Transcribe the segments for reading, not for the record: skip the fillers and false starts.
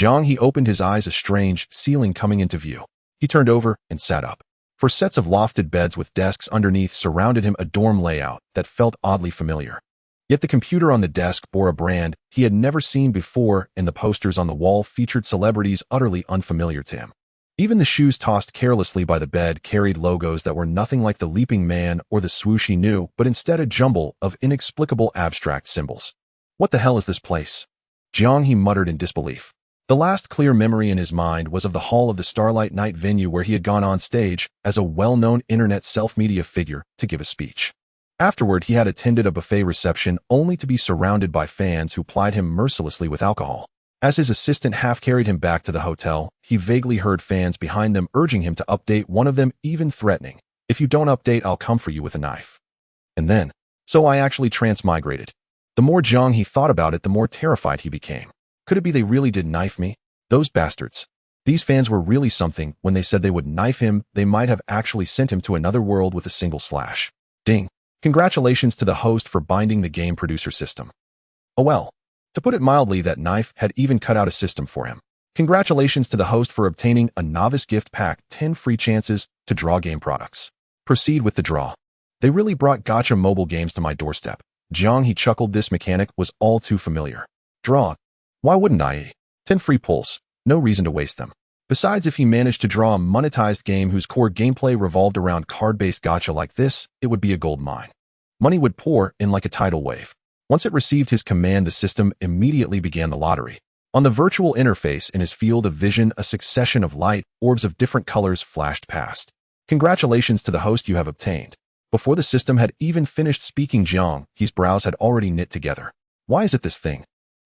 Jiang He opened his eyes, a strange ceiling coming into view. He turned over and sat up. Four sets of lofted beds with desks underneath surrounded him, a dorm layout that felt oddly familiar. Yet the computer on the desk bore a brand he had never seen before, and the posters on the wall featured celebrities utterly unfamiliar to him. Even the shoes tossed carelessly by the bed carried logos that were nothing like the leaping man or the swoosh he knew, but instead a jumble of inexplicable abstract symbols. What the hell is this place? Jiang He muttered in disbelief. The last clear memory in his mind was of the hall of the Starlight Night venue where he had gone on stage as a well-known internet self-media figure to give a speech. Afterward, he had attended a buffet reception only to be surrounded by fans who plied him mercilessly with alcohol. As his assistant half-carried him back to the hotel, he vaguely heard fans behind them urging him to update, one of them even threatening, "If you don't update, I'll come for you with a knife." And then, so I actually transmigrated. The more Jiang He thought about it, the more terrified he became. Could it be they really did knife me? Those bastards. These fans were really something. When they said they would knife him, they might have actually sent him to another world with a single slash. Ding. Congratulations to the host for binding the game producer system. Oh well. To put it mildly, that knife had even cut out a system for him. Congratulations to the host for obtaining a novice gift pack, 10 free chances to draw game products. Proceed with the draw. They really brought gacha mobile games to my doorstep. Jiang He chuckled. This mechanic was all too familiar. Draw. Why wouldn't I? 10 free pulls. No reason to waste them. Besides, if he managed to draw a monetized game whose core gameplay revolved around card-based gacha like this, it would be a gold mine. Money would pour in like a tidal wave. Once it received his command, the system immediately began the lottery. On the virtual interface in his field of vision, a succession of light orbs of different colors flashed past. Congratulations to the host, you have obtained. Before the system had even finished speaking, Jiang He's brows had already knit together. Why is it this thing?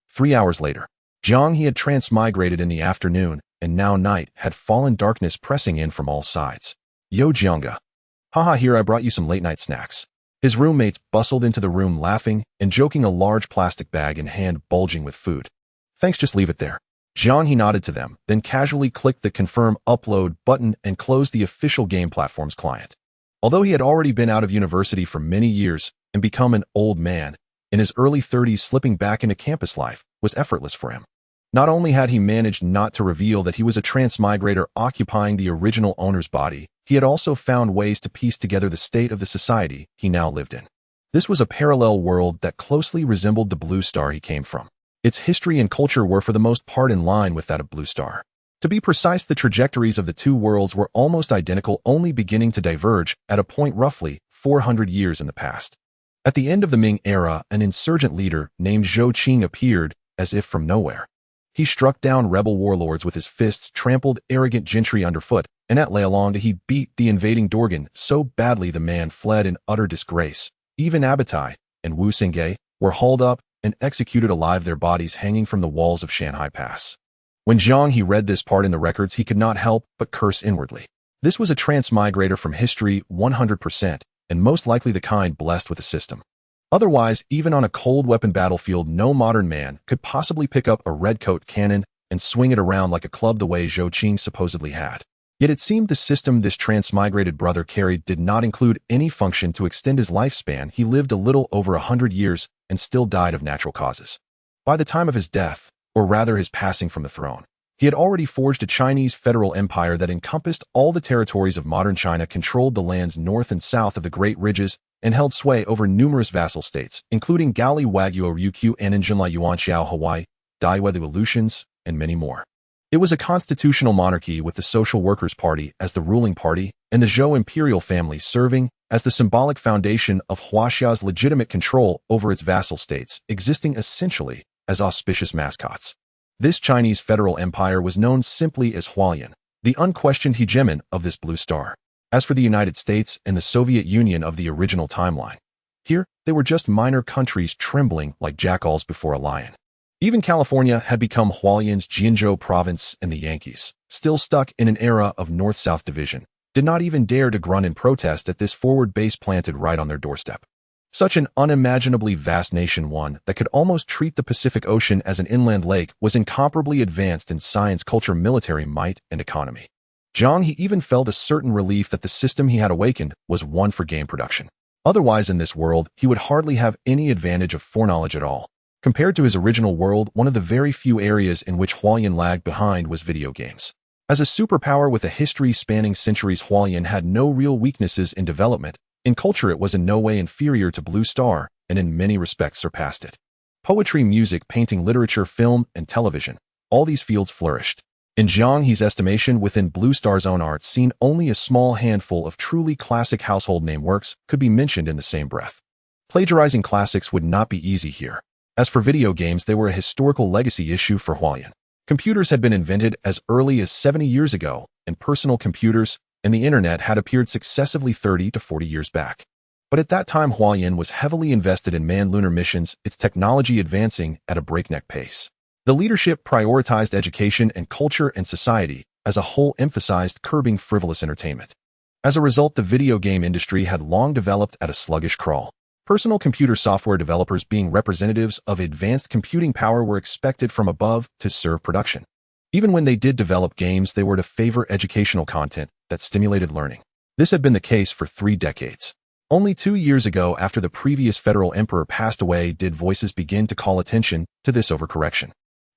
3 hours later, Jiang He had transmigrated in the afternoon, and now night had fallen, darkness pressing in from all sides. Yo, Jianga. Haha, here I brought you some late-night snacks. His roommates bustled into the room laughing and joking, a large plastic bag in hand bulging with food. Thanks, just leave it there. Jiang He nodded to them, then casually clicked the confirm upload button and closed the official game platform's client. Although he had already been out of university for many years and become an old man, in his early 30s, slipping back into campus life was effortless for him. Not only had he managed not to reveal that he was a transmigrator occupying the original owner's body, he had also found ways to piece together the state of the society he now lived in. This was a parallel world that closely resembled the Blue Star he came from. Its history and culture were for the most part in line with that of Blue Star. To be precise, the trajectories of the two worlds were almost identical, only beginning to diverge at a point roughly 400 years in the past. At the end of the Ming era, an insurgent leader named Zhou Qing appeared as if from nowhere. He struck down rebel warlords with his fists, trampled arrogant gentry underfoot, and at Leilong he beat the invading Dorgan so badly the man fled in utter disgrace. Even Abatai and Wu Sengge were hauled up and executed alive, their bodies hanging from the walls of Shanghai Pass. When Jiang He read this part in the records, he could not help but curse inwardly. This was a transmigrator from history, 100%, and most likely the kind blessed with a system. Otherwise, even on a cold weapon battlefield, no modern man could possibly pick up a redcoat cannon and swing it around like a club the way Zhou Qing supposedly had. Yet it seemed the system this transmigrated brother carried did not include any function to extend his lifespan. He lived a little over 100 years and still died of natural causes. By the time of his death, or rather his passing from the throne, he had already forged a Chinese federal empire that encompassed all the territories of modern China, controlled the lands north and south of the Great Ridges, and held sway over numerous vassal states, including Gali, Wagyu, Ryukyu, Ananjinla, Yuanxiao, Hawaii, Daiwa, the Aleutians, and many more. It was a constitutional monarchy with the Social Workers' Party as the ruling party and the Zhou imperial family serving as the symbolic foundation of Huaxia's legitimate control over its vassal states, existing essentially as auspicious mascots. This Chinese federal empire was known simply as Hualien, the unquestioned hegemon of this Blue Star. As for the United States and the Soviet Union of the original timeline, here they were just minor countries trembling like jackals before a lion. Even California had become Hualien's Jianzhou province, and the Yankees, still stuck in an era of North-South division, did not even dare to grunt in protest at this forward base planted right on their doorstep. Such an unimaginably vast nation, one that could almost treat the Pacific Ocean as an inland lake, was incomparably advanced in science, culture, military might, and economy. Jiang He even felt a certain relief that the system he had awakened was one for game production. Otherwise, in this world, he would hardly have any advantage of foreknowledge at all. Compared to his original world, one of the very few areas in which Hualien lagged behind was video games. As a superpower with a history spanning centuries, Hualien had no real weaknesses in development. In culture, it was in no way inferior to Blue Star, and in many respects surpassed it. Poetry, music, painting, literature, film, and television, all these fields flourished. In Jiang He's estimation, within Blue Star's own art scene, only a small handful of truly classic household name works could be mentioned in the same breath. Plagiarizing classics would not be easy here. As for video games, they were a historical legacy issue for Hualien. Computers had been invented as early as 70 years ago, and personal computers and the internet had appeared successively 30 to 40 years back. But at that time, Hualien was heavily invested in manned lunar missions, its technology advancing at a breakneck pace. The leadership prioritized education and culture, and society as a whole emphasized curbing frivolous entertainment. As a result, the video game industry had long developed at a sluggish crawl. Personal computer software developers, being representatives of advanced computing power, were expected from above to serve production. Even when they did develop games, they were to favor educational content that stimulated learning. This had been the case for 3 decades. Only 2 years ago, after the previous federal emperor passed away, did voices begin to call attention to this overcorrection.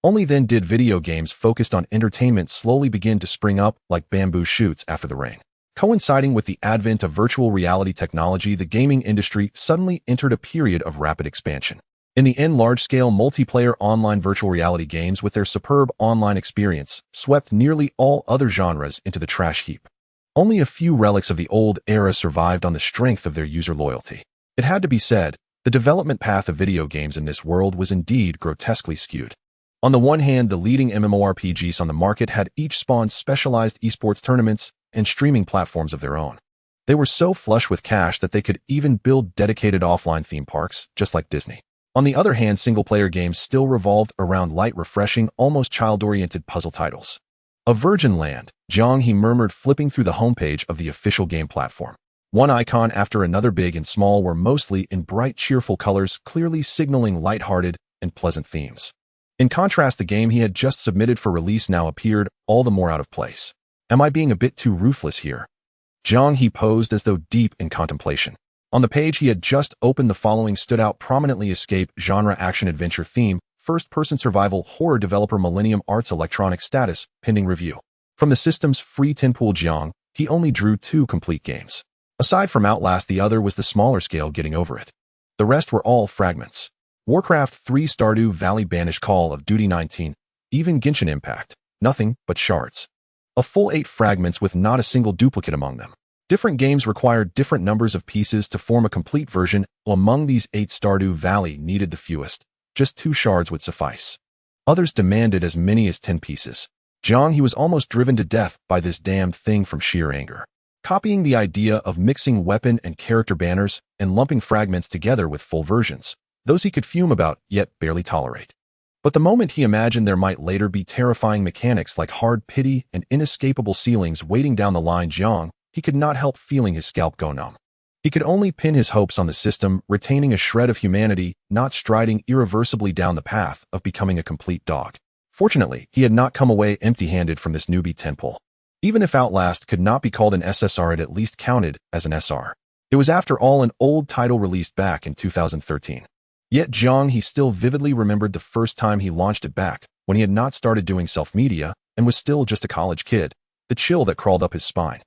Only then did video games focused on entertainment slowly begin to spring up like bamboo shoots after the rain. Coinciding with the advent of virtual reality technology, the gaming industry suddenly entered a period of rapid expansion. In the end, large-scale multiplayer online virtual reality games with their superb online experience swept nearly all other genres into the trash heap. Only a few relics of the old era survived on the strength of their user loyalty. It had to be said, the development path of video games in this world was indeed grotesquely skewed. On the one hand, the leading MMORPGs on the market had each spawned specialized esports tournaments and streaming platforms of their own. They were so flush with cash that they could even build dedicated offline theme parks, just like Disney. On the other hand, single-player games still revolved around light, refreshing, almost child-oriented puzzle titles. A virgin land, Jiang He murmured, flipping through the homepage of the official game platform. One icon after another, big and small, were mostly in bright, cheerful colors, clearly signaling light-hearted and pleasant themes. In contrast, the game he had just submitted for release now appeared all the more out of place. Am I being a bit too ruthless here? Jiang He posed as though deep in contemplation. On the page he had just opened, the following stood out prominently: escape genre action-adventure theme, first-person survival horror, developer Millennium Arts, electronic status, pending review. From the system's free 10-pool, Jiang He only drew 2 complete games. Aside from Outlast, the other was the smaller scale, Getting Over It. The rest were all fragments. Warcraft 3, Stardew Valley, Banished, Call of Duty 19, even Genshin Impact. Nothing but shards. A full 8 fragments with not a single duplicate among them. Different games required different numbers of pieces to form a complete version. Among these 8, Stardew Valley needed the fewest. Just 2 shards would suffice. Others demanded as many as 10 pieces. Jiang He was almost driven to death by this damned thing from sheer anger. Copying the idea of mixing weapon and character banners and lumping fragments together with full versions, those he could fume about yet barely tolerate. But the moment he imagined there might later be terrifying mechanics like hard pity and inescapable ceilings waiting down the line, he could not help feeling his scalp go numb. He could only pin his hopes on the system retaining a shred of humanity, not striding irreversibly down the path of becoming a complete dog. Fortunately, he had not come away empty-handed from this newbie tentpole. Even if Outlast could not be called an SSR, it at least counted as an SR. It was, after all, an old title released back in 2013. Yet Jiang He still vividly remembered the first time he launched it back, when he had not started doing self-media and was still just a college kid, the chill that crawled up his spine.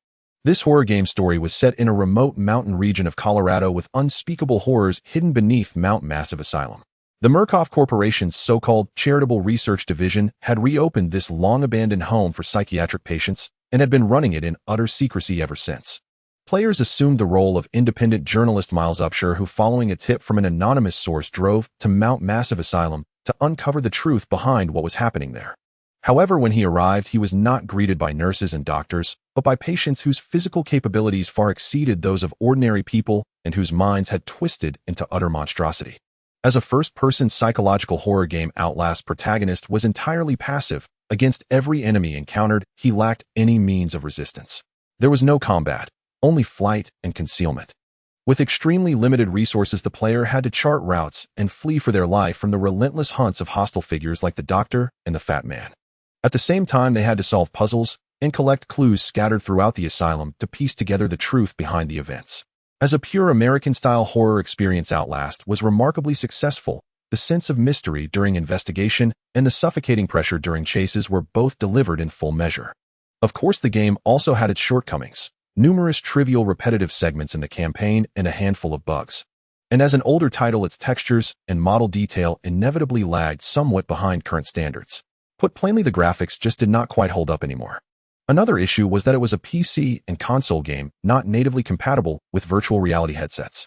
This horror game story was set in a remote mountain region of Colorado with unspeakable horrors hidden beneath Mount Massive Asylum. The Murkoff Corporation's so-called charitable research division had reopened this long-abandoned home for psychiatric patients and had been running it in utter secrecy ever since. Players assumed the role of independent journalist Miles Upshur, who, following a tip from an anonymous source, drove to Mount Massive Asylum to uncover the truth behind what was happening there. However, when he arrived, he was not greeted by nurses and doctors, but by patients whose physical capabilities far exceeded those of ordinary people and whose minds had twisted into utter monstrosity. As a first-person psychological horror game, Outlast's protagonist was entirely passive. Against every enemy encountered, he lacked any means of resistance. There was no combat, only flight and concealment. With extremely limited resources, the player had to chart routes and flee for their life from the relentless hunts of hostile figures like the Doctor and the Fat Man. At the same time, they had to solve puzzles and collect clues scattered throughout the asylum to piece together the truth behind the events. As a pure American-style horror experience, Outlast was remarkably successful, the sense of mystery during investigation and the suffocating pressure during chases were both delivered in full measure. Of course, the game also had its shortcomings, numerous trivial repetitive segments in the campaign and a handful of bugs. And as an older title, its textures and model detail inevitably lagged somewhat behind current standards. Put plainly, the graphics just did not quite hold up anymore. Another issue was that it was a PC and console game not natively compatible with virtual reality headsets.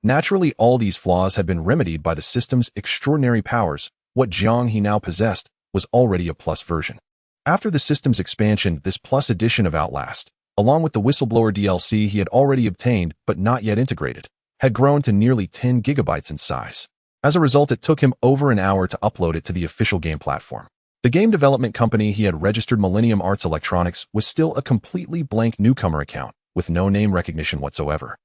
Naturally, all these flaws had been remedied by the system's extraordinary powers. What Jiang He now possessed was already a plus version. After the system's expansion, this plus edition of Outlast, along with the Whistleblower DLC he had already obtained but not yet integrated, had grown to nearly 10 gigabytes in size. As a result, it took him over an hour to upload it to the official game platform. The game development company he had registered, Millennium Arts Electronics, was still a completely blank newcomer account with no name recognition whatsoever.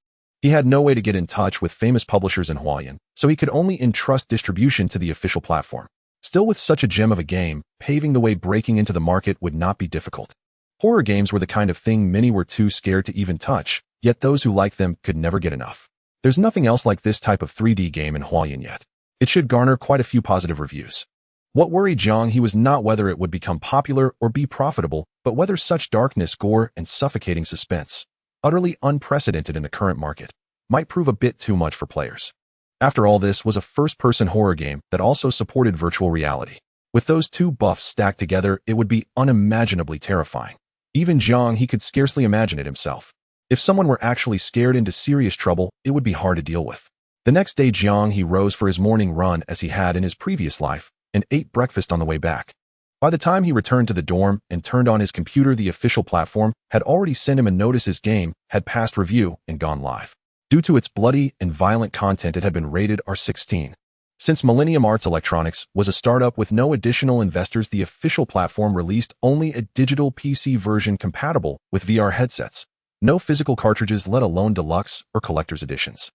He had no way to get in touch with famous publishers in Hualien, so he could only entrust distribution to the official platform. Still, with such a gem of a game, paving the way breaking into the market would not be difficult. Horror games were the kind of thing many were too scared to even touch, yet those who liked them could never get enough. There's nothing else like this type of 3D game in Hualien yet. It should garner quite a few positive reviews. What worried Jiang He was not whether it would become popular or be profitable, but whether such darkness, gore, and suffocating suspense, utterly unprecedented in the current market, might prove a bit too much for players. After all, this was a first-person horror game that also supported virtual reality. With those two buffs stacked together, it would be unimaginably terrifying. Even Jiang He could scarcely imagine it himself. If someone were actually scared into serious trouble, it would be hard to deal with. The next day, Jiang He rose for his morning run as he had in his previous life, and ate breakfast on the way back. By the time he returned to the dorm and turned on his computer, the official platform had already sent him a notice his game had passed review and gone live. Due to its bloody and violent content, it had been rated R16. Since Millennium Arts Electronics was a startup with no additional investors, the official platform released only a digital PC version compatible with VR headsets. No physical cartridges, let alone deluxe or collector's editions.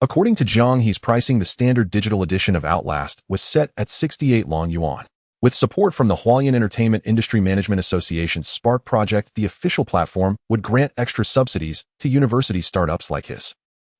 According to Jiang He's pricing, the standard digital edition of Outlast was set at 68 long yuan. With support from the Hualien Entertainment Industry Management Association's Spark project, the official platform would grant extra subsidies to university startups like his.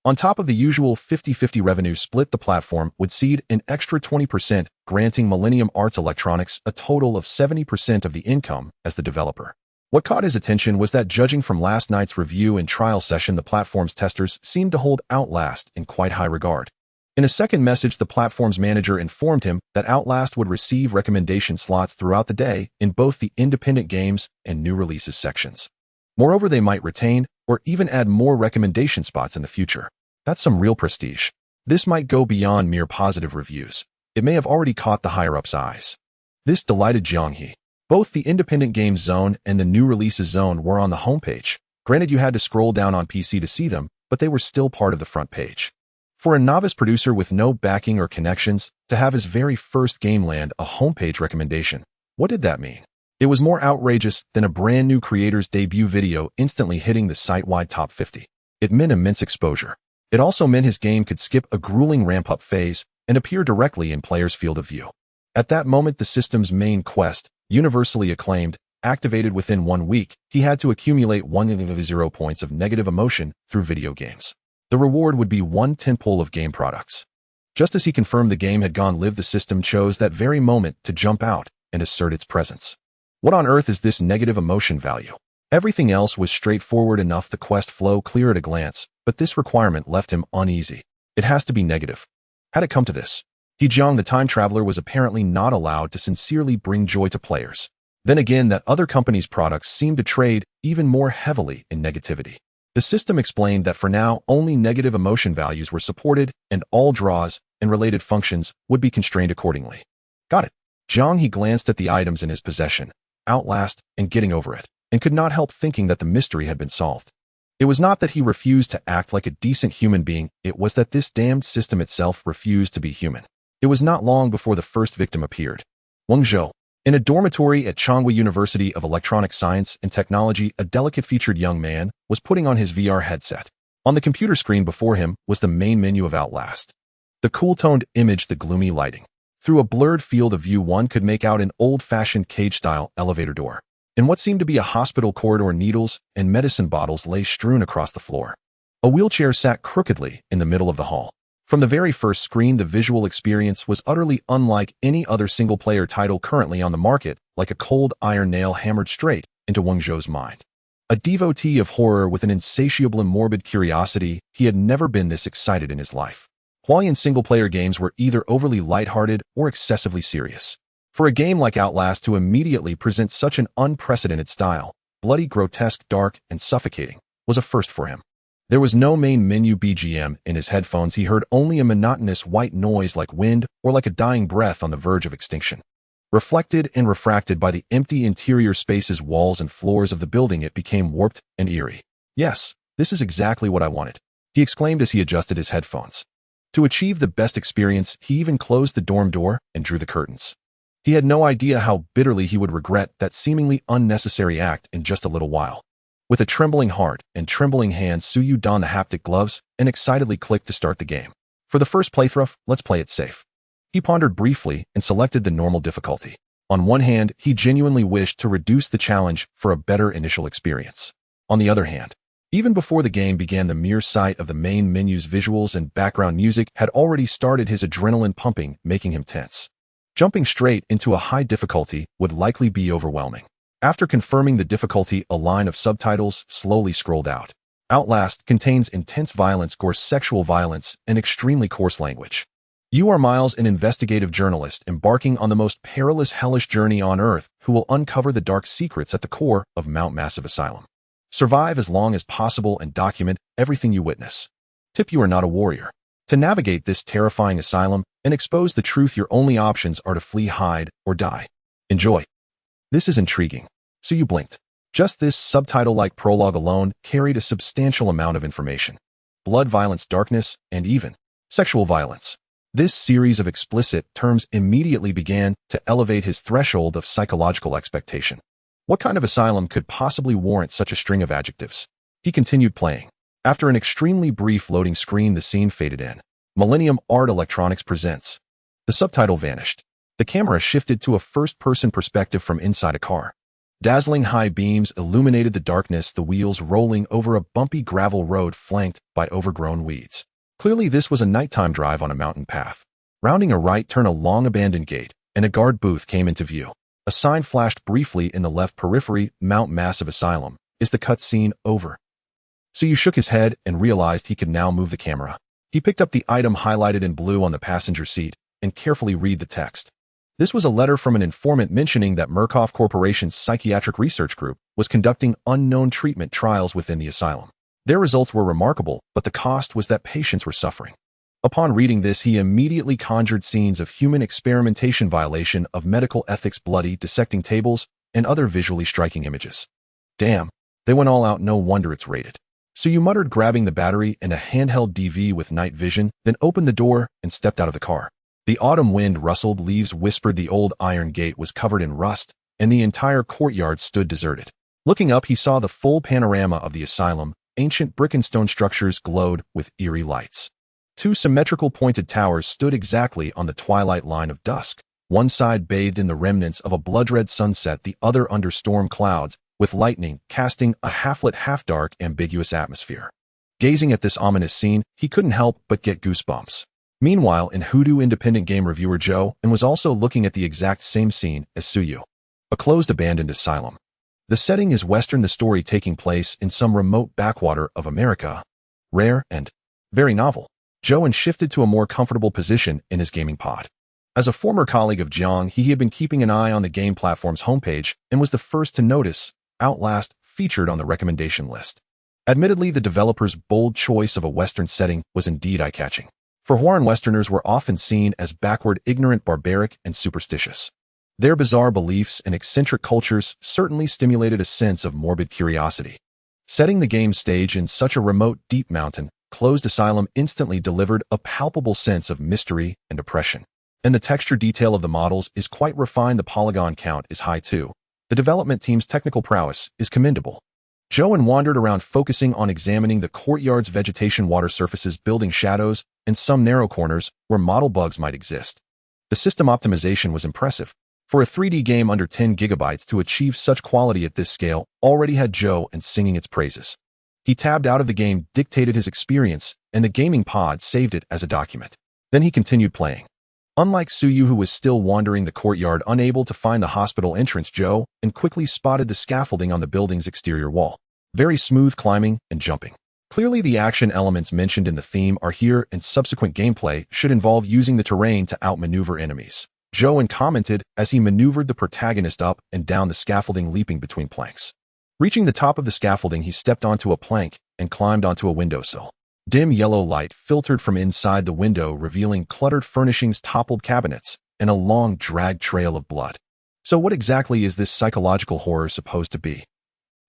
On top of the usual 50-50 revenue split, the platform would cede an extra 20%, granting Millennium Arts Electronics a total of 70% of the income as the developer. What caught his attention was that, judging from last night's review and trial session, the platform's testers seemed to hold Outlast in quite high regard. In a second message, the platform's manager informed him that Outlast would receive recommendation slots throughout the day in both the independent games and new releases sections. Moreover, they might retain or even add more recommendation spots in the future. That's some real prestige. This might go beyond mere positive reviews. It may have already caught the higher-ups' eyes. This delighted Jiang He. Both the independent games zone and the new releases zone were on the homepage. Granted, you had to scroll down on PC to see them, but they were still part of the front page. For a novice producer with no backing or connections, to have his very first game land a homepage recommendation, what did that mean? It was more outrageous than a brand new creator's debut video instantly hitting the site-wide top 50. It meant immense exposure. It also meant his game could skip a grueling ramp-up phase and appear directly in players' field of view. At that moment, the system's main quest, universally acclaimed, activated within 1 week. He had to accumulate 1 points of negative emotion through video games. The reward would be 1 tentpole of game products. Just as he confirmed the game had gone live, the system chose that very moment to jump out and assert its presence. What on earth is this negative emotion value? Everything else was straightforward enough, the quest flow clear at a glance, but this requirement left him uneasy. It has to be negative. Had it come to this? Jiang, the time traveler, was apparently not allowed to sincerely bring joy to players. Then again, that other companies' products seemed to trade even more heavily in negativity. The system explained that for now, only negative emotion values were supported, and all draws and related functions would be constrained accordingly. Got it. Jiang He glanced at the items in his possession, Outlast, and getting over it, and could not help thinking that the mystery had been solved. It was not that he refused to act like a decent human being, it was that this damned system itself refused to be human. It was not long before the first victim appeared. Wang Zhou. In a dormitory at Changhua University of Electronic Science and Technology, a delicate-featured young man was putting on his VR headset. On the computer screen before him was the main menu of Outlast. The cool-toned image, the gloomy lighting. Through a blurred field of view, one could make out an old-fashioned cage-style elevator door. In what seemed to be a hospital corridor, needles and medicine bottles lay strewn across the floor. A wheelchair sat crookedly in the middle of the hall. From the very first screen, the visual experience was utterly unlike any other single-player title currently on the market, like a cold iron nail hammered straight into Wang Zhou's mind. A devotee of horror with an insatiable and morbid curiosity, he had never been this excited in his life. Hualyan's single-player games were either overly lighthearted or excessively serious. For a game like Outlast to immediately present such an unprecedented style, bloody, grotesque, dark, and suffocating, was a first for him. There was no main menu BGM in his headphones. He heard only a monotonous white noise like wind or like a dying breath on the verge of extinction. Reflected and refracted by the empty interior spaces, walls, and floors of the building, it became warped and eerie. "Yes, this is exactly what I wanted," he exclaimed as he adjusted his headphones. To achieve the best experience, he even closed the dorm door and drew the curtains. He had no idea how bitterly he would regret that seemingly unnecessary act in just a little while. With a trembling heart and trembling hands, Suyu donned the haptic gloves and excitedly clicked to start the game. For the first playthrough, let's play it safe. He pondered briefly and selected the normal difficulty. On one hand, he genuinely wished to reduce the challenge for a better initial experience. On the other hand, even before the game began, the mere sight of the main menu's visuals and background music had already started his adrenaline pumping, making him tense. Jumping straight into a high difficulty would likely be overwhelming. After confirming the difficulty, a line of subtitles slowly scrolled out. Outlast contains intense violence, gore, sexual violence, and extremely coarse language. You are Miles, an investigative journalist embarking on the most perilous, hellish journey on Earth, who will uncover the dark secrets at the core of Mount Massive Asylum. Survive as long as possible and document everything you witness. Tip: you are not a warrior. To navigate this terrifying asylum and expose the truth, your only options are to flee, hide, or die. Enjoy. This is intriguing. So you blinked. Just this subtitle-like prologue alone carried a substantial amount of information. Blood, violence, darkness, and even sexual violence. This series of explicit terms immediately began to elevate his threshold of psychological expectation. What kind of asylum could possibly warrant such a string of adjectives? He continued playing. After an extremely brief loading screen, the scene faded in. Millennium Art Electronics presents. The subtitle vanished. The camera shifted to a first-person perspective from inside a car. Dazzling high beams illuminated the darkness, the wheels rolling over a bumpy gravel road flanked by overgrown weeds. Clearly, this was a nighttime drive on a mountain path. Rounding a right turn, a long abandoned gate, and a guard booth came into view. A sign flashed briefly in the left periphery: Mount Massive Asylum. Is the cutscene over? So you shook his head and realized he could now move the camera. He picked up the item highlighted in blue on the passenger seat and carefully read the text. This was a letter from an informant mentioning that Murkoff Corporation's psychiatric research group was conducting unknown treatment trials within the asylum. Their results were remarkable, but the cost was that patients were suffering. Upon reading this, he immediately conjured scenes of human experimentation, violation of medical ethics, bloody dissecting tables, and other visually striking images. Damn, they went all out. No wonder it's rated. So you muttered, grabbing the battery and a handheld DV with night vision, then opened the door and stepped out of the car. The autumn wind rustled, leaves whispered, the old iron gate was covered in rust, and the entire courtyard stood deserted. Looking up, he saw the full panorama of the asylum. Ancient brick and stone structures glowed with eerie lights. Two symmetrical pointed towers stood exactly on the twilight line of dusk, one side bathed in the remnants of a blood-red sunset, the other under storm clouds, with lightning casting a half-lit, half-dark, ambiguous atmosphere. Gazing at this ominous scene, he couldn't help but get goosebumps. Meanwhile, in Hoodoo, independent game reviewer Joe and was also looking at the exact same scene as Suyu. A closed, abandoned asylum. The setting is Western, the story taking place in some remote backwater of America. Rare and very novel. Joe shifted to a more comfortable position in his gaming pod. As a former colleague of Jiang He had been keeping an eye on the game platform's homepage and was the first to notice Outlast featured on the recommendation list. Admittedly, the developer's bold choice of a Western setting was indeed eye-catching. For Huan, Westerners were often seen as backward, ignorant, barbaric, and superstitious. Their bizarre beliefs and eccentric cultures certainly stimulated a sense of morbid curiosity. Setting the game's stage in such a remote, deep mountain, closed asylum instantly delivered a palpable sense of mystery and oppression. And the texture detail of the models is quite refined. The polygon count is high too. The development team's technical prowess is commendable. Joe wandered around, focusing on examining the courtyard's vegetation, water surfaces, building shadows, and some narrow corners where model bugs might exist. The system optimization was impressive. For a 3D game under 10 gigabytes to achieve such quality at this scale already had Joe singing its praises. He tabbed out of the game, dictated his experience, and the gaming pod saved it as a document. Then he continued playing. Unlike Suyu, who was still wandering the courtyard unable to find the hospital entrance, Joe and quickly spotted the scaffolding on the building's exterior wall. Very smooth climbing and jumping. Clearly the action elements mentioned in the theme are here, and subsequent gameplay should involve using the terrain to outmaneuver enemies. Joe commented as he maneuvered the protagonist up and down the scaffolding, leaping between planks. Reaching the top of the scaffolding, he stepped onto a plank and climbed onto a windowsill. Dim yellow light filtered from inside the window, revealing cluttered furnishings, toppled cabinets, and a long, dragged trail of blood. So what exactly is this psychological horror supposed to be?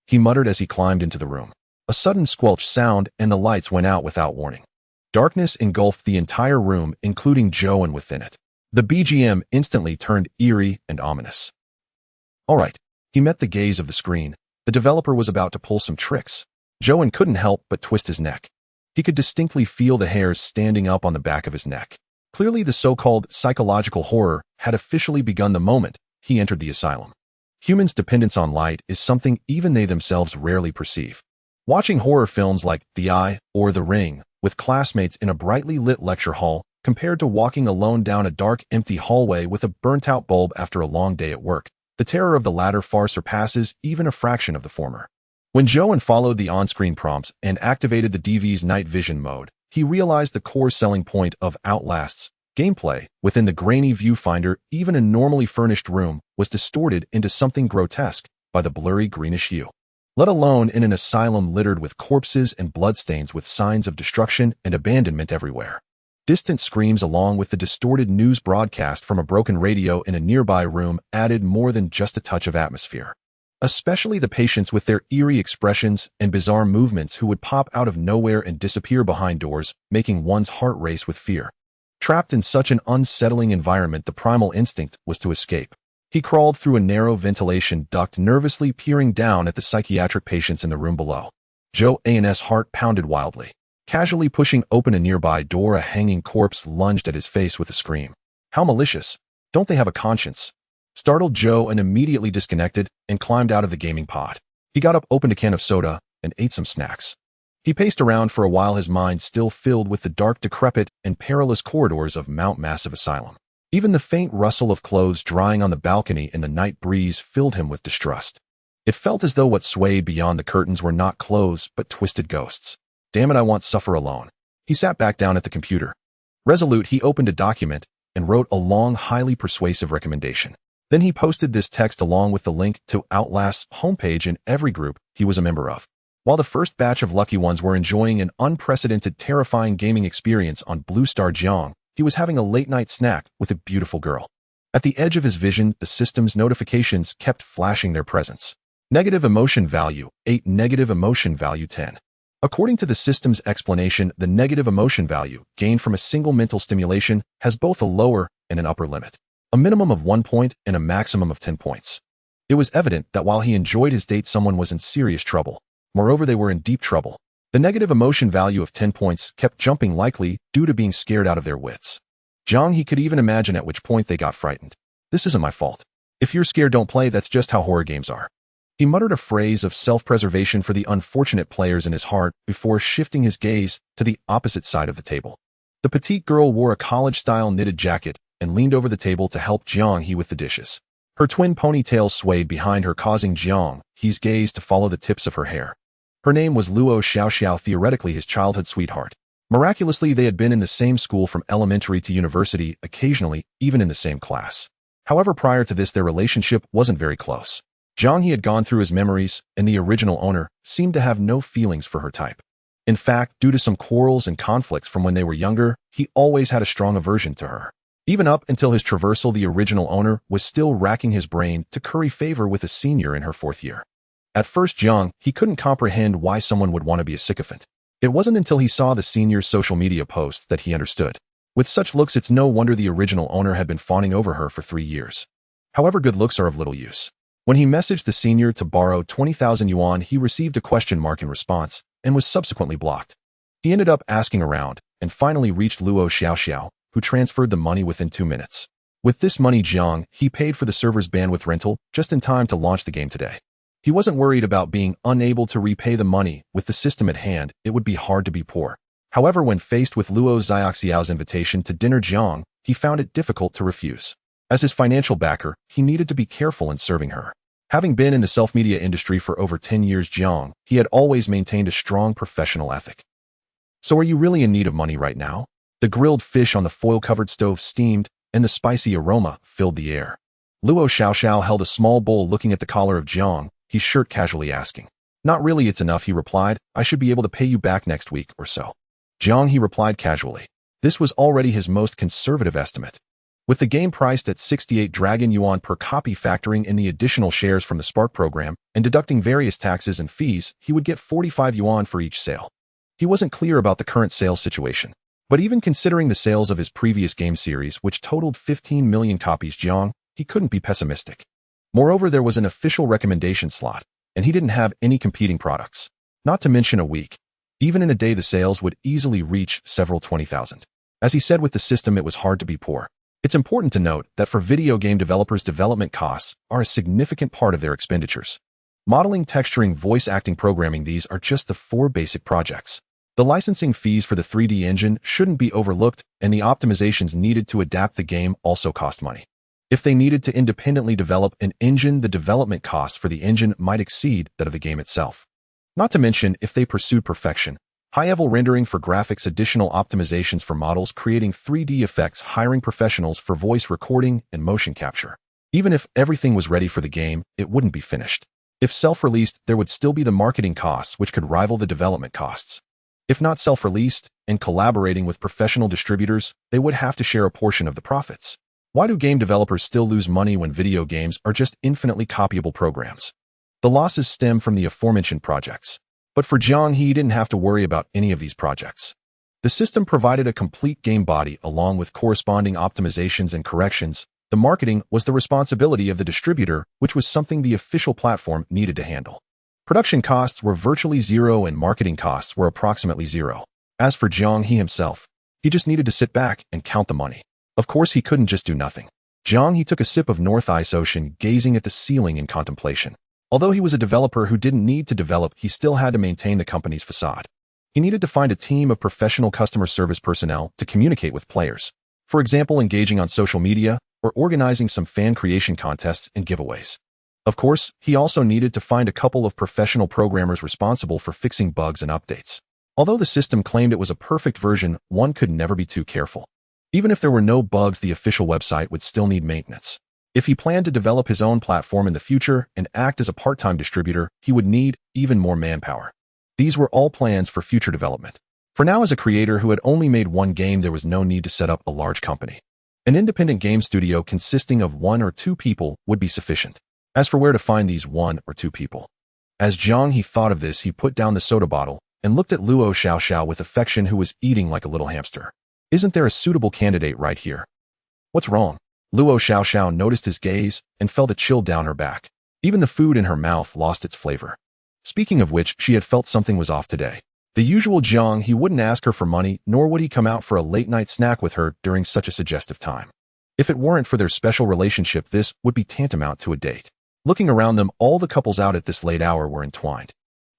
He muttered as he climbed into the room. A sudden squelch sound and the lights went out without warning. Darkness engulfed the entire room, including Joe and within it. The BGM instantly turned eerie and ominous. All right, he met the gaze of the screen. The developer was about to pull some tricks. Joe couldn't help but twist his neck. He could distinctly feel the hairs standing up on the back of his neck. Clearly the so-called psychological horror had officially begun the moment he entered the asylum. Humans' dependence on light is something even they themselves rarely perceive. Watching horror films like The Eye or The Ring with classmates in a brightly lit lecture hall compared to walking alone down a dark, empty hallway with a burnt-out bulb after a long day at work, the terror of the latter far surpasses even a fraction of the former. When Joe followed the on-screen prompts and activated the DV's night vision mode, he realized the core selling point of Outlast's gameplay. Within the grainy viewfinder, even a normally furnished room was distorted into something grotesque by the blurry greenish hue. Let alone in an asylum littered with corpses and bloodstains with signs of destruction and abandonment everywhere. Distant screams along with the distorted news broadcast from a broken radio in a nearby room added more than just a touch of atmosphere. Especially the patients with their eerie expressions and bizarre movements who would pop out of nowhere and disappear behind doors, making one's heart race with fear. Trapped in such an unsettling environment, the primal instinct was to escape. He crawled through a narrow ventilation duct, nervously peering down at the psychiatric patients in the room below. Joe's heart pounded wildly. Casually pushing open a nearby door, a hanging corpse lunged at his face with a scream. How malicious! Don't they have a conscience? Startled, Joe immediately disconnected and climbed out of the gaming pod. He got up, opened a can of soda, and ate some snacks. He paced around for a while, his mind still filled with the dark, decrepit, and perilous corridors of Mount Massive Asylum. Even the faint rustle of clothes drying on the balcony in the night breeze filled him with distrust. It felt as though what swayed beyond the curtains were not clothes but twisted ghosts. Damn it, I want suffer alone. He sat back down at the computer. Resolute, he opened a document and wrote a long, highly persuasive recommendation. Then he posted this text along with the link to Outlast's homepage in every group he was a member of. While the first batch of lucky ones were enjoying an unprecedented, terrifying gaming experience on Blue Star, Jiang He was having a late-night snack with a beautiful girl. At the edge of his vision, the system's notifications kept flashing their presence. Negative emotion value, 8. Negative emotion value, 10. According to the system's explanation, the negative emotion value gained from a single mental stimulation has both a lower and an upper limit, a minimum of 1 point and a maximum of 10 points. It was evident that while he enjoyed his date, someone was in serious trouble. Moreover, they were in deep trouble. The negative emotion value of 10 points kept jumping, likely due to being scared out of their wits. Jiang He could even imagine at which point they got frightened. This isn't my fault. If you're scared, don't play. That's just how horror games are. He muttered a phrase of self-preservation for the unfortunate players in his heart before shifting his gaze to the opposite side of the table. The petite girl wore a college-style knitted jacket and leaned over the table to help Jiang He with the dishes. Her twin ponytails swayed behind her, causing Jiang He's gaze to follow the tips of her hair. Her name was Luo Xiaoxiao, theoretically his childhood sweetheart. Miraculously, they had been in the same school from elementary to university, occasionally even in the same class. However, prior to this, their relationship wasn't very close. Jiang He had gone through his memories, and the original owner seemed to have no feelings for her type. In fact, due to some quarrels and conflicts from when they were younger, he always had a strong aversion to her. Even up until his traversal, the original owner was still racking his brain to curry favor with a senior in her 4th year. At first, Jiang He couldn't comprehend why someone would want to be a sycophant. It wasn't until he saw the senior's social media posts that he understood. With such looks, it's no wonder the original owner had been fawning over her for 3 years. However, good looks are of little use. When he messaged the senior to borrow 20,000 yuan, he received a question mark in response and was subsequently blocked. He ended up asking around and finally reached Luo Xiaoxiao, who transferred the money within 2 minutes. With this money, Jiang He paid for the server's bandwidth rental just in time to launch the game today. He wasn't worried about being unable to repay the money. With the system at hand, it would be hard to be poor. However, when faced with Luo Xiaoxiao's invitation to dinner Jiang, he found it difficult to refuse. As his financial backer, he needed to be careful in serving her. Having been in the self-media industry for over 10 years, he had always maintained a strong professional ethic. So are you really in need of money right now? The grilled fish on the foil-covered stove steamed, and the spicy aroma filled the air. Luo Xiaoxiao held a small bowl looking at the collar of Jiang, his shirt casually asking. Not really, it's enough, he replied. I should be able to pay you back next week or so. Jiang He replied casually. This was already his most conservative estimate. With the game priced at 68 Dragon Yuan per copy, factoring in the additional shares from the Spark program and deducting various taxes and fees, he would get 45 yuan for each sale. He wasn't clear about the current sales situation, but even considering the sales of his previous game series, which totaled 15 million copies, he couldn't be pessimistic. Moreover, there was an official recommendation slot, and he didn't have any competing products. Not to mention a week. Even in a day, the sales would easily reach several 20,000. As he said, with the system, it was hard to be poor. It's important to note that for video game developers, development costs are a significant part of their expenditures. Modeling, texturing, voice acting, programming, these are just the 4 basic projects. The licensing fees for the 3D engine shouldn't be overlooked, and the optimizations needed to adapt the game also cost money. If they needed to independently develop an engine, the development costs for the engine might exceed that of the game itself. Not to mention, if they pursued perfection, high-level rendering for graphics, additional optimizations for models, creating 3D effects, hiring professionals for voice recording and motion capture. Even if everything was ready for the game, it wouldn't be finished. If self-released, there would still be the marketing costs, which could rival the development costs. If not self-released and collaborating with professional distributors, they would have to share a portion of the profits. Why do game developers still lose money when video games are just infinitely copyable programs? The losses stem from the aforementioned projects. But for Jiang He, didn't have to worry about any of these projects. The system provided a complete game body along with corresponding optimizations and corrections. The marketing was the responsibility of the distributor, which was something the official platform needed to handle. Production costs were virtually zero and marketing costs were approximately zero. As for Jiang He himself, he just needed to sit back and count the money. Of course, he couldn't just do nothing. Jiang He took a sip of North Ice Ocean, gazing at the ceiling in contemplation. Although he was a developer who didn't need to develop, he still had to maintain the company's facade. He needed to find a team of professional customer service personnel to communicate with players. For example, engaging on social media or organizing some fan creation contests and giveaways. Of course, he also needed to find a couple of professional programmers responsible for fixing bugs and updates. Although the system claimed it was a perfect version, one could never be too careful. Even if there were no bugs, the official website would still need maintenance. If he planned to develop his own platform in the future and act as a part-time distributor, he would need even more manpower. These were all plans for future development. For now, as a creator who had only made one game, there was no need to set up a large company. An independent game studio consisting of 1 or 2 people would be sufficient. As for where to find these 1 or 2 people, as Jiang He thought of this, he put down the soda bottle and looked at Luo Xiaoxiao with affection, who was eating like a little hamster. Isn't there a suitable candidate right here? What's wrong? Luo Xiaoxiao noticed his gaze and felt a chill down her back. Even the food in her mouth lost its flavor. Speaking of which, she had felt something was off today. The usual Jiang He wouldn't ask her for money, nor would he come out for a late-night snack with her during such a suggestive time. If it weren't for their special relationship, this would be tantamount to a date. Looking around them, all the couples out at this late hour were entwined.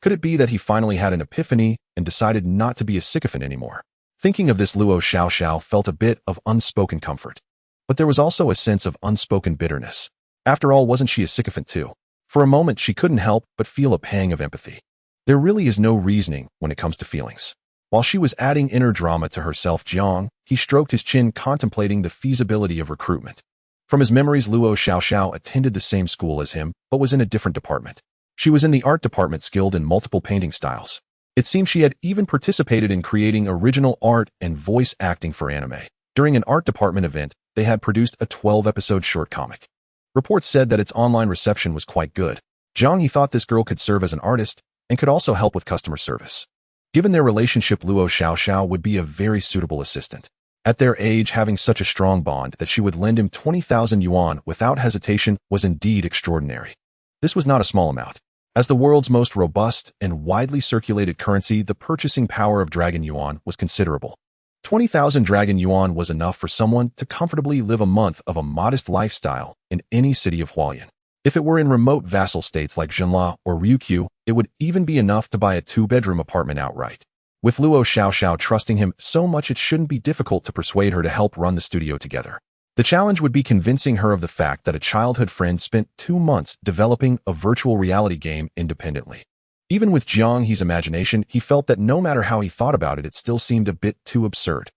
Could it be that he finally had an epiphany and decided not to be a sycophant anymore? Thinking of this, Luo Xiaoxiao felt a bit of unspoken comfort. But there was also a sense of unspoken bitterness. After all, wasn't she a sycophant too? For a moment, she couldn't help but feel a pang of empathy. There really is no reasoning when it comes to feelings. While she was adding inner drama to herself, Jiang He stroked his chin, contemplating the feasibility of recruitment. From his memories, Luo Xiaoxiao attended the same school as him, but was in a different department. She was in the art department, skilled in multiple painting styles. It seemed she had even participated in creating original art and voice acting for anime. During an art department event, they had produced a 12-episode short comic. Reports said that its online reception was quite good. Jiang He thought this girl could serve as an artist and could also help with customer service. Given their relationship, Luo Xiaoxiao would be a very suitable assistant. At their age, having such a strong bond that she would lend him 20,000 yuan without hesitation was indeed extraordinary. This was not a small amount. As the world's most robust and widely circulated currency, the purchasing power of Dragon Yuan was considerable. 20,000 Dragon Yuan was enough for someone to comfortably live a month of a modest lifestyle in any city of Hualien. If it were in remote vassal states like Jinla or Ryukyu, it would even be enough to buy a 2-bedroom apartment outright. With Luo Xiaoxiao trusting him so much, it shouldn't be difficult to persuade her to help run the studio together. The challenge would be convincing her of the fact that a childhood friend spent 2 months developing a virtual reality game independently. Even with Jiang He's imagination, he felt that no matter how he thought about it, it still seemed a bit too absurd.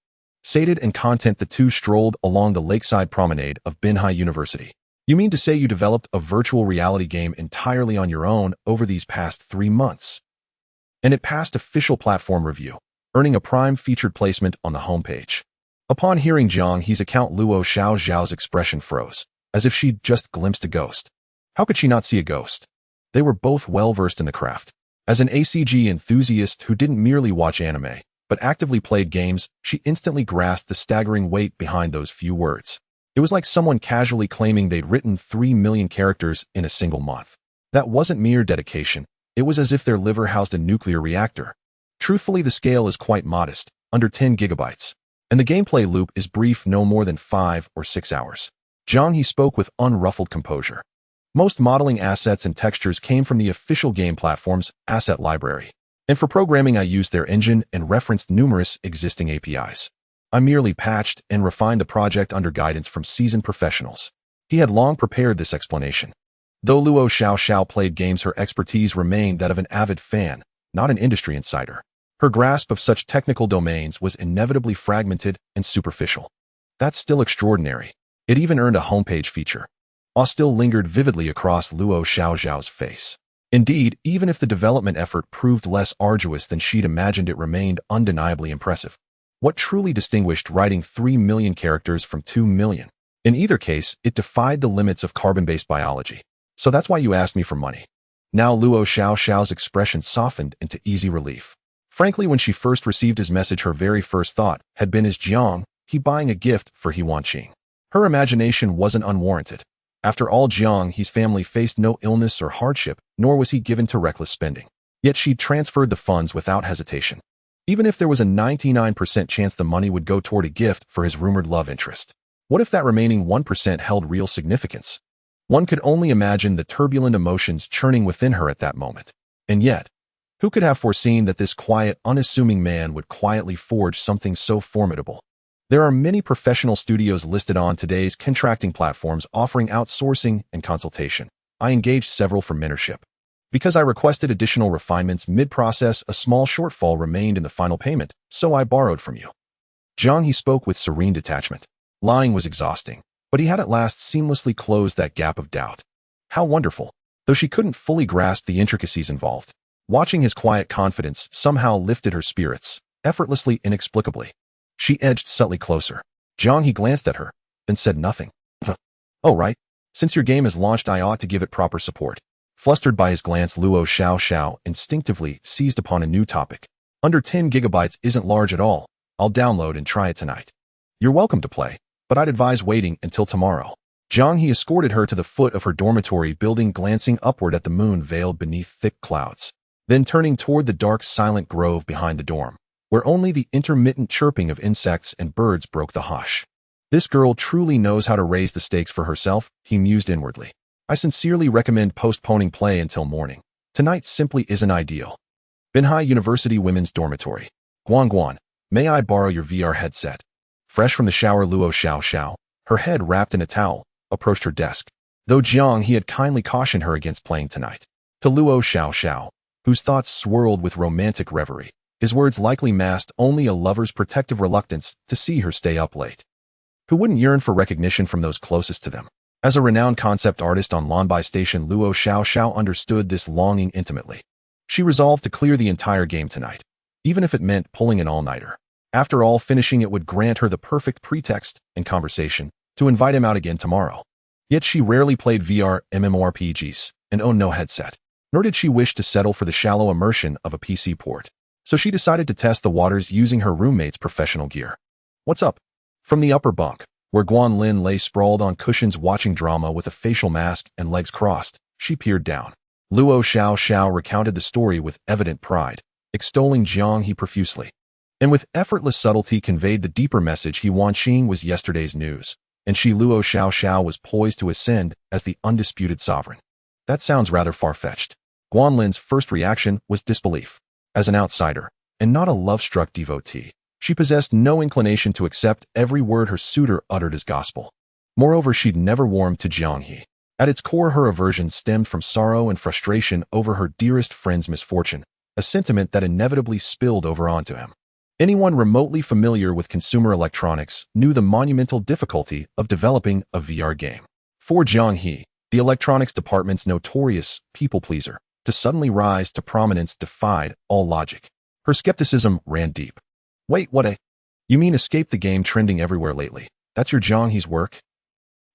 Sated and content, the two strolled along the lakeside promenade of Binhai University. You mean to say you developed a virtual reality game entirely on your own over these past 3 months? And it passed official platform review, earning a prime featured placement on the homepage. Upon hearing Jiang He's account, Luo Xiaoxiao's expression froze, as if she'd just glimpsed a ghost. How could she not see a ghost? They were both well-versed in the craft. As an ACG enthusiast who didn't merely watch anime, but actively played games, she instantly grasped the staggering weight behind those few words. It was like someone casually claiming they'd written 3 million characters in a single month. That wasn't mere dedication. It was as if their liver housed a nuclear reactor. Truthfully, the scale is quite modest, under 10 gigabytes. And the gameplay loop is brief, no more than 5 or 6 hours. Jiang He spoke with unruffled composure. Most modeling assets and textures came from the official game platform's asset library. And for programming, I used their engine and referenced numerous existing APIs. I merely patched and refined the project under guidance from seasoned professionals. He had long prepared this explanation. Though Luo Xiaoxiao played games, her expertise remained that of an avid fan, not an industry insider. Her grasp of such technical domains was inevitably fragmented and superficial. That's still extraordinary. It even earned a homepage feature. Awe still lingered vividly across Luo Xiaoxiao's face. Indeed, even if the development effort proved less arduous than she'd imagined, it remained undeniably impressive. What truly distinguished writing 3 million characters from 2 million? In either case, it defied the limits of carbon-based biology. So that's why you asked me for money. Now Luo Xiaoxiao's expression softened into easy relief. Frankly, when she first received his message, her very first thought had been, is Jiang He buying a gift for He Wanqing? Her imagination wasn't unwarranted. After all, Jiang He's family faced no illness or hardship, nor was he given to reckless spending. Yet she'd transferred the funds without hesitation. Even if there was a 99% chance the money would go toward a gift for his rumored love interest. What if that remaining 1% held real significance? One could only imagine the turbulent emotions churning within her at that moment. And yet, who could have foreseen that this quiet, unassuming man would quietly forge something so formidable? There are many professional studios listed on today's contracting platforms offering outsourcing and consultation. I engaged several for mentorship. Because I requested additional refinements mid-process, a small shortfall remained in the final payment, so I borrowed from you. Jiang He spoke with serene detachment. Lying was exhausting, but he had at last seamlessly closed that gap of doubt. How wonderful! Though she couldn't fully grasp the intricacies involved, watching his quiet confidence somehow lifted her spirits, effortlessly, inexplicably. She edged subtly closer. Jiang He glanced at her, then said nothing. Oh, right. Since your game is launched, I ought to give it proper support. Flustered by his glance, Luo Xiaoxiao instinctively seized upon a new topic. Under 10 gigabytes isn't large at all. I'll download and try it tonight. You're welcome to play, but I'd advise waiting until tomorrow. Jiang He escorted her to the foot of her dormitory building, glancing upward at the moon veiled beneath thick clouds, then turning toward the dark, silent grove behind the dorm, where only the intermittent chirping of insects and birds broke the hush. This girl truly knows how to raise the stakes for herself, he mused inwardly. I sincerely recommend postponing play until morning. Tonight simply isn't ideal. Binhai University Women's Dormitory. Guan, may I borrow your VR headset? Fresh from the shower, Luo Xiaoxiao, her head wrapped in a towel, approached her desk. Though Jiang He had kindly cautioned her against playing tonight. To Luo Xiaoxiao, whose thoughts swirled with romantic reverie, his words likely masked only a lover's protective reluctance to see her stay up late. Who wouldn't yearn for recognition from those closest to them? As a renowned concept artist on Lanbai Station, Luo Xiaoxiao understood this longing intimately. She resolved to clear the entire game tonight, even if it meant pulling an all-nighter. After all, finishing it would grant her the perfect pretext and conversation to invite him out again tomorrow. Yet she rarely played VR MMORPGs and owned no headset, nor did she wish to settle for the shallow immersion of a PC port. So she decided to test the waters using her roommate's professional gear. What's up? From the upper bunk, where Guan Lin lay sprawled on cushions watching drama with a facial mask and legs crossed, she peered down. Luo Xiaoxiao recounted the story with evident pride, extolling Jiang He profusely, and with effortless subtlety conveyed the deeper message. He Wanqing was yesterday's news, and she Luo Xiao was poised to ascend as the undisputed sovereign. That sounds rather far-fetched. Guanlin's first reaction was disbelief. As an outsider, and not a love-struck devotee, she possessed no inclination to accept every word her suitor uttered as gospel. Moreover, she'd never warmed to Jiang He. At its core, her aversion stemmed from sorrow and frustration over her dearest friend's misfortune, a sentiment that inevitably spilled over onto him. Anyone remotely familiar with consumer electronics knew the monumental difficulty of developing a VR game. For Jiang He, the electronics department's notorious people-pleaser, to suddenly rise to prominence defied all logic. Her skepticism ran deep. Wait, what You mean escape the game trending everywhere lately? That's your Jiang He's work?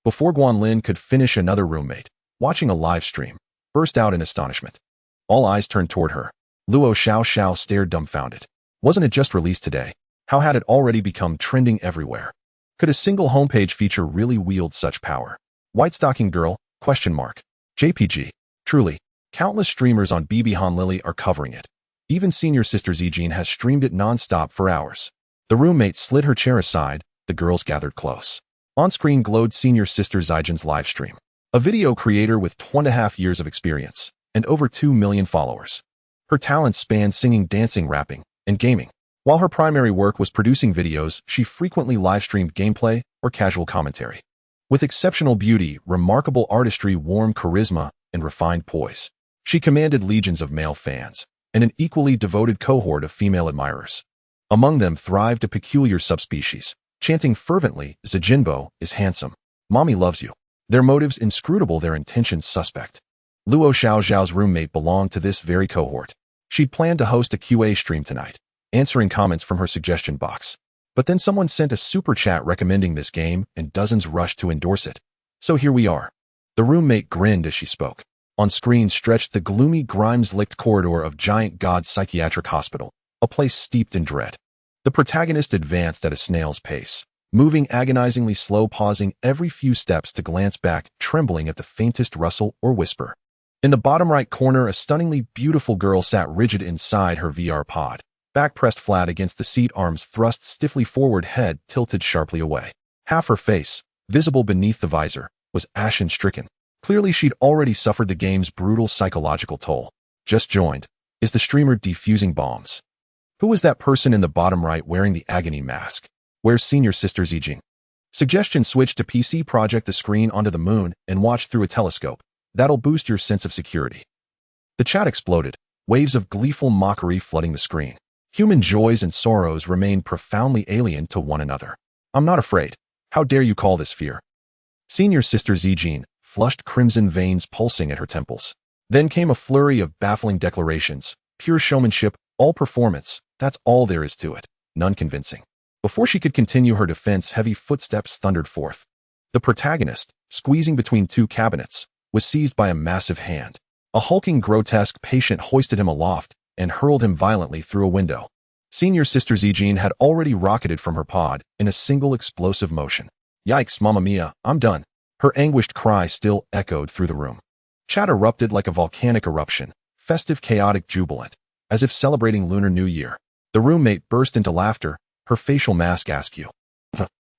Before Guanlin could finish, another roommate, watching a live stream, burst out in astonishment. All eyes turned toward her. Luo Xiao stared dumbfounded. Wasn't it just released today? How had it already become trending everywhere? Could a single homepage feature really wield such power? White Stocking Girl? JPG. Truly, countless streamers on BB Hanlili are covering it. Even senior sister Zijin has streamed it non-stop for hours. The roommate slid her chair aside, the girls gathered close. On-screen glowed senior sister Zijin's livestream, a video creator with 2.5 years of experience and over 2 million followers. Her talents spanned singing, dancing, rapping, and gaming. While her primary work was producing videos, she frequently live-streamed gameplay or casual commentary. With exceptional beauty, remarkable artistry, warm charisma, and refined poise, she commanded legions of male fans and an equally devoted cohort of female admirers. Among them thrived a peculiar subspecies, chanting fervently, "Zijinbo is handsome. Mommy loves you." Their motives inscrutable, their intentions suspect. Luo Xiao's roommate belonged to this very cohort. She'd planned to host a QA stream tonight, answering comments from her suggestion box. But then someone sent a super chat recommending this game, and dozens rushed to endorse it. So here we are. The roommate grinned as she spoke. On screen stretched the gloomy, Grimes-licked corridor of Giant God's Psychiatric Hospital, a place steeped in dread. The protagonist advanced at a snail's pace, moving agonizingly slow, pausing every few steps to glance back, trembling at the faintest rustle or whisper. In the bottom right corner, a stunningly beautiful girl sat rigid inside her VR pod, back pressed flat against the seat, arms thrust stiffly forward, head tilted sharply away. Half her face, visible beneath the visor, was ashen-stricken. Clearly she'd already suffered the game's brutal psychological toll. Just joined. Is the streamer defusing bombs? Who was that person in the bottom right wearing the agony mask? Where's senior sister Zijin? Suggestion: switch to PC, project the screen onto the moon, and watch through a telescope. That'll boost your sense of security. The chat exploded, waves of gleeful mockery flooding the screen. Human joys and sorrows remained profoundly alien to one another. I'm not afraid. How dare you call this fear? Senior sister Zijin, flushed, crimson veins pulsing at her temples. Then came a flurry of baffling declarations. Pure showmanship, all performance, that's all there is to it. None convincing. Before she could continue her defense, heavy footsteps thundered forth. The protagonist, squeezing between two cabinets, was seized by a massive hand. A hulking, grotesque patient hoisted him aloft and hurled him violently through a window. Senior sister Zijin had already rocketed from her pod in a single explosive motion. Yikes, Mamma Mia, I'm done. Her anguished cry still echoed through the room. Chat erupted like a volcanic eruption, festive, chaotic, jubilant, as if celebrating Lunar New Year. The roommate burst into laughter, her facial mask askew.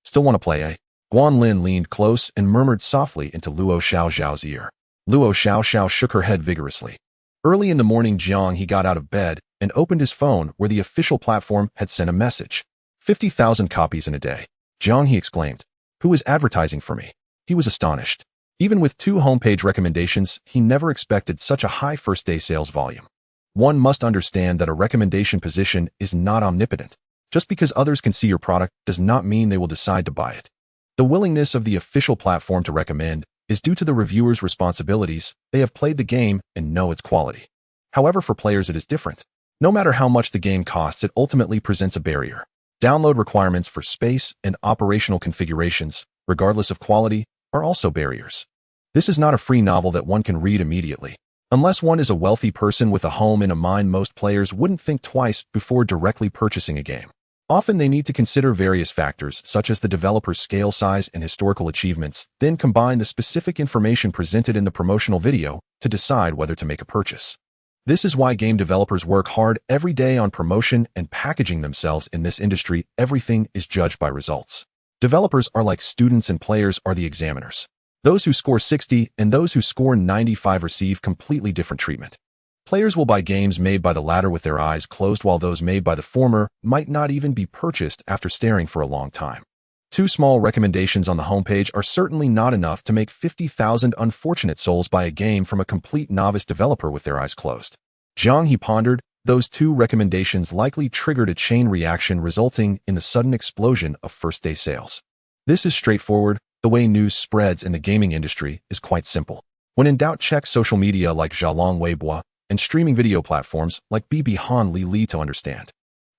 Still want to play, eh? Guanlin leaned close and murmured softly into Luo Xiao's ear. Luo Xiao shook her head vigorously. Early in the morning, Jiang He got out of bed and opened his phone where the official platform had sent a message. 50,000 copies in a day. Jiang He exclaimed. Who is advertising for me? He was astonished. Even with 2 homepage recommendations, he never expected such a high first-day sales volume. One must understand that a recommendation position is not omnipotent. Just because others can see your product does not mean they will decide to buy it. The willingness of the official platform to recommend is due to the reviewer's responsibilities. They have played the game and know its quality. However, for players it is different. No matter how much the game costs, it ultimately presents a barrier. Download requirements for space and operational configurations, regardless of quality, are also barriers. This is not a free novel that one can read immediately. Unless one is a wealthy person with a home and a mind, most players wouldn't think twice before directly purchasing a game. Often they need to consider various factors, such as the developer's scale, size, and historical achievements, then combine the specific information presented in the promotional video to decide whether to make a purchase. This is why game developers work hard every day on promotion and packaging themselves in this industry. Everything is judged by results. Developers are like students and players are the examiners. Those who score 60 and those who score 95 receive completely different treatment. Players will buy games made by the latter with their eyes closed, while those made by the former might not even be purchased after staring for a long time. 2 small recommendations on the homepage are certainly not enough to make 50,000 unfortunate souls buy a game from a complete novice developer with their eyes closed. Jiang He pondered. Those 2 recommendations likely triggered a chain reaction, resulting in the sudden explosion of first-day sales. This is straightforward. The way news spreads in the gaming industry is quite simple. When in doubt, check social media like Zhalong Weibo and streaming video platforms like BB Han Li to understand.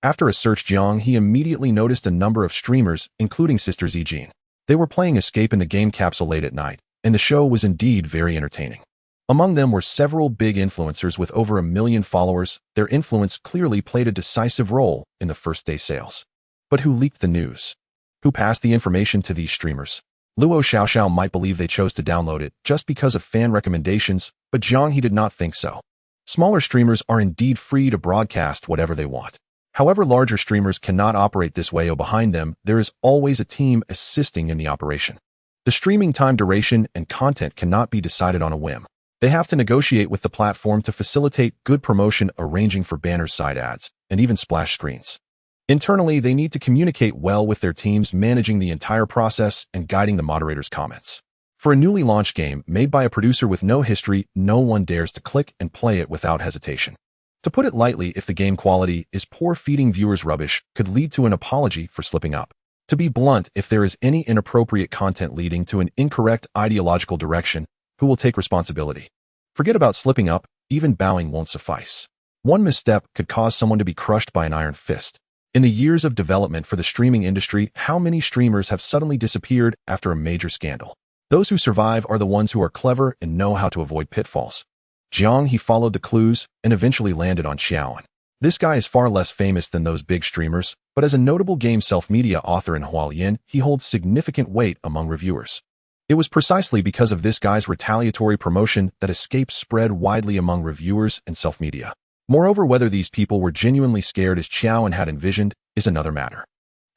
After a search, Jiang He immediately noticed a number of streamers, including Sister Zijin. They were playing Escape in the game capsule late at night, and the show was indeed very entertaining. Among them were several big influencers with over 1 million followers. Their influence clearly played a decisive role in the first-day sales. But who leaked the news? Who passed the information to these streamers? Luo Xiaoxiao might believe they chose to download it just because of fan recommendations, but Jiang He did not think so. Smaller streamers are indeed free to broadcast whatever they want. However, larger streamers cannot operate this way. Behind them, there is always a team assisting in the operation. The streaming time duration and content cannot be decided on a whim. They have to negotiate with the platform to facilitate good promotion, arranging for banners, side ads, and even splash screens. Internally, they need to communicate well with their teams, managing the entire process and guiding the moderator's comments. For a newly launched game made by a producer with no history, no one dares to click and play it without hesitation. To put it lightly, if the game quality is poor, feeding viewers rubbish could lead to an apology for slipping up. To be blunt, if there is any inappropriate content leading to an incorrect ideological direction, who will take responsibility? Forget about slipping up, even bowing won't suffice. One misstep could cause someone to be crushed by an iron fist. In the years of development for the streaming industry, how many streamers have suddenly disappeared after a major scandal? Those who survive are the ones who are clever and know how to avoid pitfalls. Jiang He followed the clues and eventually landed on Xiaoan. This guy is far less famous than those big streamers, but as a notable game self-media author in Hualien, he holds significant weight among reviewers. It was precisely because of this guy's retaliatory promotion that Escape spread widely among reviewers and self-media. Moreover, whether these people were genuinely scared as Xiaoan had envisioned is another matter.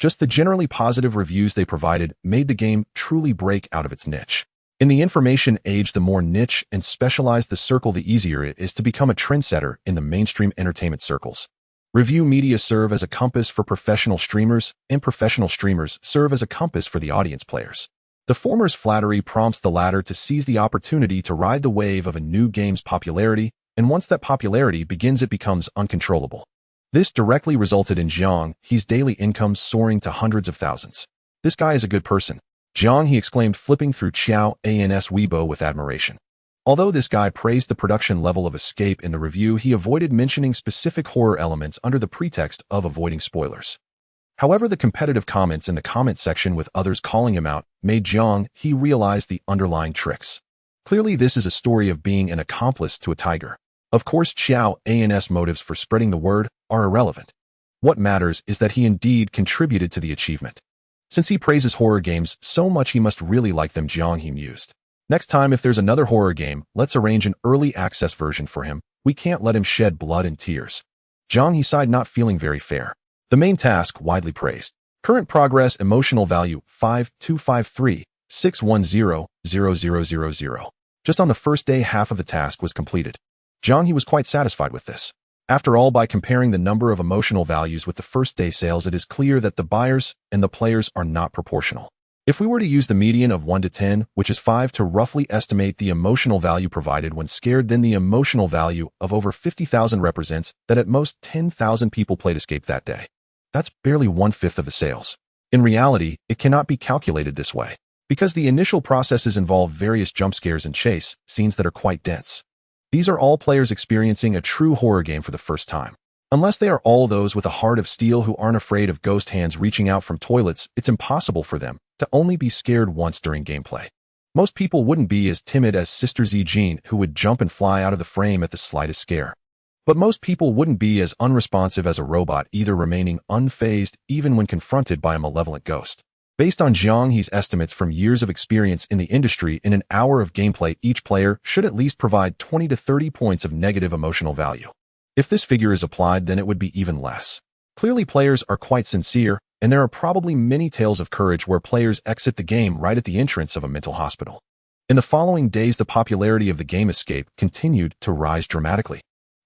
Just the generally positive reviews they provided made the game truly break out of its niche. In the information age, the more niche and specialized the circle, the easier it is to become a trendsetter in the mainstream entertainment circles. Review media serve as a compass for professional streamers, and professional streamers serve as a compass for the audience players. The former's flattery prompts the latter to seize the opportunity to ride the wave of a new game's popularity, and once that popularity begins, it becomes uncontrollable. This directly resulted in Jiang He's daily income soaring to hundreds of thousands. This guy is a good person, Jiang He exclaimed, flipping through Xiao An's Weibo with admiration. Although this guy praised the production level of Escape in the review, he avoided mentioning specific horror elements under the pretext of avoiding spoilers. However, the competitive comments in the comment section with others calling him out made Jiang He realize the underlying tricks. Clearly, this is a story of being an accomplice to a tiger. Of course, Xiao An's motives for spreading the word are irrelevant. What matters is that he indeed contributed to the achievement. Since he praises horror games so much, he must really like them, Jiang He mused. Next time, if there's another horror game, let's arrange an early access version for him. We can't let him shed blood and tears. Jiang He sighed, not feeling very fair. The main task, widely praised. Current progress, emotional value, 5253-610-0000. Just on the first day, half of the task was completed. Jiang He was quite satisfied with this. After all, by comparing the number of emotional values with the first day sales, it is clear that the buyers and the players are not proportional. If we were to use the median of 1 to 10, which is 5, to roughly estimate the emotional value provided when scared, then the emotional value of over 50,000 represents that at most 10,000 people played Escape that day. That's barely 1/5 of the sales. In reality, it cannot be calculated this way, because the initial processes involve various jump scares and chase scenes that are quite dense. These are all players experiencing a true horror game for the first time. Unless they are all those with a heart of steel who aren't afraid of ghost hands reaching out from toilets, it's impossible for them to only be scared once during gameplay. Most people wouldn't be as timid as Sister Zijin, who would jump and fly out of the frame at the slightest scare. But most people wouldn't be as unresponsive as a robot, either remaining unfazed even when confronted by a malevolent ghost. Based on Jiang He's estimates from years of experience in the industry, in an hour of gameplay, each player should at least provide 20 to 30 points of negative emotional value. If this figure is applied, then it would be even less. Clearly, players are quite sincere, and there are probably many tales of courage where players exit the game right at the entrance of a mental hospital. In the following days, the popularity of the game Escape continued to rise dramatically.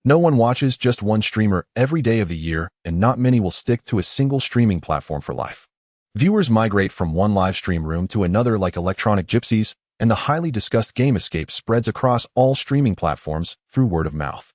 No one watches just one streamer every day of the year, and not many will stick to a single streaming platform for life. Viewers migrate from one live stream room to another like electronic gypsies, and the highly discussed game Escape spreads across all streaming platforms through word of mouth.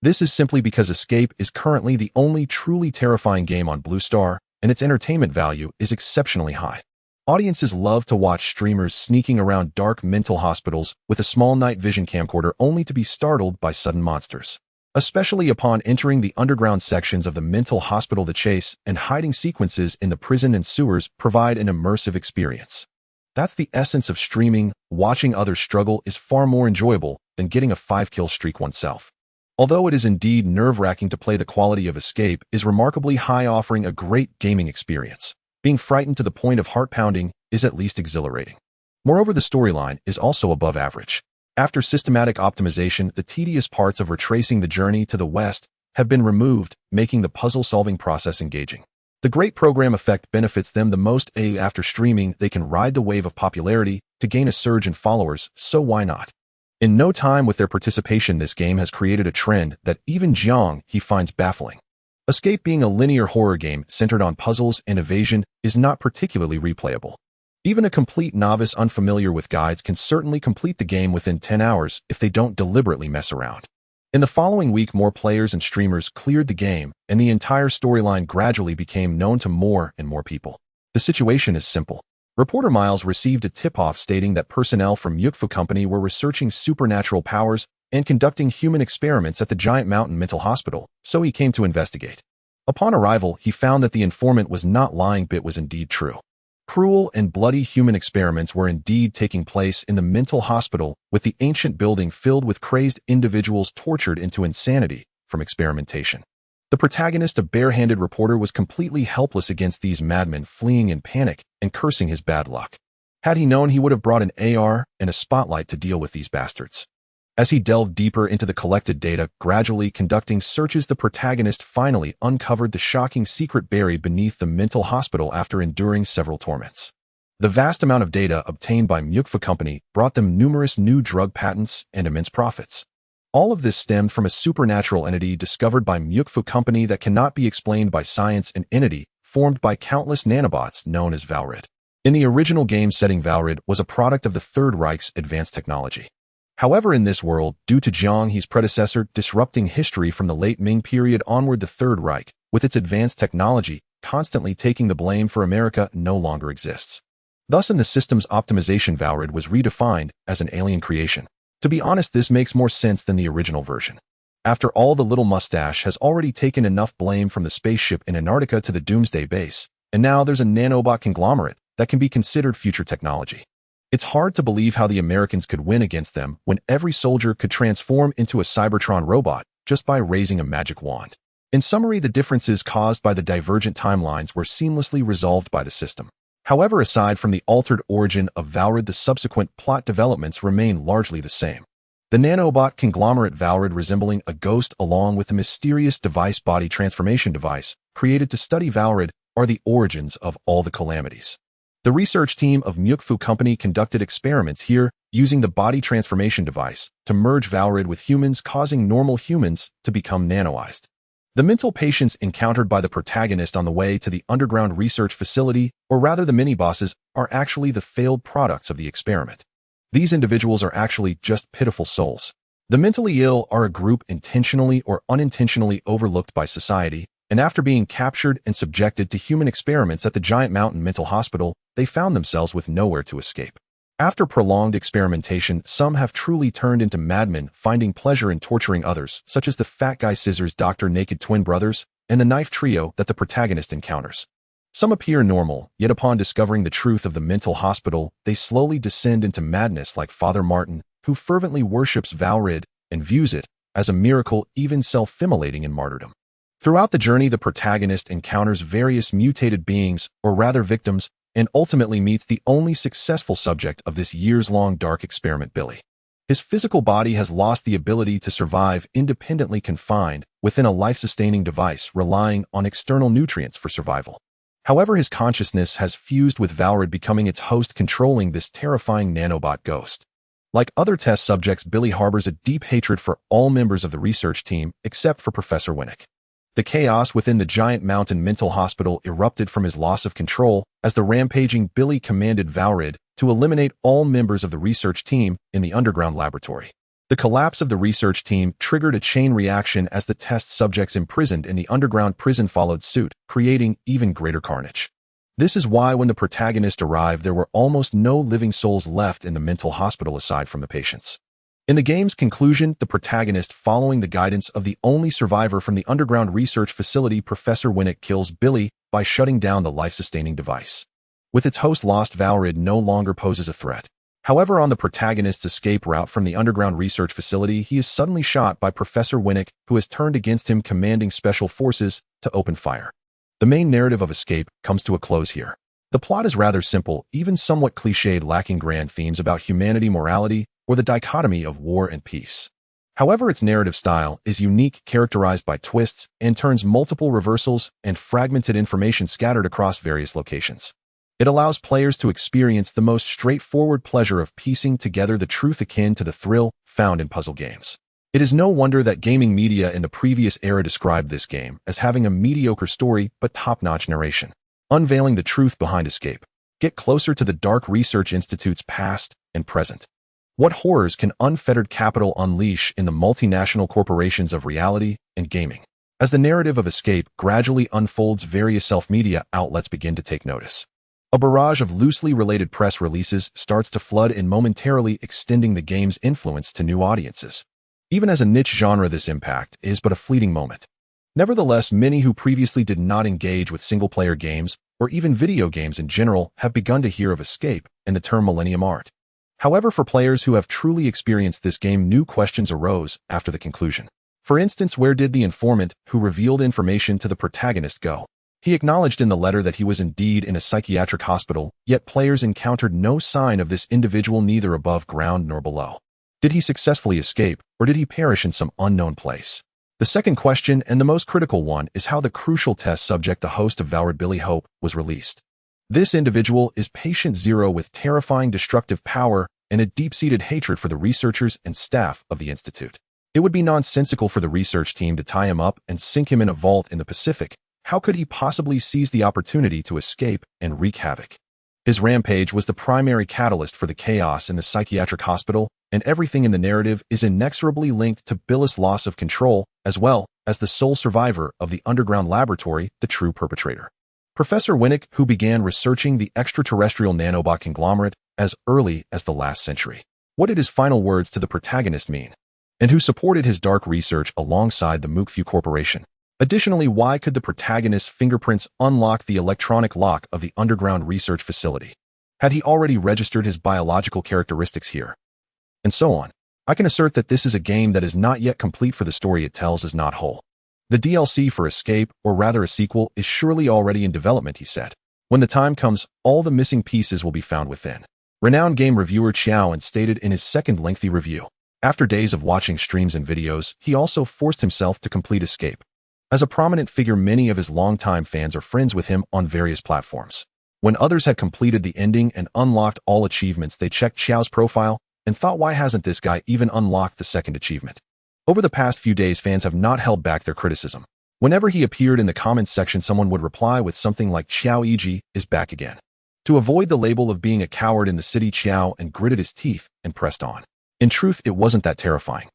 This is simply because Escape is currently the only truly terrifying game on Blue Star, and its entertainment value is exceptionally high. Audiences love to watch streamers sneaking around dark mental hospitals with a small night vision camcorder only to be startled by sudden monsters. Especially upon entering the underground sections of the mental hospital, the chase and hiding sequences in the prison and sewers provide an immersive experience. That's the essence of streaming. Watching others struggle is far more enjoyable than getting a 5-kill streak oneself. Although it is indeed nerve-wracking to play, the quality of Escape is remarkably high, offering a great gaming experience. Being frightened to the point of heart-pounding is at least exhilarating. Moreover, the storyline is also above average. After systematic optimization, the tedious parts of retracing the journey to the West have been removed, making the puzzle-solving process engaging. The great program effect benefits them the most. After streaming, they can ride the wave of popularity to gain a surge in followers, so why not? In no time with their participation, this game has created a trend that even Jiang He finds baffling. Escape, being a linear horror game centered on puzzles and evasion, is not particularly replayable. Even a complete novice unfamiliar with guides can certainly complete the game within 10 hours if they don't deliberately mess around. In the following week, more players and streamers cleared the game, and the entire storyline gradually became known to more and more people. The situation is simple. Reporter Miles received a tip-off stating that personnel from Jiang Company were researching supernatural powers and conducting human experiments at the Giant Mountain Mental Hospital, so he came to investigate. Upon arrival, he found that the informant was not lying. It was indeed true. Cruel and bloody human experiments were indeed taking place in the mental hospital, with the ancient building filled with crazed individuals tortured into insanity from experimentation. The protagonist, a barehanded reporter, was completely helpless against these madmen, fleeing in panic and cursing his bad luck. Had he known, he would have brought an AR and a spotlight to deal with these bastards. As he delved deeper into the collected data, gradually conducting searches, the protagonist finally uncovered the shocking secret buried beneath the mental hospital after enduring several torments. The vast amount of data obtained by Jiang Company brought them numerous new drug patents and immense profits. All of this stemmed from a supernatural entity discovered by Jiang Company that cannot be explained by science, an entity formed by countless nanobots known as Valrid. In the original game setting, Valrid was a product of the Third Reich's advanced technology. However, in this world, due to Jiang He's predecessor disrupting history from the late Ming period onward, the Third Reich, with its advanced technology, constantly taking the blame for America, no longer exists. Thus, in the system's optimization, Valrid was redefined as an alien creation. To be honest, this makes more sense than the original version. After all, the little mustache has already taken enough blame from the spaceship in Antarctica to the Doomsday base, and now there's a nanobot conglomerate that can be considered future technology. It's hard to believe how the Americans could win against them when every soldier could transform into a Cybertron robot just by raising a magic wand. In summary, the differences caused by the divergent timelines were seamlessly resolved by the system. However, aside from the altered origin of Valrid, the subsequent plot developments remain largely the same. The nanobot conglomerate Valrid, resembling a ghost, along with the mysterious device body transformation device created to study Valrid, are the origins of all the calamities. The research team of Jiang Company conducted experiments here using the body transformation device to merge Valrid with humans, causing normal humans to become nanoized. The mental patients encountered by the protagonist on the way to the underground research facility, or rather the mini-bosses, are actually the failed products of the experiment. These individuals are actually just pitiful souls. The mentally ill are a group intentionally or unintentionally overlooked by society, and after being captured and subjected to human experiments at the Giant Mountain Mental Hospital, they found themselves with nowhere to escape. After prolonged experimentation, some have truly turned into madmen, finding pleasure in torturing others, such as the Fat Guy Scissors, Dr. Naked twin brothers, and the knife trio that the protagonist encounters. Some appear normal, yet upon discovering the truth of the mental hospital, they slowly descend into madness, like Father Martin, who fervently worships Valrid and views it as a miracle, even self-immolating in martyrdom. Throughout the journey, the protagonist encounters various mutated beings, or rather victims, and ultimately meets the only successful subject of this years-long dark experiment, Billy. His physical body has lost the ability to survive independently, confined within a life-sustaining device, relying on external nutrients for survival. However, his consciousness has fused with Valrid, becoming its host, controlling this terrifying nanobot ghost. Like other test subjects, Billy harbors a deep hatred for all members of the research team except for Professor Winnick. The chaos within the Giant Mountain Mental Hospital erupted from his loss of control as the rampaging Billy commanded Valrid to eliminate all members of the research team in the underground laboratory. The collapse of the research team triggered a chain reaction as the test subjects imprisoned in the underground prison followed suit, creating even greater carnage. This is why when the protagonist arrived, there were almost no living souls left in the mental hospital aside from the patients. In the game's conclusion, the protagonist, following the guidance of the only survivor from the underground research facility, Professor Winnick, kills Billy by shutting down the life-sustaining device. With its host lost, Valrid no longer poses a threat. However, on the protagonist's escape route from the underground research facility, he is suddenly shot by Professor Winnick, who has turned against him, commanding special forces to open fire. The main narrative of Escape comes to a close here. The plot is rather simple, even somewhat cliched, lacking grand themes about humanity, morality, or the dichotomy of war and peace. However, its narrative style is unique, characterized by twists and turns, multiple reversals, and fragmented information scattered across various locations. It allows players to experience the most straightforward pleasure of piecing together the truth, akin to the thrill found in puzzle games. It is no wonder that gaming media in the previous era described this game as having a mediocre story but top-notch narration. Unveiling the truth behind Escape. Get closer to the Dark Research Institute's past and present. What horrors can unfettered capital unleash in the multinational corporations of reality and gaming? As the narrative of Escape gradually unfolds, various self-media outlets begin to take notice. A barrage of loosely related press releases starts to flood in, momentarily extending the game's influence to new audiences. Even as a niche genre, this impact is but a fleeting moment. Nevertheless, many who previously did not engage with single-player games, or even video games in general, have begun to hear of Escape and the term Millennium Art. However, for players who have truly experienced this game, new questions arose after the conclusion. For instance, where did the informant who revealed information to the protagonist go? He acknowledged in the letter that he was indeed in a psychiatric hospital, yet players encountered no sign of this individual, neither above ground nor below. Did he successfully escape, or did he perish in some unknown place? The second question, and the most critical one, is how the crucial test subject, the host of Valrid, Billy Hope, was released. This individual is Patient Zero, with terrifying destructive power and a deep-seated hatred for the researchers and staff of the Institute. It would be nonsensical for the research team to tie him up and sink him in a vault in the Pacific. How could he possibly seize the opportunity to escape and wreak havoc? His rampage was the primary catalyst for the chaos in the psychiatric hospital, and everything in the narrative is inexorably linked to Billy's loss of control, as well as the sole survivor of the underground laboratory, the true perpetrator. Professor Winnick, who began researching the extraterrestrial nanobot conglomerate as early as the last century. What did his final words to the protagonist mean? And who supported his dark research alongside the Mookview Corporation? Additionally, why could the protagonist's fingerprints unlock the electronic lock of the underground research facility? Had he already registered his biological characteristics here? And so on. I can assert that this is a game that is not yet complete, for the story it tells is not whole. The DLC for Escape, or rather a sequel, is surely already in development, he said. When the time comes, all the missing pieces will be found within. Renowned game reviewer Jiang He stated in his second lengthy review. After days of watching streams and videos, he also forced himself to complete Escape. As a prominent figure, many of his longtime fans are friends with him on various platforms. When others had completed the ending and unlocked all achievements, they checked Xiao's profile and thought, why hasn't this guy even unlocked the second achievement? Over the past few days, fans have not held back their criticism. Whenever he appeared in the comments section, someone would reply with something like, Xiao EG is back again. To avoid the label of being a coward in the city, Xiao and gritted his teeth and pressed on. In truth, it wasn't that terrifying.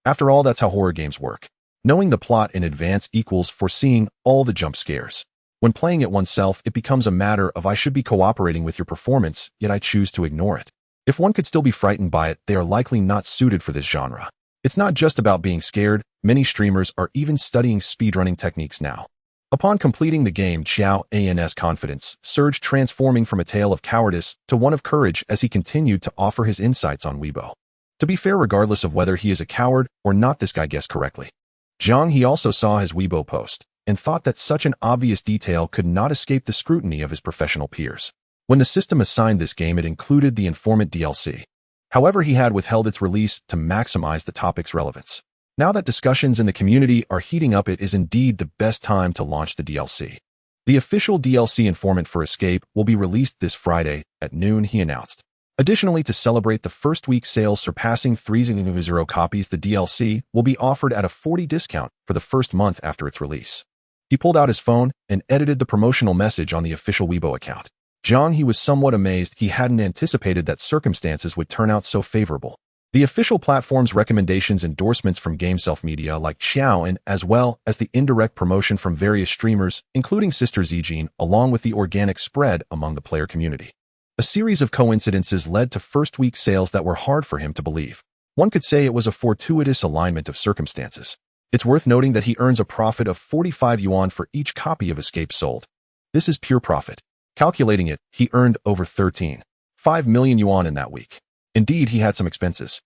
After all, that's how horror games work. Knowing the plot in advance equals foreseeing all the jump scares. When playing it oneself, it becomes a matter of, I should be cooperating with your performance, yet I choose to ignore it. If one could still be frightened by it, they are likely not suited for this genre. It's not just about being scared. Many streamers are even studying speedrunning techniques now. Upon completing the game, Xiao An's confidence surged, transforming from a tale of cowardice to one of courage as he continued to offer his insights on Weibo. To be fair, regardless of whether he is a coward or not, this guy guessed correctly. Jiang He also saw his Weibo post and thought that such an obvious detail could not escape the scrutiny of his professional peers. When the system assigned this game, it included the Informant DLC. However, he had withheld its release to maximize the topic's relevance. Now that discussions in the community are heating up, it is indeed the best time to launch the DLC. The official DLC informant for Escape will be released this Friday at noon, he announced. Additionally, to celebrate the first week sales surpassing 3,000 copies, the DLC will be offered at a 40% discount for the first month after its release. He pulled out his phone and edited the promotional message on the official Weibo account. Jiang He was somewhat amazed. He hadn't anticipated that circumstances would turn out so favorable. The official platform's recommendations, endorsements from GameSelf Media like Xiao, and as well as the indirect promotion from various streamers, including Sister Zijin, along with the organic spread among the player community. A series of coincidences led to first-week sales that were hard for him to believe. One could say it was a fortuitous alignment of circumstances. It's worth noting that he earns a profit of 45 yuan for each copy of Escape sold. This is pure profit. Calculating it, he earned over 13.5 million yuan in that week. Indeed, he had some expenses.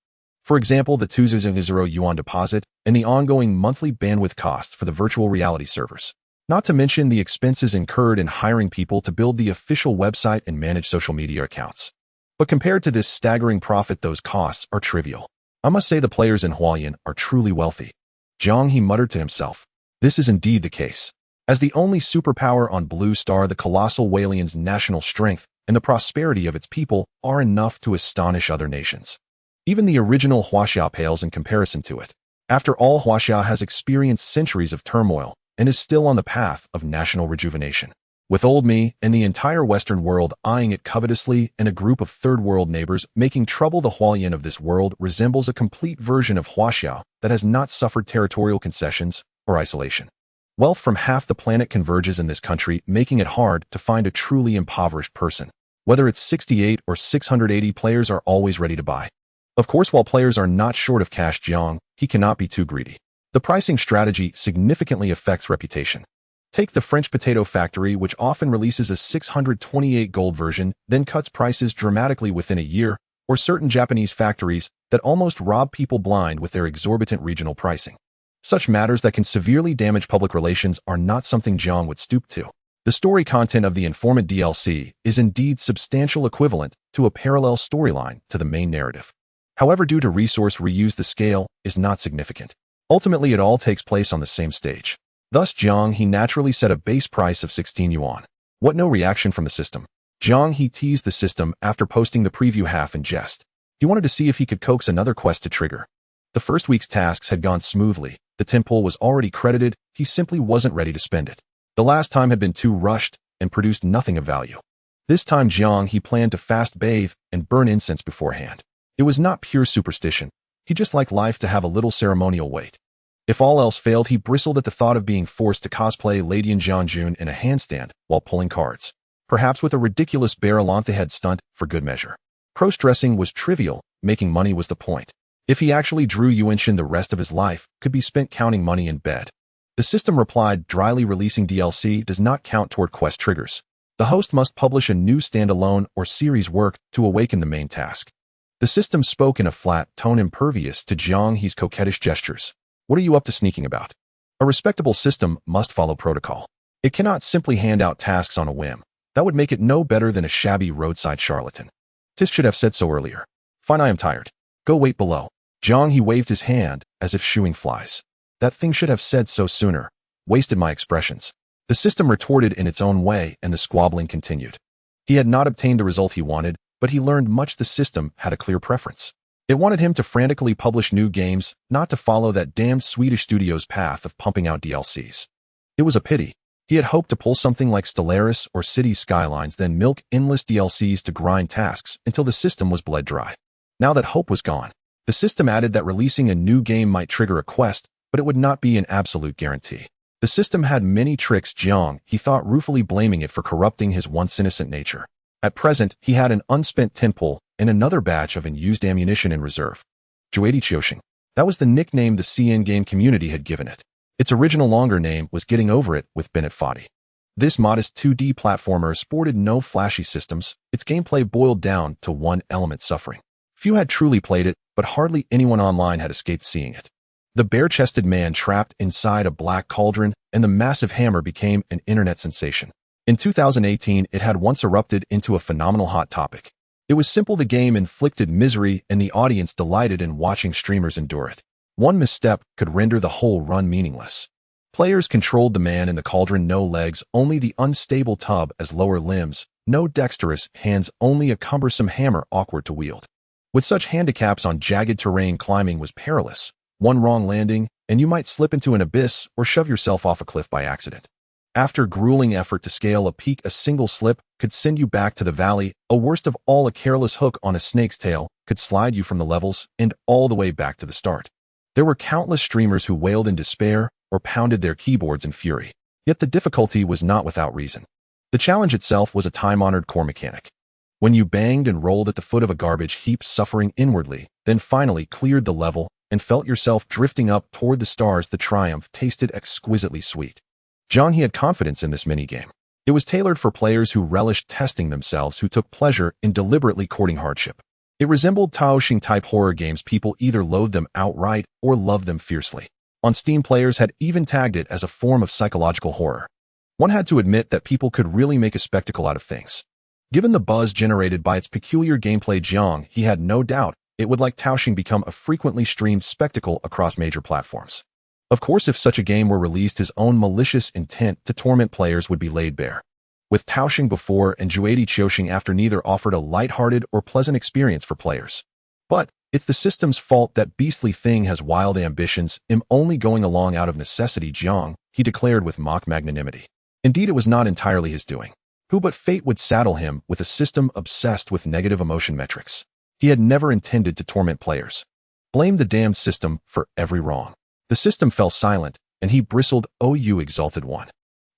For example, the 2,000 yuan deposit and the ongoing monthly bandwidth costs for the virtual reality servers. Not to mention the expenses incurred in hiring people to build the official website and manage social media accounts. But compared to this staggering profit, those costs are trivial. I must say the players in Hualien are truly wealthy. Jiang He muttered to himself. This is indeed the case. As the only superpower on Blue Star, the colossal Hualien's national strength and the prosperity of its people are enough to astonish other nations. Even the original Huaxia pales in comparison to it. After all, Huaxia has experienced centuries of turmoil and is still on the path of national rejuvenation. With old me and the entire Western world eyeing it covetously and a group of third-world neighbors making trouble, the Hualien of this world resembles a complete version of Huaxia that has not suffered territorial concessions or isolation. Wealth from half the planet converges in this country, making it hard to find a truly impoverished person. Whether it's 68 or 680, players are always ready to buy. Of course, while players are not short of cash, Jiang He cannot be too greedy. The pricing strategy significantly affects reputation. Take the French potato factory, which often releases a 628 gold version, then cuts prices dramatically within a year, or certain Japanese factories that almost rob people blind with their exorbitant regional pricing. Such matters that can severely damage public relations are not something Jiang would stoop to. The story content of the Informant DLC is indeed substantial equivalent to a parallel storyline to the main narrative. However, due to resource reuse, the scale is not significant. Ultimately, it all takes place on the same stage. Thus, Jiang He naturally set a base price of 16 yuan. What, no reaction from the system? Jiang He teased the system after posting the preview half in jest. He wanted to see if he could coax another quest to trigger. The first week's tasks had gone smoothly. The temple was already credited. He simply wasn't ready to spend it. The last time had been too rushed and produced nothing of value. This time, Jiang He planned to fast bathe and burn incense beforehand. It was not pure superstition. He just liked life to have a little ceremonial weight. If all else failed, he bristled at the thought of being forced to cosplay Lady Jianjun in a handstand while pulling cards, perhaps with a ridiculous Barrelante head stunt for good measure. Cross-dressing was trivial, making money was the point. If he actually drew Yuanshan, the rest of his life could be spent counting money in bed. The system replied dryly, releasing DLC does not count toward quest triggers. The host must publish a new standalone or series work to awaken the main task. The system spoke in a flat tone, impervious to Jiang He's coquettish gestures. What are you up to sneaking about? A respectable system must follow protocol. It cannot simply hand out tasks on a whim. That would make it no better than a shabby roadside charlatan. Tis should have said so earlier. Fine, I am tired. Go wait below. Jiang He waved his hand as if shooing flies. That thing should have said so sooner. Wasted my expressions. The system retorted in its own way, and the squabbling continued. He had not obtained the result he wanted, but he learned much. The system had a clear preference. It wanted him to frantically publish new games, not to follow that damned Swedish studio's path of pumping out DLCs. It was a pity. He had hoped to pull something like Stellaris or City Skylines, then milk endless DLCs to grind tasks until the system was bled dry. Now that hope was gone, the system added that releasing a new game might trigger a quest, but it would not be an absolute guarantee. The system had many tricks. Jiang He thought, ruefully blaming it for corrupting his once innocent nature. At present, he had an unspent tinpole and another batch of unused ammunition in reserve. Juedi Qiuxing. That was the nickname the CN game community had given it. Its original longer name was Getting Over It with Bennett Foddy. This modest 2D platformer sported no flashy systems. Its gameplay boiled down to one element: suffering. Few had truly played it, but hardly anyone online had escaped seeing it. The bare-chested man trapped inside a black cauldron and the massive hammer became an internet sensation. In 2018, it had once erupted into a phenomenal hot topic. It was simple: the game inflicted misery and the audience delighted in watching streamers endure it. One misstep could render the whole run meaningless. Players controlled the man in the cauldron, no legs, only the unstable tub as lower limbs, no dexterous hands, only a cumbersome hammer awkward to wield. With such handicaps on jagged terrain, climbing was perilous. One wrong landing, and you might slip into an abyss or shove yourself off a cliff by accident. After grueling effort to scale a peak, a single slip could send you back to the valley. Worst of all, a careless hook on a snake's tail could slide you from the levels and all the way back to the start. There were countless streamers who wailed in despair or pounded their keyboards in fury. Yet the difficulty was not without reason. The challenge itself was a time-honored core mechanic. When you banged and rolled at the foot of a garbage heap, suffering inwardly, then finally cleared the level and felt yourself drifting up toward the stars, the triumph tasted exquisitely sweet. Jiang He had confidence in this minigame. It was tailored for players who relished testing themselves, who took pleasure in deliberately courting hardship. It resembled Taoxing-type horror games. People either loathed them outright or loved them fiercely. On Steam, players had even tagged it as a form of psychological horror. One had to admit that people could really make a spectacle out of things. Given the buzz generated by its peculiar gameplay, Jiang He had no doubt it would, like Taoxing, become a frequently streamed spectacle across major platforms. Of course, if such a game were released, his own malicious intent to torment players would be laid bare. With Taoxing before and Jiang after, neither offered a lighthearted or pleasant experience for players. But it's the system's fault that beastly thing has wild ambitions. I'm only going along out of necessity, Jiang He declared with mock magnanimity. Indeed, it was not entirely his doing. Who but fate would saddle him with a system obsessed with negative emotion metrics? He had never intended to torment players. Blame the damned system for every wrong. The system fell silent, and he bristled. Oh, you exalted one.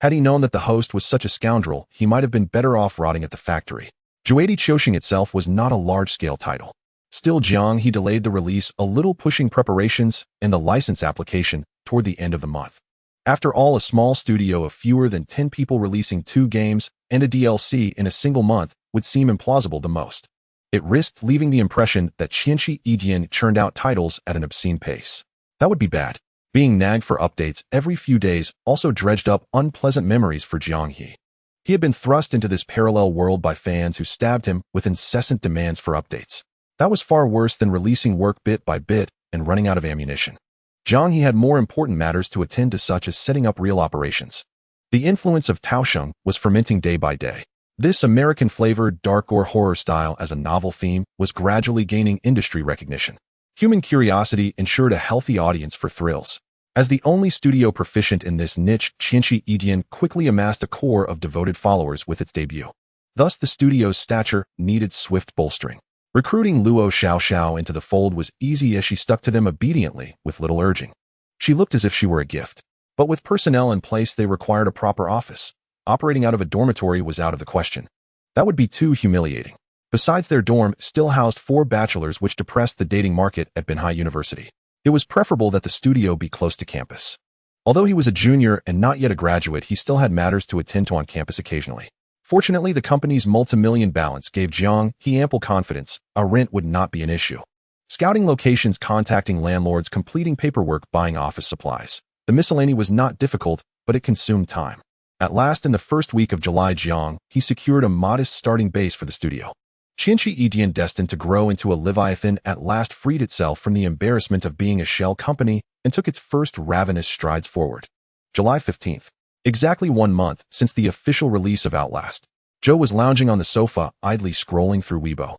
Had he known that the host was such a scoundrel, he might have been better off rotting at the factory. Jiang itself was not a large-scale title. Still, Jiang He delayed the release a little, pushing preparations and the license application toward the end of the month. After all, a small studio of fewer than 10 people releasing 2 games and a DLC in a single month would seem implausible the most. It risked leaving the impression that Jiang He churned out titles at an obscene pace. That would be bad. Being nagged for updates every few days also dredged up unpleasant memories for Jiang He. He had been thrust into this parallel world by fans who stabbed him with incessant demands for updates. That was far worse than releasing work bit by bit and running out of ammunition. Jiang He had more important matters to attend to, such as setting up real operations. The influence of Taoxing was fermenting day by day. This American-flavored dark or horror style as a novel theme was gradually gaining industry recognition. Human curiosity ensured a healthy audience for thrills. As the only studio proficient in this niche, Jiang He quickly amassed a core of devoted followers with its debut. Thus, the studio's stature needed swift bolstering. Recruiting Luo Xiaoxiao into the fold was easy, as she stuck to them obediently with little urging. She looked as if she were a gift. But with personnel in place, they required a proper office. Operating out of a dormitory was out of the question. That would be too humiliating. Besides, their dorm still housed 4 bachelors, which depressed the dating market at Binhai University. It was preferable that the studio be close to campus. Although he was a junior and not yet a graduate, he still had matters to attend to on campus occasionally. Fortunately, the company's multi-million balance gave Jiang He ample confidence. A rent would not be an issue. Scouting locations, contacting landlords, completing paperwork, buying office supplies. The miscellany was not difficult, but it consumed time. At last, in the first week of July, Jiang He secured a modest starting base for the studio. Jiang He, destined to grow into a leviathan, at last freed itself from the embarrassment of being a shell company and took its first ravenous strides forward. July 15th. Exactly 1 month since the official release of Outlast, Joe was lounging on the sofa, idly scrolling through Weibo.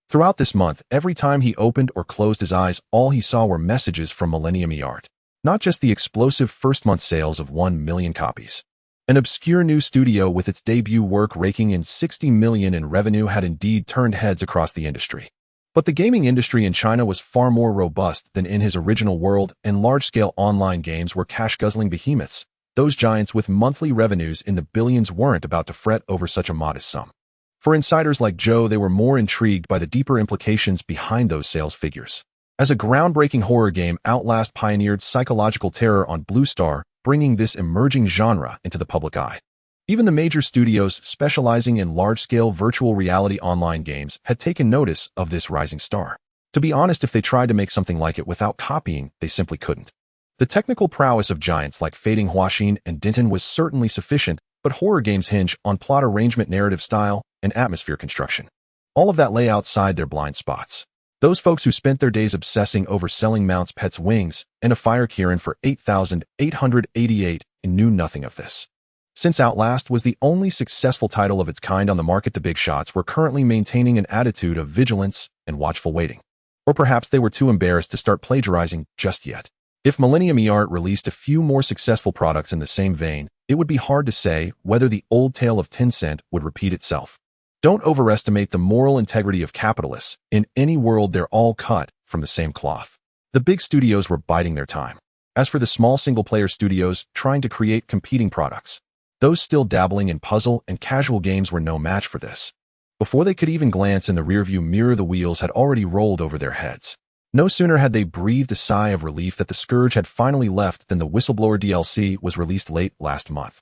Throughout this month, every time he opened or closed his eyes, all he saw were messages from Millennium Art. Not just the explosive first-month sales of 1 million copies. An obscure new studio with its debut work raking in 60 million in revenue had indeed turned heads across the industry. But the gaming industry in China was far more robust than in his original world, and large-scale online games were cash-guzzling behemoths. Those giants with monthly revenues in the billions weren't about to fret over such a modest sum. For insiders like Joe, they were more intrigued by the deeper implications behind those sales figures. As a groundbreaking horror game, Outlast pioneered psychological terror on Blue Star, bringing this emerging genre into the public eye. Even the major studios specializing in large-scale virtual reality online games had taken notice of this rising star. To be honest, if they tried to make something like it without copying, they simply couldn't. The technical prowess of giants like Fading Huaxin and Denton was certainly sufficient, but horror games hinge on plot arrangement, narrative style, and atmosphere construction. All of that lay outside their blind spots. Those folks who spent their days obsessing over selling mounts pets wings and a fire Kieran for 8,888 and knew nothing of this. Since Outlast was the only successful title of its kind on the market, the big shots were currently maintaining an attitude of vigilance and watchful waiting. Or perhaps they were too embarrassed to start plagiarizing just yet. If Millennium eArt released a few more successful products in the same vein, it would be hard to say whether the old tale of Tencent would repeat itself. Don't overestimate the moral integrity of capitalists. In any world, they're all cut from the same cloth. The big studios were biding their time. As for the small single-player studios trying to create competing products, those still dabbling in puzzle and casual games were no match for this. Before they could even glance in the rearview mirror, the wheels had already rolled over their heads. No sooner had they breathed a sigh of relief that the scourge had finally left than the Whistleblower DLC was released late last month.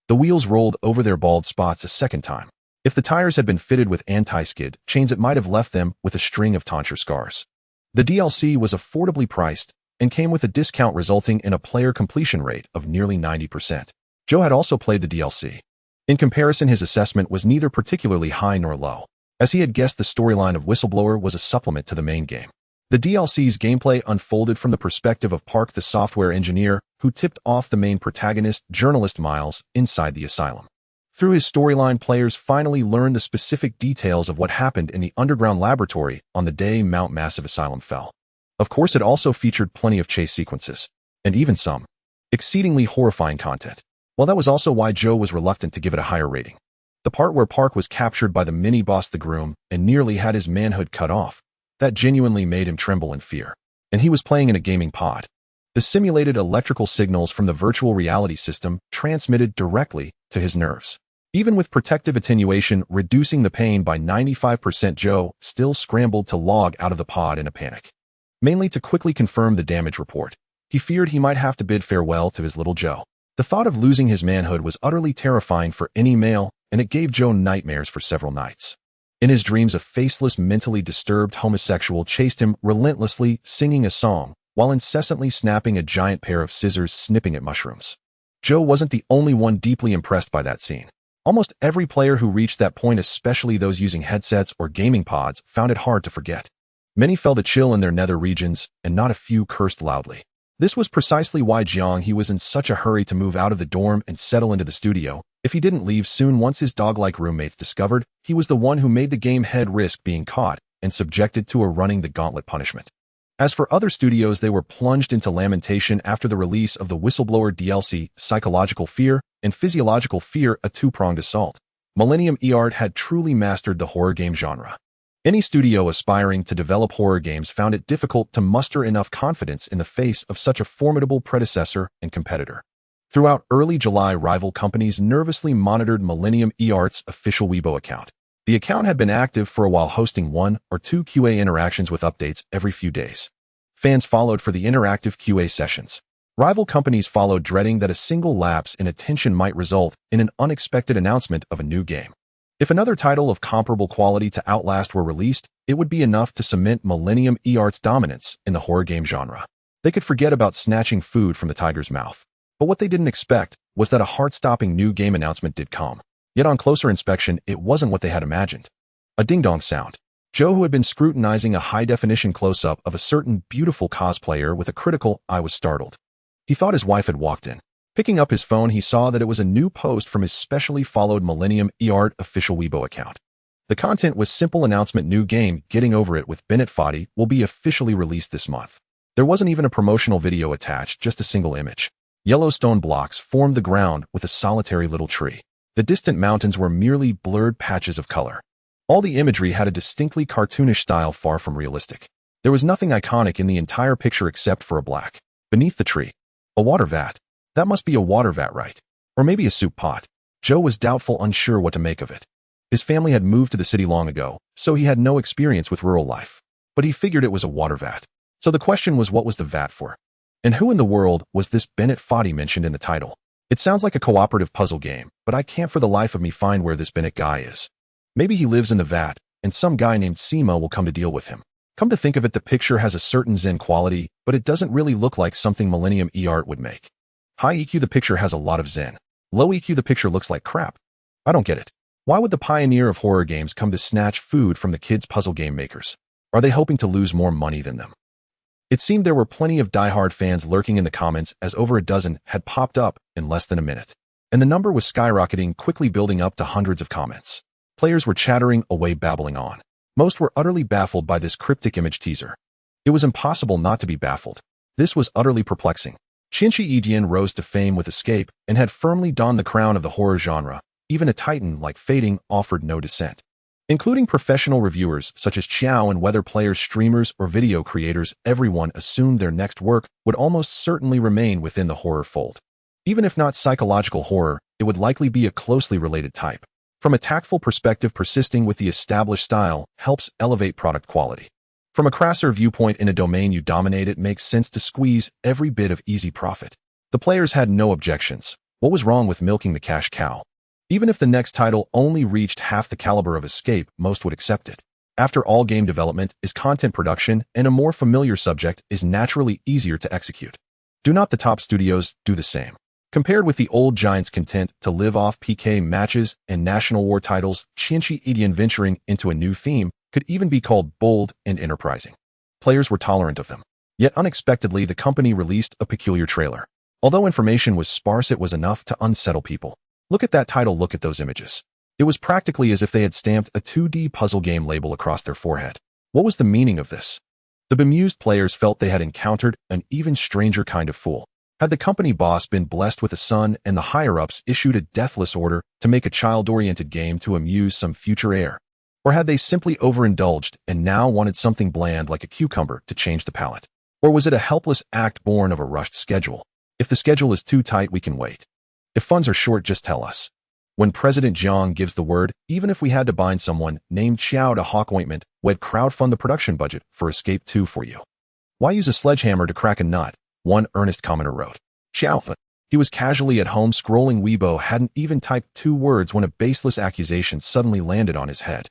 The wheels rolled over their bald spots a second time. If the tires had been fitted with anti-skid chains, it might have left them with a string of tonsure scars. The DLC was affordably priced and came with a discount resulting in a player completion rate of nearly 90%. Joe had also played the DLC. In comparison, his assessment was neither particularly high nor low, as he had guessed the storyline of Whistleblower was a supplement to the main game. The DLC's gameplay unfolded from the perspective of Park, the software engineer who tipped off the main protagonist, journalist Miles, inside the asylum. Through his storyline, players finally learned the specific details of what happened in the underground laboratory on the day Mount Massive Asylum fell. Of course, it also featured plenty of chase sequences, and even some exceedingly horrifying content. Well, that was also why Joe was reluctant to give it a higher rating. The part where Park was captured by the mini-boss the Groom and nearly had his manhood cut off, that genuinely made him tremble in fear. And he was playing in a gaming pod. The simulated electrical signals from the virtual reality system transmitted directly to his nerves. Even with protective attenuation reducing the pain by 95%, Joe still scrambled to log out of the pod in a panic. Mainly to quickly confirm the damage report. He feared he might have to bid farewell to his little Joe. The thought of losing his manhood was utterly terrifying for any male, and it gave Joe nightmares for several nights. In his dreams, a faceless, mentally disturbed homosexual chased him relentlessly, singing a song, while incessantly snapping a giant pair of scissors, snipping at mushrooms. Joe wasn't the only one deeply impressed by that scene. Almost every player who reached that point, especially those using headsets or gaming pods, found it hard to forget. Many felt a chill in their nether regions, and not a few cursed loudly. This was precisely why Jiang He was in such a hurry to move out of the dorm and settle into the studio. If he didn't leave soon, once his dog-like roommates discovered, he was the one who made the game head risk being caught and subjected to a running the gauntlet punishment. As for other studios, they were plunged into lamentation after the release of the Whistleblower DLC, Psychological Fear and Physiological Fear, a two-pronged assault. Millennium eArt had truly mastered the horror game genre. Any studio aspiring to develop horror games found it difficult to muster enough confidence in the face of such a formidable predecessor and competitor. Throughout early July, rival companies nervously monitored Millennium eArt's official Weibo account. The account had been active for a while, hosting 1 or 2 QA interactions with updates every few days. Fans followed for the interactive QA sessions. Rival companies followed, dreading that a single lapse in attention might result in an unexpected announcement of a new game. If another title of comparable quality to Outlast were released, it would be enough to cement Millennium eArt's dominance in the horror game genre. They could forget about snatching food from the tiger's mouth. But what they didn't expect was that a heart-stopping new game announcement did come. Yet on closer inspection, it wasn't what they had imagined. A ding-dong sound. Joe, who had been scrutinizing a high-definition close-up of a certain beautiful cosplayer with a critical eye, was startled. He thought his wife had walked in. Picking up his phone, he saw that it was a new post from his specially followed Millennium eArt official Weibo account. The content was simple announcement: new game, Getting Over It with Bennett Foddy, will be officially released this month. There wasn't even a promotional video attached, just a single image. Yellowstone blocks formed the ground with a solitary little tree. The distant mountains were merely blurred patches of color. All the imagery had a distinctly cartoonish style, far from realistic. There was nothing iconic in the entire picture except for a black. Beneath the tree, a water vat. That must be a water vat, right? Or maybe a soup pot. Joe was doubtful, unsure what to make of it. His family had moved to the city long ago, so he had no experience with rural life. But he figured it was a water vat. So the question was, what was the vat for? And who in the world was this Bennett Foddy mentioned in the title? It sounds like a cooperative puzzle game, but I can't for the life of me find where this Bennett guy is. Maybe he lives in the vat, and some guy named Sima will come to deal with him. Come to think of it, the picture has a certain zen quality, but it doesn't really look like something Millennium eArt would make. High EQ, the picture has a lot of zen. Low EQ, the picture looks like crap. I don't get it. Why would the pioneer of horror games come to snatch food from the kids' puzzle game makers? Are they hoping to lose more money than them? It seemed there were plenty of diehard fans lurking in the comments as over a dozen had popped up in less than a minute. And the number was skyrocketing, quickly building up to hundreds of comments. Players were chattering away, babbling on. Most were utterly baffled by this cryptic image teaser. It was impossible not to be baffled. This was utterly perplexing. Jiang He rose to fame with Escape and had firmly donned the crown of the horror genre. Even a titan like Fading offered no dissent. Including professional reviewers such as Xiao and whether players, streamers, or video creators, everyone assumed their next work would almost certainly remain within the horror fold. Even if not psychological horror, it would likely be a closely related type. From a tactful perspective, persisting with the established style helps elevate product quality. From a crasser viewpoint, in a domain you dominate, it makes sense to squeeze every bit of easy profit. The players had no objections. What was wrong with milking the cash cow? Even if the next title only reached half the caliber of Escape, most would accept it. After all, game development is content production, and a more familiar subject is naturally easier to execute. Do not the top studios do the same? Compared with the old giants content to live off PK matches and national war titles, Jiang He venturing into a new theme could even be called bold and enterprising. Players were tolerant of them. Yet unexpectedly, the company released a peculiar trailer. Although information was sparse, it was enough to unsettle people. Look at that title, look at those images. It was practically as if they had stamped a 2D puzzle game label across their forehead. What was the meaning of this? The bemused players felt they had encountered an even stranger kind of fool. Had the company boss been blessed with a son and the higher-ups issued a deathless order to make a child-oriented game to amuse some future heir? Or had they simply overindulged and now wanted something bland like a cucumber to change the palate? Or was it a helpless act born of a rushed schedule? If the schedule is too tight, we can wait. If funds are short, just tell us. When President Jiang gives the word, even if we had to bind someone named Xiao to hawk ointment, we'd crowdfund the production budget for Escape 2 for you. Why use a sledgehammer to crack a nut? One earnest commenter wrote. Xiao. He was casually at home scrolling Weibo, hadn't even typed 2 words when a baseless accusation suddenly landed on his head.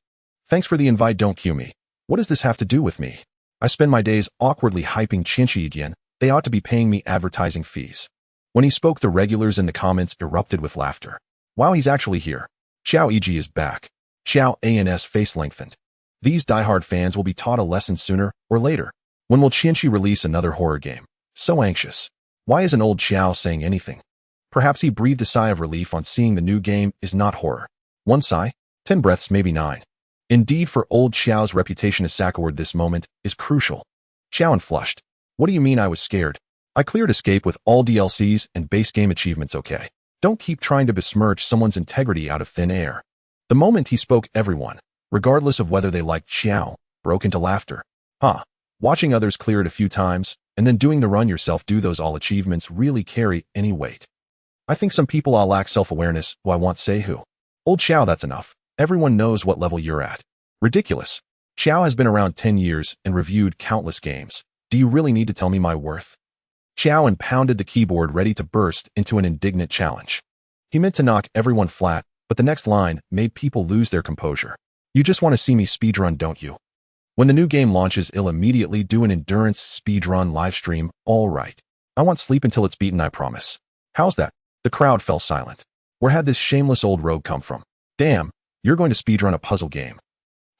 Thanks for the invite, don't cue me. What does this have to do with me? I spend my days awkwardly hyping Jiang He. They ought to be paying me advertising fees. When he spoke, the regulars in the comments erupted with laughter. Wow, he's actually here. Xiao Eg is back. Xiao An's face lengthened. These diehard fans will be taught a lesson sooner or later. When will Jiang release another horror game? So anxious. Why isn't old Xiao saying anything? Perhaps he breathed a sigh of relief on seeing the new game is not horror. 1 sigh, 10 breaths, maybe 9. Indeed, for old Xiao's reputation as Sakaward, this moment is crucial. Xiao flushed. What do you mean I was scared? I cleared Escape with all DLCs and base game achievements, okay? Don't keep trying to besmirch someone's integrity out of thin air. The moment he spoke, everyone, regardless of whether they liked Xiao, broke into laughter. Watching others clear it a few times, and then doing the run yourself, do those all achievements really carry any weight? I think some people all lack self-awareness, who I won't say who. Old Xiao, that's enough. Everyone knows what level you're at. Ridiculous. Xiao has been around 10 years and reviewed countless games. Do you really need to tell me my worth? Xiao pounded the keyboard, ready to burst into an indignant challenge. He meant to knock everyone flat, but the next line made people lose their composure. You just want to see me speedrun, don't you? When the new game launches, I'll immediately do an endurance speedrun livestream, all right. I won't sleep until it's beaten, I promise. How's that? The crowd fell silent. Where had this shameless old rogue come from? Damn, you're going to speedrun a puzzle game.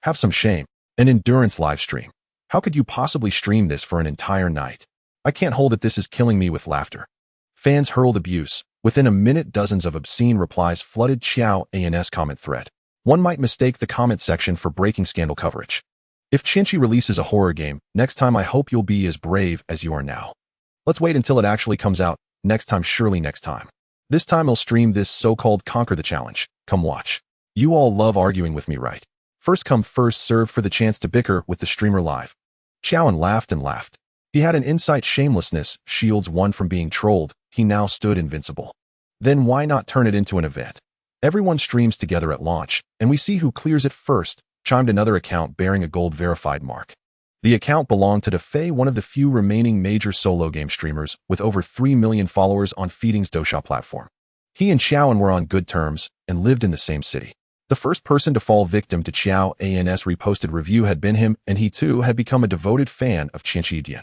Have some shame. An endurance livestream. How could you possibly stream this for an entire night? I can't hold it, this is killing me with laughter. Fans hurled abuse. Within a minute, dozens of obscene replies flooded Xiao An's comment thread. One might mistake the comment section for breaking scandal coverage. If Jiang releases a horror game, next time I hope you'll be as brave as you are now. Let's wait until it actually comes out. Next time, surely next time. This time I'll stream this so-called conquer the challenge. Come watch. You all love arguing with me, right? First come, first served for the chance to bicker with the streamer live. Xiao laughed and laughed. He had an insight shamelessness shields one from being trolled. He now stood invincible. Then why not turn it into an event? Everyone streams together at launch, and we see who clears it first, chimed another account bearing a gold verified mark. The account belonged to Defei, one of the few remaining major solo game streamers with over 3 million followers on Feeding's Dosha platform. He and Xiao were on good terms and lived in the same city. The first person to fall victim to Xiao An's reposted review had been him, and he too had become a devoted fan of Jiang He.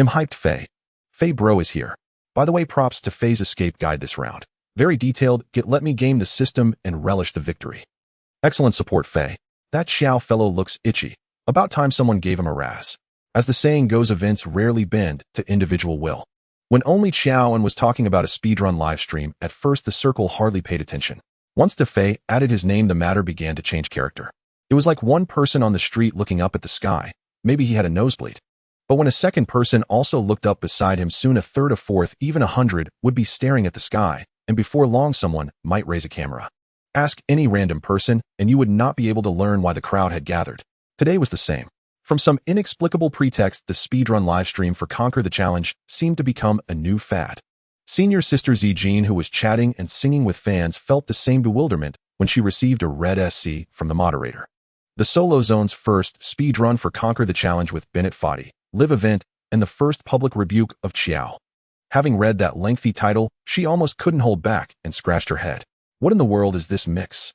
Hyped Fei. Fei bro is here. By the way, props to Fei's escape guide this round. Very detailed, let me game the system and relish the victory. Excellent support, Fei. That Xiao fellow looks itchy. About time someone gave him a razz. As the saying goes, events rarely bend to individual will. When only Xiaoan was talking about a speedrun livestream, at first the circle hardly paid attention. Once Defei added his name, the matter began to change character. It was like one person on the street looking up at the sky. Maybe he had a nosebleed. But when a second person also looked up beside him, soon a third, a fourth, even 100 would be staring at the sky, and before long someone might raise a camera. Ask any random person, and you would not be able to learn why the crowd had gathered. Today was the same. From some inexplicable pretext, the speedrun livestream for Conquer the Challenge seemed to become a new fad. Senior sister Jiang, who was chatting and singing with fans, felt the same bewilderment when she received a red SC from the moderator. The Solo Zone's first speedrun for Conquer the Challenge with Bennett Foddy, live event, and the first public rebuke of Xiao. Having read that lengthy title, she almost couldn't hold back and scratched her head. What in the world is this mix?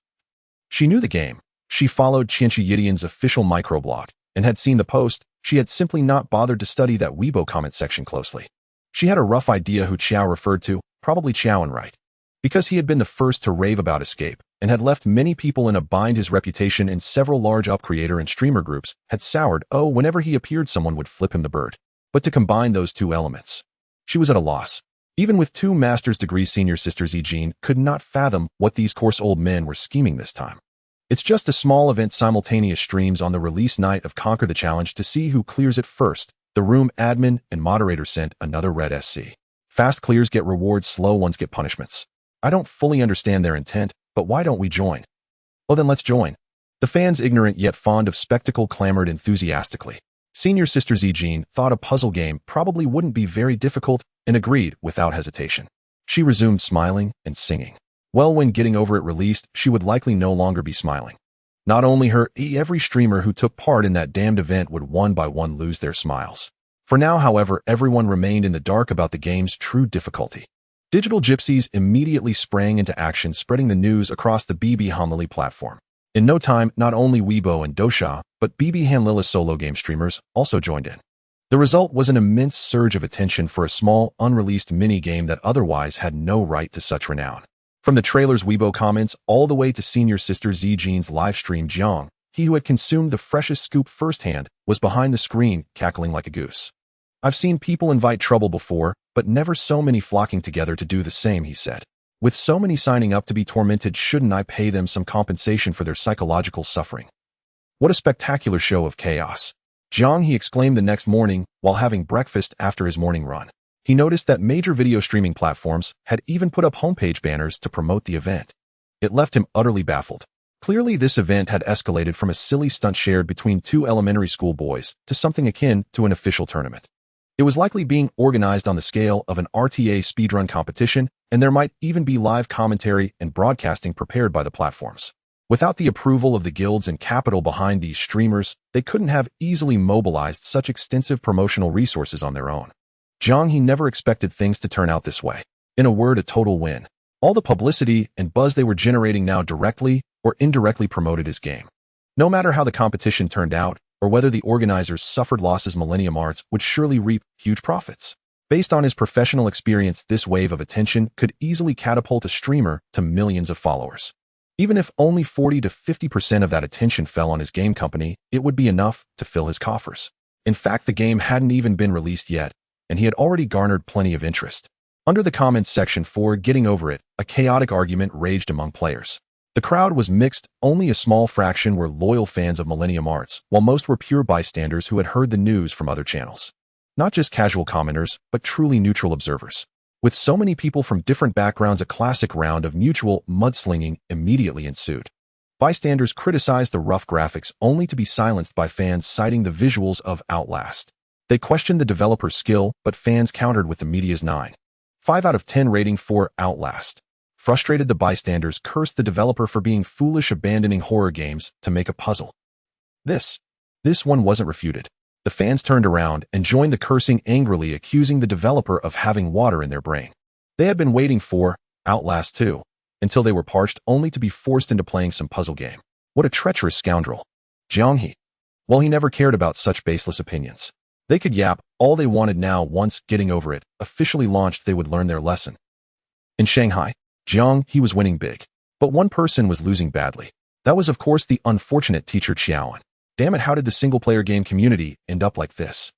She knew the game. She followed Qianqi Yidian's official microblog and had seen the post. She had simply not bothered to study that Weibo comment section closely. She had a rough idea who Xiao referred to, probably Xiaoan, right? Because he had been the first to rave about Escape and had left many people in a bind. His reputation in several large creator and streamer groups had soured. Whenever he appeared, someone would flip him the bird. But to combine those two elements, she was at a loss. Even with 2 master's degrees, senior sister Jiang could not fathom what these coarse old men were scheming this time. It's just a small event, simultaneous streams on the release night of Conquer the Challenge to see who clears it first. The room admin and moderator sent another red SC. Fast clears get rewards, slow ones get punishments. I don't fully understand their intent, but why don't we join? Oh, then let's join. The fans, ignorant yet fond of spectacle, clamored enthusiastically. Senior sister Jiang thought a puzzle game probably wouldn't be very difficult and agreed without hesitation. She resumed smiling and singing. Well, when Getting Over It released, she would likely no longer be smiling. Not only her, every streamer who took part in that damned event would one by one lose their smiles. For now, however, everyone remained in the dark about the game's true difficulty. Digital gypsies immediately sprang into action, spreading the news across the BB Hanlili platform. In no time, not only Weibo and Dosha, but BB Hanlili solo game streamers also joined in. The result was an immense surge of attention for a small, unreleased mini-game that otherwise had no right to such renown. From the trailer's Weibo comments all the way to senior sister Jiang's livestream, Jiang He, who had consumed the freshest scoop firsthand, was behind the screen, cackling like a goose. I've seen people invite trouble before, but never so many flocking together to do the same, he said. With so many signing up to be tormented, shouldn't I pay them some compensation for their psychological suffering? What a spectacular show of chaos. Jiang He exclaimed the next morning while having breakfast after his morning run. He noticed that major video streaming platforms had even put up homepage banners to promote the event. It left him utterly baffled. Clearly, this event had escalated from a silly stunt shared between 2 elementary school boys to something akin to an official tournament. It was likely being organized on the scale of an RTA speedrun competition, and there might even be live commentary and broadcasting prepared by the platforms. Without the approval of the guilds and capital behind these streamers, they couldn't have easily mobilized such extensive promotional resources on their own. Jiang He never expected things to turn out this way. In a word, a total win. All the publicity and buzz they were generating now directly or indirectly promoted his game. No matter how the competition turned out, or whether the organizers suffered losses, Millennium Arts would surely reap huge profits. Based on his professional experience, this wave of attention could easily catapult a streamer to millions of followers. Even if only 40 to 50% of that attention fell on his game company, it would be enough to fill his coffers. In fact, the game hadn't even been released yet, and he had already garnered plenty of interest. Under the comments section for Getting Over It, a chaotic argument raged among players. The crowd was mixed. Only a small fraction were loyal fans of Millennium Arts, while most were pure bystanders who had heard the news from other channels. Not just casual commenters, but truly neutral observers. With so many people from different backgrounds, a classic round of mutual mudslinging immediately ensued. Bystanders criticized the rough graphics only to be silenced by fans citing the visuals of Outlast. They questioned the developer's skill, but fans countered with the media's 9.5 out of 10 rating for Outlast. Frustrated, the bystanders cursed the developer for being foolish, abandoning horror games to make a puzzle. This one wasn't refuted. The fans turned around and joined the cursing, angrily accusing the developer of having water in their brain. They had been waiting for Outlast 2 until they were parched, only to be forced into playing some puzzle game. What a treacherous scoundrel. Jiang He. Well, he never cared about such baseless opinions. They could yap all they wanted now. Once Getting Over It officially launched, they would learn their lesson. In Shanghai, Jiang He was winning big, but one person was losing badly. That was, of course, the unfortunate teacher Xiaoan. Damn it, how did the single-player game community end up like this?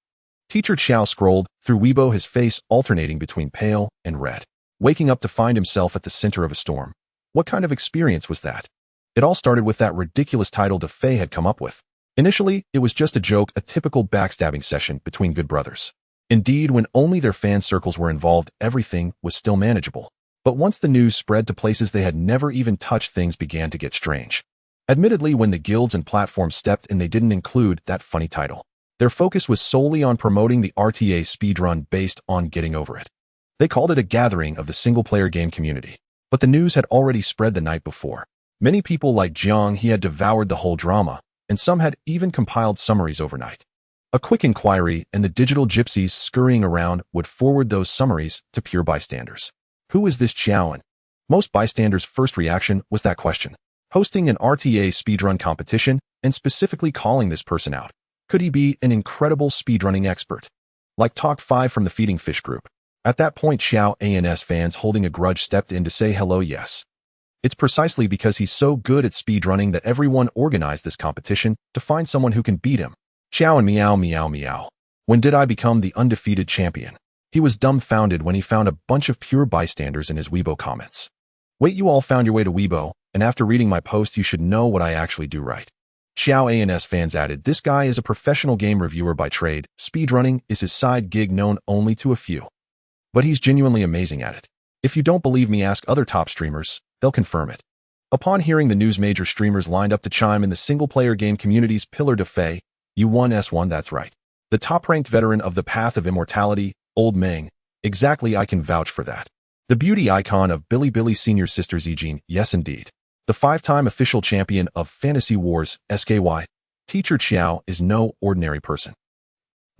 Teacher Xiao scrolled through Weibo, his face alternating between pale and red, waking up to find himself at the center of a storm. What kind of experience was that? It all started with that ridiculous title Fei had come up with. Initially, it was just a joke, a typical backstabbing session between good brothers. Indeed, when only their fan circles were involved, everything was still manageable. But once the news spread to places they had never even touched, things began to get strange. Admittedly, when the guilds and platforms stepped in, they didn't include that funny title. Their focus was solely on promoting the RTA speedrun based on getting over it. They called it a gathering of the single-player game community. But the news had already spread the night before. Many people like Jiang He had devoured the whole drama, and some had even compiled summaries overnight. A quick inquiry and the digital gypsies scurrying around would forward those summaries to pure bystanders. Who is this Xiaoan? Most bystanders' first reaction was that question. Hosting an RTA speedrun competition and specifically calling this person out. Could he be an incredible speedrunning expert? Like Talk 5 from the Feeding Fish group. At that point, Xiao An's fans holding a grudge stepped in to say hello. Yes. It's precisely because he's so good at speedrunning that everyone organized this competition to find someone who can beat him. Xiao and meow meow meow. When did I become the undefeated champion? He was dumbfounded when he found a bunch of pure bystanders in his Weibo comments. Wait, you all found your way to Weibo, and after reading my post you should know what I actually do right. Xiao An's fans added, this guy is a professional game reviewer by trade. Speedrunning is his side gig known only to a few. But he's genuinely amazing at it. If you don't believe me, ask other top streamers, they'll confirm it. Upon hearing the news, major streamers lined up to chime in the single-player game community's pillar Fei. You won S1, that's right. The top-ranked veteran of the Path of Immortality, Old Meng. Exactly, I can vouch for that. The beauty icon of Billy Senior Sister Zijin, yes indeed. The 5-time official champion of Fantasy Wars, SKY. Teacher Xiao is no ordinary person.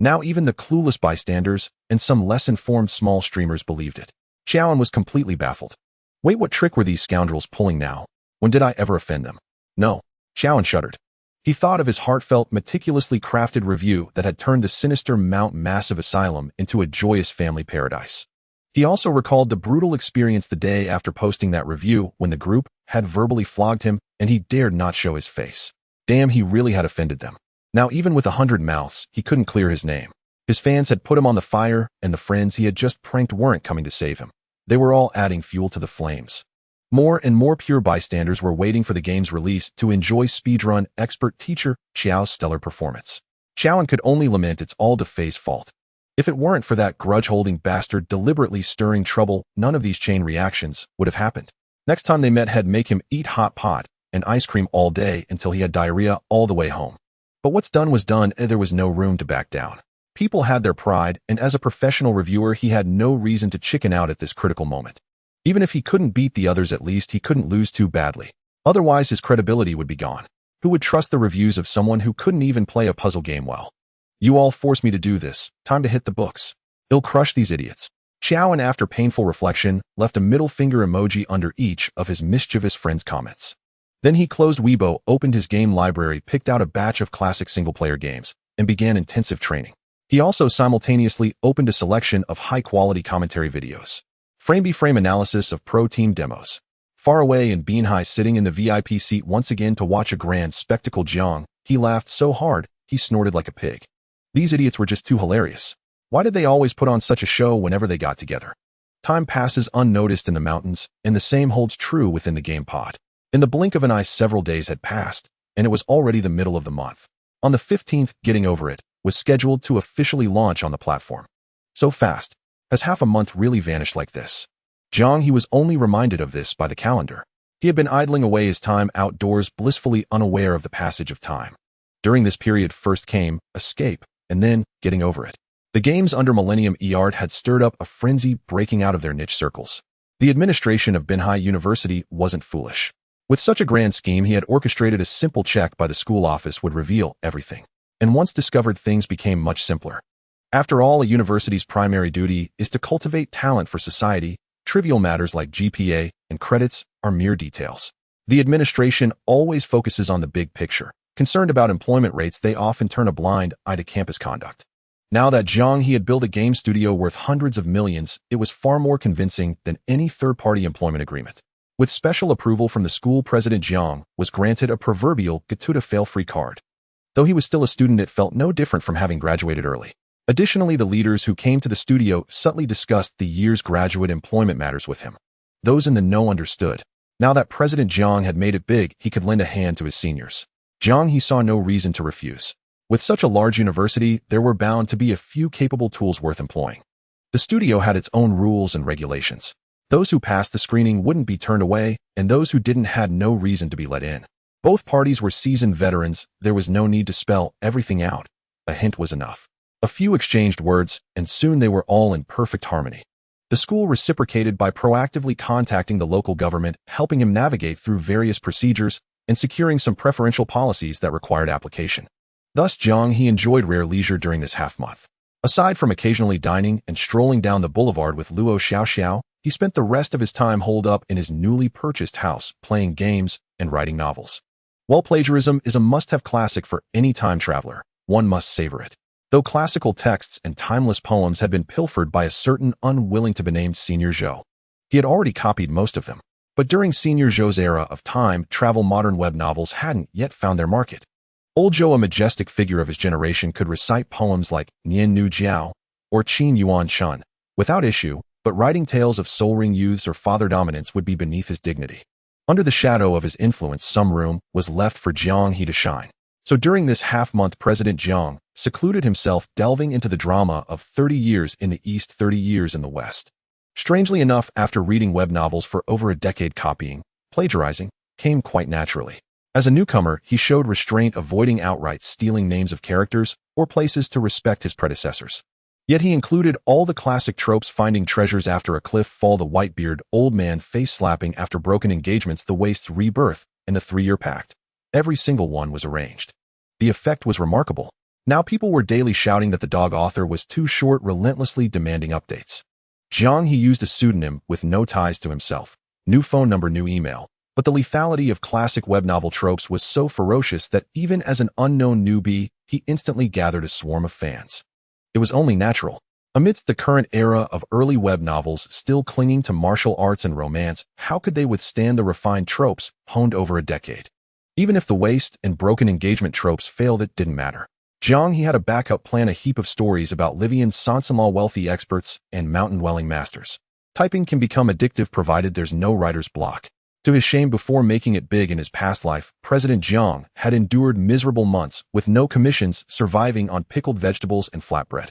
Now even the clueless bystanders and some less informed small streamers believed it. Xiaoan was completely baffled. Wait, what trick were these scoundrels pulling now? When did I ever offend them? No. Xiaoan shuddered. He thought of his heartfelt, meticulously crafted review that had turned the sinister Mount Massive Asylum into a joyous family paradise. He also recalled the brutal experience the day after posting that review when the group had verbally flogged him and he dared not show his face. Damn, he really had offended them. Now even with 100 mouths, he couldn't clear his name. His fans had put him on the fire, and the friends he had just pranked weren't coming to save him. They were all adding fuel to the flames. More and more pure bystanders were waiting for the game's release to enjoy speedrun expert teacher Xiao's stellar performance. Xiaoan could only lament it's all Fei's fault. If it weren't for that grudge-holding bastard deliberately stirring trouble, none of these chain reactions would have happened. Next time they met, he'd make him eat hot pot and ice cream all day until he had diarrhea all the way home. But what's done was done, and there was no room to back down. People had their pride, and as a professional reviewer, he had no reason to chicken out at this critical moment. Even if he couldn't beat the others, at least he couldn't lose too badly. Otherwise, his credibility would be gone. Who would trust the reviews of someone who couldn't even play a puzzle game well? You all forced me to do this. Time to hit the books. He'll crush these idiots. Xiaoan, after painful reflection, left a middle finger emoji under each of his mischievous friends' comments. Then he closed Weibo, opened his game library, picked out a batch of classic single-player games, and began intensive training. He also simultaneously opened a selection of high-quality commentary videos. Frame-by-frame analysis of pro team demos. Far away in Bianhai, sitting in the VIP seat once again to watch a grand spectacle, Jiang He laughed so hard, he snorted like a pig. These idiots were just too hilarious. Why did they always put on such a show whenever they got together? Time passes unnoticed in the mountains, and the same holds true within the game pod. In the blink of an eye, several days had passed, and it was already the middle of the month. On the 15th, Getting Over It was scheduled to officially launch on the platform. So fast. Has half a month really vanished like this? Jiang He was only reminded of this by the calendar. He had been idling away his time outdoors, blissfully unaware of the passage of time. During this period first came Escape, and then Getting Over It. The games under Millennium Art had stirred up a frenzy, breaking out of their niche circles. The administration of Binhai University wasn't foolish. With such a grand scheme, he had orchestrated a simple check by the school office would reveal everything. And once discovered, things became much simpler. After all, a university's primary duty is to cultivate talent for society. Trivial matters like GPA and credits are mere details. The administration always focuses on the big picture. Concerned about employment rates, they often turn a blind eye to campus conduct. Now that Jiang He had built a game studio worth hundreds of millions, it was far more convincing than any third-party employment agreement. With special approval from the school president, Jiang was granted a proverbial get-to-fail-free card. Though he was still a student, it felt no different from having graduated early. Additionally, the leaders who came to the studio subtly discussed the year's graduate employment matters with him. Those in the know understood. Now that President Jiang had made it big, he could lend a hand to his seniors. Jiang He saw no reason to refuse. With such a large university, there were bound to be a few capable tools worth employing. The studio had its own rules and regulations. Those who passed the screening wouldn't be turned away, and those who didn't had no reason to be let in. Both parties were seasoned veterans. There was no need to spell everything out. A hint was enough. A few exchanged words, and soon they were all in perfect harmony. The school reciprocated by proactively contacting the local government, helping him navigate through various procedures, and securing some preferential policies that required application. Thus, Jiang He enjoyed rare leisure during this half-month. Aside from occasionally dining and strolling down the boulevard with Luo Xiaoxiao, he spent the rest of his time holed up in his newly purchased house, playing games and writing novels. While plagiarism is a must-have classic for any time traveler, one must savor it. Though classical texts and timeless poems had been pilfered by a certain unwilling-to-be-named Senior Zhou, he had already copied most of them. But during Senior Zhou's era of time travel, modern web novels hadn't yet found their market. Old Zhou, a majestic figure of his generation, could recite poems like Nian Nu Jiao or Qin Yuan Chun without issue, but writing tales of soul-ring youths or father dominance would be beneath his dignity. Under the shadow of his influence, some room was left for Jiang He to shine. So during this half-month, President Jiang secluded himself, delving into the drama of 30 years in the East, 30 years in the West. Strangely enough, after reading web novels for over a decade, copying, plagiarizing, came quite naturally. As a newcomer, he showed restraint, avoiding outright stealing names of characters or places to respect his predecessors. Yet he included all the classic tropes: finding treasures after a cliff fall, the white-beard old man face-slapping after broken engagements, the waste's rebirth, and the 3-year pact. Every single one was arranged. The effect was remarkable. Now people were daily shouting that the dog author was too short, relentlessly demanding updates. Jiang He used a pseudonym with no ties to himself. New phone number, new email. But the lethality of classic web novel tropes was so ferocious that even as an unknown newbie, he instantly gathered a swarm of fans. It was only natural. Amidst the current era of early web novels still clinging to martial arts and romance, how could they withstand the refined tropes honed over a decade? Even if the waste and broken engagement tropes failed, it didn't matter. Jiang He had a backup plan, a heap of stories about Livian sons-in-law, wealthy experts, and mountain-dwelling masters. Typing can become addictive provided there's no writer's block. To his shame, before making it big in his past life, President Jiang had endured miserable months with no commissions, surviving on pickled vegetables and flatbread.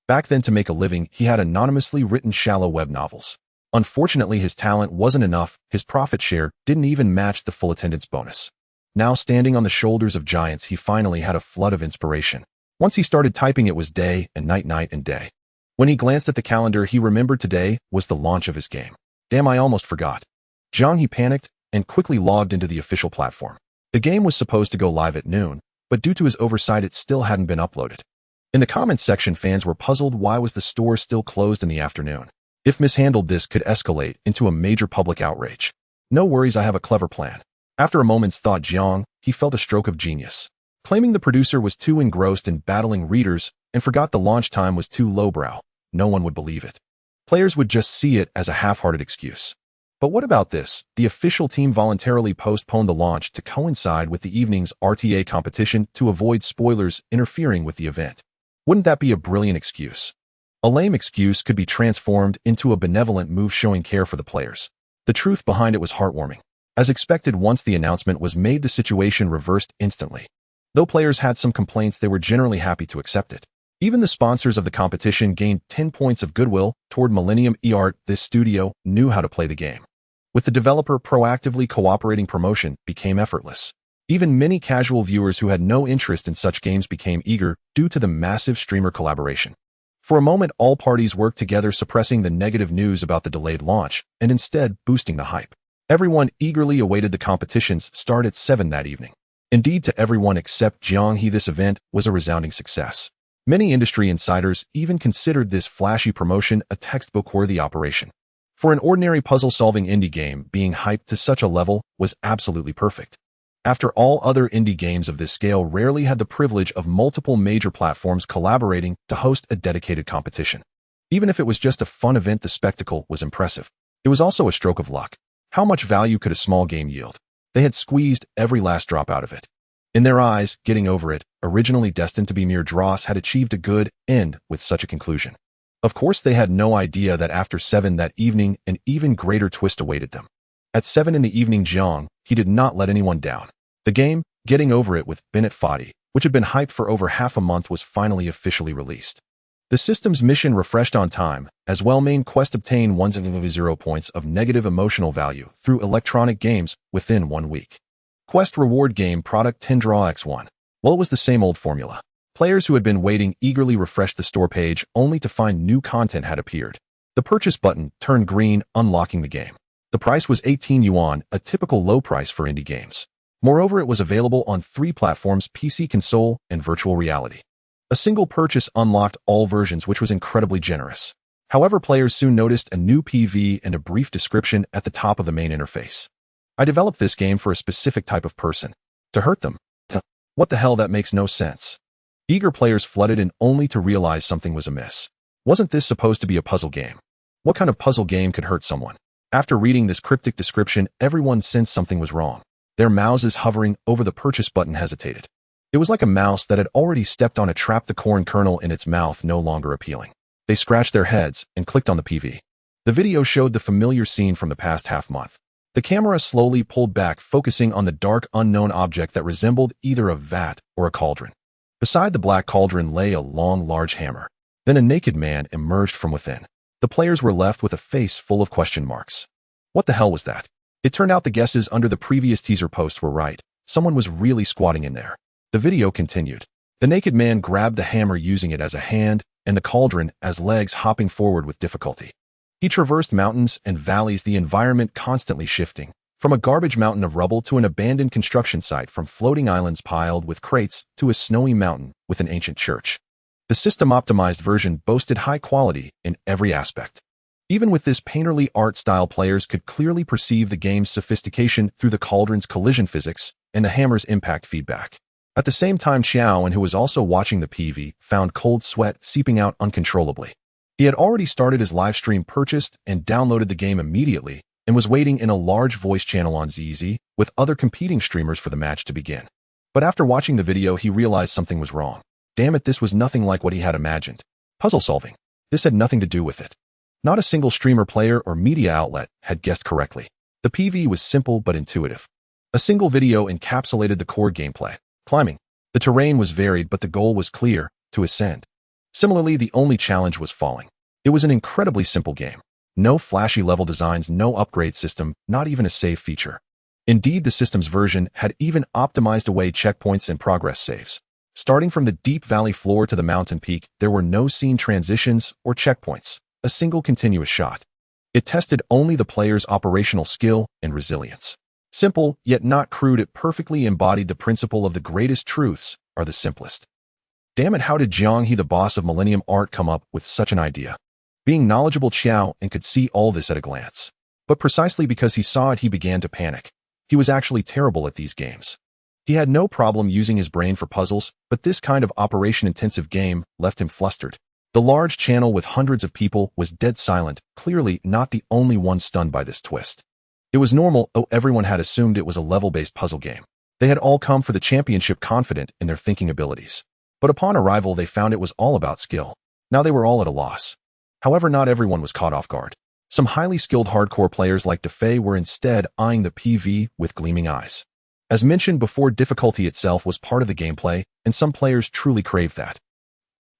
Back then, to make a living, he had anonymously written shallow web novels. Unfortunately, his talent wasn't enough. His profit share didn't even match the full attendance bonus. Now, standing on the shoulders of giants, he finally had a flood of inspiration. Once he started typing, it was day and night, night and day. When he glanced at the calendar, he remembered today was the launch of his game. Damn, I almost forgot. Jiang He panicked and quickly logged into the official platform. The game was supposed to go live at noon, but due to his oversight, it still hadn't been uploaded. In the comments section, fans were puzzled. Why was the store still closed in the afternoon? If mishandled, this could escalate into a major public outrage. No worries, I have a clever plan. After a moment's thought, Jiang He felt a stroke of genius. Claiming the producer was too engrossed in battling readers and forgot the launch time was too lowbrow, no one would believe it. Players would just see it as a half-hearted excuse. But what about this? The official team voluntarily postponed the launch to coincide with the evening's RTA competition to avoid spoilers interfering with the event. Wouldn't that be a brilliant excuse? A lame excuse could be transformed into a benevolent move showing care for the players. The truth behind it was heartwarming. As expected, once the announcement was made, the situation reversed instantly. Though players had some complaints, they were generally happy to accept it. Even the sponsors of the competition gained 10 points of goodwill toward Millennium eArt. This studio knew how to play the game. With the developer proactively cooperating, promotion became effortless. Even many casual viewers who had no interest in such games became eager due to the massive streamer collaboration. For a moment, all parties worked together, suppressing the negative news about the delayed launch and instead boosting the hype. Everyone eagerly awaited the competition's start at 7 that evening. Indeed, to everyone except Jiang He, this event was a resounding success. Many industry insiders even considered this flashy promotion a textbook-worthy operation. For an ordinary puzzle-solving indie game, being hyped to such a level was absolutely perfect. After all, other indie games of this scale rarely had the privilege of multiple major platforms collaborating to host a dedicated competition. Even if it was just a fun event, the spectacle was impressive. It was also a stroke of luck. How much value could a small game yield? They had squeezed every last drop out of it. In their eyes, getting over it originally destined to be mere dross, had achieved a good end with such a conclusion. Of course, they had no idea that after 7 that evening, an even greater twist awaited them. At 7 in the evening, Jiang He did not let anyone down. The game, Getting Over It with Bennett Foddy, which had been hyped for over half a month, was finally officially released. The system's mission refreshed on time, as well main quest obtain 100 points of negative emotional value through electronic games within 1 week. Quest reward game product 10 draw x1. Well, it was the same old formula. Players who had been waiting eagerly refreshed the store page only to find new content had appeared. The purchase button turned green, unlocking the game. The price was 18 yuan, a typical low price for indie games. Moreover, it was available on 3 platforms: PC, console, and virtual reality. A single purchase unlocked all versions, which was incredibly generous. However, players soon noticed a new PV and a brief description at the top of the main interface. I developed this game for a specific type of person. To hurt them. What the hell, that makes no sense. Eager players flooded in only to realize something was amiss. Wasn't this supposed to be a puzzle game? What kind of puzzle game could hurt someone? After reading this cryptic description, everyone sensed something was wrong. Their mouses hovering over the purchase button hesitated. It was like a mouse that had already stepped on a trap, the corn kernel in its mouth no longer appealing. They scratched their heads and clicked on the PV. The video showed the familiar scene from the past half month. The camera slowly pulled back, focusing on the dark, unknown object that resembled either a vat or a cauldron. Beside the black cauldron lay a long, large hammer. Then a naked man emerged from within. The players were left with a face full of question marks. What the hell was that? It turned out the guesses under the previous teaser post were right. Someone was really squatting in there. The video continued. The naked man grabbed the hammer, using it as a hand, and the cauldron as legs, hopping forward with difficulty. He traversed mountains and valleys, the environment constantly shifting, from a garbage mountain of rubble to an abandoned construction site, from floating islands piled with crates to a snowy mountain with an ancient church. The system-optimized version boasted high quality in every aspect. Even with this painterly art style, players could clearly perceive the game's sophistication through the cauldron's collision physics and the hammer's impact feedback. At the same time, Xiao, and who was also watching the PV, found cold sweat seeping out uncontrollably. He had already started his live stream, purchased and downloaded the game immediately, and was waiting in a large voice channel on ZZ with other competing streamers for the match to begin. But after watching the video, he realized something was wrong. Damn it, this was nothing like what he had imagined. Puzzle solving. This had nothing to do with it. Not a single streamer, player, or media outlet had guessed correctly. The PV was simple but intuitive. A single video encapsulated the core gameplay. Climbing. The terrain was varied, but the goal was clear: to ascend. Similarly, the only challenge was falling. It was an incredibly simple game. No flashy level designs, no upgrade system, not even a save feature. Indeed, the system's version had even optimized away checkpoints and progress saves. Starting from the deep valley floor to the mountain peak, there were no scene transitions or checkpoints, a single continuous shot. It tested only the player's operational skill and resilience. Simple, yet not crude, it perfectly embodied the principle of the greatest truths are the simplest. Damn it, how did Jiang He, the boss of Millennium Art, come up with such an idea? Being knowledgeable, Xiao and could see all this at a glance. But precisely because he saw it, he began to panic. He was actually terrible at these games. He had no problem using his brain for puzzles, but this kind of operation-intensive game left him flustered. The large channel with hundreds of people was dead silent, clearly not the only one stunned by this twist. It was normal, though everyone had assumed it was a level-based puzzle game. They had all come for the championship, confident in their thinking abilities. But upon arrival, they found it was all about skill. Now they were all at a loss. However, not everyone was caught off guard. Some highly skilled hardcore players like DeFei were instead eyeing the PV with gleaming eyes. As mentioned before, difficulty itself was part of the gameplay, and some players truly craved that.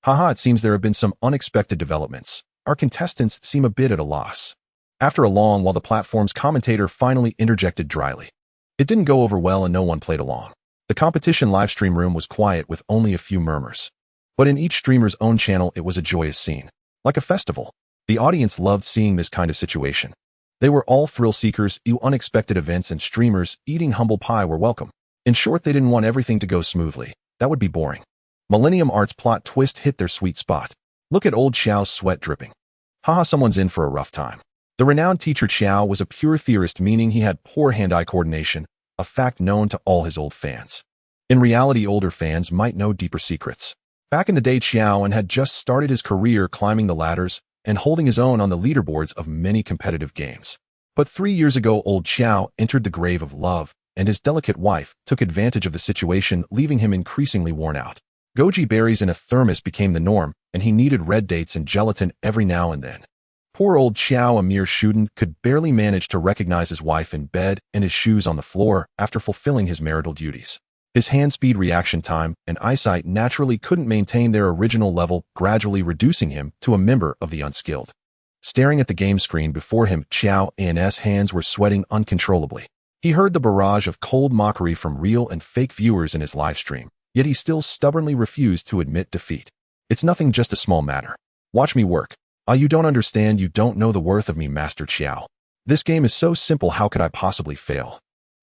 Haha, it seems there have been some unexpected developments. Our contestants seem a bit at a loss. After a long while, the platform's commentator finally interjected dryly. It didn't go over well and no one played along. The competition livestream room was quiet with only a few murmurs. But in each streamer's own channel, it was a joyous scene. Like a festival. The audience loved seeing this kind of situation. They were all thrill seekers, unexpected events, and streamers eating humble pie were welcome. In short, they didn't want everything to go smoothly. That would be boring. Millennium Art's plot twist hit their sweet spot. Look at old Xiao's sweat dripping. Haha, someone's in for a rough time. The renowned teacher Xiao was a pure theorist, meaning he had poor hand-eye coordination, a fact known to all his old fans. In reality, older fans might know deeper secrets. Back in the day, Xiao had just started his career climbing the ladders and holding his own on the leaderboards of many competitive games. But 3 years ago, old Xiao entered the grave of love, and his delicate wife took advantage of the situation, leaving him increasingly worn out. Goji berries in a thermos became the norm, and he needed red dates and gelatin every now and then. Poor old Xiao, a mere student, could barely manage to recognize his wife in bed and his shoes on the floor after fulfilling his marital duties. His hand-speed reaction time and eyesight naturally couldn't maintain their original level, gradually reducing him to a member of the unskilled. Staring at the game screen before him, Xiao An's hands were sweating uncontrollably. He heard the barrage of cold mockery from real and fake viewers in his live stream, yet he still stubbornly refused to admit defeat. It's nothing, just a small matter. Watch me work. You don't understand, you don't know the worth of me, Master Xiao. This game is so simple, how could I possibly fail?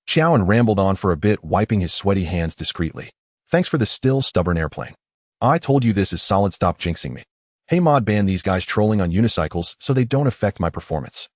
Xiao rambled on for a bit, wiping his sweaty hands discreetly. Thanks for the still stubborn airplane. I told you this is solid, stop jinxing me. Hey mod, ban these guys trolling on unicycles so they don't affect my performance.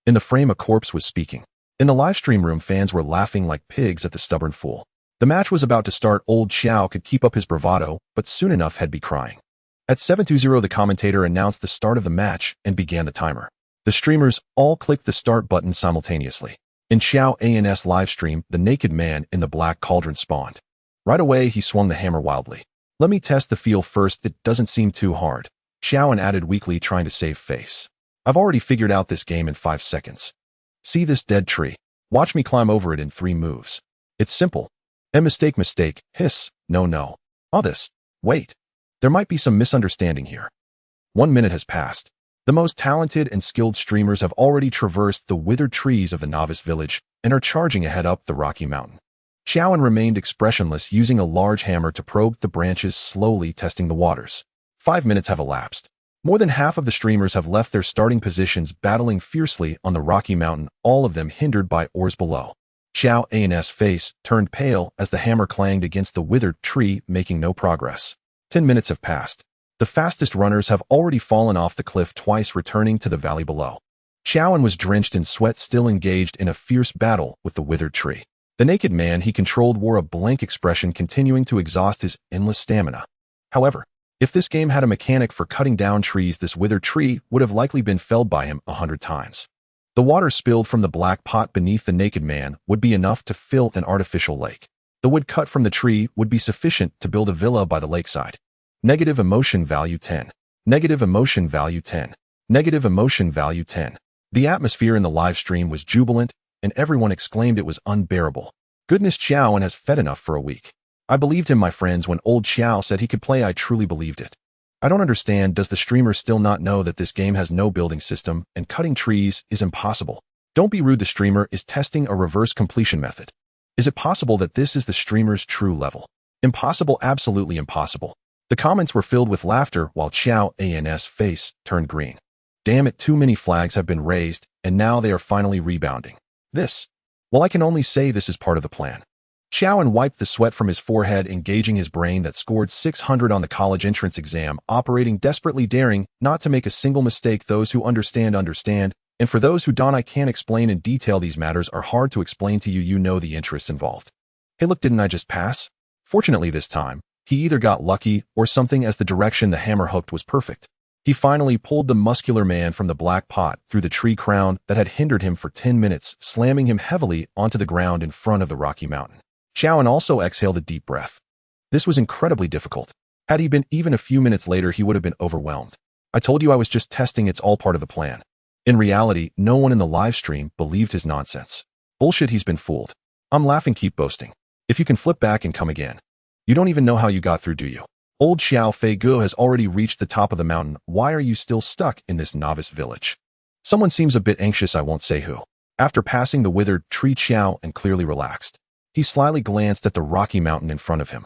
In the frame, a corpse was speaking. In the livestream room, fans were laughing like pigs at the stubborn fool. The match was about to start. Old Xiao could keep up his bravado, but soon enough had be crying. At 7:20, the commentator announced the start of the match and began the timer. The streamers all clicked the start button simultaneously. In Xiao An's livestream, the naked man in the black cauldron spawned. Right away, he swung the hammer wildly. Let me test the feel first, it doesn't seem too hard. Xiao added weakly, trying to save face. I've already figured out this game in 5 seconds. See this dead tree? Watch me climb over it in 3 moves. It's simple. Mistake, hiss, no. All this. Wait. There might be some misunderstanding here. 1 minute has passed. The most talented and skilled streamers have already traversed the withered trees of the novice village and are charging ahead up the rocky mountain. Xiao remained expressionless, using a large hammer to probe the branches, slowly testing the waters. 5 minutes have elapsed. More than half of the streamers have left their starting positions, battling fiercely on the rocky mountain, all of them hindered by oars below. Xiao An's face turned pale as the hammer clanged against the withered tree, making no progress. 10 minutes have passed. The fastest runners have already fallen off the cliff twice, returning to the valley below. Xiao was drenched in sweat, still engaged in a fierce battle with the withered tree. The naked man he controlled wore a blank expression, continuing to exhaust his endless stamina. However, if this game had a mechanic for cutting down trees, this withered tree would have likely been felled by him 100 times. The water spilled from the black pot beneath the naked man would be enough to fill an artificial lake. The wood cut from the tree would be sufficient to build a villa by the lakeside. Negative emotion value 10. Negative emotion value 10. Negative emotion value 10. The atmosphere in the live stream was jubilant, and everyone exclaimed it was unbearable. Goodness, Xiao has fed enough for a week. I believed him, my friends, when old Xiao said he could play. I truly believed it. I don't understand, does the streamer still not know that this game has no building system and cutting trees is impossible? Don't be rude, the streamer is testing a reverse completion method. Is it possible that this is the streamer's true level? Impossible, absolutely impossible. The comments were filled with laughter while Xiao An's face turned green. Damn it, too many flags have been raised, and now they are finally rebounding. Well, I can only say this is part of the plan. Xiao wiped the sweat from his forehead, engaging his brain that scored 600 on the college entrance exam, operating desperately, daring not to make a single mistake. Those who understand, and for those who don't, I can't explain in detail. These matters are hard to explain to you, you know the interests involved. Hey look, didn't I just pass? Fortunately this time, he either got lucky or something, as the direction the hammer hooked was perfect. He finally pulled the muscular man from the black pot through the tree crown that had hindered him for 10 minutes, slamming him heavily onto the ground in front of the rocky mountain. Xiao also exhaled a deep breath. This was incredibly difficult. Had he been even a few minutes later, he would have been overwhelmed. I told you I was just testing, it's all part of the plan. In reality, no one in the live stream believed his nonsense. Bullshit, he's been fooled. I'm laughing, keep boasting. If you can flip back and come again. You don't even know how you got through, do you? Old Xiao Feigu has already reached the top of the mountain. Why are you still stuck in this novice village? Someone seems a bit anxious, I won't say who. After passing the withered tree, Xiao clearly relaxed. He slyly glanced at the rocky mountain in front of him.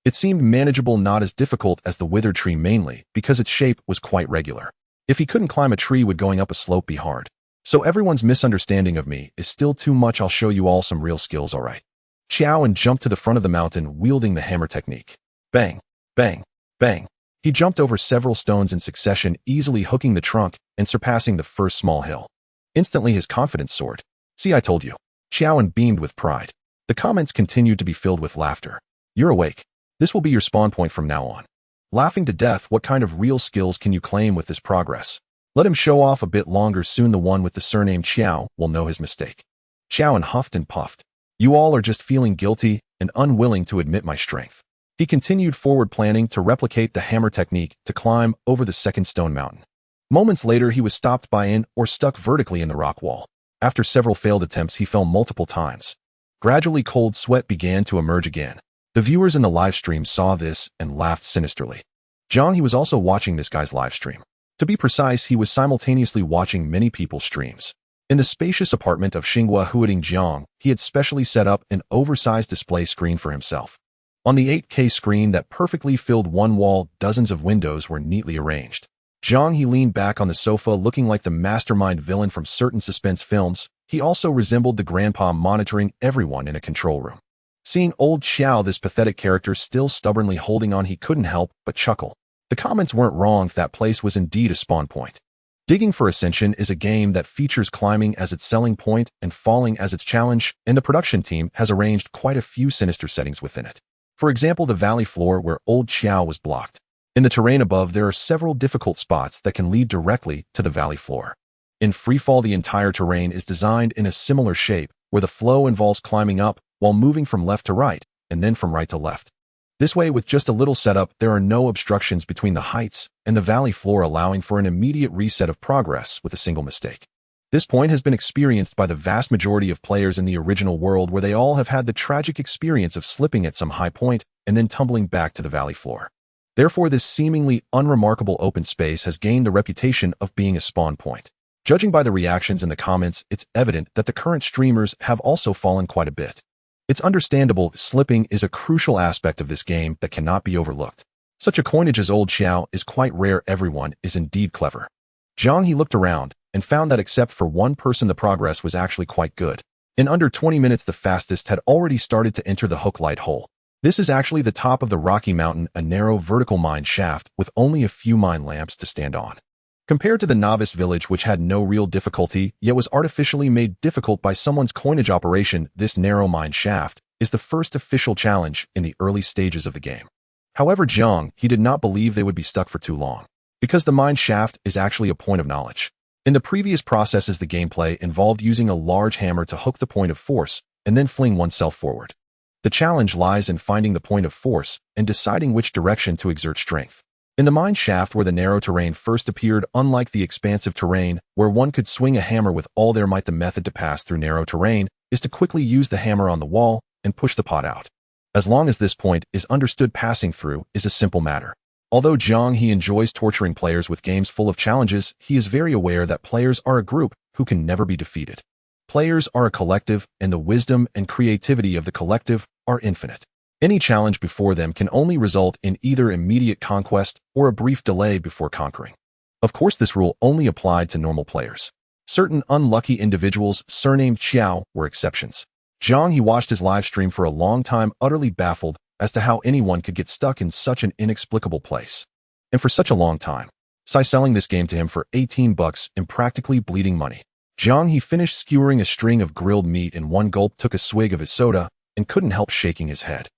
It seemed manageable, not as difficult as the withered tree, mainly because its shape was quite regular. If he couldn't climb a tree, would going up a slope be hard? So everyone's misunderstanding of me is still too much. I'll show you all some real skills, alright. Xiao jumped to the front of the mountain, wielding the hammer technique. Bang, bang, bang. He jumped over several stones in succession, easily hooking the trunk and surpassing the first small hill. Instantly his confidence soared. See, I told you. Xiao beamed with pride. The comments continued to be filled with laughter. You're awake. This will be your spawn point from now on. Laughing to death, what kind of real skills can you claim with this progress? Let him show off a bit longer, soon the one with the surname Xiao will know his mistake. Xiao huffed and puffed. You all are just feeling guilty and unwilling to admit my strength. He continued forward, planning to replicate the hammer technique to climb over the second stone mountain. Moments later, he was stopped by an or stuck vertically in the rock wall. After several failed attempts, he fell multiple times. Gradually, cold sweat began to emerge again. The viewers in the live stream saw this and laughed sinisterly. Jiang He was also watching this guy's live stream. To be precise, he was simultaneously watching many people's streams. In the spacious apartment of Xinghua Huading Jiang, he had specially set up an oversized display screen for himself. On the 8K screen that perfectly filled one wall, dozens of windows were neatly arranged. Jiang He leaned back on the sofa looking like the mastermind villain from certain suspense films. He also resembled the grandpa monitoring everyone in a control room. Seeing old Xiao, this pathetic character, still stubbornly holding on, he couldn't help but chuckle. The comments weren't wrong. That place was indeed a spawn point. Digging for Ascension is a game that features climbing as its selling point and falling as its challenge, and the production team has arranged quite a few sinister settings within it. For example, the valley floor where old Xiao was blocked. In the terrain above, there are several difficult spots that can lead directly to the valley floor. In freefall, the entire terrain is designed in a similar shape, where the flow involves climbing up while moving from left to right, and then from right to left. This way, with just a little setup, there are no obstructions between the heights and the valley floor, allowing for an immediate reset of progress with a single mistake. This point has been experienced by the vast majority of players in the original world, where they all have had the tragic experience of slipping at some high point and then tumbling back to the valley floor. Therefore, this seemingly unremarkable open space has gained the reputation of being a spawn point. Judging by the reactions in the comments, it's evident that the current streamers have also fallen quite a bit. It's understandable. Slipping is a crucial aspect of this game that cannot be overlooked. Such a coinage as old Xiao is quite rare. Everyone is indeed clever. Jiang He looked around and found that except for one person, the progress was actually quite good. In under 20 minutes, the fastest had already started to enter the hook light hole. This is actually the top of the rocky mountain, a narrow vertical mine shaft with only a few mine lamps to stand on. Compared to the novice village, which had no real difficulty, yet was artificially made difficult by someone's coinage operation, this narrow mine shaft is the first official challenge in the early stages of the game. However, Jiang He did not believe they would be stuck for too long, because the mine shaft is actually a point of knowledge. In the previous processes, the gameplay involved using a large hammer to hook the point of force and then fling oneself forward. The challenge lies in finding the point of force and deciding which direction to exert strength. In the mine shaft, where the narrow terrain first appeared, unlike the expansive terrain where one could swing a hammer with all their might, the method to pass through narrow terrain is to quickly use the hammer on the wall and push the pot out. As long as this point is understood, passing through is a simple matter. Although Jiang He enjoys torturing players with games full of challenges, he is very aware that players are a group who can never be defeated. Players are a collective, and the wisdom and creativity of the collective are infinite. Any challenge before them can only result in either immediate conquest or a brief delay before conquering. Of course, this rule only applied to normal players. Certain unlucky individuals, surnamed Xiao, were exceptions. Jiang He watched his live stream for a long time, utterly baffled as to how anyone could get stuck in such an inexplicable place. And for such a long time. Selling this game to him for $18 and practically bleeding money. Jiang He finished skewering a string of grilled meat in one gulp, took a swig of his soda, and couldn't help shaking his head.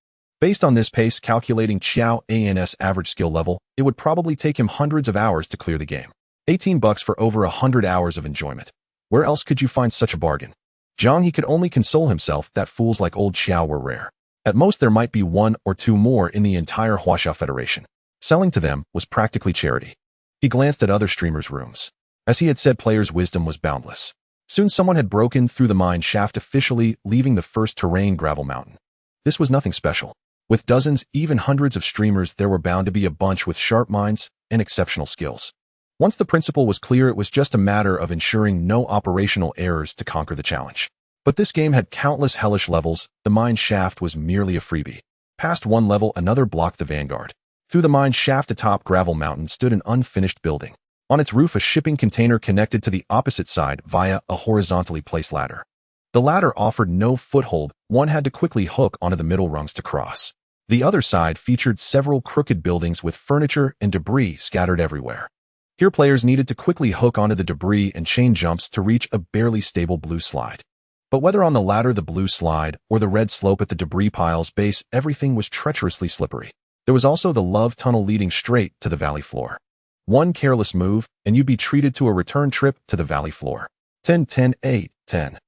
Based on this pace, calculating Xiao An's average skill level, it would probably take him hundreds of hours to clear the game. $18 for over 100 hours of enjoyment. Where else could you find such a bargain? Jiang He could only console himself that fools like old Xiao were rare. At most, there might be one or two more in the entire Huaxia Federation. Selling to them was practically charity. He glanced at other streamers' rooms. As he had said, players' wisdom was boundless. Soon someone had broken through the mine shaft, officially leaving the first terrain gravel mountain. This was nothing special. With dozens, even hundreds of streamers, there were bound to be a bunch with sharp minds and exceptional skills. Once the principle was clear, it was just a matter of ensuring no operational errors to conquer the challenge. But this game had countless hellish levels. The mine shaft was merely a freebie. Past one level, another blocked the vanguard. Through the mine shaft atop gravel mountain stood an unfinished building. On its roof, a shipping container connected to the opposite side via a horizontally placed ladder. The ladder offered no foothold. One had to quickly hook onto the middle rungs to cross. The other side featured several crooked buildings with furniture and debris scattered everywhere. Here, players needed to quickly hook onto the debris and chain jumps to reach a barely stable blue slide. But whether on the ladder, the blue slide, or the red slope at the debris pile's base, everything was treacherously slippery. There was also the love tunnel leading straight to the valley floor. One careless move, and you'd be treated to a return trip to the valley floor. 10, 10, 8, 10.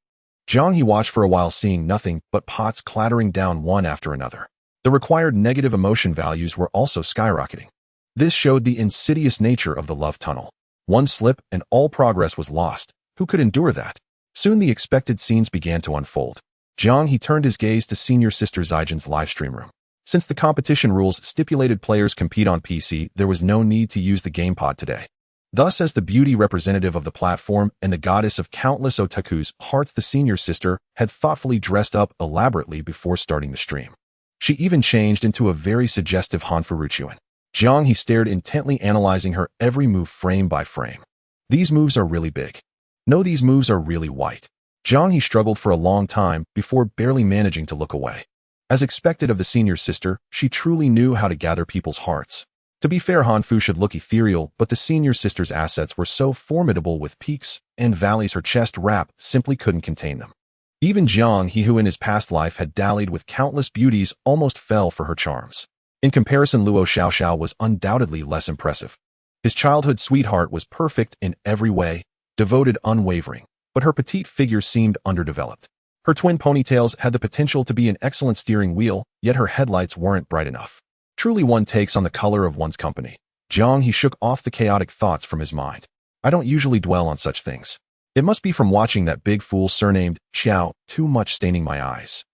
Jiang He watched for a while, seeing nothing but pots clattering down one after another. The required negative emotion values were also skyrocketing. This showed the insidious nature of the love tunnel. One slip and all progress was lost. Who could endure that? Soon the expected scenes began to unfold. Jiang He turned his gaze to senior sister Zijin's livestream room. Since the competition rules stipulated players compete on PC, there was no need to use the gamepad today. Thus, as the beauty representative of the platform and the goddess of countless otaku's hearts, the senior sister had thoughtfully dressed up elaborately before starting the stream. She even changed into a very suggestive Hanfuruchuan. Jiang He stared intently, analyzing her every move frame by frame. These moves are really big. No, these moves are really white. Jiang He struggled for a long time before barely managing to look away. As expected of the senior sister, she truly knew how to gather people's hearts. To be fair, Hanfu should look ethereal, but the senior sister's assets were so formidable with peaks and valleys her chest wrap simply couldn't contain them. Even Jiang He, who in his past life had dallied with countless beauties, almost fell for her charms. In comparison, Luo Xiaoxiao was undoubtedly less impressive. His childhood sweetheart was perfect in every way, devoted, unwavering, but her petite figure seemed underdeveloped. Her twin ponytails had the potential to be an excellent steering wheel, yet her headlights weren't bright enough. Truly, one takes on the color of one's company. Jiang He shook off the chaotic thoughts from his mind. I don't usually dwell on such things. It must be from watching that big fool surnamed Xiao too much staining my eyes.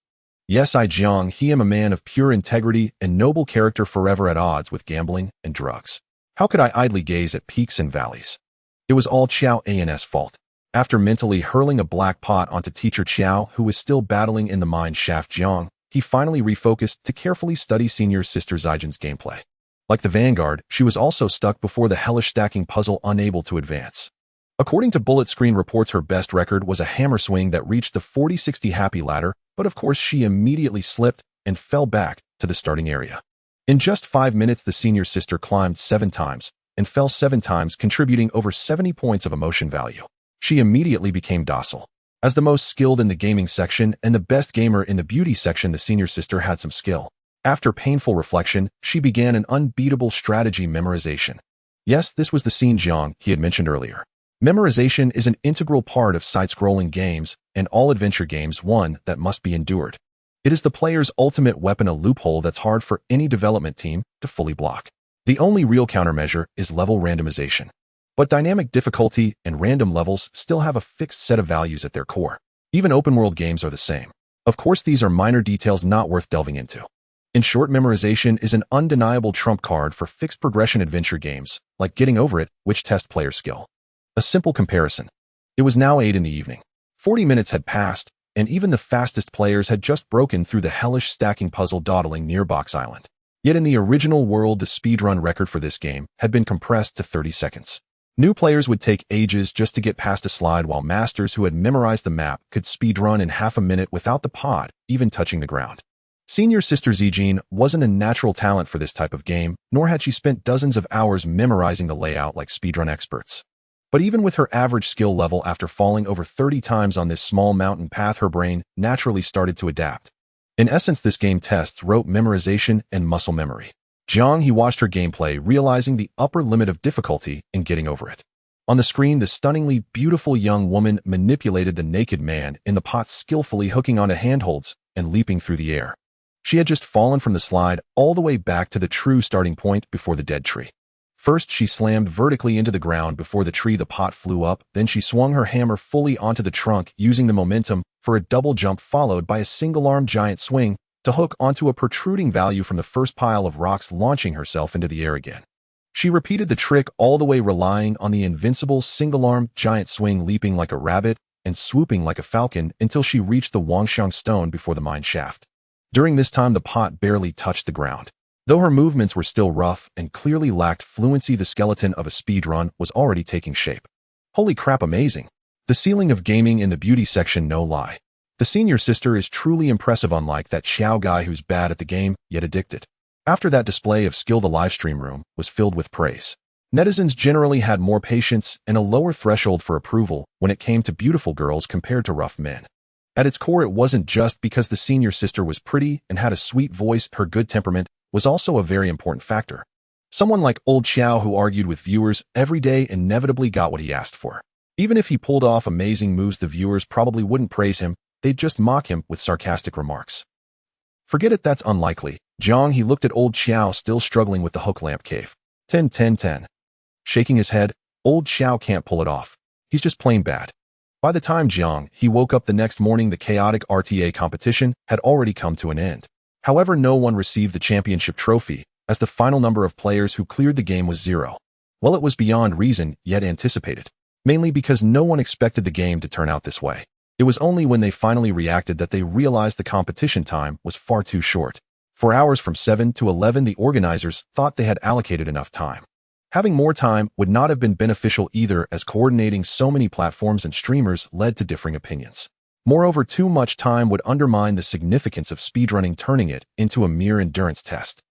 Yes, I Jiang He am a man of pure integrity and noble character, forever at odds with gambling and drugs. How could I idly gaze at peaks and valleys? It was all Xiao An's fault. After mentally hurling a black pot onto teacher Xiao, who was still battling in the mine shaft Jiang, he finally refocused to carefully study senior sister Zijin's gameplay. Like the Vanguard, she was also stuck before the hellish stacking puzzle, unable to advance. According to bullet screen reports, her best record was a hammer swing that reached the 40-60 happy ladder, but of course she immediately slipped and fell back to the starting area. In just 5 minutes, the senior sister climbed 7 times and fell 7 times, contributing over 70 points of emotion value. She immediately became docile. As the most skilled in the gaming section and the best gamer in the beauty section, the senior sister had some skill. After painful reflection, she began an unbeatable strategy memorization. Yes, this was the scene Jiang He had mentioned earlier. Memorization is an integral part of side-scrolling games and all adventure games, one that must be endured. It is the player's ultimate weapon, a loophole that's hard for any development team to fully block. The only real countermeasure is level randomization. But dynamic difficulty and random levels still have a fixed set of values at their core. Even open-world games are the same. Of course, these are minor details not worth delving into. In short, memorization is an undeniable trump card for fixed progression adventure games, like Getting Over It, which test player skill. A simple comparison. It was now 8 in the evening. 40 minutes had passed, and even the fastest players had just broken through the hellish stacking puzzle dawdling near Box Island. Yet in the original world, the speedrun record for this game had been compressed to 30 seconds. New players would take ages just to get past a slide, while masters who had memorized the map could speedrun in half a minute without the pod even touching the ground. Senior sister Zijin wasn't a natural talent for this type of game, nor had she spent dozens of hours memorizing the layout like speedrun experts. But even with her average skill level, after falling over 30 times on this small mountain path, her brain naturally started to adapt. In essence, this game tests rote memorization and muscle memory. Jiang He watched her gameplay, realizing the upper limit of difficulty in Getting Over It. On the screen, the stunningly beautiful young woman manipulated the naked man in the pot, skillfully hooking onto handholds and leaping through the air. She had just fallen from the slide all the way back to the true starting point before the dead tree. First, she slammed vertically into the ground before the tree the pot flew up, then she swung her hammer fully onto the trunk, using the momentum for a double jump followed by a single-arm giant swing to hook onto a protruding value from the first pile of rocks, launching herself into the air again. She repeated the trick all the way, relying on the invincible single-arm giant swing, leaping like a rabbit and swooping like a falcon until she reached the Wangxiang stone before the mine shaft. During this time, the pot barely touched the ground. Though her movements were still rough and clearly lacked fluency, the skeleton of a speedrun was already taking shape. Holy crap, amazing. The ceiling of gaming in the beauty section, no lie. The senior sister is truly impressive, unlike that Xiao guy who's bad at the game, yet addicted. After that display of skill, the livestream room was filled with praise. Netizens generally had more patience and a lower threshold for approval when it came to beautiful girls compared to rough men. At its core, it wasn't just because the senior sister was pretty and had a sweet voice. Her good temperament was also a very important factor. Someone like old Xiao, who argued with viewers every day, inevitably got what he asked for. Even if he pulled off amazing moves, the viewers probably wouldn't praise him they'd just mock him with sarcastic remarks. Forget it, that's unlikely. Jiang He looked at old Xiao still struggling with the hook lamp cave. 10, 10, 10. Shaking his head, old Xiao can't pull it off. He's just plain bad. By the time Jiang He woke up the next morning, the chaotic RTA competition had already come to an end. However, no one received the championship trophy, as the final number of players who cleared the game was 0. Well, it was beyond reason, yet anticipated. Mainly because no one expected the game to turn out this way. It was only when they finally reacted that they realized the competition time was far too short. 4 hours from 7 to 11, the organizers thought they had allocated enough time. Having more time would not have been beneficial either, as coordinating so many platforms and streamers led to differing opinions. Moreover, too much time would undermine the significance of speedrunning, turning it into a mere endurance test.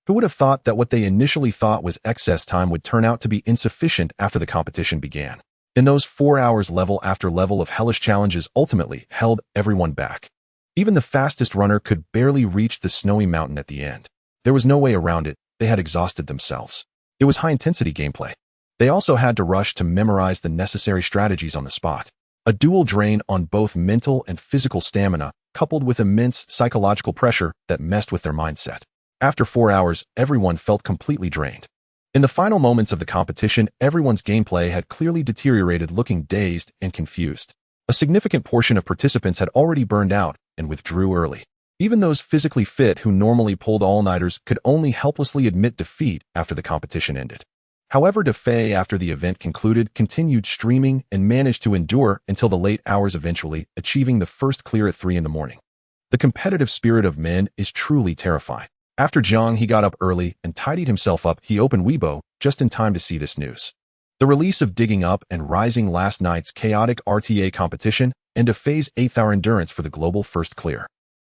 Who would have thought that what they initially thought was excess time would turn out to be insufficient after the competition began? In those 4 hours, level after level of hellish challenges ultimately held everyone back. Even the fastest runner could barely reach the snowy mountain at the end. There was no way around it, they had exhausted themselves. It was high-intensity gameplay. They also had to rush to memorize the necessary strategies on the spot. A dual drain on both mental and physical stamina, coupled with immense psychological pressure that messed with their mindset. After 4 hours, everyone felt completely drained. In the final moments of the competition, everyone's gameplay had clearly deteriorated, looking dazed and confused. A significant portion of participants had already burned out and withdrew early. Even those physically fit who normally pulled all-nighters could only helplessly admit defeat after the competition ended. However, Defei, after the event concluded, continued streaming and managed to endure until the late hours, eventually achieving the first clear at 3 in the morning. The competitive spirit of men is truly terrifying. After Jiang He got up early and tidied himself up, he opened Weibo just in time to see this news. The release of Digging Up and Rising, last night's chaotic RTA competition, and Defei's 8th-hour endurance for the global first clear.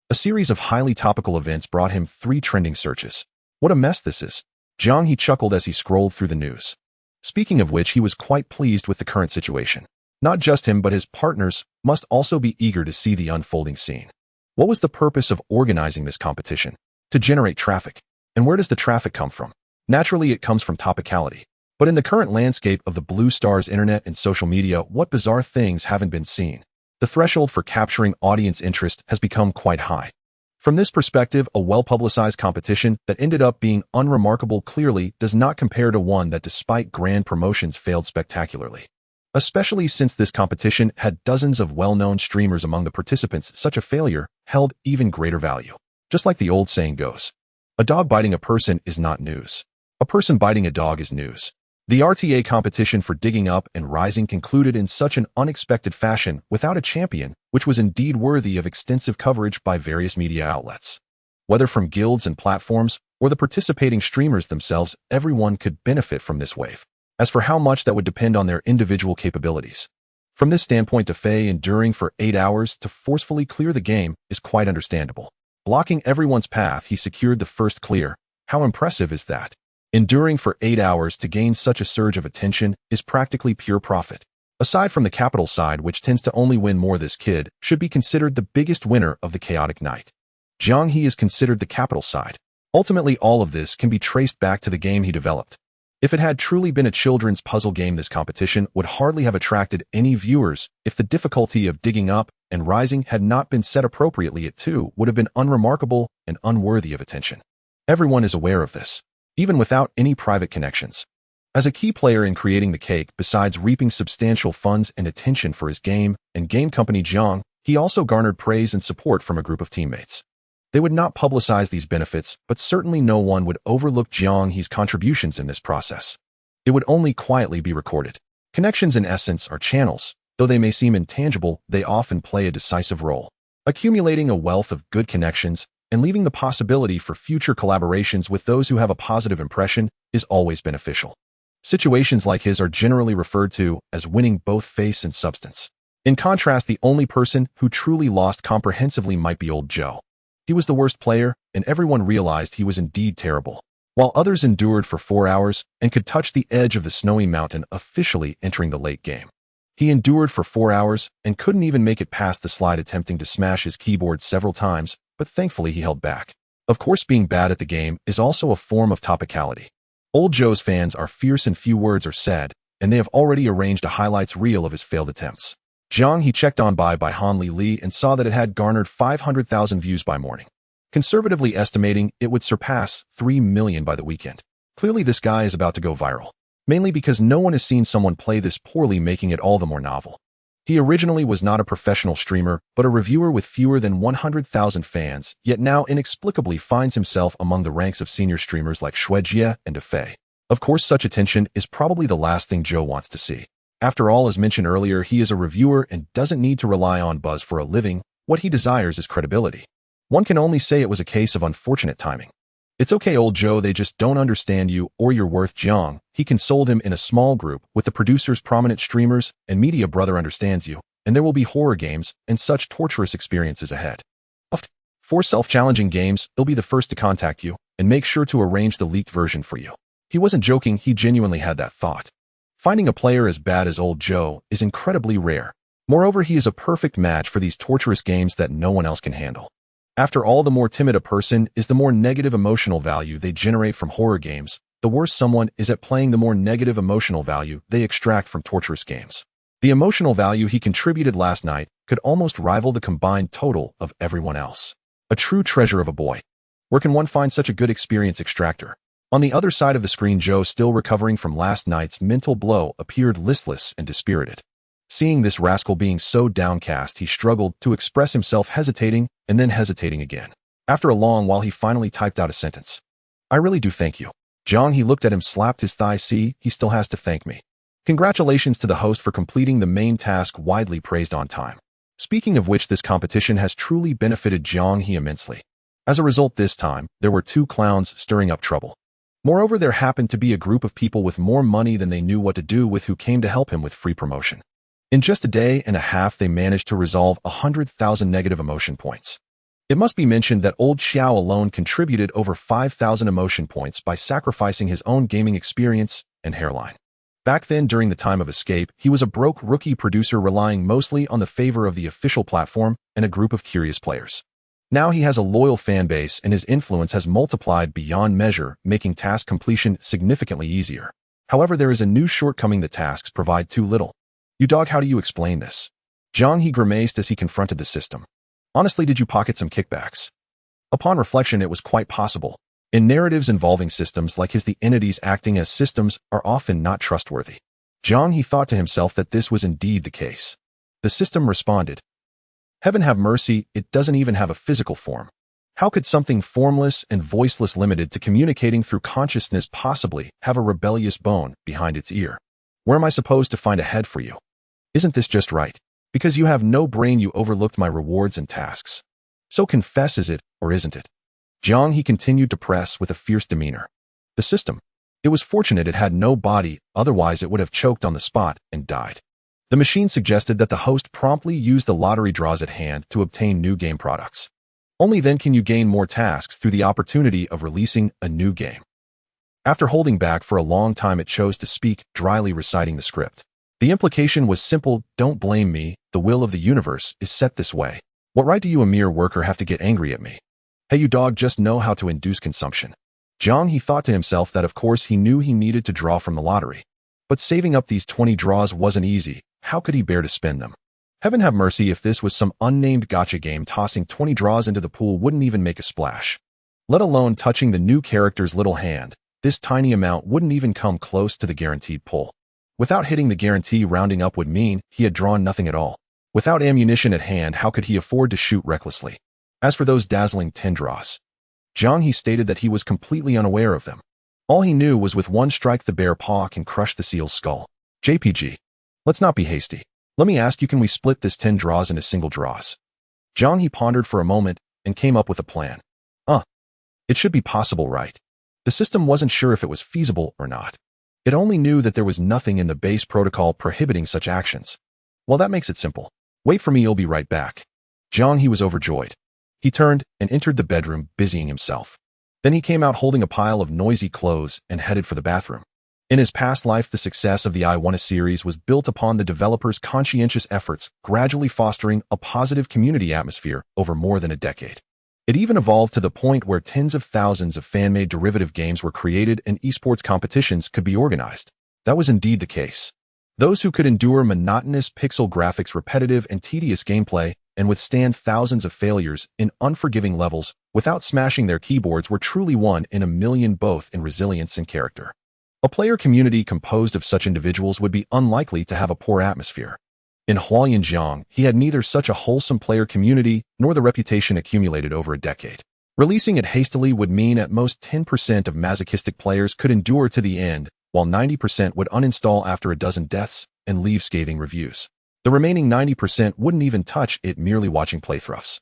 A series of highly topical events brought him 3 trending searches. What a mess this is. Jiang He chuckled as he scrolled through the news. Speaking of which, he was quite pleased with the current situation. Not just him, but his partners must also be eager to see the unfolding scene. What was the purpose of organizing this competition? To generate traffic. And where does the traffic come from? Naturally, it comes from topicality. But in the current landscape of the Blue Star's internet and social media, what bizarre things haven't been seen? The threshold for capturing audience interest has become quite high. From this perspective, a well-publicized competition that ended up being unremarkable clearly does not compare to one that, despite grand promotions, failed spectacularly. Especially since this competition had dozens of well-known streamers among the participants, such a failure held even greater value. Just like the old saying goes, a dog biting a person is not news. A person biting a dog is news. The RTA competition for Digging Up and Rising concluded in such an unexpected fashion without a champion, which was indeed worthy of extensive coverage by various media outlets. Whether from guilds and platforms or the participating streamers themselves, everyone could benefit from this wave. As for how much, that would depend on their individual capabilities. From this standpoint, Defei enduring for 8 hours to forcefully clear the game is quite understandable. Blocking everyone's path, he secured the first clear. How impressive is that? Enduring for 8 hours to gain such a surge of attention is practically pure profit. Aside from the capital side, which tends to only win more, this kid should be considered the biggest winner of the chaotic night. Jiang He is considered the capital side. Ultimately, all of this can be traced back to the game he developed. If it had truly been a children's puzzle game, this competition would hardly have attracted any viewers. If the difficulty of Digging Up and Rising had not been set appropriately, it too would have been unremarkable and unworthy of attention. Everyone is aware of this, even without any private connections. As a key player in creating the cake, besides reaping substantial funds and attention for his game and game company Jiang, he also garnered praise and support from a group of teammates. They would not publicize these benefits, but certainly no one would overlook Jiang He's contributions in this process. It would only quietly be recorded. Connections, in essence, are channels. Though they may seem intangible, they often play a decisive role. Accumulating a wealth of good connections and leaving the possibility for future collaborations with those who have a positive impression is always beneficial. Situations like his are generally referred to as winning both face and substance. In contrast, the only person who truly lost comprehensively might be old Joe. He was the worst player, and everyone realized he was indeed terrible. While others endured for 4 hours and could touch the edge of the snowy mountain, officially entering the late game. He endured for 4 hours and couldn't even make it past the slide, attempting to smash his keyboard several times, but thankfully he held back. Of course, being bad at the game is also a form of topicality. Old Joe's fans are fierce and few words are said, and they have already arranged a highlights reel of his failed attempts. Jiang He checked on by Han Li and saw that it had garnered 500,000 views by morning. Conservatively estimating, it would surpass 3 million by the weekend. Clearly this guy is about to go viral. Mainly because no one has seen someone play this poorly, making it all the more novel. He originally was not a professional streamer, but a reviewer with fewer than 100,000 fans, yet now inexplicably finds himself among the ranks of senior streamers like Jiang and Fei. Of course, such attention is probably the last thing Joe wants to see. After all, as mentioned earlier, he is a reviewer and doesn't need to rely on buzz for a living. What he desires is credibility. One can only say it was a case of unfortunate timing. It's okay, old Joe, they just don't understand you or your worth. Jiang He consoled him in a small group with the producers, prominent streamers, and media. Brother understands you, and there will be horror games and such torturous experiences ahead. For self-challenging games, they'll be the first to contact you and make sure to arrange the leaked version for you. He wasn't joking, he genuinely had that thought. Finding a player as bad as old Joe is incredibly rare. Moreover, he is a perfect match for these torturous games that no one else can handle. After all, the more timid a person is, the more negative emotional value they generate from horror games. The worse someone is at playing, the more negative emotional value they extract from torturous games. The emotional value he contributed last night could almost rival the combined total of everyone else. A true treasure of a boy. Where can one find such a good experience extractor? On the other side of the screen, Joe, still recovering from last night's mental blow, appeared listless and dispirited. Seeing this rascal being so downcast, he struggled to express himself, hesitating and then hesitating again. After a long while, he finally typed out a sentence. I really do thank you. Jiang He looked at him, slapped his thigh. See, he still has to thank me. Congratulations to the host for completing the main task, widely praised on time. Speaking of which, this competition has truly benefited Jiang He immensely. As a result, this time, there were two clowns stirring up trouble. Moreover, there happened to be a group of people with more money than they knew what to do with who came to help him with free promotion. In just a day and a half, they managed to resolve 100,000 negative emotion points. It must be mentioned that old Xiao alone contributed over 5,000 emotion points by sacrificing his own gaming experience and hairline. Back then, during the time of escape, he was a broke rookie producer relying mostly on the favor of the official platform and a group of curious players. Now he has a loyal fan base and his influence has multiplied beyond measure, making task completion significantly easier. However, there is a new shortcoming: the tasks provide too little. You dog, how do you explain this? Jiang He grimaced as he confronted the system. Honestly, did you pocket some kickbacks? Upon reflection, it was quite possible. In narratives involving systems like his, the entities acting as systems are often not trustworthy. Jiang He thought to himself that this was indeed the case. The system responded. Heaven have mercy, it doesn't even have a physical form. How could something formless and voiceless, limited to communicating through consciousness, possibly have a rebellious bone behind its ear? Where am I supposed to find a head for you? Isn't this just right? Because you have no brain, you overlooked my rewards and tasks. So confess, is it or isn't it? Jiang He continued to press with a fierce demeanor. The system. It was fortunate it had no body, otherwise it would have choked on the spot and died. The machine suggested that the host promptly use the lottery draws at hand to obtain new game products. Only then can you gain more tasks through the opportunity of releasing a new game. After holding back for a long time, it chose to speak, dryly reciting the script. The implication was simple: don't blame me, the will of the universe is set this way. What right do you, a mere worker, have to get angry at me? Hey, you dog, just know how to induce consumption. Jiang He thought to himself that of course he knew he needed to draw from the lottery. But saving up these 20 draws wasn't easy. How could he bear to spend them? Heaven have mercy, if this was some unnamed gacha game, tossing 20 draws into the pool wouldn't even make a splash. Let alone touching the new character's little hand. This tiny amount wouldn't even come close to the guaranteed pull. Without hitting the guarantee, rounding up would mean he had drawn nothing at all. Without ammunition at hand, how could he afford to shoot recklessly? As for those dazzling 10 draws, Jiang He stated that he was completely unaware of them. All he knew was with one strike the bear paw can crush the seal's skull. JPG. Let's not be hasty. Let me ask you, can we split this 10 draws into single draws? Jiang He pondered for a moment and came up with a plan. It should be possible, right? The system wasn't sure if it was feasible or not. It only knew that there was nothing in the base protocol prohibiting such actions. Well, that makes it simple. Wait for me, I'll be right back. Jiang He was overjoyed. He turned and entered the bedroom, busying himself. Then he came out holding a pile of noisy clothes and headed for the bathroom. In his past life, the success of the I Wanna series was built upon the developers' conscientious efforts, gradually fostering a positive community atmosphere over more than a decade. It even evolved to the point where tens of thousands of fan-made derivative games were created and esports competitions could be organized. That was indeed the case. Those who could endure monotonous pixel graphics, repetitive and tedious gameplay, and withstand thousands of failures in unforgiving levels without smashing their keyboards were truly one in a million, both in resilience and character. A player community composed of such individuals would be unlikely to have a poor atmosphere. In Hualien Jiang, he had neither such a wholesome player community nor the reputation accumulated over a decade. Releasing it hastily would mean at most 10% of masochistic players could endure to the end, while 90% would uninstall after a dozen deaths and leave scathing reviews. The remaining 90% wouldn't even touch it, merely watching playthroughs.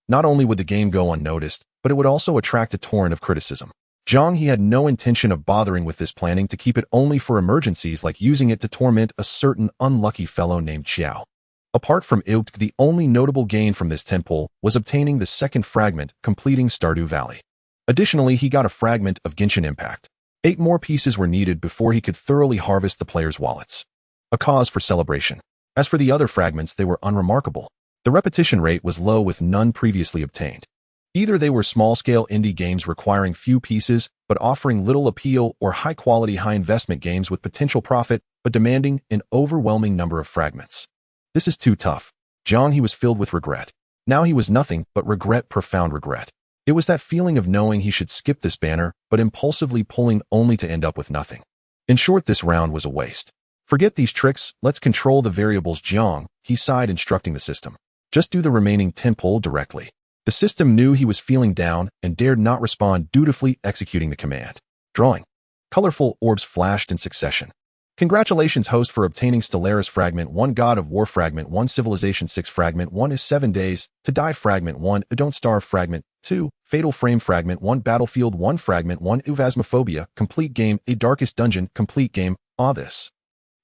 Not only would the game go unnoticed, but it would also attract a torrent of criticism. Jiang He had no intention of bothering with this, planning to keep it only for emergencies like using it to torment a certain unlucky fellow named Xiao. Apart from Ilk, the only notable gain from this tentpole was obtaining the second fragment, completing Stardew Valley. Additionally, he got a fragment of Genshin Impact. 8 more pieces were needed before he could thoroughly harvest the players' wallets. A cause for celebration. As for the other fragments, they were unremarkable. The repetition rate was low, with none previously obtained. Either they were small-scale indie games requiring few pieces but offering little appeal, or high-quality, high-investment games with potential profit but demanding an overwhelming number of fragments. This is too tough. Jiang He was filled with regret. Now he was nothing but regret, profound regret. It was that feeling of knowing he should skip this banner, but impulsively pulling only to end up with nothing. In short, this round was a waste. Forget these tricks, let's control the variables. Jiang He sighed, instructing the system. Just do the remaining tentpole directly. The system knew he was feeling down and dared not respond, dutifully executing the command. Drawing. Colorful orbs flashed in succession. Congratulations, host, for obtaining Stellaris Fragment 1, God of War Fragment 1, Civilization 6 Fragment 1 is 7 Days to Die Fragment 1, Don't Starve Fragment 2, Fatal Frame Fragment 1, Battlefield 1 Fragment 1, Phasmophobia, Complete Game, A Darkest Dungeon, Complete Game. This.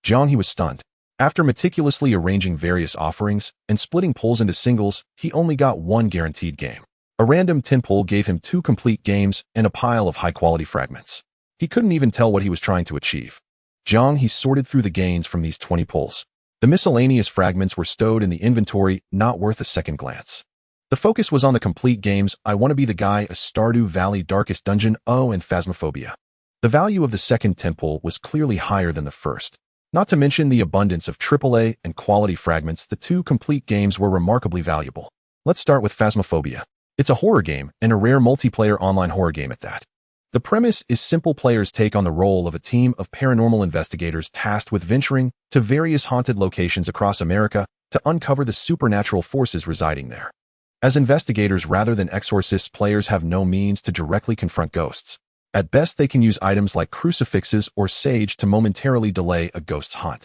Jiang He was stunned. After meticulously arranging various offerings and splitting pulls into singles, he only got 1 guaranteed game. A random tentpole gave him 2 complete games and a pile of high-quality fragments. He couldn't even tell what he was trying to achieve. Jiang He sorted through the gains from these 20 pulls. The miscellaneous fragments were stowed in the inventory, not worth a second glance. The focus was on the complete games, I Want to Be the Guy, A Stardew Valley, Darkest Dungeon, and Phasmophobia. The value of the second tentpole was clearly higher than the first. Not to mention the abundance of AAA and quality fragments, the 2 complete games were remarkably valuable. Let's start with Phasmophobia. It's a horror game, and a rare multiplayer online horror game at that. The premise is simple. Players take on the role of a team of paranormal investigators tasked with venturing to various haunted locations across America to uncover the supernatural forces residing there. As investigators rather than exorcists, players have no means to directly confront ghosts. At best, they can use items like crucifixes or sage to momentarily delay a ghost's hunt.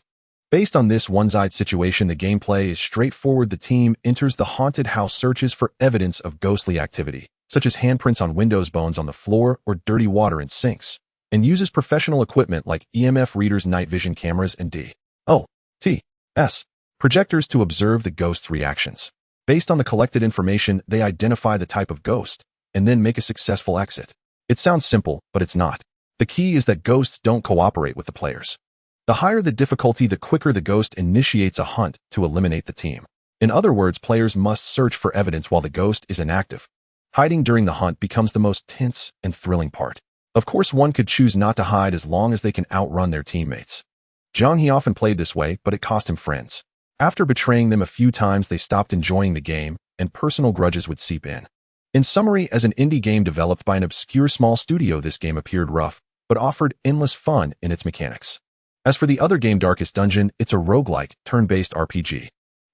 Based on this one-sided situation, the gameplay is straightforward. The team enters the haunted house, searches for evidence of ghostly activity, such as handprints on windows, bones on the floor, or dirty water in sinks, and uses professional equipment like EMF readers, night vision cameras, and DOTS projectors to observe the ghost's reactions. Based on the collected information, they identify the type of ghost and then make a successful exit. It sounds simple, but it's not. The key is that ghosts don't cooperate with the players. The higher the difficulty, the quicker the ghost initiates a hunt to eliminate the team. In other words, players must search for evidence while the ghost is inactive. Hiding during the hunt becomes the most tense and thrilling part. Of course, one could choose not to hide as long as they can outrun their teammates. Jiang He often played this way, but it cost him friends. After betraying them a few times, they stopped enjoying the game, and personal grudges would seep in. In summary, as an indie game developed by an obscure small studio, this game appeared rough, but offered endless fun in its mechanics. As for the other game, Darkest Dungeon, it's a roguelike, turn-based RPG.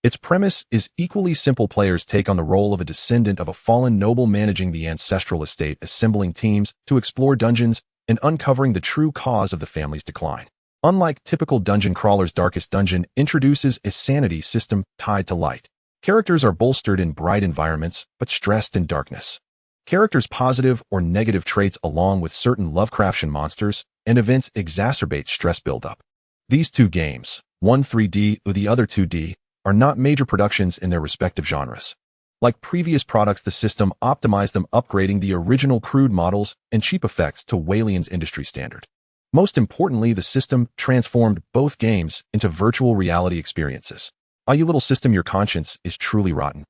Its premise is equally simple. Players take on the role of a descendant of a fallen noble managing the ancestral estate, assembling teams to explore dungeons and uncovering the true cause of the family's decline. Unlike typical dungeon crawlers, Darkest Dungeon introduces a sanity system tied to light. Characters are bolstered in bright environments, but stressed in darkness. Characters' positive or negative traits, along with certain Lovecraftian monsters and events, exacerbate stress buildup. These 2 games, one 3D or the other 2D, are not major productions in their respective genres. Like previous products, the system optimized them, upgrading the original crude models and cheap effects to Walian's industry standard. Most importantly, the system transformed both games into virtual reality experiences. You little system, your conscience is truly rotten.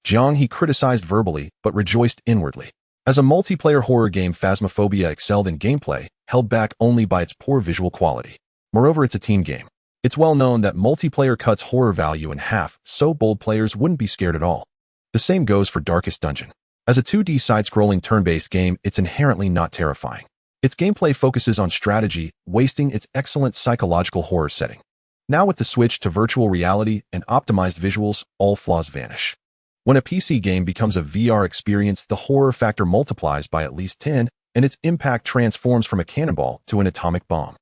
Jiang He criticized verbally, but rejoiced inwardly. As a multiplayer horror game, Phasmophobia excelled in gameplay, held back only by its poor visual quality. Moreover, it's a team game. It's well known that multiplayer cuts horror value in half, so bold players wouldn't be scared at all. The same goes for Darkest Dungeon. As a 2D side-scrolling turn-based game, it's inherently not terrifying. Its gameplay focuses on strategy, wasting its excellent psychological horror setting. Now with the switch to virtual reality and optimized visuals, all flaws vanish. When a PC game becomes a VR experience, the horror factor multiplies by at least 10, and its impact transforms from a cannonball to an atomic bomb.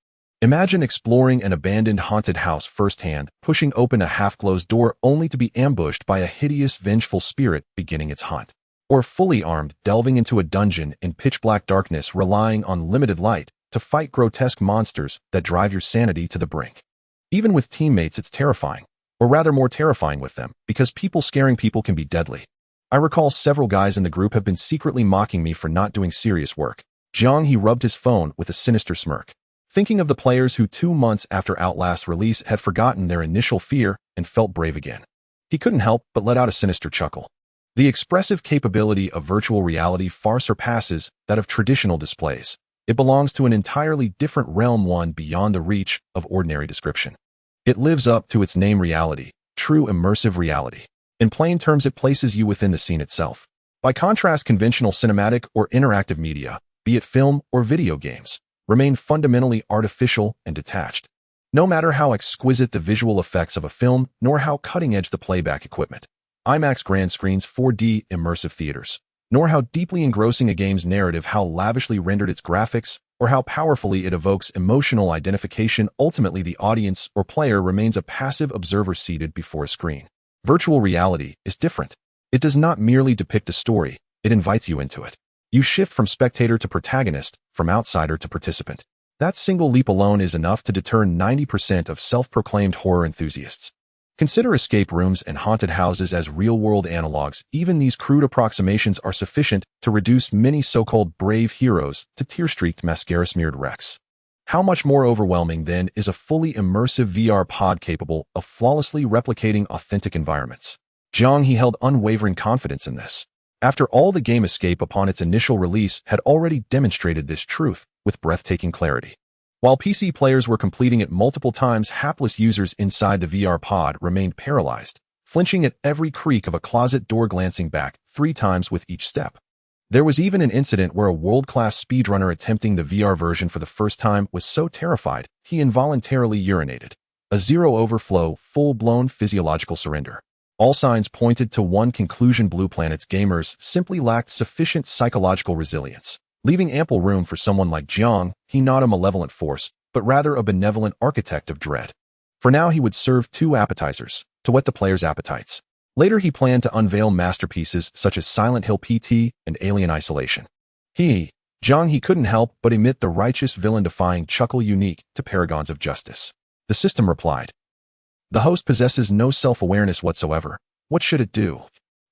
Imagine exploring an abandoned haunted house firsthand, pushing open a half-closed door only to be ambushed by a hideous, vengeful spirit beginning its hunt. Or fully armed, delving into a dungeon in pitch-black darkness, relying on limited light to fight grotesque monsters that drive your sanity to the brink. Even with teammates, it's terrifying, or rather more terrifying with them, because people scaring people can be deadly. I recall several guys in the group have been secretly mocking me for not doing serious work. Jiang He rubbed his phone with a sinister smirk, thinking of the players who 2 months after Outlast's release had forgotten their initial fear and felt brave again. He couldn't help but let out a sinister chuckle. The expressive capability of virtual reality far surpasses that of traditional displays. It belongs to an entirely different realm, one beyond the reach of ordinary description. It lives up to its name, reality, true immersive reality. In plain terms, it places you within the scene itself. By contrast, conventional cinematic or interactive media, be it film or video games, remain fundamentally artificial and detached. No matter how exquisite the visual effects of a film, nor how cutting-edge the playback equipment, IMAX grand screens, 4D immersive theaters, nor how deeply engrossing a game's narrative, how lavishly rendered its graphics, or how powerfully it evokes emotional identification, ultimately the audience or player remains a passive observer seated before a screen. Virtual reality is different. It does not merely depict a story, it invites you into it. You shift from spectator to protagonist, from outsider to participant. That single leap alone is enough to deter 90% of self-proclaimed horror enthusiasts. Consider escape rooms and haunted houses as real-world analogs. Even these crude approximations are sufficient to reduce many so-called brave heroes to tear-streaked, mascara-smeared wrecks. How much more overwhelming, then, is a fully immersive VR pod capable of flawlessly replicating authentic environments? Jiang He held unwavering confidence in this. After all, the game Escape, upon its initial release, had already demonstrated this truth with breathtaking clarity. While PC players were completing it multiple times, hapless users inside the VR pod remained paralyzed, flinching at every creak of a closet door, glancing back 3 times with each step. There was even an incident where a world-class speedrunner attempting the VR version for the first time was so terrified he involuntarily urinated. A zero overflow, full-blown physiological surrender. All signs pointed to one conclusion: Blue Planet's gamers simply lacked sufficient psychological resilience, leaving ample room for someone like Jiang He, not a malevolent force, but rather a benevolent architect of dread. For now, he would serve 2 appetizers to whet the players' appetites. Later, he planned to unveil masterpieces such as Silent Hill PT and Alien Isolation. Jiang He couldn't help but emit the righteous villain-defying chuckle unique to paragons of justice. The system replied, "The host possesses no self-awareness whatsoever. What should it do?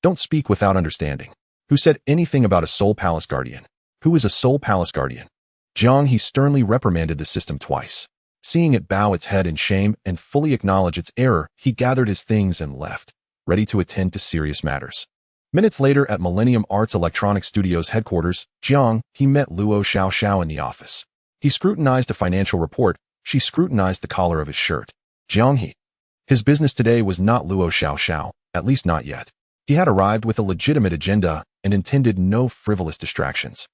Don't speak without understanding. Who said anything about a Soul Palace Guardian? Who is a Soul Palace Guardian?" Jiang He sternly reprimanded the system twice. Seeing it bow its head in shame and fully acknowledge its error, he gathered his things and left, ready to attend to serious matters. Minutes later, at Millennium Arts Electronics Studios headquarters, Jiang He met Luo Xiao in the office. He scrutinized a financial report. She scrutinized the collar of his shirt. Jiang He. His business today was not Luo Xiao, at least not yet. He had arrived with a legitimate agenda and intended no frivolous distractions.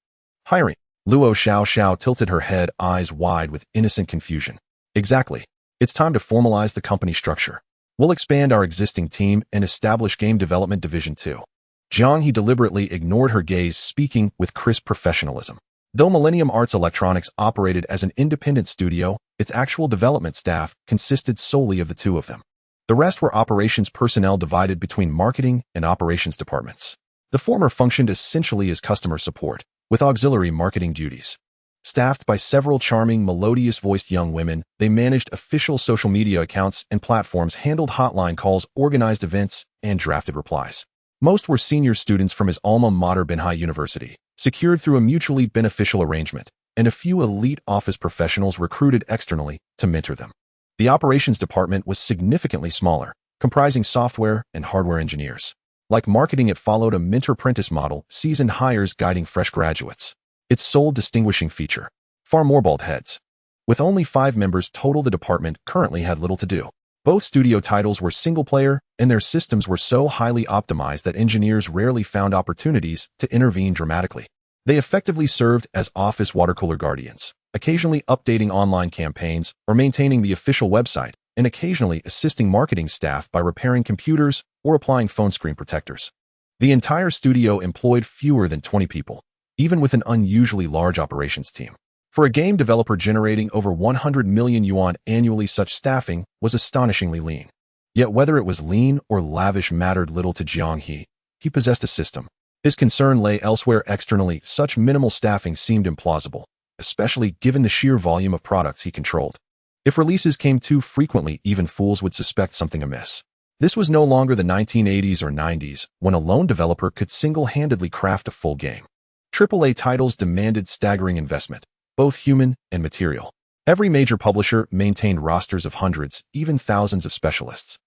Hiring. Luo Xiao tilted her head, eyes wide with innocent confusion. Exactly. It's time to formalize the company structure. We'll expand our existing team and establish game development division too. Jiang He deliberately ignored her gaze, speaking with crisp professionalism. Though Millennium Arts Electronics operated as an independent studio, its actual development staff consisted solely of the 2 of them. The rest were operations personnel divided between marketing and operations departments. The former functioned essentially as customer support, with auxiliary marketing duties. Staffed by several charming, melodious-voiced young women, they managed official social media accounts and platforms, handled hotline calls, organized events, and drafted replies. Most were senior students from his alma mater, Binhai University, secured through a mutually beneficial arrangement, and a few elite office professionals recruited externally to mentor them. The operations department was significantly smaller, comprising software and hardware engineers. Like marketing, it followed a mentor-apprentice model, seasoned hires guiding fresh graduates. Its sole distinguishing feature: far more bald heads. With only 5 members total, the department currently had little to do. Both studio titles were single-player, and their systems were so highly optimized that engineers rarely found opportunities to intervene dramatically. They effectively served as office watercooler guardians, occasionally updating online campaigns or maintaining the official website, and occasionally assisting marketing staff by repairing computers or applying phone screen protectors. The entire studio employed fewer than 20 people, even with an unusually large operations team. For a game developer generating over 100 million yuan annually, such staffing was astonishingly lean. Yet whether it was lean or lavish mattered little to Jiang He. He possessed a system. His concern lay elsewhere. Externally, such minimal staffing seemed implausible, especially given the sheer volume of products he controlled. If releases came too frequently, even fools would suspect something amiss. This was no longer the 1980s or 90s, when a lone developer could single-handedly craft a full game. AAA titles demanded staggering investment, both human and material. Every major publisher maintained rosters of hundreds, even thousands of specialists.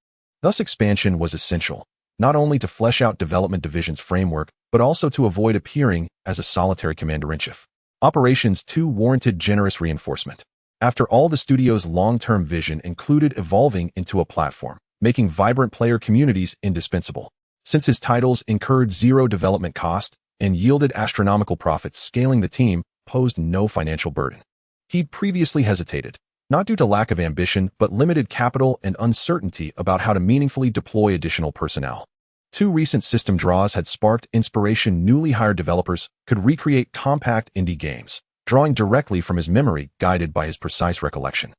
Thus, expansion was essential, not only to flesh out development division's framework, but also to avoid appearing as a solitary commander-in-chief. Operations too warranted generous reinforcement. After all, the studio's long-term vision included evolving into a platform, making vibrant player communities indispensable. Since his titles incurred zero development cost and yielded astronomical profits, scaling the team posed no financial burden. He'd previously hesitated, not due to lack of ambition, but limited capital and uncertainty about how to meaningfully deploy additional personnel. 2 recent system draws had sparked inspiration. Newly hired developers could recreate compact indie games, drawing directly from his memory, guided by his precise recollection.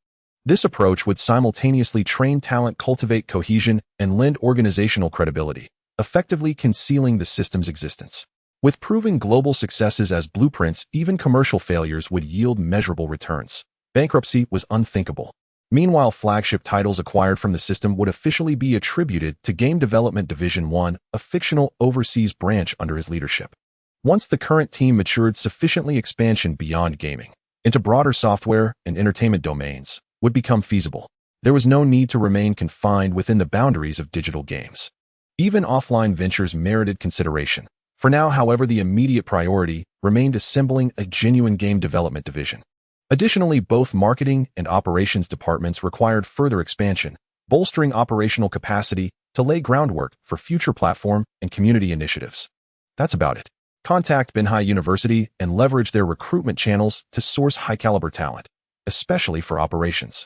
This approach would simultaneously train talent, cultivate cohesion, and lend organizational credibility, effectively concealing the system's existence. With proven global successes as blueprints, even commercial failures would yield measurable returns. Bankruptcy was unthinkable. Meanwhile, flagship titles acquired from the system would officially be attributed to Game Development Division 1, a fictional overseas branch under his leadership. Once the current team matured sufficiently, expansion beyond gaming into broader software and entertainment domains would become feasible. There was no need to remain confined within the boundaries of digital games. Even offline ventures merited consideration. For now, however, the immediate priority remained assembling a genuine game development division. Additionally, both marketing and operations departments required further expansion, bolstering operational capacity to lay groundwork for future platform and community initiatives. That's about it. Contact Binhai University and leverage their recruitment channels to source high-caliber talent, especially for operations.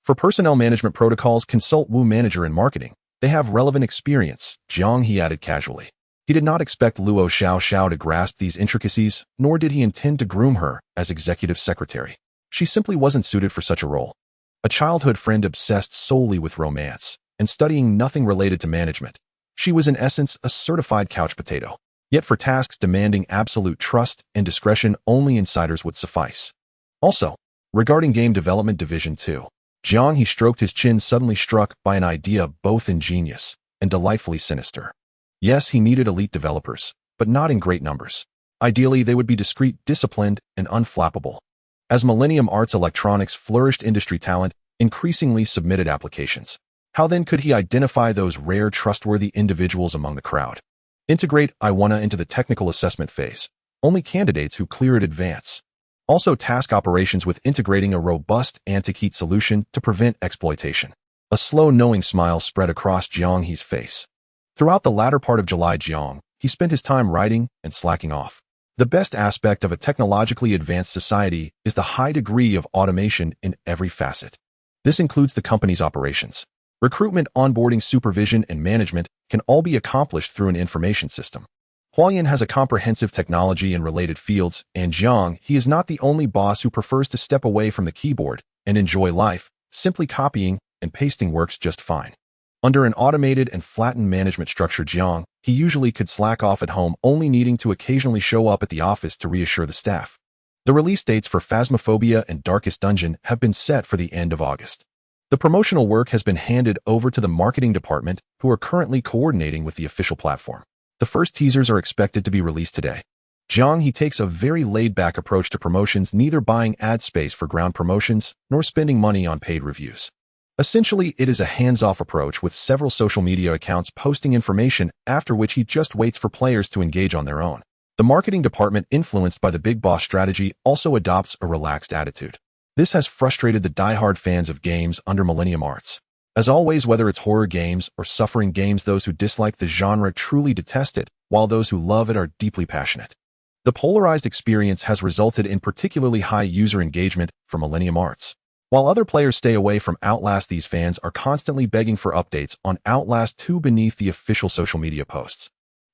For personnel management protocols, consult Wu Manager in marketing. They have relevant experience, Jiang He added casually. He did not expect Luo Xiao to grasp these intricacies, nor did he intend to groom her as executive secretary. She simply wasn't suited for such a role. A childhood friend obsessed solely with romance and studying nothing related to management, she was in essence a certified couch potato. Yet for tasks demanding absolute trust and discretion, only insiders would suffice. Also, regarding Game Development Division 2, Jiang He stroked his chin, suddenly struck by an idea both ingenious and delightfully sinister. Yes, he needed elite developers, but not in great numbers. Ideally, they would be discreet, disciplined, and unflappable. As Millennium Arts Electronics flourished, industry talent increasingly submitted applications. How then could he identify those rare, trustworthy individuals among the crowd? Integrate I1A into the technical assessment phase. Only candidates who cleared advance. Also task operations with integrating a robust anti-cheat solution to prevent exploitation. A slow, knowing smile spread across Jiang He's face. Throughout the latter part of July, he spent his time writing and slacking off. The best aspect of a technologically advanced society is the high degree of automation in every facet. This includes the company's operations. Recruitment, onboarding, supervision, and management can all be accomplished through an information system. Huayan has a comprehensive technology in related fields, and Jiang He is not the only boss who prefers to step away from the keyboard and enjoy life. Simply copying and pasting works just fine. Under an automated and flattened management structure, Jiang He usually could slack off at home, only needing to occasionally show up at the office to reassure the staff. The release dates for Phasmophobia and Darkest Dungeon have been set for the end of August. The promotional work has been handed over to the marketing department, who are currently coordinating with the official platform. The first teasers are expected to be released today. Jiang He takes a very laid-back approach to promotions, neither buying ad space for ground promotions nor spending money on paid reviews. Essentially, it is a hands-off approach with several social media accounts posting information, after which he just waits for players to engage on their own. The marketing department, influenced by the big boss strategy, also adopts a relaxed attitude. This has frustrated the die-hard fans of games under Millennium Arts. As always, whether it's horror games or suffering games, those who dislike the genre truly detest it, while those who love it are deeply passionate. The polarized experience has resulted in particularly high user engagement for Millennium Arts. While other players stay away from Outlast, these fans are constantly begging for updates on Outlast 2 beneath the official social media posts.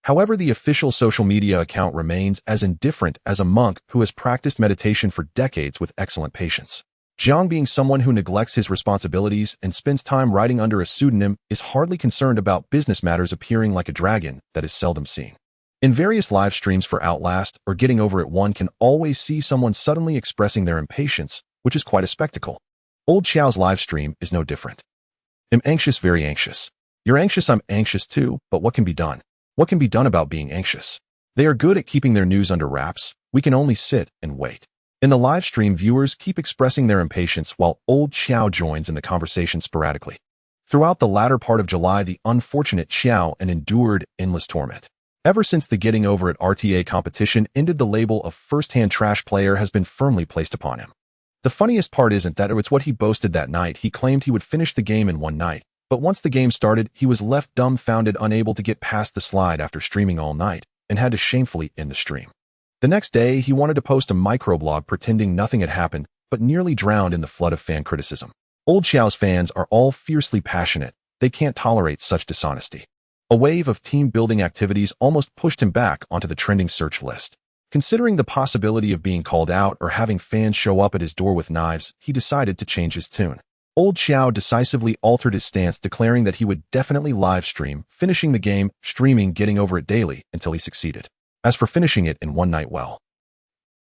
However, the official social media account remains as indifferent as a monk who has practiced meditation for decades with excellent patience. Jiang, being someone who neglects his responsibilities and spends time writing under a pseudonym, is hardly concerned about business matters appearing like a dragon that is seldom seen. In various live streams for Outlast or Getting Over It, one can always see someone suddenly expressing their impatience, which is quite a spectacle. Old Xiao's live stream is no different. I'm anxious, very anxious. You're anxious, I'm anxious too, but what can be done? What can be done about being anxious? They are good at keeping their news under wraps. We can only sit and wait. In the live stream, viewers keep expressing their impatience while Old Xiao joins in the conversation sporadically. Throughout the latter part of July, the unfortunate Xiao endured endless torment. Ever since the Getting Over It RTA competition ended, the label of first-hand trash player has been firmly placed upon him. The funniest part isn't that it's what he boasted that night. He claimed he would finish the game in one night, but once the game started, he was left dumbfounded, unable to get past the slide after streaming all night, and had to shamefully end the stream. The next day, he wanted to post a microblog pretending nothing had happened, but nearly drowned in the flood of fan criticism. Old Xiao's fans are all fiercely passionate. They can't tolerate such dishonesty. A wave of team-building activities almost pushed him back onto the trending search list. Considering the possibility of being called out or having fans show up at his door with knives, he decided to change his tune. Old Xiao decisively altered his stance, declaring that he would definitely live stream, finishing the game, streaming Getting Over It daily until he succeeded. As for finishing it in one night, well,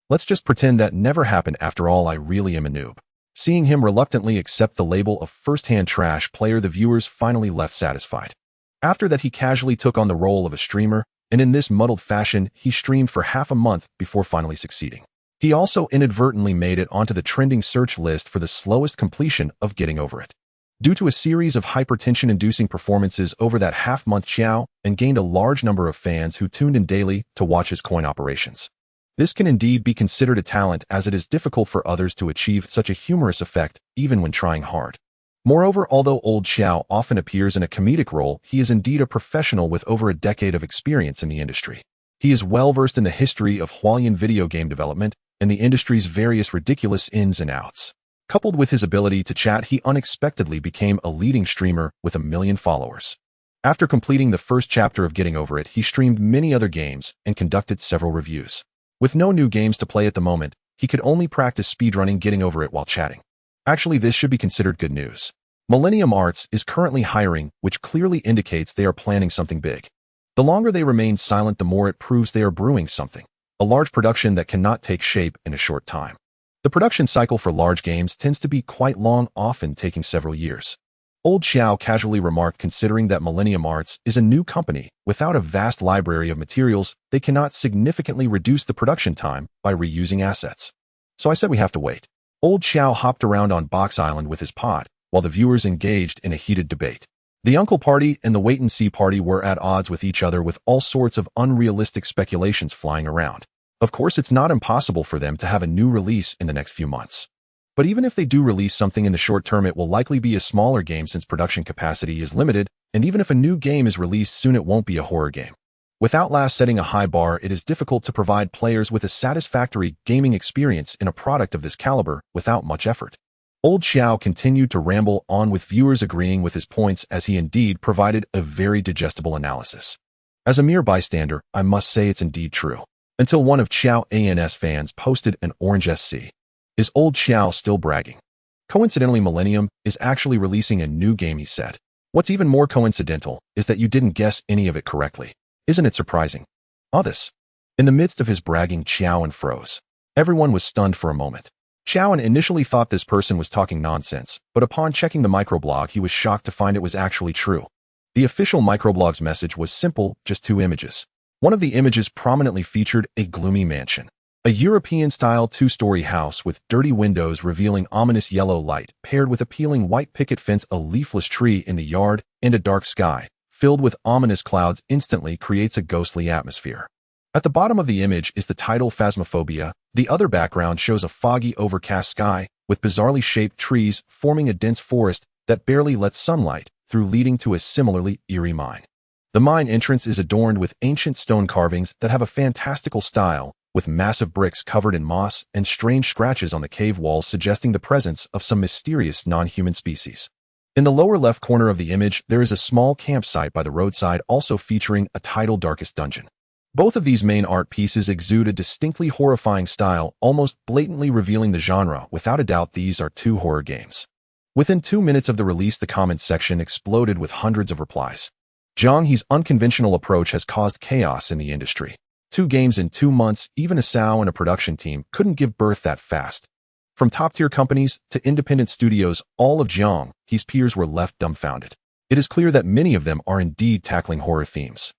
let's just pretend that never happened. After all, I really am a noob. Seeing him reluctantly accept the label of first-hand trash player, the viewers finally left satisfied. After that, he casually took on the role of a streamer, and in this muddled fashion, he streamed for half a month before finally succeeding. He also inadvertently made it onto the trending search list for the slowest completion of Getting Over It. Due to a series of hypertension-inducing performances over that half-month, Xiao gained a large number of fans who tuned in daily to watch his coin operations. This can indeed be considered a talent, as it is difficult for others to achieve such a humorous effect even when trying hard. Moreover, although Old Xiao often appears in a comedic role, he is indeed a professional with over a decade of experience in the industry. He is well-versed in the history of Hualien video game development and the industry's various ridiculous ins and outs. Coupled with his ability to chat, he unexpectedly became a leading streamer with 1 million followers. After completing the first chapter of Getting Over It, he streamed many other games and conducted several reviews. With no new games to play at the moment, he could only practice speedrunning Getting Over It while chatting. Actually, this should be considered good news. Millennium Arts is currently hiring, which clearly indicates they are planning something big. The longer they remain silent, the more it proves they are brewing something, a large production that cannot take shape in a short time. The production cycle for large games tends to be quite long, often taking several years. Old Xiao casually remarked, considering that Millennium Arts is a new company without a vast library of materials, they cannot significantly reduce the production time by reusing assets. So I said we have to wait. Old Xiao hopped around on Box Island with his pod, while the viewers engaged in a heated debate. The Uncle Party and the Wait-and-See Party were at odds with each other, with all sorts of unrealistic speculations flying around. Of course, it's not impossible for them to have a new release in the next few months. But even if they do release something in the short term, it will likely be a smaller game since production capacity is limited, and even if a new game is released soon, it won't be a horror game. With Outlast setting a high bar, it is difficult to provide players with a satisfactory gaming experience in a product of this caliber without much effort. Old Xiao continued to ramble on, with viewers agreeing with his points, as he indeed provided a very digestible analysis. As a mere bystander, I must say it's indeed true. Until one of Xiao An's fans posted an orange SC. Is Old Xiao still bragging? Coincidentally, Millennium is actually releasing a new game, he said. What's even more coincidental is that you didn't guess any of it correctly. Isn't it surprising? This. In the midst of his bragging, Xiao froze. Everyone was stunned for a moment. Xiao initially thought this person was talking nonsense, but upon checking the microblog, he was shocked to find it was actually true. The official microblog's message was simple, just 2 images. One of the images prominently featured a gloomy mansion. A European-style 2-story house with dirty windows revealing ominous yellow light, paired with appealing white picket fence, a leafless tree in the yard, and a dark sky, filled with ominous clouds, instantly creates a ghostly atmosphere. At the bottom of the image is the title Phasmophobia. The other background shows a foggy, overcast sky, with bizarrely shaped trees forming a dense forest that barely lets sunlight through, leading to a similarly eerie mine. The mine entrance is adorned with ancient stone carvings that have a fantastical style, with massive bricks covered in moss and strange scratches on the cave walls suggesting the presence of some mysterious non-human species. In the lower left corner of the image, there is a small campsite by the roadside also featuring a titled Darkest Dungeon. Both of these main art pieces exude a distinctly horrifying style, almost blatantly revealing the genre. Without a doubt, these are two horror games. Within 2 minutes of the release, the comments section exploded with hundreds of replies. Jiang He's unconventional approach has caused chaos in the industry. 2 games in 2 months, even a SAO and a production team couldn't give birth that fast. From top-tier companies to independent studios, all of Jiang He's peers were left dumbfounded. It is clear that many of them are indeed tackling horror themes.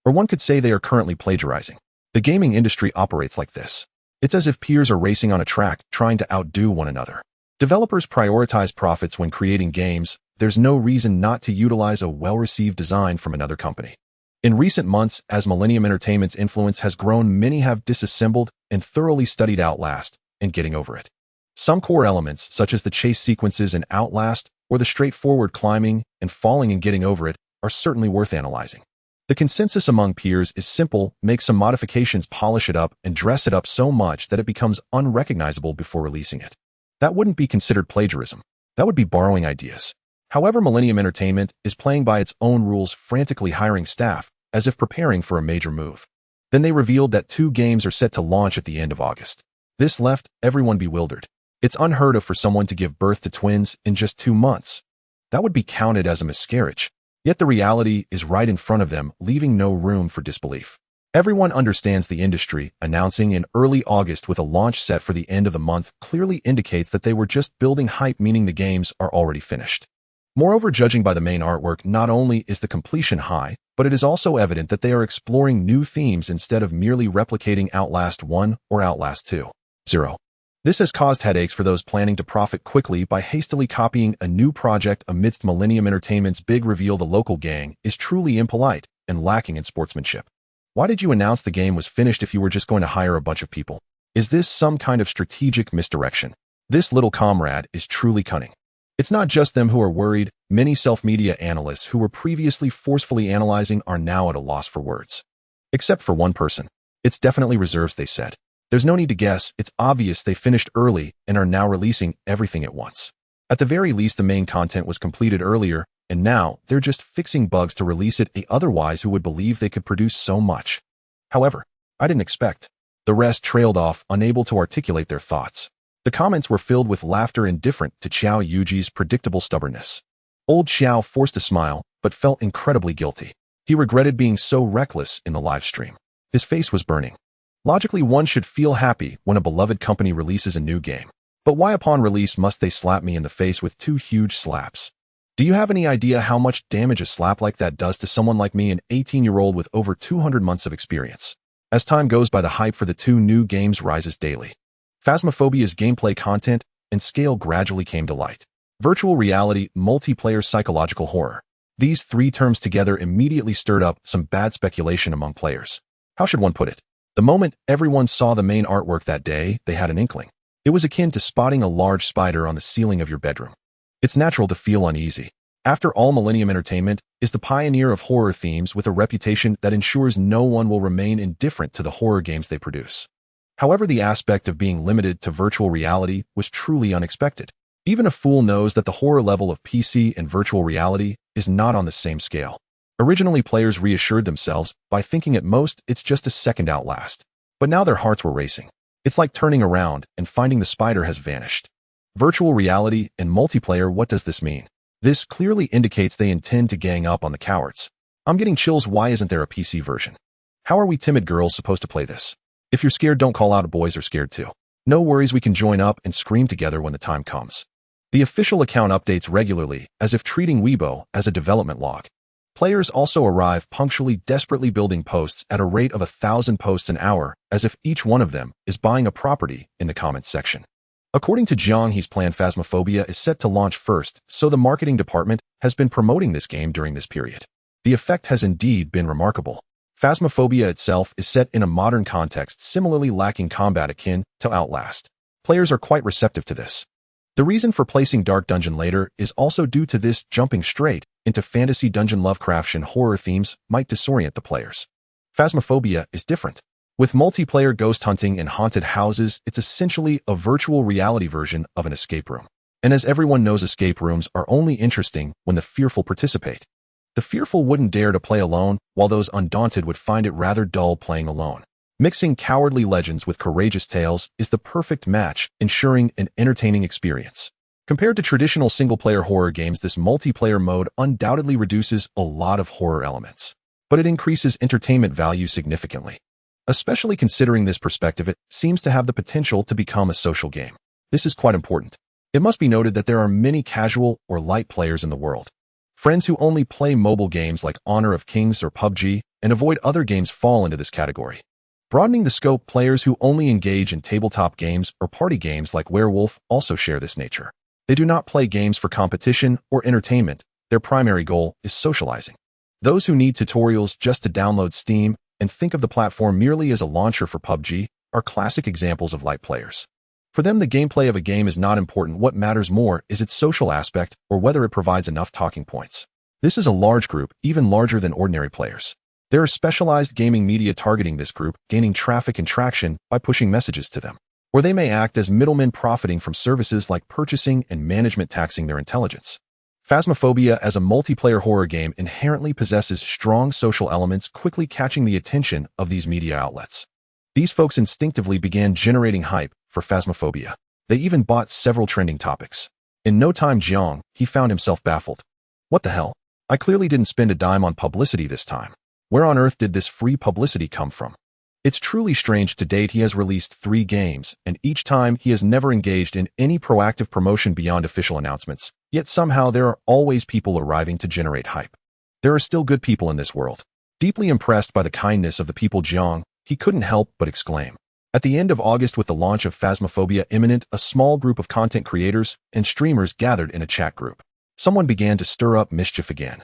Or one could say they are currently plagiarizing. The gaming industry operates like this. It's as if peers are racing on a track, trying to outdo one another. Developers prioritize profits when creating games. There's no reason not to utilize a well-received design from another company. In recent months, as Millennium Entertainment's influence has grown, many have disassembled and thoroughly studied Outlast and getting over it. Some core elements, such as the chase sequences in Outlast or the straightforward climbing and falling and getting over it, are certainly worth analyzing. The consensus among peers is simple: make some modifications, polish it up, and dress it up so much that it becomes unrecognizable before releasing it. That wouldn't be considered plagiarism. That would be borrowing ideas. However, Millennium Entertainment is playing by its own rules, frantically hiring staff, as if preparing for a major move. Then they revealed that 2 games are set to launch at the end of August. This left everyone bewildered. It's unheard of for someone to give birth to twins in just 2 months. That would be counted as a miscarriage. Yet the reality is right in front of them, leaving no room for disbelief. Everyone understands the industry. Announcing in early August with a launch set for the end of the month clearly indicates that they were just building hype, meaning the games are already finished. Moreover, judging by the main artwork, not only is the completion high, but it is also evident that they are exploring new themes instead of merely replicating Outlast 1 or Outlast 2. 0. This has caused headaches for those planning to profit quickly by hastily copying a new project amidst Millennium Entertainment's big reveal. The local gang is truly impolite and lacking in sportsmanship. Why did you announce the game was finished if you were just going to hire a bunch of people? Is this some kind of strategic misdirection? This little comrade is truly cunning. It's not just them who are worried. Many self-media analysts who were previously forcefully analyzing are now at a loss for words. Except for one person. It's definitely reserves, they said. There's no need to guess. It's obvious they finished early and are now releasing everything at once. At the very least, the main content was completed earlier, and now they're just fixing bugs to release it. Otherwise, who would believe they could produce so much? However, I didn't expect. The rest trailed off, unable to articulate their thoughts. The comments were filled with laughter, indifferent to Xiao Yuji's predictable stubbornness. Old Xiao forced a smile, but felt incredibly guilty. He regretted being so reckless in the live stream. His face was burning. Logically, one should feel happy when a beloved company releases a new game. But why upon release must they slap me in the face with 2 huge slaps? Do you have any idea how much damage a slap like that does to someone like me, an 18-year-old with over 200 months of experience? As time goes by, the hype for the 2 new games rises daily. Phasmophobia's gameplay content and scale gradually came to light. Virtual reality, multiplayer, psychological horror. These 3 terms together immediately stirred up some bad speculation among players. How should one put it? The moment everyone saw the main artwork that day, they had an inkling. It was akin to spotting a large spider on the ceiling of your bedroom. It's natural to feel uneasy. After all, Millennium Entertainment is the pioneer of horror themes with a reputation that ensures no one will remain indifferent to the horror games they produce. However, the aspect of being limited to virtual reality was truly unexpected. Even a fool knows that the horror level of PC and virtual reality is not on the same scale. Originally, players reassured themselves by thinking at most it's just a second Outlast. But now their hearts were racing. It's like turning around and finding the spider has vanished. Virtual reality and multiplayer, what does this mean? This clearly indicates they intend to gang up on the cowards. I'm getting chills. Why isn't there a PC version? How are we timid girls supposed to play this? If you're scared, don't call out. Boys are scared too. No worries, we can join up and scream together when the time comes. The official account updates regularly, as if treating Weibo as a development log. Players also arrive punctually, desperately building posts at a rate of 1,000 posts an hour, as if each one of them is buying a property in the comments section. According to Jiang He's plan, Phasmophobia is set to launch first, so the marketing department has been promoting this game during this period. The effect has indeed been remarkable. Phasmophobia itself is set in a modern context, similarly lacking combat akin to Outlast. Players are quite receptive to this. The reason for placing Dark Dungeon later is also due to this jumping straight into fantasy dungeon Lovecraftian horror themes might disorient the players. Phasmophobia is different. With multiplayer ghost hunting and haunted houses, it's essentially a virtual reality version of an escape room. And as everyone knows, escape rooms are only interesting when the fearful participate. The fearful wouldn't dare to play alone, while those undaunted would find it rather dull playing alone. Mixing cowardly legends with courageous tales is the perfect match, ensuring an entertaining experience. Compared to traditional single-player horror games, this multiplayer mode undoubtedly reduces a lot of horror elements, but it increases entertainment value significantly. Especially considering this perspective, it seems to have the potential to become a social game. This is quite important. It must be noted that there are many casual or light players in the world. Friends who only play mobile games like Honor of Kings or PUBG and avoid other games fall into this category. Broadening the scope, players who only engage in tabletop games or party games like Werewolf also share this nature. They do not play games for competition or entertainment. Their primary goal is socializing. Those who need tutorials just to download Steam and think of the platform merely as a launcher for PUBG are classic examples of light players. For them, the gameplay of a game is not important. What matters more is its social aspect or whether it provides enough talking points. This is a large group, even larger than ordinary players. There are specialized gaming media targeting this group, gaining traffic and traction by pushing messages to them. Or they may act as middlemen profiting from services like purchasing and management taxing their intelligence. Phasmophobia as a multiplayer horror game inherently possesses strong social elements, quickly catching the attention of these media outlets. These folks instinctively began generating hype for Phasmophobia. They even bought several trending topics. In no time, Jiang He found himself baffled. What the hell? I clearly didn't spend a dime on publicity this time. Where on earth did this free publicity come from? It's truly strange. To date, he has released 3 games, and each time he has never engaged in any proactive promotion beyond official announcements. Yet somehow there are always people arriving to generate hype. There are still good people in this world. Deeply impressed by the kindness of the people, Jiang He couldn't help but exclaim. At the end of August, with the launch of Phasmophobia imminent, a small group of content creators and streamers gathered in a chat group. Someone began to stir up mischief again.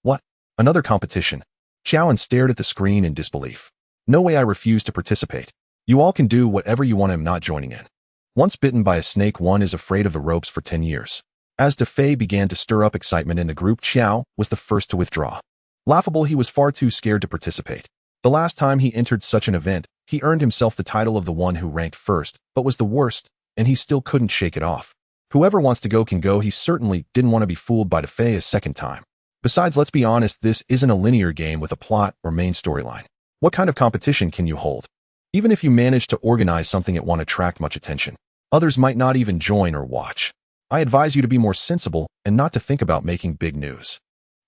What? Another competition? Chowan stared at the screen in disbelief. No way, I refuse to participate. You all can do whatever you want. I'm not joining in. Once bitten by a snake, one is afraid of the ropes for 10 years. As DeFei began to stir up excitement in the group, Chow was the first to withdraw. Laughable, he was far too scared to participate. The last time he entered such an event, he earned himself the title of the one who ranked first, but was the worst, and he still couldn't shake it off. Whoever wants to go can go. He certainly didn't want to be fooled by DeFei a second time. Besides, let's be honest, this isn't a linear game with a plot or main storyline. What kind of competition can you hold? Even if you manage to organize something, it won't attract much attention. Others might not even join or watch. I advise you to be more sensible and not to think about making big news.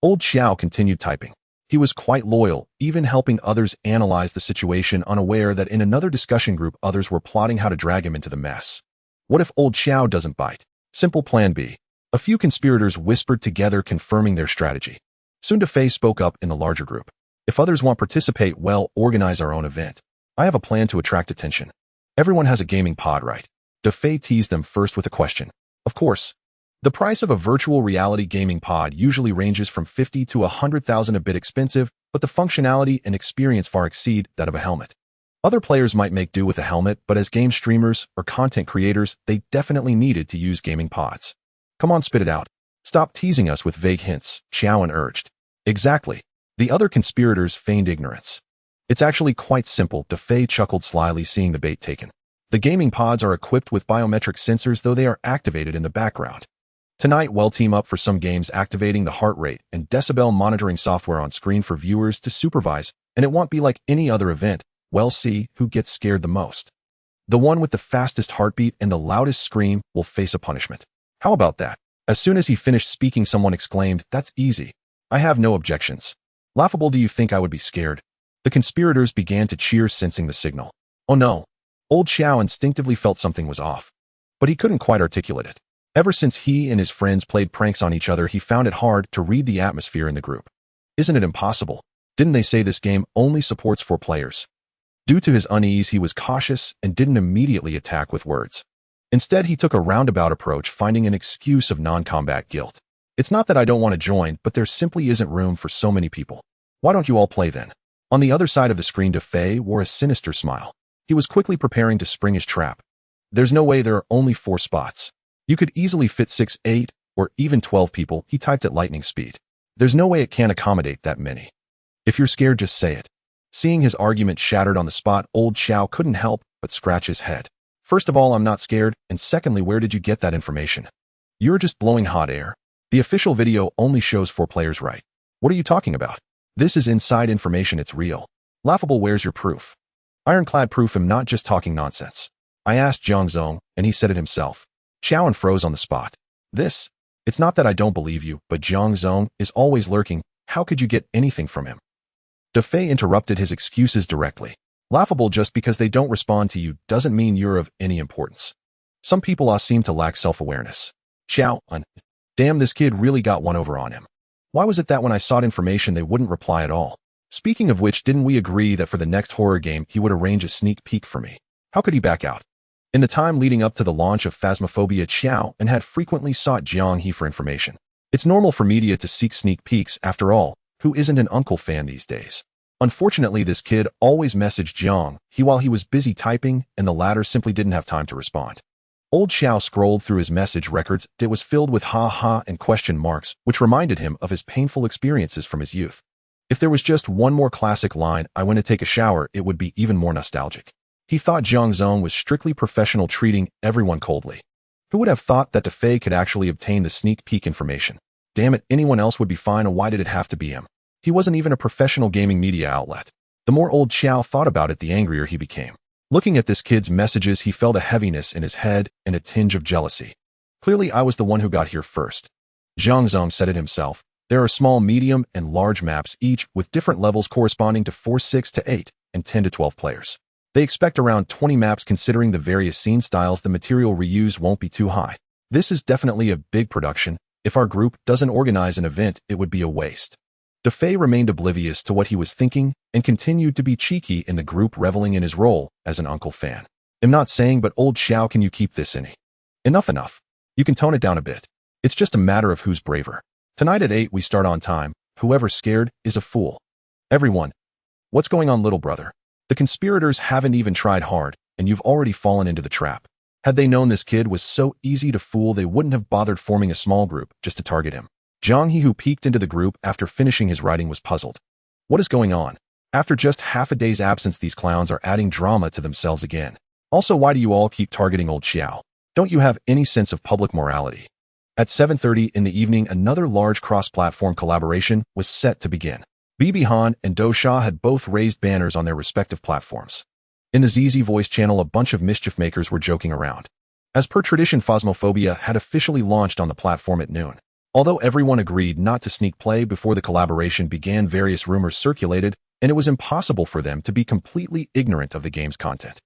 Old Xiao continued typing. He was quite loyal, even helping others analyze the situation, unaware that in another discussion group others were plotting how to drag him into the mess. What if old Xiao doesn't bite? Simple plan B. A few conspirators whispered together, confirming their strategy. Soon DeFei spoke up in the larger group. If others want to participate, well, organize our own event. I have a plan to attract attention. Everyone has a gaming pod, right? DeFei teased them first with a question. Of course. The price of a virtual reality gaming pod usually ranges from 50 to 100,000, a bit expensive, but the functionality and experience far exceed that of a helmet. Other players might make do with a helmet, but as game streamers or content creators, they definitely needed to use gaming pods. Come on, spit it out. Stop teasing us with vague hints, Chowan urged. Exactly. The other conspirators feigned ignorance. It's actually quite simple, DeFei chuckled slyly, seeing the bait taken. The gaming pods are equipped with biometric sensors, though they are activated in the background. Tonight, we'll team up for some games, activating the heart rate and decibel monitoring software on screen for viewers to supervise, and it won't be like any other event. We'll see who gets scared the most. The one with the fastest heartbeat and the loudest scream will face a punishment. How about that? As soon as he finished speaking, someone exclaimed, "That's easy. I have no objections." Laughable, do you think I would be scared? The conspirators began to cheer, sensing the signal. Oh no. Old Xiao instinctively felt something was off, but he couldn't quite articulate it. Ever since he and his friends played pranks on each other, he found it hard to read the atmosphere in the group. Isn't it impossible? Didn't they say this game only supports 4 players? Due to his unease, he was cautious and didn't immediately attack with words. Instead, he took a roundabout approach, finding an excuse of non-combat guilt. It's not that I don't want to join, but there simply isn't room for so many people. Why don't you all play then? On the other side of the screen, DeFei wore a sinister smile. He was quickly preparing to spring his trap. There's no way, there are only 4 spots. You could easily fit 6, 8, or even 12 people, he typed at lightning speed. There's no way it can accommodate that many. If you're scared, just say it. Seeing his argument shattered on the spot, old Xiao couldn't help but scratch his head. First of all, I'm not scared, and secondly, where did you get that information? You're just blowing hot air. The official video only shows 4 players, right? What are you talking about? This is inside information, it's real. Laughable, where's your proof? Ironclad proof, I'm not just talking nonsense. I asked Jiang Zong, and he said it himself. Xiao froze on the spot. It's not that I don't believe you, but Jiang Zong is always lurking. How could you get anything from him? De Fei interrupted his excuses directly. Laughable, just because they don't respond to you doesn't mean you're of any importance. Some people seem to lack self-awareness. Xiao, damn, this kid really got one over on him. Why was it that when I sought information they wouldn't reply at all? Speaking of which, didn't we agree that for the next horror game he would arrange a sneak peek for me? How could he back out? In the time leading up to the launch of Phasmophobia, Xiao had frequently sought Jiang He for information. It's normal for media to seek sneak peeks, after all. Who isn't an uncle fan these days? Unfortunately, this kid always messaged Jiang He while he was busy typing, and the latter simply didn't have time to respond. Old Xiao scrolled through his message records. It was filled with ha-ha and question marks, which reminded him of his painful experiences from his youth. If there was just one more classic line, I went to take a shower, it would be even more nostalgic. He thought Jiang Zong was strictly professional, treating everyone coldly. Who would have thought that De Fei could actually obtain the sneak peek information? Damn it, anyone else would be fine, why did it have to be him? He wasn't even a professional gaming media outlet. The more old Xiao thought about it, the angrier he became. Looking at this kid's messages, he felt a heaviness in his head and a tinge of jealousy. Clearly, I was the one who got here first. Jiang Zong said it himself. There are small, medium, and large maps, each with different levels corresponding to 4, 6 to 8, and 10 to 12 players. They expect around 20 maps. Considering the various scene styles, the material reused won't be too high. This is definitely a big production. If our group doesn't organize an event, it would be a waste. De Fei remained oblivious to what he was thinking and continued to be cheeky in the group, reveling in his role as an uncle fan. I'm not saying, but old Xiao, can you keep this in? Enough. You can tone it down a bit. It's just a matter of who's braver. Tonight at 8 we start on time. Whoever's scared is a fool. Everyone. What's going on, little brother? The conspirators haven't even tried hard, and you've already fallen into the trap. Had they known this kid was so easy to fool, they wouldn't have bothered forming a small group just to target him. Jiang He, who peeked into the group after finishing his writing, was puzzled. What is going on? After just half a day's absence, these clowns are adding drama to themselves again. Also, why do you all keep targeting old Xiao? Don't you have any sense of public morality? At 7:30 in the evening, another large cross-platform collaboration was set to begin. Bibi Han and Do Sha had both raised banners on their respective platforms. In the ZZ Voice channel, a bunch of mischief makers were joking around. As per tradition, Phasmophobia had officially launched on the platform at noon. Although everyone agreed not to sneak play before the collaboration began, various rumors circulated, and it was impossible for them to be completely ignorant of the game's content.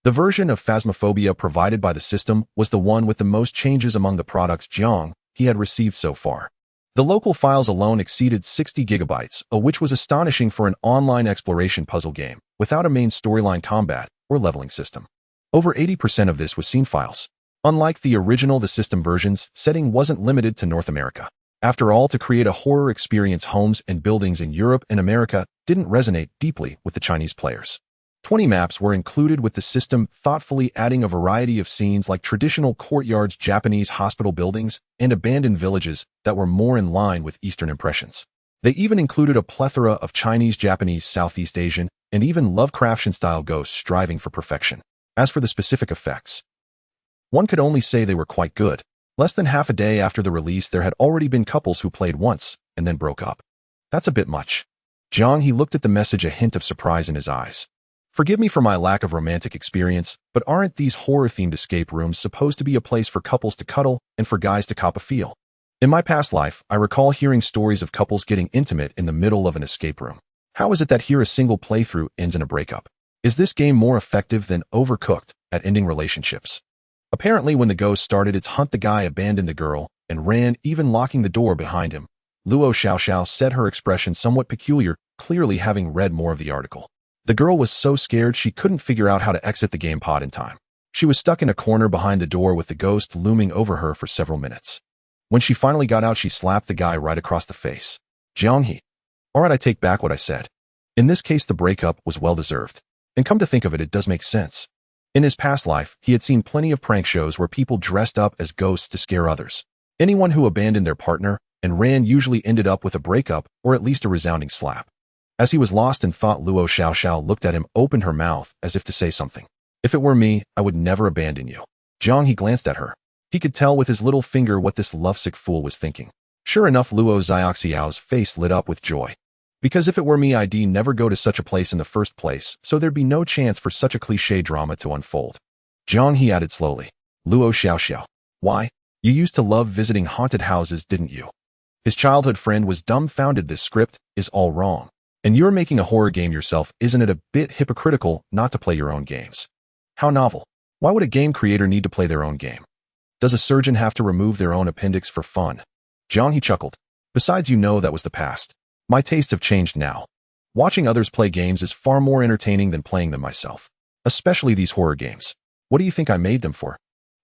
The version of Phasmophobia provided by the system was the one with the most changes among the products Jiang He had received so far. The local files alone exceeded 60 gigabytes, which was astonishing for an online exploration puzzle game, without a main storyline, combat, or leveling system. Over 80% of this was scene files. Unlike the original, the system version's setting wasn't limited to North America. After all, to create a horror experience, homes and buildings in Europe and America didn't resonate deeply with the Chinese players. 20 maps were included with the system, thoughtfully adding a variety of scenes like traditional courtyards, Japanese hospital buildings, and abandoned villages that were more in line with Eastern impressions. They even included a plethora of Chinese, Japanese, Southeast Asian, and even Lovecraftian-style ghosts striving for perfection. As for the specific effects, one could only say they were quite good. Less than half a day after the release, there had already been couples who played once and then broke up. That's a bit much. Jiang He looked at the message, a hint of surprise in his eyes. Forgive me for my lack of romantic experience, but aren't these horror-themed escape rooms supposed to be a place for couples to cuddle and for guys to cop a feel? In my past life, I recall hearing stories of couples getting intimate in the middle of an escape room. How is it that here a single playthrough ends in a breakup? Is this game more effective than Overcooked at ending relationships? Apparently, when the ghost started its hunt, the guy abandoned the girl and ran, even locking the door behind him. Luo Xiaoxiao said, her expression somewhat peculiar, clearly having read more of the article. The girl was so scared she couldn't figure out how to exit the game pod in time. She was stuck in a corner behind the door with the ghost looming over her for several minutes. When she finally got out, she slapped the guy right across the face. Jiang He. Alright, I take back what I said. In this case, the breakup was well-deserved. And come to think of it, it does make sense. In his past life, he had seen plenty of prank shows where people dressed up as ghosts to scare others. Anyone who abandoned their partner and ran usually ended up with a breakup or at least a resounding slap. As he was lost in thought, Luo Xiaoxiao looked at him, opened her mouth as if to say something. If it were me, I would never abandon you. Jiang He glanced at her. He could tell with his little finger what this lovesick fool was thinking. Sure enough, Luo Xiaoxiao's face lit up with joy. Because if it were me, I'd never go to such a place in the first place, so there'd be no chance for such a cliché drama to unfold. Jiang He added slowly. Luo Xiaoxiao. Why? You used to love visiting haunted houses, didn't you? His childhood friend was dumbfounded. This script is all wrong. And you're making a horror game yourself. Isn't it a bit hypocritical not to play your own games? How novel. Why would a game creator need to play their own game? Does a surgeon have to remove their own appendix for fun? Jiang He chuckled. Besides, you know that was the past. My tastes have changed now. Watching others play games is far more entertaining than playing them myself. Especially these horror games. What do you think I made them for?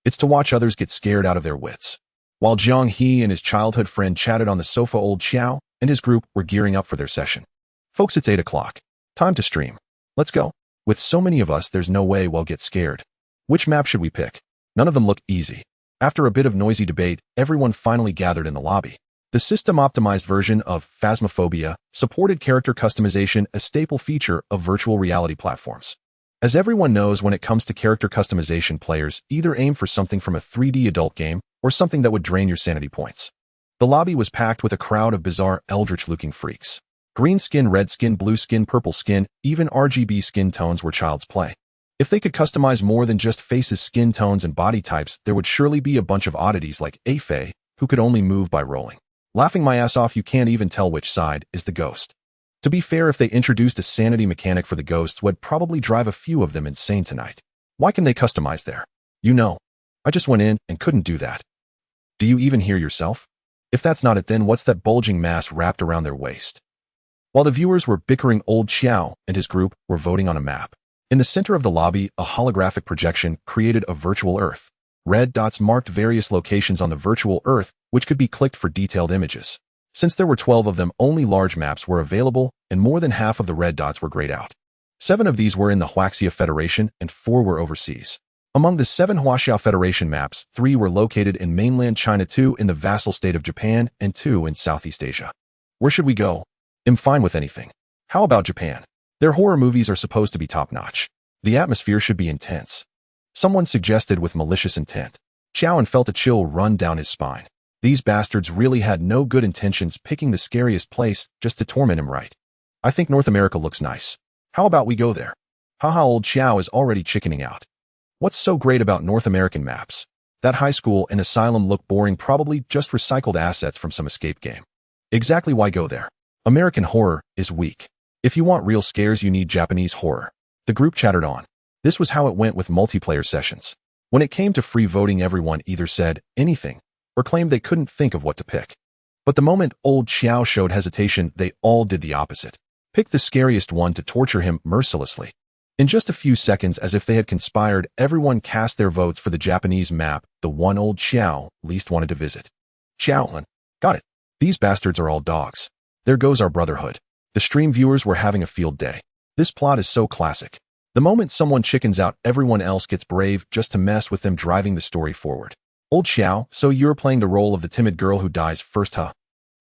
It's to watch others get scared out of their wits. While Jiang He and his childhood friend chatted on the sofa, old Xiao and his group were gearing up for their session. Folks, it's 8 o'clock. Time to stream. Let's go. With so many of us, there's no way we'll get scared. Which map should we pick? None of them look easy. After a bit of noisy debate, everyone finally gathered in the lobby. The system-optimized version of Phasmophobia supported character customization, a staple feature of virtual reality platforms. As everyone knows, when it comes to character customization, players either aim for something from a 3D adult game or something that would drain your sanity points. The lobby was packed with a crowd of bizarre, eldritch-looking freaks. Green skin, red skin, blue skin, purple skin, even RGB skin tones were child's play. If they could customize more than just faces, skin tones, and body types, there would surely be a bunch of oddities like A Fei, who could only move by rolling. Laughing my ass off, you can't even tell which side is the ghost. To be fair, if they introduced a sanity mechanic for the ghosts, would probably drive a few of them insane tonight. Why can they customize there? You know, I just went in and couldn't do that. Do you even hear yourself? If that's not it, then what's that bulging mass wrapped around their waist? While the viewers were bickering, old Xiao and his group were voting on a map. In the center of the lobby, a holographic projection created a virtual Earth. Red dots marked various locations on the virtual Earth, which could be clicked for detailed images. Since there were 12 of them, only large maps were available, and more than half of the red dots were grayed out. 7 of these were in the Huaxia Federation, and 4 were overseas. Among the 7 Huaxia Federation maps, 3 were located in mainland China, 2 in the vassal state of Japan, and 2 in Southeast Asia. Where should we go? I'm fine with anything. How about Japan? Their horror movies are supposed to be top-notch. The atmosphere should be intense. Someone suggested with malicious intent. Xiaoan felt a chill run down his spine. These bastards really had no good intentions, picking the scariest place just to torment him, right? I think North America looks nice. How about we go there? Haha, old Xiao is already chickening out. What's so great about North American maps? That high school and asylum look boring, probably just recycled assets from some escape game. Exactly, why go there? American horror is weak. If you want real scares, you need Japanese horror. The group chattered on. This was how it went with multiplayer sessions. When it came to free voting, everyone either said anything or claimed they couldn't think of what to pick. But the moment old Xiao showed hesitation, they all did the opposite. Pick the scariest one to torture him mercilessly. In just a few seconds, as if they had conspired, everyone cast their votes for the Japanese map, the one old Xiao least wanted to visit. Xiaolan. Got it. These bastards are all dogs. There goes our brotherhood. The stream viewers were having a field day. This plot is so classic. The moment someone chickens out, everyone else gets brave just to mess with them, driving the story forward. Old Xiao, so you're playing the role of the timid girl who dies first, huh?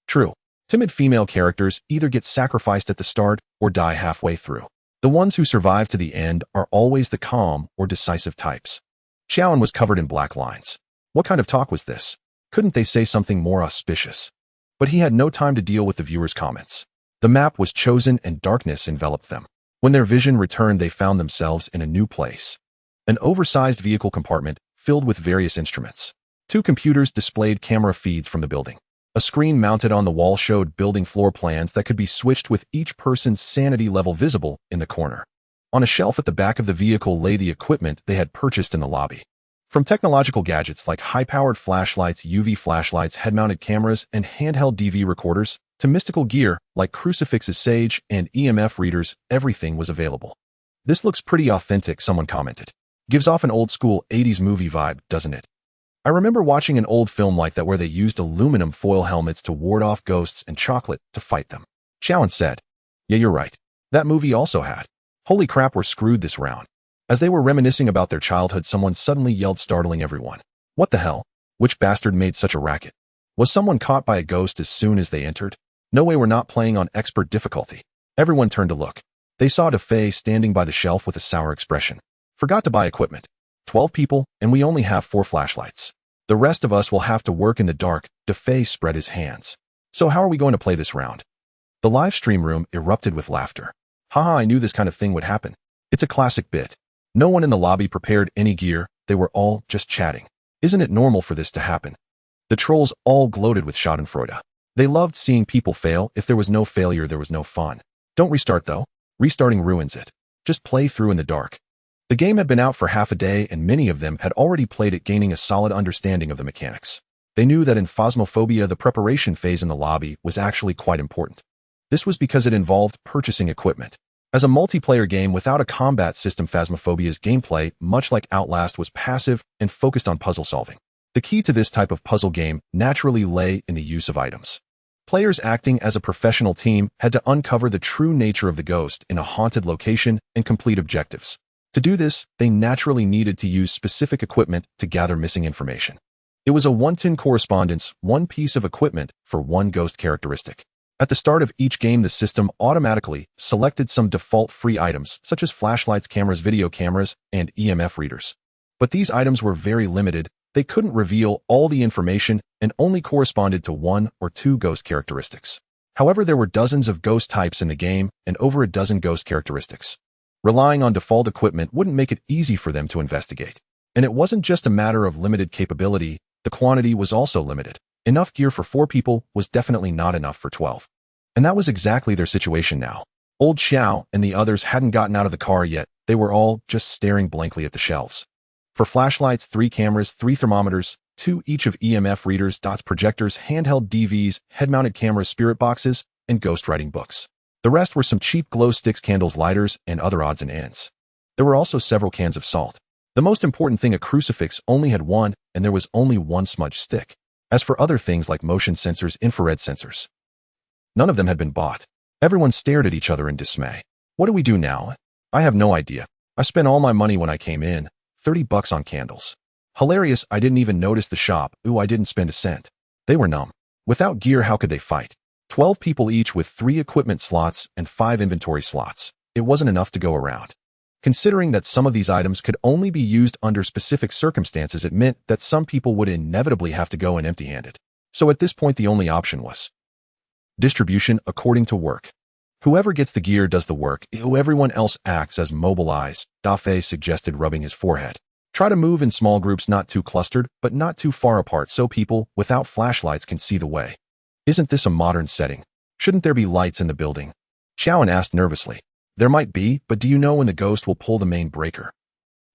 True. Timid female characters either get sacrificed at the start or die halfway through. The ones who survive to the end are always the calm or decisive types. Xiaoan was covered in black lines. What kind of talk was this? Couldn't they say something more auspicious? But he had no time to deal with the viewers' comments. The map was chosen and darkness enveloped them. When their vision returned, they found themselves in a new place. An oversized vehicle compartment filled with various instruments. 2 computers displayed camera feeds from the building. A screen mounted on the wall showed building floor plans that could be switched with each person's sanity level visible in the corner. On a shelf at the back of the vehicle lay the equipment they had purchased in the lobby. From technological gadgets like high-powered flashlights, UV flashlights, head-mounted cameras, and handheld DV recorders, to mystical gear like crucifixes, sage, and EMF readers, everything was available. This looks pretty authentic, someone commented. Gives off an old-school 80s movie vibe, doesn't it? I remember watching an old film like that where they used aluminum foil helmets to ward off ghosts and chocolate to fight them. Xiaoan said. Yeah, you're right. That movie also had. Holy crap, we're screwed this round. As they were reminiscing about their childhood, someone suddenly yelled, startling everyone. What the hell? Which bastard made such a racket? Was someone caught by a ghost as soon as they entered? No way, we're not playing on expert difficulty. Everyone turned to look. They saw DeFei standing by the shelf with a sour expression. Forgot to buy equipment. 12 people, and we only have 4 flashlights. The rest of us will have to work in the dark. DeFei spread his hands. So how are we going to play this round? The live stream room erupted with laughter. Haha, I knew this kind of thing would happen. It's a classic bit. No one in the lobby prepared any gear, they were all just chatting. Isn't it normal for this to happen? The trolls all gloated with schadenfreude. They loved seeing people fail. If there was no failure, there was no fun. Don't restart though. Restarting ruins it. Just play through in the dark. The game had been out for half a day and many of them had already played it, gaining a solid understanding of the mechanics. They knew that in Phasmophobia the preparation phase in the lobby was actually quite important. This was because it involved purchasing equipment. As a multiplayer game without a combat system, Phasmophobia's gameplay, much like Outlast, was passive and focused on puzzle solving. The key to this type of puzzle game naturally lay in the use of items. Players acting as a professional team had to uncover the true nature of the ghost in a haunted location and complete objectives. To do this, they naturally needed to use specific equipment to gather missing information. It was a one-to-one correspondence, one piece of equipment for one ghost characteristic. At the start of each game, the system automatically selected some default free items, such as flashlights, cameras, video cameras, and EMF readers. But these items were very limited. They couldn't reveal all the information and only corresponded to 1 or 2 ghost characteristics. However, there were dozens of ghost types in the game and over a dozen ghost characteristics. Relying on default equipment wouldn't make it easy for them to investigate. And it wasn't just a matter of limited capability, the quantity was also limited. Enough gear for 4 people was definitely not enough for 12. And that was exactly their situation now. Old Xiao and the others hadn't gotten out of the car yet. They were all just staring blankly at the shelves. For flashlights, 3 cameras, 3 thermometers, 2 each of EMF readers, dots, projectors, handheld DVs, head-mounted cameras, spirit boxes, and ghostwriting books. The rest were some cheap glow sticks, candles, lighters, and other odds and ends. There were also several cans of salt. The most important thing, a crucifix, only had 1, and there was only 1 smudge stick. As for other things like motion sensors, infrared sensors, none of them had been bought. Everyone stared at each other in dismay. What do we do now? I have no idea. I spent all my money when I came in, $30 on candles. Hilarious, I didn't even notice the shop. Ooh, I didn't spend a cent. They were numb. Without gear, how could they fight? 12 people each with 3 equipment slots and 5 inventory slots. It wasn't enough to go around. Considering that some of these items could only be used under specific circumstances, it meant that some people would inevitably have to go in empty-handed. So at this point, the only option was distribution according to work. Whoever gets the gear does the work. Everyone else acts as mobilize, DeFei suggested, rubbing his forehead. Try to move in small groups, not too clustered, but not too far apart, so people without flashlights can see the way. Isn't this a modern setting? Shouldn't there be lights in the building? Xiaoan asked nervously. There might be, but do you know when the ghost will pull the main breaker?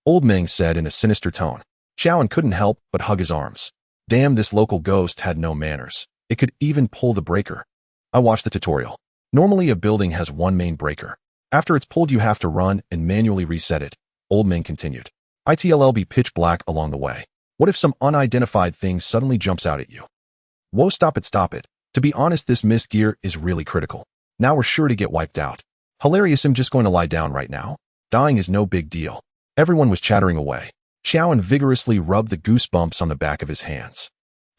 Old Meng said in a sinister tone. Xiaoan couldn't help but hug his arms. Damn, this local ghost had no manners. It could even pull the breaker. I watched the tutorial. Normally a building has 1 main breaker. After it's pulled, you have to run and manually reset it. Old Meng continued. It'll be pitch black along the way. What if some unidentified thing suddenly jumps out at you? Whoa, stop it, stop it. To be honest, this missed gear is really critical. Now we're sure to get wiped out. Hilarious, I'm just going to lie down right now. Dying is no big deal. Everyone was chattering away. Xiaoan vigorously rubbed the goosebumps on the back of his hands.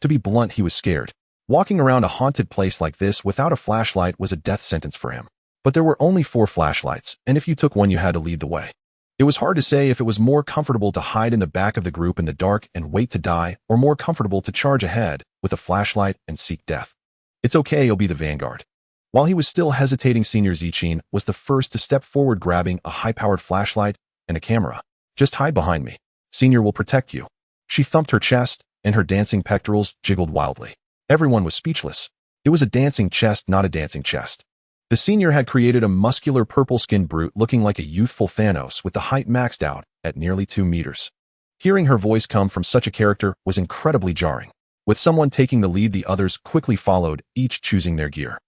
To be blunt, he was scared. Walking around a haunted place like this without a flashlight was a death sentence for him. But there were only 4 flashlights, and if you took one, you had to lead the way. It was hard to say if it was more comfortable to hide in the back of the group in the dark and wait to die, or more comfortable to charge ahead with a flashlight and seek death. It's okay, you'll be the vanguard. While he was still hesitating, Senior Zichin was the first to step forward, grabbing a high-powered flashlight and a camera. Just hide behind me. Senior will protect you. She thumped her chest, and her dancing pectorals jiggled wildly. Everyone was speechless. It was a dancing chest, not a dancing chest. The senior had created a muscular purple-skinned brute looking like a youthful Thanos with the height maxed out at nearly 2 meters. Hearing her voice come from such a character was incredibly jarring. With someone taking the lead, the others quickly followed, each choosing their gear.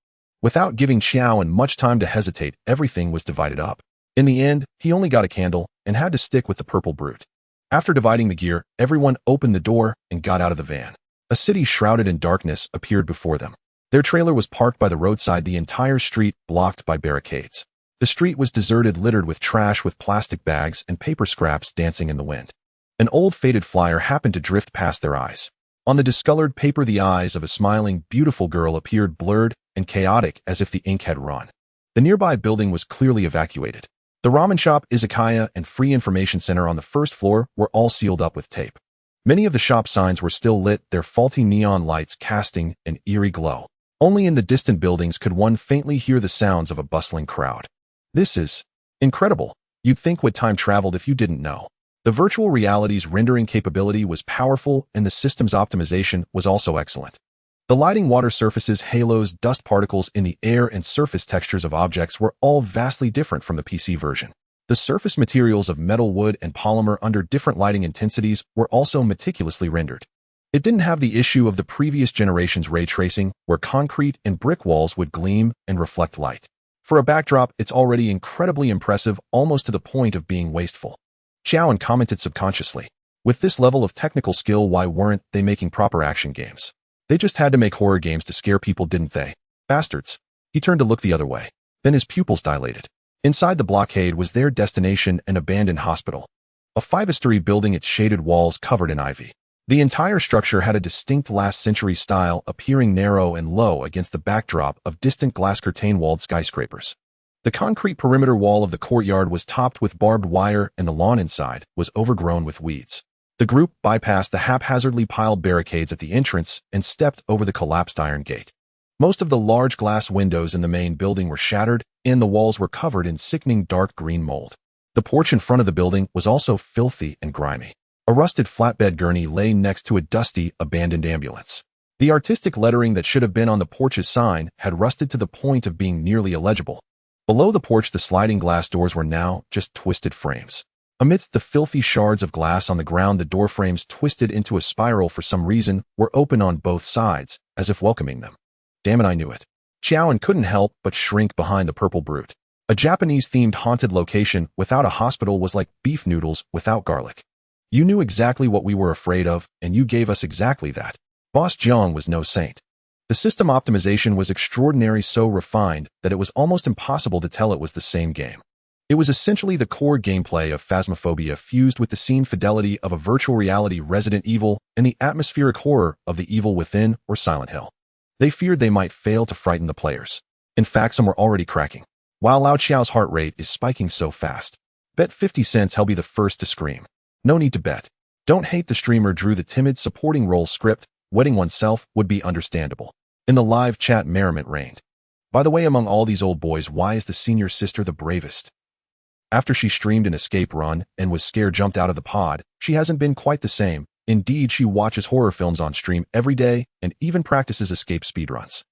Without giving Xiaoan much time to hesitate, everything was divided up. In the end, he only got a candle and had to stick with the purple brute. After dividing the gear, everyone opened the door and got out of the van. A city shrouded in darkness appeared before them. Their trailer was parked by the roadside, the entire street blocked by barricades. The street was deserted, littered with trash, with plastic bags and paper scraps dancing in the wind. An old faded flyer happened to drift past their eyes. On the discolored paper, the eyes of a smiling, beautiful girl appeared blurred and chaotic as if the ink had run. The nearby building was clearly evacuated. The ramen shop, izakaya, and free information center on the first floor were all sealed up with tape. Many of the shop signs were still lit, their faulty neon lights casting an eerie glow. Only in the distant buildings could one faintly hear the sounds of a bustling crowd. This is incredible. You'd think we'd time traveled if you didn't know. The virtual reality's rendering capability was powerful, and the system's optimization was also excellent. The lighting, water surfaces, halos, dust particles in the air, and surface textures of objects were all vastly different from the PC version. The surface materials of metal, wood, and polymer under different lighting intensities were also meticulously rendered. It didn't have the issue of the previous generation's ray tracing, where concrete and brick walls would gleam and reflect light. For a backdrop, it's already incredibly impressive, almost to the point of being wasteful. Xiaoan commented subconsciously. With this level of technical skill, why weren't they making proper action games? They just had to make horror games to scare people, didn't they? Bastards. He turned to look the other way. Then his pupils dilated. Inside the blockade was their destination, an abandoned hospital. A five-story building, its shaded walls covered in ivy. The entire structure had a distinct last-century style, appearing narrow and low against the backdrop of distant glass curtain-walled skyscrapers. The concrete perimeter wall of the courtyard was topped with barbed wire, and the lawn inside was overgrown with weeds. The group bypassed the haphazardly piled barricades at the entrance and stepped over the collapsed iron gate. Most of the large glass windows in the main building were shattered, and the walls were covered in sickening dark green mold. The porch in front of the building was also filthy and grimy. A rusted flatbed gurney lay next to a dusty, abandoned ambulance. The artistic lettering that should have been on the porch's sign had rusted to the point of being nearly illegible. Below the porch, the sliding glass doors were now just twisted frames. Amidst the filthy shards of glass on the ground, the door frames, twisted into a spiral for some reason, were open on both sides, as if welcoming them. Damn it, I knew it. Xiaoan couldn't help but shrink behind the purple brute. A Japanese-themed haunted location without a hospital was like beef noodles without garlic. You knew exactly what we were afraid of, and you gave us exactly that. Boss Jiang was no saint. The system optimization was extraordinary, so refined that it was almost impossible to tell it was the same game. It was essentially the core gameplay of Phasmophobia fused with the scene fidelity of a virtual reality Resident Evil and the atmospheric horror of The Evil Within or Silent Hill. They feared they might fail to frighten the players. In fact, some were already cracking. While Lao Qiao's heart rate is spiking so fast. Bet 50 cents he'll be the first to scream. No need to bet. Don't hate the streamer drew the timid supporting role script. Wetting oneself would be understandable. In the live chat, merriment reigned. By the way, among all these old boys, why is the senior sister the bravest? After she streamed an escape run and was scared jumped out of the pod, she hasn't been quite the same. Indeed, she watches horror films on stream every day and even practices escape speedruns.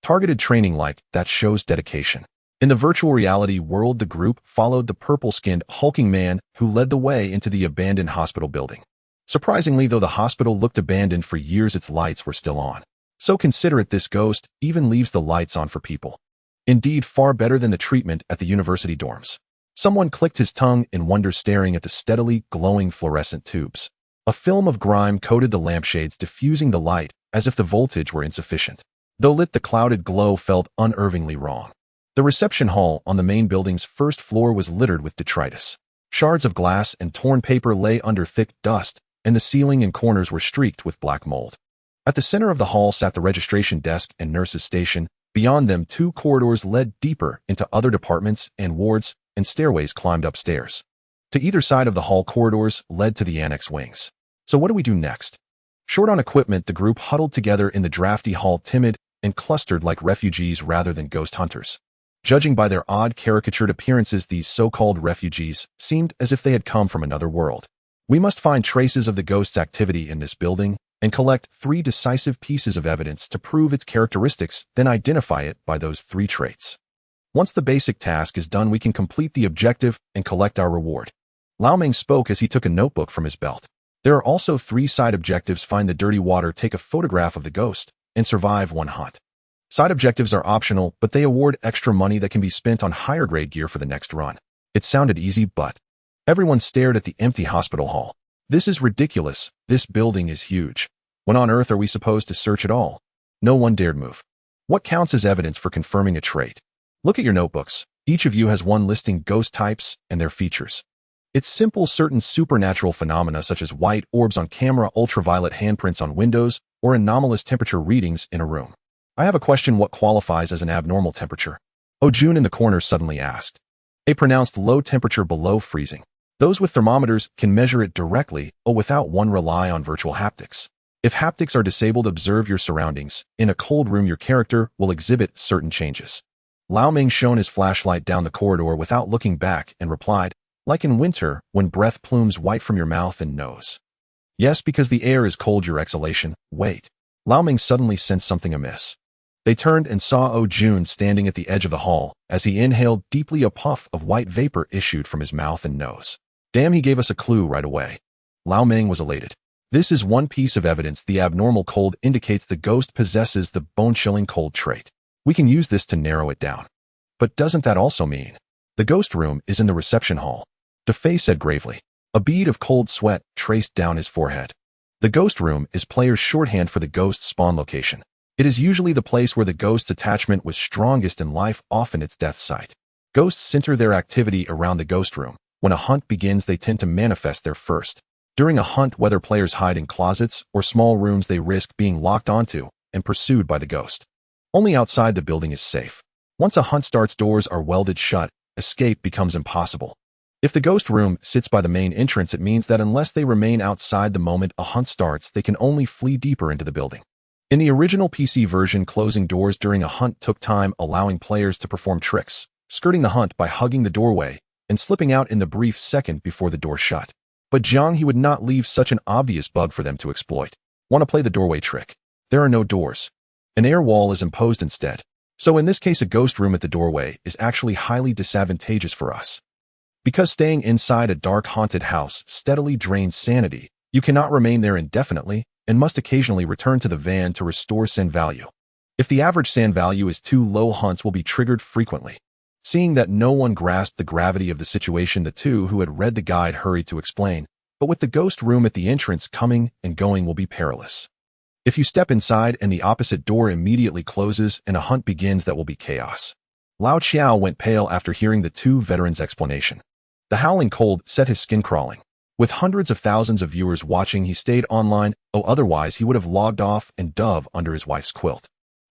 Targeted training like that shows dedication. In the virtual reality world, the group followed the purple-skinned, hulking man who led the way into the abandoned hospital building. Surprisingly, though the hospital looked abandoned for years, its lights were still on. So considerate, this ghost even leaves the lights on for people. Indeed, far better than the treatment at the university dorms. Someone clicked his tongue in wonder, staring at the steadily glowing fluorescent tubes. A film of grime coated the lampshades, diffusing the light as if the voltage were insufficient. Though lit, the clouded glow felt unnervingly wrong. The reception hall on the main building's first floor was littered with detritus. Shards of glass and torn paper lay under thick dust, and the ceiling and corners were streaked with black mold. At the center of the hall sat the registration desk and nurse's station. Beyond them, two corridors led deeper into other departments and wards, and stairways climbed upstairs. To either side of the hall, corridors led to the annex wings. So what do we do next? Short on equipment, the group huddled together in the drafty hall, timid and clustered like refugees rather than ghost hunters. Judging by their odd caricatured appearances, these so-called refugees seemed as if they had come from another world. We must find traces of the ghost's activity in this building and collect 3 decisive pieces of evidence to prove its characteristics, then identify it by those 3 traits. Once the basic task is done, we can complete the objective and collect our reward. Lao Meng spoke as he took a notebook from his belt. There are also 3 side objectives: find the dirty water, take a photograph of the ghost, and survive 1 hunt. Side objectives are optional, but they award extra money that can be spent on higher grade gear for the next run. It sounded easy, but everyone stared at the empty hospital hall. This is ridiculous. This building is huge. When on earth are we supposed to search at all? No one dared move. What counts as evidence for confirming a trait? Look at your notebooks. Each of you has one listing ghost types and their features. It's simple certain supernatural phenomena such as white orbs on camera, ultraviolet handprints on windows, or anomalous temperature readings in a room. I have a question: what qualifies as an abnormal temperature? Oh, June in the corner suddenly asked. A pronounced low temperature below freezing. Those with thermometers can measure it directly or without one rely on virtual haptics. If haptics are disabled, observe your surroundings. In a cold room, your character will exhibit certain changes. Lao Ming shone his flashlight down the corridor without looking back and replied, like in winter, when breath plumes white from your mouth and nose. Yes, because the air is cold, your exhalation. Wait. Lao Ming suddenly sensed something amiss. They turned and saw Oh Jun standing at the edge of the hall. As he inhaled deeply, a puff of white vapor issued from his mouth and nose. Damn, he gave us a clue right away. Lao Ming was elated. This is one piece of evidence. The abnormal cold indicates the ghost possesses the bone-chilling cold trait. We can use this to narrow it down. But doesn't that also mean the ghost room is in the reception hall? DeFei said gravely. A bead of cold sweat traced down his forehead. The ghost room is player's shorthand for the ghost spawn location. It is usually the place where the ghost's attachment was strongest in life, often its death site. Ghosts center their activity around the ghost room. When a hunt begins, they tend to manifest there first. During a hunt, whether players hide in closets or small rooms, they risk being locked onto and pursued by the ghost. Only outside the building is safe. Once a hunt starts, doors are welded shut. Escape becomes impossible. If the ghost room sits by the main entrance, it means that unless they remain outside the moment a hunt starts, they can only flee deeper into the building. In the original PC version, closing doors during a hunt took time, allowing players to perform tricks, skirting the hunt by hugging the doorway and slipping out in the brief second before the door shut. But Jiang He would not leave such an obvious bug for them to exploit. Want to play the doorway trick? There are no doors. An air wall is imposed instead. So in this case, a ghost room at the doorway is actually highly disadvantageous for us. Because staying inside a dark haunted house steadily drains sanity, you cannot remain there indefinitely and must occasionally return to the van to restore san value. If the average san value is too low, hunts will be triggered frequently. Seeing that no one grasped the gravity of the situation, the two who had read the guide hurried to explain, but with the ghost room at the entrance, coming and going will be perilous. If you step inside and the opposite door immediately closes and a hunt begins, that will be chaos. Lao Qiao went pale after hearing the two veterans' explanation. The howling cold set his skin crawling. With hundreds of thousands of viewers watching, he stayed online, otherwise he would have logged off and dove under his wife's quilt.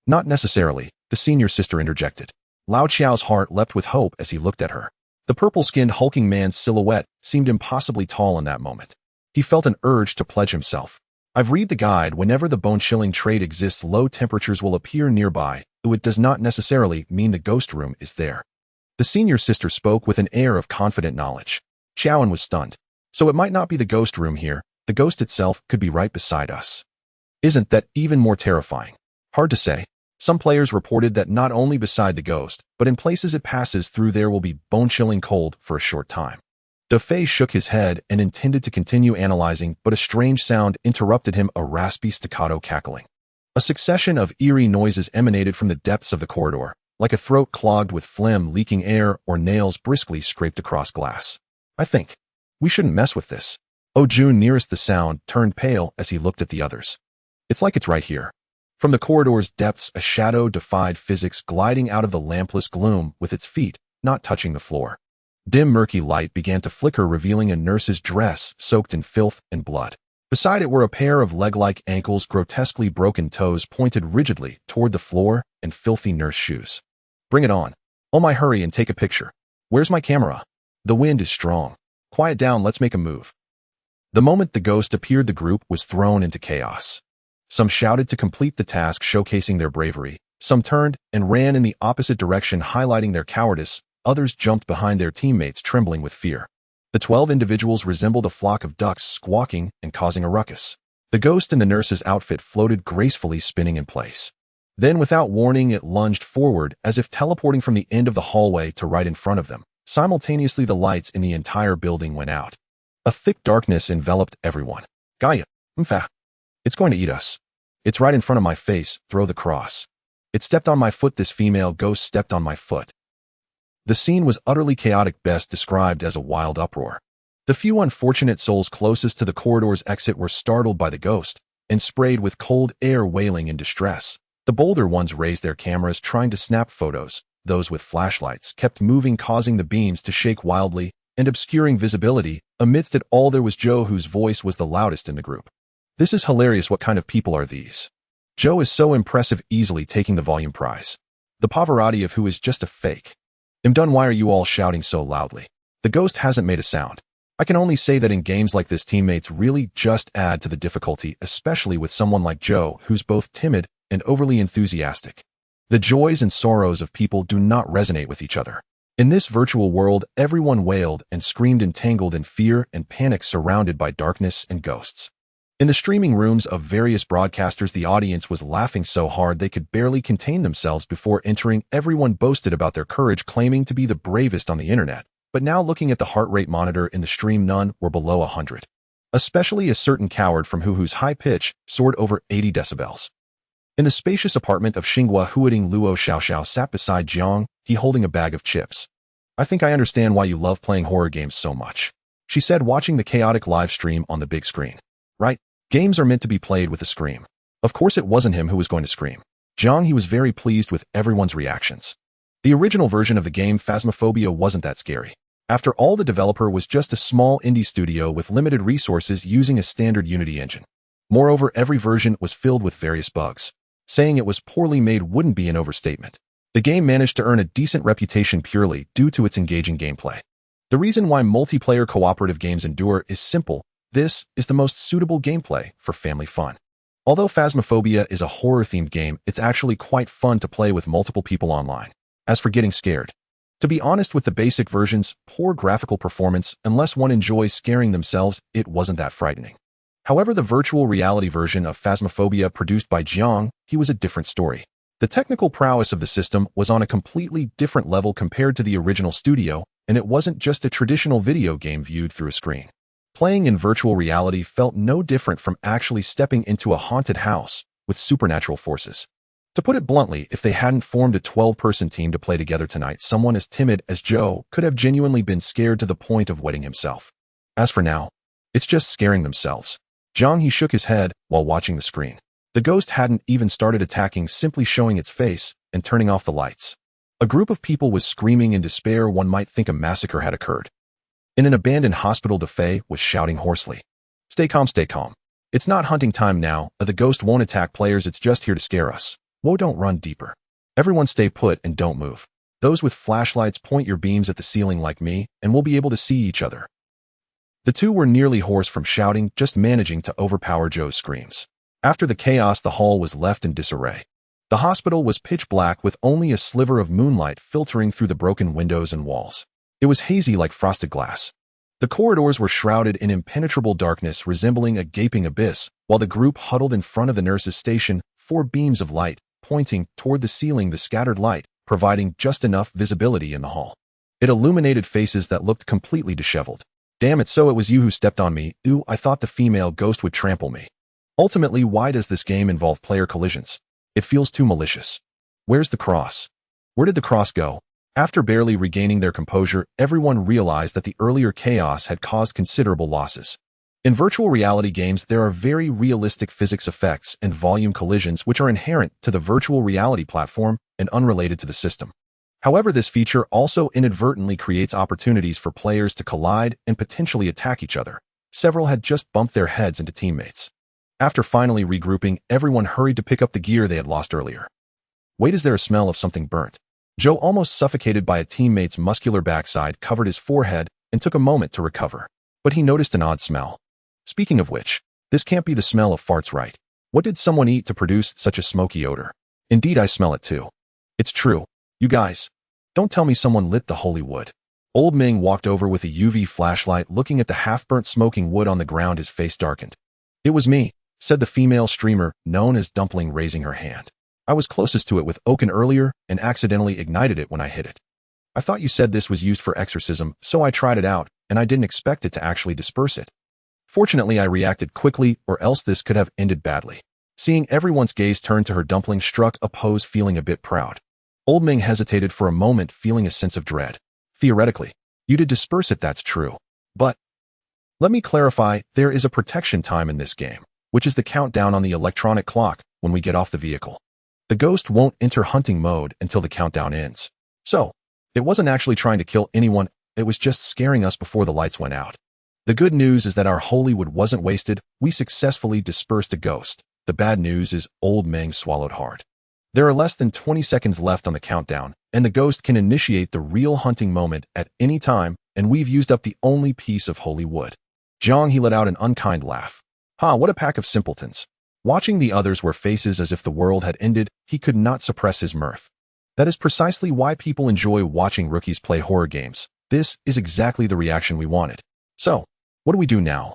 Not necessarily, the senior sister interjected. Lao Qiao's heart leapt with hope as he looked at her. The purple-skinned hulking man's silhouette seemed impossibly tall in that moment. He felt an urge to pledge himself. I've read the guide. Whenever the bone-chilling trait exists, low temperatures will appear nearby, though it does not necessarily mean the ghost room is there. The senior sister spoke with an air of confident knowledge. Xiaoan was stunned. So it might not be the ghost room here. The ghost itself could be right beside us. Isn't that even more terrifying? Hard to say. Some players reported that not only beside the ghost, but in places it passes through, there will be bone-chilling cold for a short time. DeFei shook his head and intended to continue analyzing, but a strange sound interrupted him, a raspy staccato cackling. A succession of eerie noises emanated from the depths of the corridor, like a throat clogged with phlegm leaking air or nails briskly scraped across glass. I think we shouldn't mess with this. Oh Jun, nearest the sound, turned pale as he looked at the others. It's like it's right here. From the corridor's depths, a shadow defied physics, gliding out of the lampless gloom with its feet not touching the floor. Dim, murky light began to flicker, revealing a nurse's dress soaked in filth and blood. Beside it were a pair of leg-like ankles, grotesquely broken toes pointed rigidly toward the floor, and filthy nurse shoes. Bring it on. Oh my, hurry and take a picture. Where's my camera? The wind is strong. Quiet down, let's make a move. The moment the ghost appeared, the group was thrown into chaos. Some shouted to complete the task, showcasing their bravery. Some turned and ran in the opposite direction, highlighting their cowardice. Others jumped behind their teammates, trembling with fear. The 12 individuals resembled a flock of ducks, squawking and causing a ruckus. The ghost in the nurse's outfit floated gracefully, spinning in place. Then, without warning, it lunged forward, as if teleporting from the end of the hallway to right in front of them. Simultaneously, the lights in the entire building went out. A thick darkness enveloped everyone. Gaia, mfa. It's going to eat us. It's right in front of my face. Throw the cross. It stepped on my foot. This female ghost stepped on my foot. The scene was utterly chaotic, best described as a wild uproar. The few unfortunate souls closest to the corridor's exit were startled by the ghost and sprayed with cold air, wailing in distress. The bolder ones raised their cameras, trying to snap photos, those with flashlights, kept moving, causing the beams to shake wildly and obscuring visibility. Amidst it all, there was Joe, whose voice was the loudest in the group. "This is hilarious. What kind of people are these? Joe is so impressive, easily taking the volume prize. The Pavarotti of who is just a fake. I'm done. Why are you all shouting so loudly? The ghost hasn't made a sound." I can only say that in games like this, teammates really just add to the difficulty, especially with someone like Joe, who's both timid and overly enthusiastic. The joys and sorrows of people do not resonate with each other. In this virtual world, everyone wailed and screamed, entangled in fear and panic, surrounded by darkness and ghosts. In the streaming rooms of various broadcasters, the audience was laughing so hard they could barely contain themselves before entering. Everyone boasted about their courage, claiming to be the bravest on the internet. But now, looking at the heart rate monitor in the stream, none were below 100. Especially a certain coward from whose high pitch soared over 80 decibels. In the spacious apartment of Xinghua, Huading Luo Xiaoxiao sat beside Jiang He, holding a bag of chips. "I think I understand why you love playing horror games so much," she said, watching the chaotic live stream on the big screen. "Right? Games are meant to be played with a scream." Of course it wasn't him who was going to scream. Jiang He was very pleased with everyone's reactions. The original version of the game Phasmophobia wasn't that scary. After all, the developer was just a small indie studio with limited resources using a standard Unity engine. Moreover, every version was filled with various bugs. Saying it was poorly made wouldn't be an overstatement. The game managed to earn a decent reputation purely due to its engaging gameplay. The reason why multiplayer cooperative games endure is simple. This is the most suitable gameplay for family fun. Although Phasmophobia is a horror-themed game, it's actually quite fun to play with multiple people online. As for getting scared, to be honest, with the basic version's poor graphical performance, unless one enjoys scaring themselves, it wasn't that frightening. However, the virtual reality version of Phasmophobia produced by Jiang He was a different story. The technical prowess of the system was on a completely different level compared to the original studio, and it wasn't just a traditional video game viewed through a screen. Playing in virtual reality felt no different from actually stepping into a haunted house with supernatural forces. To put it bluntly, if they hadn't formed a 12-person team to play together tonight, someone as timid as Joe could have genuinely been scared to the point of wetting himself. As for now, it's just scaring themselves. Jiang He shook his head while watching the screen. The ghost hadn't even started attacking, simply showing its face and turning off the lights. A group of people was screaming in despair. One might think a massacre had occurred. In an abandoned hospital, Defei was shouting hoarsely, "Stay calm, stay calm. It's not hunting time now. The ghost won't attack players, it's just here to scare us. Whoa, don't run deeper. Everyone stay put and don't move. Those with flashlights, point your beams at the ceiling like me, and we'll be able to see each other." The two were nearly hoarse from shouting, just managing to overpower Joe's screams. After the chaos, the hall was left in disarray. The hospital was pitch black, with only a sliver of moonlight filtering through the broken windows and walls. It was hazy like frosted glass. The corridors were shrouded in impenetrable darkness, resembling a gaping abyss, while the group huddled in front of the nurse's station, 4 beams of light pointing toward the ceiling, the scattered light providing just enough visibility in the hall. It illuminated faces that looked completely disheveled. "Damn it, so it was you who stepped on me. Ooh, I thought the female ghost would trample me." Ultimately, why does this game involve player collisions? It feels too malicious. Where's the cross? Where did the cross go? After barely regaining their composure, everyone realized that the earlier chaos had caused considerable losses. In virtual reality games, there are very realistic physics effects and volume collisions which are inherent to the virtual reality platform and unrelated to the system. However, this feature also inadvertently creates opportunities for players to collide and potentially attack each other. Several had just bumped their heads into teammates. After finally regrouping, everyone hurried to pick up the gear they had lost earlier. Wait, is there a smell of something burnt? Joe, almost suffocated by a teammate's muscular backside, covered his forehead and took a moment to recover. But he noticed an odd smell. Speaking of which, this can't be the smell of farts, right? What did someone eat to produce such a smoky odor? Indeed, I smell it too. It's true. You guys, don't tell me someone lit the holy wood. Old Ming walked over with a UV flashlight, looking at the half-burnt smoking wood on the ground. His face darkened. "It was me," said the female streamer known as Dumpling, raising her hand. "I was closest to it with Oaken earlier and accidentally ignited it when I hit it. I thought you said this was used for exorcism, so I tried it out, and I didn't expect it to actually disperse it. Fortunately, I reacted quickly, or else this could have ended badly." Seeing everyone's gaze turn to her, Dumpling struck a pose, feeling a bit proud. Old Ming hesitated for a moment, feeling a sense of dread. "Theoretically, you did disperse it, that's true. But let me clarify, there is a protection time in this game, which is the countdown on the electronic clock when we get off the vehicle. The ghost won't enter hunting mode until the countdown ends. So, it wasn't actually trying to kill anyone, it was just scaring us before the lights went out. The good news is that our holy wood wasn't wasted, we successfully dispersed a ghost. The bad news is old Meng swallowed hard. There are less than 20 seconds left on the countdown, and the ghost can initiate the real hunting moment at any time, and we've used up the only piece of holy wood. Jiang He let out an unkind laugh. Ha, what a pack of simpletons. Watching the others wear faces as if the world had ended, he could not suppress his mirth. That is precisely why people enjoy watching rookies play horror games. This is exactly the reaction we wanted. So, what do we do now?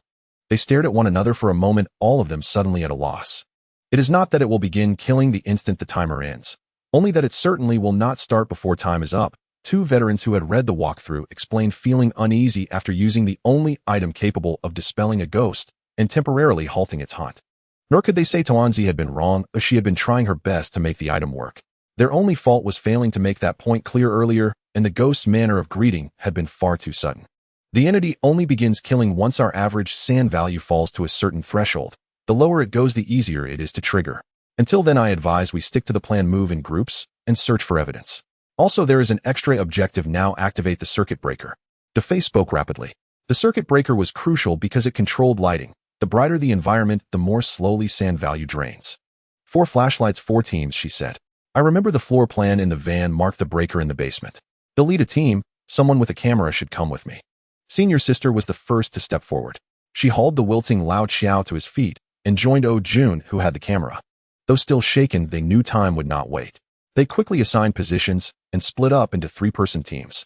They stared at one another for a moment, all of them suddenly at a loss. It is not that it will begin killing the instant the timer ends, only that it certainly will not start before time is up. Two veterans who had read the walkthrough explained feeling uneasy after using the only item capable of dispelling a ghost and temporarily halting its hunt. Nor could they say Tuanzi had been wrong, as she had been trying her best to make the item work. Their only fault was failing to make that point clear earlier, and the ghost's manner of greeting had been far too sudden. The entity only begins killing once our average sand value falls to a certain threshold. The lower it goes, the easier it is to trigger. Until then, I advise we stick to the plan, move in groups, and search for evidence. Also, there is an extra objective now: activate the circuit breaker. DeFei spoke rapidly. The circuit breaker was crucial because it controlled lighting. The brighter the environment, the more slowly sand value drains. 4 flashlights, 4 teams, she said. I remember the floor plan in the van marked the breaker in the basement. They'll lead a team. Someone with a camera should come with me. Senior sister was the first to step forward. She hauled the wilting Lao Xiao to his feet and joined Oh Jun, who had the camera. Though still shaken, they knew time would not wait. They quickly assigned positions and split up into 3-person teams.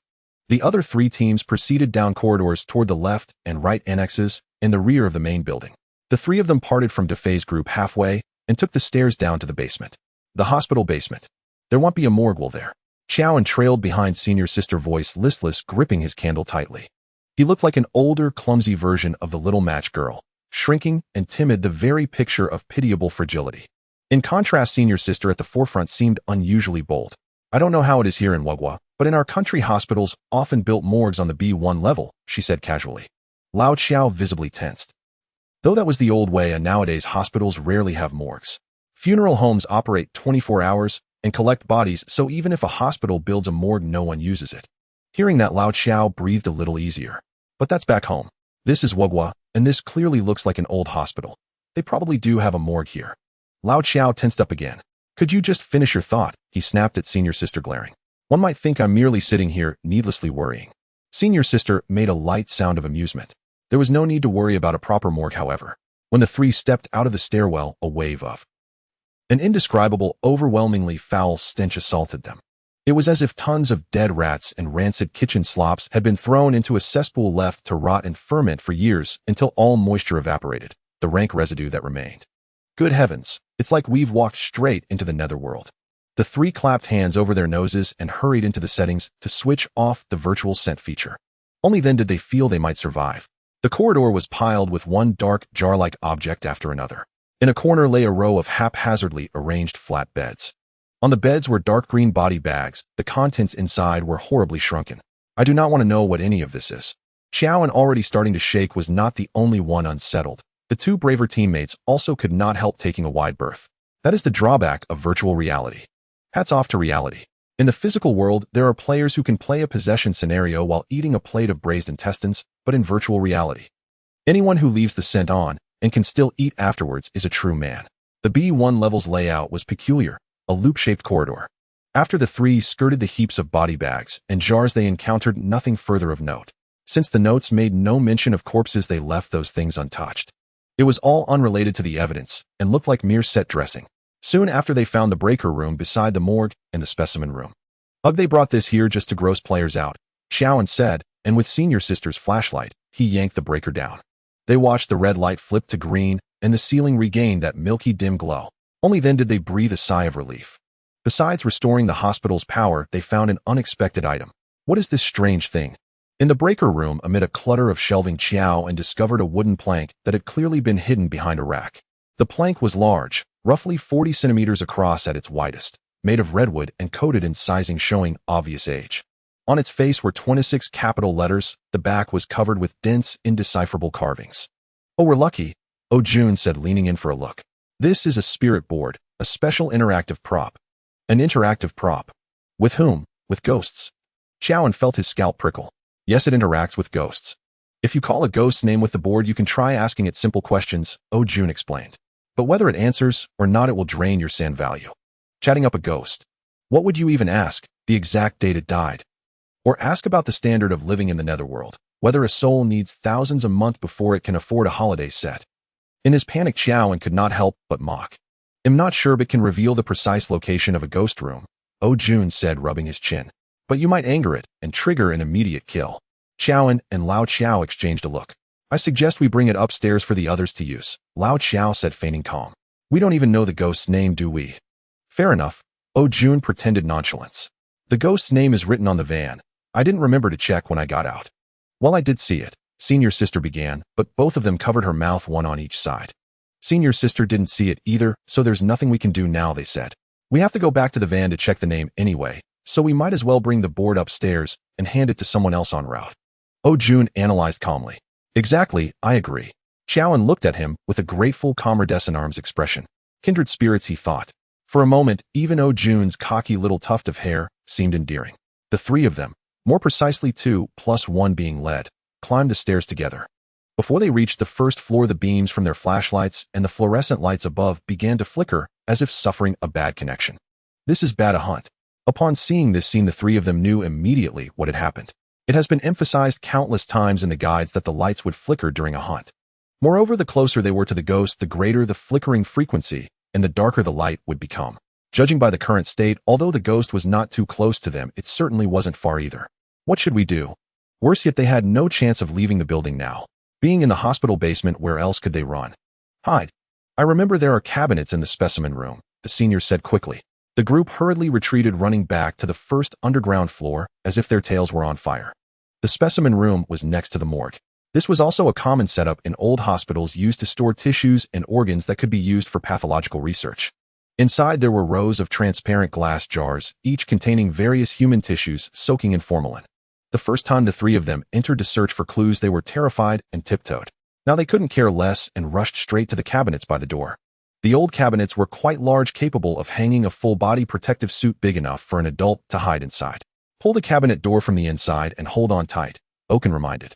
The other 3 teams proceeded down corridors toward the left and right annexes in the rear of the main building. The 3 of them parted from DeFei's group halfway and took the stairs down to the basement. The hospital basement. There won't be a morgue, will there? Xiaoan trailed behind senior sister, voice listless, gripping his candle tightly. He looked like an older, clumsy version of the little match girl, shrinking and timid, the very picture of pitiable fragility. In contrast, senior sister at the forefront seemed unusually bold. I don't know how it is here in Wugwa, but in our country hospitals often built morgues on the B1 level, she said casually. Lao Xiao visibly tensed. Though that was the old way, and nowadays hospitals rarely have morgues. Funeral homes operate 24 hours and collect bodies, so even if a hospital builds a morgue, no one uses it. Hearing that, Lao Xiao breathed a little easier. But that's back home. This is Wugwa, and this clearly looks like an old hospital. They probably do have a morgue here. Lao Xiao tensed up again. Could you just finish your thought? He snapped at senior sister, glaring. One might think I'm merely sitting here, needlessly worrying. Senior sister made a light sound of amusement. There was no need to worry about a proper morgue, however. When the 3 stepped out of the stairwell, a wave of an indescribable, overwhelmingly foul stench assaulted them. It was as if tons of dead rats and rancid kitchen slops had been thrown into a cesspool left to rot and ferment for years until all moisture evaporated, the rank residue that remained. Good heavens, it's like we've walked straight into the netherworld. The 3 clapped hands over their noses and hurried into the settings to switch off the virtual scent feature. Only then did they feel they might survive. The corridor was piled with one dark, jar-like object after another. In a corner lay a row of haphazardly arranged flat beds. On the beds were dark green body bags. The contents inside were horribly shrunken. I do not want to know what any of this is. Xiaoan, already starting to shake, was not the only one unsettled. The 2 braver teammates also could not help taking a wide berth. That is the drawback of virtual reality. Hats off to reality. In the physical world, there are players who can play a possession scenario while eating a plate of braised intestines, but in virtual reality, anyone who leaves the scent on and can still eat afterwards is a true man. The B1 level's layout was peculiar, a loop-shaped corridor. After the 3 skirted the heaps of body bags and jars, they encountered nothing further of note. Since the notes made no mention of corpses, they left those things untouched. It was all unrelated to the evidence and looked like mere set dressing. Soon after, they found the breaker room beside the morgue and the specimen room. Ugh, they brought this here just to gross players out, Xiaoan said, and with senior sister's flashlight, he yanked the breaker down. They watched the red light flip to green and the ceiling regain that milky dim glow. Only then did they breathe a sigh of relief. Besides restoring the hospital's power, they found an unexpected item. What is this strange thing? In the breaker room, amid a clutter of shelving, Xiao discovered a wooden plank that had clearly been hidden behind a rack. The plank was large, roughly 40 centimeters across at its widest, made of redwood and coated in sizing showing obvious age. On its face were 26 capital letters. The back was covered with dense, indecipherable carvings. Oh, we're lucky, Oh Jun said, leaning in for a look. This is a spirit board, a special interactive prop. An interactive prop. With whom? with ghosts. Xiaoan felt his scalp prickle. Yes, it interacts with ghosts. If you call a ghost's name with the board, you can try asking it simple questions, Oh June explained. But whether it answers or not, it will drain your sand value. Chatting up a ghost. What would you even ask? The exact date it died. Or ask about the standard of living in the netherworld, whether a soul needs thousands a month before it can afford a holiday set. In his panic, Xiaoan could not help but mock. I'm not sure but can reveal the precise location of a ghost room, Oh June said, rubbing his chin. But you might anger it and trigger an immediate kill. Xiaoan and Lao Qiao exchanged a look. I suggest we bring it upstairs for the others to use, Lao Qiao said, feigning calm. We don't even know the ghost's name, do we? Fair enough. Oh June pretended nonchalance. The ghost's name is written on the van. I didn't remember to check when I got out. Well, I did see it, Senior Sister began, but both of them covered her mouth, one on each side. Senior Sister didn't see it either, so there's nothing we can do now, they said. We have to go back to the van to check the name anyway, so we might as well bring the board upstairs and hand it to someone else en route. Oh June analyzed calmly. Exactly, I agree. Xiaoan looked at him with a grateful, comradescent arms expression. Kindred spirits, he thought. For a moment, even Oh June's cocky little tuft of hair seemed endearing. The three of them, more precisely 2 plus 1 being led, climbed the stairs together. Before they reached the first floor, the beams from their flashlights and the fluorescent lights above began to flicker as if suffering a bad connection. This is bad, a hunt. Upon seeing this scene, the three of them knew immediately what had happened. It has been emphasized countless times in the guides that the lights would flicker during a hunt. Moreover, the closer they were to the ghost, the greater the flickering frequency and the darker the light would become. Judging by the current state, although the ghost was not too close to them, it certainly wasn't far either. What should we do? Worse yet, they had no chance of leaving the building now. Being in the hospital basement, where else could they run? Hide. I remember there are cabinets in the specimen room, the senior said quickly. The group hurriedly retreated, running back to the first underground floor as if their tails were on fire. The specimen room was next to the morgue. This was also a common setup in old hospitals used to store tissues and organs that could be used for pathological research. Inside there were rows of transparent glass jars, each containing various human tissues soaking in formalin. The first time the three of them entered to search for clues, they were terrified and tiptoed. Now they couldn't care less and rushed straight to the cabinets by the door. The old cabinets were quite large, capable of hanging a full-body protective suit big enough for an adult to hide inside. Pull the cabinet door from the inside and hold on tight, Oken reminded.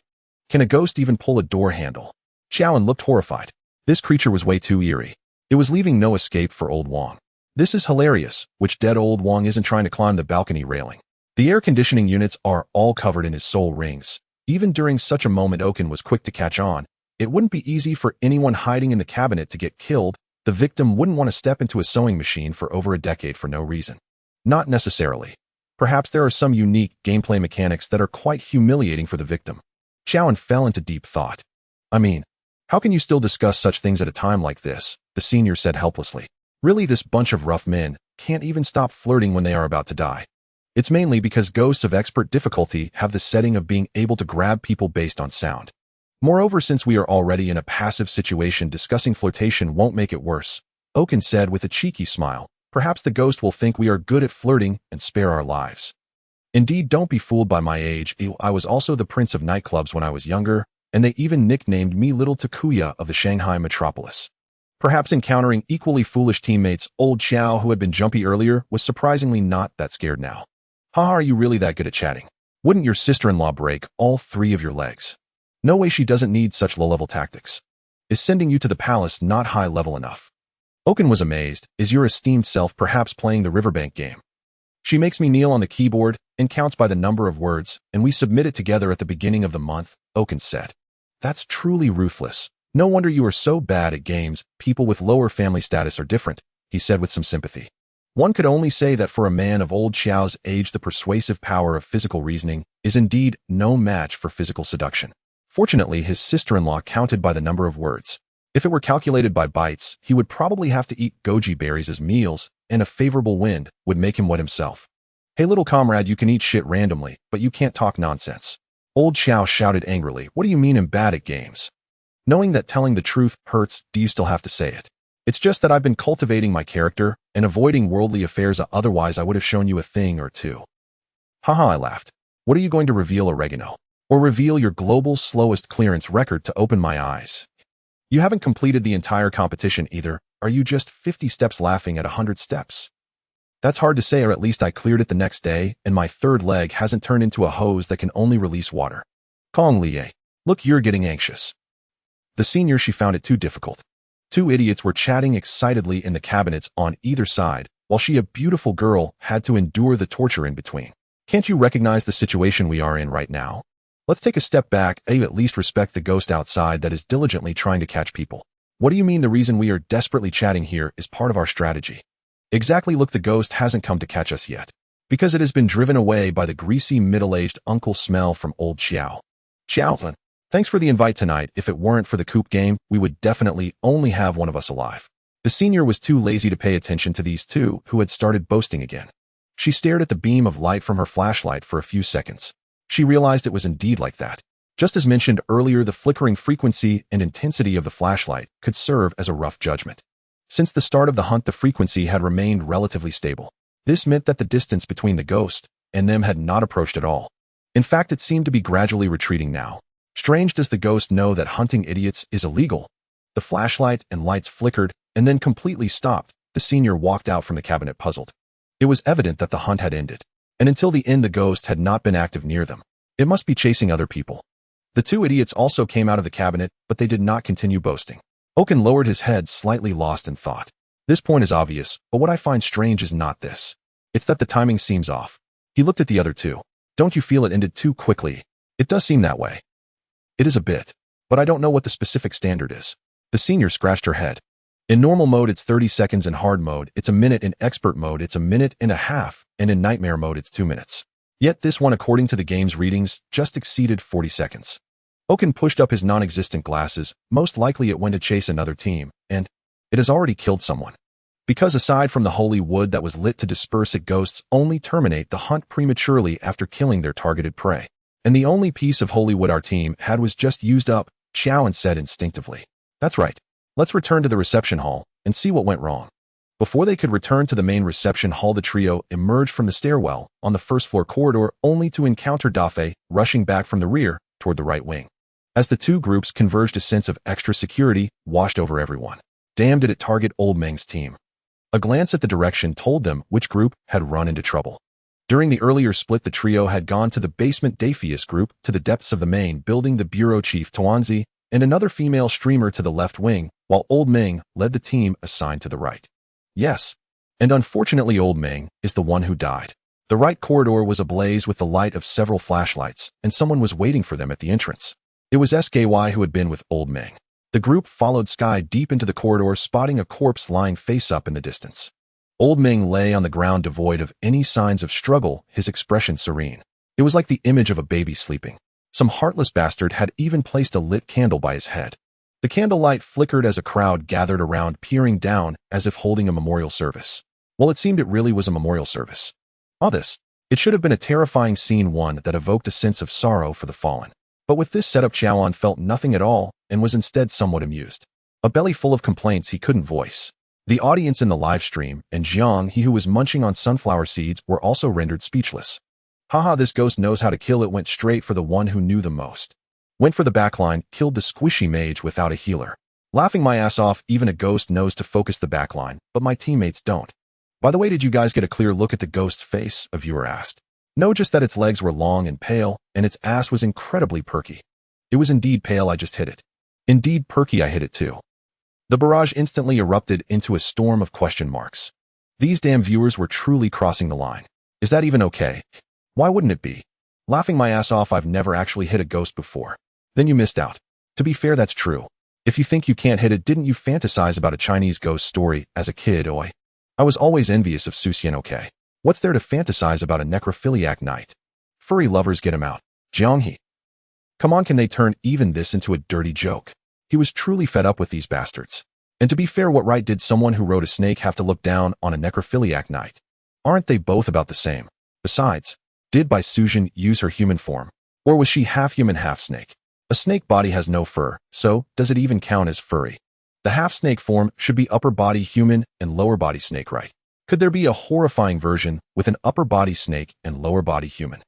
Can a ghost even pull a door handle? Xiaoan looked horrified. This creature was way too eerie. It was leaving no escape for old Wang. This is hilarious, which dead old Wang isn't trying to climb the balcony railing. The air conditioning units are all covered in his soul rings. Even during such a moment, Oken was quick to catch on. It wouldn't be easy for anyone hiding in the cabinet to get killed. The victim wouldn't want to step into a sewing machine for over a decade for no reason. Not necessarily. Perhaps there are some unique gameplay mechanics that are quite humiliating for the victim. Xiaoan fell into deep thought. I mean, how can you still discuss such things at a time like this? The senior said helplessly. Really, this bunch of rough men can't even stop flirting when they are about to die. It's mainly because ghosts of expert difficulty have the setting of being able to grab people based on sound. Moreover, since we are already in a passive situation, discussing flirtation won't make it worse, Oken said with a cheeky smile. Perhaps the ghost will think we are good at flirting and spare our lives. Indeed, don't be fooled by my age. I was also the prince of nightclubs when I was younger, and they even nicknamed me Little Takuya of the Shanghai metropolis. Perhaps encountering equally foolish teammates, old Xiao, who had been jumpy earlier, was surprisingly not that scared now. Haha, are you really that good at chatting? Wouldn't your sister-in-law break all 3 of your legs? No way, she doesn't need such low-level tactics. Is sending you to the palace not high-level enough? Oken was amazed. Is your esteemed self perhaps playing the riverbank game? She makes me kneel on the keyboard and counts by the number of words, and we submit it together at the beginning of the month, Oken said. That's truly ruthless. No wonder you are so bad at games. People with lower family status are different, he said with some sympathy. One could only say that for a man of old Xiao's age, the persuasive power of physical reasoning is indeed no match for physical seduction. Fortunately, his sister-in-law counted by the number of words. If it were calculated by bites, he would probably have to eat goji berries as meals, and a favorable wind would make him wet himself. Hey little comrade, you can eat shit randomly, but you can't talk nonsense. Old Xiao shouted angrily. What do you mean I'm bad at games? Knowing that telling the truth hurts, do you still have to say it? It's just that I've been cultivating my character and avoiding worldly affairs, otherwise I would have shown you a thing or two. Haha, I laughed. What are you going to reveal, oregano? Or reveal your global slowest clearance record to open my eyes? You haven't completed the entire competition either. Are you just 50 steps laughing at 100 steps? That's hard to say, or at least I cleared it the next day, and my third leg hasn't turned into a hose that can only release water. Kong Lie. Look, you're getting anxious. The senior, she found it too difficult. Two idiots were chatting excitedly in the cabinets on either side, while she, a beautiful girl, had to endure the torture in between. Can't you recognize the situation we are in right now? Let's take a step back and at least respect the ghost outside that is diligently trying to catch people. What do you mean the reason we are desperately chatting here is part of our strategy? Exactly. Look, the ghost hasn't come to catch us yet, because it has been driven away by the greasy middle-aged uncle smell from old Xiao. Xiaolin, thanks for the invite tonight. If it weren't for the coop game, we would definitely only have one of us alive. The senior was too lazy to pay attention to these two who had started boasting again. She stared at the beam of light from her flashlight for a few seconds. She realized it was indeed like that. Just as mentioned earlier, the flickering frequency and intensity of the flashlight could serve as a rough judgment. Since the start of the hunt, the frequency had remained relatively stable. This meant that the distance between the ghost and them had not approached at all. In fact, it seemed to be gradually retreating now. Strange, does the ghost know that hunting idiots is illegal? The flashlight and lights flickered and then completely stopped. The senior walked out from the cabinet puzzled. It was evident that the hunt had ended, and until the end the ghost had not been active near them. It must be chasing other people. The two idiots also came out of the cabinet, but they did not continue boasting. Oaken lowered his head, slightly lost in thought. This point is obvious, but what I find strange is not this. It's that the timing seems off. He looked at the other two. Don't you feel it ended too quickly? It does seem that way. It is a bit, but I don't know what the specific standard is. The senior scratched her head. In normal mode, it's 30 seconds. In hard mode, it's a minute. In expert mode, it's a minute and a half. And in nightmare mode, it's 2 minutes. Yet this one, according to the game's readings, just exceeded 40 seconds. Oaken pushed up his non-existent glasses. Most likely it went to chase another team, and it has already killed someone. Because aside from the holy wood that was lit to disperse it, ghosts only terminate the hunt prematurely after killing their targeted prey. And the only piece of holy wood our team had was just used up, Xiao said instinctively. That's right. Let's return to the reception hall and see what went wrong. Before they could return to the main reception hall, the trio emerged from the stairwell on the first-floor corridor, only to encounter Dafei rushing back from the rear toward the right wing. As the two groups converged, a sense of extra security washed over everyone. Damn, did it target Old Meng's team. A glance at the direction told them which group had run into trouble. During the earlier split, the trio had gone to the basement. Dafius group to the depths of the main building, the bureau chief Tuanzi and another female streamer to the left wing, while Old Meng led the team assigned to the right. Yes, and unfortunately Old Meng is the one who died. The right corridor was ablaze with the light of several flashlights, and someone was waiting for them at the entrance. It was SKY who had been with Old Meng. The group followed Sky deep into the corridor, spotting a corpse lying face up in the distance. Old Meng lay on the ground devoid of any signs of struggle, his expression serene. It was like the image of a baby sleeping. Some heartless bastard had even placed a lit candle by his head. The candlelight flickered as a crowd gathered around, peering down as if holding a memorial service. Well, it seemed it really was a memorial service. It should have been a terrifying scene, one that evoked a sense of sorrow for the fallen. But with this setup, Xiaoan felt nothing at all and was instead somewhat amused. A belly full of complaints he couldn't voice. The audience in the live stream and Jiang He, who was munching on sunflower seeds, were also rendered speechless. Haha, this ghost knows how to kill. It went straight for the one who knew the most. Went for the backline, killed the squishy mage without a healer. Laughing my ass off. Even a ghost knows to focus the backline, but my teammates don't. By the way, did you guys get a clear look at the ghost's face? A viewer asked. No, just that its legs were long and pale, and its ass was incredibly perky. It was indeed pale. I just hit it. Indeed perky. I hit it too. The barrage instantly erupted into a storm of question marks. These damn viewers were truly crossing the line. Is that even okay? Why wouldn't it be? Laughing my ass off. I've never actually hit a ghost before. Then you missed out. To be fair, that's true. If you think you can't hit it, didn't you fantasize about a Chinese ghost story as a kid, oi? I was always envious of Susien, okay? What's there to fantasize about a necrophiliac knight? Furry lovers, get him out. Jiang He. Come on, can they turn even this into a dirty joke? He was truly fed up with these bastards. And to be fair, what right did someone who rode a snake have to look down on a necrophiliac knight? Aren't they both about the same? Besides, did Bai Sujin use her human form? Or was she half human, half snake? A snake body has no fur, so does it even count as furry? The half-snake form should be upper body human and lower body snake, right? Could there be a horrifying version with an upper body snake and lower body human?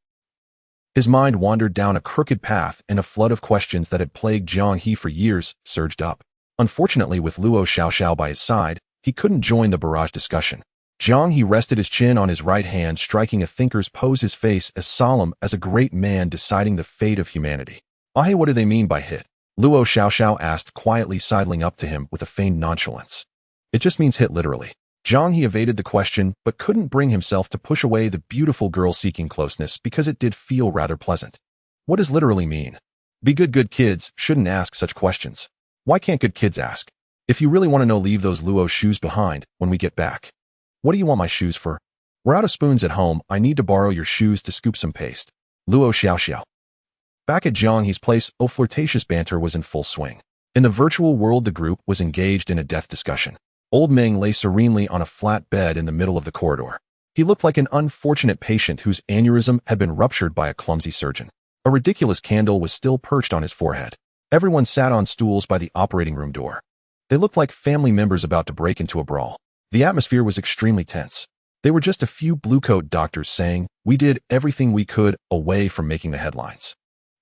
His mind wandered down a crooked path, and a flood of questions that had plagued Jiang He for years surged up. Unfortunately, with Luo Xiaoxiao by his side, he couldn't join the barrage discussion. Jiang He rested his chin on his right hand, striking a thinker's pose, his face as solemn as a great man deciding the fate of humanity. "Hey, what do they mean by hit?" Luo Xiaoxiao asked, quietly sidling up to him with a feigned nonchalance. "It just means hit literally." Jiang He evaded the question, but couldn't bring himself to push away the beautiful girl seeking closeness because it did feel rather pleasant. "What does literally mean?" "Be good kids shouldn't ask such questions." "Why can't good kids ask?" "If you really want to know, leave those Luo shoes behind when we get back." "What do you want my shoes for?" "We're out of spoons at home. I need to borrow your shoes to scoop some paste." Luo Xiaoxiao. Back at Jiang He's place, flirtatious banter was in full swing. In the virtual world, the group was engaged in a death discussion. Old Meng lay serenely on a flat bed in the middle of the corridor. He looked like an unfortunate patient whose aneurysm had been ruptured by a clumsy surgeon. A ridiculous candle was still perched on his forehead. Everyone sat on stools by the operating room door. They looked like family members about to break into a brawl. The atmosphere was extremely tense. They were just a few blue-coat doctors saying, "We did everything we could," away from making the headlines.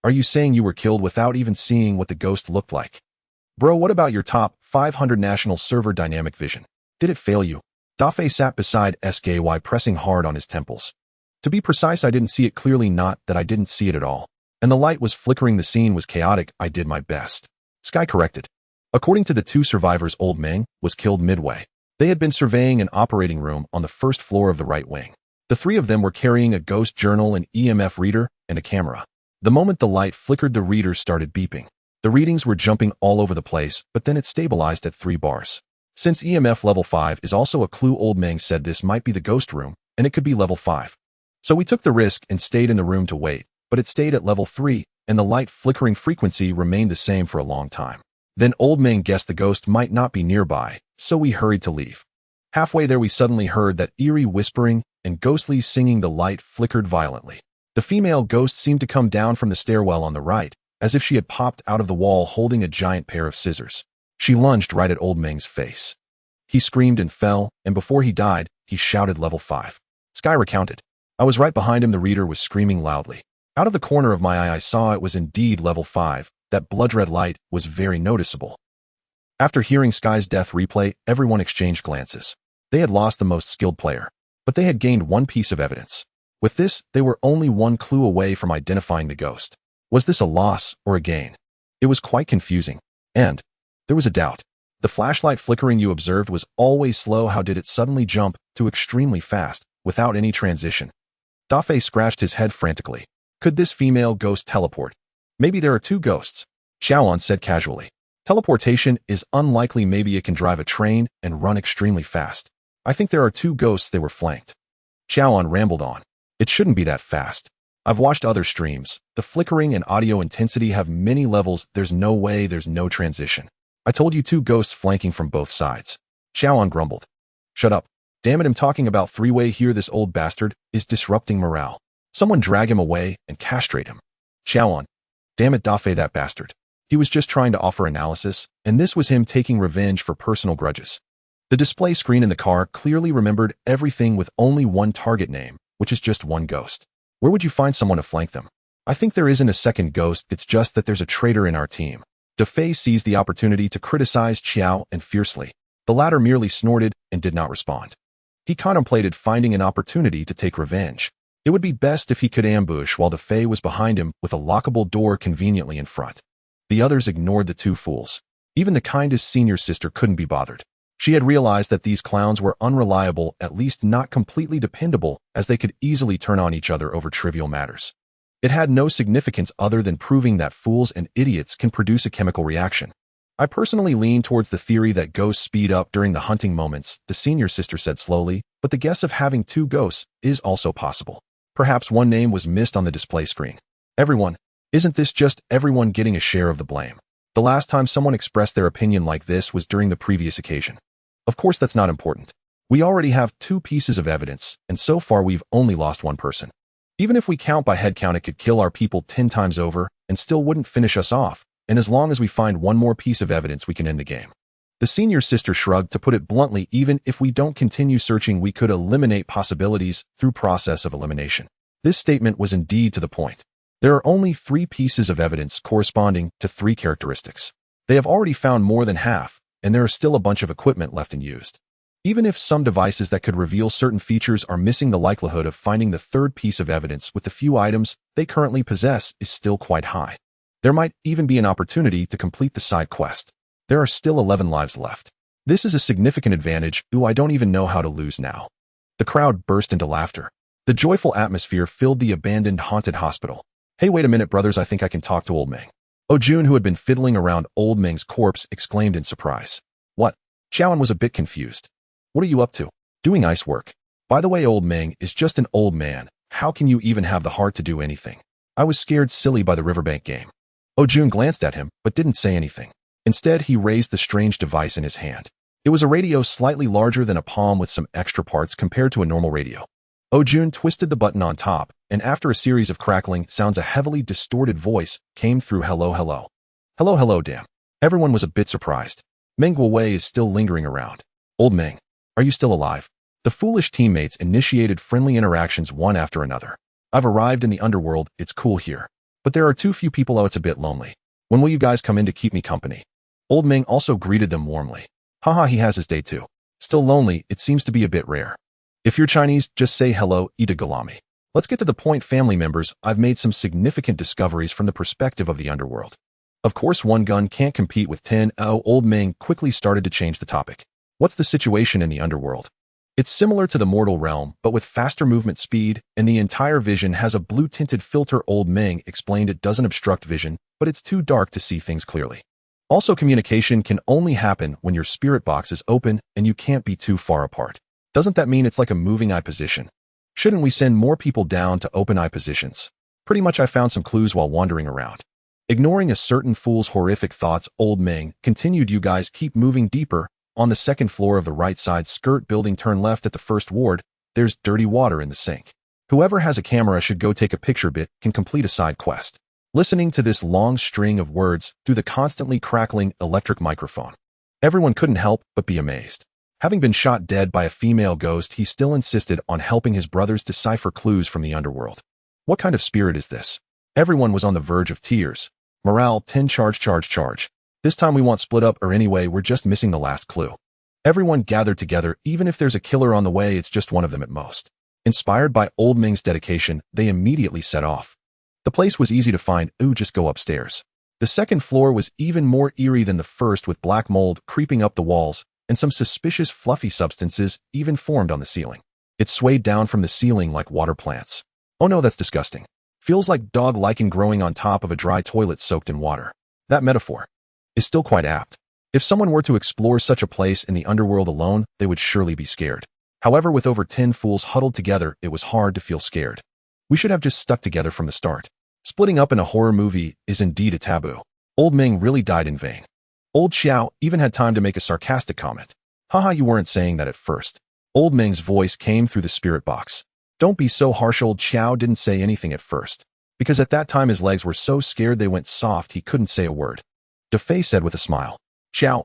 "Are you saying you were killed without even seeing what the ghost looked like?" "Bro, what about your top 500 national server dynamic vision? Did it fail you?" Dafei sat beside Sky, pressing hard on his temples. "To be precise, I didn't see it clearly, not that I didn't see it at all. And the light was flickering, the scene was chaotic, I did my best." Sky corrected. According to the two survivors, Old Meng was killed midway. They had been surveying an operating room on the first floor of the right wing. The three of them were carrying a ghost journal, an EMF reader, and a camera. The moment the light flickered, the reader started beeping. The readings were jumping all over the place, but then it stabilized at 3 bars. Since EMF level 5 is also a clue, Old Meng said this might be the ghost room, and it could be level 5. So we took the risk and stayed in the room to wait, but it stayed at level 3, and the light flickering frequency remained the same for a long time. Then Old Meng guessed the ghost might not be nearby, so we hurried to leave. Halfway there, we suddenly heard that eerie whispering and ghostly singing. The light flickered violently. The female ghost seemed to come down from the stairwell on the right, as if she had popped out of the wall holding a giant pair of scissors. She lunged right at Old Meng's face. He screamed and fell, and before he died, he shouted level 5. Sky recounted. "I was right behind him. The reader was screaming loudly. Out of the corner of my eye, I saw it was indeed level 5. That blood-red light was very noticeable." After hearing Sky's death replay, everyone exchanged glances. They had lost the most skilled player, but they had gained one piece of evidence. With this, they were only one clue away from identifying the ghost. Was this a loss or a gain? It was quite confusing. And there was a doubt. The flashlight flickering you observed was always slow. How did it suddenly jump to extremely fast, without any transition? Dafei scratched his head frantically. Could this female ghost teleport? "Maybe there are 2 ghosts," Xiaoan said casually. "Teleportation is unlikely. Maybe it can drive a train and run extremely fast. I think there are 2 ghosts. They were flanked." Xiaoan rambled on. "It shouldn't be that fast. I've watched other streams. The flickering and audio intensity have many levels. There's no way there's no transition. I told you 2 ghosts flanking from both sides." Xiaoan grumbled. "Shut up. Damn it, I'm talking about 3-way here. This old bastard is disrupting morale. Someone drag him away and castrate him." Xiaoan. "Damn it, Dafei, that bastard. He was just trying to offer analysis, and this was him taking revenge for personal grudges." The display screen in the car clearly remembered everything with only one target name, which is just 1 ghost. Where would you find someone to flank them? "I think there isn't a second ghost. It's just that there's a traitor in our team." Dafei seized the opportunity to criticize Qiao and fiercely. The latter merely snorted and did not respond. He contemplated finding an opportunity to take revenge. It would be best if he could ambush while Dafei was behind him with a lockable door conveniently in front. The others ignored the 2 fools. Even the kindest senior sister couldn't be bothered. She had realized that these clowns were unreliable, at least not completely dependable, as they could easily turn on each other over trivial matters. It had no significance other than proving that fools and idiots can produce a chemical reaction. "I personally lean towards the theory that ghosts speed up during the hunting moments," the senior sister said slowly, "but the guess of having 2 ghosts is also possible. Perhaps one name was missed on the display screen." "Everyone. Isn't this just everyone getting a share of the blame? The last time someone expressed their opinion like this was during the previous occasion." "Of course that's not important. We already have 2 pieces of evidence, and so far we've only lost 1 person. Even if we count by head count, it could kill our people 10 times over and still wouldn't finish us off, and as long as we find 1 more piece of evidence, we can end the game." The senior sister shrugged. "To put it bluntly, even if we don't continue searching, we could eliminate possibilities through process of elimination." This statement was indeed to the point. There are only 3 pieces of evidence corresponding to 3 characteristics. They have already found more than half, and there is still a bunch of equipment left unused. Even if some devices that could reveal certain features are missing, the likelihood of finding the third piece of evidence with the few items they currently possess is still quite high. There might even be an opportunity to complete the side quest. There are still 11 lives left. This is a significant advantage. Ooh, I don't even know how to lose now. The crowd burst into laughter. The joyful atmosphere filled the abandoned haunted hospital. Hey, wait a minute, brothers, I think I can talk to Old Ming. Oh Jun, who had been fiddling around Old Ming's corpse, exclaimed in surprise. What? Xiaoan was a bit confused. What are you up to? Doing ice work. By the way, Old Ming is just an old man. How can you even have the heart to do anything? I was scared silly by the riverbank game. Oh Jun glanced at him, but didn't say anything. Instead, he raised the strange device in his hand. It was a radio slightly larger than a palm with some extra parts compared to a normal radio. Oh Jun twisted the button on top, and after a series of crackling sounds, a heavily distorted voice came through. Hello, hello. Hello, hello, damn. Everyone was a bit surprised. Meng Guowei is still lingering around. Old Ming, are you still alive? The foolish teammates initiated friendly interactions one after another. I've arrived in the underworld, it's cool here. But there are too few people. Oh, it's a bit lonely. When will you guys come in to keep me company? Old Ming also greeted them warmly. Haha, he has his day too. Still lonely, it seems to be a bit rare. If you're Chinese, just say hello, Ida Galami. Let's get to the point, family members. I've made some significant discoveries from the perspective of the underworld. Of course, one gun can't compete with 10. Oh, Old Ming quickly started to change the topic. What's the situation in the underworld? It's similar to the mortal realm, but with faster movement speed, and the entire vision has a blue-tinted filter. Old Ming explained it doesn't obstruct vision, but it's too dark to see things clearly. Also, communication can only happen when your spirit box is open and you can't be too far apart. Doesn't that mean it's like a moving eye position? Shouldn't we send more people down to open eye positions? Pretty much I found some clues while wandering around. Ignoring a certain fool's horrific thoughts, Old Ming continued. You guys keep moving deeper. On the second floor of the right side skirt building, turn left at the first ward. There's dirty water in the sink. Whoever has a camera should go take a picture. Bit can complete a side quest. Listening to this long string of words through the constantly crackling electric microphone, everyone couldn't help but be amazed. Having been shot dead by a female ghost, he still insisted on helping his brothers decipher clues from the underworld. What kind of spirit is this? Everyone was on the verge of tears. Morale 10. Charge. This time we won't split up, or anyway, we're just missing the last clue. Everyone gathered together. Even if there's a killer on the way, it's just one of them at most. Inspired by Old Ming's dedication, they immediately set off. The place was easy to find. Ooh, just go upstairs. The second floor was even more eerie than the first, with black mold creeping up the walls, and some suspicious fluffy substances even formed on the ceiling. It swayed down from the ceiling like water plants. Oh no, that's disgusting. Feels like dog lichen growing on top of a dry toilet soaked in water. That metaphor is still quite apt. If someone were to explore such a place in the underworld alone, they would surely be scared. However, with over 10 fools huddled together, it was hard to feel scared. We should have just stuck together from the start. Splitting up in a horror movie is indeed a taboo. Old Ming really died in vain. Old Xiao even had time to make a sarcastic comment. Haha, you weren't saying that at first. Old Ming's voice came through the spirit box. Don't be so harsh. Old Xiao didn't say anything at first, because at that time his legs were so scared they went soft he couldn't say a word. De Fei said with a smile. Xiao,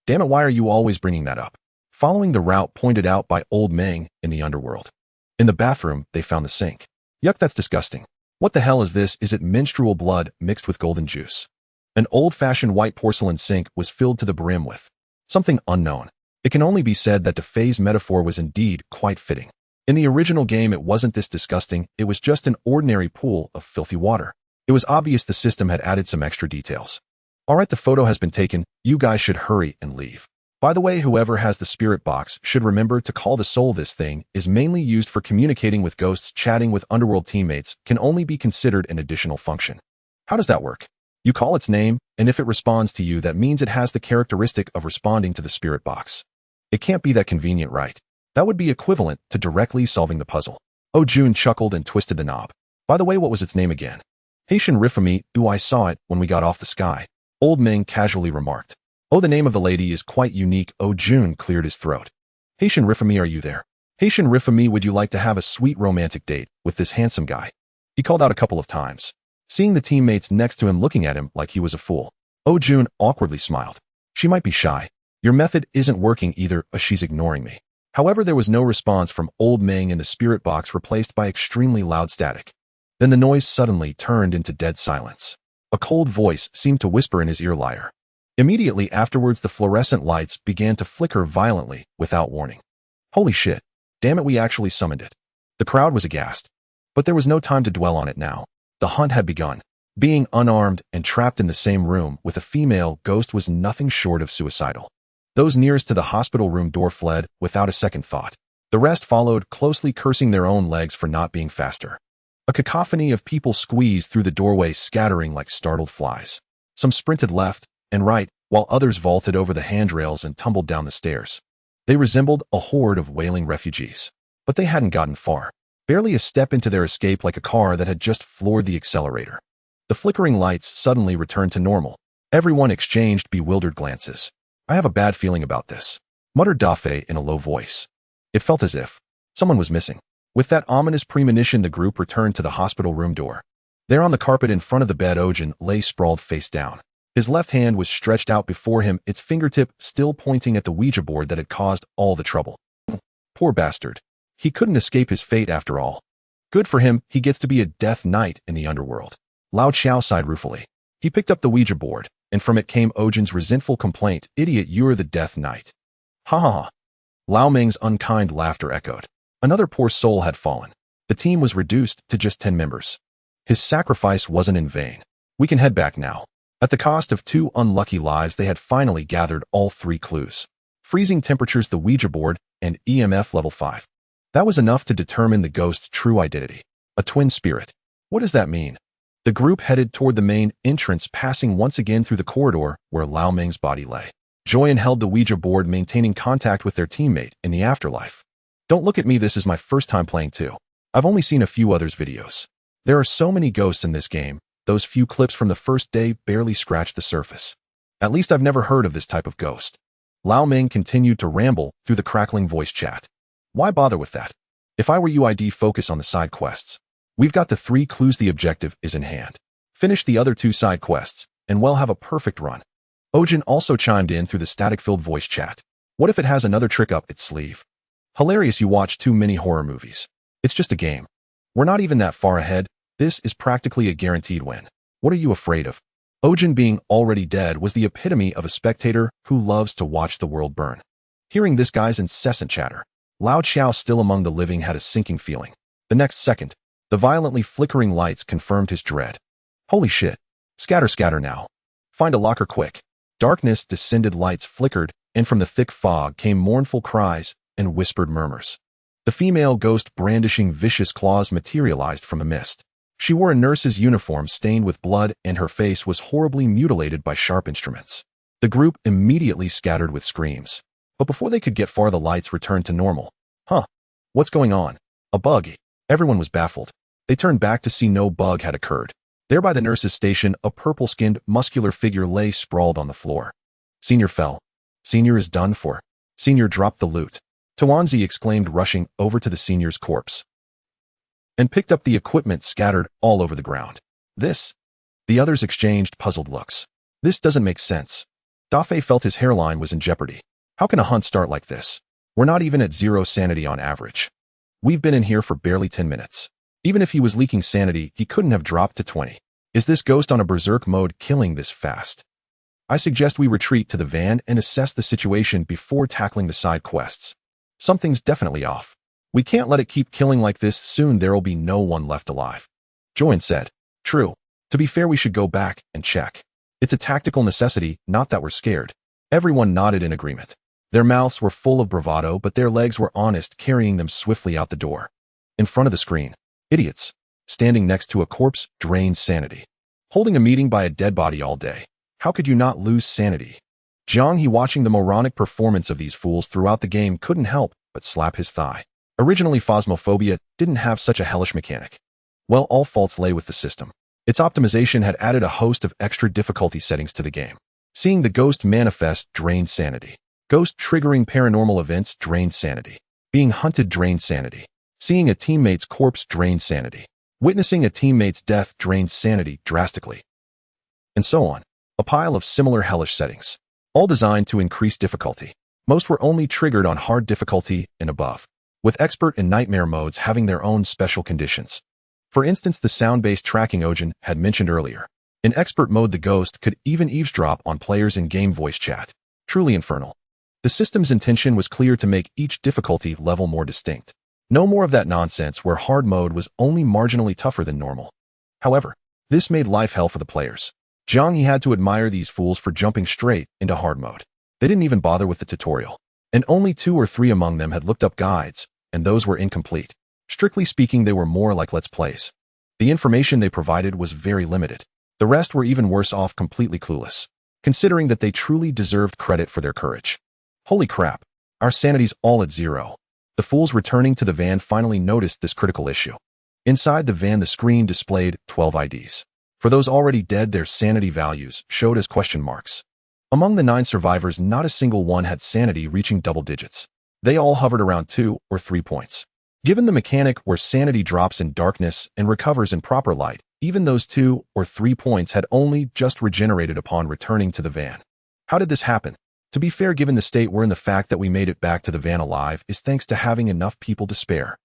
damn it, why are you always bringing that up? Following the route pointed out by Old Ming in the underworld. In the bathroom, they found the sink. Yuck, that's disgusting. What the hell is this? Is it menstrual blood mixed with golden juice? An old-fashioned white porcelain sink was filled to the brim with something unknown. It can only be said that De Fei's metaphor was indeed quite fitting. In the original game, it wasn't this disgusting. It was just an ordinary pool of filthy water. It was obvious the system had added some extra details. Alright, the photo has been taken. You guys should hurry and leave. By the way, whoever has the spirit box should remember to call the soul. This thing is mainly used for communicating with ghosts. Chatting with underworld teammates can only be considered an additional function. How does that work? You call its name, and if it responds to you, that means it has the characteristic of responding to the spirit box. It can't be that convenient, right? That would be equivalent to directly solving the puzzle. Oh, Jun chuckled and twisted the knob. By the way, what was its name again? Haitian Rifami. Ooh, I saw it when we got off the sky. Old Ming casually remarked. Oh, the name of the lady is quite unique. Oh, Jun cleared his throat. Haitian Rifami, are you there? Haitian Rifami, would you like to have a sweet romantic date with this handsome guy? He called out a couple of times, seeing the teammates next to him looking at him like he was a fool. Oh, Jun awkwardly smiled. She might be shy. Your method isn't working either. She's ignoring me. However, there was no response from Old Ming, and the spirit box replaced by extremely loud static. Then the noise suddenly turned into dead silence. A cold voice seemed to whisper in his ear, liar. Immediately afterwards, the fluorescent lights began to flicker violently without warning. Holy shit. Damn it, we actually summoned it. The crowd was aghast. But there was no time to dwell on it now. The hunt had begun. Being unarmed and trapped in the same room with a female ghost was nothing short of suicidal. Those nearest to the hospital room door fled without a second thought. The rest followed, closely cursing their own legs for not being faster. A cacophony of people squeezed through the doorway, scattering like startled flies. Some sprinted left and right, while others vaulted over the handrails and tumbled down the stairs. They resembled a horde of wailing refugees. But they hadn't gotten far. Barely a step into their escape, like a car that had just floored the accelerator. The flickering lights suddenly returned to normal. Everyone exchanged bewildered glances. I have a bad feeling about this, muttered Dafe in a low voice. It felt as if someone was missing. With that ominous premonition, the group returned to the hospital room door. There on the carpet in front of the bed, Ojin lay sprawled face down. His left hand was stretched out before him, its fingertip still pointing at the Ouija board that had caused all the trouble. Poor bastard. He couldn't escape his fate after all. Good for him, he gets to be a death knight in the underworld. Lao Chao sighed ruefully. He picked up the Ouija board, and from it came Ojin's resentful complaint, "Idiot, you're the death knight." Ha ha ha. Lao Meng's unkind laughter echoed. Another poor soul had fallen. The team was reduced to just 10 members. His sacrifice wasn't in vain. We can head back now. At the cost of 2 unlucky lives, they had finally gathered all 3 clues. Freezing temperatures, the Ouija board, and EMF level 5. That was enough to determine the ghost's true identity. A twin spirit. What does that mean? The group headed toward the main entrance, passing once again through the corridor where Lao Meng's body lay. Joyan held the Ouija board, maintaining contact with their teammate in the afterlife. Don't look at me, this is my first time playing too. I've only seen a few others' videos. There are so many ghosts in this game, those few clips from the first day barely scratched the surface. At least I've never heard of this type of ghost. Lao Meng continued to ramble through the crackling voice chat. Why bother with that? If I were you, I'd focus on the side quests. We've got the 3 clues, the objective is in hand. Finish the other 2 side quests, and we'll have a perfect run. Ojin also chimed in through the static-filled voice chat. What if it has another trick up its sleeve? Hilarious, you watch too many horror movies. It's just a game. We're not even that far ahead. This is practically a guaranteed win. What are you afraid of? Ojin, being already dead, was the epitome of a spectator who loves to watch the world burn. Hearing this guy's incessant chatter, Lao Chao, still among the living, had a sinking feeling. The next second, the violently flickering lights confirmed his dread. Holy shit. Scatter, scatter now. Find a locker quick. Darkness descended, lights flickered, and from the thick fog came mournful cries and whispered murmurs. The female ghost, brandishing vicious claws, materialized from a mist. She wore a nurse's uniform stained with blood, and her face was horribly mutilated by sharp instruments. The group immediately scattered with screams. But before they could get far, the lights returned to normal. Huh? What's going on? A bug? Everyone was baffled. They turned back to see no bug had occurred. There by the nurse's station, a purple-skinned, muscular figure lay sprawled on the floor. Senior fell. Senior is done for. Senior dropped the loot. Tawanzi exclaimed, rushing over to the senior's corpse and picked up the equipment scattered all over the ground. This? The others exchanged puzzled looks. This doesn't make sense. Dafe felt his hairline was in jeopardy. How can a hunt start like this? We're not even at 0 sanity on average. We've been in here for barely 10 minutes. Even if he was leaking sanity, he couldn't have dropped to 20. Is this ghost on a berserk mode killing this fast? I suggest we retreat to the van and assess the situation before tackling the side quests. Something's definitely off. We can't let it keep killing like this. Soon there'll be no one left alive. Joyan said. True. To be fair, we should go back and check. It's a tactical necessity, not that we're scared. Everyone nodded in agreement. Their mouths were full of bravado, but their legs were honest, carrying them swiftly out the door. In front of the screen, idiots, standing next to a corpse, drained sanity. Holding a meeting by a dead body all day. How could you not lose sanity? Jiang He, watching the moronic performance of these fools throughout the game, couldn't help but slap his thigh. Originally, Phasmophobia didn't have such a hellish mechanic. Well, all faults lay with the system. Its optimization had added a host of extra difficulty settings to the game. Seeing the ghost manifest drained sanity. Ghost triggering paranormal events drained sanity. Being hunted drained sanity. Seeing a teammate's corpse drained sanity. Witnessing a teammate's death drained sanity drastically. And so on. A pile of similar hellish settings. All designed to increase difficulty. Most were only triggered on hard difficulty and above, with expert and nightmare modes having their own special conditions. For instance, the sound-based tracking Ojin had mentioned earlier. In expert mode, the ghost could even eavesdrop on players' in-game voice chat. Truly infernal. The system's intention was clear to make each difficulty level more distinct. No more of that nonsense where hard mode was only marginally tougher than normal. However, this made life hell for the players. Jiang He had to admire these fools for jumping straight into hard mode. They didn't even bother with the tutorial. And only 2 or 3 among them had looked up guides, and those were incomplete. Strictly speaking, they were more like Let's Plays. The information they provided was very limited. The rest were even worse off, completely clueless, considering that they truly deserved credit for their courage. Holy crap, our sanity's all at 0. The fools returning to the van finally noticed this critical issue. Inside the van, the screen displayed 12 IDs. For those already dead, their sanity values showed as question marks. Among the 9 survivors, not a single one had sanity reaching double digits. They all hovered around 2 or 3 points. Given the mechanic where sanity drops in darkness and recovers in proper light, even those 2 or 3 points had only just regenerated upon returning to the van. How did this happen? To be fair, given the state we're in, the fact that we made it back to the van alive is thanks to having enough people to spare.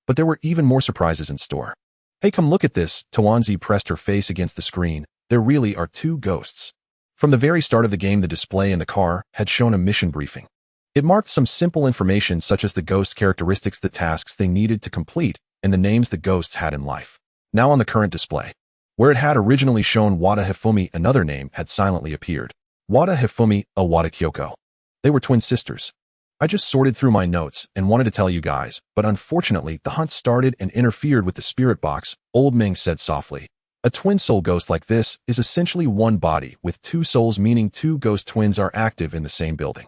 But there were even more surprises in store. Hey, come look at this. Tawanzi pressed her face against the screen. There really are 2 ghosts. From the very start of the game, the display in the car had shown a mission briefing. It marked some simple information such as the ghost characteristics, the tasks they needed to complete, and the names the ghosts had in life. Now on the current display, where it had originally shown Wada Hifumi, another name had silently appeared. Wada Hifumi, Wada Kyoko. They were twin sisters. I just sorted through my notes and wanted to tell you guys, but unfortunately the hunt started and interfered with the spirit box, Old Ming said softly. A twin soul ghost like this is essentially one body with 2 souls, meaning 2 ghost twins are active in the same building.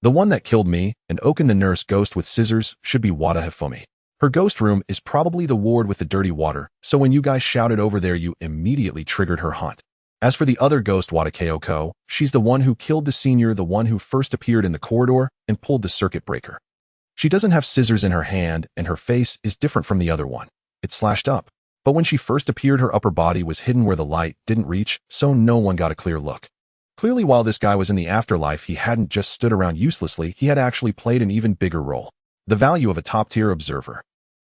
The one that killed me, and Oken the nurse ghost with scissors, should be Wada Hifumi. Her ghost room is probably the ward with the dirty water, so when you guys shouted over there, you immediately triggered her hunt. As for the other ghost, Wada Kyoko, she's the one who killed the senior, the one who first appeared in the corridor and pulled the circuit breaker. She doesn't have scissors in her hand, and her face is different from the other one. It's slashed up. But when she first appeared, her upper body was hidden where the light didn't reach, so no one got a clear look. Clearly, while this guy was in the afterlife, he hadn't just stood around uselessly, he had actually played an even bigger role. The value of a top-tier observer.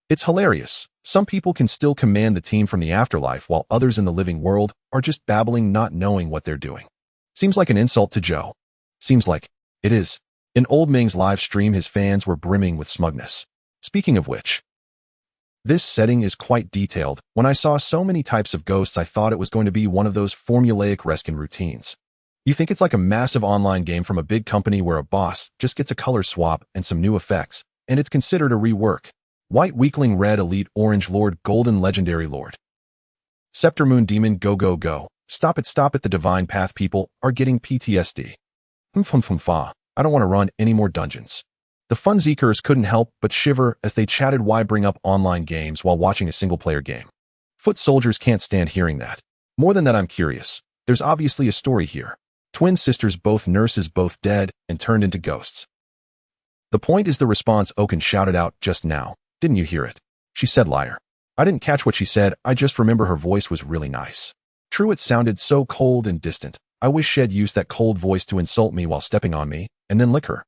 It's hilarious. Some people can still command the team from the afterlife, while others in the living world are just babbling, not knowing what they're doing. Seems like an insult to Joe. Seems like it is. In Old Ming's live stream, his fans were brimming with smugness. Speaking of which, this setting is quite detailed. When I saw so many types of ghosts, I thought it was going to be one of those formulaic reskin routines. You think it's like a massive online game from a big company where a boss just gets a color swap and some new effects, and it's considered a rework. White Weakling, Red Elite, Orange Lord, Golden Legendary Lord. Scepter Moon Demon, go go go. Stop it, the Divine Path people are getting PTSD. Fa. I don't want to run any more dungeons. The Funseekers couldn't help but shiver as they chatted, why bring up online games while watching a single-player game? Foot soldiers can't stand hearing that. More than that, I'm curious. There's obviously a story here. Twin sisters, both nurses, both dead and turned into ghosts. The point is the response Oken shouted out just now. Didn't you hear it? She said liar. I didn't catch what she said, I just remember her voice was really nice. True, it sounded so cold and distant. I wish she'd used that cold voice to insult me while stepping on me, and then lick her.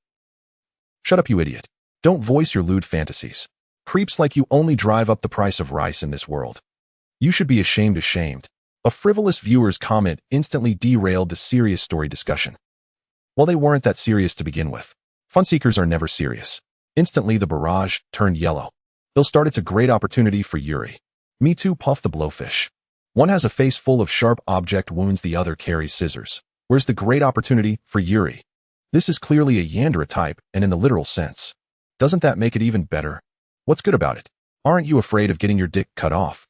Shut up, you idiot. Don't voice your lewd fantasies. Creeps like you only drive up the price of rice in this world. You should be ashamed. A frivolous viewer's comment instantly derailed the serious story discussion. Well, they weren't that serious to begin with. Funseekers are never serious. Instantly, the barrage turned yellow. They'll start. It's a great opportunity for Yuri. Me too, puff the blowfish. One has a face full of sharp object wounds, the other carries scissors. Where's the great opportunity for Yuri? This is clearly a Yandere type, and in the literal sense. Doesn't that make it even better? What's good about it? Aren't you afraid of getting your dick cut off?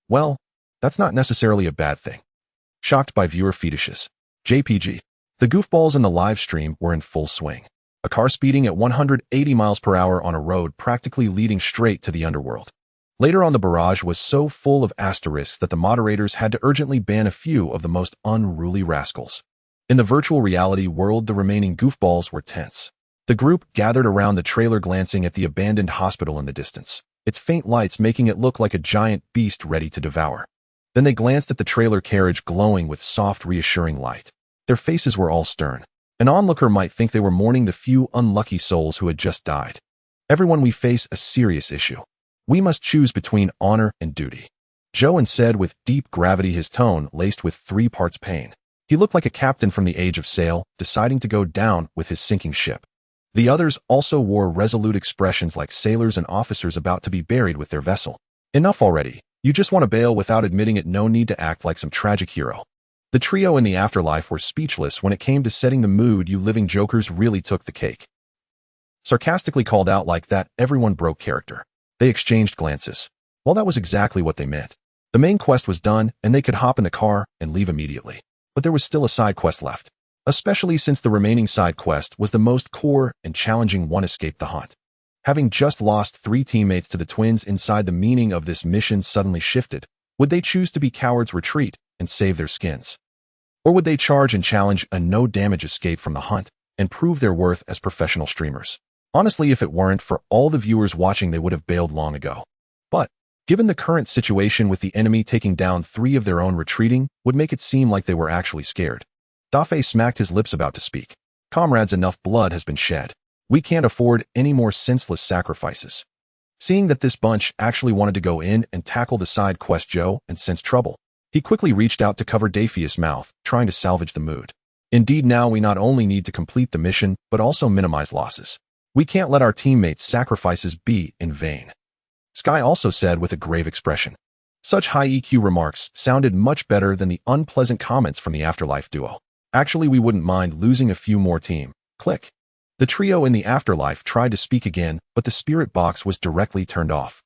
Well, that's not necessarily a bad thing. Shocked by viewer fetishes. JPG. The goofballs in the live stream were in full swing. A car speeding at 180 miles per hour on a road practically leading straight to the underworld. Later on, the barrage was so full of asterisks that the moderators had to urgently ban a few of the most unruly rascals. In the virtual reality world, the remaining goofballs were tense. The group gathered around the trailer, glancing at the abandoned hospital in the distance, its faint lights making it look like a giant beast ready to devour. Then they glanced at the trailer carriage glowing with soft, reassuring light. Their faces were all stern. An onlooker might think they were mourning the few unlucky souls who had just died. Everyone, we face a serious issue. We must choose between honor and duty. Zhou said with deep gravity, his tone laced with 3 parts pain. He looked like a captain from the age of sail, deciding to go down with his sinking ship. The others also wore resolute expressions like sailors and officers about to be buried with their vessel. Enough already. You just want to bail without admitting it. No need to act like some tragic hero. The trio in the afterlife were speechless when it came to setting the mood. You living jokers really took the cake. Sarcastically called out like that, everyone broke character. They exchanged glances. Well, that was exactly what they meant. The main quest was done, and they could hop in the car and leave immediately. But there was still a side quest left. Especially since the remaining side quest was the most core and challenging one. Escape the hunt. Having just lost 3 teammates to the twins inside, the meaning of this mission suddenly shifted. Would they choose to be cowards, retreat, and save their skins? Or would they charge and challenge a no-damage escape from the hunt and prove their worth as professional streamers? Honestly, if it weren't for all the viewers watching, they would have bailed long ago. But, given the current situation with the enemy taking down 3 of their own, retreating would make it seem like they were actually scared. Dafei smacked his lips about to speak. Comrades, enough blood has been shed. We can't afford any more senseless sacrifices. Seeing that this bunch actually wanted to go in and tackle the side quest, Zhou sensed trouble. He quickly reached out to cover Dafei's mouth, trying to salvage the mood. Indeed, now we not only need to complete the mission, but also minimize losses. We can't let our teammates' sacrifices be in vain. Sky also said with a grave expression. Such high EQ remarks sounded much better than the unpleasant comments from the Afterlife duo. Actually, we wouldn't mind losing a few more team. Click. The trio in the Afterlife tried to speak again, but the spirit box was directly turned off.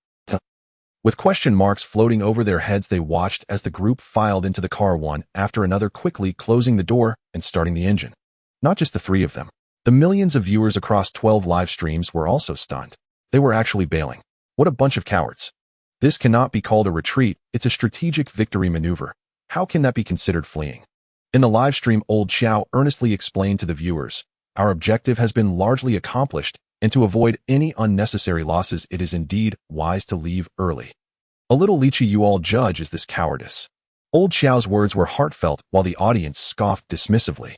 With question marks floating over their heads, they watched as the group filed into the car, one after another, quickly closing the door and starting the engine. Not just the 3 of them. The millions of viewers across 12 live streams were also stunned. They were actually bailing. What a bunch of cowards. This cannot be called a retreat, it's a strategic victory maneuver. How can that be considered fleeing? In the live stream, Old Xiao earnestly explained to the viewers, our objective has been largely accomplished, and to avoid any unnecessary losses, it is indeed wise to leave early. A little lychee, you all judge, is this cowardice? Old Xiao's words were heartfelt while the audience scoffed dismissively.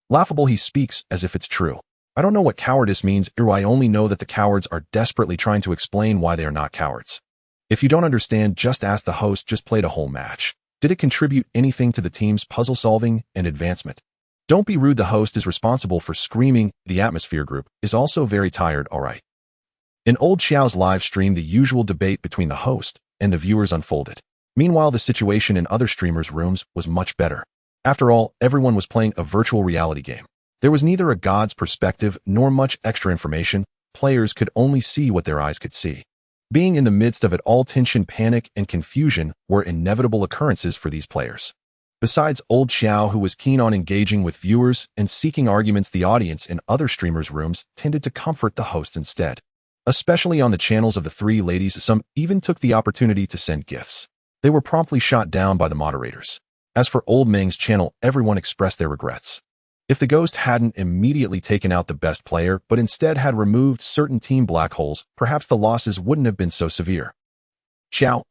Laughable, he speaks as if it's true. I don't know what cowardice means, or I only know that the cowards are desperately trying to explain why they are not cowards. If you don't understand, just ask the host. Just played a whole match. Did it contribute anything to the team's puzzle solving and advancement? Don't be rude. The host is responsible for screaming. The atmosphere group is also very tired, alright. In Old Xiao's live stream, the usual debate between the host and the viewers unfolded. Meanwhile, the situation in other streamers' rooms was much better. After all, everyone was playing a virtual reality game. There was neither a god's perspective nor much extra information. Players could only see what their eyes could see. Being in the midst of it all, tension, panic, and confusion were inevitable occurrences for these players. Besides Old Xiao, who was keen on engaging with viewers and seeking arguments, the audience in other streamers' rooms tended to comfort the host instead. Especially on the channels of the 3 ladies, some even took the opportunity to send gifts. They were promptly shot down by the moderators. As for Old Meng's channel, everyone expressed their regrets. If the ghost hadn't immediately taken out the best player, but instead had removed certain team black holes, perhaps the losses wouldn't have been so severe. Xiao,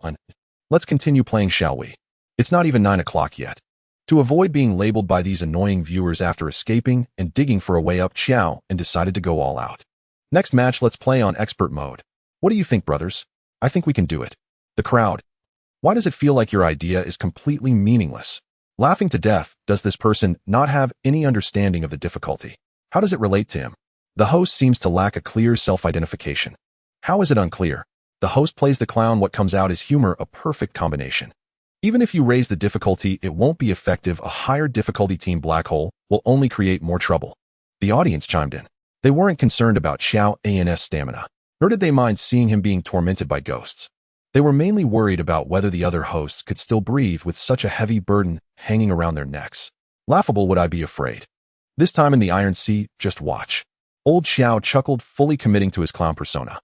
let's continue playing, shall we? It's not even 9 o'clock yet. To avoid being labeled by these annoying viewers after escaping and digging for a way up, Xiao decided to go all out. Next match, let's play on expert mode. What do you think, brothers? I think we can do it. The crowd. Why does it feel like your idea is completely meaningless? Laughing to death, does this person not have any understanding of the difficulty? How does it relate to him? The host seems to lack a clear self-identification. How is it unclear? The host plays the clown. What comes out is humor, a perfect combination. Even if you raise the difficulty, it won't be effective. A higher difficulty team black hole will only create more trouble. The audience chimed in. They weren't concerned about Xiao An's stamina, nor did they mind seeing him being tormented by ghosts. They were mainly worried about whether the other hosts could still breathe with such a heavy burden hanging around their necks. Laughable, would I be afraid? This time in the Iron Sea, just watch. Old Xiao chuckled, fully committing to his clown persona.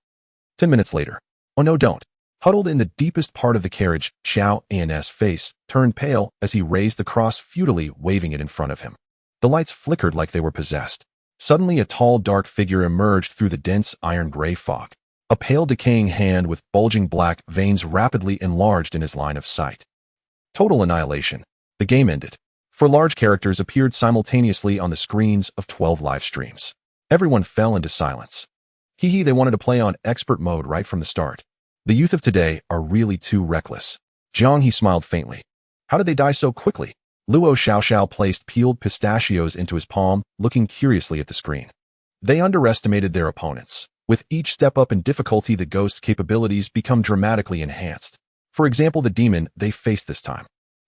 10 minutes later. Oh no, don't. Huddled in the deepest part of the carriage, Xiao An's face turned pale as he raised the cross, futilely waving it in front of him. The lights flickered like they were possessed. Suddenly, a tall, dark figure emerged through the dense iron-gray fog. A pale, decaying hand with bulging black veins rapidly enlarged in his line of sight. Total annihilation. The game ended. 4 large characters appeared simultaneously on the screens of 12 live streams. Everyone fell into silence. They wanted to play on expert mode right from the start. The youth of today are really too reckless. Jiang He smiled faintly. How did they die so quickly? Luo Xiaoxiao placed peeled pistachios into his palm, looking curiously at the screen. They underestimated their opponents. With each step up in difficulty, the ghost's capabilities become dramatically enhanced. For example, the demon they faced this time.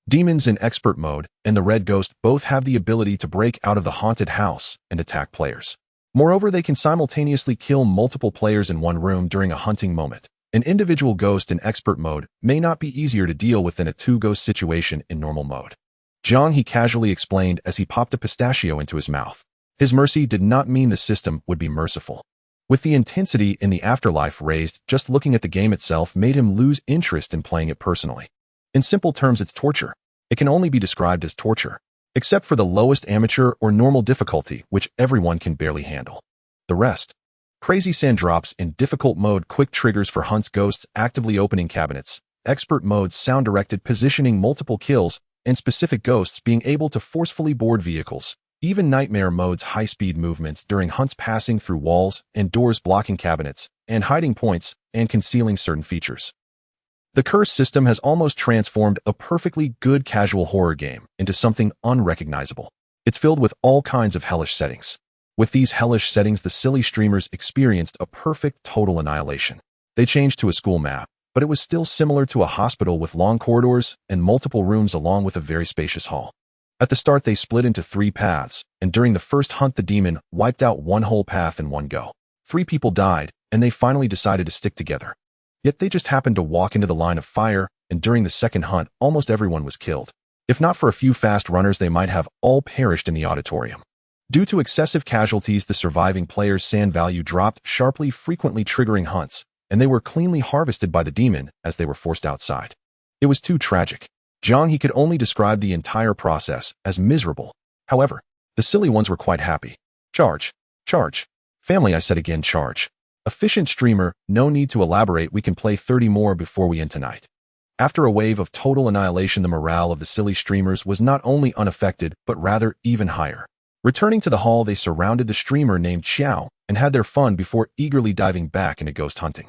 Demons in expert mode and the red ghost both have the ability to break out of the haunted house and attack players. Moreover, they can simultaneously kill multiple players in one room during a hunting moment. An individual ghost in expert mode may not be easier to deal with than a two-ghost situation in normal mode. Jiang He casually explained as he popped a pistachio into his mouth. His mercy did not mean the system would be merciful. With the intensity in the afterlife raised, just looking at the game itself made him lose interest in playing it personally. In simple terms, it's torture. It can only be described as torture, except for the lowest amateur or normal difficulty, which everyone can barely handle. The rest. Crazy sand drops in difficult mode, quick triggers for hunts, ghosts actively opening cabinets, expert modes, sound-directed positioning, multiple kills, and specific ghosts being able to forcefully board vehicles. Even nightmare modes, high-speed movements during hunts, passing through walls and doors, blocking cabinets, and hiding points, and concealing certain features. The curse system has almost transformed a perfectly good casual horror game into something unrecognizable. It's filled with all kinds of hellish settings. With these hellish settings, the silly streamers experienced a perfect total annihilation. They changed to a school map, but it was still similar to a hospital with long corridors and multiple rooms along with a very spacious hall. At the start, they split into 3 paths, and during the first hunt, the demon wiped out one whole path in one go. 3 people died, and they finally decided to stick together. Yet they just happened to walk into the line of fire, and during the second hunt, almost everyone was killed. If not for a few fast runners, they might have all perished in the auditorium. Due to excessive casualties, the surviving players' sand value dropped sharply, frequently triggering hunts, and they were cleanly harvested by the demon as they were forced outside. It was too tragic. Jiang He could only describe the entire process as miserable. However, the silly ones were quite happy. Charge. Charge. Family, I said again, charge. Efficient streamer, no need to elaborate, we can play 30 more before we end tonight. After a wave of total annihilation, the morale of the silly streamers was not only unaffected, but rather even higher. Returning to the hall, they surrounded the streamer named Xiao and had their fun before eagerly diving back into ghost hunting.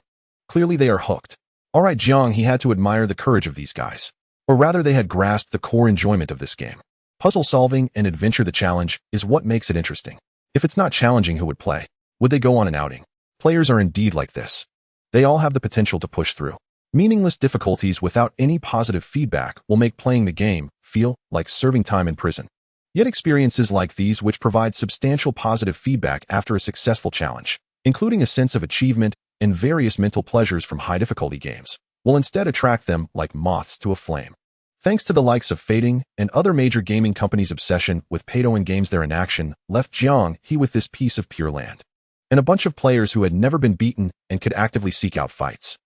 Clearly they are hooked. Alright, Jiang He had to admire the courage of these guys. Or rather, they had grasped the core enjoyment of this game. Puzzle solving and adventure, the challenge, is what makes it interesting. If it's not challenging, who would play? Would they go on an outing? Players are indeed like this. They all have the potential to push through. Meaningless difficulties without any positive feedback will make playing the game feel like serving time in prison. Yet experiences like these, which provide substantial positive feedback after a successful challenge, including a sense of achievement and various mental pleasures from high difficulty games, will instead attract them like moths to a flame. Thanks to the likes of Fading and other major gaming companies' obsession with pay-to-win games, their inaction left Jiang He with this piece of pure land, and a bunch of players who had never been beaten and could actively seek out fights.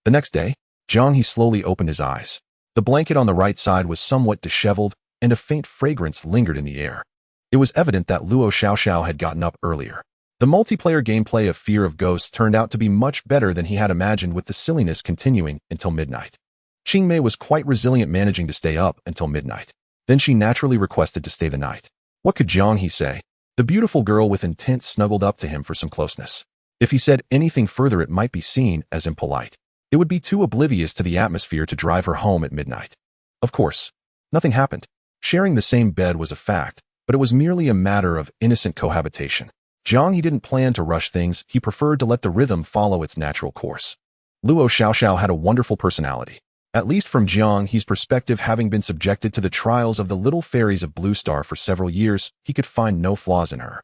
The next day, Jiang He slowly opened his eyes. The blanket on the right side was somewhat disheveled, and a faint fragrance lingered in the air. It was evident that Luo Xiaoxiao had gotten up earlier. The multiplayer gameplay of Fear of Ghosts turned out to be much better than he had imagined, with the silliness continuing until midnight. Qingmei was quite resilient, managing to stay up until midnight. Then she naturally requested to stay the night. What could Jiang He say? The beautiful girl with intent snuggled up to him for some closeness. If he said anything further, it might be seen as impolite. It would be too oblivious to the atmosphere to drive her home at midnight. Of course, nothing happened. Sharing the same bed was a fact, but it was merely a matter of innocent cohabitation. Jiang He didn't plan to rush things, he preferred to let the rhythm follow its natural course. Luo Xiaoxiao had a wonderful personality. At least from Jiang He's perspective, having been subjected to the trials of the little fairies of Blue Star for several years, he could find no flaws in her.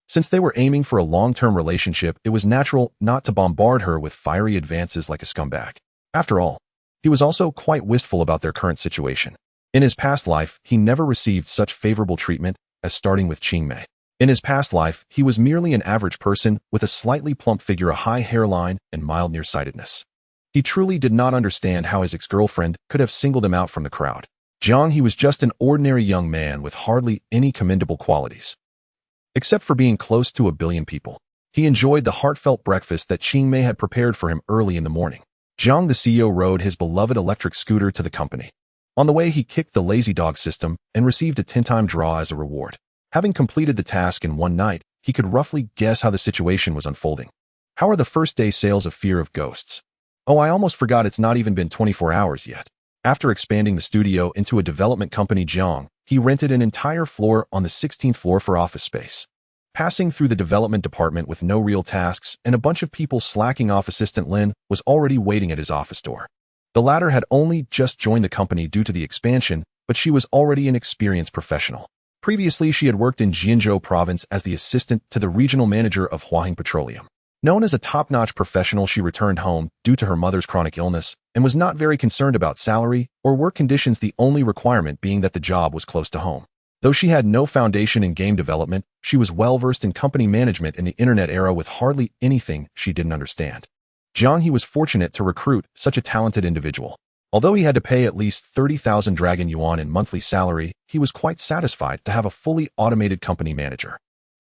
Since they were aiming for a long-term relationship, it was natural not to bombard her with fiery advances like a scumbag. After all, he was also quite wistful about their current situation. In his past life, he never received such favorable treatment as starting with Qingmei. In his past life, he was merely an average person with a slightly plump figure, a high hairline, and mild nearsightedness. He truly did not understand how his ex-girlfriend could have singled him out from the crowd. Jiang He was just an ordinary young man with hardly any commendable qualities. Except for being close to 1 billion people. He enjoyed the heartfelt breakfast that Qingmei had prepared for him early in the morning. Jiang the CEO rode his beloved electric scooter to the company. On the way, he kicked the lazy dog system and received a 10-time draw as a reward. Having completed the task in one night, he could roughly guess how the situation was unfolding. How are the first day sales of Fear of Ghosts? Oh, I almost forgot, it's not even been 24 hours yet. After expanding the studio into a development company, Jiang He rented an entire floor on the 16th floor for office space. Passing through the development department with no real tasks and a bunch of people slacking off, assistant Lin was already waiting at his office door. The latter had only just joined the company due to the expansion, but she was already an experienced professional. Previously, she had worked in Jianzhou province as the assistant to the regional manager of Huahing Petroleum. Known as a top-notch professional, she returned home due to her mother's chronic illness and was not very concerned about salary or work conditions, the only requirement being that the job was close to home. Though she had no foundation in game development, she was well-versed in company management in the internet era with hardly anything she didn't understand. Jiang He was fortunate to recruit such a talented individual. Although he had to pay at least 30,000 Dragon Yuan in monthly salary, he was quite satisfied to have a fully automated company manager.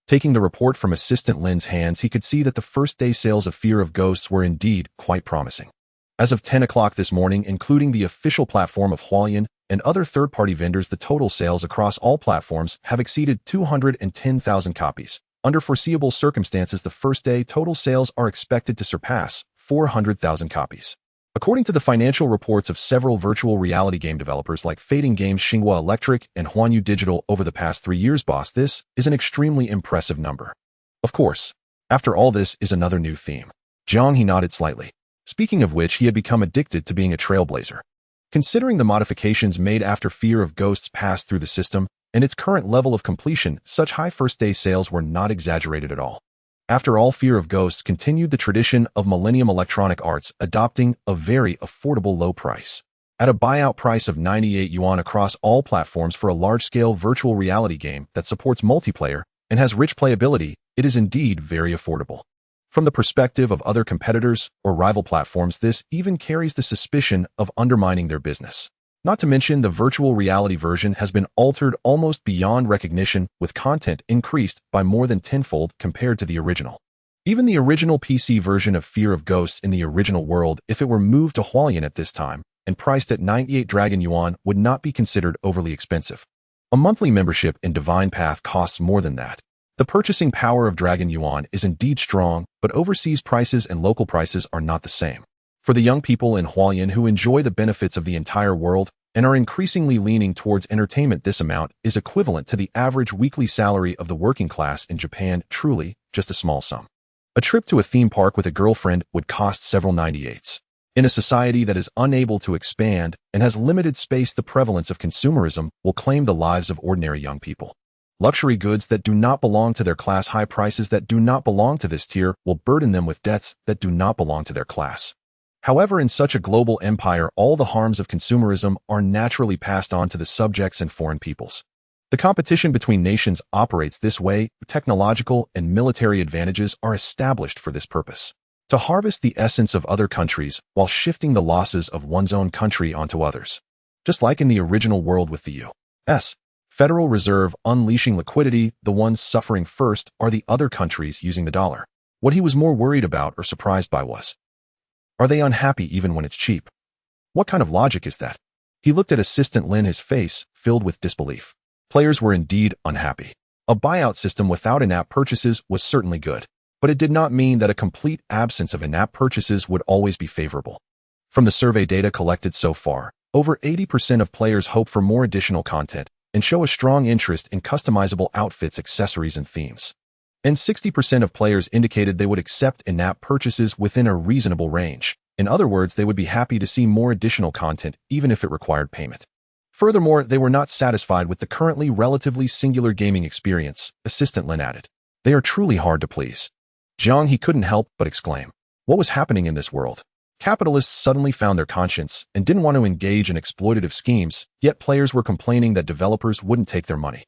Taking the report from Assistant Lin's hands, he could see that the first-day sales of Fear of Ghosts were indeed quite promising. As of 10 o'clock this morning, including the official platform of Hualien and other third-party vendors, the total sales across all platforms have exceeded 210,000 copies. Under foreseeable circumstances, the first-day total sales are expected to surpass 400,000 copies. According to the financial reports of several virtual reality game developers like Fading Games, Xinghua Electric, and Huanyu Digital over the past 3 years, boss, this is an extremely impressive number. Of course, after all, this is another new theme. Jiang He nodded slightly. Speaking of which, he had become addicted to being a trailblazer. Considering the modifications made after Fear of Ghosts passed through the system and its current level of completion, such high first-day sales were not exaggerated at all. After all, Fear of Ghosts continued the tradition of Millennium Electronic Arts, adopting a very affordable low price. At a buyout price of 98 yuan across all platforms for a large-scale virtual reality game that supports multiplayer and has rich playability, it is indeed very affordable. From the perspective of other competitors or rival platforms, this even carries the suspicion of undermining their business. Not to mention, the virtual reality version has been altered almost beyond recognition, with content increased by more than tenfold compared to the original. Even the original PC version of Fear of Ghosts in the original world, if it were moved to Hualien at this time and priced at 98 Dragon Yuan, would not be considered overly expensive. A monthly membership in Divine Path costs more than that. The purchasing power of Dragon Yuan is indeed strong, but overseas prices and local prices are not the same. For the young people in Hualien who enjoy the benefits of the entire world and are increasingly leaning towards entertainment, this amount is equivalent to the average weekly salary of the working class in Japan, truly just a small sum. A trip to a theme park with a girlfriend would cost several 98s. In a society that is unable to expand and has limited space, the prevalence of consumerism will claim the lives of ordinary young people. Luxury goods that do not belong to their class, high prices that do not belong to this tier, will burden them with debts that do not belong to their class. However, in such a global empire, all the harms of consumerism are naturally passed on to the subjects and foreign peoples. The competition between nations operates this way. Technological and military advantages are established for this purpose, to harvest the essence of other countries while shifting the losses of one's own country onto others. Just like in the original world with the U.S. Federal Reserve unleashing liquidity, the ones suffering first are the other countries using the dollar. What he was more worried about or surprised by was, are they unhappy even when it's cheap? What kind of logic is that? He looked at Assistant Lin, his face filled with disbelief. Players were indeed unhappy. A buyout system without in-app purchases was certainly good, but it did not mean that a complete absence of in-app purchases would always be favorable. From the survey data collected so far, over 80% of players hope for more additional content and show a strong interest in customizable outfits, accessories, and themes. And 60% of players indicated they would accept in-app purchases within a reasonable range. In other words, they would be happy to see more additional content, even if it required payment. Furthermore, they were not satisfied with the currently relatively singular gaming experience, Assistant Lin added. They are truly hard to please. Jiang He couldn't help but exclaim. What was happening in this world? Capitalists suddenly found their conscience and didn't want to engage in exploitative schemes, yet players were complaining that developers wouldn't take their money.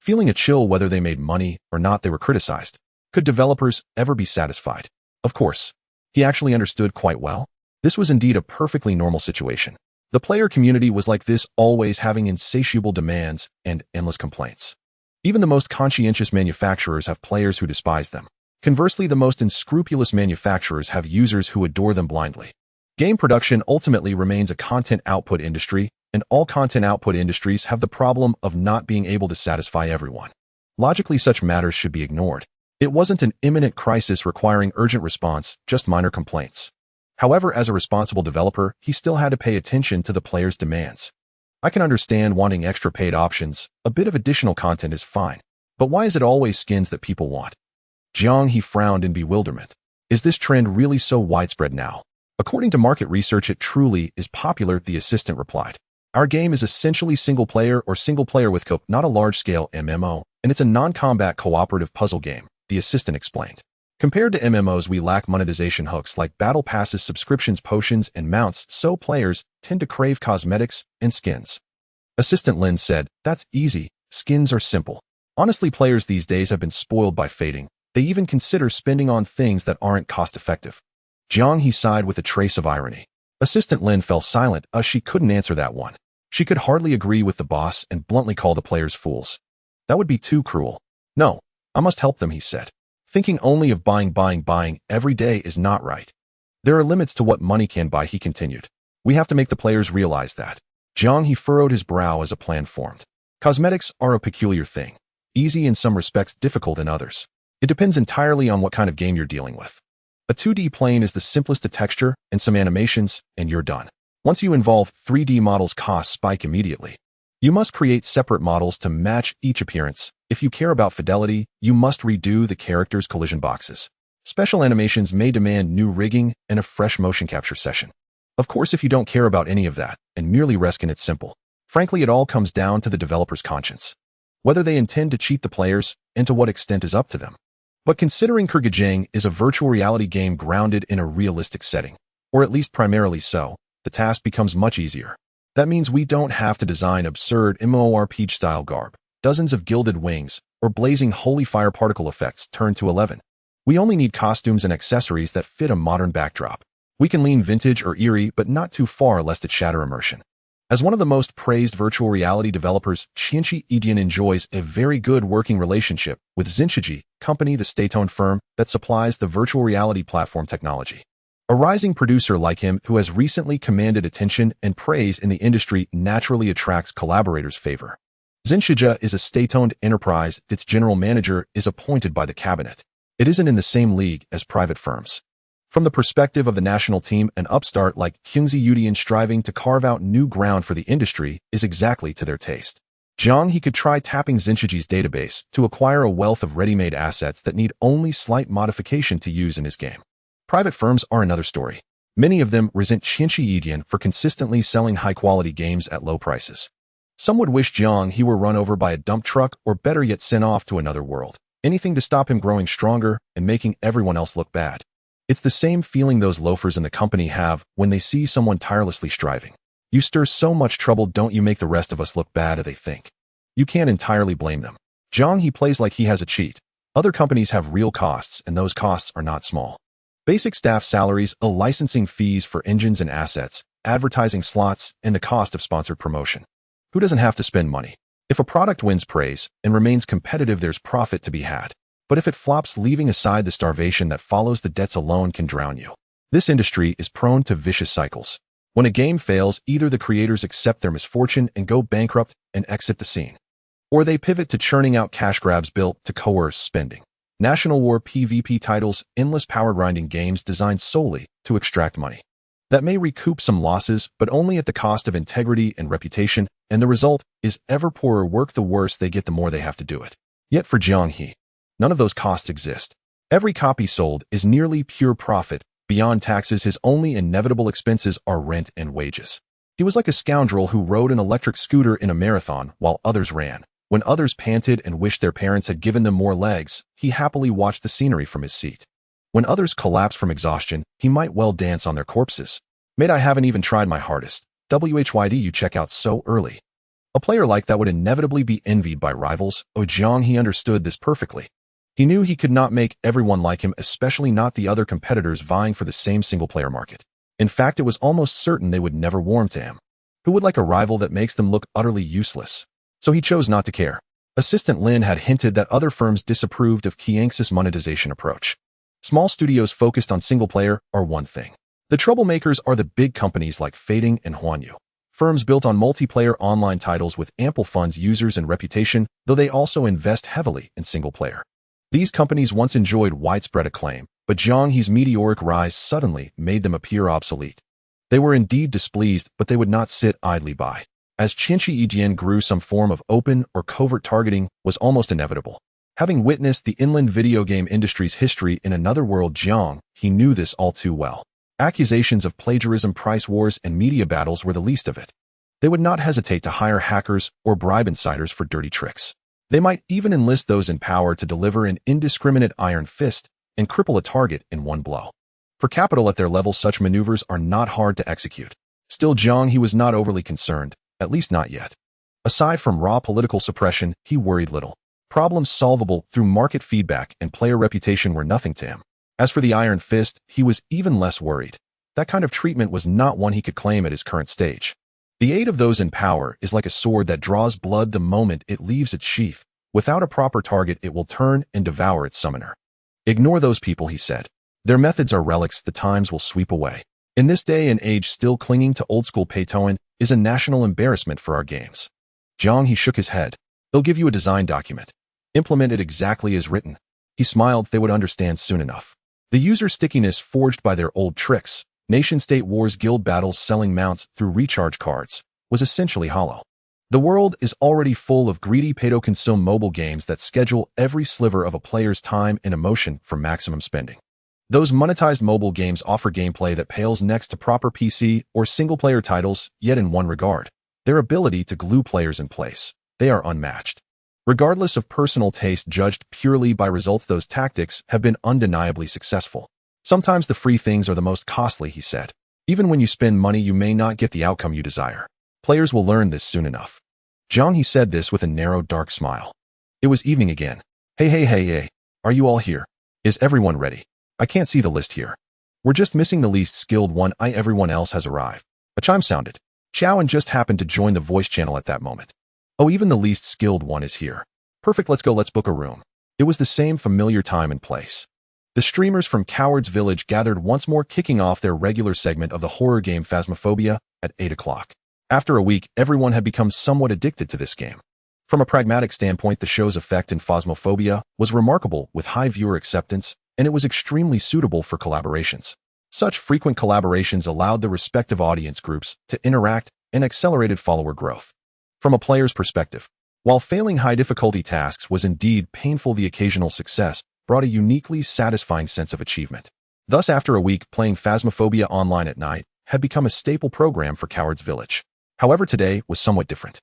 Feeling a chill whether they made money or not, they were criticized. Could developers ever be satisfied? Of course. He actually understood quite well. This was indeed a perfectly normal situation. The player community was like this, always having insatiable demands and endless complaints. Even the most conscientious manufacturers have players who despise them. Conversely, the most unscrupulous manufacturers have users who adore them blindly. Game production ultimately remains a content output industry, and all content output industries have the problem of not being able to satisfy everyone. Logically, such matters should be ignored. It wasn't an imminent crisis requiring urgent response, just minor complaints. However, as a responsible developer, he still had to pay attention to the players' demands. I can understand wanting extra paid options. A bit of additional content is fine. But why is it always skins that people want? Jiang He frowned in bewilderment. Is this trend really so widespread now? According to market research, it truly is popular, the assistant replied. Our game is essentially single-player or single-player with co-op, not a large-scale MMO, and it's a non-combat cooperative puzzle game, the assistant explained. Compared to MMOs, we lack monetization hooks like battle passes, subscriptions, potions, and mounts, so players tend to crave cosmetics and skins. Assistant Lin said, that's easy, skins are simple. Honestly, players these days have been spoiled by fading. They even consider spending on things that aren't cost-effective. Jiang He sighed with a trace of irony. Assistant Lin fell silent, she couldn't answer that one. She could hardly agree with the boss and bluntly call the players fools. That would be too cruel. No, I must help them, he said. Thinking only of buying every day is not right. There are limits to what money can buy, he continued. We have to make the players realize that. Jiang He furrowed his brow as a plan formed. Cosmetics are a peculiar thing. Easy in some respects, difficult in others. It depends entirely on what kind of game you're dealing with. A 2D plane is the simplest to texture and some animations, and you're done. Once you involve 3D models, costs spike immediately. You must create separate models to match each appearance. If you care about fidelity, you must redo the characters' collision boxes. Special animations may demand new rigging and a fresh motion capture session. Of course, if you don't care about any of that and merely reskin it simple, frankly, it all comes down to the developer's conscience. Whether they intend to cheat the players and to what extent is up to them. But considering Jiang is a virtual reality game grounded in a realistic setting, or at least primarily so, the task becomes much easier. That means we don't have to design absurd MMORPG-style garb, dozens of gilded wings, or blazing holy fire particle effects turned to 11. We only need costumes and accessories that fit a modern backdrop. We can lean vintage or eerie, but not too far lest it shatter immersion. As one of the most praised virtual reality developers, Jiang He enjoys a very good working relationship with Jiang Company, the state-owned firm that supplies the virtual reality platform technology. A rising producer like him who has recently commanded attention and praise in the industry naturally attracts collaborators' favor. Jiang is a state-owned enterprise. Its general manager is appointed by the cabinet. It isn't in the same league as private firms. From the perspective of the national team, an upstart like Jiang striving to carve out new ground for the industry is exactly to their taste. Jiang He could try tapping Jiang's database to acquire a wealth of ready-made assets that need only slight modification to use in his game. Private firms are another story. Many of them resent Jiang for consistently selling high-quality games at low prices. Some would wish Jiang He were run over by a dump truck or better yet sent off to another world. Anything to stop him growing stronger and making everyone else look bad. It's the same feeling those loafers in the company have when they see someone tirelessly striving. You stir so much trouble, don't you make the rest of us look bad, they think. You can't entirely blame them. Jiang He plays like he has a cheat. Other companies have real costs, and those costs are not small. Basic staff salaries, licensing fees for engines and assets, advertising slots, and the cost of sponsored promotion. Who doesn't have to spend money? If a product wins praise and remains competitive, there's profit to be had. But if it flops, leaving aside the starvation that follows, the debts alone can drown you. This industry is prone to vicious cycles. When a game fails, either the creators accept their misfortune and go bankrupt and exit the scene, or they pivot to churning out cash grabs built to coerce spending. National war PvP titles, endless power grinding games designed solely to extract money. That may recoup some losses, but only at the cost of integrity and reputation, and the result is ever poorer work. The worse they get, the more they have to do it. Yet for Jiang He, none of those costs exist. Every copy sold is nearly pure profit. Beyond taxes, his only inevitable expenses are rent and wages. He was like a scoundrel who rode an electric scooter in a marathon while others ran. When others panted and wished their parents had given them more legs, he happily watched the scenery from his seat. When others collapsed from exhaustion, he might well dance on their corpses. Mate, I haven't even tried my hardest. WHYD, you check out so early. A player like that would inevitably be envied by rivals. Jiang He understood this perfectly. He knew he could not make everyone like him, especially not the other competitors vying for the same single-player market. In fact, it was almost certain they would never warm to him. Who would like a rival that makes them look utterly useless? So he chose not to care. Assistant Lin had hinted that other firms disapproved of Jiang's monetization approach. Small studios focused on single-player are one thing. The troublemakers are the big companies like Fading and Huanyu. Firms built on multiplayer online titles with ample funds, users, and reputation, though they also invest heavily in single-player. These companies once enjoyed widespread acclaim, but Jiang He's meteoric rise suddenly made them appear obsolete. They were indeed displeased, but they would not sit idly by. As Qinshi grew, some form of open or covert targeting was almost inevitable. Having witnessed the inland video game industry's history in another world, Jiang He knew this all too well. Accusations of plagiarism, price wars, and media battles were the least of it. They would not hesitate to hire hackers or bribe insiders for dirty tricks. They might even enlist those in power to deliver an indiscriminate iron fist and cripple a target in one blow. For capital at their level, such maneuvers are not hard to execute. Still, Jiang He was not overly concerned, at least not yet. Aside from raw political suppression, he worried little. Problems solvable through market feedback and player reputation were nothing to him. As for the Iron Fist, he was even less worried. That kind of treatment was not one he could claim at his current stage. The aid of those in power is like a sword that draws blood the moment it leaves its sheath. Without a proper target, it will turn and devour its summoner. Ignore those people, he said. Their methods are relics the times will sweep away. In this day and age, still clinging to old-school Paytoan is a national embarrassment for our games. Jiang He shook his head. They'll give you a design document. Implement it exactly as written. He smiled. They would understand soon enough. The user stickiness forged by their old tricks, nation-state wars, guild battles, selling mounts through recharge cards, was essentially hollow. The world is already full of greedy pay-to-consume mobile games that schedule every sliver of a player's time and emotion for maximum spending. Those monetized mobile games offer gameplay that pales next to proper PC or single-player titles, yet in one regard, their ability to glue players in place. They are unmatched. Regardless of personal taste, judged purely by results, those tactics have been undeniably successful. Sometimes the free things are the most costly, he said. Even when you spend money, you may not get the outcome you desire. Players will learn this soon enough. Jiang He said this with a narrow, dark smile. It was evening again. Hey, are you all here? Is everyone ready? I can't see the list here. We're just missing the least skilled one. Everyone else has arrived. A chime sounded. Chowan just happened to join the voice channel at that moment. Oh, even the least skilled one is here. Perfect, let's go, let's book a room. It was the same familiar time and place. The streamers from Coward's Village gathered once more, kicking off their regular segment of the horror game Phasmophobia at 8 o'clock. After a week, everyone had become somewhat addicted to this game. From a pragmatic standpoint, the show's effect in Phasmophobia was remarkable, with high viewer acceptance, and it was extremely suitable for collaborations. Such frequent collaborations allowed the respective audience groups to interact and accelerated follower growth. From a player's perspective, while failing high-difficulty tasks was indeed painful, the occasional success brought a uniquely satisfying sense of achievement. Thus, after a week, playing Phasmophobia online at night had become a staple program for Coward's Village. However, today was somewhat different.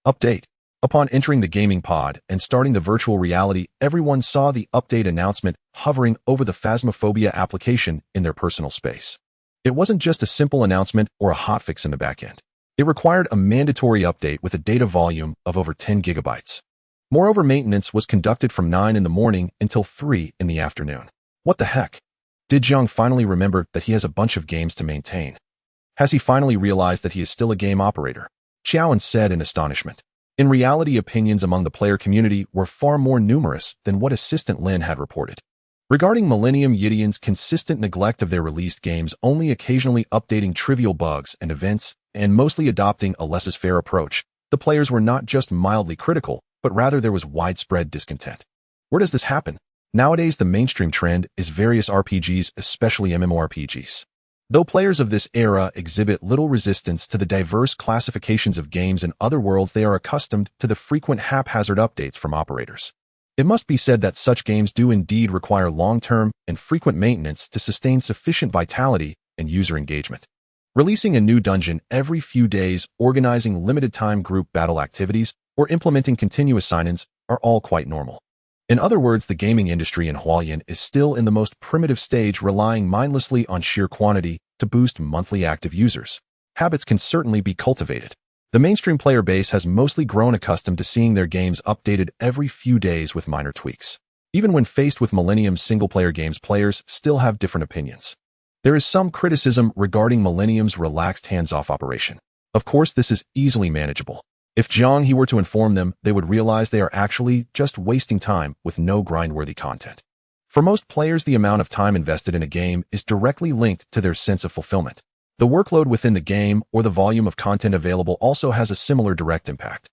Update. Upon entering the gaming pod and starting the virtual reality, everyone saw the update announcement hovering over the Phasmophobia application in their personal space. It wasn't just a simple announcement or a hotfix in the backend. It required a mandatory update with a data volume of over 10 gigabytes. Moreover, maintenance was conducted from 9 in the morning until 3 in the afternoon. What the heck? Did Jiang finally remember that he has a bunch of games to maintain? Has he finally realized that he is still a game operator? Chowan said in astonishment. In reality, opinions among the player community were far more numerous than what Assistant Lin had reported. Regarding Millennium Yidian's consistent neglect of their released games, only occasionally updating trivial bugs and events, and mostly adopting a laissez-faire approach, the players were not just mildly critical, but rather there was widespread discontent. Where does this happen? Nowadays, the mainstream trend is various RPGs, especially MMORPGs. Though players of this era exhibit little resistance to the diverse classifications of games in other worlds, they are accustomed to the frequent haphazard updates from operators. It must be said that such games do indeed require long-term and frequent maintenance to sustain sufficient vitality and user engagement. Releasing a new dungeon every few days, organizing limited-time group battle activities, or implementing continuous sign-ins are all quite normal. In other words, the gaming industry in Hualien is still in the most primitive stage, relying mindlessly on sheer quantity to boost monthly active users. Habits can certainly be cultivated. The mainstream player base has mostly grown accustomed to seeing their games updated every few days with minor tweaks. Even when faced with Millennium's single-player games, players still have different opinions. There is some criticism regarding Millennium's relaxed hands-off operation. Of course, this is easily manageable. If Jiang He were to inform them, they would realize they are actually just wasting time with no grind-worthy content. For most players, the amount of time invested in a game is directly linked to their sense of fulfillment. The workload within the game or the volume of content available also has a similar direct impact.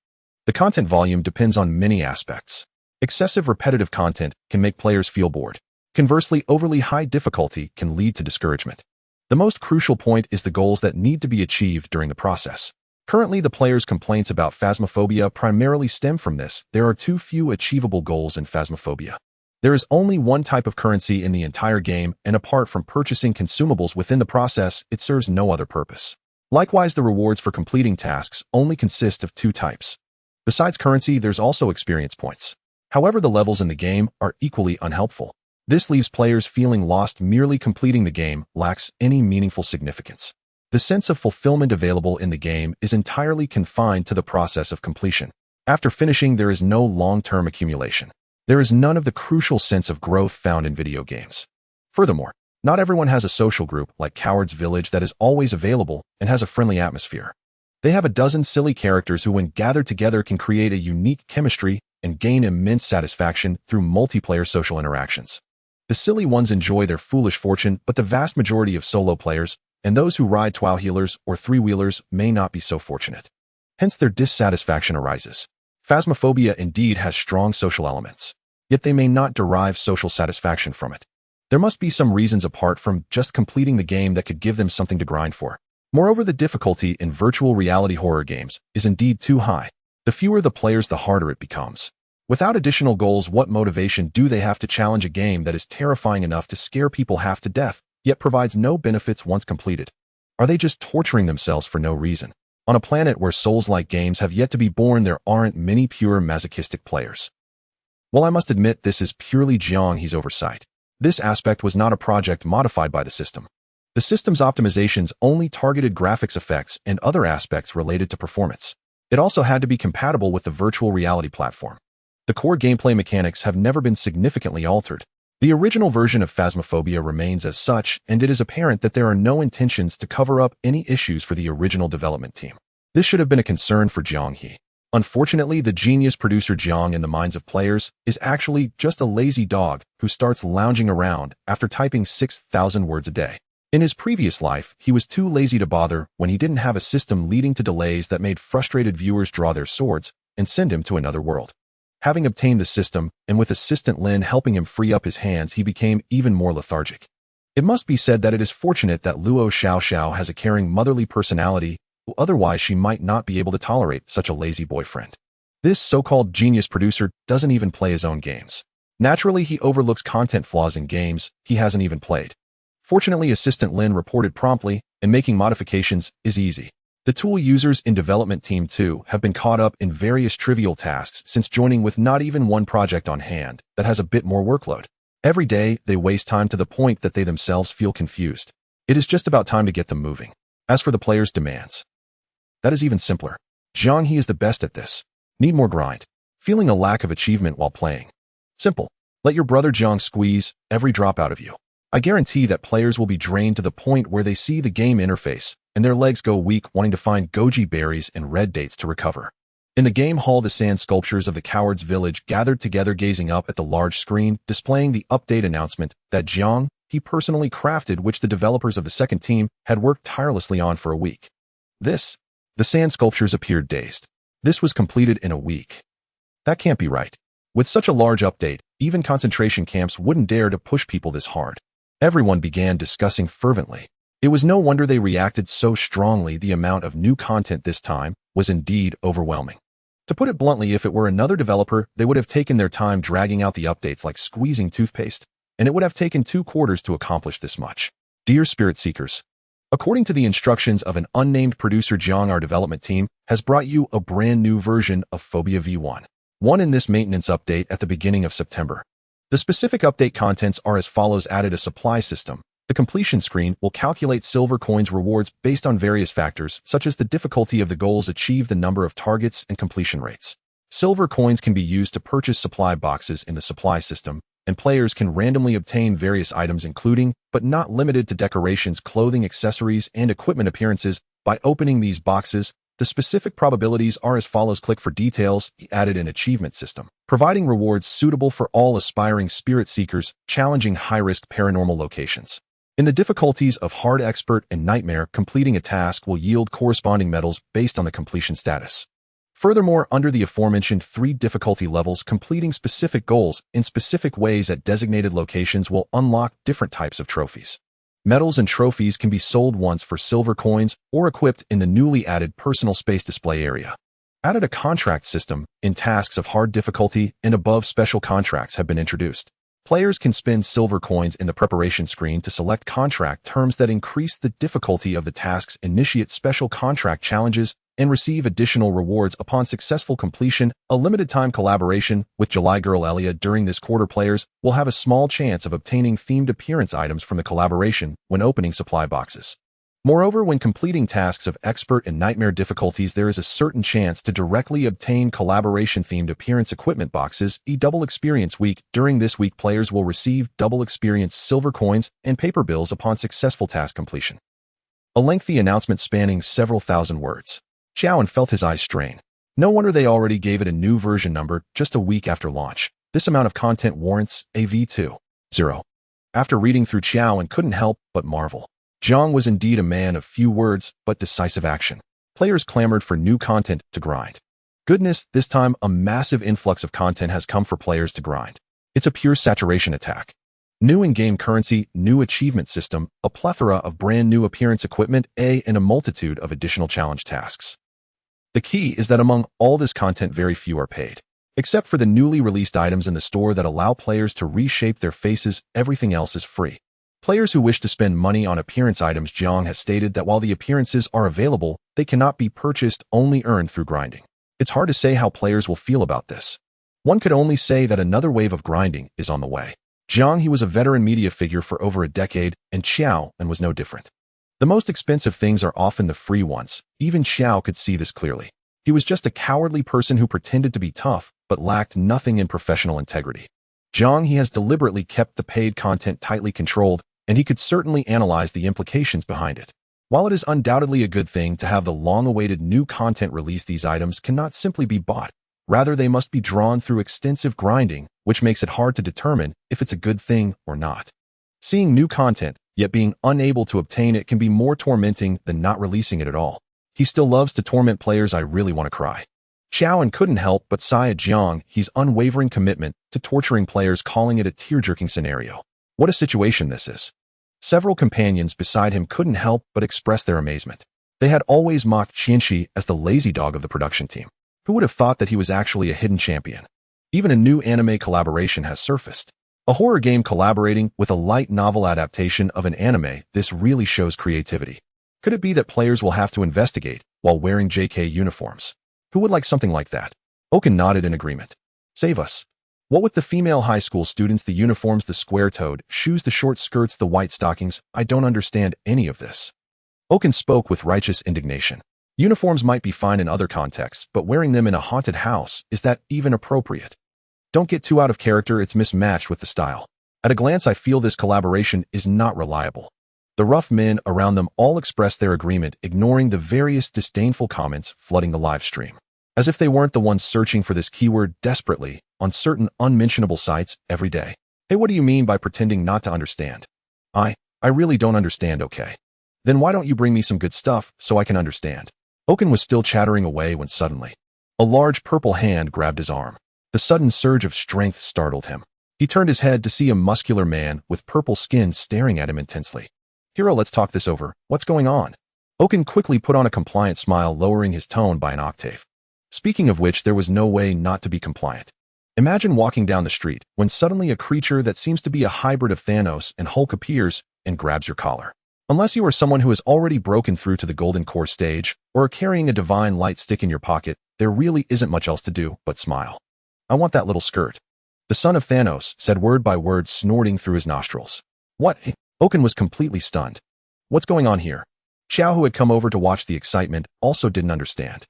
The content volume depends on many aspects. Excessive repetitive content can make players feel bored. Conversely, overly high difficulty can lead to discouragement. The most crucial point is the goals that need to be achieved during the process. Currently, the players' complaints about Phasmophobia primarily stem from this. There are too few achievable goals in Phasmophobia. There is only one type of currency in the entire game, and apart from purchasing consumables within the process, it serves no other purpose. Likewise, the rewards for completing tasks only consist of two types. Besides currency, there's also experience points. However, the levels in the game are equally unhelpful. This leaves players feeling lost. Merely completing the game lacks any meaningful significance. The sense of fulfillment available in the game is entirely confined to the process of completion. After finishing, there is no long-term accumulation. There is none of the crucial sense of growth found in video games. Furthermore, not everyone has a social group like Coward's Village that is always available and has a friendly atmosphere. They have a dozen silly characters who, when gathered together, can create a unique chemistry and gain immense satisfaction through multiplayer social interactions. The silly ones enjoy their foolish fortune, but the vast majority of solo players, and those who ride twowheelers or three-wheelers, may not be so fortunate. Hence their dissatisfaction arises. Phasmophobia indeed has strong social elements, yet they may not derive social satisfaction from it. There must be some reasons apart from just completing the game that could give them something to grind for. Moreover, the difficulty in virtual reality horror games is indeed too high. The fewer the players, the harder it becomes. Without additional goals, what motivation do they have to challenge a game that is terrifying enough to scare people half to death, yet provides no benefits once completed? Are they just torturing themselves for no reason? On a planet where Souls-like games have yet to be born, there aren't many pure masochistic players. Well, I must admit this is purely Jiang He's oversight. This aspect was not a project modified by the system. The system's optimizations only targeted graphics effects and other aspects related to performance. It also had to be compatible with the virtual reality platform. The core gameplay mechanics have never been significantly altered. The original version of Phasmophobia remains as such, and it is apparent that there are no intentions to cover up any issues for the original development team. This should have been a concern for Jiang He. Unfortunately, the genius producer Jiang, in the minds of players, is actually just a lazy dog who starts lounging around after typing 6,000 words a day. In his previous life, he was too lazy to bother when he didn't have a system leading to delays that made frustrated viewers draw their swords and send him to another world. Having obtained the system, and with assistant Lin helping him free up his hands, he became even more lethargic. It must be said that it is fortunate that Luo Xiaoxiao has a caring, motherly personality, who otherwise she might not be able to tolerate such a lazy boyfriend. This so-called genius producer doesn't even play his own games. Naturally, he overlooks content flaws in games he hasn't even played. Fortunately, assistant Lin reported promptly, and making modifications is easy. The tool users in Development Team 2 have been caught up in various trivial tasks since joining, with not even one project on hand that has a bit more workload. Every day, they waste time to the point that they themselves feel confused. It is just about time to get them moving. As for the players' demands, that is even simpler. Jiang He is the best at this. Need more grind. Feeling a lack of achievement while playing. Simple. Let your brother Jiang squeeze every drop out of you. I guarantee that players will be drained to the point where they see the game interface and their legs go weak, wanting to find goji berries and red dates to recover. In the game hall, the sand sculptures of the Coward's Village gathered together, gazing up at the large screen displaying the update announcement that Jiang He personally crafted, which the developers of the second team had worked tirelessly on for a week. The sand sculptures appeared dazed. This was completed in a week. That can't be right. With such a large update, even concentration camps wouldn't dare to push people this hard. Everyone began discussing fervently. It was no wonder they reacted so strongly. The amount of new content this time was indeed overwhelming. To put it bluntly, if it were another developer, they would have taken their time dragging out the updates like squeezing toothpaste, and it would have taken 2 quarters to accomplish this much. Dear Spirit Seekers, according to the instructions of an unnamed producer, Jiang, our development team has brought you a brand new version of Phobia V1. One in this maintenance update at the beginning of September. The specific update contents are as follows: added a supply system. The completion screen will calculate silver coins rewards based on various factors, such as the difficulty of the goals achieved, the number of targets, and completion rates. Silver coins can be used to purchase supply boxes in the supply system, and players can randomly obtain various items including, but not limited to, decorations, clothing, accessories, and equipment appearances by opening these boxes. The specific probabilities are as follows. Click for details. He added an achievement system, providing rewards suitable for all aspiring spirit seekers, challenging high-risk paranormal locations. In the difficulties of Hard, Expert, and Nightmare, completing a task will yield corresponding medals based on the completion status. Furthermore, under the aforementioned 3 difficulty levels, completing specific goals in specific ways at designated locations will unlock different types of trophies. Medals and trophies can be sold once for silver coins or equipped in the newly added personal space display area. Added a contract system in tasks of hard difficulty and above. Special contracts have been introduced. Players can spend silver coins in the preparation screen to select contract terms that increase the difficulty of the tasks, initiate special contract challenges, and receive additional rewards upon successful completion. A limited-time collaboration with July Girl Elia during this quarter. Players will have a small chance of obtaining themed appearance items from the collaboration when opening supply boxes. Moreover, when completing tasks of expert and nightmare difficulties, there is a certain chance to directly obtain collaboration-themed appearance equipment boxes. Double Experience Week. During this week, players will receive double experience silver coins and paper bills upon successful task completion. A lengthy announcement spanning several thousand words. Jiang felt his eyes strain. No wonder they already gave it a new version number just a week after launch. This amount of content warrants a V2.0. After reading through, Jiang couldn't help but marvel. Jiang was indeed a man of few words but decisive action. Players clamored for new content to grind. Goodness, this time a massive influx of content has come for players to grind. It's a pure saturation attack. New in-game currency, new achievement system, a plethora of brand new appearance equipment, and a multitude of additional challenge tasks. The key is that among all this content, very few are paid. Except for the newly released items in the store that allow players to reshape their faces, everything else is free. Players who wish to spend money on appearance items, Jiang has stated that while the appearances are available, they cannot be purchased, only earned through grinding. It's hard to say how players will feel about this. One could only say that another wave of grinding is on the way. Jiang He was a veteran media figure for over a decade, and Xiao was no different. The most expensive things are often the free ones. Even Xiao could see this clearly. He was just a cowardly person who pretended to be tough, but lacked nothing in professional integrity. Jiang He has deliberately kept the paid content tightly controlled, and he could certainly analyze the implications behind it. While it is undoubtedly a good thing to have the long-awaited new content released, these items cannot simply be bought. Rather, they must be drawn through extensive grinding, which makes it hard to determine if it's a good thing or not. Seeing new content, yet being unable to obtain it, can be more tormenting than not releasing it at all. He still loves to torment players. I really want to cry. Xiao couldn't help but sigh at Jiang He's unwavering commitment to torturing players, calling it a tear-jerking scenario. What a situation this is. Several companions beside him couldn't help but express their amazement. They had always mocked Qianxi as the lazy dog of the production team. Who would have thought that he was actually a hidden champion? Even a new anime collaboration has surfaced. A horror game collaborating with a light novel adaptation of an anime. This really shows creativity. Could it be that players will have to investigate while wearing JK uniforms? Who would like something like that? Oken nodded in agreement. Save us. What with the female high school students, the uniforms, the square-toed shoes, the short skirts, the white stockings? I don't understand any of this. Oken spoke with righteous indignation. Uniforms might be fine in other contexts, but wearing them in a haunted house, is that even appropriate? Don't get too out of character, it's mismatched with the style. At a glance, I feel this collaboration is not reliable. The rough men around them all expressed their agreement, ignoring the various disdainful comments flooding the live stream. As if they weren't the ones searching for this keyword desperately on certain unmentionable sites every day. Hey, what do you mean by pretending not to understand? I really don't understand, okay. Then why don't you bring me some good stuff so I can understand? Oken was still chattering away when suddenly, a large purple hand grabbed his arm. The sudden surge of strength startled him. He turned his head to see a muscular man with purple skin staring at him intensely. Hero, let's talk this over. What's going on? Oken quickly put on a compliant smile, lowering his tone by an octave. Speaking of which, there was no way not to be compliant. Imagine walking down the street when suddenly a creature that seems to be a hybrid of Thanos and Hulk appears and grabs your collar. Unless you are someone who has already broken through to the Golden Core stage or are carrying a divine light stick in your pocket, there really isn't much else to do but smile. I want that little skirt. The son of Thanos said word by word, snorting through his nostrils. What? Oken was completely stunned. What's going on here? Xiao, who had come over to watch the excitement, also didn't understand.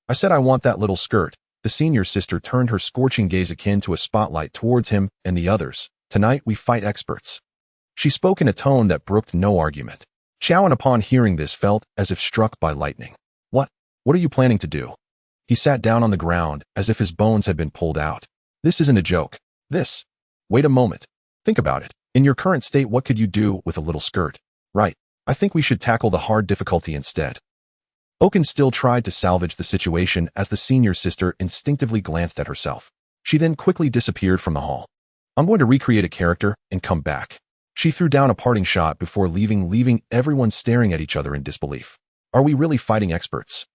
I said I want that little skirt. The senior sister turned her scorching gaze akin to a spotlight towards him and the others. Tonight we fight experts. She spoke in a tone that brooked no argument. Xiao, upon hearing this, felt as if struck by lightning. What are you planning to do? He sat down on the ground as if his bones had been pulled out. This isn't a joke. Wait a moment. Think about it. In your current state, what could you do with a little skirt? Right. I think we should tackle the hard difficulty instead. Oaken still tried to salvage the situation as the senior sister instinctively glanced at herself. She then quickly disappeared from the hall. I'm going to recreate a character and come back. She threw down a parting shot before leaving everyone staring at each other in disbelief. Are we really fighting experts?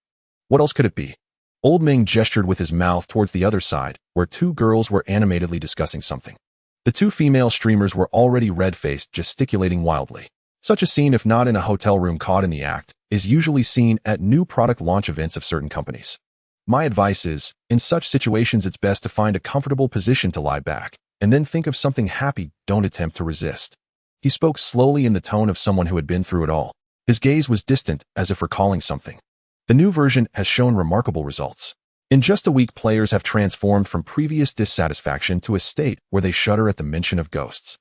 What else could it be? Old Ming gestured with his mouth towards the other side, where two girls were animatedly discussing something. The two female streamers were already red-faced, gesticulating wildly. Such a scene, if not in a hotel room caught in the act, is usually seen at new product launch events of certain companies. My advice is, in such situations it's best to find a comfortable position to lie back, and then think of something happy. Don't attempt to resist. He spoke slowly in the tone of someone who had been through it all. His gaze was distant, as if recalling something. The new version has shown remarkable results. In just a week, players have transformed from previous dissatisfaction to a state where they shudder at the mention of ghosts.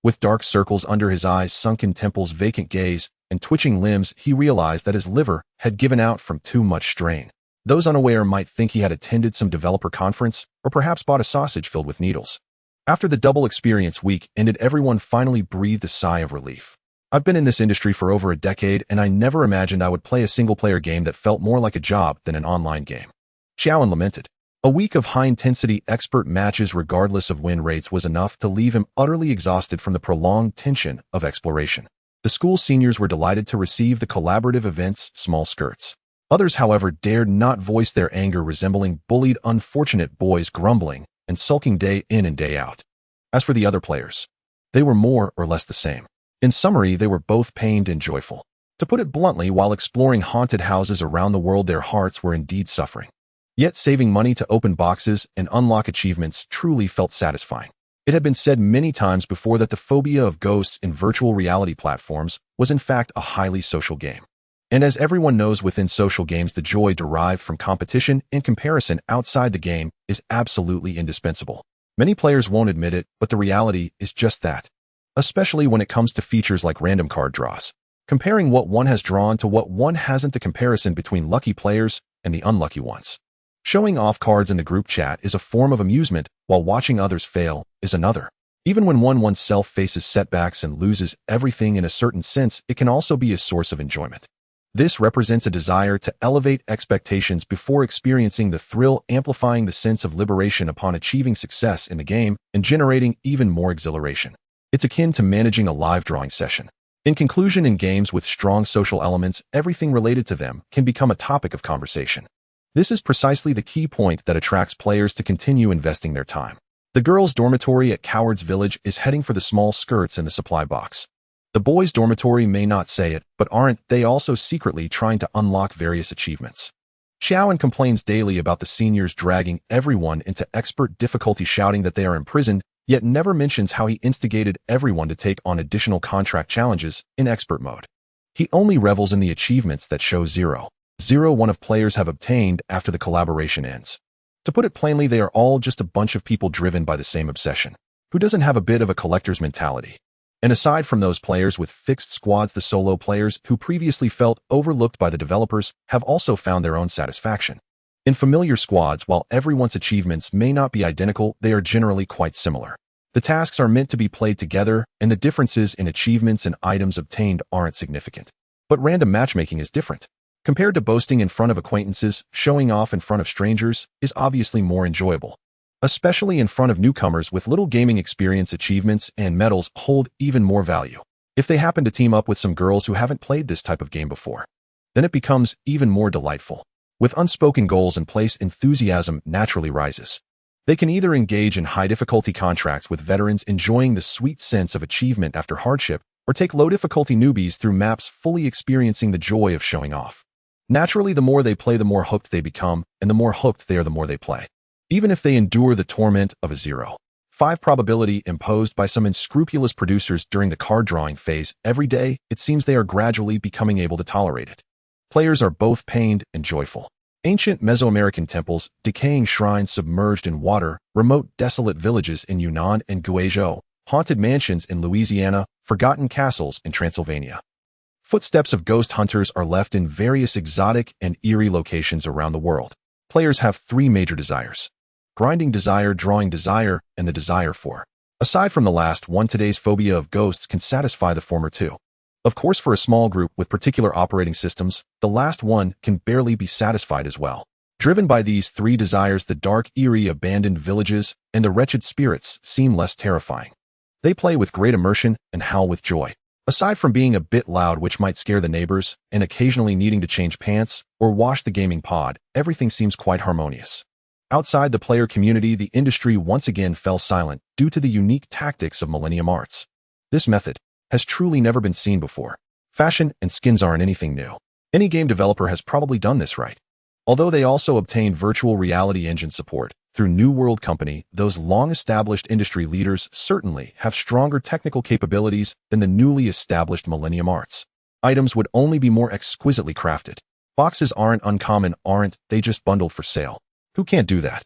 With dark circles under his eyes, sunken temples, vacant gaze, and twitching limbs, he realized that his liver had given out from too much strain. Those unaware might think he had attended some developer conference or perhaps bought a sausage filled with needles. After the double experience week ended, everyone finally breathed a sigh of relief. I've been in this industry for over a decade, and I never imagined I would play a single-player game that felt more like a job than an online game. Xiaoan lamented. A week of high-intensity expert matches regardless of win rates was enough to leave him utterly exhausted from the prolonged tension of exploration. The school seniors were delighted to receive the collaborative event's small skirts. Others, however, dared not voice their anger, resembling bullied unfortunate boys grumbling and sulking day in and day out. As for the other players, they were more or less the same. In summary, they were both pained and joyful. To put it bluntly, while exploring haunted houses around the world, their hearts were indeed suffering. Yet saving money to open boxes and unlock achievements truly felt satisfying. It had been said many times before that the phobia of ghosts in virtual reality platforms was in fact a highly social game. And as everyone knows, within social games, the joy derived from competition and comparison outside the game is absolutely indispensable. Many players won't admit it, but the reality is just that. Especially when it comes to features like random card draws. Comparing what one has drawn to what one hasn't, the comparison between lucky players and the unlucky ones. Showing off cards in the group chat is a form of amusement, while watching others fail is another. Even when one oneself faces setbacks and loses everything, in a certain sense, it can also be a source of enjoyment. This represents a desire to elevate expectations before experiencing the thrill, amplifying the sense of liberation upon achieving success in the game and generating even more exhilaration. It's akin to managing a live drawing session. In conclusion, in games with strong social elements, everything related to them can become a topic of conversation. This is precisely the key point that attracts players to continue investing their time. The girls' dormitory at Coward's Village is heading for the small skirts in the supply box. The boys' dormitory may not say it, but aren't they also secretly trying to unlock various achievements? Xiaoan complains daily about the seniors dragging everyone into expert difficulty, shouting that they are imprisoned, yet never mentions how he instigated everyone to take on additional contract challenges in expert mode. He only revels in the achievements that show 0.01 of players have obtained after the collaboration ends. To put it plainly, they are all just a bunch of people driven by the same obsession. Who doesn't have a bit of a collector's mentality? And aside from those players with fixed squads, the solo players who previously felt overlooked by the developers have also found their own satisfaction. In familiar squads, while everyone's achievements may not be identical, they are generally quite similar. The tasks are meant to be played together, and the differences in achievements and items obtained aren't significant. But random matchmaking is different. Compared to boasting in front of acquaintances, showing off in front of strangers is obviously more enjoyable. Especially in front of newcomers with little gaming experience, achievements and medals hold even more value. If they happen to team up with some girls who haven't played this type of game before, then it becomes even more delightful. With unspoken goals in place, enthusiasm naturally rises. They can either engage in high-difficulty contracts with veterans enjoying the sweet sense of achievement after hardship, or take low-difficulty newbies through maps fully experiencing the joy of showing off. Naturally, the more they play, the more hooked they become, and the more hooked they are, the more they play. Even if they endure the torment of a 0.5 probability imposed by some unscrupulous producers during the card drawing phase every day, it seems they are gradually becoming able to tolerate it. Players are both pained and joyful. Ancient Mesoamerican temples, decaying shrines submerged in water, remote desolate villages in Yunnan and Guizhou, haunted mansions in Louisiana, forgotten castles in Transylvania. Footsteps of ghost hunters are left in various exotic and eerie locations around the world. Players have three major desires: grinding desire, drawing desire, and the desire for. Aside from the last one, today's phobia of ghosts can satisfy the former two. Of course, for a small group with particular operating systems, the last one can barely be satisfied as well. Driven by these three desires, the dark, eerie, abandoned villages and the wretched spirits seem less terrifying. They play with great immersion and howl with joy. Aside from being a bit loud, which might scare the neighbors, and occasionally needing to change pants or wash the gaming pod, everything seems quite harmonious. Outside the player community, the industry once again fell silent due to the unique tactics of Millennium Arts. This method has truly never been seen before. Fashion and skins aren't anything new. Any game developer has probably done this right. Although they also obtained virtual reality engine support through New World Company, those long-established industry leaders certainly have stronger technical capabilities than the newly established Millennium Arts. Items would only be more exquisitely crafted. Boxes aren't uncommon, aren't they? Just bundled for sale. Who can't do that?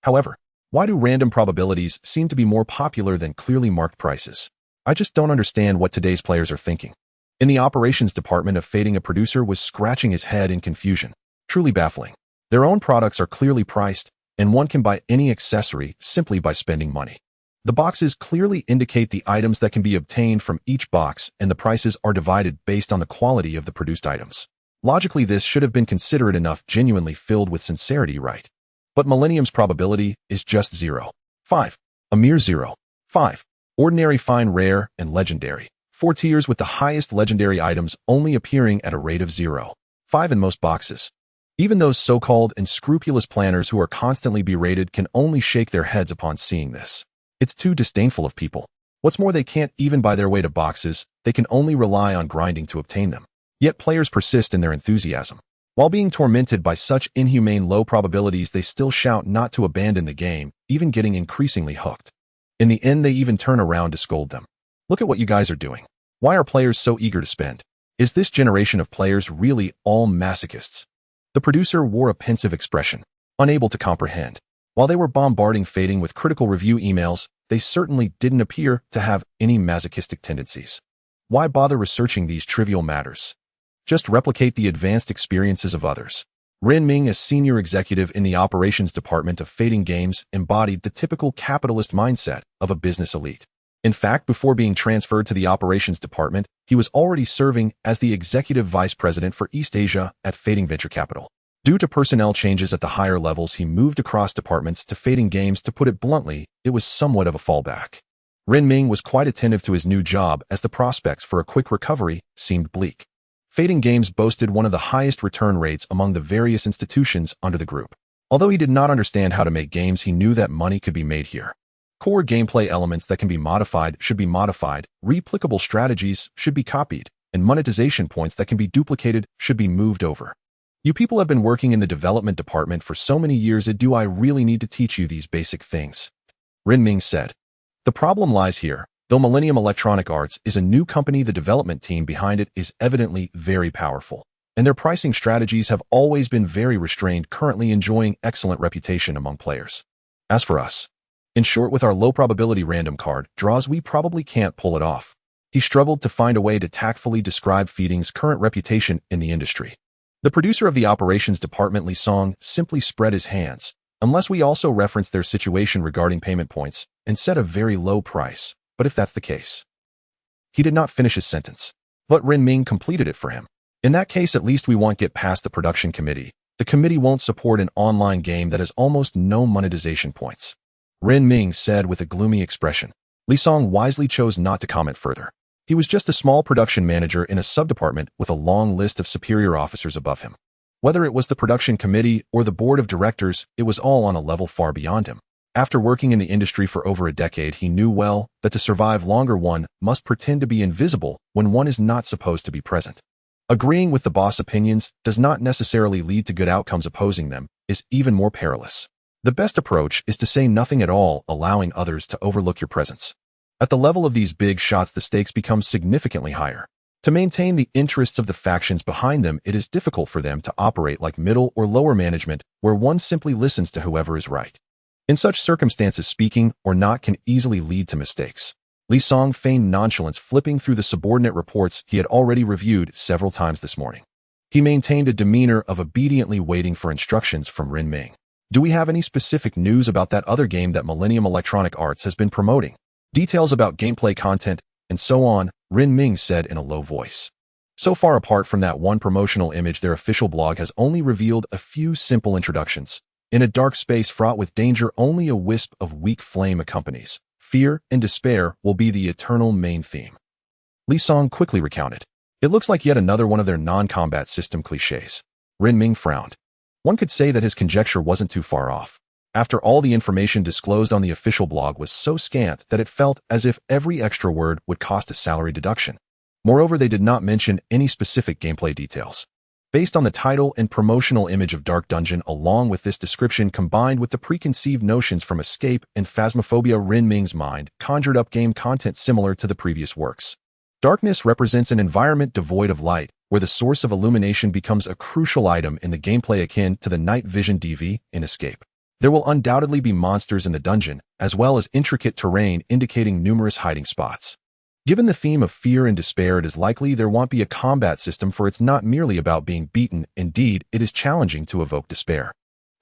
However, why do random probabilities seem to be more popular than clearly marked prices? I just don't understand what today's players are thinking. In the operations department of Fading, a producer was scratching his head in confusion. Truly baffling. Their own products are clearly priced, and one can buy any accessory simply by spending money. The boxes clearly indicate the items that can be obtained from each box, and the prices are divided based on the quality of the produced items. Logically, this should have been considerate enough, genuinely filled with sincerity, right? But Millennium's probability is just 0.5. A mere 0.5. Ordinary, fine, rare, and legendary. 4 tiers with the highest legendary items only appearing at a rate of 0.5 in most boxes. Even those so-called unscrupulous planners who are constantly berated can only shake their heads upon seeing this. It's too disdainful of people. What's more, they can't even buy their way to boxes, they can only rely on grinding to obtain them. Yet players persist in their enthusiasm. While being tormented by such inhumane low probabilities, they still shout not to abandon the game, even getting increasingly hooked. In the end, they even turn around to scold them. Look at what you guys are doing. Why are players so eager to spend? Is this generation of players really all masochists? The producer wore a pensive expression, unable to comprehend. While they were bombarding Fading with critical review emails, they certainly didn't appear to have any masochistic tendencies. Why bother researching these trivial matters? Just replicate the advanced experiences of others. Ren Ming, as senior executive in the operations department of Fading Games, embodied the typical capitalist mindset of a business elite. In fact, before being transferred to the operations department, he was already serving as the executive vice president for East Asia at Fading Venture Capital. Due to personnel changes at the higher levels, he moved across departments to Fading Games. To put it bluntly, it was somewhat of a fallback. Ren Ming was quite attentive to his new job, as the prospects for a quick recovery seemed bleak. Fading Games boasted one of the highest return rates among the various institutions under the group. Although he did not understand how to make games, he knew that money could be made here. Core gameplay elements that can be modified should be modified, replicable strategies should be copied, and monetization points that can be duplicated should be moved over. You people have been working in the development department for so many years, do I really need to teach you these basic things? Ren Ming said. The problem lies here. Though Millennium Electronic Arts is a new company, the development team behind it is evidently very powerful, and their pricing strategies have always been very restrained, currently enjoying excellent reputation among players. As for us, in short, with our low probability random card draws, we probably can't pull it off. He struggled to find a way to tactfully describe Fading's current reputation in the industry. The producer of the operations department, Li Song, simply spread his hands. Unless we also reference their situation regarding payment points and set a very low price. But if that's the case. He did not finish his sentence, but Ren Ming completed it for him. In that case, at least we won't get past the production committee. The committee won't support an online game that has almost no monetization points. Ren Ming said with a gloomy expression. Li Song wisely chose not to comment further. He was just a small production manager in a subdepartment with a long list of superior officers above him. Whether it was the production committee or the board of directors, it was all on a level far beyond him. After working in the industry for over a decade, he knew well that to survive longer, one must pretend to be invisible when one is not supposed to be present. Agreeing with the boss' opinions does not necessarily lead to good outcomes. Opposing them is even more perilous. The best approach is to say nothing at all, allowing others to overlook your presence. At the level of these big shots, the stakes become significantly higher. To maintain the interests of the factions behind them, it is difficult for them to operate like middle or lower management, where one simply listens to whoever is right. In such circumstances, speaking or not can easily lead to mistakes. Li Song feigned nonchalance, flipping through the subordinate reports he had already reviewed several times this morning. He maintained a demeanor of obediently waiting for instructions from Ren Ming. Do we have any specific news about that other game that Millennium Electronic Arts has been promoting? Details about gameplay content and so on, Rin Ming said in a low voice. So far apart from that one promotional image, their official blog has only revealed a few simple introductions. In a dark space fraught with danger, only a wisp of weak flame accompanies. Fear and despair will be the eternal main theme. Li Song quickly recounted. It looks like yet another one of their non-combat system cliches. Rin Ming frowned. One could say that his conjecture wasn't too far off. After all, the information disclosed on the official blog was so scant that it felt as if every extra word would cost a salary deduction. Moreover, they did not mention any specific gameplay details. Based on the title and promotional image of Dark Dungeon along with this description combined with the preconceived notions from Escape and Phasmophobia, Rin Ming's mind conjured up game content similar to the previous works. Darkness represents an environment devoid of light, where the source of illumination becomes a crucial item in the gameplay akin to the night vision DV in Escape. There will undoubtedly be monsters in the dungeon, as well as intricate terrain indicating numerous hiding spots. Given the theme of fear and despair, it is likely there won't be a combat system, for it's not merely about being beaten. Indeed, it is challenging to evoke despair.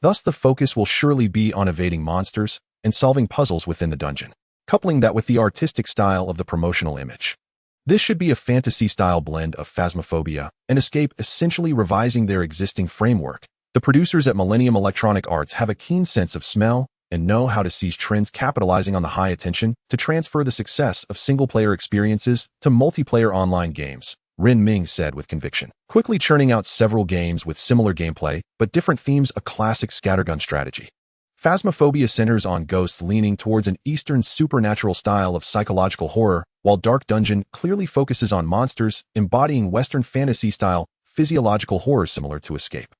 Thus, the focus will surely be on evading monsters and solving puzzles within the dungeon, coupling that with the artistic style of the promotional image. This should be a fantasy-style blend of Phasmophobia and Escape, essentially revising their existing framework. The producers at Millennium Electronic Arts have a keen sense of smell and know how to seize trends, capitalizing on the high attention to transfer the success of single-player experiences to multiplayer online games, Rin Ming said with conviction. Quickly churning out several games with similar gameplay but different themes, a classic scattergun strategy. Phasmophobia centers on ghosts, leaning towards an Eastern supernatural style of psychological horror, while Dark Dungeon clearly focuses on monsters, embodying Western fantasy-style physiological horror similar to Escape.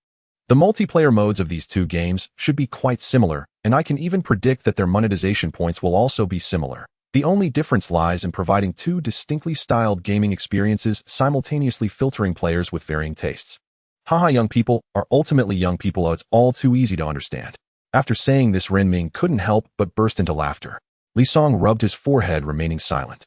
The multiplayer modes of these two games should be quite similar, and I can even predict that their monetization points will also be similar. The only difference lies in providing two distinctly styled gaming experiences, simultaneously filtering players with varying tastes. Haha, young people are ultimately young people. Oh, it's all too easy to understand. After saying this, Rin Ming couldn't help but burst into laughter. Li Song rubbed his forehead, remaining silent.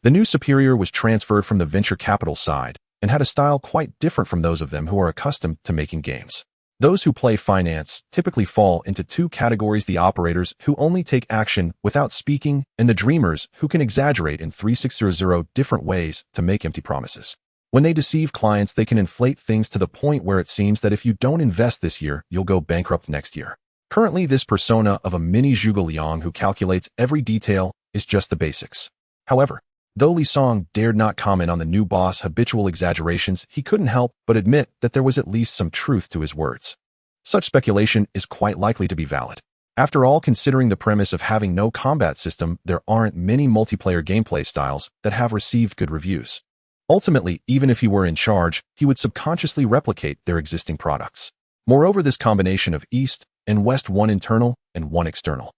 The new superior was transferred from the venture capital side and had a style quite different from those of them who are accustomed to making games. Those who play finance typically fall into two categories: the operators who only take action without speaking, and the dreamers who can exaggerate in 3600 different ways to make empty promises. When they deceive clients, they can inflate things to the point where it seems that if you don't invest this year, you'll go bankrupt next year. Currently, this persona of a mini Zhuge Liang who calculates every detail is just the basics. However, though Li Song dared not comment on the new boss' habitual exaggerations, he couldn't help but admit that there was at least some truth to his words. Such speculation is quite likely to be valid. After all, considering the premise of having no combat system, there aren't many multiplayer gameplay styles that have received good reviews. Ultimately, even if he were in charge, he would subconsciously replicate their existing products. Moreover, this combination of East and West, one internal and one external,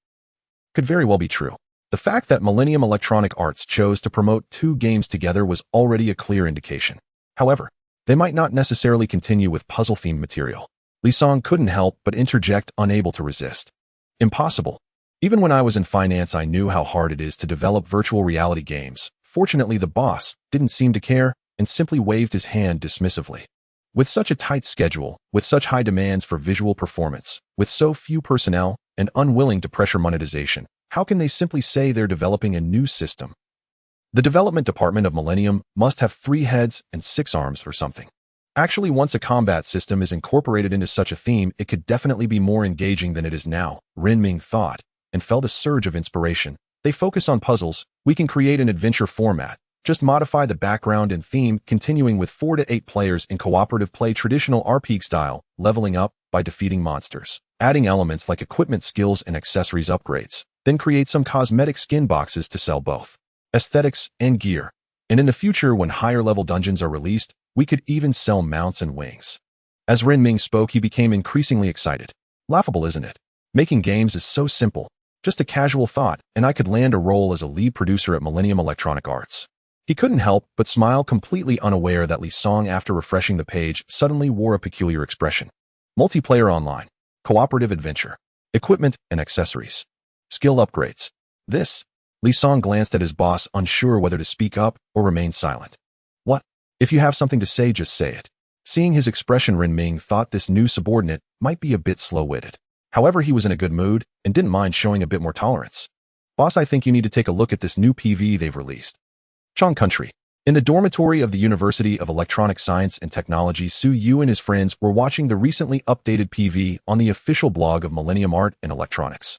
could very well be true. The fact that Millennium Electronic Arts chose to promote two games together was already a clear indication. However, they might not necessarily continue with puzzle-themed material. Li Song couldn't help but interject, unable to resist. Impossible. Even when I was in finance, I knew how hard it is to develop virtual reality games. Fortunately, the boss didn't seem to care and simply waved his hand dismissively. With such a tight schedule, with such high demands for visual performance, with so few personnel, and unwilling to pressure monetization, how can they simply say they're developing a new system? The development department of Millennium must have 3 heads and 6 arms or something. Actually, once a combat system is incorporated into such a theme, it could definitely be more engaging than it is now, Rin Ming thought, and felt a surge of inspiration. They focus on puzzles. We can create an adventure format. Just modify the background and theme, continuing with 4 to 8 players in cooperative play, traditional RPG style, leveling up by defeating monsters, adding elements like equipment, skills, and accessories upgrades. Then create some cosmetic skin boxes to sell both aesthetics and gear. And in the future, when higher-level dungeons are released, we could even sell mounts and wings. As Rin Ming spoke, he became increasingly excited. Laughable, isn't it? Making games is so simple. Just a casual thought, and I could land a role as a lead producer at Millennium Electronic Arts. He couldn't help but smile, completely unaware that Li Song, after refreshing the page, suddenly wore a peculiar expression. Multiplayer online, cooperative adventure, equipment and accessories, skill upgrades. This? Li Song glanced at his boss, unsure whether to speak up or remain silent. What? If you have something to say, just say it. Seeing his expression, Rin Ming thought this new subordinate might be a bit slow-witted. However, he was in a good mood and didn't mind showing a bit more tolerance. Boss, I think you need to take a look at this new PV they've released. Chong Country. In the dormitory of the University of Electronic Science and Technology, Su Yu and his friends were watching the recently updated PV on the official blog of Millennium Art and Electronics.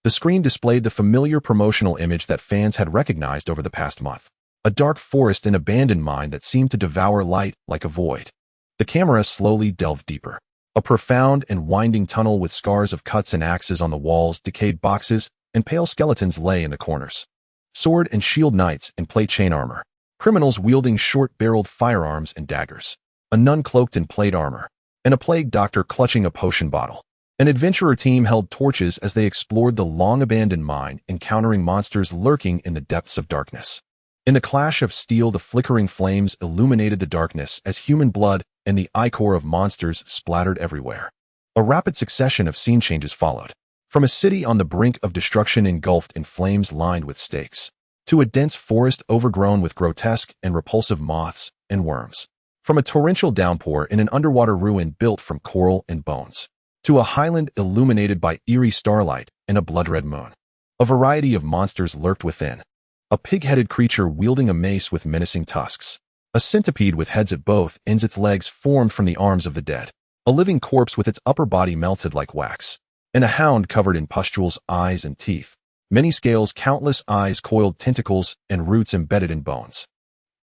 The screen displayed the familiar promotional image that fans had recognized over the past month. A dark forest and abandoned mine that seemed to devour light like a void. The camera slowly delved deeper. A profound and winding tunnel with scars of cuts and axes on the walls, decayed boxes, and pale skeletons lay in the corners. Sword and shield knights in plate chain armor. Criminals wielding short-barreled firearms and daggers. A nun cloaked in plate armor. And a plague doctor clutching a potion bottle. An adventurer team held torches as they explored the long-abandoned mine, encountering monsters lurking in the depths of darkness. In the clash of steel, the flickering flames illuminated the darkness as human blood and the ichor of monsters splattered everywhere. A rapid succession of scene changes followed. From a city on the brink of destruction engulfed in flames lined with stakes, to a dense forest overgrown with grotesque and repulsive moths and worms. From a torrential downpour in an underwater ruin built from coral and bones, to a highland illuminated by eerie starlight and a blood-red moon. A variety of monsters lurked within. A pig-headed creature wielding a mace with menacing tusks. A centipede with heads at both ends, its legs formed from the arms of the dead. A living corpse with its upper body melted like wax. And a hound covered in pustules, eyes and teeth. Many scales, countless eyes, coiled tentacles, and roots embedded in bones.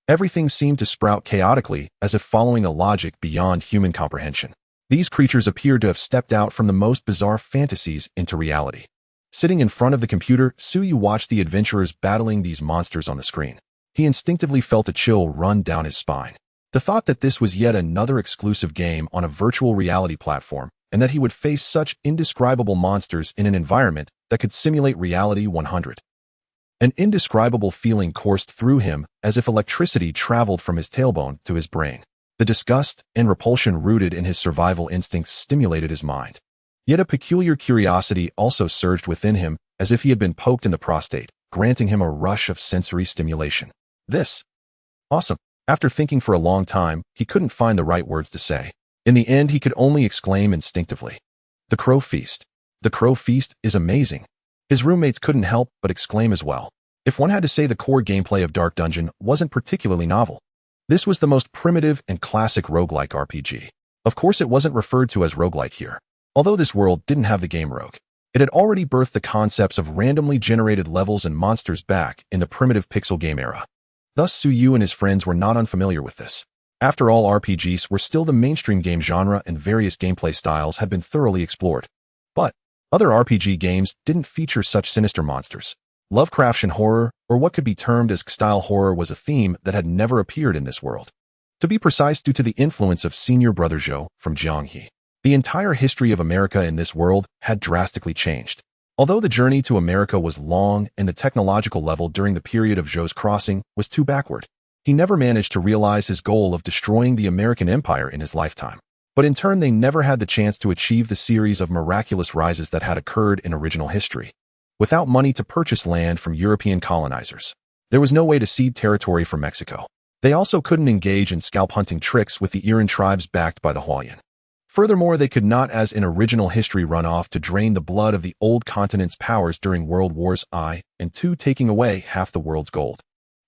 Everything seemed to sprout chaotically, as if following a logic beyond human comprehension. These creatures appeared to have stepped out from the most bizarre fantasies into reality. Sitting in front of the computer, Su Yu watched the adventurers battling these monsters on the screen. He instinctively felt a chill run down his spine. The thought that this was yet another exclusive game on a virtual reality platform, and that he would face such indescribable monsters in an environment that could simulate reality 100. An indescribable feeling coursed through him, as if electricity traveled from his tailbone to his brain. The disgust and repulsion rooted in his survival instincts stimulated his mind. Yet a peculiar curiosity also surged within him, as if he had been poked in the prostate, granting him a rush of sensory stimulation. This. Awesome. After thinking for a long time, he couldn't find the right words to say. In the end, he could only exclaim instinctively. The Crow Feast. The Crow Feast is amazing. His roommates couldn't help but exclaim as well. If one had to say the core gameplay of Dark Dungeon wasn't particularly novel, this was the most primitive and classic roguelike RPG. Of course, it wasn't referred to as roguelike here. Although this world didn't have the game rogue, it had already birthed the concepts of randomly generated levels and monsters back in the primitive pixel game era. Thus, Su Yu and his friends were not unfamiliar with this. After all, RPGs were still the mainstream game genre and various gameplay styles had been thoroughly explored. But other RPG games didn't feature such sinister monsters. Lovecraftian horror, or what could be termed as style horror, was a theme that had never appeared in this world. To be precise, due to the influence of Senior Brother Zhou from Jiang He, the entire history of America in this world had drastically changed. Although the journey to America was long and the technological level during the period of Zhou's crossing was too backward, he never managed to realize his goal of destroying the American empire in his lifetime. But in turn, they never had the chance to achieve the series of miraculous rises that had occurred in original history. Without money to purchase land from European colonizers, there was no way to cede territory for Mexico. They also couldn't engage in scalp hunting tricks with the Iran tribes backed by the Huayan. Furthermore, they could not, as in original history, run off to drain the blood of the old continent's powers during World Wars I and II, taking away half the world's gold.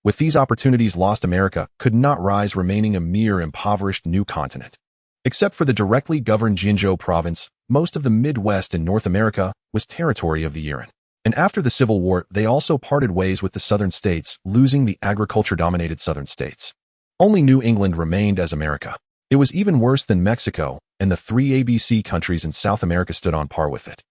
With these opportunities lost, America could not rise, remaining a mere impoverished new continent. Except for the directly governed Jinzhou province, most of the Midwest and North America was territory of the Iran. And after the Civil War, they also parted ways with the southern states, losing the agriculture-dominated southern states. Only New England remained as America. It was even worse than Mexico, and the three ABC countries in South America stood on par with it.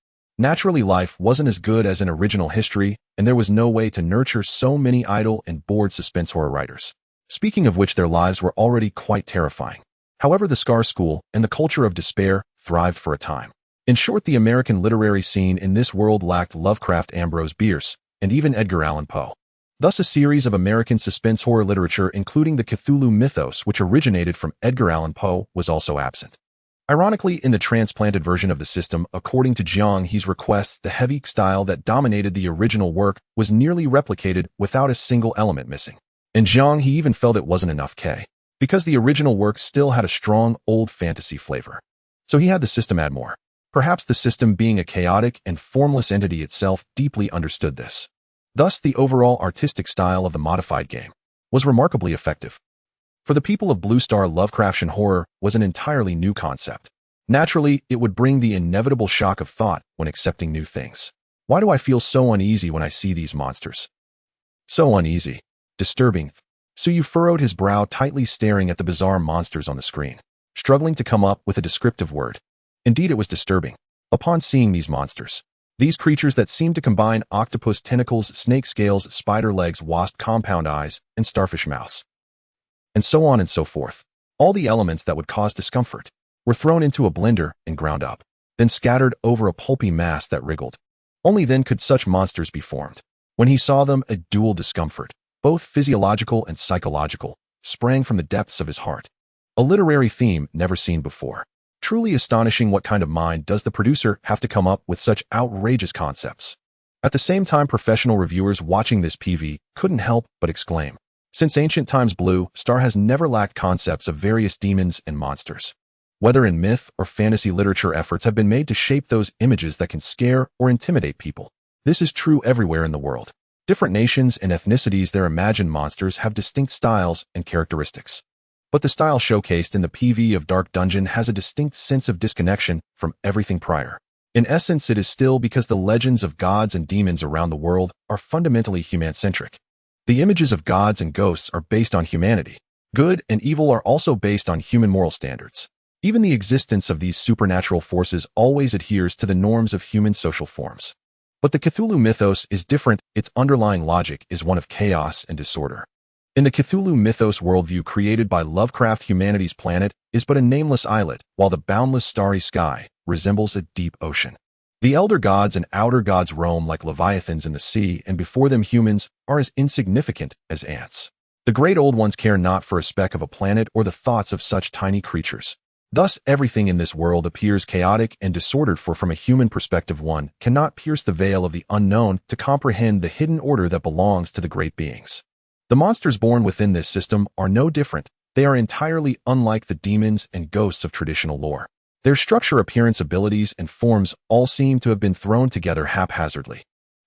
Naturally, life wasn't as good as in original history, and there was no way to nurture so many idle and bored suspense horror writers. Speaking of which, their lives were already quite terrifying. However, the Scar School and the culture of despair thrived for a time. In short, the American literary scene in this world lacked Lovecraft, Ambrose Bierce, and even Edgar Allan Poe. Thus, a series of American suspense horror literature, including the Cthulhu mythos, which originated from Edgar Allan Poe, was also absent. Ironically, in the transplanted version of the system, according to Jiang He's requests, the heavy style that dominated the original work was nearly replicated without a single element missing. And Jiang He even felt it wasn't enough because the original work still had a strong old fantasy flavor. So he had the system add more. Perhaps the system, being a chaotic and formless entity itself, deeply understood this. Thus, the overall artistic style of the modified game was remarkably effective. For the people of Blue Star, Lovecraftian horror was an entirely new concept. Naturally, it would bring the inevitable shock of thought when accepting new things. Why do I feel so uneasy when I see these monsters? So uneasy. Disturbing. Suyu furrowed his brow, tightly staring at the bizarre monsters on the screen, struggling to come up with a descriptive word. Indeed, it was disturbing. Upon seeing these monsters, these creatures that seemed to combine octopus tentacles, snake scales, spider legs, wasp compound eyes, and starfish mouths, and so on and so forth, all the elements that would cause discomfort, were thrown into a blender and ground up, then scattered over a pulpy mass that wriggled. Only then could such monsters be formed. When he saw them, a dual discomfort, both physiological and psychological, sprang from the depths of his heart. A literary theme never seen before. Truly astonishing. What kind of mind does the producer have to come up with such outrageous concepts? At the same time, professional reviewers watching this PV couldn't help but exclaim. Since ancient times, Blue Star has never lacked concepts of various demons and monsters. Whether in myth or fantasy literature, efforts have been made to shape those images that can scare or intimidate people. This is true everywhere in the world. Different nations and ethnicities, their imagined monsters have distinct styles and characteristics. But the style showcased in the PV of Dark Dungeon has a distinct sense of disconnection from everything prior. In essence, it is still because the legends of gods and demons around the world are fundamentally human-centric. The images of gods and ghosts are based on humanity. Good and evil are also based on human moral standards. Even the existence of these supernatural forces always adheres to the norms of human social forms. But the Cthulhu mythos is different. Its underlying logic is one of chaos and disorder. In the Cthulhu mythos worldview created by Lovecraft, humanity's planet is but a nameless islet, while the boundless starry sky resembles a deep ocean. The elder gods and outer gods roam like leviathans in the sea, and before them humans are as insignificant as ants. The great old ones care not for a speck of a planet or the thoughts of such tiny creatures. Thus, everything in this world appears chaotic and disordered, for from a human perspective one cannot pierce the veil of the unknown to comprehend the hidden order that belongs to the great beings. The monsters born within this system are no different. They are entirely unlike the demons and ghosts of traditional lore. Their structure, appearance, abilities, and forms all seem to have been thrown together haphazardly.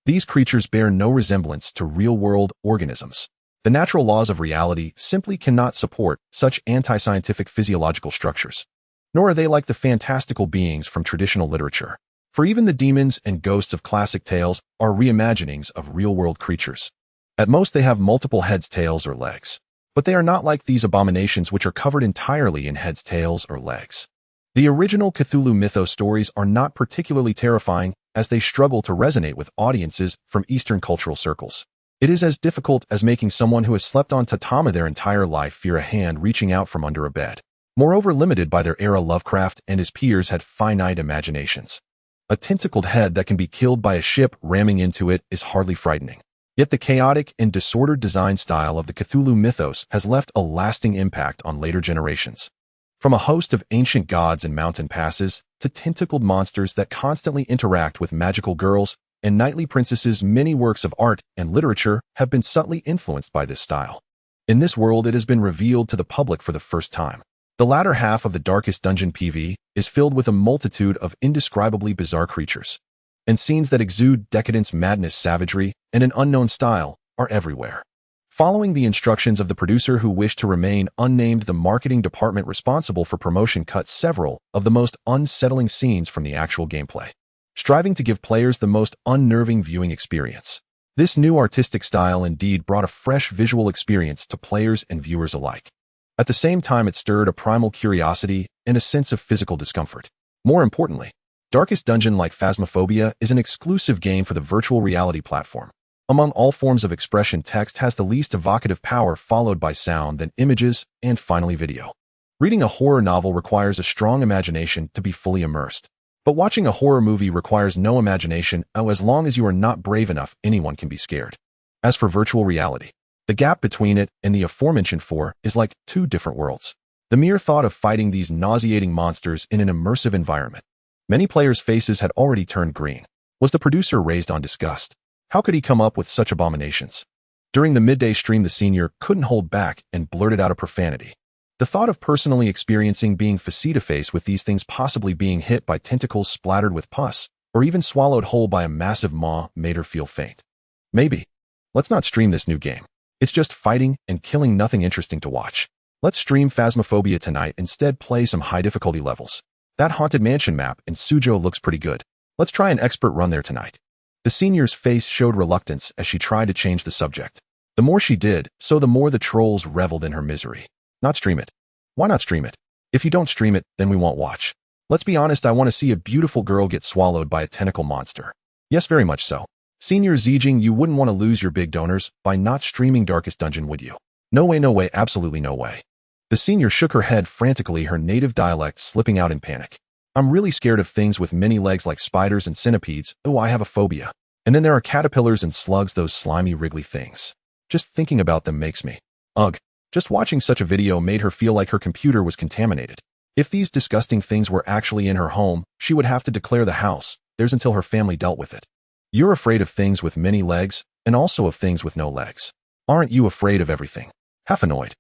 These creatures bear no resemblance to real-world organisms. The natural laws of reality simply cannot support such anti-scientific physiological structures. Nor are they like the fantastical beings from traditional literature. For even the demons and ghosts of classic tales are reimaginings of real-world creatures. At most they have multiple heads, tails, or legs. But they are not like these abominations, which are covered entirely in heads, tails, or legs. The original Cthulhu mythos stories are not particularly terrifying, as they struggle to resonate with audiences from Eastern cultural circles. It is as difficult as making someone who has slept on tatami their entire life fear a hand reaching out from under a bed. Moreover, limited by their era, Lovecraft and his peers had finite imaginations. A tentacled head that can be killed by a ship ramming into it is hardly frightening. Yet the chaotic and disordered design style of the Cthulhu mythos has left a lasting impact on later generations. From a host of ancient gods and mountain passes to tentacled monsters that constantly interact with magical girls and knightly princesses, many works of art and literature have been subtly influenced by this style. In this world, it has been revealed to the public for the first time. The latter half of the Darkest Dungeon PV is filled with a multitude of indescribably bizarre creatures, and scenes that exude decadence, madness, savagery, and an unknown style are everywhere. Following the instructions of the producer, who wished to remain unnamed, the marketing department responsible for promotion cut several of the most unsettling scenes from the actual gameplay, striving to give players the most unnerving viewing experience. This new artistic style indeed brought a fresh visual experience to players and viewers alike. At the same time, it stirred a primal curiosity and a sense of physical discomfort. More importantly, Darkest Dungeon, like Phasmophobia, is an exclusive game for the virtual reality platform. Among all forms of expression, text has the least evocative power, followed by sound, then images, and finally video. Reading a horror novel requires a strong imagination to be fully immersed. But watching a horror movie requires no imagination. As long as you are not brave enough, anyone can be scared. As for virtual reality, the gap between it and the aforementioned four is like two different worlds. The mere thought of fighting these nauseating monsters in an immersive environment. Many players' faces had already turned green. Was the producer raised on disgust? How could he come up with such abominations? During the midday stream, the senior couldn't hold back and blurted out a profanity. The thought of personally experiencing being face-to-face with these things, possibly being hit by tentacles splattered with pus, or even swallowed whole by a massive maw, made her feel faint. Maybe. Let's not stream this new game. It's just fighting and killing, nothing interesting to watch. Let's stream Phasmophobia tonight, instead play some high difficulty levels. That Haunted Mansion map in Suzhou looks pretty good. Let's try an expert run there tonight. The senior's face showed reluctance as she tried to change the subject. The more she did, so the more the trolls reveled in her misery. Not stream it. Why not stream it? If you don't stream it, then we won't watch. Let's be honest, I want to see a beautiful girl get swallowed by a tentacle monster. Yes, very much so. Senior Zijing, you wouldn't want to lose your big donors by not streaming Darkest Dungeon, would you? No way, absolutely no way. The senior shook her head frantically, her native dialect slipping out in panic. I'm really scared of things with many legs like spiders and centipedes. Oh, I have a phobia. And then there are caterpillars and slugs, those slimy, wriggly things. Just thinking about them makes me. Ugh. Just watching such a video made her feel like her computer was contaminated. If these disgusting things were actually in her home, she would have to declare the house theirs until her family dealt with it. You're afraid of things with many legs, and also of things with no legs. Aren't you afraid of everything? Half annoyed.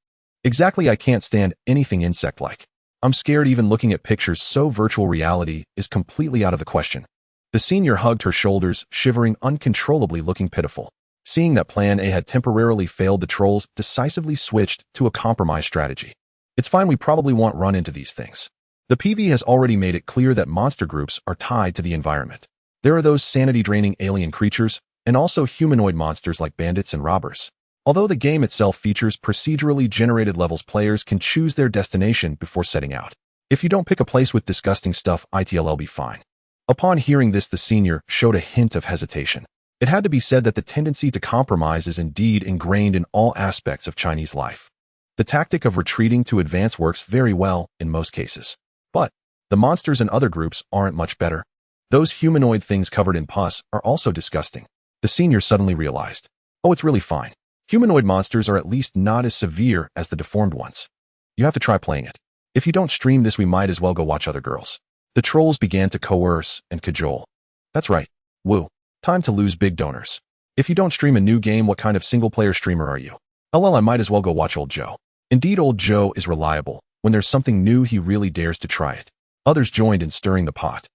Exactly, I can't stand anything insect-like. I'm scared even looking at pictures, so virtual reality is completely out of the question. The senior hugged her shoulders, shivering uncontrollably, looking pitiful. Seeing that Plan A had temporarily failed, the trolls decisively switched to a compromise strategy. It's fine, we probably won't run into these things. The PV has already made it clear that monster groups are tied to the environment. There are those sanity-draining alien creatures, and also humanoid monsters like bandits and robbers. Although the game itself features procedurally generated levels, players can choose their destination before setting out. If you don't pick a place with disgusting stuff, it'll be fine. Upon hearing this, the senior showed a hint of hesitation. It had to be said that the tendency to compromise is indeed ingrained in all aspects of Chinese life. The tactic of retreating to advance works very well in most cases. But the monsters and other groups aren't much better. Those humanoid things covered in pus are also disgusting. The senior suddenly realized. Oh, it's really fine. Humanoid monsters are at least not as severe as the deformed ones. You have to try playing it. If you don't stream this, we might as well go watch other girls. The trolls began to coerce and cajole. That's right. Woo. Time to lose big donors. If you don't stream a new game, what kind of single-player streamer are you? I might as well go watch Old Joe. Indeed, Old Joe is reliable. When there's something new, he really dares to try it. Others joined in stirring the pot.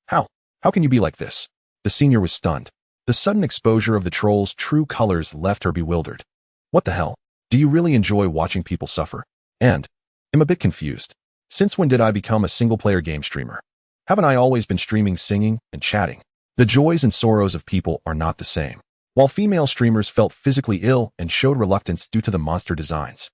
How? How can you be like this? The senior was stunned. The sudden exposure of the trolls' true colors left her bewildered. What the hell? Do you really enjoy watching people suffer? And I'm a bit confused. Since when did I become a single-player game streamer? Haven't I always been streaming, singing, and chatting? The joys and sorrows of people are not the same. While female streamers felt physically ill and showed reluctance due to the monster designs,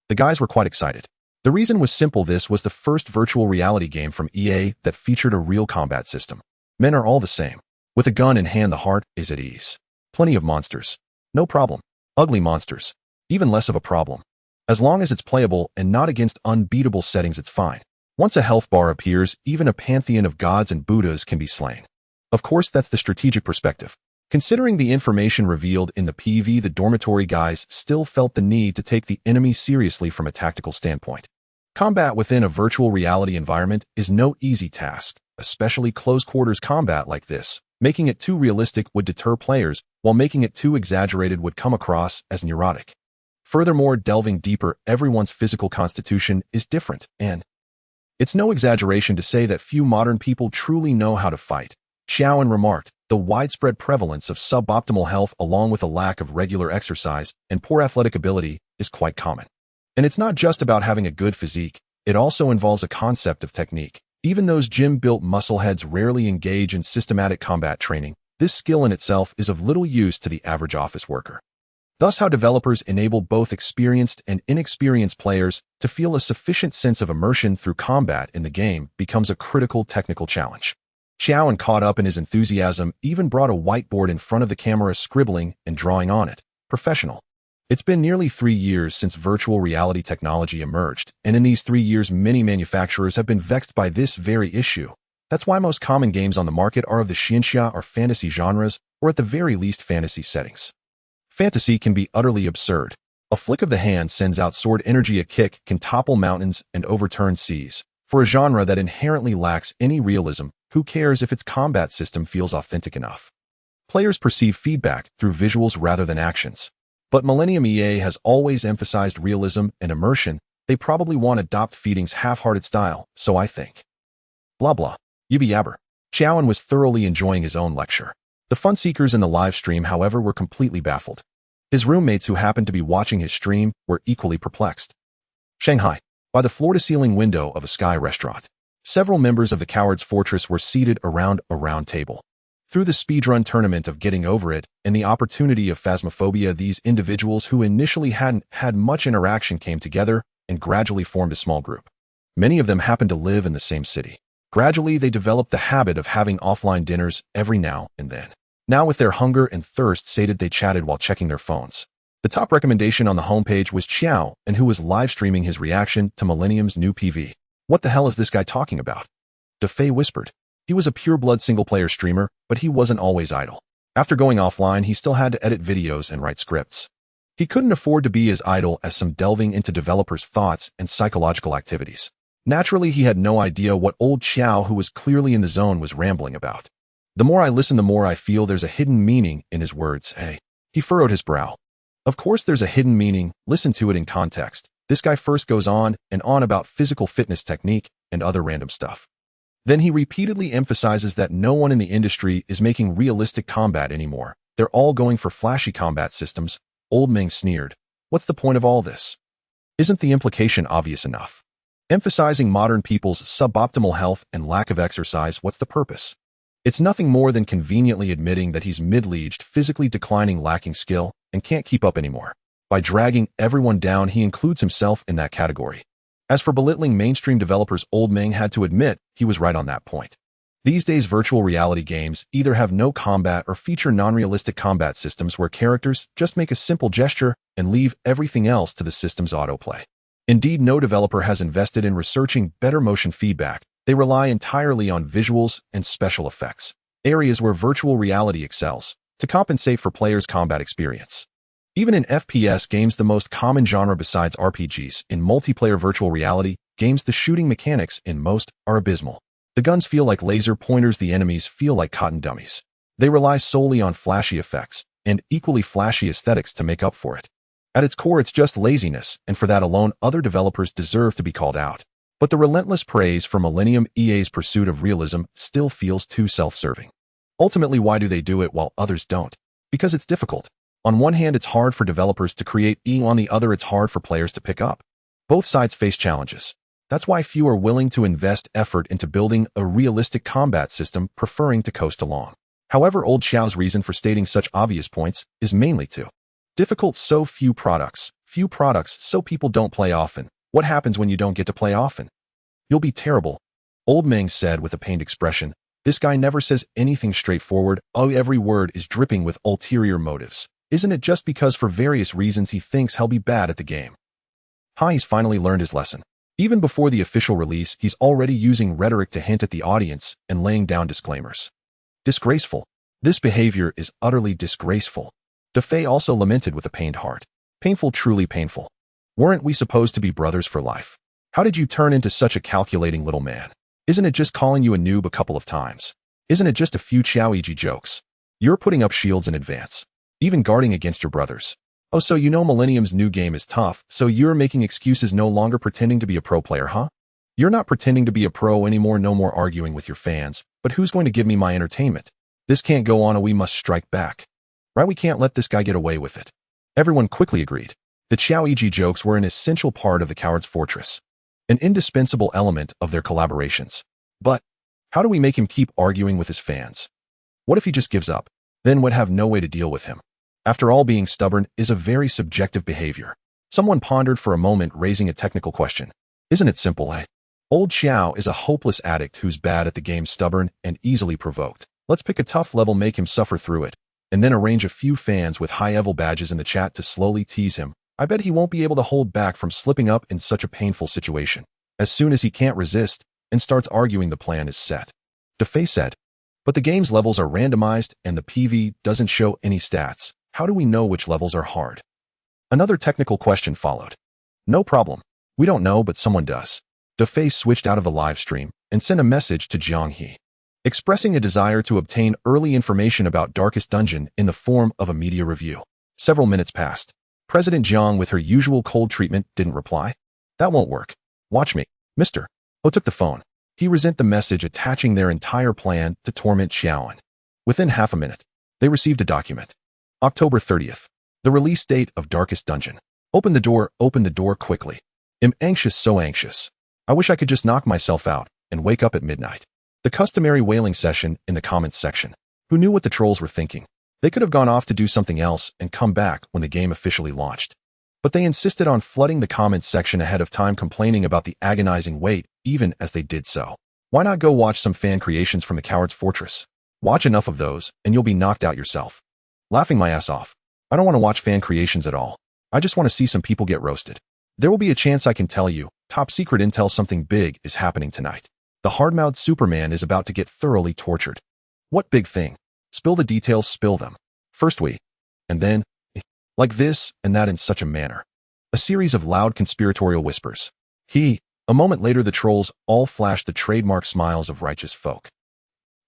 the guys were quite excited. The reason was simple. This was the first virtual reality game from EA that featured a real combat system. Men are all the same. With a gun in hand, the heart is at ease. Plenty of monsters. No problem. Ugly monsters. Even less of a problem. As long as it's playable and not against unbeatable settings, it's fine. Once a health bar appears, even a pantheon of gods and Buddhas can be slain. Of course, that's the strategic perspective. Considering the information revealed in the PV, the dormitory guys still felt the need to take the enemy seriously from a tactical standpoint. Combat within a virtual reality environment is no easy task, especially close-quarters combat like this. Making it too realistic would deter players, while making it too exaggerated would come across as neurotic. Furthermore, delving deeper, everyone's physical constitution is different, and it's no exaggeration to say that few modern people truly know how to fight. Xiaoan remarked, the widespread prevalence of suboptimal health along with a lack of regular exercise and poor athletic ability is quite common. And it's not just about having a good physique, it also involves a concept of technique. Even those gym-built muscleheads rarely engage in systematic combat training. This skill in itself is of little use to the average office worker. Thus, how developers enable both experienced and inexperienced players to feel a sufficient sense of immersion through combat in the game becomes a critical technical challenge. Xiaoan, caught up in his enthusiasm, even brought a whiteboard in front of the camera, scribbling and drawing on it. Professional. It's been nearly 3 years since virtual reality technology emerged, and in these 3 years many manufacturers have been vexed by this very issue. That's why most common games on the market are of the xianxia or fantasy genres, or at the very least fantasy settings. Fantasy can be utterly absurd. A flick of the hand sends out sword energy, a kick can topple mountains and overturn seas. For a genre that inherently lacks any realism, who cares if its combat system feels authentic enough? Players perceive feedback through visuals rather than actions. But Millennium EA has always emphasized realism and immersion. They probably want to adopt Feeding's half-hearted style, so I think. Blah blah. Yubi yabber. Xiaoan was thoroughly enjoying his own lecture. The fun seekers in the live stream, however, were completely baffled. His roommates who happened to be watching his stream were equally perplexed. Shanghai. By the floor-to-ceiling window of a sky restaurant, several members of the Coward's Fortress were seated around a round table. Through the speedrun tournament of getting over it and the opportunity of phasmophobia, these individuals who initially hadn't had much interaction came together and gradually formed a small group. Many of them happened to live in the same city. Gradually, they developed the habit of having offline dinners every now and then. Now, with their hunger and thirst sated, they chatted while checking their phones. The top recommendation on the homepage was Xiao, and who was live streaming his reaction to Millennium's new PV. What the hell is this guy talking about? DeFei whispered. He was a pure-blood single-player streamer, but he wasn't always idle. After going offline, he still had to edit videos and write scripts. He couldn't afford to be as idle as some delving into developers' thoughts and psychological activities. Naturally, he had no idea what old Xiao, who was clearly in the zone, was rambling about. The more I listen, the more I feel there's a hidden meaning in his words. Hey. He furrowed his brow. Of course there's a hidden meaning. Listen to it in context. This guy first goes on and on about physical fitness technique and other random stuff. Then he repeatedly emphasizes that no one in the industry is making realistic combat anymore. They're all going for flashy combat systems. Old Meng sneered. What's the point of all this? Isn't the implication obvious enough? Emphasizing modern people's suboptimal health and lack of exercise, what's the purpose? It's nothing more than conveniently admitting that he's middle-aged, physically declining, lacking skill, and can't keep up anymore. By dragging everyone down, he includes himself in that category. As for belittling mainstream developers, Old Meng had to admit he was right on that point. These days, virtual reality games either have no combat or feature non-realistic combat systems where characters just make a simple gesture and leave everything else to the system's autoplay. Indeed, no developer has invested in researching better motion feedback. They rely entirely on visuals and special effects, areas where virtual reality excels, to compensate for players' combat experience. Even in FPS games, the most common genre besides RPGs, in multiplayer virtual reality games, the shooting mechanics in most are abysmal. The guns feel like laser pointers, the enemies feel like cotton dummies. They rely solely on flashy effects and equally flashy aesthetics to make up for it. At its core, it's just laziness, and for that alone, other developers deserve to be called out. But the relentless praise for Millennium EA's pursuit of realism still feels too self-serving. Ultimately, why do they do it while others don't? Because it's difficult. On one hand, it's hard for developers to create, on the other, it's hard for players to pick up. Both sides face challenges. That's why few are willing to invest effort into building a realistic combat system, preferring to coast along. However, Old Xiao's reason for stating such obvious points is mainly too difficult. So few products, so people don't play often. What happens when you don't get to play often? You'll be terrible. Old Meng said with a pained expression. This guy never says anything straightforward. Every word is dripping with ulterior motives. Isn't it just because for various reasons he thinks he'll be bad at the game? He's finally learned his lesson. Even before the official release, he's already using rhetoric to hint at the audience and laying down disclaimers. Disgraceful. This behavior is utterly disgraceful. DeFei also lamented with a pained heart. Painful, truly painful. Weren't we supposed to be brothers for life? How did you turn into such a calculating little man? Isn't it just calling you a noob a couple of times? Isn't it just a few Xiaoiji jokes? You're putting up shields in advance, even guarding against your brothers. So you know Millennium's new game is tough, so you're making excuses, no longer pretending to be a pro player, huh? You're not pretending to be a pro anymore, no more arguing with your fans, but who's going to give me my entertainment? This can't go on, we must strike back. Right, we can't let this guy get away with it. Everyone quickly agreed. The Xiaoiji jokes were an essential part of the Coward's Fortress, an indispensable element of their collaborations. But how do we make him keep arguing with his fans? What if he just gives up? Then we'd have no way to deal with him. After all, being stubborn is a very subjective behavior. Someone pondered for a moment, raising a technical question. Isn't it simple, eh? Old Xiao is a hopeless addict who's bad at the game, stubborn and easily provoked. Let's pick a tough level, make him suffer through it, and then arrange a few fans with high-level badges in the chat to slowly tease him. I bet he won't be able to hold back from slipping up in such a painful situation. As soon as he can't resist and starts arguing, the plan is set. DeFei said. But the game's levels are randomized and the PV doesn't show any stats. How do we know which levels are hard? Another technical question followed. No problem. We don't know, but someone does. DeFei switched out of the live stream and sent a message to Jiang He, expressing a desire to obtain early information about Darkest Dungeon in the form of a media review. Several minutes passed. President Jiang, with her usual cold treatment, didn't reply. That won't work. Watch me. Mr. O took the phone. He resent the message attaching their entire plan to torment Xiaoan. Within half a minute, they received a document. October 30th. The release date of Darkest Dungeon. Open the door quickly. Am anxious, so anxious. I wish I could just knock myself out and wake up at midnight. The customary wailing session in the comments section. Who knew what the trolls were thinking? They could have gone off to do something else and come back when the game officially launched. But they insisted on flooding the comments section ahead of time, complaining about the agonizing wait even as they did so. Why not go watch some fan creations from the Coward's Fortress? Watch enough of those and you'll be knocked out yourself. Laughing my ass off. I don't want to watch fan creations at all. I just want to see some people get roasted. There will be a chance I can tell you, top secret intel, something big is happening tonight. The hard-mouthed Superman is about to get thoroughly tortured. What big thing? Spill the details, spill them. First we, and then, like this and that in such a manner. A series of loud conspiratorial whispers. A moment later the trolls all flashed the trademark smiles of righteous folk.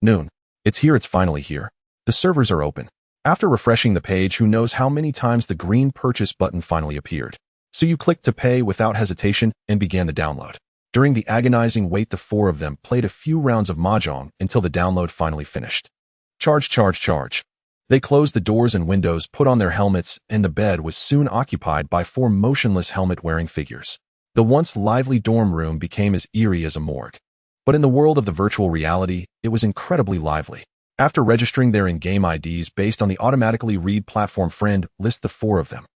Noon. It's here, it's finally here. The servers are open. After refreshing the page, who knows how many times the green purchase button finally appeared. So you clicked to pay without hesitation and began the download. During the agonizing wait, the four of them played a few rounds of mahjong until the download finally finished. Charge. They closed the doors and windows, put on their helmets, and the bed was soon occupied by four motionless helmet-wearing figures. The once lively dorm room became as eerie as a morgue. But in the world of the virtual reality, it was incredibly lively. After registering their in-game IDs based on the automatically read platform friend list, the four of them,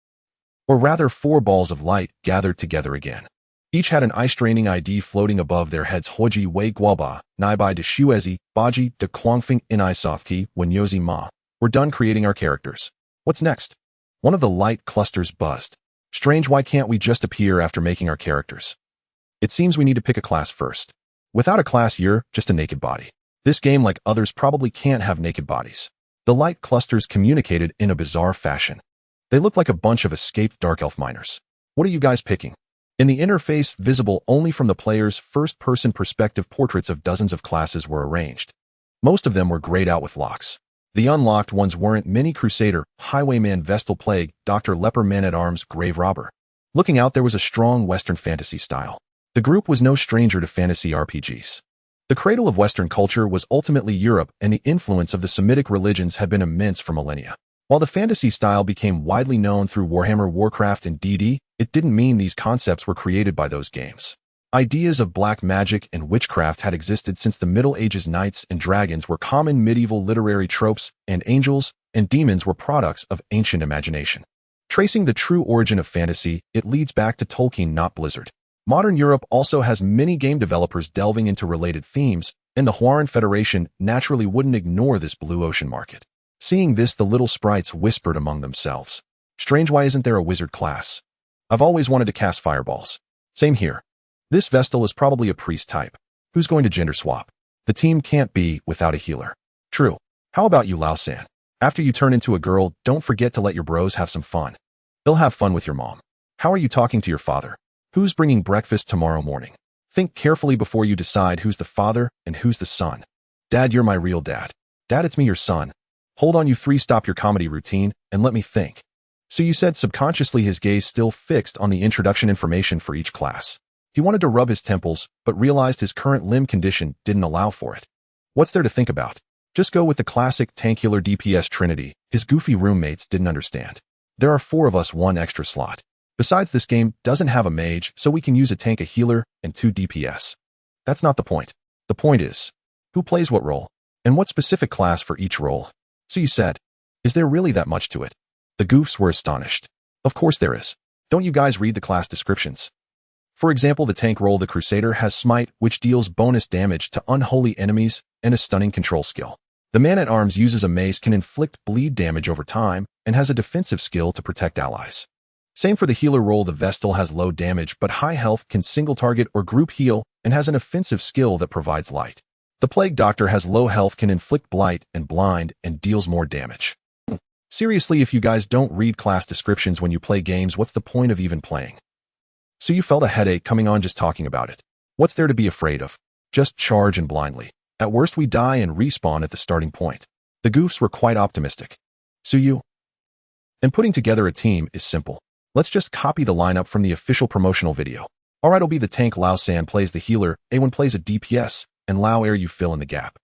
or rather 4 balls of light, gathered together again. Each had an eye-straining ID floating above their heads. Hoji Wei Guoba, Naibai de Shuezi, Baji de Klongfing Inai Sofki, Wenyozi Ma. We're done creating our characters. What's next? One of the light clusters buzzed. Strange, why can't we just appear after making our characters? It seems we need to pick a class first. Without a class, you're just a naked body. This game, like others, probably can't have naked bodies. The light clusters communicated in a bizarre fashion. They looked like a bunch of escaped Dark Elf miners. What are you guys picking? In the interface, visible only from the player's first-person perspective, portraits of dozens of classes were arranged. Most of them were grayed out with locks. The unlocked ones weren't Mini Crusader, Highwayman, Vestal Plague, Dr. Leper, Man-at-Arms, Grave Robber. Looking out, there was a strong Western fantasy style. The group was no stranger to fantasy RPGs. The cradle of Western culture was ultimately Europe, and the influence of the Semitic religions had been immense for millennia. While the fantasy style became widely known through Warhammer, Warcraft, and D&D, it didn't mean these concepts were created by those games. Ideas of black magic and witchcraft had existed since the Middle Ages. Knights and dragons were common medieval literary tropes, and angels and demons were products of ancient imagination. Tracing the true origin of fantasy, it leads back to Tolkien, not Blizzard. Modern Europe also has many game developers delving into related themes, and the Huaran Federation naturally wouldn't ignore this blue ocean market. Seeing this, the little sprites whispered among themselves. Strange, why isn't there a wizard class? I've always wanted to cast fireballs. Same here. This Vestal is probably a priest type. Who's going to gender swap? The team can't be without a healer. True. How about you, Lao-san? After you turn into a girl, don't forget to let your bros have some fun. They'll have fun with your mom. How are you talking to your father? Who's bringing breakfast tomorrow morning? Think carefully before you decide who's the father and who's the son. Dad, you're my real dad. Dad, it's me, your son. Hold on, you three, stop your comedy routine and let me think. So you said subconsciously, his gaze still fixed on the introduction information for each class. He wanted to rub his temples, but realized his current limb condition didn't allow for it. What's there to think about? Just go with the classic tankular DPS trinity. His goofy roommates didn't understand. There are 4 of us, 1 extra slot. Besides, this game doesn't have a mage, so we can use a tank, a healer, and 2 DPS. That's not the point. The point is, who plays what role, and what specific class for each role. So you said, is there really that much to it? The goofs were astonished. Of course there is. Don't you guys read the class descriptions? For example, the tank role, the Crusader, has Smite, which deals bonus damage to unholy enemies, and a stunning control skill. The Man-at-Arms uses a mace, can inflict bleed damage over time, and has a defensive skill to protect allies. Same for the healer role. The Vestal has low damage but high health, can single target or group heal, and has an offensive skill that provides light. The Plague Doctor has low health, can inflict blight and blind, and deals more damage. Seriously, if you guys don't read class descriptions when you play games, what's the point of even playing? So you felt a headache coming on just talking about it. What's there to be afraid of? Just charge and blindly. At worst, we die and respawn at the starting point. The goofs were quite optimistic. So you? And putting together a team is simple. Let's just copy the lineup from the official promotional video. Alright, it'll be the tank. Lao-san plays the healer, A1 plays a DPS, and Lao Air, you fill in the gap.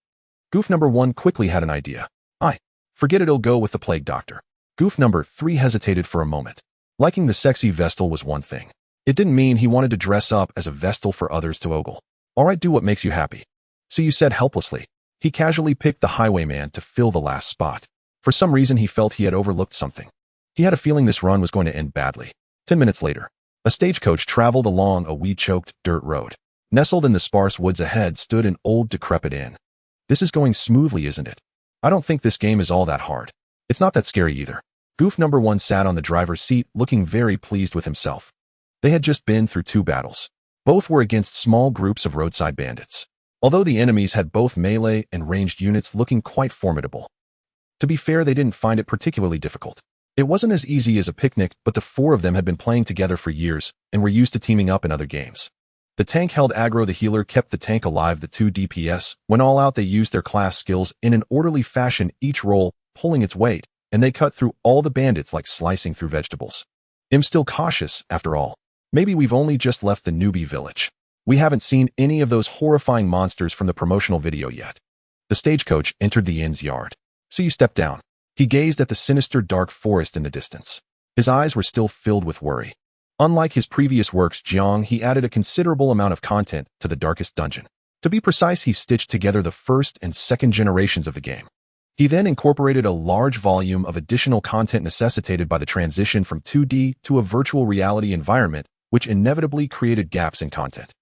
Goof number 1 quickly had an idea. Forget it, it'll go with the Plague Doctor. Goof number 3 hesitated for a moment. Liking the sexy Vestal was one thing. It didn't mean he wanted to dress up as a Vestal for others to ogle. All right, do what makes you happy. So you said helplessly. He casually picked the highwayman to fill the last spot. For some reason, he felt he had overlooked something. He had a feeling this run was going to end badly. 10 minutes later, a stagecoach traveled along a weed-choked dirt road. Nestled in the sparse woods ahead stood an old, decrepit inn. This is going smoothly, isn't it? I don't think this game is all that hard. It's not that scary either. Goof number 1 sat on the driver's seat, looking very pleased with himself. They had just been through 2 battles. Both were against small groups of roadside bandits. Although the enemies had both melee and ranged units looking quite formidable. To be fair, they didn't find it particularly difficult. It wasn't as easy as a picnic, but the 4 of them had been playing together for years and were used to teaming up in other games. The tank held aggro, the healer kept the tank alive, the 2 DPS. When all out, they used their class skills in an orderly fashion, each roll pulling its weight, and they cut through all the bandits like slicing through vegetables. I'm still cautious, after all. Maybe we've only just left the newbie village. We haven't seen any of those horrifying monsters from the promotional video yet. The stagecoach entered the inn's yard. So you stepped down. He gazed at the sinister dark forest in the distance. His eyes were still filled with worry. Unlike his previous works, Jiang He added a considerable amount of content to the darkest dungeon. To be precise, he stitched together the first and second generations of the game. He then incorporated a large volume of additional content necessitated by the transition from 2D to a virtual reality environment, which inevitably created gaps in content.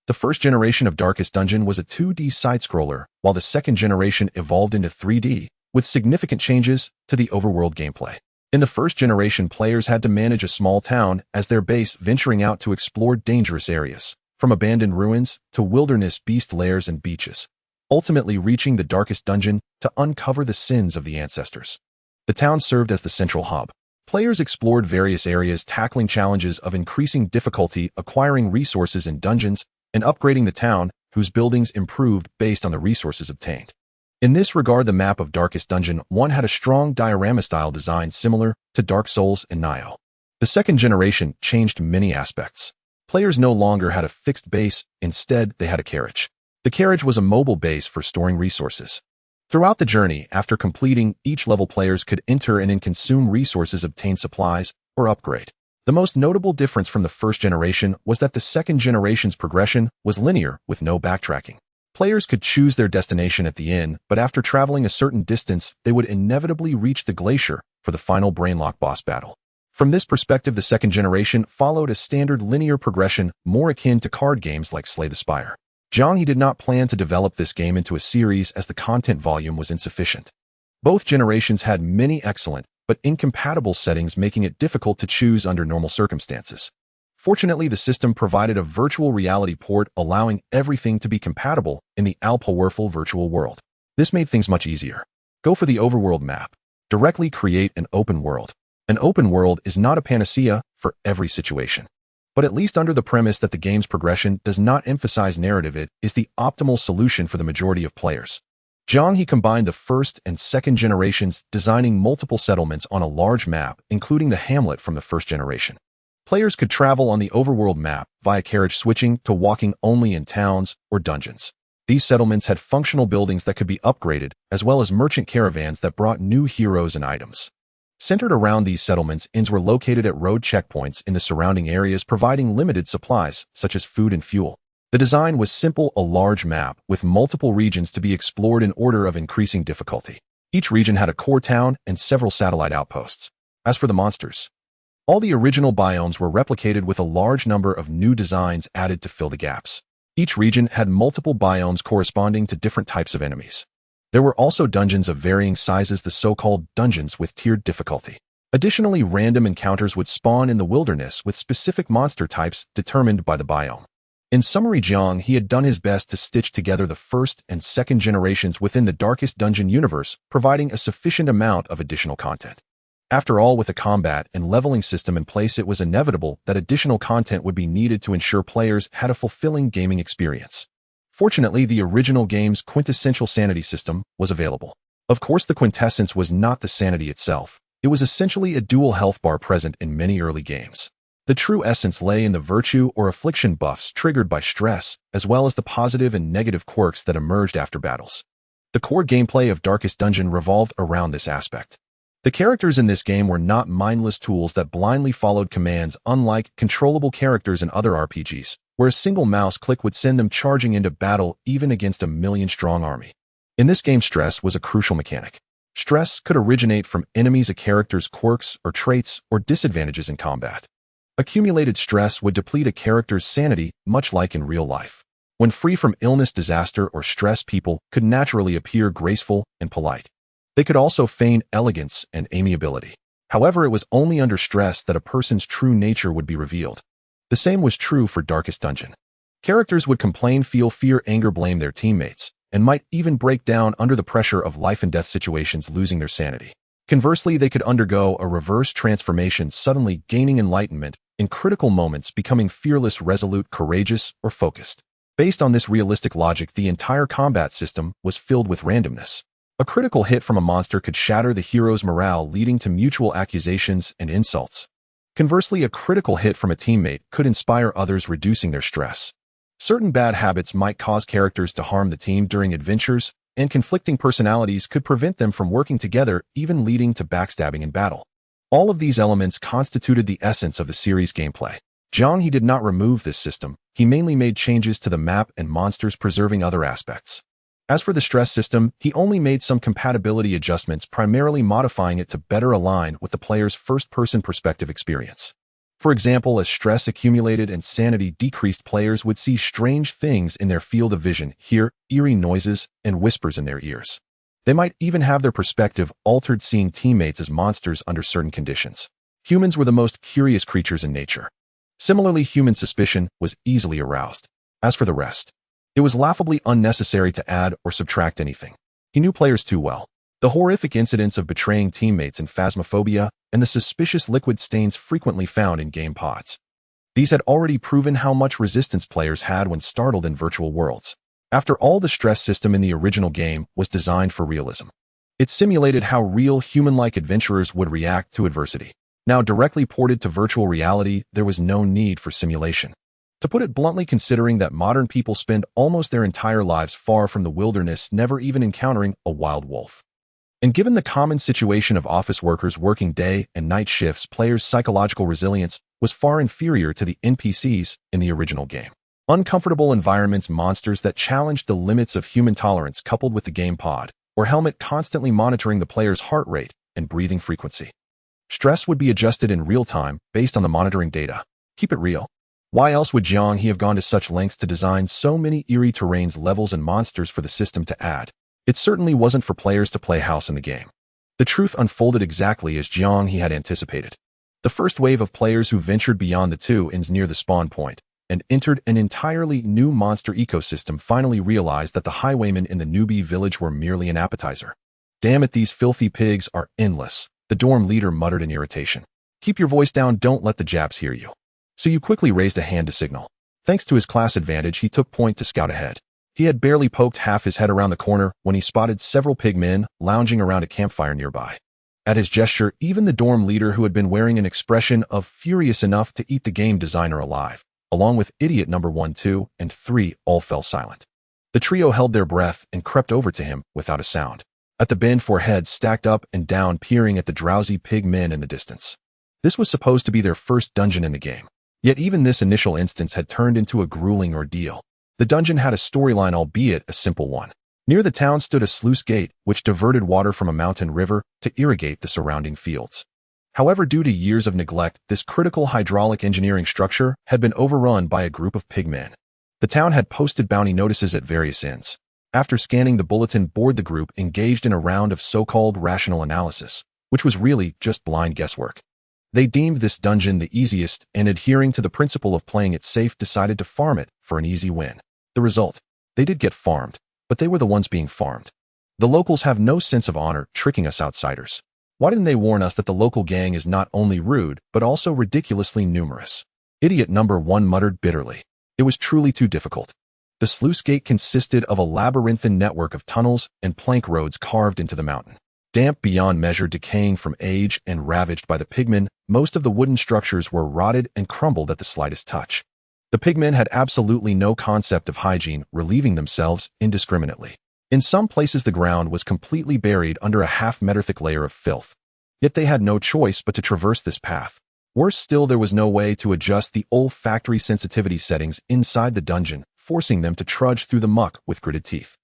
The first generation of Darkest Dungeon was a 2D side-scroller, while the second generation evolved into 3D, with significant changes to the overworld gameplay. In the first generation, players had to manage a small town as their base, venturing out to explore dangerous areas, from abandoned ruins to wilderness beast lairs and beaches, ultimately reaching the Darkest Dungeon to uncover the sins of the ancestors. The town served as the central hub. Players explored various areas, tackling challenges of increasing difficulty, acquiring resources in dungeons, and upgrading the town, whose buildings improved based on the resources obtained. In this regard, the map of Darkest Dungeon 1 had a strong diorama-style design similar to Dark Souls and Nioh. The second generation changed many aspects. Players no longer had a fixed base, instead they had a carriage. The carriage was a mobile base for storing resources. Throughout the journey, after completing each level, players could enter and consume resources, obtain supplies, or upgrade. The most notable difference from the first generation was that the second generation's progression was linear with no backtracking. Players could choose their destination at the inn, but after traveling a certain distance, they would inevitably reach the glacier for the final Brainlock boss battle. From this perspective, the second generation followed a standard linear progression more akin to card games like Slay the Spire. Jiang He did not plan to develop this game into a series as the content volume was insufficient. Both generations had many excellent but incompatible settings, making it difficult to choose under normal circumstances. Fortunately, the system provided a virtual reality port, allowing everything to be compatible in the all-powerful virtual world. This made things much easier. Go for the overworld map. Directly create an open world. An open world is not a panacea for every situation. But at least under the premise that the game's progression does not emphasize narrative, it is the optimal solution for the majority of players. Jiang He combined the first and second generations, designing multiple settlements on a large map, including the hamlet from the first generation. Players could travel on the overworld map via carriage, switching to walking only in towns or dungeons. These settlements had functional buildings that could be upgraded, as well as merchant caravans that brought new heroes and items. Centered around these settlements, inns were located at road checkpoints in the surrounding areas, providing limited supplies, such as food and fuel. The design was simple, a large map with multiple regions to be explored in order of increasing difficulty. Each region had a core town and several satellite outposts. As for the monsters, all the original biomes were replicated with a large number of new designs added to fill the gaps. Each region had multiple biomes corresponding to different types of enemies. There were also dungeons of varying sizes, the so-called dungeons with tiered difficulty. Additionally, random encounters would spawn in the wilderness with specific monster types determined by the biome. In summary, Jiang He had done his best to stitch together the first and second generations within the Darkest Dungeon universe, providing a sufficient amount of additional content. After all, with a combat and leveling system in place, it was inevitable that additional content would be needed to ensure players had a fulfilling gaming experience. Fortunately, the original game's quintessential sanity system was available. Of course, the quintessence was not the sanity itself. It was essentially a dual health bar present in many early games. The true essence lay in the virtue or affliction buffs triggered by stress, as well as the positive and negative quirks that emerged after battles. The core gameplay of Darkest Dungeon revolved around this aspect. The characters in this game were not mindless tools that blindly followed commands, unlike controllable characters in other RPGs, where a single mouse click would send them charging into battle even against a million-strong army. In this game, stress was a crucial mechanic. Stress could originate from enemies, a character's quirks or traits, or disadvantages in combat. Accumulated stress would deplete a character's sanity, much like in real life. When free from illness, disaster, or stress, people could naturally appear graceful and polite. They could also feign elegance and amiability. However, it was only under stress that a person's true nature would be revealed. The same was true for Darkest Dungeon. Characters would complain, feel fear, anger, blame their teammates, and might even break down under the pressure of life-and-death situations, losing their sanity. Conversely, they could undergo a reverse transformation, suddenly gaining enlightenment, in critical moments becoming fearless, resolute, courageous, or focused. Based on this realistic logic, the entire combat system was filled with randomness. A critical hit from a monster could shatter the hero's morale, leading to mutual accusations and insults. Conversely, a critical hit from a teammate could inspire others, reducing their stress. Certain bad habits might cause characters to harm the team during adventures, and conflicting personalities could prevent them from working together, even leading to backstabbing in battle. All of these elements constituted the essence of the series' gameplay. Jiang He did not remove this system. He mainly made changes to the map and monsters, preserving other aspects. As for the stress system, he only made some compatibility adjustments, primarily modifying it to better align with the player's first-person perspective experience. For example, as stress accumulated and sanity decreased, players would see strange things in their field of vision, hear eerie noises, and whispers in their ears. They might even have their perspective altered, seeing teammates as monsters under certain conditions. Humans were the most curious creatures in nature. Similarly, human suspicion was easily aroused. As for the rest, it was laughably unnecessary to add or subtract anything. He knew players too well. The horrific incidents of betraying teammates and phasmophobia, and the suspicious liquid stains frequently found in game pods. These had already proven how much resistance players had when startled in virtual worlds. After all, the stress system in the original game was designed for realism. It simulated how real human-like adventurers would react to adversity. Now directly ported to virtual reality, there was no need for simulation. To put it bluntly, considering that modern people spend almost their entire lives far from the wilderness, never even encountering a wild wolf. And given the common situation of office workers working day and night shifts, players' psychological resilience was far inferior to the NPCs in the original game. Uncomfortable environments, monsters that challenged the limits of human tolerance, coupled with the game pod or helmet constantly monitoring the player's heart rate and breathing frequency. Stress would be adjusted in real time based on the monitoring data. Keep it real. Why else would Jiang He have gone to such lengths to design so many eerie terrains, levels, and monsters for the system to add? It certainly wasn't for players to play house in the game. The truth unfolded exactly as Jiang He had anticipated. The first wave of players who ventured beyond the two ends near the spawn point and entered an entirely new monster ecosystem finally realized that the highwaymen in the newbie village were merely an appetizer. Damn it, these filthy pigs are endless, the dorm leader muttered in irritation. Keep your voice down, don't let the Japs hear you. So you quickly raised a hand to signal. Thanks to his class advantage, he took point to scout ahead. He had barely poked half his head around the corner when he spotted several pigmen lounging around a campfire nearby. At his gesture, even the dorm leader, who had been wearing an expression of furious enough to eat the game designer alive, along with idiot number 1, 2, and 3, all fell silent. The trio held their breath and crept over to him without a sound. At the bend, 4 heads stacked up and down, peering at the drowsy pigmen in the distance. This was supposed to be their first dungeon in the game. Yet even this initial instance had turned into a grueling ordeal. The dungeon had a storyline, albeit a simple one. Near the town stood a sluice gate, which diverted water from a mountain river to irrigate the surrounding fields. However, due to years of neglect, this critical hydraulic engineering structure had been overrun by a group of pigmen. The town had posted bounty notices at various inns. After scanning the bulletin board, the group engaged in a round of so-called rational analysis, which was really just blind guesswork. They deemed this dungeon the easiest and, adhering to the principle of playing it safe, decided to farm it for an easy win. The result? They did get farmed, but they were the ones being farmed. The locals have no sense of honor, tricking us outsiders. Why didn't they warn us that the local gang is not only rude, but also ridiculously numerous? Idiot number 1 muttered bitterly. It was truly too difficult. The sluice gate consisted of a labyrinthine network of tunnels and plank roads carved into the mountain. Damp beyond measure, decaying from age and ravaged by the pigmen, most of the wooden structures were rotted and crumbled at the slightest touch. The pigmen had absolutely no concept of hygiene, relieving themselves indiscriminately. In some places, the ground was completely buried under a half-meter thick layer of filth. Yet they had no choice but to traverse this path. Worse still, there was no way to adjust the olfactory sensitivity settings inside the dungeon, forcing them to trudge through the muck with gritted teeth.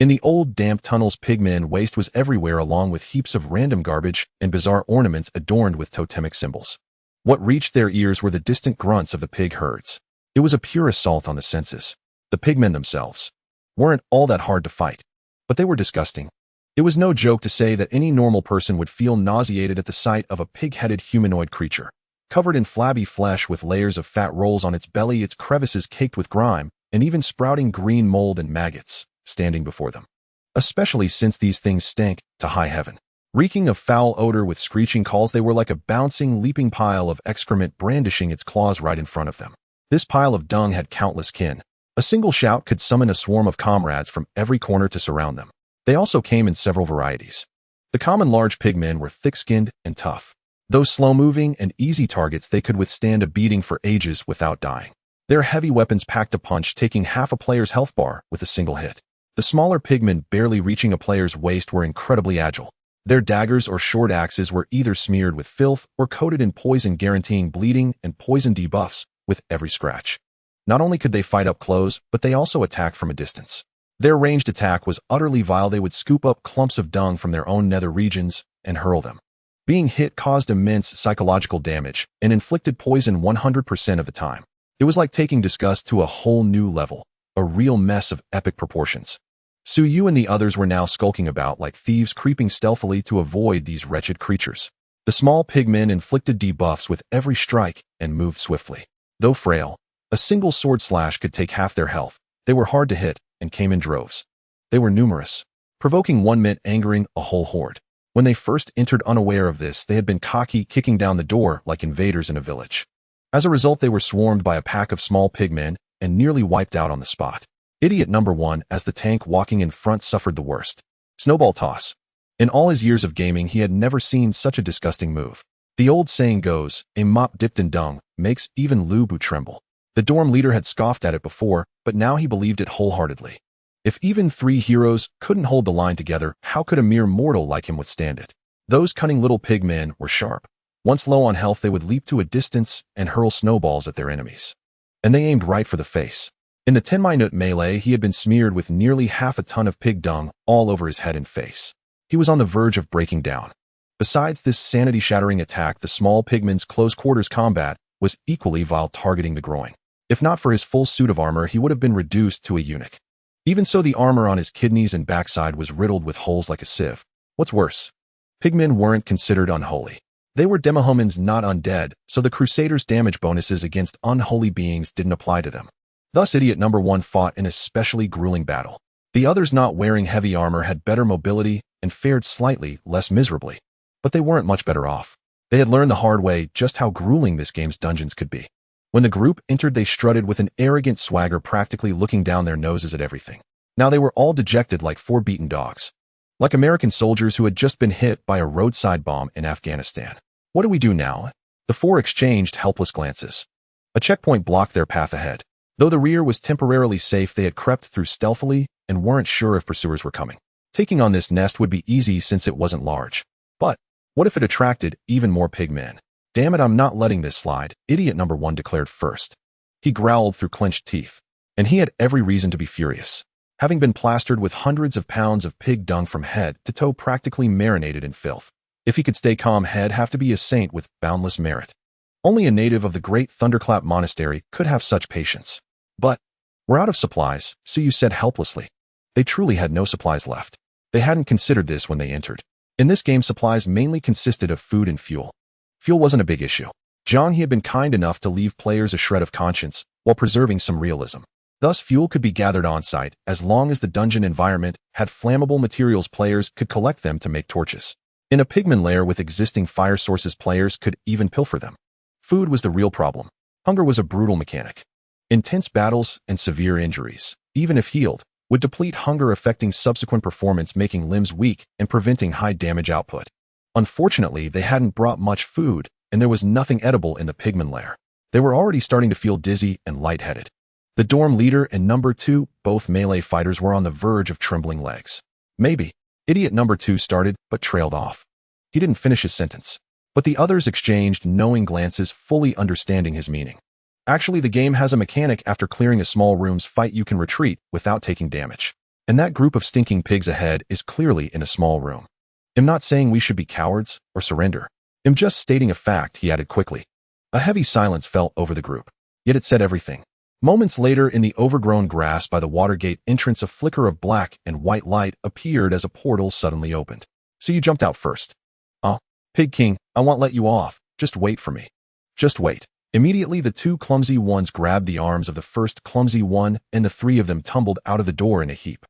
In the old, damp tunnels, pigmen waste was everywhere, along with heaps of random garbage and bizarre ornaments adorned with totemic symbols. What reached their ears were the distant grunts of the pig herds. It was a pure assault on the senses. The pigmen themselves weren't all that hard to fight, but they were disgusting. It was no joke to say that any normal person would feel nauseated at the sight of a pig-headed humanoid creature, covered in flabby flesh with layers of fat rolls on its belly, its crevices caked with grime, and even sprouting green mold and maggots standing before them. Especially since these things stank to high heaven. Reeking of foul odor with screeching calls, they were like a bouncing, leaping pile of excrement brandishing its claws right in front of them. This pile of dung had countless kin. A single shout could summon a swarm of comrades from every corner to surround them. They also came in several varieties. The common large pigmen were thick-skinned and tough. Though slow-moving and easy targets, they could withstand a beating for ages without dying. Their heavy weapons packed a punch, taking half a player's health bar with a single hit. The smaller pigmen, barely reaching a player's waist, were incredibly agile. Their daggers or short axes were either smeared with filth or coated in poison, guaranteeing bleeding and poison debuffs with every scratch. Not only could they fight up close, but they also attacked from a distance. Their ranged attack was utterly vile. They would scoop up clumps of dung from their own nether regions and hurl them. Being hit caused immense psychological damage and inflicted poison 100% of the time. It was like taking disgust to a whole new level, a real mess of epic proportions. Su Yu and the others were now skulking about like thieves, creeping stealthily to avoid these wretched creatures. The small pigmen inflicted debuffs with every strike and moved swiftly. Though frail, a single sword slash could take half their health. They were hard to hit and came in droves. They were numerous. Provoking one meant angering a whole horde. When they first entered unaware of this, they had been cocky, kicking down the door like invaders in a village. As a result, they were swarmed by a pack of small pigmen and nearly wiped out on the spot. Idiot number 1, as the tank walking in front, suffered the worst. Snowball toss. In all his years of gaming, he had never seen such a disgusting move. The old saying goes, a mop dipped in dung makes even Lu Bu tremble. The dorm leader had scoffed at it before, but now he believed it wholeheartedly. If even 3 heroes couldn't hold the line together, how could a mere mortal like him withstand it? Those cunning little pigmen were sharp. Once low on health, they would leap to a distance and hurl snowballs at their enemies. And they aimed right for the face. In the 10-minute melee, he had been smeared with nearly half a ton of pig dung all over his head and face. He was on the verge of breaking down. Besides this sanity-shattering attack, the small pigman's close-quarters combat was equally vile, targeting the groin. If not for his full suit of armor, he would have been reduced to a eunuch. Even so, the armor on his kidneys and backside was riddled with holes like a sieve. What's worse, pigmen weren't considered unholy. They were demohumans, not undead, so the Crusaders' damage bonuses against unholy beings didn't apply to them. Thus, idiot number 1 fought an especially grueling battle. The others, not wearing heavy armor, had better mobility and fared slightly less miserably. But they weren't much better off. They had learned the hard way just how grueling this game's dungeons could be. When the group entered, they strutted with an arrogant swagger, practically looking down their noses at everything. Now they were all dejected like 4 beaten dogs. Like American soldiers who had just been hit by a roadside bomb in Afghanistan. What do we do now? The 4 exchanged helpless glances. A checkpoint blocked their path ahead. Though the rear was temporarily safe, they had crept through stealthily and weren't sure if pursuers were coming. Taking on this nest would be easy since it wasn't large. But what if it attracted even more pigmen? Damn it, I'm not letting this slide, idiot number 1 declared first. He growled through clenched teeth. And he had every reason to be furious. Having been plastered with hundreds of pounds of pig dung from head to toe, practically marinated in filth. If he could stay calm, he'd have to be a saint with boundless merit. Only a native of the great Thunderclap Monastery could have such patience. But we're out of supplies, Su Yu said helplessly. They truly had no supplies left. They hadn't considered this when they entered. In this game, supplies mainly consisted of food and fuel. Fuel wasn't a big issue. Jiang He had been kind enough to leave players a shred of conscience while preserving some realism. Thus, fuel could be gathered on-site as long as the dungeon environment had flammable materials. Players could collect them to make torches. In a pigman lair with existing fire sources, players could even pilfer them. Food was the real problem. Hunger was a brutal mechanic. Intense battles and severe injuries, even if healed, would deplete hunger, affecting subsequent performance, making limbs weak and preventing high damage output. Unfortunately, they hadn't brought much food, and there was nothing edible in the pigman lair. They were already starting to feel dizzy and lightheaded. The dorm leader and number 2, both melee fighters, were on the verge of trembling legs. Maybe. Idiot number 2 started, but trailed off. He didn't finish his sentence, but the others exchanged knowing glances, fully understanding his meaning. Actually, the game has a mechanic: after clearing a small room's fight, you can retreat without taking damage. And that group of stinking pigs ahead is clearly in a small room. I'm not saying we should be cowards or surrender. I'm just stating a fact, he added quickly. A heavy silence fell over the group, yet it said everything. Moments later, in the overgrown grass by the Watergate entrance, a flicker of black and white light appeared as a portal suddenly opened. So you jumped out first. Pig King, I won't let you off. Just wait for me. Just wait. Immediately, the two clumsy ones grabbed the arms of the first clumsy one, and the three of them tumbled out of the door in a heap.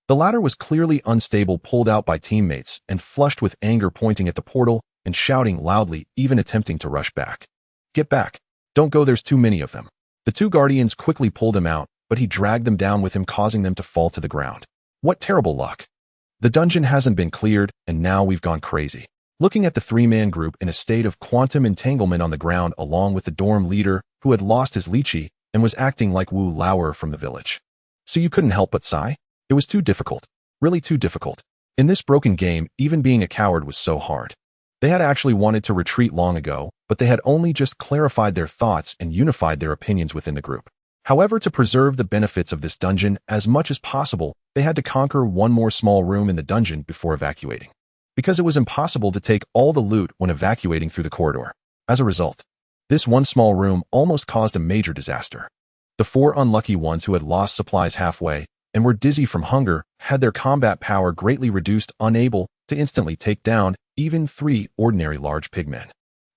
The latter was clearly unstable, pulled out by teammates, and flushed with anger, pointing at the portal and shouting loudly, even attempting to rush back. Get back. Don't go, there's too many of them. The two guardians quickly pulled him out, but he dragged them down with him, causing them to fall to the ground. What terrible luck. The dungeon hasn't been cleared, and now we've gone crazy. Looking at the three-man group in a state of quantum entanglement on the ground, along with the dorm leader who had lost his lychee and was acting like Wu Lauer from the village. So you couldn't help but sigh? It was too difficult. Really too difficult. In this broken game, even being a coward was so hard. They had actually wanted to retreat long ago, but they had only just clarified their thoughts and unified their opinions within the group. However, to preserve the benefits of this dungeon as much as possible, they had to conquer one more small room in the dungeon before evacuating, because it was impossible to take all the loot when evacuating through the corridor. As a result, this one small room almost caused a major disaster. The four unlucky ones who had lost supplies halfway and were dizzy from hunger had their combat power greatly reduced, unable to instantly take down even 3 ordinary large pigmen.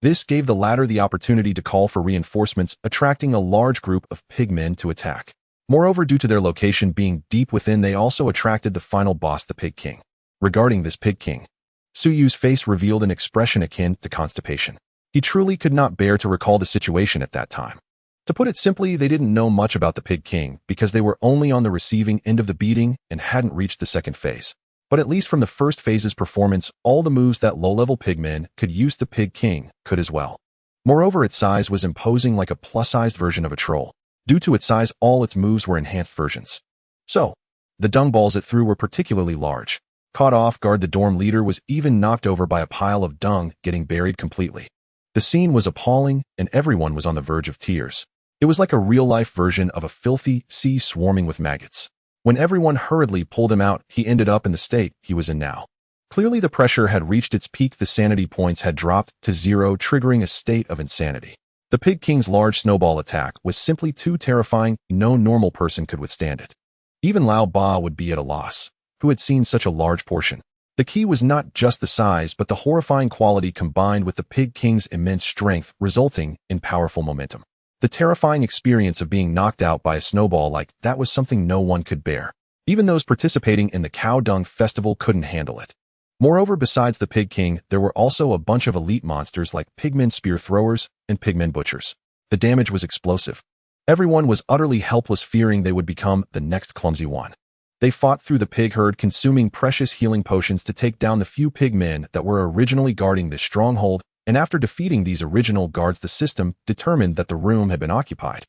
This gave the latter the opportunity to call for reinforcements, attracting a large group of pigmen to attack. Moreover, due to their location being deep within, they also attracted the final boss, the Pig King. Regarding this Pig King, Suyu's face revealed an expression akin to constipation. He truly could not bear to recall the situation at that time. To put it simply, they didn't know much about the Pig King because they were only on the receiving end of the beating and hadn't reached the second phase. But at least from the first phase's performance, all the moves that low-level pigmen could use, the Pig King could as well. Moreover, its size was imposing, like a plus-sized version of a troll. Due to its size, all its moves were enhanced versions. So, the dung balls it threw were particularly large. Caught off guard, the dorm leader was even knocked over by a pile of dung, getting buried completely. The scene was appalling, and everyone was on the verge of tears. It was like a real-life version of a filthy sea swarming with maggots. When everyone hurriedly pulled him out, he ended up in the state he was in now. Clearly, the pressure had reached its peak. The sanity points had dropped to 0, triggering a state of insanity. The Pig King's large snowball attack was simply too terrifying. No normal person could withstand it. Even Lao Ba would be at a loss, who had seen such a large portion. The key was not just the size, but the horrifying quality combined with the Pig King's immense strength, resulting in powerful momentum. The terrifying experience of being knocked out by a snowball like that was something no one could bear. Even those participating in the Cow Dung Festival couldn't handle it. Moreover, besides the Pig King, there were also a bunch of elite monsters like pigmen spear throwers and pigmen butchers. The damage was explosive. Everyone was utterly helpless, fearing they would become the next clumsy one. They fought through the pig herd, consuming precious healing potions to take down the few pigmen that were originally guarding this stronghold, and after defeating these original guards, the system determined that the room had been occupied.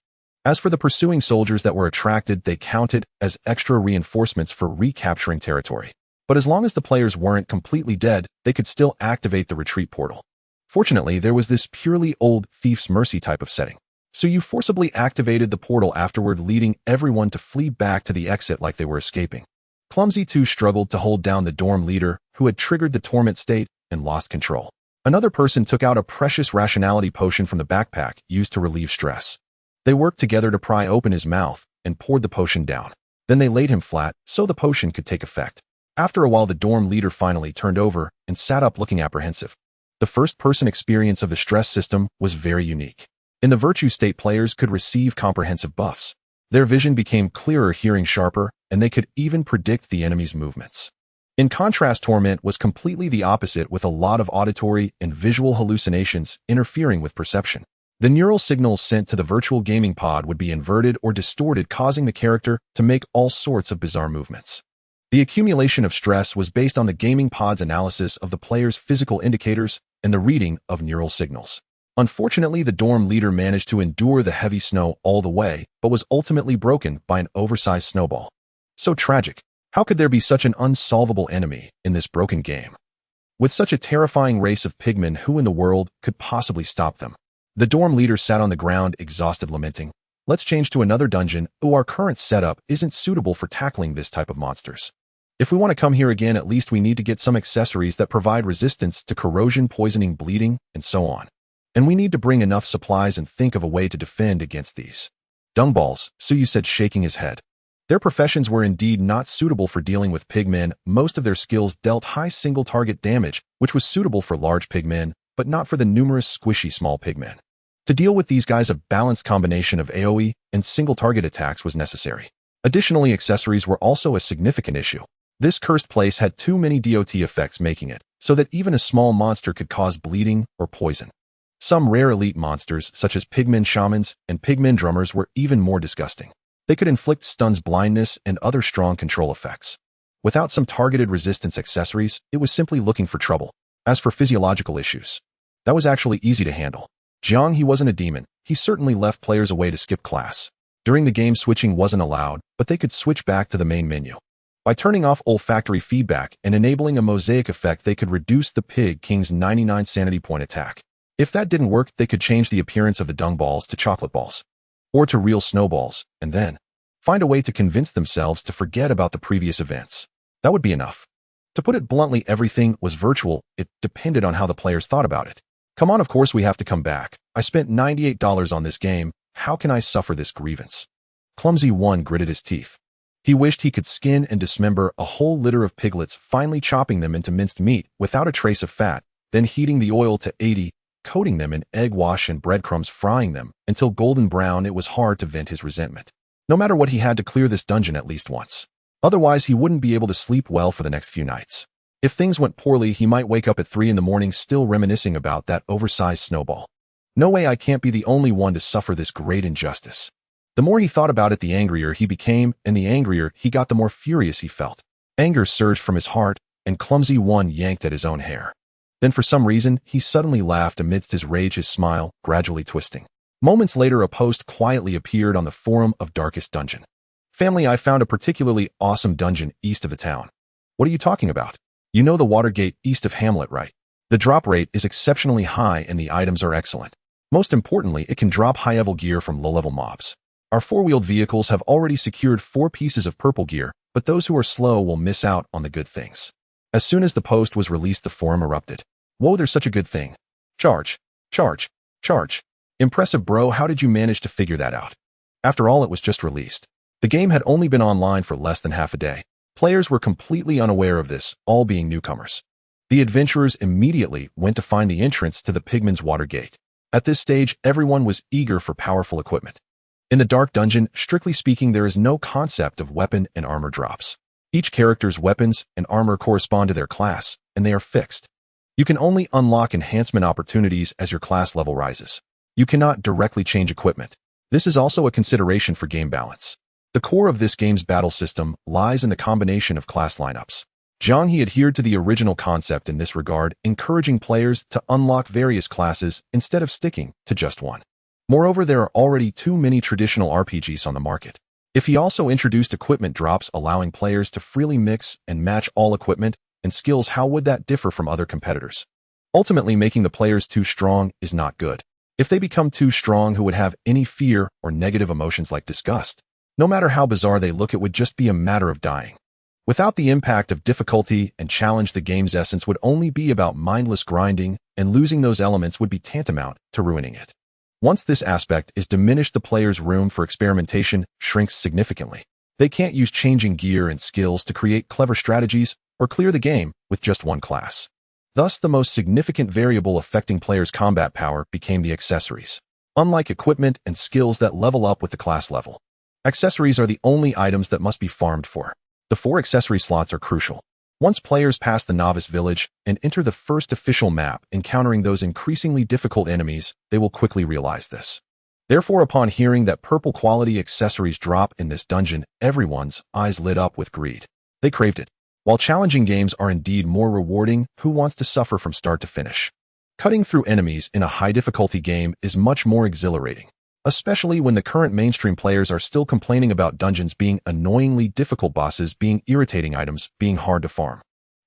As for the pursuing soldiers that were attracted, they counted as extra reinforcements for recapturing territory. But as long as the players weren't completely dead, they could still activate the retreat portal. Fortunately, there was this purely old Thief's Mercy type of setting. So you forcibly activated the portal afterward, leading everyone to flee back to the exit like they were escaping. Clumsy 2 struggled to hold down the dorm leader, who had triggered the torment state and lost control. Another person took out a precious rationality potion from the backpack used to relieve stress. They worked together to pry open his mouth and poured the potion down. Then they laid him flat so the potion could take effect. After a while, the dorm leader finally turned over and sat up, looking apprehensive. The first-person experience of the stress system was very unique. In the virtue state, players could receive comprehensive buffs. Their vision became clearer, hearing sharper, and they could even predict the enemy's movements. In contrast, Torment was completely the opposite, with a lot of auditory and visual hallucinations interfering with perception. The neural signals sent to the virtual gaming pod would be inverted or distorted, causing the character to make all sorts of bizarre movements. The accumulation of stress was based on the gaming pod's analysis of the player's physical indicators and the reading of neural signals. Unfortunately, the dorm leader managed to endure the heavy snow all the way, but was ultimately broken by an oversized snowball. So tragic. How could there be such an unsolvable enemy in this broken game? With such a terrifying race of pigmen, who in the world could possibly stop them? The dorm leader sat on the ground, exhausted, lamenting. Let's change to another dungeon. Our current setup isn't suitable for tackling this type of monsters. If we want to come here again, at least we need to get some accessories that provide resistance to corrosion, poisoning, bleeding, and so on. And we need to bring enough supplies and think of a way to defend against these dungballs, Suyu said, shaking his head. Their professions were indeed not suitable for dealing with pigmen. Most of their skills dealt high single-target damage, which was suitable for large pigmen, but not for the numerous squishy small pigmen. To deal with these guys, a balanced combination of AoE and single-target attacks was necessary. Additionally, accessories were also a significant issue. This cursed place had too many DOT effects, making it so that even a small monster could cause bleeding or poison. Some rare elite monsters, such as pigmen shamans and pigmen drummers, were even more disgusting. They could inflict stuns, blindness, and other strong control effects. Without some targeted resistance accessories, it was simply looking for trouble. As for physiological issues, that was actually easy to handle. Jiang He wasn't a demon. He certainly left players a way to skip class. During the game, switching wasn't allowed, but they could switch back to the main menu. By turning off olfactory feedback and enabling a mosaic effect, they could reduce the Pig King's 99 sanity point attack. If that didn't work, they could change the appearance of the dung balls to chocolate balls, or to real snowballs, and then find a way to convince themselves to forget about the previous events. That would be enough. To put it bluntly, everything was virtual. It depended on how the players thought about it. Come on, of course we have to come back. I spent $98 on this game. How can I suffer this grievance? Clumsy One gritted his teeth. He wished he could skin and dismember a whole litter of piglets, finally chopping them into minced meat without a trace of fat, then heating the oil to 80, coating them in egg wash and breadcrumbs, frying them until golden brown. It was hard to vent his resentment. No matter what, he had to clear this dungeon at least once. Otherwise, he wouldn't be able to sleep well for the next few nights. If things went poorly, he might wake up at 3 in the morning still reminiscing about that oversized snowball. No way, I can't be the only one to suffer this great injustice. The more he thought about it, the angrier he became, and the angrier he got, the more furious he felt. Anger surged from his heart, and Clumsy One yanked at his own hair. Then for some reason, he suddenly laughed amidst his rage, his smile gradually twisting. Moments later, a post quietly appeared on the forum of Darkest Dungeon. Family, I found a particularly awesome dungeon east of the town. What are you talking about? You know the Watergate east of Hamlet, right? The drop rate is exceptionally high and the items are excellent. Most importantly, it can drop high-level gear from low-level mobs. Our four-wheeled vehicles have already secured 4 pieces of purple gear, but those who are slow will miss out on the good things. As soon as the post was released, the forum erupted. Whoa, there's such a good thing. Charge. Charge. Charge. Impressive, bro. How did you manage to figure that out? After all, it was just released. The game had only been online for less than half a day. Players were completely unaware of this, all being newcomers. The adventurers immediately went to find the entrance to the Pigman's Watergate. At this stage, everyone was eager for powerful equipment. In the Dark Dungeon, strictly speaking, there is no concept of weapon and armor drops. Each character's weapons and armor correspond to their class, and they are fixed. You can only unlock enhancement opportunities as your class level rises. You cannot directly change equipment. This is also a consideration for game balance. The core of this game's battle system lies in the combination of class lineups. Jiang He adhered to the original concept in this regard, encouraging players to unlock various classes instead of sticking to just one. Moreover, there are already too many traditional RPGs on the market. If he also introduced equipment drops allowing players to freely mix and match all equipment and skills, how would that differ from other competitors? Ultimately, making the players too strong is not good. If they become too strong, who would have any fear or negative emotions like disgust? No matter how bizarre they look, it would just be a matter of dying. Without the impact of difficulty and challenge, the game's essence would only be about mindless grinding, and losing those elements would be tantamount to ruining it. Once this aspect is diminished, the player's room for experimentation shrinks significantly. They can't use changing gear and skills to create clever strategies or clear the game with just one class. Thus, the most significant variable affecting players' combat power became the accessories. Unlike equipment and skills that level up with the class level, accessories are the only items that must be farmed for. The 4 accessory slots are crucial. Once players pass the novice village and enter the first official map, encountering those increasingly difficult enemies, they will quickly realize this. Therefore, upon hearing that purple quality accessories drop in this dungeon, everyone's eyes lit up with greed. They craved it. While challenging games are indeed more rewarding, who wants to suffer from start to finish? Cutting through enemies in a high-difficulty game is much more exhilarating, especially when the current mainstream players are still complaining about dungeons being annoyingly difficult, bosses being irritating, items being hard to farm.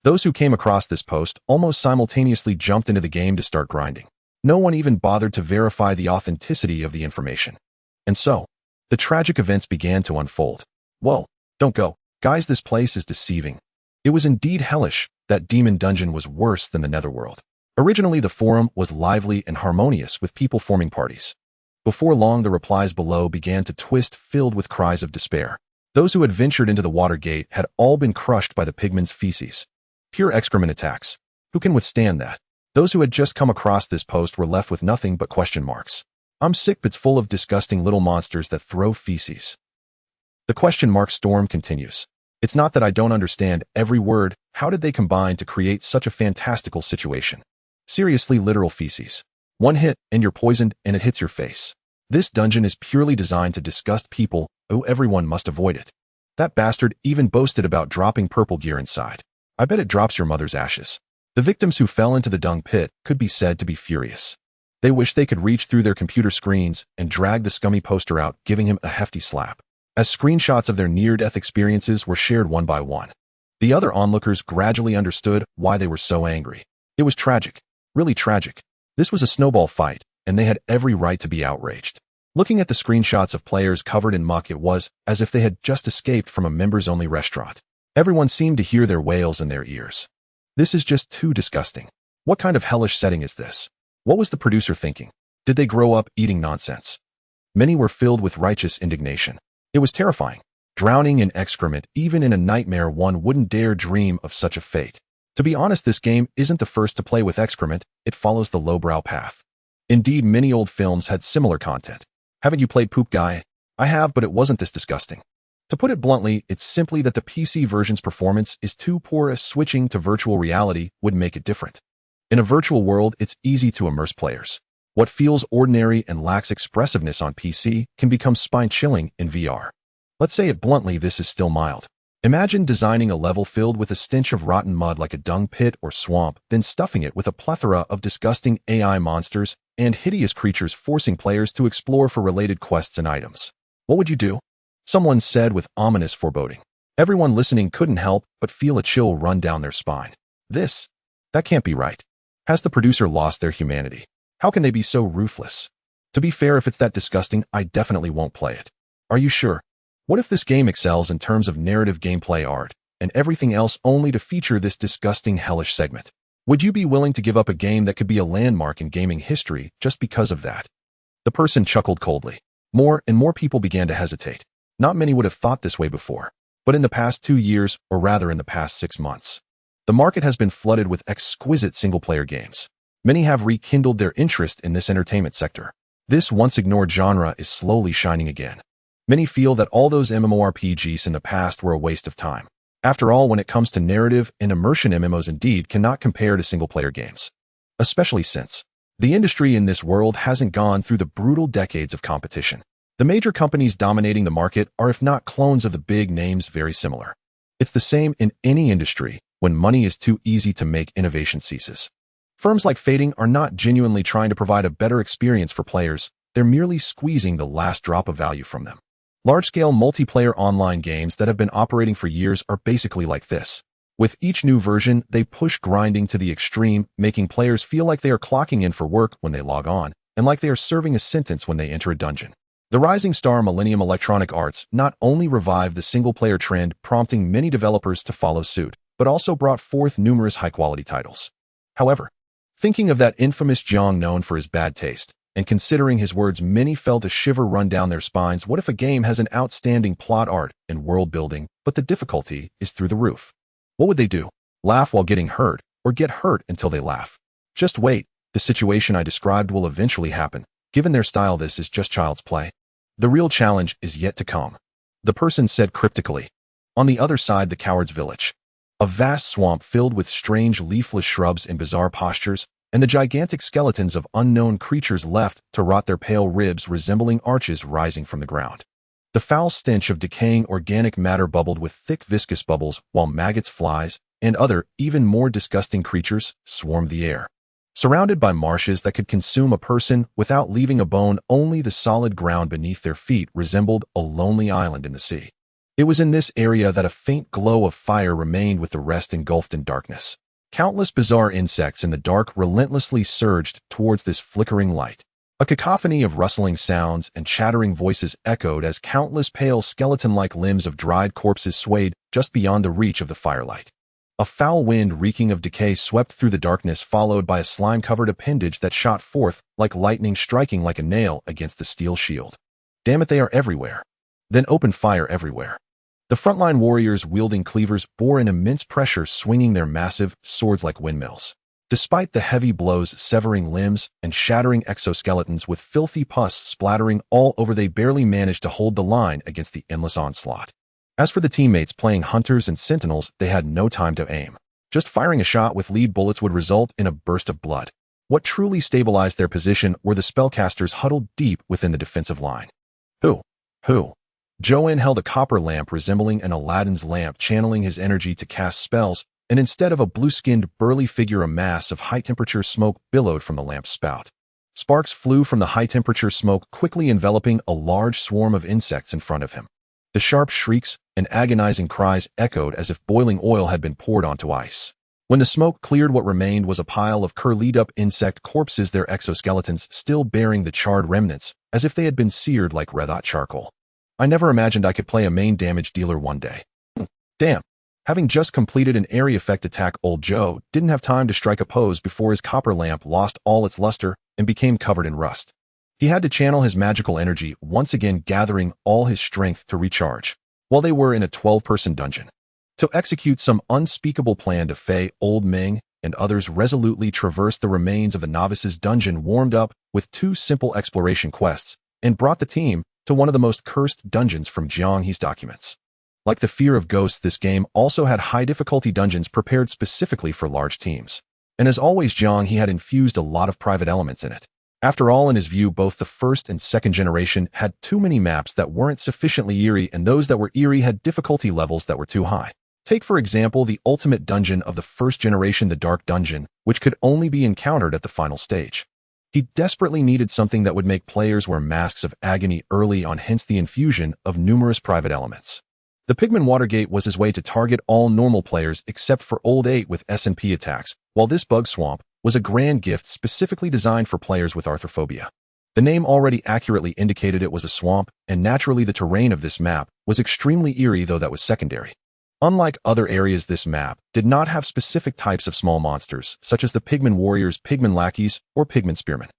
Those who came across this post almost simultaneously jumped into the game to start grinding. No one even bothered to verify the authenticity of the information. And so, the tragic events began to unfold. Whoa, don't go. Guys, this place is deceiving. It was indeed hellish. That demon dungeon was worse than the netherworld. Originally, the forum was lively and harmonious with people forming parties. Before long, the replies below began to twist, filled with cries of despair. Those who had ventured into the water gate had all been crushed by the pigmen's feces. Pure excrement attacks. Who can withstand that? Those who had just come across this post were left with nothing but question marks. I'm sick, it's full of disgusting little monsters that throw feces. The question mark storm continues. It's not that I don't understand every word. How did they combine to create such a fantastical situation? Seriously, literal feces. One hit, and you're poisoned, and it hits your face. This dungeon is purely designed to disgust people. Oh, everyone must avoid it. That bastard even boasted about dropping purple gear inside. I bet it drops your mother's ashes. The victims who fell into the dung pit could be said to be furious. They wish they could reach through their computer screens and drag the scummy poster out, giving him a hefty slap. As screenshots of their near-death experiences were shared one by one, the other onlookers gradually understood why they were so angry. It was tragic. Really tragic. This was a snowball fight, and they had every right to be outraged. Looking at the screenshots of players covered in muck, it was as if they had just escaped from a members-only restaurant. Everyone seemed to hear their wails in their ears. This is just too disgusting. What kind of hellish setting is this? What was the producer thinking? Did they grow up eating nonsense? Many were filled with righteous indignation. It was terrifying. Drowning in excrement, even in a nightmare, one wouldn't dare dream of such a fate. To be honest, this game isn't the first to play with excrement. It follows the lowbrow path. Indeed, many old films had similar content. Haven't you played Poop Guy? I have, but it wasn't this disgusting. To put it bluntly, it's simply that the PC version's performance is too poor, as switching to virtual reality would make it different. In a virtual world, it's easy to immerse players. What feels ordinary and lacks expressiveness on PC can become spine-chilling in VR. Let's say it bluntly, this is still mild. Imagine designing a level filled with a stench of rotten mud like a dung pit or swamp, then stuffing it with a plethora of disgusting AI monsters and hideous creatures, forcing players to explore for related quests and items. What would you do? Someone said with ominous foreboding. Everyone listening couldn't help but feel a chill run down their spine. That can't be right. Has the producer lost their humanity? How can they be so ruthless? To be fair, if it's that disgusting, I definitely won't play it. Are you sure? What if this game excels in terms of narrative, gameplay, art, and everything else, only to feature this disgusting, hellish segment? Would you be willing to give up a game that could be a landmark in gaming history just because of that? The person chuckled coldly. More and more people began to hesitate. Not many would have thought this way before, but in the past 2 years, or rather in the past 6 months, the market has been flooded with exquisite single-player games. Many have rekindled their interest in this entertainment sector. This once-ignored genre is slowly shining again. Many feel that all those MMORPGs in the past were a waste of time. After all, when it comes to narrative and immersion, MMOs indeed cannot compare to single-player games. Especially since the industry in this world hasn't gone through the brutal decades of competition. The major companies dominating the market are, if not clones of the big names, very similar. It's the same in any industry. When money is too easy to make, innovation ceases. Firms like Fading are not genuinely trying to provide a better experience for players. They're merely squeezing the last drop of value from them. Large-scale multiplayer online games that have been operating for years are basically like this. With each new version, they push grinding to the extreme, making players feel like they are clocking in for work when they log on, and like they are serving a sentence when they enter a dungeon. The rising star Millennium Electronic Arts not only revived the single-player trend, prompting many developers to follow suit, but also brought forth numerous high-quality titles. However, thinking of that infamous Jiang, known for his bad taste, and considering his words, many felt a shiver run down their spines. What if a game has an outstanding plot, art, and world building, but the difficulty is through the roof? What would they do? Laugh while getting hurt, or get hurt until they laugh? Just wait, the situation I described will eventually happen. Given their style, this is just child's play. The real challenge is yet to come. The person said cryptically. On the other side, the coward's village. A vast swamp filled with strange leafless shrubs in bizarre postures, and the gigantic skeletons of unknown creatures left to rot, their pale ribs resembling arches rising from the ground. The foul stench of decaying organic matter bubbled with thick viscous bubbles, while maggots, flies, and other, even more disgusting creatures swarmed the air. Surrounded by marshes that could consume a person without leaving a bone, only the solid ground beneath their feet resembled a lonely island in the sea. It was in this area that a faint glow of fire remained with the rest engulfed in darkness. Countless bizarre insects in the dark relentlessly surged towards this flickering light. A cacophony of rustling sounds and chattering voices echoed as countless pale skeleton-like limbs of dried corpses swayed just beyond the reach of the firelight. A foul wind reeking of decay swept through the darkness, followed by a slime-covered appendage that shot forth like lightning, striking like a nail against the steel shield. Damn it, they are everywhere. Then open fire everywhere. The frontline warriors wielding cleavers bore an immense pressure, swinging their massive swords like windmills. Despite the heavy blows severing limbs and shattering exoskeletons with filthy pus splattering all over, they barely managed to hold the line against the endless onslaught. As for the teammates playing hunters and sentinels, they had no time to aim. Just firing a shot with lead bullets would result in a burst of blood. What truly stabilized their position were the spellcasters huddled deep within the defensive line. Who? Joanne held a copper lamp resembling an Aladdin's lamp, channeling his energy to cast spells, and instead of a blue-skinned, burly figure, a mass of high-temperature smoke billowed from the lamp's spout. Sparks flew from the high-temperature smoke, quickly enveloping a large swarm of insects in front of him. The sharp shrieks and agonizing cries echoed as if boiling oil had been poured onto ice. When the smoke cleared, what remained was a pile of curled-up insect corpses, their exoskeletons still bearing the charred remnants, as if they had been seared like red-hot charcoal. I never imagined I could play a main damage dealer one day. Damn. Having just completed an area effect attack, old Joe didn't have time to strike a pose before his copper lamp lost all its luster and became covered in rust. He had to channel his magical energy, once again gathering all his strength to recharge, while they were in a 12-person dungeon. To execute some unspeakable plan, to Fei, Old Ming, and others resolutely traversed the remains of the novice's dungeon, warmed up with 2 simple exploration quests, and brought the team to one of the most cursed dungeons from Jiang He's documents. Like the fear of ghosts, this game also had high-difficulty dungeons prepared specifically for large teams. And as always, Jiang He had infused a lot of private elements in it. After all, in his view, both the first and second generation had too many maps that weren't sufficiently eerie, and those that were eerie had difficulty levels that were too high. Take, for example, the ultimate dungeon of the first generation, the Dark Dungeon, which could only be encountered at the final stage. He desperately needed something that would make players wear masks of agony early on, hence the infusion of numerous private elements. The Pigman Watergate was his way to target all normal players except for Old 8 with S&P attacks, while this Bug Swamp was a grand gift specifically designed for players with arthrophobia. The name already accurately indicated it was a swamp, and naturally the terrain of this map was extremely eerie, though that was secondary. Unlike other areas, this map did not have specific types of small monsters, such as the Pigman Warriors, Pigman Lackeys, or Pigman Spearmen.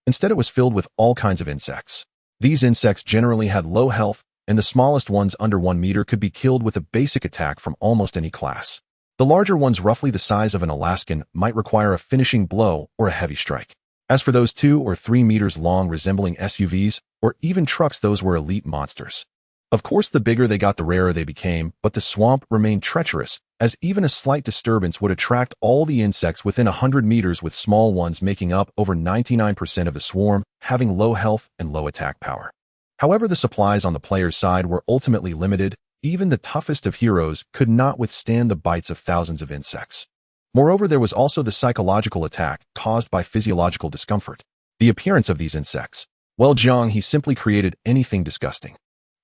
Instead, it was filled with all kinds of insects. These insects generally had low health, and the smallest ones, under 1 meter, could be killed with a basic attack from almost any class. The larger ones, roughly the size of an Alaskan, might require a finishing blow or a heavy strike. As for those 2 or 3 meters long, resembling SUVs or even trucks, those were elite monsters. Of course, the bigger they got, the rarer they became, but the swamp remained treacherous, as even a slight disturbance would attract all the insects within 100 meters, with small ones making up over 99% of the swarm, having low health and low attack power. However, the supplies on the player's side were ultimately limited. Even the toughest of heroes could not withstand the bites of thousands of insects. Moreover, there was also the psychological attack caused by physiological discomfort. The appearance of these insects. Well, Jiang He simply created anything disgusting.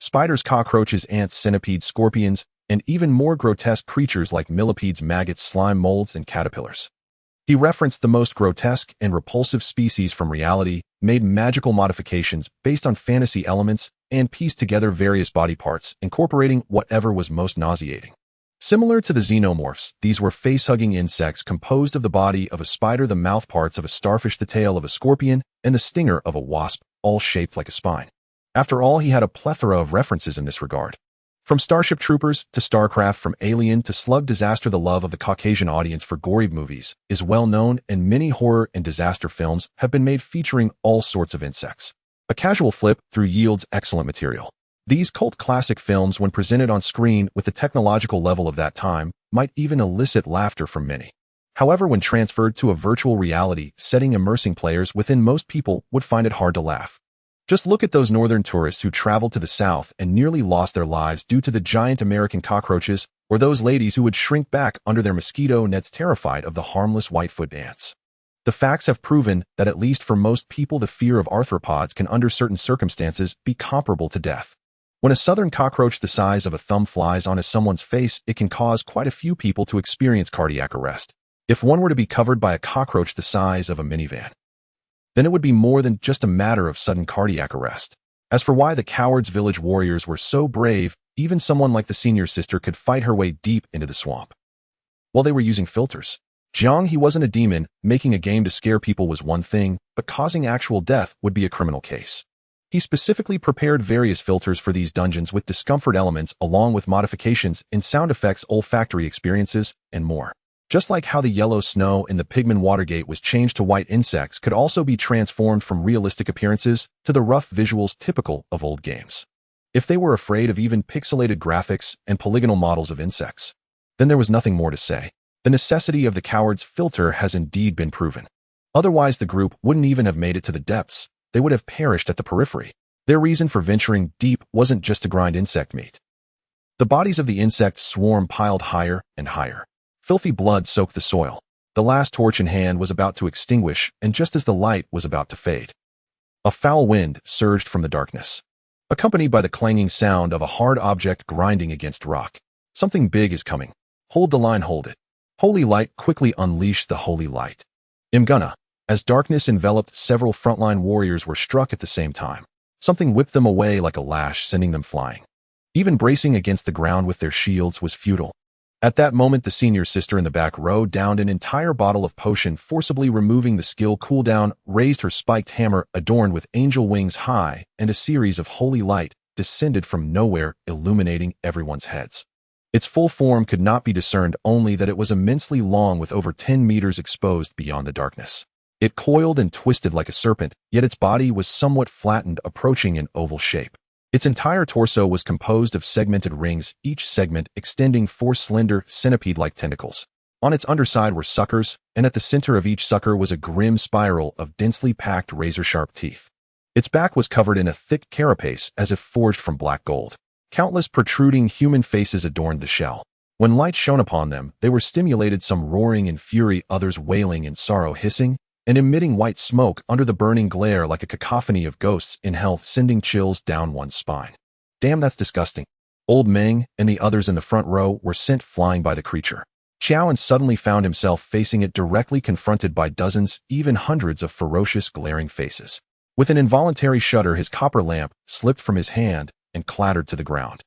Spiders, cockroaches, ants, centipedes, scorpions, and even more grotesque creatures like millipedes, maggots, slime molds, and caterpillars. He referenced the most grotesque and repulsive species from reality, made magical modifications based on fantasy elements, and pieced together various body parts, incorporating whatever was most nauseating. Similar to the xenomorphs, these were face-hugging insects composed of the body of a spider, the mouth parts of a starfish, the tail of a scorpion, and the stinger of a wasp, all shaped like a spine. After all, he had a plethora of references in this regard. From Starship Troopers to StarCraft, from Alien to Slug Disaster, the love of the Caucasian audience for gory movies is well known, and many horror and disaster films have been made featuring all sorts of insects. A casual flip through yields excellent material. These cult classic films, when presented on screen with the technological level of that time, might even elicit laughter from many. However, when transferred to a virtual reality setting immersing players within, most people would find it hard to laugh. Just look at those northern tourists who traveled to the south and nearly lost their lives due to the giant American cockroaches, or those ladies who would shrink back under their mosquito nets terrified of the harmless whitefoot ants. The facts have proven that at least for most people, the fear of arthropods can, under certain circumstances, be comparable to death. When a southern cockroach the size of a thumb flies onto someone's face, it can cause quite a few people to experience cardiac arrest. If one were to be covered by a cockroach the size of a minivan, then it would be more than just a matter of sudden cardiac arrest. As for why the cowards village warriors were so brave, even someone like the senior sister could fight her way deep into the swamp. While they were using filters, Jiang He wasn't a demon. Making a game to scare people was one thing, but causing actual death would be a criminal case. He specifically prepared various filters for these dungeons with discomfort elements along with modifications in sound effects, olfactory experiences, and more. Just like how the yellow snow in the Pigman Watergate was changed to white, insects could also be transformed from realistic appearances to the rough visuals typical of old games. If they were afraid of even pixelated graphics and polygonal models of insects, then there was nothing more to say. The necessity of the coward's filter has indeed been proven. Otherwise, the group wouldn't even have made it to the depths. They would have perished at the periphery. Their reason for venturing deep wasn't just to grind insect meat. The bodies of the insect swarm piled higher and higher. Filthy blood soaked the soil. The last torch in hand was about to extinguish, and just as the light was about to fade, a foul wind surged from the darkness, accompanied by the clanging sound of a hard object grinding against rock. Something big is coming. Hold the line, hold it. Holy light, quickly unleash the holy light. Imguna. As darkness enveloped, several frontline warriors were struck at the same time. Something whipped them away like a lash, sending them flying. Even bracing against the ground with their shields was futile. At that moment, the senior sister in the back row downed an entire bottle of potion, forcibly removing the skill cooldown, raised her spiked hammer adorned with angel wings high, and a series of holy light descended from nowhere, illuminating everyone's heads. Its full form could not be discerned, only that it was immensely long with over 10 meters exposed beyond the darkness. It coiled and twisted like a serpent, yet its body was somewhat flattened, approaching an oval shape. Its entire torso was composed of segmented rings, each segment extending 4 slender, centipede-like tentacles. On its underside were suckers, and at the center of each sucker was a grim spiral of densely packed razor-sharp teeth. Its back was covered in a thick carapace as if forged from black gold. Countless protruding human faces adorned the shell. When light shone upon them, they were stimulated, some roaring in fury, others wailing in sorrow, hissing and emitting white smoke under the burning glare like a cacophony of ghosts in hell, sending chills down one's spine. Damn, that's disgusting. Old Meng and the others in the front row were sent flying by the creature. Qiao suddenly found himself facing it, directly confronted by dozens, even hundreds of ferocious, glaring faces. With an involuntary shudder, his copper lamp slipped from his hand and clattered to the ground.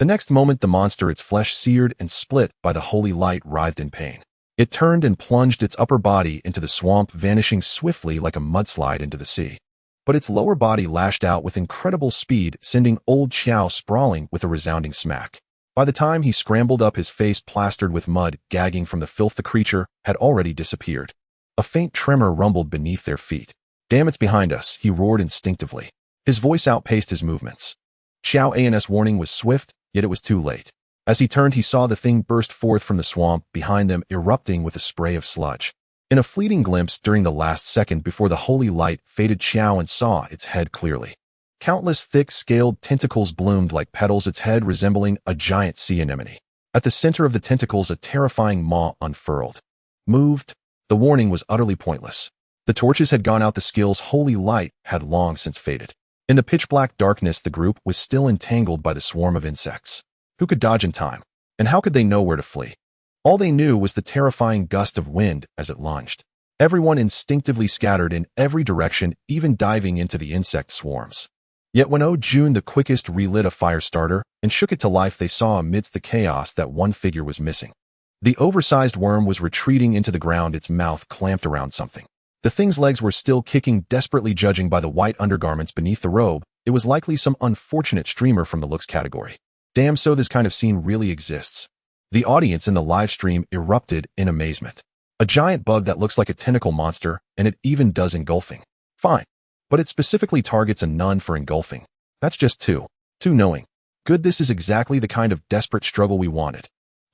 The next moment, the monster, its flesh seared and split by the holy light, writhed in pain. It turned and plunged its upper body into the swamp, vanishing swiftly like a mudslide into the sea. But its lower body lashed out with incredible speed, sending old Qiao sprawling with a resounding smack. By the time he scrambled up, his face plastered with mud, gagging from the filth, the creature had already disappeared. A faint tremor rumbled beneath their feet. Damn, it's behind us, he roared instinctively. His voice outpaced his movements. Qiao's warning was swift, yet it was too late. As he turned, he saw the thing burst forth from the swamp behind them, erupting with a spray of sludge. In a fleeting glimpse during the last second before the holy light faded, Qiao saw its head clearly. Countless thick, scaled tentacles bloomed like petals, its head resembling a giant sea anemone. At the center of the tentacles, a terrifying maw unfurled. Moved. The warning was utterly pointless. The torches had gone out, the skill's holy light had long since faded. In the pitch-black darkness, the group was still entangled by the swarm of insects. Who could dodge in time? And how could they know where to flee? All they knew was the terrifying gust of wind as it lunged. Everyone instinctively scattered in every direction, even diving into the insect swarms. Yet when Oh Jun the quickest relit a fire starter and shook it to life, they saw amidst the chaos that one figure was missing. The oversized worm was retreating into the ground, its mouth clamped around something. The thing's legs were still kicking desperately. Judging by the white undergarments beneath the robe, it was likely some unfortunate streamer from the looks category. Damn, so this kind of scene really exists. The audience in the live stream erupted in amazement. A giant bug that looks like a tentacle monster, and it even does engulfing. Fine. But it specifically targets a nun for engulfing. That's just too knowing. Good, this is exactly the kind of desperate struggle we wanted.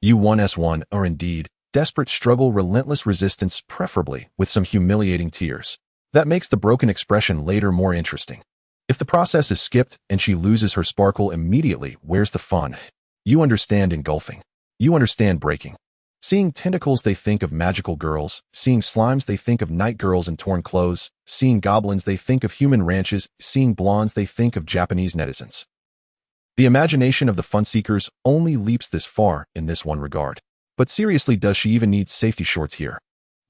U1S1, or indeed, desperate struggle, relentless resistance, preferably with some humiliating tears. That makes the broken expression later more interesting. If the process is skipped and she loses her sparkle immediately, where's the fun? You understand engulfing. You understand breaking. Seeing tentacles, they think of magical girls. Seeing slimes, they think of night girls in torn clothes. Seeing goblins, they think of human ranches. Seeing blondes, they think of Japanese netizens. The imagination of the fun-seekers only leaps this far in this one regard. But seriously, does she even need safety shorts here?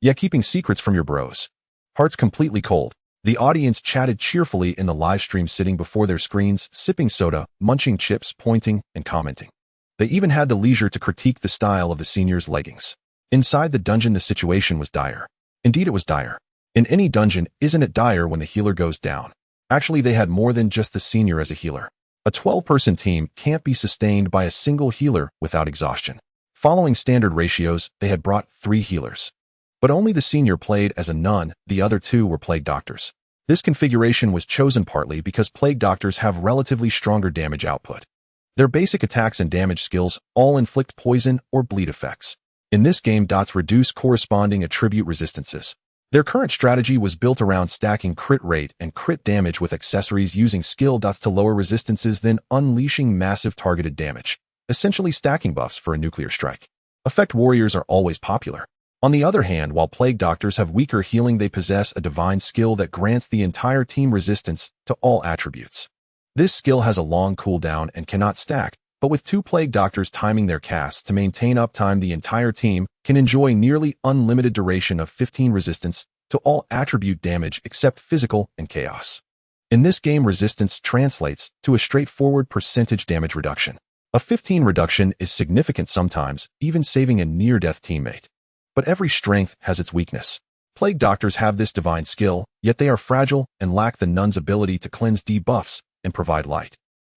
Yeah, keeping secrets from your bros. Hearts completely cold. The audience chatted cheerfully in the live stream, sitting before their screens, sipping soda, munching chips, pointing, and commenting. They even had the leisure to critique the style of the seniors' leggings. Inside the dungeon, the situation was dire. Indeed, it was dire. In any dungeon, isn't it dire when the healer goes down? Actually, they had more than just the senior as a healer. A 12-person team can't be sustained by a single healer without exhaustion. Following standard ratios, they had brought 3 healers. But only the senior played as a nun, the other 2 were plague doctors. This configuration was chosen partly because plague doctors have relatively stronger damage output. Their basic attacks and damage skills all inflict poison or bleed effects. In this game, dots reduce corresponding attribute resistances. Their current strategy was built around stacking crit rate and crit damage with accessories, using skill dots to lower resistances, then unleashing massive targeted damage, essentially stacking buffs for a nuclear strike. Effect warriors are always popular. On the other hand, while plague doctors have weaker healing, they possess a divine skill that grants the entire team resistance to all attributes. This skill has a long cooldown and cannot stack, but with 2 plague doctors timing their casts to maintain uptime, the entire team can enjoy nearly unlimited duration of 15 resistance to all attribute damage except physical and chaos. In this game, resistance translates to a straightforward percentage damage reduction. A 15 reduction is significant, sometimes even saving a near-death teammate. But every strength has its weakness. Plague doctors have this divine skill, yet they are fragile and lack the nun's ability to cleanse debuffs and provide light.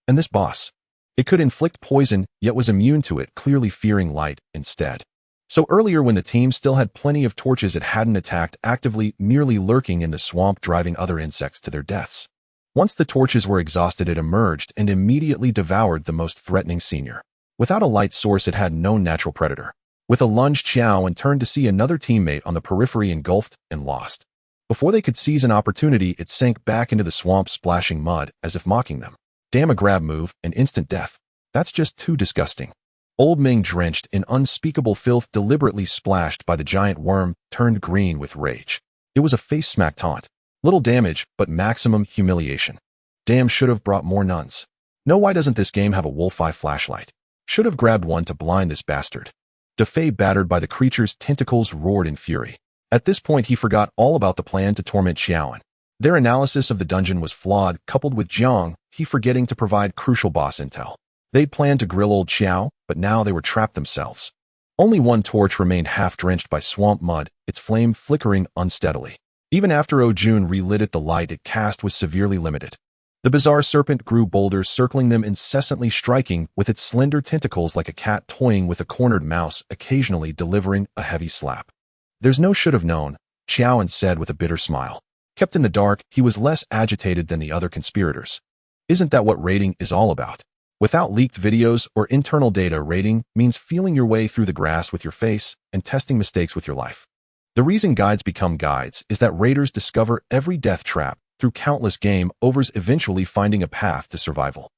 And this boss, it could inflict poison, yet was immune to it, clearly fearing light instead. So earlier, when the team still had plenty of torches, it hadn't attacked actively, merely lurking in the swamp, driving other insects to their deaths. Once the torches were exhausted, it emerged and immediately devoured the most threatening senior. Without a light source, it had no natural predator. With a lunge, Qiao turned to see another teammate on the periphery, engulfed and lost. Before they could seize an opportunity, it sank back into the swamp, splashing mud as if mocking them. Damn, a grab move and instant death. That's just too disgusting. Old Ming, drenched in unspeakable filth, deliberately splashed by the giant worm, turned green with rage. It was a face smack taunt. Little damage, but maximum humiliation. Damn, should have brought more nuns. No, why doesn't this game have a wolf eye flashlight? Should have grabbed one to blind this bastard. Defei, battered by the creature's tentacles, roared in fury. At this point, he forgot all about the plan to torment Qiao. Their analysis of the dungeon was flawed, coupled with Jiang He forgetting to provide crucial boss intel. They'd planned to grill old Qiao, but now they were trapped themselves. Only one torch remained, half drenched by swamp mud, its flame flickering unsteadily. Even after Ojun relit it, the light it cast was severely limited. The bizarre serpent grew bolder, circling them incessantly, striking with its slender tentacles like a cat toying with a cornered mouse, occasionally delivering a heavy slap. There's no should have known, Qiao said with a bitter smile. Kept in the dark, he was less agitated than the other conspirators. Isn't that what raiding is all about? Without leaked videos or internal data, raiding means feeling your way through the grass with your face and testing mistakes with your life. The reason guides become guides is that raiders discover every death trap through countless game overs, eventually finding a path to survival.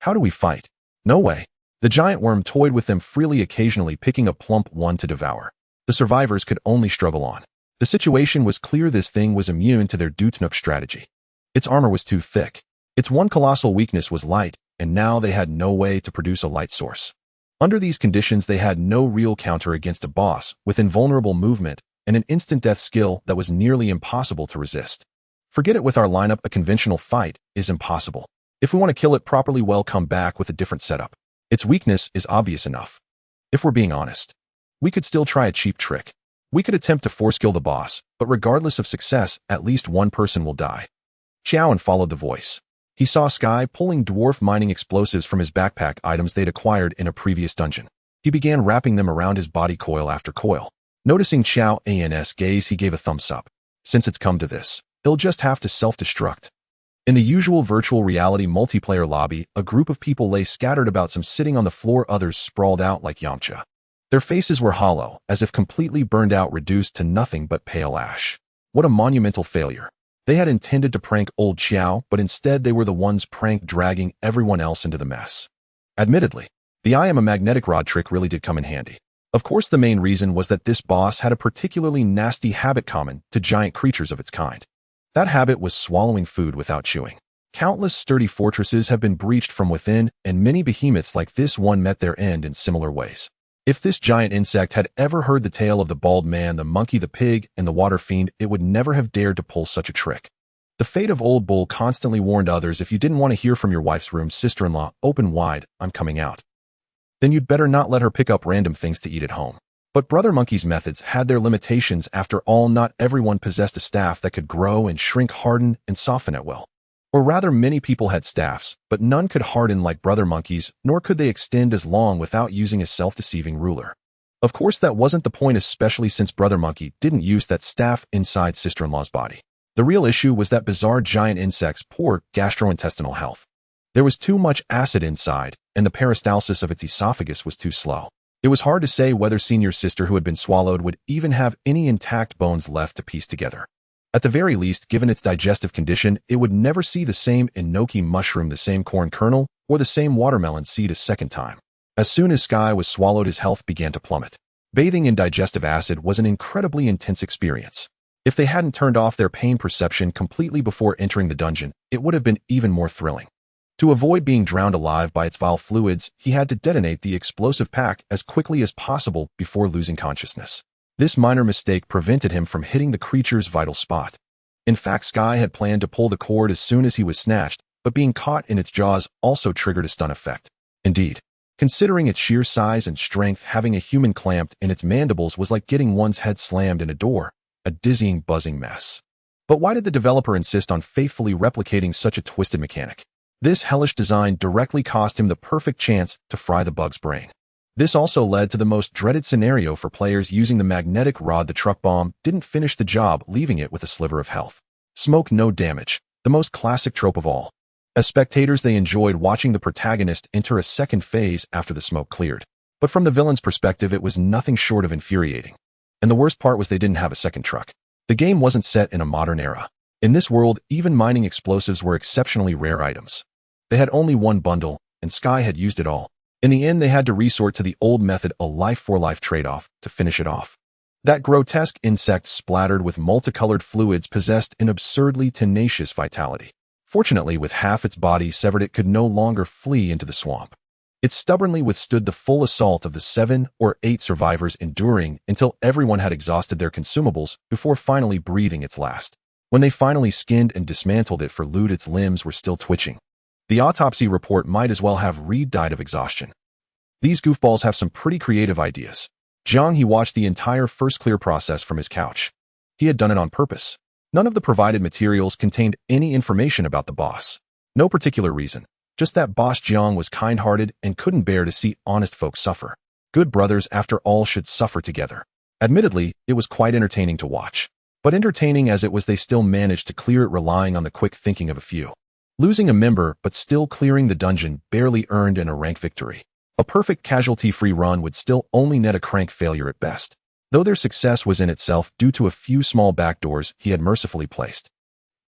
How do we fight? No way. The giant worm toyed with them freely, occasionally picking a plump one to devour. The survivors could only struggle on. The situation was clear: this thing was immune to their Dutnuk strategy. Its armor was too thick. Its one colossal weakness was light, and now they had no way to produce a light source. Under these conditions, they had no real counter against a boss with invulnerable movement and an instant death skill that was nearly impossible to resist. Forget it, with our lineup, a conventional fight is impossible. If we want to kill it properly, well, come back with a different setup. Its weakness is obvious enough. If we're being honest, we could still try a cheap trick. We could attempt to force kill the boss, but regardless of success, at least one person will die. Qiao followed the voice. He saw Sky pulling dwarf mining explosives from his backpack, items they'd acquired in a previous dungeon. He began wrapping them around his body, coil after coil. Noticing Qiao's gaze, he gave a thumbs up. Since it's come to this, he'll just have to self-destruct. In the usual virtual reality multiplayer lobby, a group of people lay scattered about, some sitting on the floor, others sprawled out like Yamcha. Their faces were hollow, as if completely burned out, reduced to nothing but pale ash. What a monumental failure. They had intended to prank old Qiao, but instead they were the ones pranked, dragging everyone else into the mess. Admittedly, the I am a magnetic rod trick really did come in handy. Of course, the main reason was that this boss had a particularly nasty habit common to giant creatures of its kind. That habit was swallowing food without chewing. Countless sturdy fortresses have been breached from within, and many behemoths like this one met their end in similar ways. If this giant insect had ever heard the tale of the bald man, the monkey, the pig, and the water fiend, it would never have dared to pull such a trick. The fate of Old Bull constantly warned others, if you didn't want to hear from your wife's room, sister-in-law, open wide, I'm coming out. Then you'd better not let her pick up random things to eat at home. But Brother Monkey's methods had their limitations. After all, not everyone possessed a staff that could grow and shrink, harden, and soften at will. Or rather, many people had staffs, but none could harden like Brother Monkey's, nor could they extend as long without using a self-deceiving ruler. Of course, that wasn't the point, especially since Brother Monkey didn't use that staff inside sister-in-law's body. The real issue was that bizarre giant insect's poor gastrointestinal health. There was too much acid inside, and the peristalsis of its esophagus was too slow. It was hard to say whether Senior's sister, who had been swallowed, would even have any intact bones left to piece together. At the very least, given its digestive condition, it would never see the same enoki mushroom, the same corn kernel, or the same watermelon seed a second time. As soon as Sky was swallowed, his health began to plummet. Bathing in digestive acid was an incredibly intense experience. If they hadn't turned off their pain perception completely before entering the dungeon, it would have been even more thrilling. To avoid being drowned alive by its vile fluids, he had to detonate the explosive pack as quickly as possible before losing consciousness. This minor mistake prevented him from hitting the creature's vital spot. In fact, Sky had planned to pull the cord as soon as he was snatched, but being caught in its jaws also triggered a stun effect. Indeed, considering its sheer size and strength, having a human clamped in its mandibles was like getting one's head slammed in a door, a dizzying, buzzing mess. But why did the developer insist on faithfully replicating such a twisted mechanic? This hellish design directly cost him the perfect chance to fry the bug's brain. This also led to the most dreaded scenario for players using the magnetic rod. The truck bomb didn't finish the job, leaving it with a sliver of health. Smoke, no damage, the most classic trope of all. As spectators, they enjoyed watching the protagonist enter a second phase after the smoke cleared. But from the villain's perspective, it was nothing short of infuriating. And the worst part was they didn't have a second truck. The game wasn't set in a modern era. In this world, even mining explosives were exceptionally rare items. They had only one bundle, and Sky had used it all. In the end, they had to resort to the old method, a life-for-life trade-off, to finish it off. That grotesque insect, splattered with multicolored fluids, possessed an absurdly tenacious vitality. Fortunately, with half its body severed, it could no longer flee into the swamp. It stubbornly withstood the full assault of the 7 or 8 survivors, enduring until everyone had exhausted their consumables before finally breathing its last. When they finally skinned and dismantled it for loot, its limbs were still twitching. The autopsy report might as well have read died of exhaustion. These goofballs have some pretty creative ideas. Jiang He watched the entire first clear process from his couch. He had done it on purpose. None of the provided materials contained any information about the boss. No particular reason, just that Boss Jiang was kind-hearted and couldn't bear to see honest folks suffer. Good brothers, after all, should suffer together. Admittedly, it was quite entertaining to watch. But entertaining as it was, they still managed to clear it, relying on the quick thinking of a few. Losing a member but still clearing the dungeon barely earned a rank victory. A perfect casualty-free run would still only net a crank failure at best, though their success was in itself due to a few small backdoors he had mercifully placed.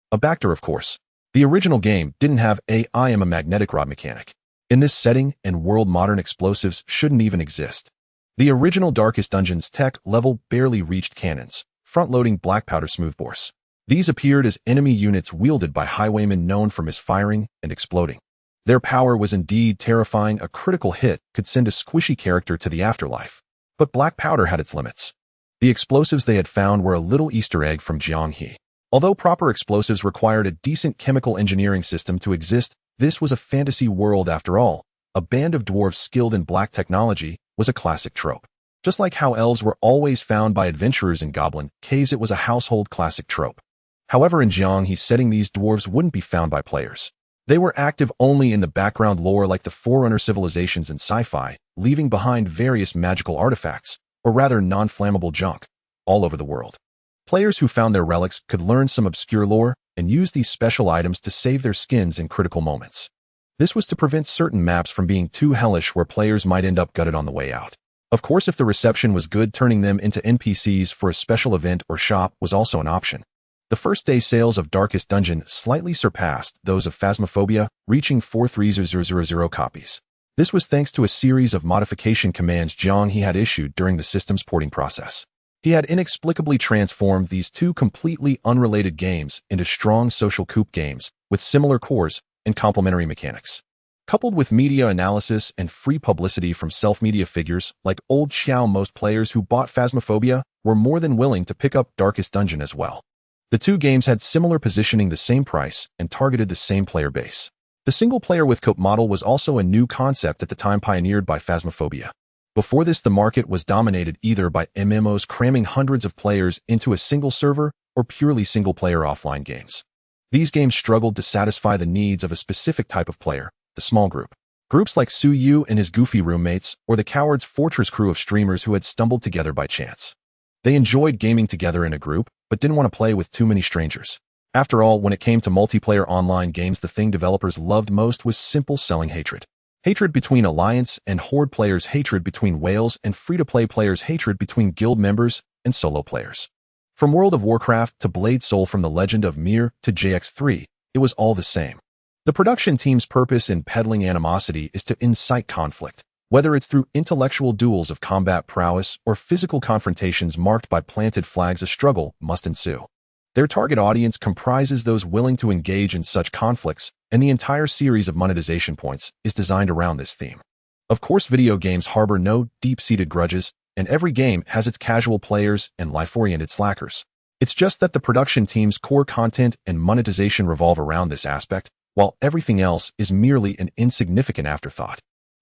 A backdoor, of course. The original game didn't have a "I am a magnetic rod" mechanic. In this setting and world, modern explosives shouldn't even exist. The original Darkest Dungeon's tech level barely reached cannons, front-loading black powder smoothbores. These appeared as enemy units wielded by highwaymen known for misfiring and exploding. Their power was indeed terrifying. A critical hit could send a squishy character to the afterlife. But black powder had its limits. The explosives they had found were a little Easter egg from Jiang He. Although proper explosives required a decent chemical engineering system to exist, this was a fantasy world after all. A band of dwarves skilled in black technology was a classic trope. Just like how elves were always found by adventurers in goblin caves, it was a household classic trope. However, in Jiang He's setting, these dwarves wouldn't be found by players. They were active only in the background lore, like the Forerunner civilizations in sci-fi, leaving behind various magical artifacts, or rather non-flammable junk, all over the world. Players who found their relics could learn some obscure lore and use these special items to save their skins in critical moments. This was to prevent certain maps from being too hellish, where players might end up gutted on the way out. Of course, if the reception was good, turning them into NPCs for a special event or shop was also an option. The first day sales of Darkest Dungeon slightly surpassed those of Phasmophobia, reaching 430,000 copies. This was thanks to a series of modification commands Jiang He had issued during the system's porting process. He had inexplicably transformed these two completely unrelated games into strong social coup games with similar cores and complementary mechanics. Coupled with media analysis and free publicity from self-media figures like Old Xiao, most players who bought Phasmophobia were more than willing to pick up Darkest Dungeon as well. The two games had similar positioning, the same price, and targeted the same player base. The single-player with co-op model was also a new concept at the time, pioneered by Phasmophobia. Before this, the market was dominated either by MMOs cramming hundreds of players into a single server or purely single-player offline games. These games struggled to satisfy the needs of a specific type of player, the small group. Groups like Su Yu and his goofy roommates, or the Coward's Fortress crew of streamers who had stumbled together by chance. They enjoyed gaming together in a group, but didn't want to play with too many strangers. After all, when it came to multiplayer online games, the thing developers loved most was simple selling hatred. Hatred between Alliance and Horde players, hatred between whales and free-to-play players, hatred between guild members and solo players. From World of Warcraft to Blade Soul, from The Legend of Mir to JX3, it was all the same. The production team's purpose in peddling animosity is to incite conflict, whether it's through intellectual duels of combat prowess or physical confrontations marked by planted flags. A struggle must ensue. Their target audience comprises those willing to engage in such conflicts, and the entire series of monetization points is designed around this theme. Of course, video games harbor no deep-seated grudges, and every game has its casual players and life-oriented slackers. It's just that the production team's core content and monetization revolve around this aspect, while everything else is merely an insignificant afterthought.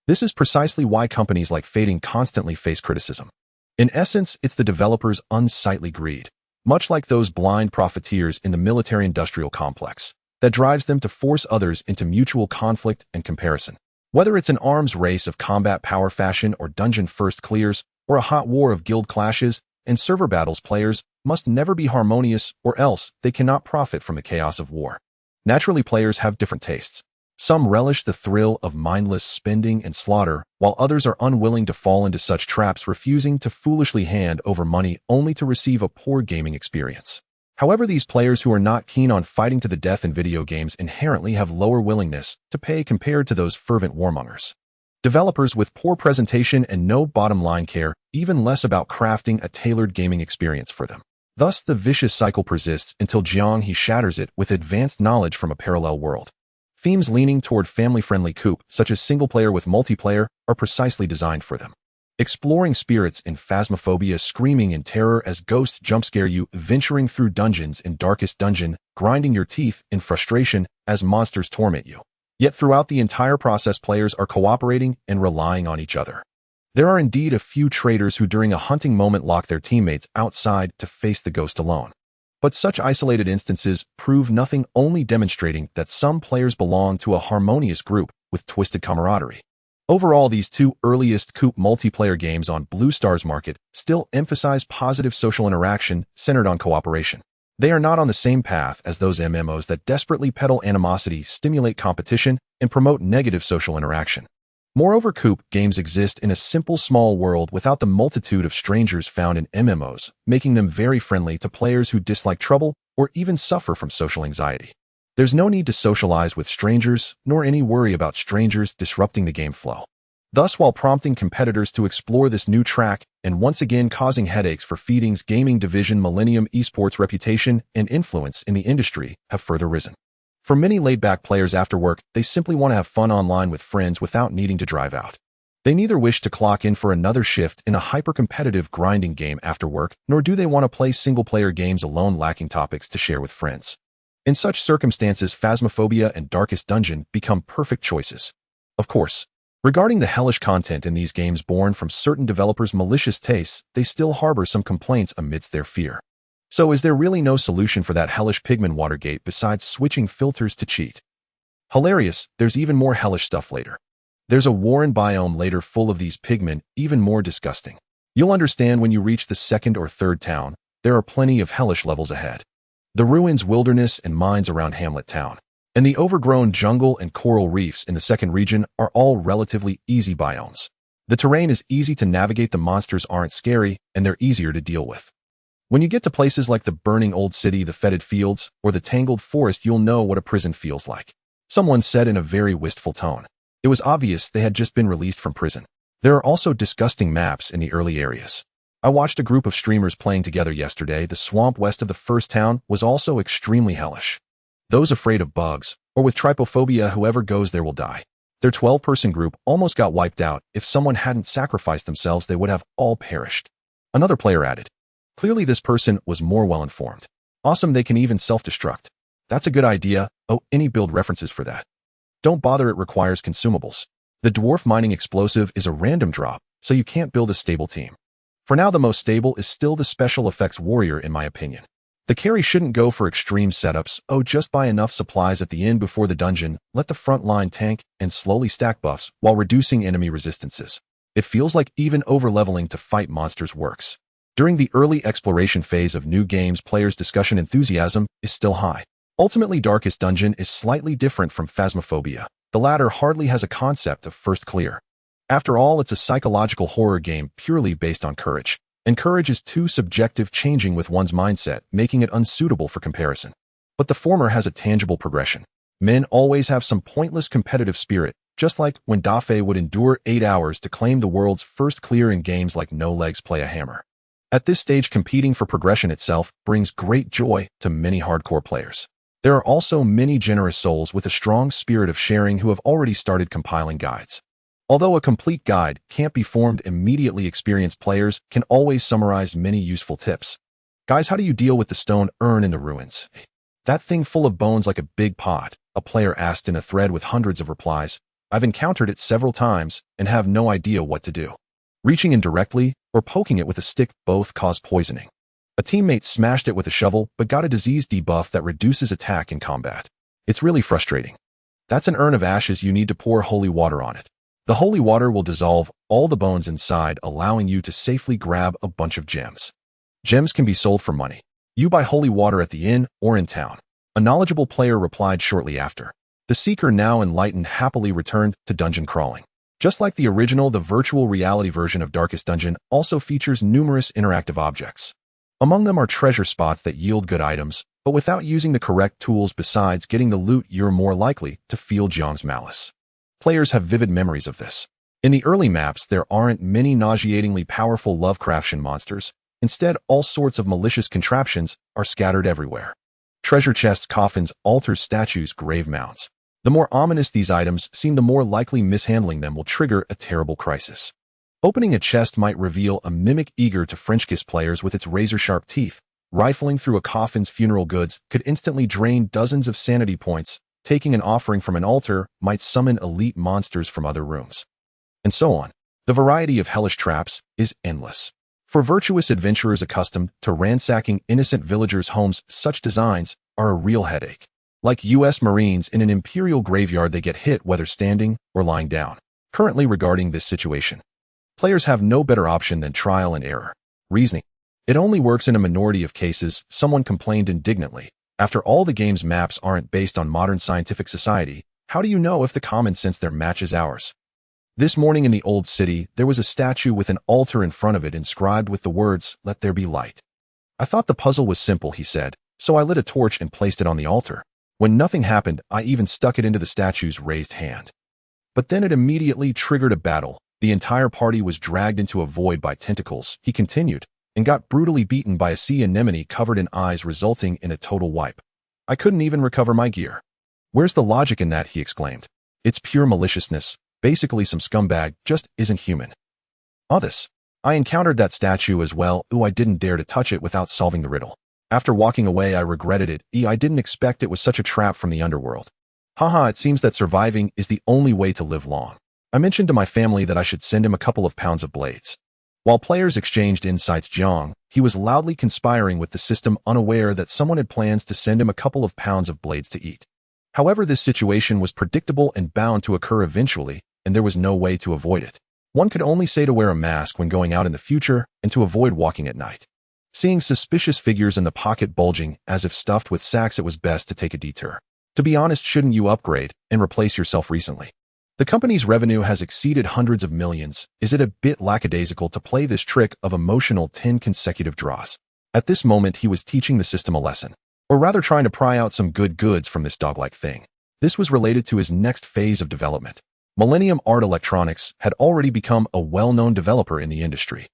This is precisely why companies like Fading constantly face criticism. In essence, it's the developers' unsightly greed, much like those blind profiteers in the military-industrial complex, that drives them to force others into mutual conflict and comparison. Whether it's an arms race of combat power fashion or dungeon first clears, or a hot war of guild clashes and server battles, players must never be harmonious, or else they cannot profit from the chaos of war. Naturally, players have different tastes. Some relish the thrill of mindless spending and slaughter, while others are unwilling to fall into such traps, refusing to foolishly hand over money only to receive a poor gaming experience. However, these players who are not keen on fighting to the death in video games inherently have lower willingness to pay compared to those fervent warmongers. Developers with poor presentation and no bottom-line care even less about crafting a tailored gaming experience for them. Thus, the vicious cycle persists until Jiang He shatters it with advanced knowledge from a parallel world. Themes leaning toward family-friendly coup, such as single-player with multiplayer, are precisely designed for them. Exploring spirits in Phasmophobia, screaming in terror as ghosts jumpscare you, venturing through dungeons in Darkest Dungeon, grinding your teeth in frustration as monsters torment you. Yet throughout the entire process, players are cooperating and relying on each other. There are indeed a few traitors who during a hunting moment lock their teammates outside to face the ghost alone. But such isolated instances prove nothing, only demonstrating that some players belong to a harmonious group with twisted camaraderie. Overall, these two earliest coup multiplayer games on Blue Star's market still emphasize positive social interaction centered on cooperation. They are not on the same path as those MMOs that desperately peddle animosity, stimulate competition, and promote negative social interaction. Moreover, coup games exist in a simple small world without the multitude of strangers found in MMOs, making them very friendly to players who dislike trouble or even suffer from social anxiety. There's no need to socialize with strangers, nor any worry about strangers disrupting the game flow. Thus, while prompting competitors to explore this new track and once again causing headaches for Feeding's gaming division, Millennium Esports' reputation and influence in the industry have further risen. For many laid-back players after work, they simply want to have fun online with friends without needing to drive out. They neither wish to clock in for another shift in a hyper-competitive grinding game after work, nor do they want to play single-player games alone lacking topics to share with friends. In such circumstances, Phasmophobia and Darkest Dungeon become perfect choices. Of course, regarding the hellish content in these games born from certain developers' malicious tastes, they still harbor some complaints amidst their fear. So is there really no solution for that hellish pigment Watergate besides switching filters to cheat? Hilarious, there's even more hellish stuff later. There's a Warren biome later full of these pigmen, even more disgusting. You'll understand when you reach the second or third town. There are plenty of hellish levels ahead. The ruins, wilderness, and mines around Hamlet Town, and the overgrown jungle and coral reefs in the second region are all relatively easy biomes. The terrain is easy to navigate, the monsters aren't scary, and they're easier to deal with. When you get to places like the burning old city, the fetid fields, or the tangled forest, you'll know what a prison feels like. Someone said in a very wistful tone. It was obvious they had just been released from prison. There are also disgusting maps in the early areas. I watched a group of streamers playing together yesterday. The swamp west of the first town was also extremely hellish. Those afraid of bugs, or with trypophobia, whoever goes there will die. Their 12-person group almost got wiped out. If someone hadn't sacrificed themselves, they would have all perished. Another player added. Clearly this person was more well-informed. Awesome, they can even self-destruct. That's a good idea. Oh, any build references for that? Don't bother, it requires consumables. The dwarf mining explosive is a random drop, so you can't build a stable team. For now, the most stable is still the special effects warrior in my opinion. The carry shouldn't go for extreme setups. Oh, just buy enough supplies at the end before the dungeon, let the front line tank, and slowly stack buffs while reducing enemy resistances. It feels like even over-leveling to fight monsters works. During the early exploration phase of new games, players' discussion enthusiasm is still high. Ultimately, Darkest Dungeon is slightly different from Phasmophobia. The latter hardly has a concept of first clear. After all, it's a psychological horror game purely based on courage. And courage is too subjective, changing with one's mindset, making it unsuitable for comparison. But the former has a tangible progression. Men always have some pointless competitive spirit, just like when Dafe would endure 8 hours to claim the world's first clear in games like No Legs Play a Hammer. At this stage, competing for progression itself brings great joy to many hardcore players. There are also many generous souls with a strong spirit of sharing who have already started compiling guides. Although a complete guide can't be formed immediately, experienced players can always summarize many useful tips. Guys, how do you deal with the stone urn in the ruins? That thing full of bones like a big pot, a player asked in a thread with hundreds of replies. I've encountered it several times and have no idea what to do. Reaching in directly or poking it with a stick both cause poisoning. A teammate smashed it with a shovel but got a disease debuff that reduces attack in combat. It's really frustrating. That's an urn of ashes. You need to pour holy water on it. The holy water will dissolve all the bones inside, allowing you to safely grab a bunch of gems. Gems can be sold for money. You buy holy water at the inn or in town. A knowledgeable player replied shortly after. The seeker, now enlightened, happily returned to dungeon crawling. Just like the original, the virtual reality version of Darkest Dungeon also features numerous interactive objects. Among them are treasure spots that yield good items, but without using the correct tools. Besides getting the loot, you're more likely to feel Jiang's malice. Players have vivid memories of this. In the early maps, there aren't many nauseatingly powerful Lovecraftian monsters. Instead, all sorts of malicious contraptions are scattered everywhere. Treasure chests, coffins, altars, statues, grave mounds. The more ominous these items seem, the more likely mishandling them will trigger a terrible crisis. Opening a chest might reveal a mimic eager to French kiss players with its razor-sharp teeth. Rifling through a coffin's funeral goods could instantly drain dozens of sanity points. Taking an offering from an altar might summon elite monsters from other rooms. And so on. The variety of hellish traps is endless. For virtuous adventurers accustomed to ransacking innocent villagers' homes, such designs are a real headache. Like U.S. Marines in an imperial graveyard, they get hit whether standing or lying down. Currently, regarding this situation, players have no better option than trial and error reasoning. It only works in a minority of cases, someone complained indignantly. After all, the game's maps aren't based on modern scientific society. How do you know if the common sense there matches ours? This morning in the old city, there was a statue with an altar in front of it inscribed with the words, "Let there be light." I thought the puzzle was simple, he said, so I lit a torch and placed it on the altar. When nothing happened, I even stuck it into the statue's raised hand. But then it immediately triggered a battle. The entire party was dragged into a void by tentacles, he continued, and got brutally beaten by a sea anemone covered in eyes, resulting in a total wipe. I couldn't even recover my gear. Where's the logic in that, he exclaimed. It's pure maliciousness. Basically, some scumbag just isn't human. This. I encountered that statue as well. I didn't dare to touch it without solving the riddle. After walking away, I regretted it. I didn't expect it was such a trap from the underworld. Haha, it seems that surviving is the only way to live long. I mentioned to my family that I should send him a couple of pounds of blades. While players exchanged insights, Jiang He was loudly conspiring with the system, unaware that someone had plans to send him a couple of pounds of blades to eat. However, this situation was predictable and bound to occur eventually, and there was no way to avoid it. One could only say to wear a mask when going out in the future and to avoid walking at night. Seeing suspicious figures in the pocket bulging as if stuffed with sacks, it was best to take a detour. To be honest, shouldn't you upgrade and replace yourself recently? The company's revenue has exceeded hundreds of millions. Is it a bit lackadaisical to play this trick of emotional 10 consecutive draws? At this moment, he was teaching the system a lesson, or rather trying to pry out some good goods from this dog-like thing. This was related to his next phase of development. Millennium Art Electronics had already become a well-known developer in the industry.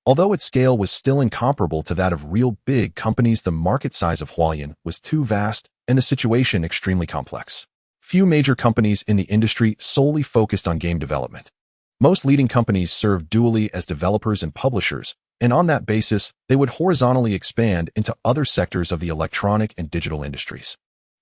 Although its scale was still incomparable to that of real big companies, the market size of Hualien was too vast and the situation extremely complex. Few major companies in the industry solely focused on game development. Most leading companies served dually as developers and publishers, and on that basis, they would horizontally expand into other sectors of the electronic and digital industries.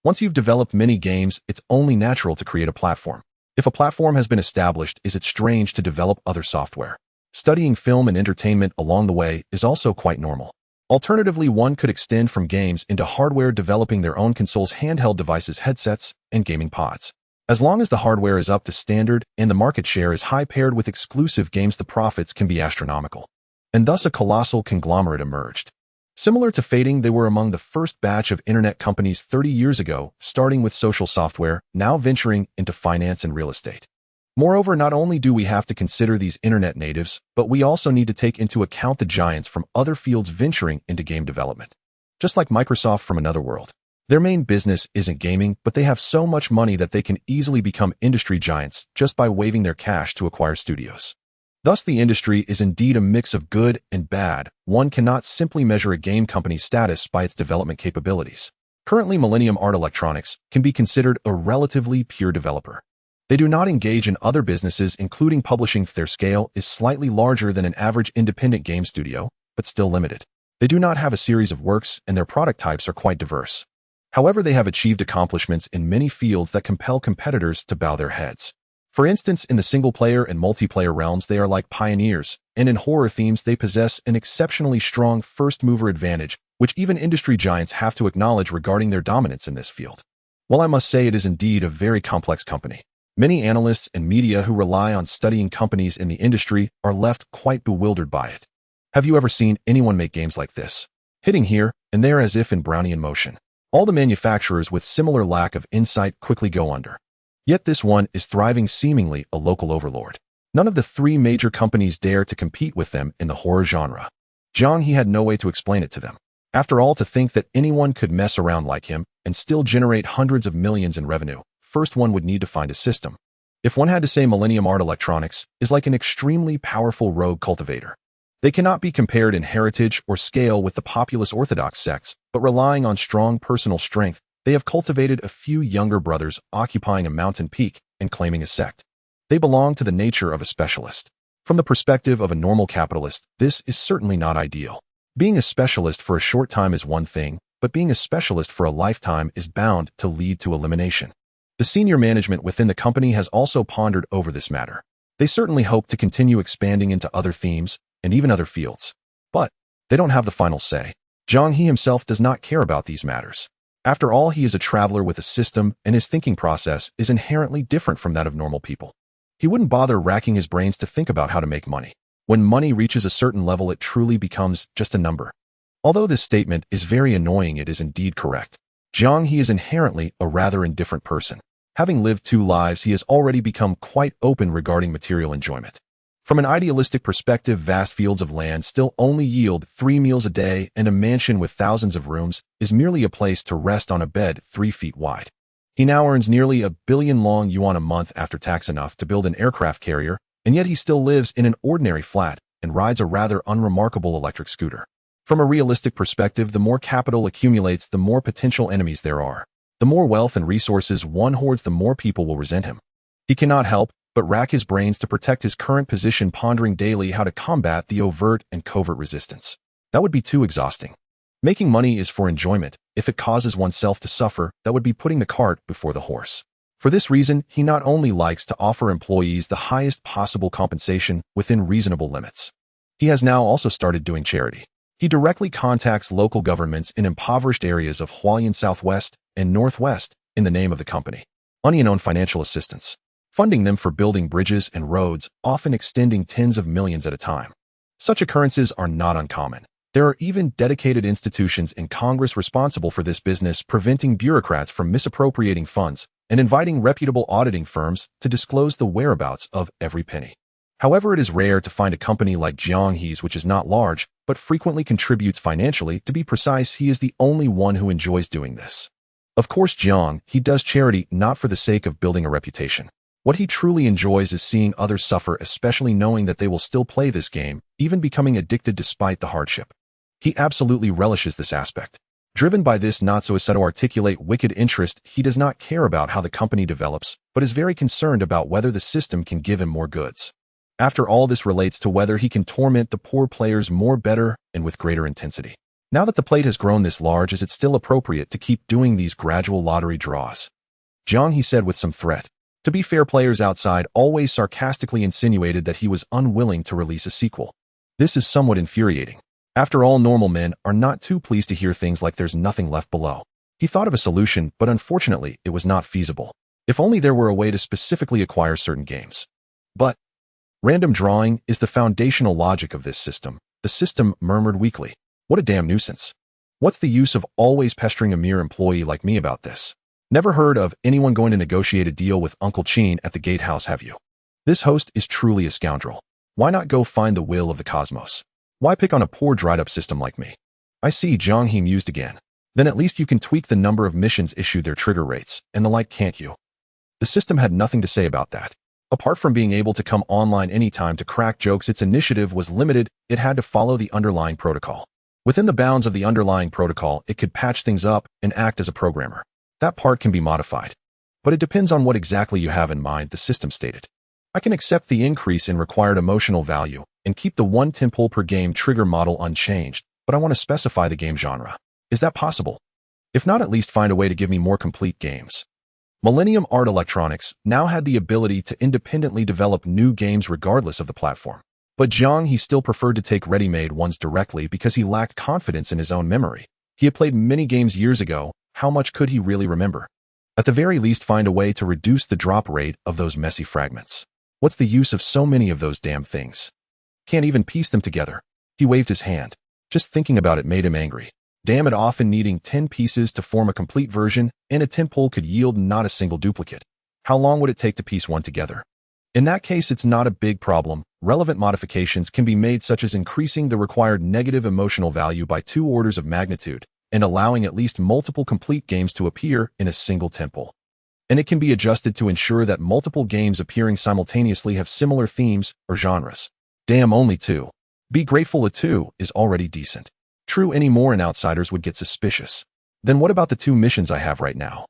Once you've developed many games, it's only natural to create a platform. If a platform has been established, is it strange to develop other software? Studying film and entertainment along the way is also quite normal. Alternatively, one could extend from games into hardware, developing their own consoles, handheld devices, headsets, and gaming pods. As long as the hardware is up to standard and the market share is high paired with exclusive games, the profits can be astronomical. And thus a colossal conglomerate emerged. Similar to Fading, they were among the first batch of internet companies 30 years ago, starting with social software, now venturing into finance and real estate. Moreover, not only do we have to consider these internet natives, but we also need to take into account the giants from other fields venturing into game development. Just like Microsoft from another world. Their main business isn't gaming, but they have so much money that they can easily become industry giants just by waving their cash to acquire studios. Thus, the industry is indeed a mix of good and bad. One cannot simply measure a game company's status by its development capabilities. Currently, Millennium Art Electronics can be considered a relatively pure developer. They do not engage in other businesses, including publishing. Their scale is slightly larger than an average independent game studio, but still limited. They do not have a series of works, and their product types are quite diverse. However, they have achieved accomplishments in many fields that compel competitors to bow their heads. For instance, in the single-player and multiplayer realms, they are like pioneers, and in horror themes, they possess an exceptionally strong first-mover advantage, which even industry giants have to acknowledge regarding their dominance in this field. While I must say it is indeed a very complex company, many analysts and media who rely on studying companies in the industry are left quite bewildered by it. Have you ever seen anyone make games like this? Hitting here and there as if in Brownian motion. All the manufacturers with similar lack of insight quickly go under. Yet this one is thriving, seemingly a local overlord. None of the three major companies dare to compete with them in the horror genre. Jiang He had no way to explain it to them. After all, to think that anyone could mess around like him and still generate hundreds of millions in revenue, first one would need to find a system. If one had to say, Millennium Art Electronics is like an extremely powerful rogue cultivator. They cannot be compared in heritage or scale with the populous Orthodox sects, but relying on strong personal strength, they have cultivated a few younger brothers occupying a mountain peak and claiming a sect. They belong to the nature of a specialist. From the perspective of a normal capitalist, this is certainly not ideal. Being a specialist for a short time is one thing, but being a specialist for a lifetime is bound to lead to elimination. The senior management within the company has also pondered over this matter. They certainly hope to continue expanding into other themes and even other fields. But they don't have the final say. Jiang He himself does not care about these matters. After all, he is a traveler with a system, and his thinking process is inherently different from that of normal people. He wouldn't bother racking his brains to think about how to make money. When money reaches a certain level, it truly becomes just a number. Although this statement is very annoying, it is indeed correct. Jiang He is inherently a rather indifferent person. Having lived two lives, he has already become quite open regarding material enjoyment. From an idealistic perspective, vast fields of land still only yield 3 meals a day, and a mansion with thousands of rooms is merely a place to rest on a bed 3 feet wide. He now earns nearly $1 billion yuan a month after tax, enough to build an aircraft carrier, and yet he still lives in an ordinary flat and rides a rather unremarkable electric scooter. From a realistic perspective, the more capital accumulates, the more potential enemies there are. The more wealth and resources one hoards, the more people will resent him. He cannot help but rack his brains to protect his current position, pondering daily how to combat the overt and covert resistance. That would be too exhausting. Making money is for enjoyment. If it causes oneself to suffer, that would be putting the cart before the horse. For this reason, he not only likes to offer employees the highest possible compensation within reasonable limits. He has now also started doing charity. He directly contacts local governments in impoverished areas of Hualien Southwest and Northwest in the name of the company, onion-owned financial assistance, funding them for building bridges and roads, often extending tens of millions at a time. Such occurrences are not uncommon. There are even dedicated institutions in Congress responsible for this business, preventing bureaucrats from misappropriating funds and inviting reputable auditing firms to disclose the whereabouts of every penny. However, it is rare to find a company like Jiang He's, which is not large, but frequently contributes financially. To be precise, he is the only one who enjoys doing this. Of course, Jiang He does charity not for the sake of building a reputation. What he truly enjoys is seeing others suffer, especially knowing that they will still play this game, even becoming addicted despite the hardship. He absolutely relishes this aspect. Driven by this not-so-easy-to-articulate wicked interest, he does not care about how the company develops, but is very concerned about whether the system can give him more goods. After all, this relates to whether he can torment the poor players more better and with greater intensity. Now that the plate has grown this large, is it still appropriate to keep doing these gradual lottery draws? Jiang He said with some threat. To be fair, players outside always sarcastically insinuated that he was unwilling to release a sequel. This is somewhat infuriating. After all, normal men are not too pleased to hear things like there's nothing left below. He thought of a solution, but unfortunately, it was not feasible. If only there were a way to specifically acquire certain games. But random drawing is the foundational logic of this system. The system murmured weakly. What a damn nuisance. What's the use of always pestering a mere employee like me about this? Never heard of anyone going to negotiate a deal with Uncle Chin at the gatehouse, have you? This host is truly a scoundrel. Why not go find the will of the cosmos? Why pick on a poor dried-up system like me? I see, Jiang He mused again. Then at least you can tweak the number of missions issued, their trigger rates, and the like, can't you? The system had nothing to say about that. Apart from being able to come online anytime to crack jokes, its initiative was limited. It had to follow the underlying protocol. Within the bounds of the underlying protocol, it could patch things up and act as a programmer. That part can be modified. But it depends on what exactly you have in mind, the system stated. I can accept the increase in required emotional value and keep the 1 tentpole per game trigger model unchanged, but I want to specify the game genre. Is that possible? If not, at least find a way to give me more complete games. Millennium Art Electronics now had the ability to independently develop new games regardless of the platform. But Jiang He still preferred to take ready-made ones directly because he lacked confidence in his own memory. He had played many games years ago. How much could he really remember? At the very least, find a way to reduce the drop rate of those messy fragments. What's the use of so many of those damn things? Can't even piece them together. He waved his hand. Just thinking about it made him angry. Damn it, often needing 10 pieces to form a complete version, and a tentpole could yield not a single duplicate. How long would it take to piece one together? In that case, it's not a big problem. Relevant modifications can be made, such as increasing the required negative emotional value by 2 orders of magnitude, and allowing at least multiple complete games to appear in a single tentpole. And it can be adjusted to ensure that multiple games appearing simultaneously have similar themes or genres. Damn, only 2. Be grateful a 2 is already decent. True, any more and outsiders would get suspicious. Then what about the 2 missions I have right now?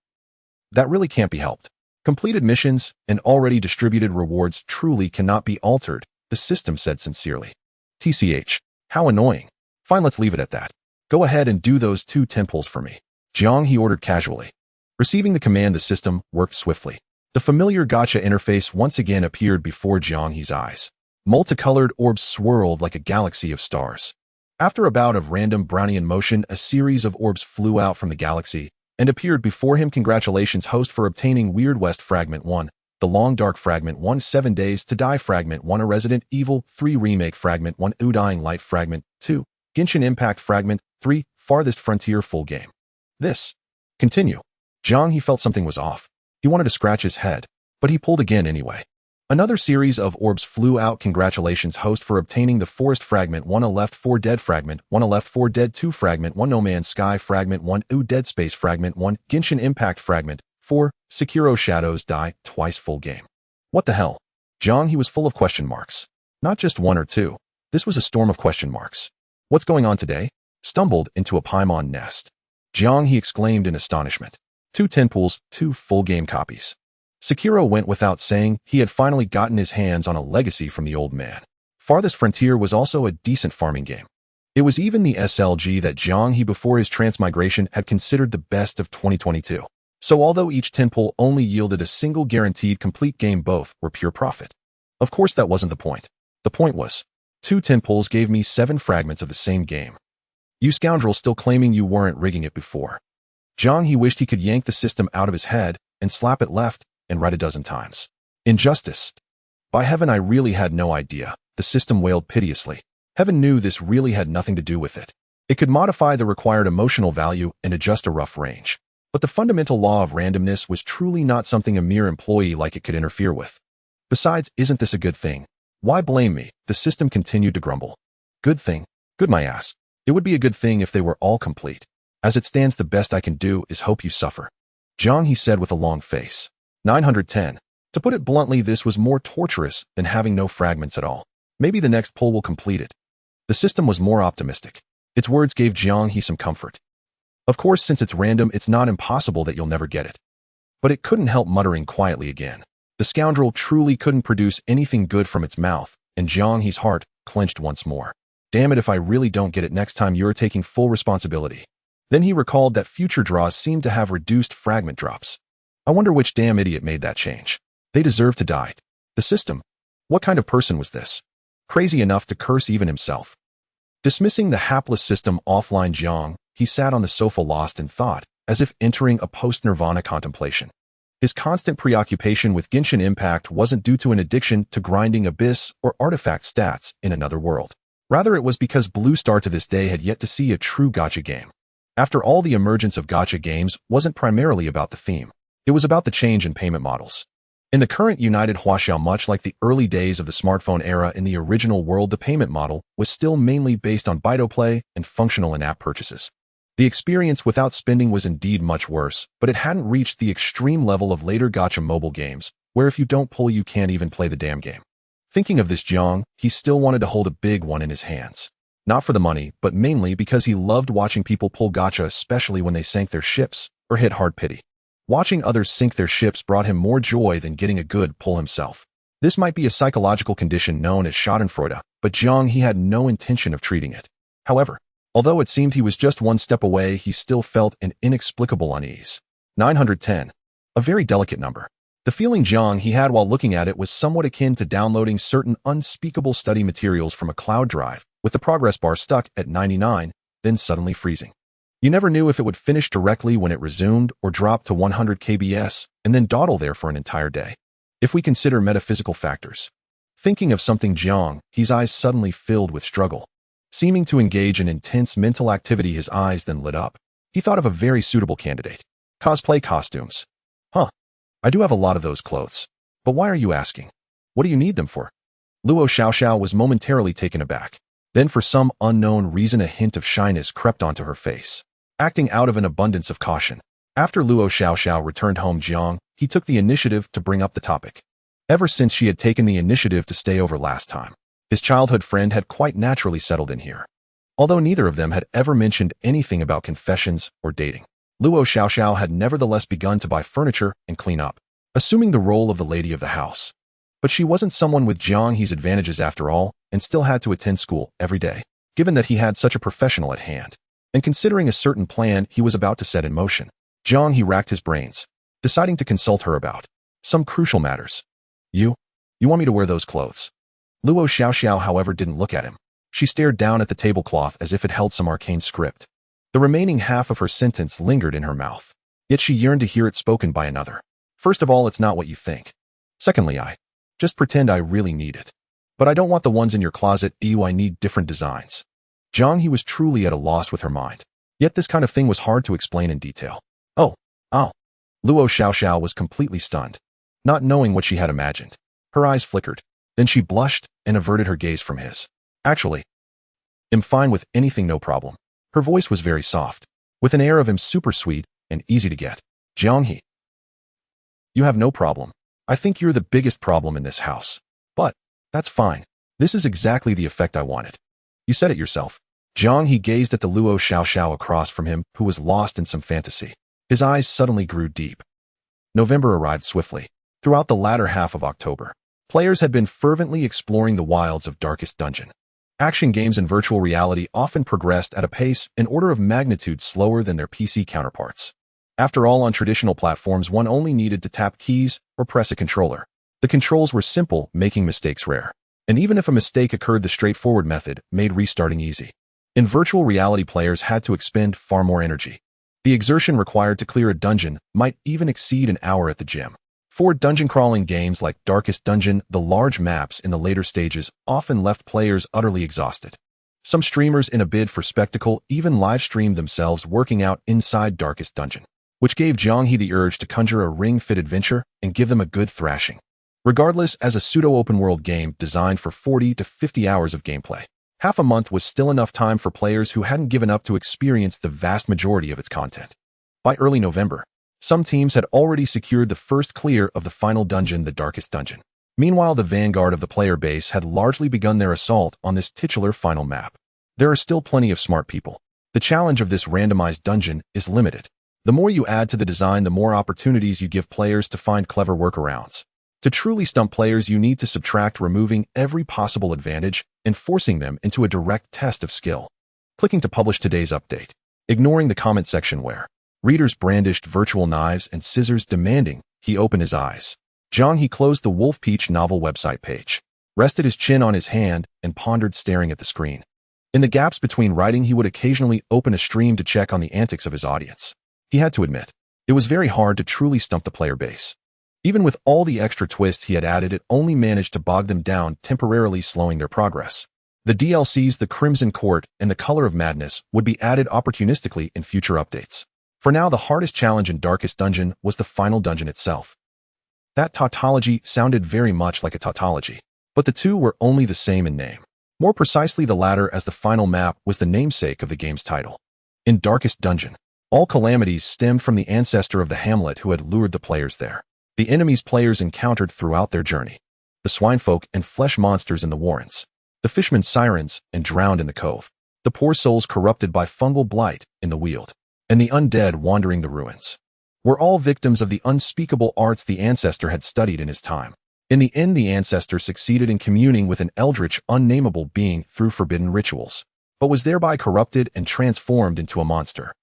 That really can't be helped. Completed missions and already distributed rewards truly cannot be altered, the system said sincerely. TCH. How annoying. Fine, let's leave it at that. Go ahead and do those 2 tentpoles for me. Jiang He ordered casually. Receiving the command, the system worked swiftly. The familiar gacha interface once again appeared before Jiang He's eyes. Multicolored orbs swirled like a galaxy of stars. After a bout of random Brownian motion, a series of orbs flew out from the galaxy and appeared before him. Congratulations, host, for obtaining Weird West Fragment 1, The Long Dark Fragment 1, 7 Days to Die Fragment 1, A Resident Evil 3 Remake Fragment 1, Dying Light Fragment 2, Genshin Impact Fragment 3, Farthest Frontier Full Game. This. Continue. Jiang He felt something was off. He wanted to scratch his head, but he pulled again anyway. Another series of orbs flew out. Congratulations, host, for obtaining the Forest Fragment 1, A Left 4 Dead Fragment 1, A Left 4 Dead 2 Fragment 1, No Man's Sky Fragment 1, Dead Space Fragment 1, Genshin Impact Fragment 4, Sekiro Shadows Die Twice Full Game. What the hell? Jiang He was full of question marks. Not just 1 or 2. This was a storm of question marks. What's going on today? Stumbled into a Paimon nest. Jiang He exclaimed in astonishment. 2 tentpoles, 2 full game copies. Sekiro went without saying. He had finally gotten his hands on a legacy from the old man. Farthest Frontier was also a decent farming game. It was even the SLG that Jiang He before his transmigration had considered the best of 2022. So although each tentpole only yielded a single guaranteed complete game, both were pure profit. Of course, that wasn't the point. The point was, 2 tentpoles gave me 7 fragments of the same game. You scoundrel, still claiming you weren't rigging it before. Jiang He wished he could yank the system out of his head and slap it left and right a dozen times. Injustice. By heaven, I really had no idea, the system wailed piteously. Heaven knew this really had nothing to do with it. It could modify the required emotional value and adjust a rough range. But the fundamental law of randomness was truly not something a mere employee like it could interfere with. Besides, isn't this a good thing? Why blame me? The system continued to grumble. Good thing? Good my ass. It would be a good thing if they were all complete. As it stands, the best I can do is hope you suffer. Jiang He said with a long face. 910. To put it bluntly, this was more torturous than having no fragments at all. Maybe the next pull will complete it. The system was more optimistic. Its words gave Jiang He some comfort. Of course, since it's random, it's not impossible that you'll never get it. But it couldn't help muttering quietly again. The scoundrel truly couldn't produce anything good from its mouth, and Jiang He's heart clenched once more. Damn it, if I really don't get it next time, you're taking full responsibility. Then he recalled that future draws seemed to have reduced fragment drops. I wonder which damn idiot made that change. They deserve to die. The system. What kind of person was this? Crazy enough to curse even himself. Dismissing the hapless system offline, Jiang He sat on the sofa lost in thought, as if entering a post-nirvana contemplation. His constant preoccupation with Genshin Impact wasn't due to an addiction to grinding abyss or artifact stats in another world. Rather, it was because Blue Star to this day had yet to see a true gacha game. After all, the emergence of gacha games wasn't primarily about the theme. It was about the change in payment models. In the current United Huaxiao, much like the early days of the smartphone era in the original world, the payment model was still mainly based on Baidu and functional in-app purchases. The experience without spending was indeed much worse, but it hadn't reached the extreme level of later gacha mobile games, where if you don't pull you can't even play the damn game. Thinking of this, Jiang He still wanted to hold a big one in his hands. Not for the money, but mainly because he loved watching people pull gacha, especially when they sank their ships or hit hard pity. Watching others sink their ships brought him more joy than getting a good pull himself. This might be a psychological condition known as Schadenfreude, but Jiang He had no intention of treating it. However, although it seemed he was just one step away, he still felt an inexplicable unease. 910. A very delicate number. The feeling Jiang He had while looking at it was somewhat akin to downloading certain unspeakable study materials from a cloud drive, with the progress bar stuck at 99, then suddenly freezing. You never knew if it would finish directly when it resumed or drop to 100 kbs and then dawdle there for an entire day. If we consider metaphysical factors. Thinking of something, Jiang He's eyes suddenly filled with struggle. Seeming to engage in intense mental activity, his eyes then lit up. He thought of a very suitable candidate. Cosplay costumes. Huh. I do have a lot of those clothes. But why are you asking? What do you need them for? Luo Xiaoxiao was momentarily taken aback. Then for some unknown reason a hint of shyness crept onto her face. Acting out of an abundance of caution. After Luo Xiaoxiao returned home, Jiang He took the initiative to bring up the topic. Ever since she had taken the initiative to stay over last time, his childhood friend had quite naturally settled in here. Although neither of them had ever mentioned anything about confessions or dating, Luo Xiaoxiao had nevertheless begun to buy furniture and clean up, assuming the role of the lady of the house. But she wasn't someone with Jiang He's advantages after all, and still had to attend school every day, given that he had such a professional at hand. And considering a certain plan he was about to set in motion, Jiang He racked his brains, deciding to consult her about some crucial matters. You want me to wear those clothes? Luo Xiaoxiao, however, didn't look at him. She stared down at the tablecloth as if it held some arcane script. The remaining half of her sentence lingered in her mouth, yet she yearned to hear it spoken by another. First of all, it's not what you think. Secondly, I just pretend I really need it. But I don't want the ones in your closet. I need different designs. Jiang He was truly at a loss with her mind. Yet this kind of thing was hard to explain in detail. Oh. Luo Xiaoxiao was completely stunned, not knowing what she had imagined. Her eyes flickered. Then she blushed and averted her gaze from his. Actually, I'm fine with anything, no problem. Her voice was very soft, with an air of super sweet and easy to get. Jiang He, you have no problem. I think you're the biggest problem in this house. But that's fine. This is exactly the effect I wanted. You said it yourself. Jiang He gazed at the Luo Xiaoxiao across from him, who was lost in some fantasy. His eyes suddenly grew deep. November arrived swiftly. Throughout the latter half of October, players had been fervently exploring the wilds of Darkest Dungeon. Action games in virtual reality often progressed at a pace an order of magnitude slower than their PC counterparts. After all, on traditional platforms, one only needed to tap keys or press a controller. The controls were simple, making mistakes rare. And even if a mistake occurred, the straightforward method made restarting easy. In virtual reality, players had to expend far more energy. The exertion required to clear a dungeon might even exceed an hour at the gym. For dungeon crawling games like Darkest Dungeon, the large maps in the later stages often left players utterly exhausted. Some streamers, in a bid for spectacle, even live-streamed themselves working out inside Darkest Dungeon, which gave Jiang He the urge to conjure a ring-fit adventure and give them a good thrashing. Regardless, as a pseudo-open-world game designed for 40 to 50 hours of gameplay, half a month was still enough time for players who hadn't given up to experience the vast majority of its content. By early November, Some teams had already secured the first clear of the final dungeon, the Darkest Dungeon. Meanwhile, the vanguard of the player base had largely begun their assault on this titular final map. There are still plenty of smart people. The challenge of this randomized dungeon is limited. The more you add to the design, the more opportunities you give players to find clever workarounds. To truly stump players, you need to subtract, removing every possible advantage and forcing them into a direct test of skill. Clicking to publish today's update. Ignoring the comment section where readers brandished virtual knives and scissors demanding he open his eyes. Jiang He closed the Wolf Peach novel website page, rested his chin on his hand, and pondered, staring at the screen. In the gaps between writing, he would occasionally open a stream to check on the antics of his audience. He had to admit, it was very hard to truly stump the player base. Even with all the extra twists he had added, it only managed to bog them down, temporarily slowing their progress. The DLCs, the Crimson Court, and the Color of Madness would be added opportunistically in future updates. For now, the hardest challenge in Darkest Dungeon was the final dungeon itself. That tautology sounded very much like a tautology, but the two were only the same in name. More precisely, the latter, as the final map was the namesake of the game's title. In Darkest Dungeon, all calamities stemmed from the ancestor of the hamlet who had lured the players there. The enemies players encountered throughout their journey. The swinefolk and flesh monsters in the warrens. The fishermen sirens and drowned in the cove. The poor souls corrupted by fungal blight in the weald. And the undead wandering the ruins. Were all victims of the unspeakable arts the ancestor had studied in his time. In the end, the ancestor succeeded in communing with an eldritch, unnameable being through forbidden rituals, but was thereby corrupted and transformed into a monster.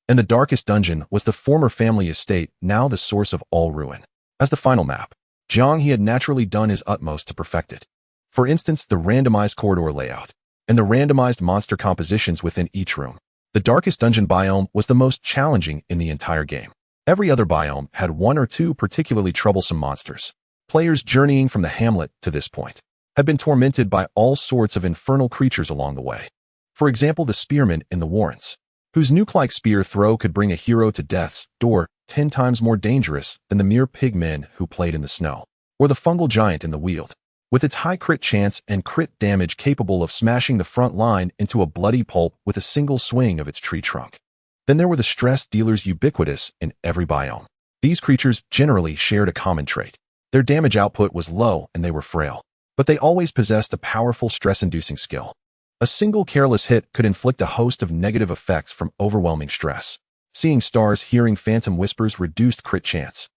And the Darkest Dungeon was the former family estate, now the source of all ruin. As the final map, Jiang He had naturally done his utmost to perfect it. For instance, the randomized corridor layout, and the randomized monster compositions within each room. The Darkest Dungeon biome was the most challenging in the entire game. Every other biome had one or two particularly troublesome monsters. Players journeying from the hamlet to this point had been tormented by all sorts of infernal creatures along the way. For example, the spearmen in the warrens, whose nuke-like spear throw could bring a hero to death's door 10 times more dangerous than the mere pigmen who played in the snow. Or the fungal giant in the weald, with its high crit chance and crit damage capable of smashing the front line into a bloody pulp with a single swing of its tree trunk. Then there were the stress dealers, ubiquitous in every biome. These creatures generally shared a common trait. Their damage output was low and they were frail, but they always possessed a powerful stress-inducing skill. A single careless hit could inflict a host of negative effects from overwhelming stress. Seeing stars, hearing phantom whispers reduced crit chance.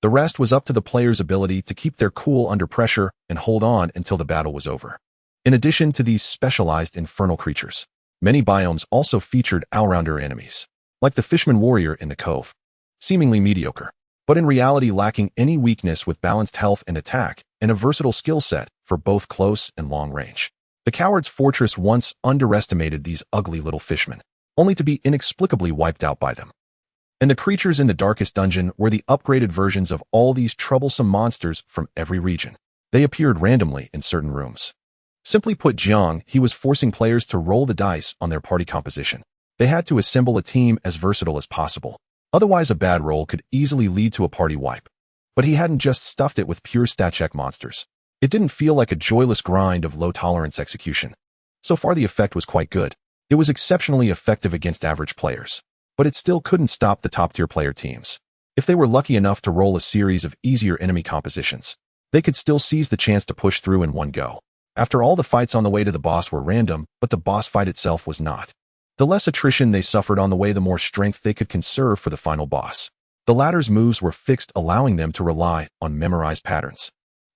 The rest was up to the player's ability to keep their cool under pressure and hold on until the battle was over. In addition to these specialized infernal creatures, many biomes also featured all-rounder enemies, like the Fishman Warrior in the Cove, seemingly mediocre, but in reality lacking any weakness, with balanced health and attack, and a versatile skill set for both close and long range. The Coward's Fortress once underestimated these ugly little fishmen, only to be inexplicably wiped out by them. And the creatures in the Darkest Dungeon were the upgraded versions of all these troublesome monsters from every region. They appeared randomly in certain rooms. Simply put, Jiang He was forcing players to roll the dice on their party composition. They had to assemble a team as versatile as possible. Otherwise, a bad roll could easily lead to a party wipe. But he hadn't just stuffed it with pure stat check monsters. It didn't feel like a joyless grind of low-tolerance execution. So far, the effect was quite good. It was exceptionally effective against average players. But it still couldn't stop the top-tier player teams. If they were lucky enough to roll a series of easier enemy compositions, they could still seize the chance to push through in one go. After all, the fights on the way to the boss were random, but the boss fight itself was not. The less attrition they suffered on the way, the more strength they could conserve for the final boss. The latter's moves were fixed, allowing them to rely on memorized patterns.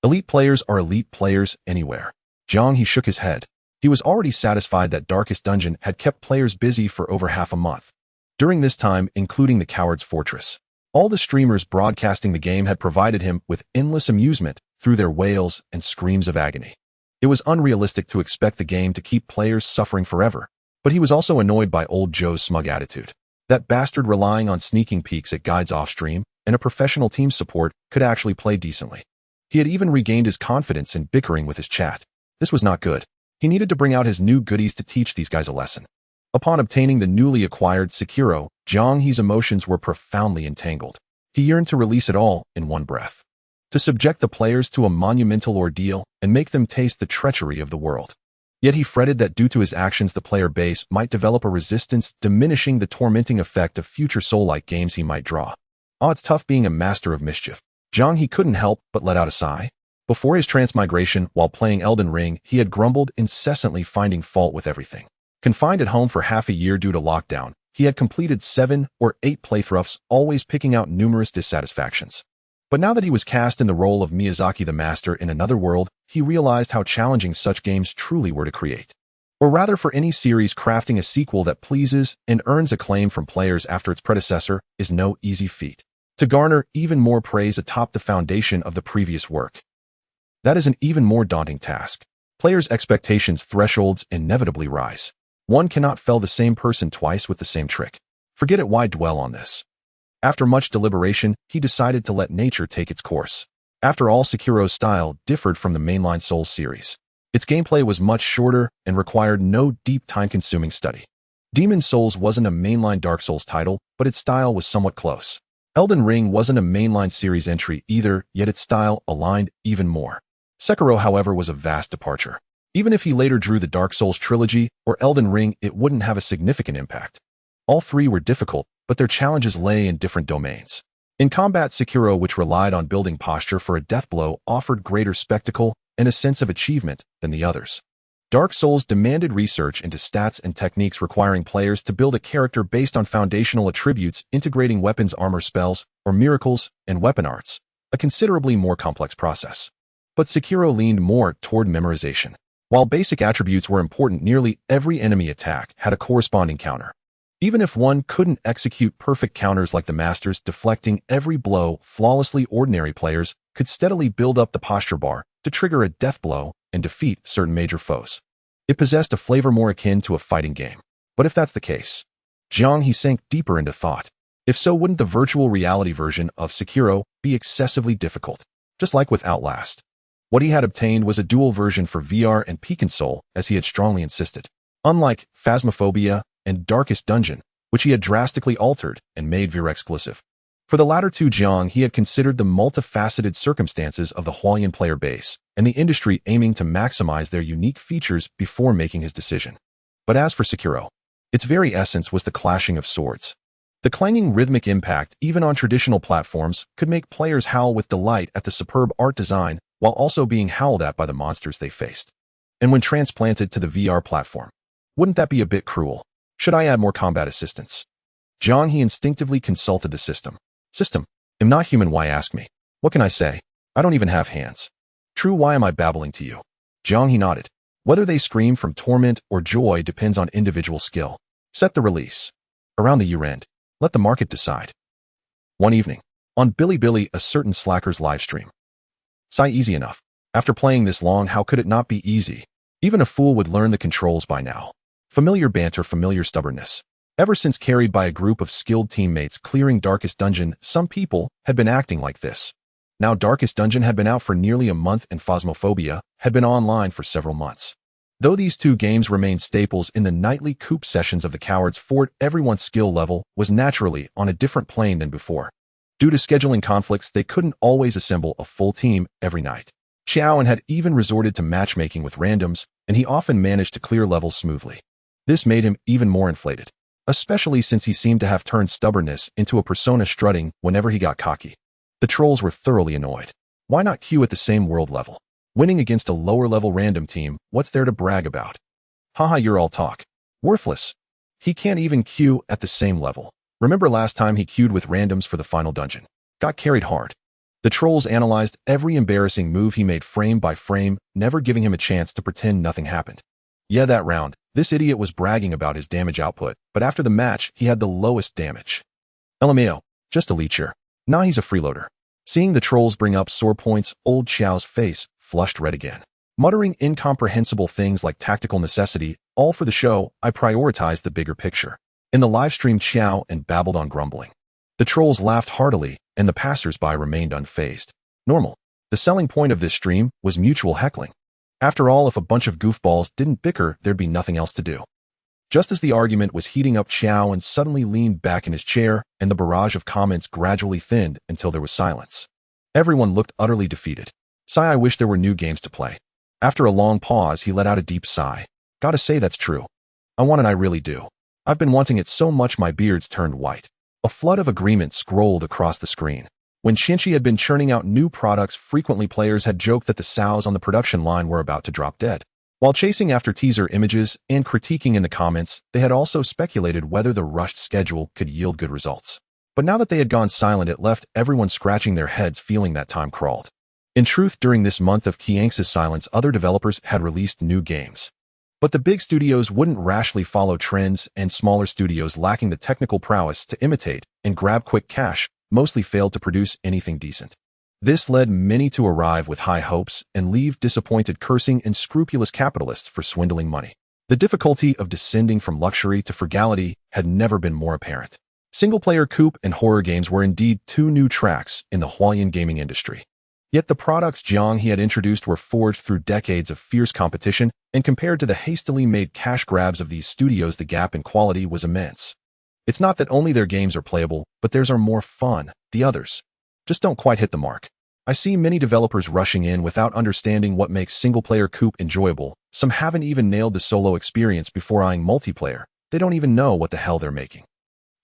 Elite players are elite players anywhere. Jiang He shook his head. He was already satisfied that Darkest Dungeon had kept players busy for over half a month. During this time, including the Coward's Fortress, all the streamers broadcasting the game had provided him with endless amusement through their wails and screams of agony. It was unrealistic to expect the game to keep players suffering forever, but he was also annoyed by old Joe's smug attitude. That bastard, relying on sneaking peeks at guides off-stream and a professional team support, could actually play decently. He had even regained his confidence in bickering with his chat. This was not good. He needed to bring out his new goodies to teach these guys a lesson. Upon obtaining the newly acquired Sekiro, Jiang He's emotions were profoundly entangled. He yearned to release it all in one breath. To subject the players to a monumental ordeal and make them taste the treachery of the world. Yet he fretted that due to his actions the player base might develop a resistance, diminishing the tormenting effect of future Soul-like games he might draw. Oh, it's tough being a master of mischief. Jiang He couldn't help but let out a sigh. Before his transmigration, while playing Elden Ring, he had grumbled, incessantly finding fault with everything. Confined at home for half a year due to lockdown, he had completed 7 or 8 playthroughs, always picking out numerous dissatisfactions. But now that he was cast in the role of Miyazaki the Master in another world, he realized how challenging such games truly were to create. Or rather, for any series, crafting a sequel that pleases and earns acclaim from players after its predecessor is no easy feat. To garner even more praise atop the foundation of the previous work, that is an even more daunting task. Players' expectations thresholds inevitably rise. One cannot fell the same person twice with the same trick. Forget it, why dwell on this? After much deliberation, he decided to let nature take its course. After all, Sekiro's style differed from the mainline Souls series. Its gameplay was much shorter and required no deep time-consuming study. Demon Souls wasn't a mainline Dark Souls title, but its style was somewhat close. Elden Ring wasn't a mainline series entry either, yet its style aligned even more. Sekiro, however, was a vast departure. Even if he later drew the Dark Souls trilogy or Elden Ring, it wouldn't have a significant impact. All three were difficult, but their challenges lay in different domains. In combat, Sekiro, which relied on building posture for a death blow, offered greater spectacle and a sense of achievement than the others. Dark Souls demanded research into stats and techniques, requiring players to build a character based on foundational attributes, integrating weapons, armor, spells, or miracles, and weapon arts, a considerably more complex process. But Sekiro leaned more toward memorization. While basic attributes were important, nearly every enemy attack had a corresponding counter. Even if one couldn't execute perfect counters like the masters, deflecting every blow flawlessly, ordinary players could steadily build up the posture bar to trigger a death blow and defeat certain major foes. It possessed a flavor more akin to a fighting game. But if that's the case, Jiang He sank deeper into thought. If so, wouldn't the virtual reality version of Sekiro be excessively difficult? Just like with Outlast. What he had obtained was a dual version for VR and PC, as he had strongly insisted. Unlike Phasmophobia and Darkest Dungeon, which he had drastically altered and made VR exclusive. For the latter two, Jiang He had considered the multifaceted circumstances of the Hualien player base and the industry, aiming to maximize their unique features before making his decision. But as for Sekiro, its very essence was the clashing of swords. The clanging rhythmic impact, even on traditional platforms, could make players howl with delight at the superb art design while also being howled at by the monsters they faced. And when transplanted to the VR platform, wouldn't that be a bit cruel? Should I add more combat assistance? Jiang He instinctively consulted the system. System, am not human, why ask me? What can I say? I don't even have hands. True, why am I babbling to you? Jiang He nodded. Whether they scream from torment or joy depends on individual skill. Set the release. Around the year-end. Let the market decide. One evening, on Bilibili, a certain slacker's livestream. Sigh, easy enough. After playing this long, how could it not be easy? Even a fool would learn the controls by now. Familiar banter, familiar stubbornness. Ever since carried by a group of skilled teammates clearing Darkest Dungeon, some people had been acting like this. Now Darkest Dungeon had been out for nearly a month and Phasmophobia had been online for several months. Though these two games remained staples in the nightly coop sessions of the Coward's Fort, everyone's skill level was naturally on a different plane than before. Due to scheduling conflicts, they couldn't always assemble a full team every night. Xiaoan had even resorted to matchmaking with randoms, and he often managed to clear levels smoothly. This made him even more inflated, especially since he seemed to have turned stubbornness into a persona, strutting whenever he got cocky. The trolls were thoroughly annoyed. Why not queue at the same world level? Winning against a lower-level random team, what's there to brag about? Haha, you're all talk. Worthless. He can't even queue at the same level. Remember last time he queued with randoms for the final dungeon? Got carried hard. The trolls analyzed every embarrassing move he made frame by frame, never giving him a chance to pretend nothing happened. Yeah, that round, this idiot was bragging about his damage output, but after the match, he had the lowest damage. LMAO, just a leecher. Nah, he's a freeloader. Seeing the trolls bring up sore points, old Xiao's face flushed red again. Muttering incomprehensible things like tactical necessity, all for the show, I prioritized the bigger picture. In the livestream, Xiao and babbled on, grumbling. The trolls laughed heartily, and the passers-by remained unfazed. Normal. The selling point of this stream was mutual heckling. After all, if a bunch of goofballs didn't bicker, there'd be nothing else to do. Just as the argument was heating up, Xiao suddenly leaned back in his chair, and the barrage of comments gradually thinned until there was silence. Everyone looked utterly defeated. Sigh, I wish there were new games to play. After a long pause, he let out a deep sigh. Gotta say that's true. I want it, I really do. I've been wanting it so much my beard's turned white. A flood of agreements scrolled across the screen. When Shinchi had been churning out new products, frequently players had joked that the sows on the production line were about to drop dead. While chasing after teaser images and critiquing in the comments, they had also speculated whether the rushed schedule could yield good results. But now that they had gone silent, it left everyone scratching their heads, feeling that time crawled. In truth, during this month of Kiang's silence, other developers had released new games. But the big studios wouldn't rashly follow trends, and smaller studios lacking the technical prowess to imitate and grab quick cash mostly failed to produce anything decent. This led many to arrive with high hopes and leave disappointed, cursing unscrupulous capitalists for swindling money. The difficulty of descending from luxury to frugality had never been more apparent. Single-player coup and horror games were indeed two new tracks in the Hualien gaming industry. Yet the products Jiang He had introduced were forged through decades of fierce competition, and compared to the hastily made cash grabs of these studios, the gap in quality was immense. It's not that only their games are playable, but theirs are more fun. The others just don't quite hit the mark. I see many developers rushing in without understanding what makes single-player coup enjoyable. Some haven't even nailed the solo experience before eyeing multiplayer. They don't even know what the hell they're making.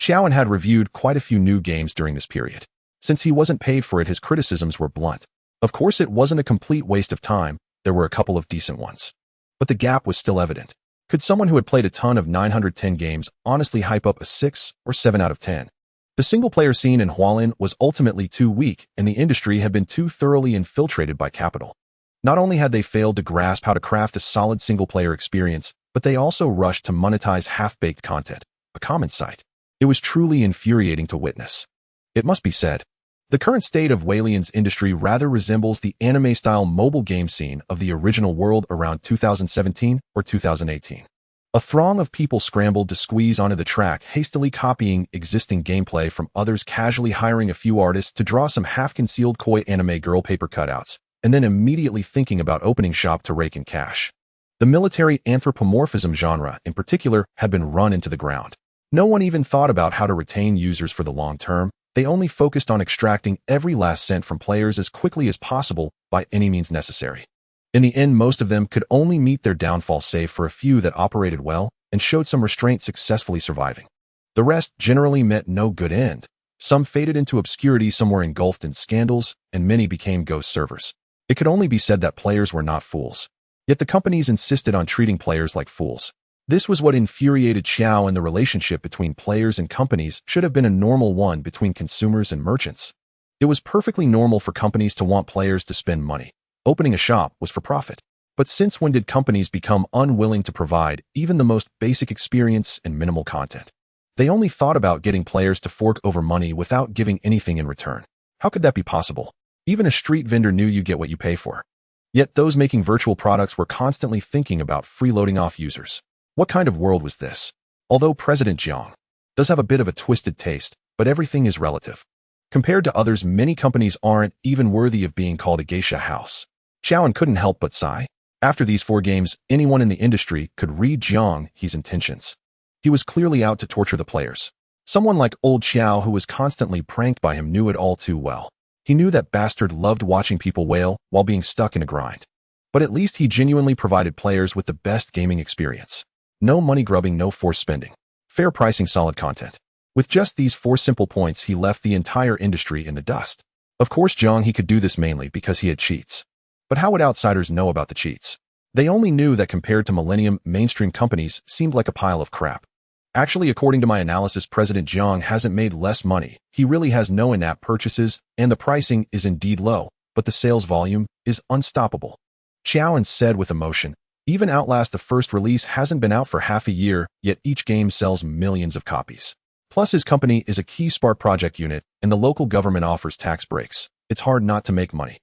Xiaoan had reviewed quite a few new games during this period. Since he wasn't paid for it, his criticisms were blunt. Of course, it wasn't a complete waste of time. There were a couple of decent ones. But the gap was still evident. Could someone who had played a ton of 910 games honestly hype up a 6 or 7 out of 10? The single-player scene in Hualien was ultimately too weak, and the industry had been too thoroughly infiltrated by capital. Not only had they failed to grasp how to craft a solid single-player experience, but they also rushed to monetize half-baked content, a common sight. It was truly infuriating to witness. It must be said, the current state of Hualien's industry rather resembles the anime-style mobile game scene of the original world around 2017 or 2018. A throng of people scrambled to squeeze onto the track, hastily copying existing gameplay from others, casually hiring a few artists to draw some half-concealed koi anime girl paper cutouts, and then immediately thinking about opening shop to rake in cash. The military anthropomorphism genre, in particular, had been run into the ground. No one even thought about how to retain users for the long term. They only focused on extracting every last cent from players as quickly as possible by any means necessary. In the end, most of them could only meet their downfall, save for a few that operated well and showed some restraint, successfully surviving. The rest generally met no good end. Some faded into obscurity, some were engulfed in scandals, and many became ghost servers. It could only be said that players were not fools. Yet the companies insisted on treating players like fools. This was what infuriated Xiao, and the relationship between players and companies should have been a normal one between consumers and merchants. It was perfectly normal for companies to want players to spend money. Opening a shop was for profit. But since when did companies become unwilling to provide even the most basic experience and minimal content? They only thought about getting players to fork over money without giving anything in return. How could that be possible? Even a street vendor knew you get what you pay for. Yet those making virtual products were constantly thinking about freeloading off users. What kind of world was this? Although President Jiang does have a bit of a twisted taste, but everything is relative. Compared to others, many companies aren't even worthy of being called a geisha house. Xiaoan couldn't help but sigh. After these 4 games, anyone in the industry could read Jiang He's intentions. He was clearly out to torture the players. Someone like old Xiao, who was constantly pranked by him, knew it all too well. He knew that bastard loved watching people wail while being stuck in a grind. But at least he genuinely provided players with the best gaming experience. No money grubbing, no forced spending. Fair pricing, solid content. With just these 4 simple points, he left the entire industry in the dust. Of course, Jiang He could do this mainly because he had cheats. But how would outsiders know about the cheats? They only knew that compared to Millennium, mainstream companies seemed like a pile of crap. Actually, according to my analysis, President Jiang hasn't made less money. He really has no in-app purchases, and the pricing is indeed low, but the sales volume is unstoppable. Xiaoan said with emotion. Even Outlast, the first release, hasn't been out for half a year, yet each game sells millions of copies. Plus, his company is a key Spark project unit, and the local government offers tax breaks. It's hard not to make money.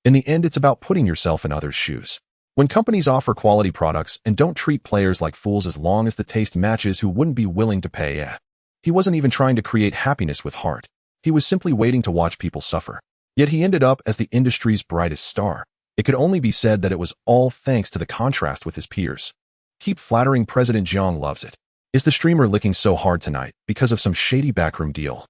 In the end, it's about putting yourself in others' shoes. When companies offer quality products and don't treat players like fools as long as the taste matches, who wouldn't be willing to pay? He wasn't even trying to create happiness with heart. He was simply waiting to watch people suffer. Yet he ended up as the industry's brightest star. It could only be said that it was all thanks to the contrast with his peers. Keep flattering, President Jiang loves it. Is the streamer licking so hard tonight because of some shady backroom deal?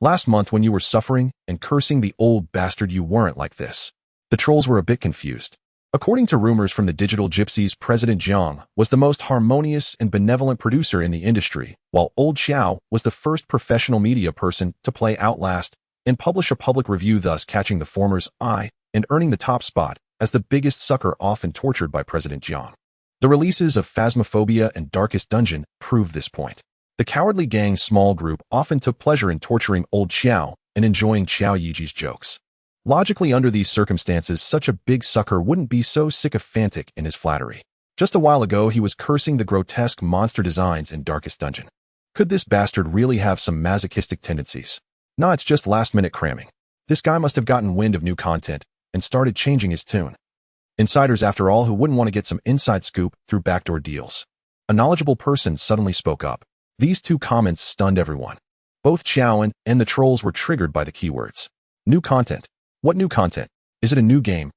Last month, when you were suffering and cursing the old bastard, you weren't like this. The trolls were a bit confused. According to rumors from the Digital Gypsies, President Jiang was the most harmonious and benevolent producer in the industry, while Old Xiao was the first professional media person to play Outlast and publish a public review, thus catching the former's eye and earning the top spot as the biggest sucker often tortured by President Jiang. The releases of Phasmophobia and Darkest Dungeon prove this point. The Cowardly Gang's small group often took pleasure in torturing Old Xiao and enjoying Xiao Yiji's jokes. Logically, under these circumstances, such a big sucker wouldn't be so sycophantic in his flattery. Just a while ago, he was cursing the grotesque monster designs in Darkest Dungeon. Could this bastard really have some masochistic tendencies? Nah, it's just last-minute cramming. This guy must have gotten wind of new content and started changing his tune. Insiders, after all, who wouldn't want to get some inside scoop through backdoor deals. A knowledgeable person suddenly spoke up. These two comments stunned everyone. Both Xiaoan and the trolls were triggered by the keywords. New content. What new content? Is it a new game?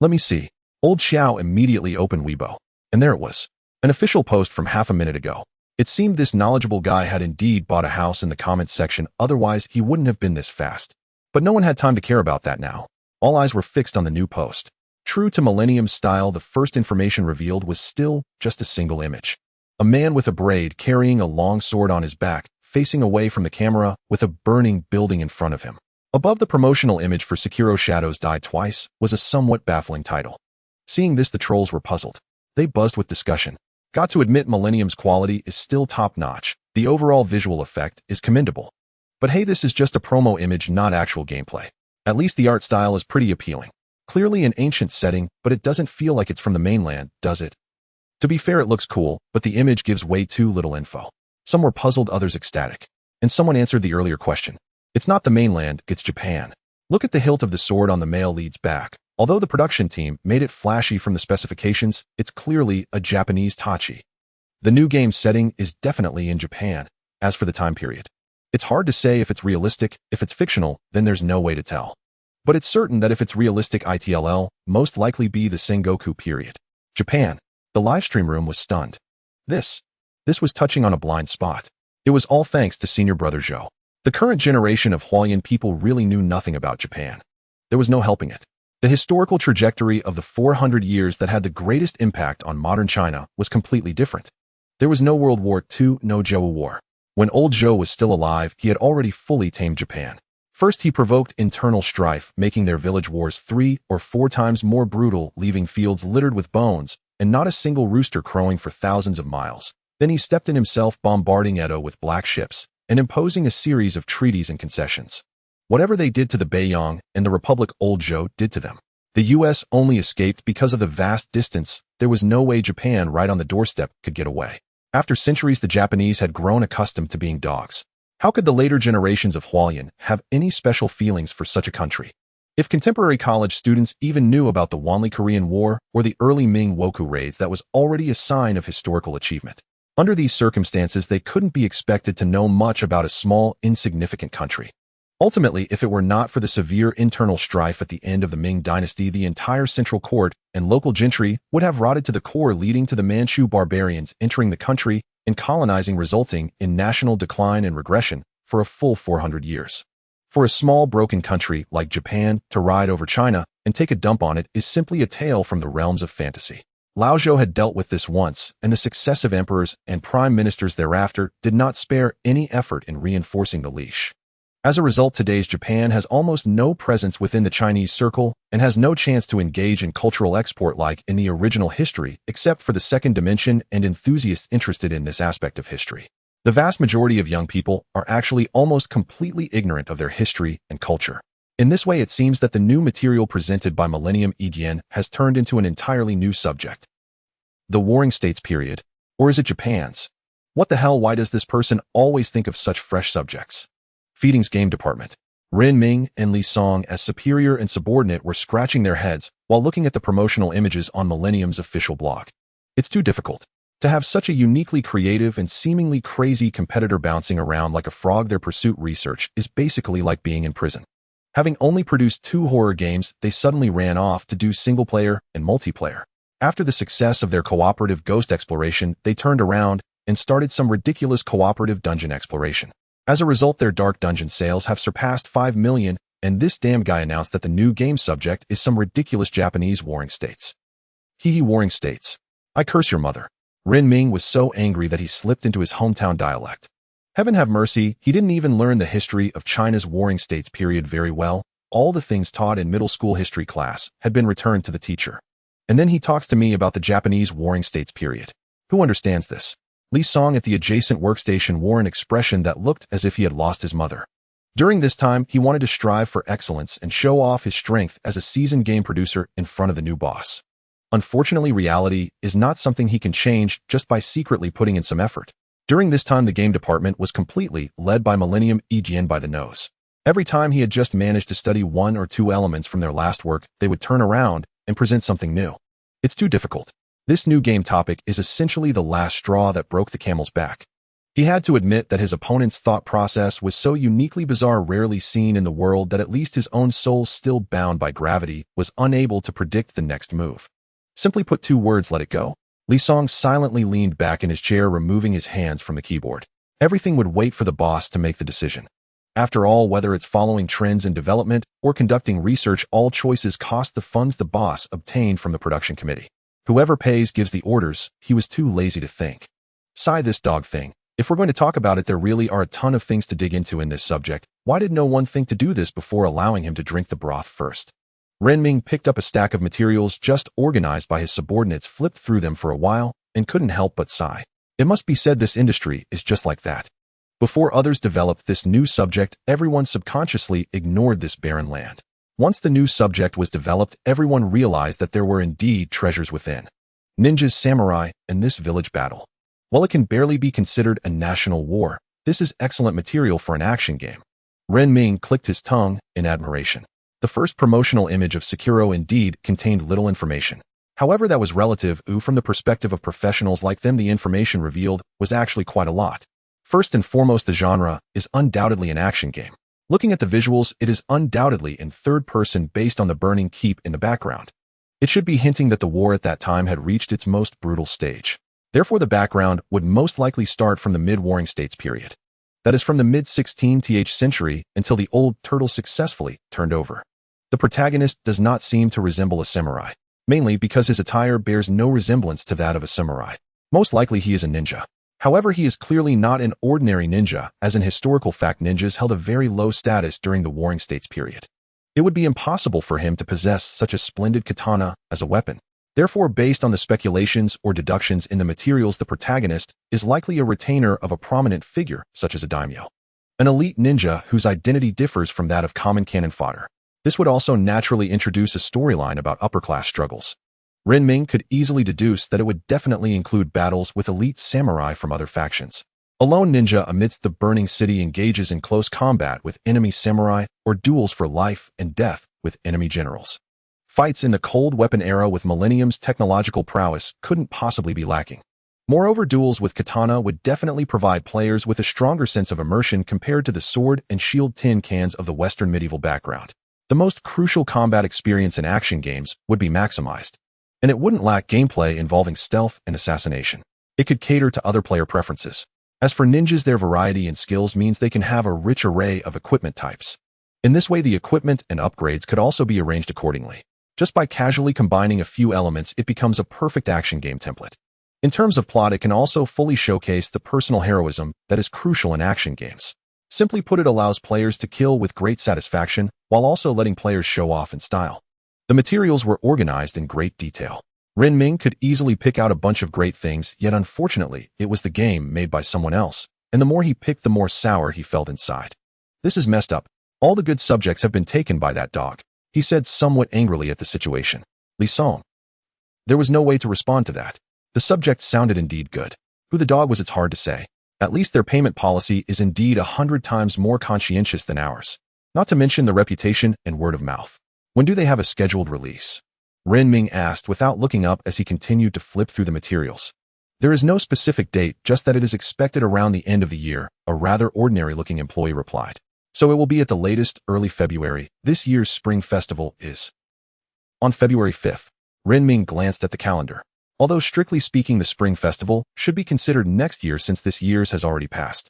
Let me see. Old Xiao immediately opened Weibo. And there it was. An official post from half a minute ago. It seemed this knowledgeable guy had indeed bought a house in the comments section, otherwise he wouldn't have been this fast. But no one had time to care about that now. All eyes were fixed on the new post. True to Millennium's style, the first information revealed was still just a single image. A man with a braid carrying a long sword on his back, facing away from the camera with a burning building in front of him. Above the promotional image for Sekiro Shadows Die Twice was a somewhat baffling title. Seeing this, the trolls were puzzled. They buzzed with discussion. Got to admit, Millennium's quality is still top-notch. The overall visual effect is commendable. But hey, this is just a promo image, not actual gameplay. At least the art style is pretty appealing. Clearly an ancient setting, but it doesn't feel like it's from the mainland, does it? To be fair, it looks cool, but the image gives way too little info. Some were puzzled, others ecstatic. And someone answered the earlier question. It's not the mainland, it's Japan. Look at the hilt of the sword on the male lead's back. Although the production team made it flashy from the specifications, it's clearly a Japanese tachi. The new game setting is definitely in Japan. As for the time period, it's hard to say if it's realistic. If it's fictional, then there's no way to tell. But it's certain that if it's realistic, it'll most likely be the Sengoku period. Japan. The livestream room was stunned. This was touching on a blind spot. It was all thanks to senior brother Zhou. The current generation of Hualien people really knew nothing about Japan. There was no helping it. The historical trajectory of the 400 years that had the greatest impact on modern China was completely different. There was no World War II, no Zhou War. When old Zhou was still alive, he had already fully tamed Japan. First, he provoked internal strife, making their village wars 3 or 4 times more brutal, leaving fields littered with bones, and not a single rooster crowing for thousands of miles. Then he stepped in himself, bombarding Edo with black ships, and imposing a series of treaties and concessions. Whatever they did to the Beiyang and the Republic, old Zhou did to them. The U.S. only escaped because of the vast distance. There was no way Japan, right on the doorstep, could get away. After centuries, the Japanese had grown accustomed to being dogs. How could the later generations of Hualien have any special feelings for such a country? If contemporary college students even knew about the Wanli-Korean War or the early Ming Wokou raids, that was already a sign of historical achievement. Under these circumstances, they couldn't be expected to know much about a small, insignificant country. Ultimately, if it were not for the severe internal strife at the end of the Ming dynasty, the entire central court and local gentry would have rotted to the core, leading to the Manchu barbarians entering the country and colonizing, resulting in national decline and regression for a full 400 years. For a small, broken country like Japan to ride over China and take a dump on it is simply a tale from the realms of fantasy. Lao Zhou had dealt with this once, and the successive emperors and prime ministers thereafter did not spare any effort in reinforcing the leash. As a result, today's Japan has almost no presence within the Chinese circle and has no chance to engage in cultural export like in the original history, except for the second dimension and enthusiasts interested in this aspect of history. The vast majority of young people are actually almost completely ignorant of their history and culture. In this way, it seems that the new material presented by Millennium Edian has turned into an entirely new subject. The Warring States period. Or is it Japan's? What the hell, why does this person always think of such fresh subjects? Feeding's game department. Ren Ming and Li Song, as superior and subordinate, were scratching their heads while looking at the promotional images on Millennium's official blog. It's too difficult. To have such a uniquely creative and seemingly crazy competitor bouncing around like a frog, their pursuit research is basically like being in prison. Having only produced 2 horror games, they suddenly ran off to do single-player and multiplayer. After the success of their cooperative ghost exploration, they turned around and started some ridiculous cooperative dungeon exploration. As a result, their dark dungeon sales have surpassed 5 million, and this damn guy announced that the new game subject is some ridiculous Japanese warring states. He warring states. I curse your mother. Ren Ming was so angry that he slipped into his hometown dialect. Heaven have mercy, he didn't even learn the history of China's warring states period very well. All the things taught in middle school history class had been returned to the teacher. And then he talks to me about the Japanese warring states period. Who understands this? Li Song at the adjacent workstation wore an expression that looked as if he had lost his mother. During this time, he wanted to strive for excellence and show off his strength as a seasoned game producer in front of the new boss. Unfortunately, reality is not something he can change just by secretly putting in some effort. During this time, the game department was completely led by Millennium Jian by the nose. Every time he had just managed to study one or two elements from their last work, they would turn around and present something new. It's too difficult. This new game topic is essentially the last straw that broke the camel's back. He had to admit that his opponent's thought process was so uniquely bizarre, rarely seen in the world, that at least his own soul, still bound by gravity, was unable to predict the next move. Simply put, two words: let it go. Li Song silently leaned back in his chair, removing his hands from the keyboard. Everything would wait for the boss to make the decision. After all, whether it's following trends in development or conducting research, all choices cost the funds the boss obtained from the production committee. Whoever pays gives the orders. He was too lazy to think. Sigh, this dog thing. If we're going to talk about it, there really are a ton of things to dig into in this subject. Why did no one think to do this before allowing him to drink the broth first? Ren Ming picked up a stack of materials just organized by his subordinates, flipped through them for a while, and couldn't help but sigh. It must be said, this industry is just like that. Before others developed this new subject, everyone subconsciously ignored this barren land. Once the new subject was developed, everyone realized that there were indeed treasures within. Ninjas, samurai, and this village battle. While it can barely be considered a national war, this is excellent material for an action game. Ren Ming clicked his tongue in admiration. The first promotional image of Sekiro indeed contained little information. However, that was relative. From the perspective of professionals like them, the information revealed was actually quite a lot. First and foremost, the genre is undoubtedly an action game. Looking at the visuals, it is undoubtedly in third person based on the burning keep in the background. It should be hinting that the war at that time had reached its most brutal stage. Therefore, the background would most likely start from the mid-warring states period. That is from the mid-16th century until the old turtle successfully turned over. The protagonist does not seem to resemble a samurai, mainly because his attire bears no resemblance to that of a samurai. Most likely he is a ninja. However, he is clearly not an ordinary ninja, as in historical fact ninjas held a very low status during the Warring States period. It would be impossible for him to possess such a splendid katana as a weapon. Therefore, based on the speculations or deductions in the materials, the protagonist is likely a retainer of a prominent figure, such as a daimyo, an elite ninja whose identity differs from that of common cannon fodder. This would also naturally introduce a storyline about upper-class struggles. Ren Ming could easily deduce that it would definitely include battles with elite samurai from other factions. A lone ninja amidst the burning city engages in close combat with enemy samurai or duels for life and death with enemy generals. Fights in the cold weapon era with Millennium's technological prowess couldn't possibly be lacking. Moreover, duels with katana would definitely provide players with a stronger sense of immersion compared to the sword and shield tin cans of the Western medieval background. The most crucial combat experience in action games would be maximized, and it wouldn't lack gameplay involving stealth and assassination. It could cater to other player preferences. As for ninjas, their variety in skills means they can have a rich array of equipment types. In this way, the equipment and upgrades could also be arranged accordingly. Just by casually combining a few elements, it becomes a perfect action game template. In terms of plot, it can also fully showcase the personal heroism that is crucial in action games. Simply put, it allows players to kill with great satisfaction while also letting players show off in style. The materials were organized in great detail. Ren Ming could easily pick out a bunch of great things, yet unfortunately, it was the game made by someone else, and the more he picked, the more sour he felt inside. This is messed up. All the good subjects have been taken by that dog, he said somewhat angrily at the situation. Li Song. There was no way to respond to that. The subject sounded indeed good. Who the dog was, it's hard to say. At least their payment policy is indeed 100 times more conscientious than ours. Not to mention the reputation and word of mouth. When do they have a scheduled release? Ren Ming asked without looking up as he continued to flip through the materials. There is no specific date, just that it is expected around the end of the year, a rather ordinary-looking employee replied. So it will be at the latest early February. This year's spring festival is on February 5th. Ren Ming glanced at the calendar. Although strictly speaking, the spring festival should be considered next year since this year's has already passed.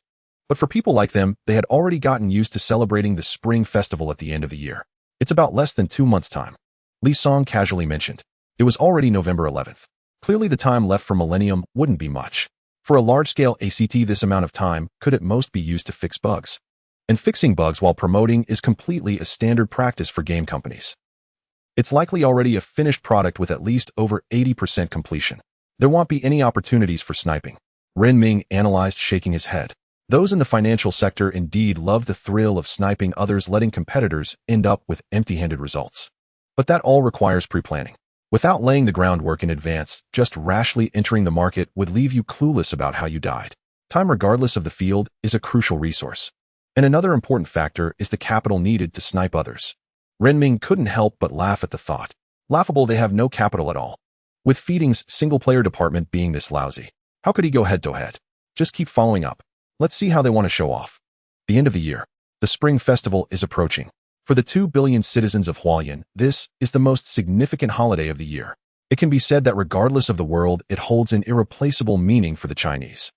But for people like them, they had already gotten used to celebrating the spring festival at the end of the year. It's about less than 2 months' time. Li Song casually mentioned. It was already November 11th. Clearly the time left for Millennium wouldn't be much. For a large-scale ACT, this amount of time could at most be used to fix bugs. And fixing bugs while promoting is completely a standard practice for game companies. It's likely already a finished product with at least over 80% completion. There won't be any opportunities for sniping. Ren Ming analyzed, shaking his head. Those in the financial sector indeed love the thrill of sniping others, letting competitors end up with empty-handed results. But that all requires pre-planning. Without laying the groundwork in advance, just rashly entering the market would leave you clueless about how you died. Time, regardless of the field, is a crucial resource. And another important factor is the capital needed to snipe others. Renming couldn't help but laugh at the thought. Laughable, they have no capital at all. With Feeding's single-player department being this lousy, how could he go head-to-head? Just keep following up. Let's see how they want to show off. The end of the year. The Spring Festival is approaching. For the 2 billion citizens of Hualien, this is the most significant holiday of the year. It can be said that regardless of the world, it holds an irreplaceable meaning for the Chinese.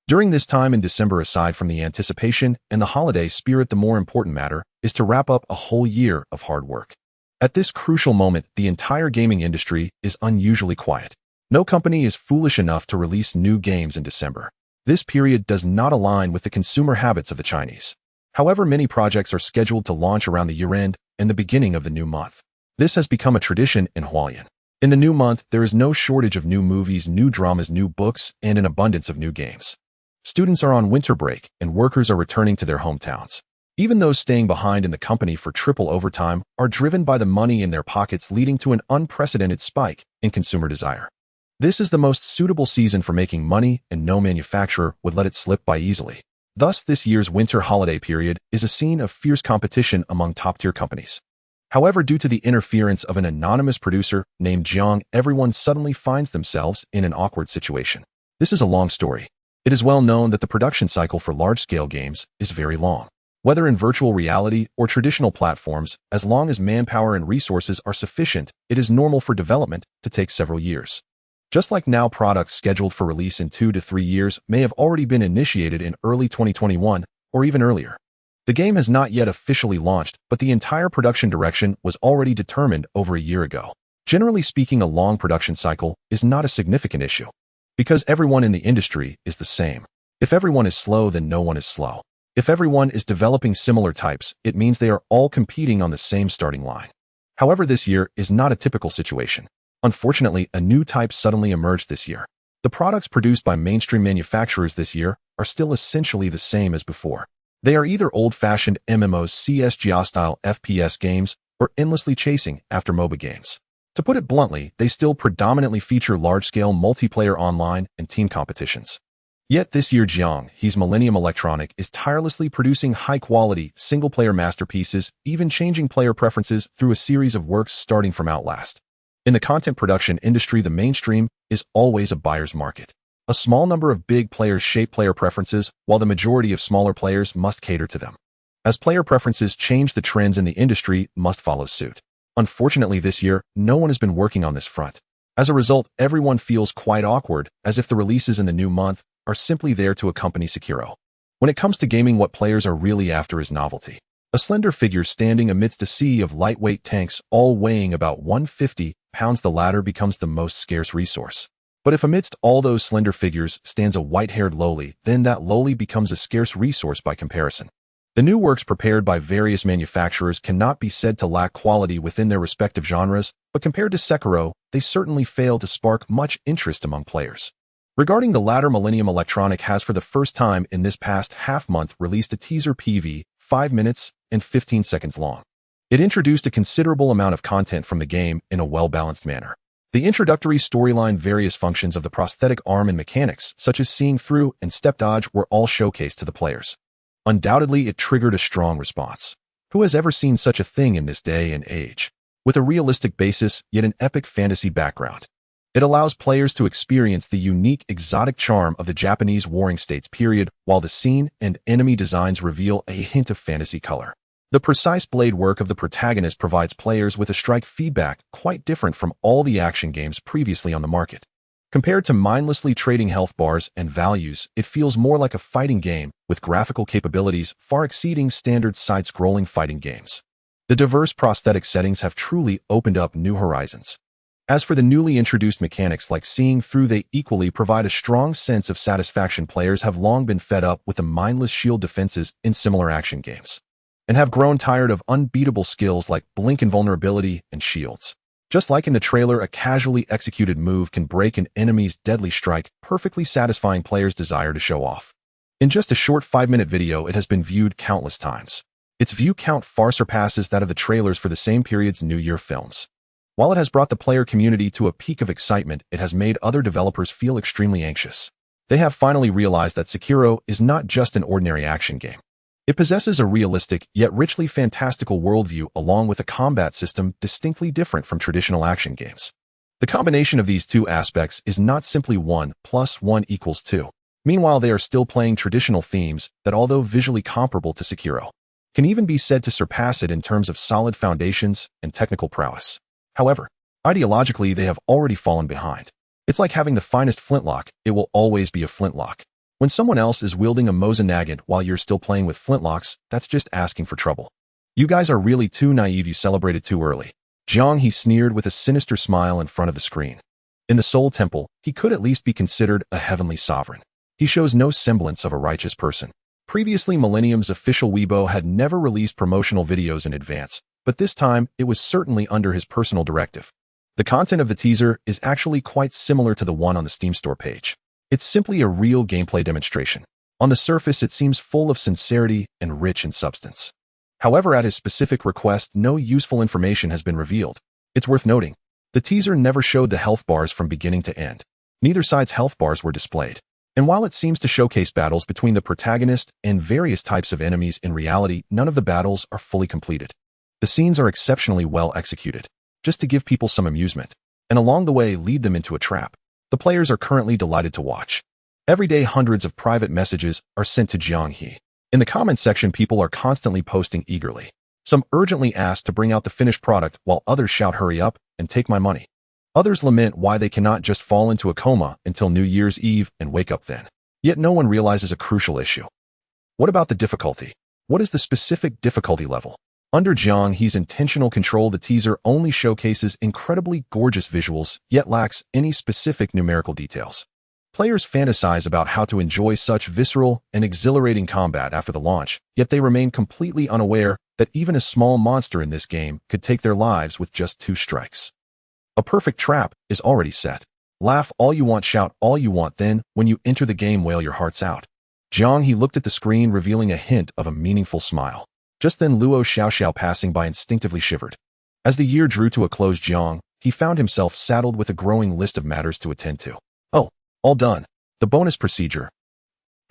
During this time in December, aside from the anticipation and the holiday spirit, the more important matter is to wrap up a whole year of hard work. At this crucial moment, the entire gaming industry is unusually quiet. No company is foolish enough to release new games in December. This period does not align with the consumer habits of the Chinese. However, many projects are scheduled to launch around the year-end and the beginning of the new month. This has become a tradition in Hualien. In the new month, there is no shortage of new movies, new dramas, new books, and an abundance of new games. Students are on winter break, and workers are returning to their hometowns. Even those staying behind in the company for triple overtime are driven by the money in their pockets, leading to an unprecedented spike in consumer desire. This is the most suitable season for making money, and no manufacturer would let it slip by easily. Thus, this year's winter holiday period is a scene of fierce competition among top-tier companies. However, due to the interference of an anonymous producer named Jiang, everyone suddenly finds themselves in an awkward situation. This is a long story. It is well known that the production cycle for large-scale games is very long. Whether in virtual reality or traditional platforms, as long as manpower and resources are sufficient, it is normal for development to take several years. Just like now, products scheduled for release in 2 to 3 years may have already been initiated in early 2021 or even earlier. The game has not yet officially launched, but the entire production direction was already determined over a year ago. Generally speaking, a long production cycle is not a significant issue, because everyone in the industry is the same. If everyone is slow, then no one is slow. If everyone is developing similar types, it means they are all competing on the same starting line. However, this year is not a typical situation. Unfortunately, a new type suddenly emerged this year. The products produced by mainstream manufacturers this year are still essentially the same as before. They are either old-fashioned MMOs, CSGO-style FPS games, or endlessly chasing after MOBA games. To put it bluntly, they still predominantly feature large-scale multiplayer online and team competitions. Yet this year, Jiang He's Millennium Electronic is tirelessly producing high-quality, single-player masterpieces, even changing player preferences through a series of works starting from Outlast. In the content production industry, the mainstream is always a buyer's market. A small number of big players shape player preferences, while the majority of smaller players must cater to them. As player preferences change, the trends in the industry must follow suit. Unfortunately, this year, no one has been working on this front. As a result, everyone feels quite awkward, as if the releases in the new month are simply there to accompany Sekiro. When it comes to gaming, what players are really after is novelty. A slender figure standing amidst a sea of lightweight tanks, all weighing about 150 pounds, the latter becomes the most scarce resource. But if amidst all those slender figures stands a white-haired lowly, then that lowly becomes a scarce resource by comparison. The new works prepared by various manufacturers cannot be said to lack quality within their respective genres, but compared to Sekiro, they certainly fail to spark much interest among players. Regarding the latter, Millennium Electronic has for the first time in this past half-month released a teaser PV, 5 minutes and 15 seconds long. It introduced a considerable amount of content from the game in a well-balanced manner. The introductory storyline, various functions of the prosthetic arm, and mechanics such as seeing through and step dodge were all showcased to the players. Undoubtedly, it triggered a strong response. Who has ever seen such a thing in this day and age? With a realistic basis, yet an epic fantasy background. It allows players to experience the unique, exotic charm of the Japanese Warring States period, while the scene and enemy designs reveal a hint of fantasy color. The precise blade work of the protagonist provides players with a strike feedback quite different from all the action games previously on the market. Compared to mindlessly trading health bars and values, it feels more like a fighting game with graphical capabilities far exceeding standard side-scrolling fighting games. The diverse prosthetic settings have truly opened up new horizons. As for the newly introduced mechanics like seeing through, they equally provide a strong sense of satisfaction. Players have long been fed up with the mindless shield defenses in similar action games, and have grown tired of unbeatable skills like blink invulnerability and shields. Just like in the trailer, a casually executed move can break an enemy's deadly strike, perfectly satisfying players' desire to show off. In just a short 5-minute video, it has been viewed countless times. Its view count far surpasses that of the trailers for the same period's New Year films. While it has brought the player community to a peak of excitement, it has made other developers feel extremely anxious. They have finally realized that Sekiro is not just an ordinary action game. It possesses a realistic, yet richly fantastical worldview along with a combat system distinctly different from traditional action games. The combination of these two aspects is not simply 1 + 1 = 2. Meanwhile, they are still playing traditional themes that, although visually comparable to Sekiro, can even be said to surpass it in terms of solid foundations and technical prowess. However, ideologically, they have already fallen behind. It's like having the finest flintlock, it will always be a flintlock. When someone else is wielding a Mosin-Nagant while you're still playing with flintlocks, that's just asking for trouble. You guys are really too naive, you celebrated too early. Jiang He sneered with a sinister smile in front of the screen. In the Soul Temple, he could at least be considered a heavenly sovereign. He shows no semblance of a righteous person. Previously, Millennium's official Weibo had never released promotional videos in advance, but this time it was certainly under his personal directive. The content of the teaser is actually quite similar to the one on the Steam Store page. It's simply a real gameplay demonstration. On the surface, it seems full of sincerity and rich in substance. However, at his specific request, no useful information has been revealed. It's worth noting, the teaser never showed the health bars from beginning to end. Neither side's health bars were displayed. And while it seems to showcase battles between the protagonist and various types of enemies, in reality, none of the battles are fully completed. The scenes are exceptionally well executed, just to give people some amusement, and along the way lead them into a trap. The players are currently delighted to watch. Every day, hundreds of private messages are sent to Jiang He. In the comments section, people are constantly posting eagerly. Some urgently ask to bring out the finished product, while others shout, "Hurry up and take my money." Others lament why they cannot just fall into a coma until New Year's Eve and wake up then. Yet no one realizes a crucial issue. What about the difficulty? What is the specific difficulty level? Under Jiang He's intentional control, the teaser only showcases incredibly gorgeous visuals, yet lacks any specific numerical details. Players fantasize about how to enjoy such visceral and exhilarating combat after the launch, yet they remain completely unaware that even a small monster in this game could take their lives with just 2 strikes. A perfect trap is already set. Laugh all you want, shout all you want, then, when you enter the game, wail your hearts out. Jiang He looked at the screen, revealing a hint of a meaningful smile. Just then, Luo Xiaoxiao, passing by, instinctively shivered. As the year drew to a close, Jiang He found himself saddled with a growing list of matters to attend to. Oh, all done. The bonus procedure.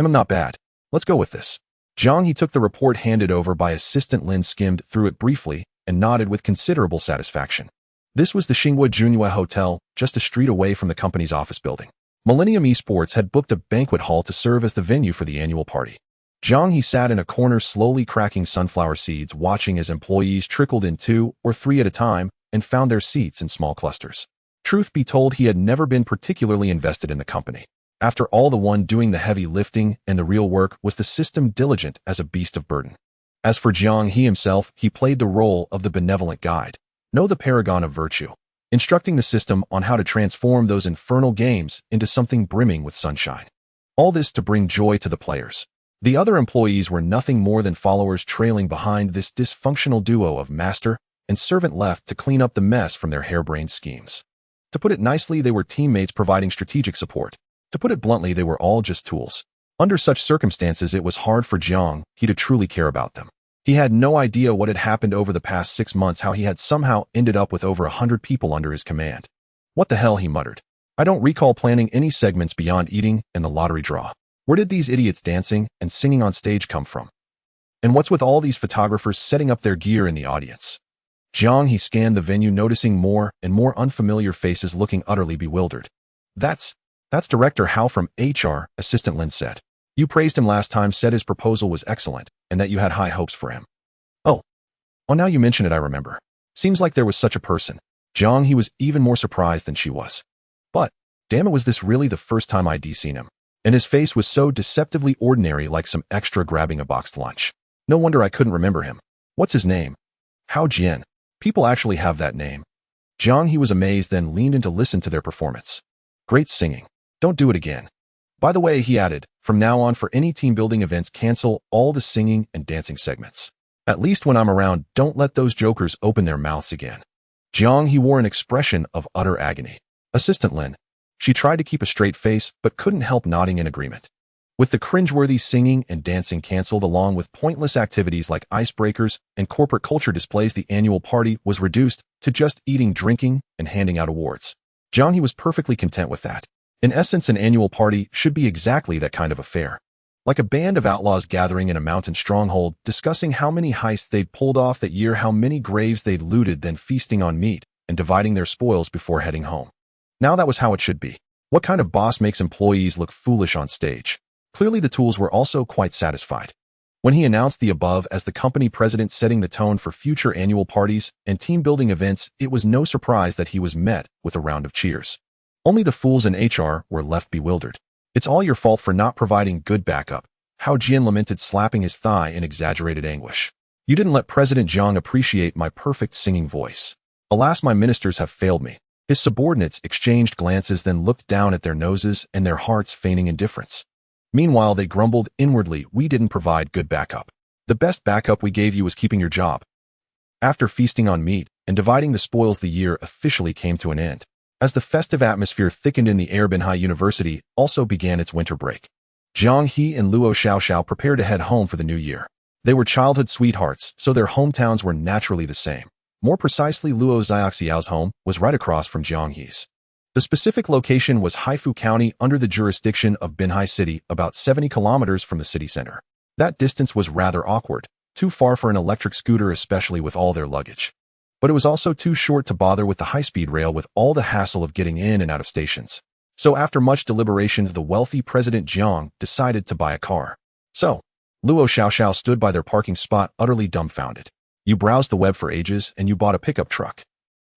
Not bad. Let's go with this. Jiang He took the report handed over by Assistant Lin, skimmed through it briefly, and nodded with considerable satisfaction. This was the Xinghua Junyue Hotel, just a street away from the company's office building. Millennium Esports had booked a banquet hall to serve as the venue for the annual party. Jiang He sat in a corner, slowly cracking sunflower seeds, watching as employees trickled in 2 or 3 at a time and found their seats in small clusters. Truth be told, he had never been particularly invested in the company. After all, the one doing the heavy lifting and the real work was the system, diligent as a beast of burden. As for Jiang He himself, he played the role of the benevolent guide, the paragon of virtue, instructing the system on how to transform those infernal games into something brimming with sunshine. All this to bring joy to the players. The other employees were nothing more than followers trailing behind this dysfunctional duo of master and servant, left to clean up the mess from their harebrained schemes. To put it nicely, they were teammates providing strategic support. To put it bluntly, they were all just tools. Under such circumstances, it was hard for Jiang He to truly care about them. He had no idea what had happened over the past 6 months, how he had somehow ended up with over 100 people under his command. What the hell, he muttered. I don't recall planning any segments beyond eating and the lottery draw. Where did these idiots dancing and singing on stage come from? And what's with all these photographers setting up their gear in the audience? Jiang He scanned the venue, noticing more and more unfamiliar faces, looking utterly bewildered. That's Director Hao from HR, Assistant Lin said. You praised him last time, said his proposal was excellent, and that you had high hopes for him. Oh, now you mention it, I remember. Seems like there was such a person. Jiang He was even more surprised than she was. But, damn it, was this really the first time I'd seen him? And his face was so deceptively ordinary, like some extra grabbing a boxed lunch. No wonder I couldn't remember him. What's his name? Hao Jian. People actually have that name. Jiang He was amazed, then leaned in to listen to their performance. Great singing. Don't do it again. By the way, he added, from now on for any team building events, cancel all the singing and dancing segments. At least when I'm around, don't let those jokers open their mouths again. Jiang He wore an expression of utter agony. Assistant Lin. She tried to keep a straight face, but couldn't help nodding in agreement. With the cringeworthy singing and dancing canceled along with pointless activities like icebreakers and corporate culture displays, the annual party was reduced to just eating, drinking, and handing out awards. Jiang He was perfectly content with that. In essence, an annual party should be exactly that kind of affair. Like a band of outlaws gathering in a mountain stronghold, discussing how many heists they'd pulled off that year, how many graves they'd looted, then feasting on meat and dividing their spoils before heading home. Now that was how it should be. What kind of boss makes employees look foolish on stage? Clearly the tools were also quite satisfied. When he announced the above as the company president setting the tone for future annual parties and team-building events, it was no surprise that he was met with a round of cheers. Only the fools in HR were left bewildered. It's all your fault for not providing good backup, Hao Jian lamented, slapping his thigh in exaggerated anguish. You didn't let President Jiang appreciate my perfect singing voice. Alas, my ministers have failed me. His subordinates exchanged glances, then looked down at their noses and their hearts feigning indifference. Meanwhile, they grumbled inwardly, we didn't provide good backup. The best backup we gave you was keeping your job. After feasting on meat and dividing the spoils, the year officially came to an end. As the festive atmosphere thickened in the air, Binhai University also began its winter break. Jiang He and Luo Xiaoxiao prepared to head home for the new year. They were childhood sweethearts, so their hometowns were naturally the same. More precisely, Luo Xiaoxiao's home was right across from Jiang He's. The specific location was Haifu County under the jurisdiction of Binhai City, about 70 kilometers from the city center. That distance was rather awkward, too far for an electric scooter, especially with all their luggage. But it was also too short to bother with the high-speed rail with all the hassle of getting in and out of stations. So after much deliberation, the wealthy President Jiang decided to buy a car. So, Luo Xiaoxiao stood by their parking spot, utterly dumbfounded. You browsed the web for ages and you bought a pickup truck.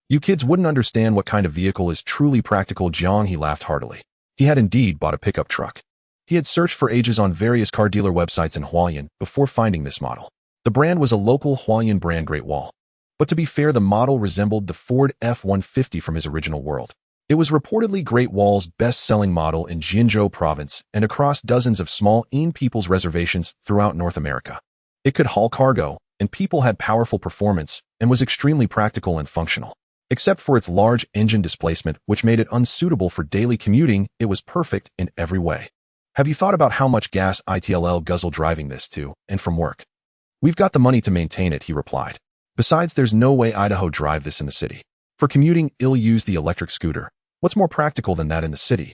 You kids wouldn't understand what kind of vehicle is truly practical. Jiang He laughed heartily. He had indeed bought a pickup truck. He had searched for ages on various car dealer websites in Hualien before finding this model. The brand was a local Hualien brand, Great Wall. But to be fair, the model resembled the Ford F-150 from his original world. It was reportedly Great Wall's best-selling model in Jinzhou province and across dozens of small people's reservations throughout North America. It could haul cargo, and people had powerful performance and was extremely practical and functional. Except for its large engine displacement, which made it unsuitable for daily commuting, it was perfect in every way. Have you thought about how much gas it'll guzzle driving this to and from work? We've got the money to maintain it, he replied. Besides, there's no way Idaho drive this in the city. For commuting, it'll use the electric scooter. What's more practical than that in the city?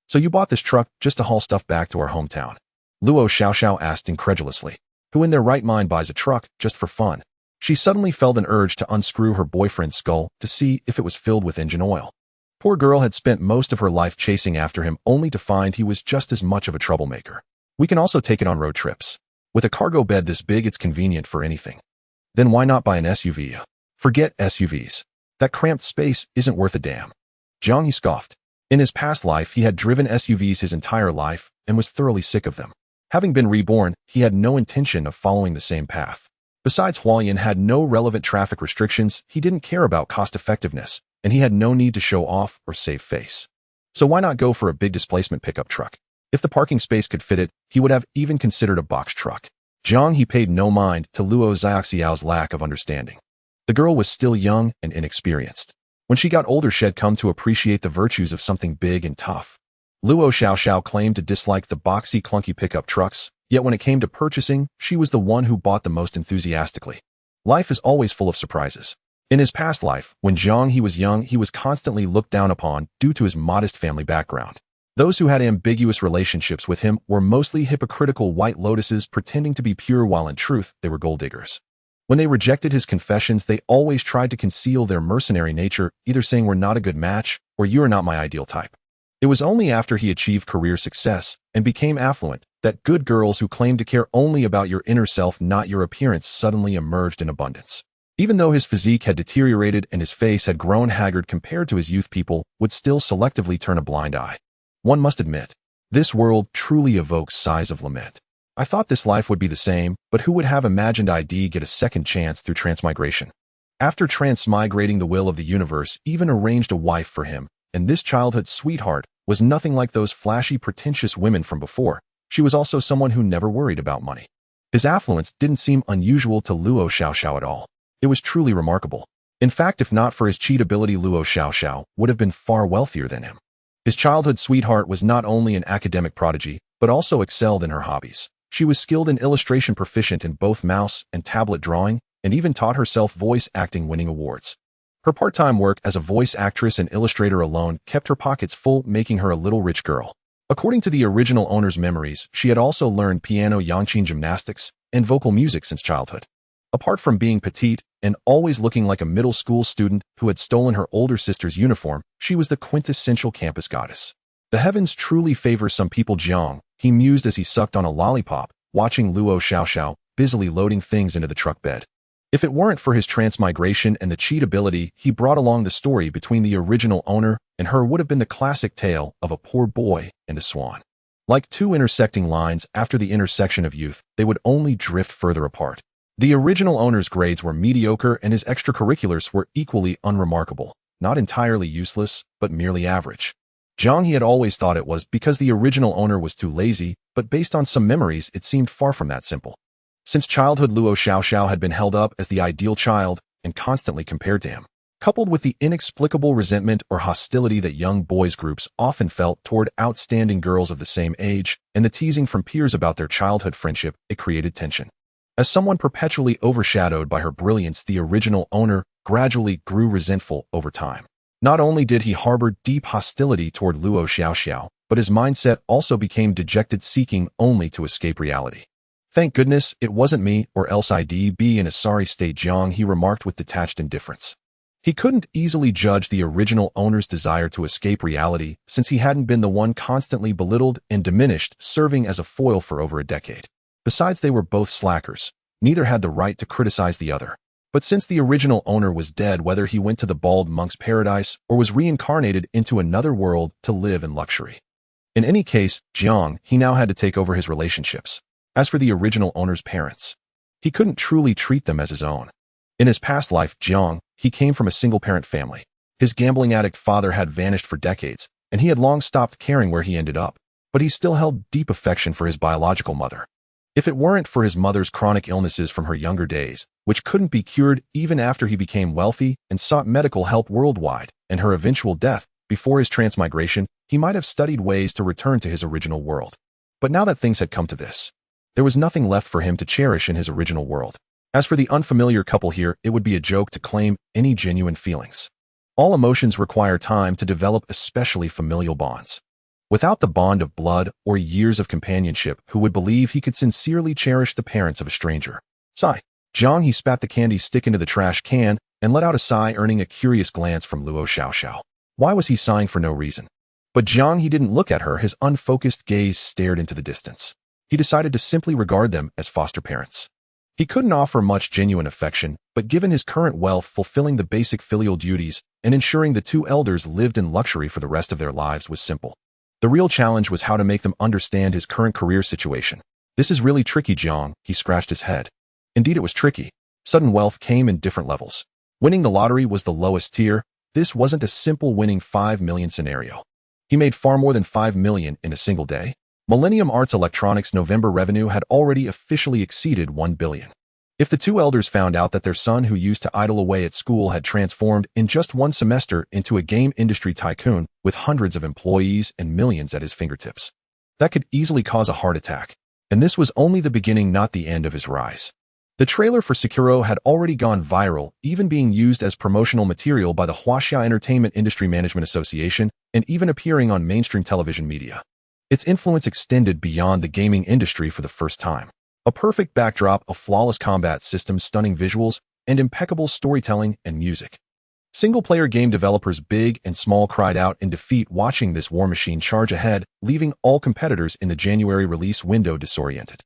So you bought this truck just to haul stuff back to our hometown? Luo Xiaoxiao asked incredulously. Who in their right mind buys a truck just for fun? She suddenly felt an urge to unscrew her boyfriend's skull to see if it was filled with engine oil. Poor girl had spent most of her life chasing after him only to find he was just as much of a troublemaker. We can also take it on road trips. With a cargo bed this big, it's convenient for anything. Then why not buy an SUV? Forget SUVs. That cramped space isn't worth a damn. Jiang He scoffed. In his past life, he had driven SUVs his entire life and was thoroughly sick of them. Having been reborn, he had no intention of following the same path. Besides, Hualien had no relevant traffic restrictions, he didn't care about cost-effectiveness, and he had no need to show off or save face. So why not go for a big displacement pickup truck? If the parking space could fit it, he would have even considered a box truck. Jiang He paid no mind to Luo Xiaoxiao's lack of understanding. The girl was still young and inexperienced. When she got older, she'd come to appreciate the virtues of something big and tough. Luo Xiaoxiao claimed to dislike the boxy, clunky pickup trucks, yet when it came to purchasing, she was the one who bought the most enthusiastically. Life is always full of surprises. In his past life, when Jiang He was young, he was constantly looked down upon due to his modest family background. Those who had ambiguous relationships with him were mostly hypocritical white lotuses pretending to be pure while in truth they were gold diggers. When they rejected his confessions, they always tried to conceal their mercenary nature, either saying we're not a good match or you are not my ideal type. It was only after he achieved career success and became affluent that good girls who claimed to care only about your inner self, not your appearance, suddenly emerged in abundance. Even though his physique had deteriorated and his face had grown haggard compared to his youth, people would still selectively turn a blind eye. One must admit, this world truly evokes sighs of lament. I thought this life would be the same, but who would have imagined I'd get a second chance through transmigration? After transmigrating the will of the universe, even arranged a wife for him, and this childhood sweetheart was nothing like those flashy, pretentious women from before. She was also someone who never worried about money. His affluence didn't seem unusual to Luo Xiaoxiao at all. It was truly remarkable. In fact, if not for his cheat ability, Luo Xiaoxiao would have been far wealthier than him. His childhood sweetheart was not only an academic prodigy, but also excelled in her hobbies. She was skilled in illustration, proficient in both mouse and tablet drawing, and even taught herself voice acting, winning awards. Her part-time work as a voice actress and illustrator alone kept her pockets full, making her a little rich girl. According to the original owner's memories, she had also learned piano, yangqin gymnastics, and vocal music since childhood. Apart from being petite and always looking like a middle school student who had stolen her older sister's uniform, she was the quintessential campus goddess. The heavens truly favor some people. Jiang He mused as he sucked on a lollipop, watching Luo Xiaoxiao busily loading things into the truck bed. If it weren't for his transmigration and the cheat ability he brought along, the story between the original owner and her would have been the classic tale of a poor boy and a swan. Like two intersecting lines after the intersection of youth, they would only drift further apart. The original owner's grades were mediocre and his extracurriculars were equally unremarkable, not entirely useless, but merely average. Jiang He had always thought it was because the original owner was too lazy, but based on some memories, it seemed far from that simple. Since childhood, Luo Xiaoxiao had been held up as the ideal child and constantly compared to him. Coupled with the inexplicable resentment or hostility that young boys' groups often felt toward outstanding girls of the same age, and the teasing from peers about their childhood friendship, it created tension. As someone perpetually overshadowed by her brilliance, the original owner gradually grew resentful over time. Not only did he harbor deep hostility toward Luo Xiaoxiao, but his mindset also became dejected, seeking only to escape reality. "Thank goodness it wasn't me, or else I'd be in a sorry state," Jiang He remarked with detached indifference. He couldn't easily judge the original owner's desire to escape reality, since he hadn't been the one constantly belittled and diminished, serving as a foil for over a decade. Besides, they were both slackers. Neither had the right to criticize the other. But since the original owner was dead, whether he went to the bald monk's paradise or was reincarnated into another world to live in luxury. In any case, Jiang He now had to take over his relationships. As for the original owner's parents, he couldn't truly treat them as his own. In his past life, Jiang He came from a single-parent family. His gambling addict father had vanished for decades, and he had long stopped caring where he ended up. But he still held deep affection for his biological mother. If it weren't for his mother's chronic illnesses from her younger days, which couldn't be cured even after he became wealthy and sought medical help worldwide, and her eventual death before his transmigration, he might have studied ways to return to his original world. But now that things had come to this, there was nothing left for him to cherish in his original world. As for the unfamiliar couple here, it would be a joke to claim any genuine feelings. All emotions require time to develop, especially familial bonds. Without the bond of blood or years of companionship, who would believe he could sincerely cherish the parents of a stranger? Sigh. Jiang He spat the candy stick into the trash can and let out a sigh, earning a curious glance from Luo Xiaoxiao. Why was he sighing for no reason? But Jiang He didn't look at her. His unfocused gaze stared into the distance. He decided to simply regard them as foster parents. He couldn't offer much genuine affection, but given his current wealth, fulfilling the basic filial duties and ensuring the two elders lived in luxury for the rest of their lives was simple. The real challenge was how to make them understand his current career situation. "This is really tricky, Jiang." He scratched his head. Indeed, it was tricky. Sudden wealth came in different levels. Winning the lottery was the lowest tier. This wasn't a simple winning 5 million scenario. He made far more than 5 million in a single day. Millennium Arts Electronics' November revenue had already officially exceeded 1 billion. If the two elders found out that their son, who used to idle away at school, had transformed in just one semester into a game industry tycoon with hundreds of employees and millions at his fingertips, that could easily cause a heart attack. And this was only the beginning, not the end of his rise. The trailer for Sekiro had already gone viral, even being used as promotional material by the Huaxia Entertainment Industry Management Association and even appearing on mainstream television media. Its influence extended beyond the gaming industry for the first time. A perfect backdrop of flawless combat systems, stunning visuals, and impeccable storytelling and music. Single-player game developers big and small cried out in defeat watching this war machine charge ahead, leaving all competitors in the January release window disoriented.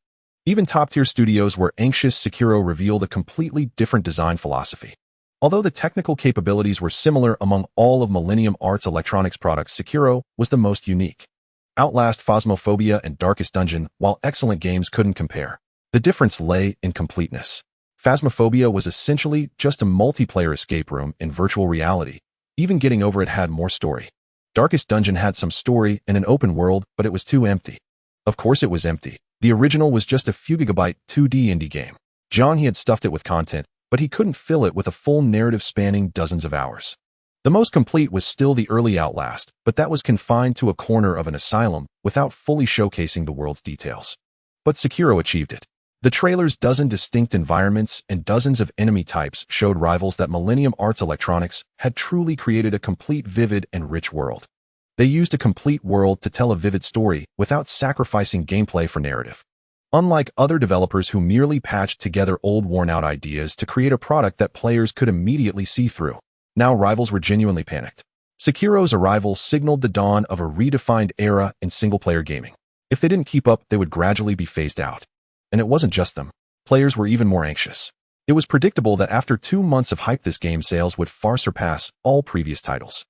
Even top-tier studios were anxious. Sekiro revealed a completely different design philosophy. Although the technical capabilities were similar among all of Millennium Arts Electronics products, Sekiro was the most unique. Outlast, Phasmophobia, and Darkest Dungeon, while excellent games, couldn't compare. The difference lay in completeness. Phasmophobia was essentially just a multiplayer escape room in virtual reality. Even getting over it had more story. Darkest Dungeon had some story and an open world, but it was too empty. Of course it was empty. The original was just a few gigabyte 2D indie game. Jiang He had stuffed it with content, but he couldn't fill it with a full narrative spanning dozens of hours. The most complete was still the early Outlast, but that was confined to a corner of an asylum without fully showcasing the world's details. But Sekiro achieved it. The trailer's dozen distinct environments and dozens of enemy types showed rivals that Millennium Arts Electronics had truly created a complete, vivid, and rich world. They used a complete world to tell a vivid story without sacrificing gameplay for narrative. Unlike other developers who merely patched together old, worn-out ideas to create a product that players could immediately see through, now rivals were genuinely panicked. Sekiro's arrival signaled the dawn of a redefined era in single-player gaming. If they didn't keep up, they would gradually be phased out. And it wasn't just them. Players were even more anxious. It was predictable that after 2 months of hype, this game's sales would far surpass all previous titles.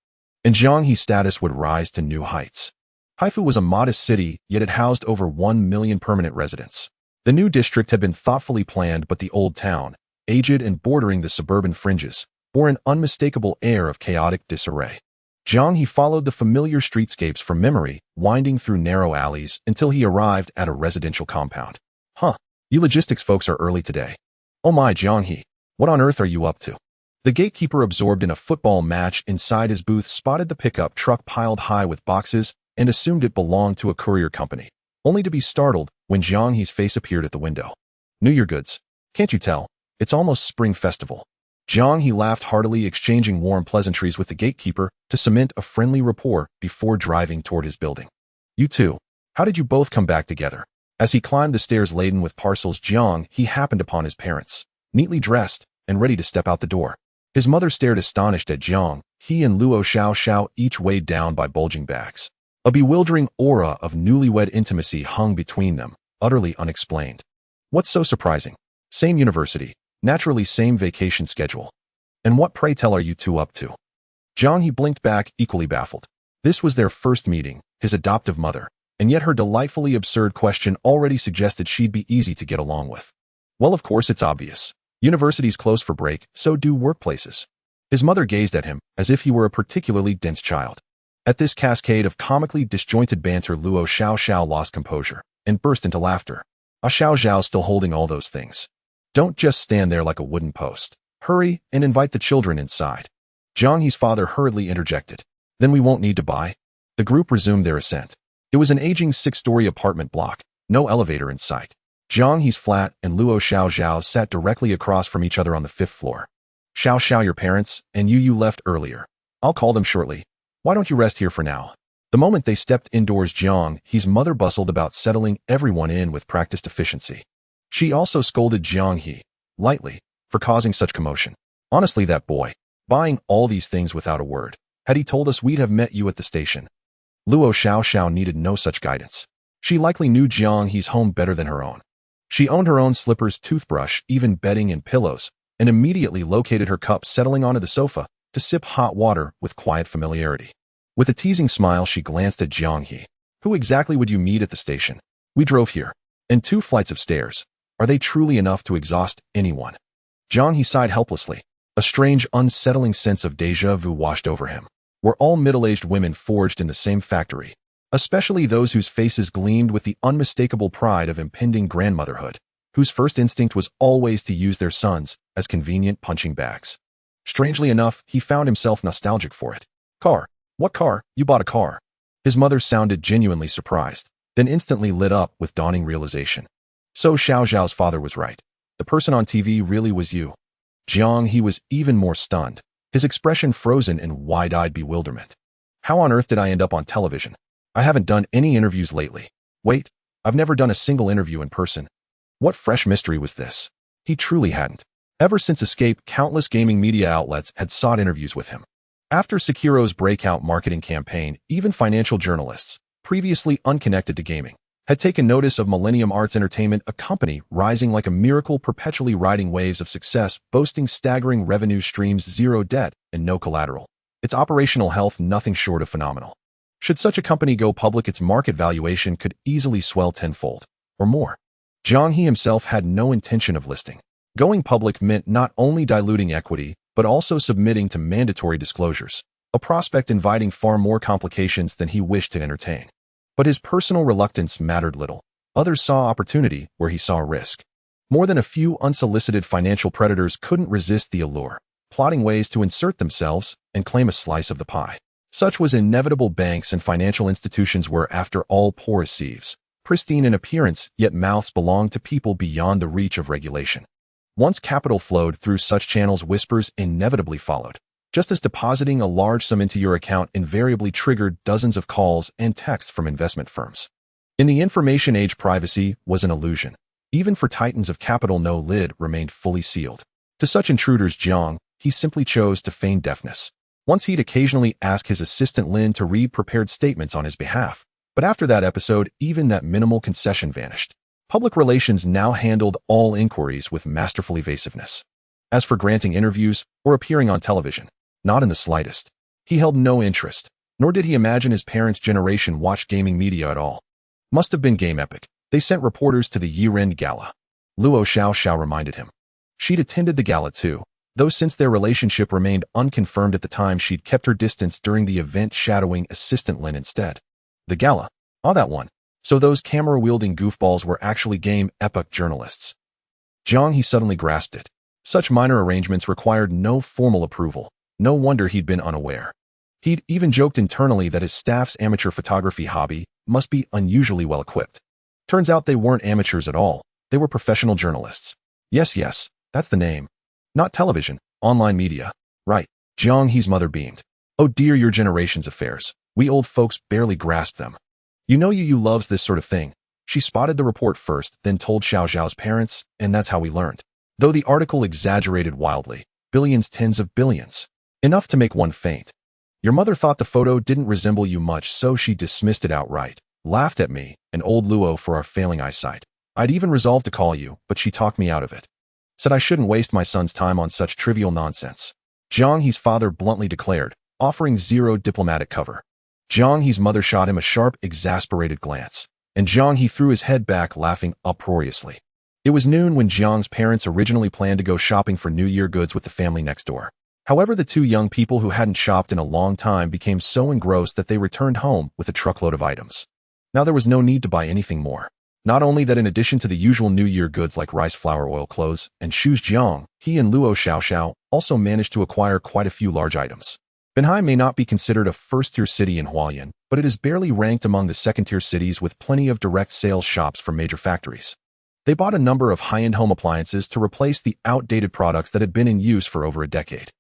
And Jiang He's status would rise to new heights. Haifu was a modest city, yet it housed over 1 million permanent residents. The new district had been thoughtfully planned, but the old town, aged and bordering the suburban fringes, bore an unmistakable air of chaotic disarray. Jiang He followed the familiar streetscapes from memory, winding through narrow alleys until he arrived at a residential compound. Huh, you logistics folks are early today. Oh my, Jiang He, what on earth are you up to? The gatekeeper, absorbed in a football match inside his booth, spotted the pickup truck piled high with boxes and assumed it belonged to a courier company, only to be startled when Jiang He's face appeared at the window. New Year goods. Can't you tell? It's almost Spring Festival. Jiang He laughed heartily, exchanging warm pleasantries with the gatekeeper to cement a friendly rapport before driving toward his building. You two, how did you both come back together? As he climbed the stairs laden with parcels, Jiang He happened upon his parents, neatly dressed and ready to step out the door. His mother stared astonished at Jiang He and Luo Xiao, each weighed down by bulging bags. A bewildering aura of newlywed intimacy hung between them, utterly unexplained. What's so surprising? Same university, naturally same vacation schedule. And what, pray tell, are you two up to? Jiang He blinked back, equally baffled. This was their first meeting, his adoptive mother, and yet her delightfully absurd question already suggested she'd be easy to get along with. Well, of course it's obvious. Universities close for break, so do workplaces. His mother gazed at him as if he were a particularly dense child. At this cascade of comically disjointed banter, Luo Xiao lost composure and burst into laughter. Xiao still holding all those things. Don't just stand there like a wooden post. Hurry and invite the children inside. Jiang He's father hurriedly interjected. Then we won't need to buy. The group resumed their ascent. It was an aging 6-story apartment block, no elevator in sight. Jiang He's flat and Luo Xiao sat directly across from each other on the 5th floor. Xiao, your parents, and you left earlier. I'll call them shortly. Why don't you rest here for now? The moment they stepped indoors, Jiang He's mother bustled about, settling everyone in with practiced efficiency. She also scolded Jiang He, lightly, for causing such commotion. Honestly, that boy, buying all these things without a word. Had he told us, we'd have met you at the station. Luo Xiao needed no such guidance. She likely knew Jiang He's home better than her own. She owned her own slippers, toothbrush, even bedding and pillows, and immediately located her cup, settling onto the sofa to sip hot water with quiet familiarity. With a teasing smile, she glanced at Jiang He. Who exactly would you meet at the station? We drove here. And 2 flights of stairs. Are they truly enough to exhaust anyone? Jiang He sighed helplessly. A strange, unsettling sense of déjà vu washed over him. Were all middle-aged women forged in the same factory? Especially those whose faces gleamed with the unmistakable pride of impending grandmotherhood, whose first instinct was always to use their sons as convenient punching bags. Strangely enough, he found himself nostalgic for it. Car. What car? You bought a car. His mother sounded genuinely surprised, then instantly lit up with dawning realization. So Xiao's father was right. The person on TV really was you. Jiang He was even more stunned, his expression frozen in wide-eyed bewilderment. How on earth did I end up on television? I haven't done any interviews lately. Wait, I've never done a single interview in person. What fresh mystery was this? He truly hadn't. Ever since Escape, countless gaming media outlets had sought interviews with him. After Sekiro's breakout marketing campaign, even financial journalists, previously unconnected to gaming, had taken notice of Millennium Arts Entertainment, a company rising like a miracle, perpetually riding waves of success, boasting staggering revenue streams, zero debt, and no collateral. Its operational health nothing short of phenomenal. Should such a company go public, its market valuation could easily swell tenfold, or more. Jiang He himself had no intention of listing. Going public meant not only diluting equity, but also submitting to mandatory disclosures, a prospect inviting far more complications than he wished to entertain. But his personal reluctance mattered little. Others saw opportunity where he saw risk. More than a few unsolicited financial predators couldn't resist the allure, plotting ways to insert themselves and claim a slice of the pie. Such was inevitable. Banks and financial institutions were, after all, poor as sieves, pristine in appearance, yet mouths belonged to people beyond the reach of regulation. Once capital flowed through such channels, whispers inevitably followed, just as depositing a large sum into your account invariably triggered dozens of calls and texts from investment firms. In the information age, privacy was an illusion. Even for titans of capital, no lid remained fully sealed. To such intruders, Jiang He simply chose to feign deafness. Once he'd occasionally ask his assistant Lin to read prepared statements on his behalf, but after that episode, even that minimal concession vanished. Public relations now handled all inquiries with masterful evasiveness. As for granting interviews or appearing on television, not in the slightest. He held no interest, nor did he imagine his parents' generation watched gaming media at all. Must have been game epic. They sent reporters to the year-end gala. Luo Xiao reminded him. She'd attended the gala too, though since their relationship remained unconfirmed at the time, she'd kept her distance during the event, shadowing assistant Lin instead. The gala? Ah, that one. So those camera-wielding goofballs were actually game epic journalists. Jiang He suddenly grasped it. Such minor arrangements required no formal approval. No wonder he'd been unaware. He'd even joked internally that his staff's amateur photography hobby must be unusually well-equipped. Turns out they weren't amateurs at all. They were professional journalists. Yes, that's the name. Not television, online media. Right. Jiang He's mother beamed. Oh dear, your generation's affairs. We old folks barely grasp them. You loves this sort of thing. She spotted the report first, then told Xiao Xiao's parents, and that's how we learned. Though the article exaggerated wildly. Billions, tens of billions. Enough to make one faint. Your mother thought the photo didn't resemble you much, so she dismissed it outright. Laughed at me and old Luo for our failing eyesight. I'd even resolved to call you, but she talked me out of it. Said I shouldn't waste my son's time on such trivial nonsense. Jiang He's father bluntly declared, offering zero diplomatic cover. Jiang He's mother shot him a sharp, exasperated glance, and Jiang He threw his head back, laughing uproariously. It was noon when Jiang's parents originally planned to go shopping for New Year goods with the family next door. However, the two young people who hadn't shopped in a long time became so engrossed that they returned home with a truckload of items. Now there was no need to buy anything more. Not only that, in addition to the usual New Year goods like rice flour, oil, clothes, and shoes, Jiang He and Luo Xiao also managed to acquire quite a few large items. Benhai may not be considered a first-tier city in Hualien, but it is barely ranked among the second-tier cities with plenty of direct sales shops from major factories. They bought a number of high-end home appliances to replace the outdated products that had been in use for over a decade.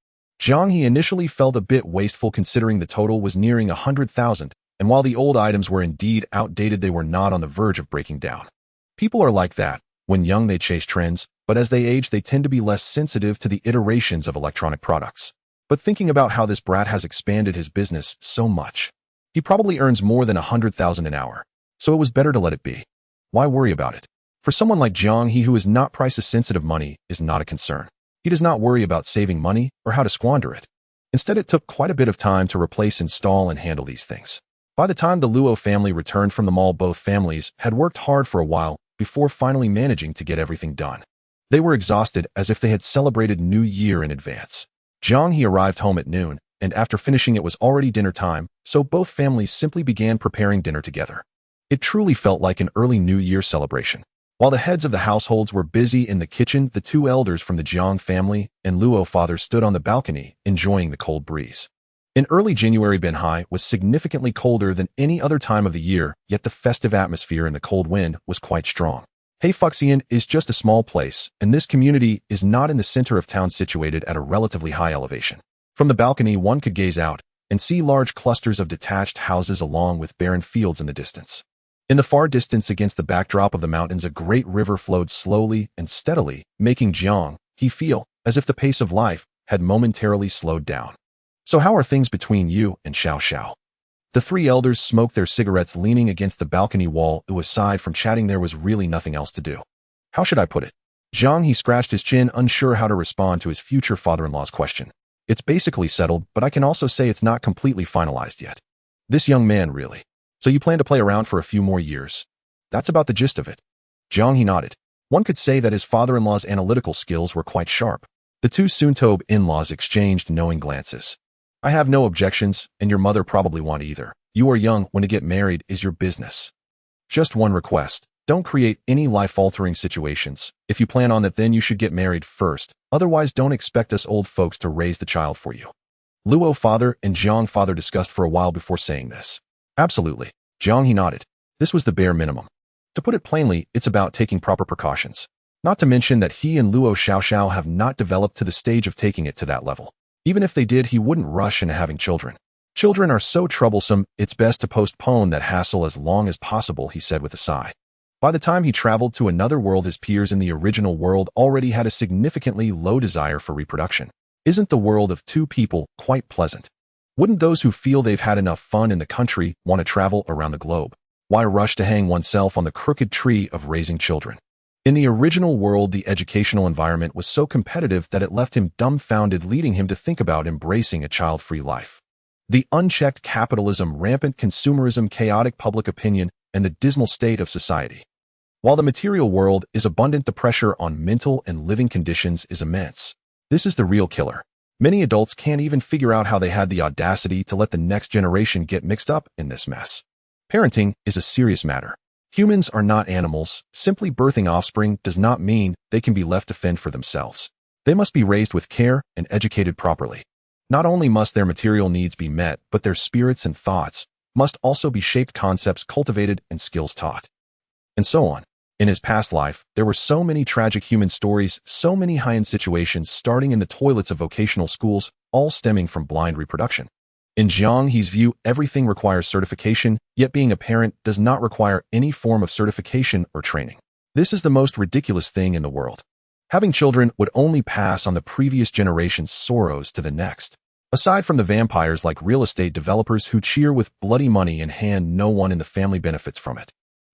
Jiang He initially felt a bit wasteful considering the total was nearing 100,000, and while the old items were indeed outdated, they were not on the verge of breaking down. People are like that. When young, they chase trends, but as they age, they tend to be less sensitive to the iterations of electronic products. But thinking about how this brat has expanded his business so much, he probably earns more than 100,000 an hour, so it was better to let it be. Why worry about it? For someone like Jiang He, who is not price-sensitive, money is not a concern. He does not worry about saving money or how to squander it. Instead, it took quite a bit of time to replace, install, and handle these things. By the time the Luo family returned from the mall, both families had worked hard for a while before finally managing to get everything done. They were exhausted, as if they had celebrated New Year in advance. Jiang He arrived home at noon, and after finishing it was already dinner time, so both families simply began preparing dinner together. It truly felt like an early New Year celebration. While the heads of the households were busy in the kitchen, the two elders from the Jiang family and Luo father stood on the balcony, enjoying the cold breeze. In early January, Benhai was significantly colder than any other time of the year, yet the festive atmosphere and the cold wind was quite strong. Heifuxian is just a small place, and this community is not in the center of town, situated at a relatively high elevation. From the balcony, one could gaze out and see large clusters of detached houses along with barren fields in the distance. In the far distance, against the backdrop of the mountains, a great river flowed slowly and steadily, making Jiang He feel as if the pace of life had momentarily slowed down. So how are things between you and Xiao Xiao? The three elders smoked their cigarettes, leaning against the balcony wall. Aside from chatting, there was really nothing else to do. How should I put it? Jiang He scratched his chin, unsure how to respond to his future father-in-law's question. It's basically settled, but I can also say it's not completely finalized yet. This young man, really. So you plan to play around for a few more years? That's about the gist of it. Jiang He nodded. One could say that his father-in-law's analytical skills were quite sharp. The two Soontobe in-laws exchanged knowing glances. I have no objections, and your mother probably won't either. You are young, when to get married is your business. Just one request. Don't create any life-altering situations. If you plan on that, then you should get married first. Otherwise, don't expect us old folks to raise the child for you. Luo father and Jiang father discussed for a while before saying this. Absolutely. Jiang He nodded. This was the bare minimum. To put it plainly, it's about taking proper precautions. Not to mention that he and Luo Xiaoxiao have not developed to the stage of taking it to that level. Even if they did, he wouldn't rush into having children. Children are so troublesome, it's best to postpone that hassle as long as possible, he said with a sigh. By the time he traveled to another world, his peers in the original world already had a significantly low desire for reproduction. Isn't the world of two people quite pleasant? Wouldn't those who feel they've had enough fun in the country want to travel around the globe? Why rush to hang oneself on the crooked tree of raising children? In the original world, the educational environment was so competitive that it left him dumbfounded, leading him to think about embracing a child-free life. The unchecked capitalism, rampant consumerism, chaotic public opinion, and the dismal state of society. While the material world is abundant, the pressure on mental and living conditions is immense. This is the real killer. Many adults can't even figure out how they had the audacity to let the next generation get mixed up in this mess. Parenting is a serious matter. Humans are not animals. Simply birthing offspring does not mean they can be left to fend for themselves. They must be raised with care and educated properly. Not only must their material needs be met, but their spirits and thoughts must also be shaped, concepts cultivated, and skills taught. And so on. In his past life, there were so many tragic human stories, so many high-end situations starting in the toilets of vocational schools, all stemming from blind reproduction. In Jiang He's view, everything requires certification, yet being a parent does not require any form of certification or training. This is the most ridiculous thing in the world. Having children would only pass on the previous generation's sorrows to the next. Aside from the vampires like real estate developers who cheer with bloody money in hand, no one in the family benefits from it.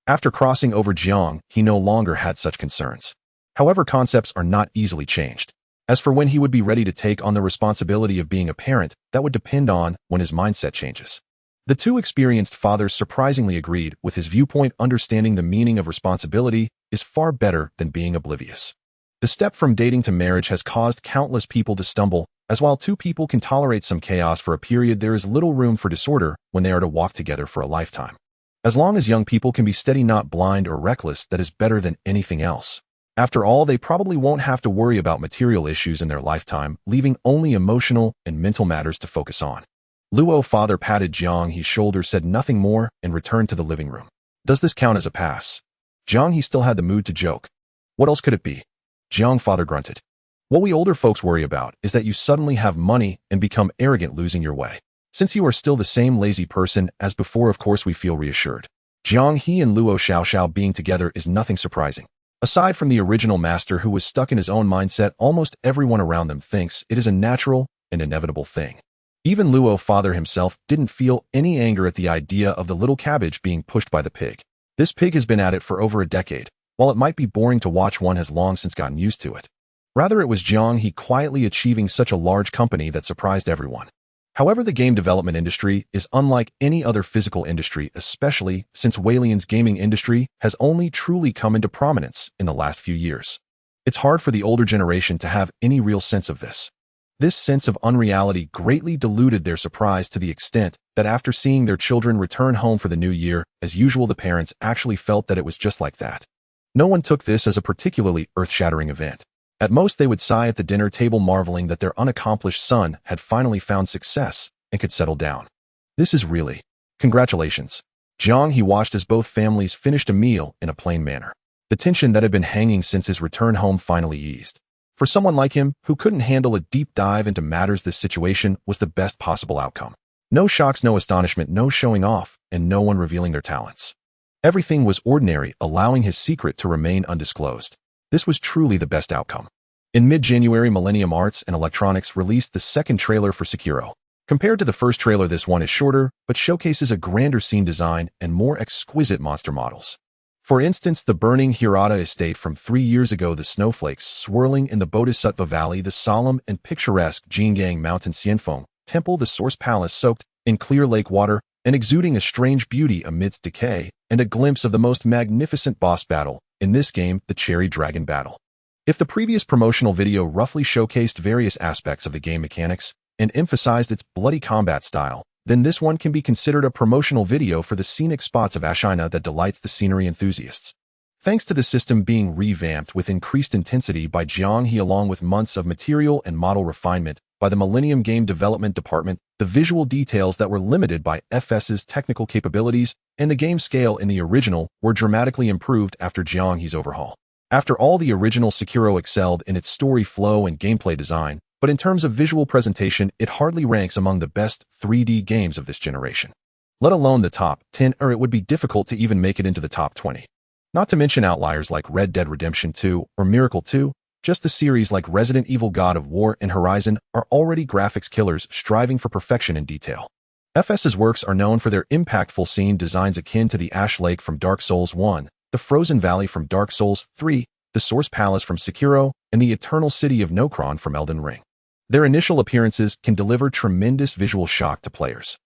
After crossing over Jiang, he no longer had such concerns. However, concepts are not easily changed. As for when he would be ready to take on the responsibility of being a parent, that would depend on when his mindset changes. The two experienced fathers surprisingly agreed with his viewpoint. Understanding the meaning of responsibility is far better than being oblivious. The step from dating to marriage has caused countless people to stumble, as while two people can tolerate some chaos for a period, there is little room for disorder when they are to walk together for a lifetime. As long as young people can be steady, not blind or reckless, that is better than anything else. After all, they probably won't have to worry about material issues in their lifetime, leaving only emotional and mental matters to focus on. Luo father patted Jiang He's shoulder, said nothing more, and returned to the living room. Does this count as a pass? Jiang He still had the mood to joke. What else could it be? Jiang father grunted. What we older folks worry about is that you suddenly have money and become arrogant, losing your way. Since you are still the same lazy person as before, of course we feel reassured. Jiang He and Luo Xiaoxiao being together is nothing surprising. Aside from the original master who was stuck in his own mindset, almost everyone around them thinks it is a natural and inevitable thing. Even Luo father himself didn't feel any anger at the idea of the little cabbage being pushed by the pig. This pig has been at it for over a decade. While it might be boring to watch, one has long since gotten used to it. Rather, it was Jiang He quietly achieving such a large company that surprised everyone. However, the game development industry is unlike any other physical industry, especially since Walian's gaming industry has only truly come into prominence in the last few years. It's hard for the older generation to have any real sense of this. This sense of unreality greatly diluted their surprise to the extent that after seeing their children return home for the new year, as usual, the parents actually felt that it was just like that. No one took this as a particularly earth-shattering event. At most, they would sigh at the dinner table, marveling that their unaccomplished son had finally found success and could settle down. This is really... Congratulations. Jiang He watched as both families finished a meal in a plain manner. The tension that had been hanging since his return home finally eased. For someone like him, who couldn't handle a deep dive into matters, this situation was the best possible outcome. No shocks, no astonishment, no showing off, and no one revealing their talents. Everything was ordinary, allowing his secret to remain undisclosed. This was truly the best outcome. In mid-January, Millennium Arts and Electronics released the second trailer for Sekiro. Compared to the first trailer, this one is shorter, but showcases a grander scene design and more exquisite monster models. For instance, the burning Hirata estate from 3 years ago, the snowflakes swirling in the Bodhisattva Valley, the solemn and picturesque Jingang Mountain Xianfeng Temple, the Source Palace soaked in clear lake water and exuding a strange beauty amidst decay, and a glimpse of the most magnificent boss battle in this game, the Cherry Dragon Battle. If the previous promotional video roughly showcased various aspects of the game mechanics and emphasized its bloody combat style, then this one can be considered a promotional video for the scenic spots of China that delights the scenery enthusiasts. Thanks to the system being revamped with increased intensity by Jiang He along with months of material and model refinement by the Millennium Game Development Department, the visual details that were limited by FS's technical capabilities and the game scale in the original were dramatically improved after Jiang He's overhaul. After all, the original Sekiro excelled in its story flow and gameplay design, but in terms of visual presentation, it hardly ranks among the best 3D games of this generation. Let alone the top 10, or it would be difficult to even make it into the top 20. Not to mention outliers like Red Dead Redemption 2 or Miracle 2, just the series like Resident Evil God of War and Horizon are already graphics killers striving for perfection in detail. FS's works are known for their impactful scene designs akin to the Ash Lake from Dark Souls 1, the Frozen Valley from Dark Souls 3, the Source Palace from Sekiro, and the Eternal City of Nokron from Elden Ring. Their initial appearances can deliver tremendous visual shock to players.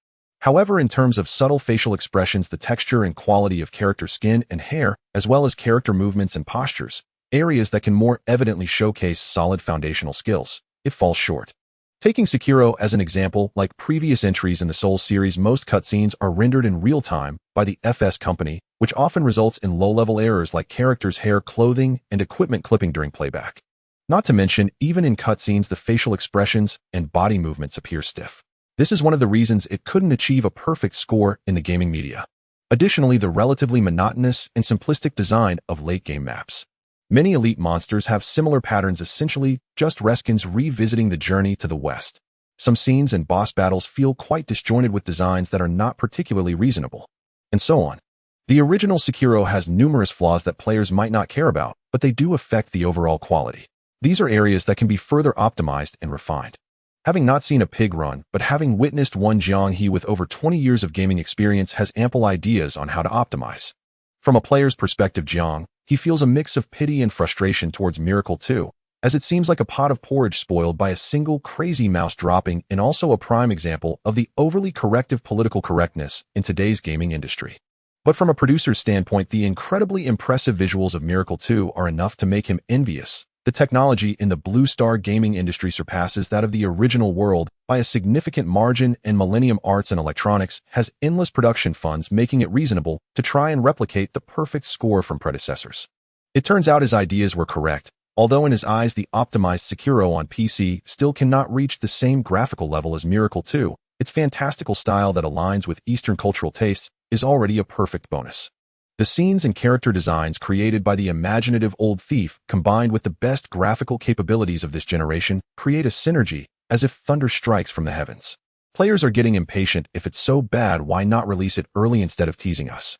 However, in terms of subtle facial expressions, the texture and quality of character skin and hair, as well as character movements and postures, areas that can more evidently showcase solid foundational skills, it falls short. Taking Sekiro as an example, like previous entries in the Souls series, most cutscenes are rendered in real time by the FS company, which often results in low-level errors like characters' hair, clothing, and equipment clipping during playback. Not to mention, even in cutscenes, the facial expressions and body movements appear stiff. This is one of the reasons it couldn't achieve a perfect score in the gaming media. Additionally, the relatively monotonous and simplistic design of late-game maps. Many elite monsters have similar patterns, essentially just reskins revisiting the journey to the west. Some scenes and boss battles feel quite disjointed with designs that are not particularly reasonable, and so on. The original Sekiro has numerous flaws that players might not care about, but they do affect the overall quality. These are areas that can be further optimized and refined. Having not seen a pig run, but having witnessed one, Jiang He with over 20 years of gaming experience has ample ideas on how to optimize. From a player's perspective, Jiang He feels a mix of pity and frustration towards Miracle 2, as it seems like a pot of porridge spoiled by a single crazy mouse dropping, and also a prime example of the overly corrective political correctness in today's gaming industry. But from a producer's standpoint, the incredibly impressive visuals of Miracle 2 are enough to make him envious. The technology in the Blue Star gaming industry surpasses that of the original world by a significant margin, and Millennium Arts and Electronics has endless production funds, making it reasonable to try and replicate the perfect score from predecessors. It turns out his ideas were correct, although in his eyes the optimized Sekiro on PC still cannot reach the same graphical level as Miracle 2. Its fantastical style that aligns with Eastern cultural tastes is already a perfect bonus. The scenes and character designs created by the imaginative old thief, combined with the best graphical capabilities of this generation, create a synergy, as if thunder strikes from the heavens. Players are getting impatient. If it's so bad, why not release it early instead of teasing us?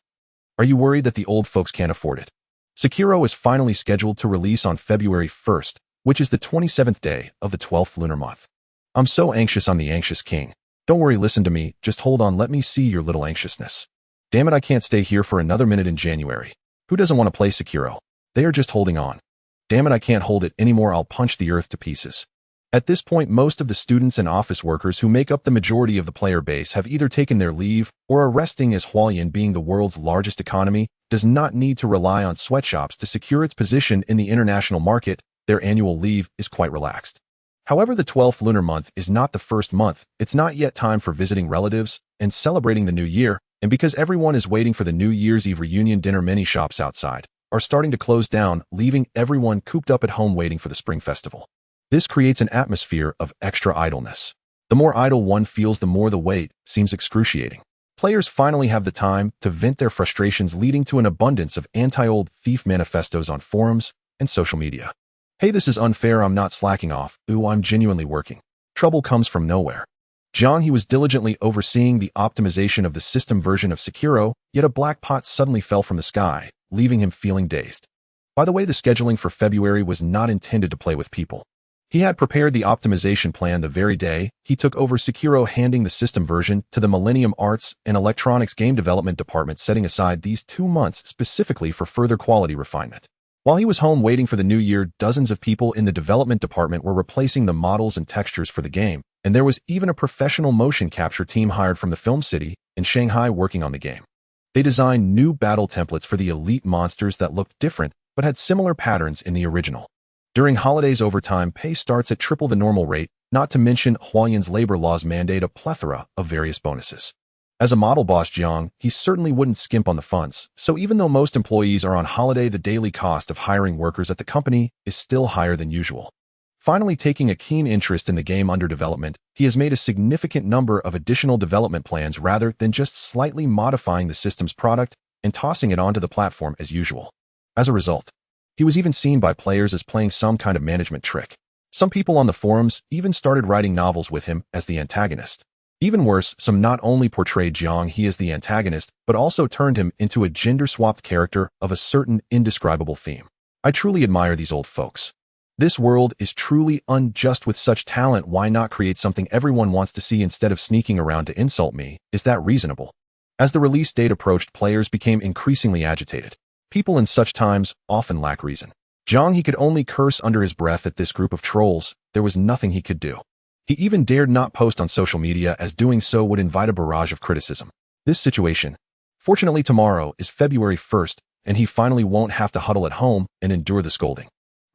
Are you worried that the old folks can't afford it? Sekiro is finally scheduled to release on February 1st, which is the 27th day of the 12th lunar month. I'm so anxious, I'm the anxious king. Don't worry, listen to me, just hold on, let me see your little anxiousness. Damn it, I can't stay here for another minute in January. Who doesn't want to play Sekiro? They are just holding on. Damn it, I can't hold it anymore, I'll punch the earth to pieces. At this point, most of the students and office workers who make up the majority of the player base have either taken their leave or are resting, as Hualien, being the world's largest economy, does not need to rely on sweatshops to secure its position in the international market. Their annual leave is quite relaxed. However, the 12th lunar month is not the first month. It's not yet time for visiting relatives and celebrating the new year. And because everyone is waiting for the New Year's Eve reunion dinner, many shops outside are starting to close down, leaving everyone cooped up at home waiting for the spring festival. This creates an atmosphere of extra idleness. The more idle one feels, the more the wait seems excruciating. Players finally have the time to vent their frustrations, leading to an abundance of anti-old thief manifestos on forums and social media. Hey, this is unfair, I'm not slacking off, ooh, I'm genuinely working. Trouble comes from nowhere. Jiang He was diligently overseeing the optimization of the system version of Sekiro, yet a black pot suddenly fell from the sky, leaving him feeling dazed. By the way, the scheduling for February was not intended to play with people. He had prepared the optimization plan the very day he took over Sekiro, handing the system version to the Millennium Arts and Electronics Game Development Department, setting aside these 2 months specifically for further quality refinement. While he was home waiting for the new year, dozens of people in the development department were replacing the models and textures for the game, and there was even a professional motion capture team hired from the film city in Shanghai working on the game. They designed new battle templates for the elite monsters that looked different but had similar patterns in the original. During holidays, overtime pay starts at triple the normal rate, not to mention Hualyan's labor laws mandate a plethora of various bonuses. As a model boss Jiang, he certainly wouldn't skimp on the funds, so even though most employees are on holiday, the daily cost of hiring workers at the company is still higher than usual. Finally, taking a keen interest in the game under development, he has made a significant number of additional development plans rather than just slightly modifying the system's product and tossing it onto the platform as usual. As a result, he was even seen by players as playing some kind of management trick. Some people on the forums even started writing novels with him as the antagonist. Even worse, some not only portrayed Jiang He as the antagonist, but also turned him into a gender-swapped character of a certain indescribable theme. I truly admire these old folks. This world is truly unjust with such talent. Why not create something everyone wants to see instead of sneaking around to insult me? Is that reasonable? As the release date approached, players became increasingly agitated. People in such times often lack reason. Jiang He could only curse under his breath at this group of trolls. There was nothing he could do. He even dared not post on social media, as doing so would invite a barrage of criticism. This situation. Fortunately, tomorrow is February 1st, and he finally won't have to huddle at home and endure the scolding.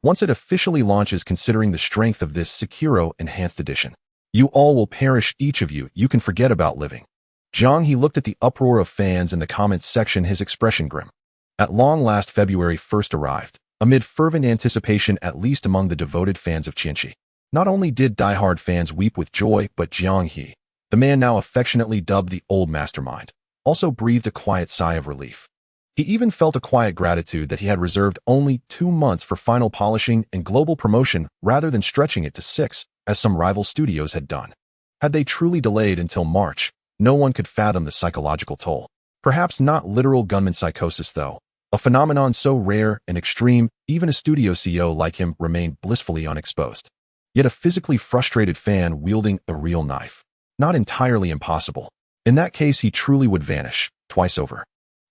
Once it officially launches, considering the strength of this Sekiro Enhanced Edition, you all will perish, each of you. You can forget about living. Jiang He looked at the uproar of fans in the comments section, his expression grim. At long last, February 1st arrived, amid fervent anticipation, at least among the devoted fans of Jiang. Not only did die-hard fans weep with joy, but Jiang He, the man now affectionately dubbed the Old Mastermind, also breathed a quiet sigh of relief. He even felt a quiet gratitude that he had reserved only 2 months for final polishing and global promotion rather than stretching it to 6, as some rival studios had done. Had they truly delayed until March, no one could fathom the psychological toll. Perhaps not literal gunman psychosis, though. A phenomenon so rare and extreme, even a studio CEO like him remained blissfully unexposed. Yet a physically frustrated fan wielding a real knife. Not entirely impossible. In that case, he truly would vanish, twice over.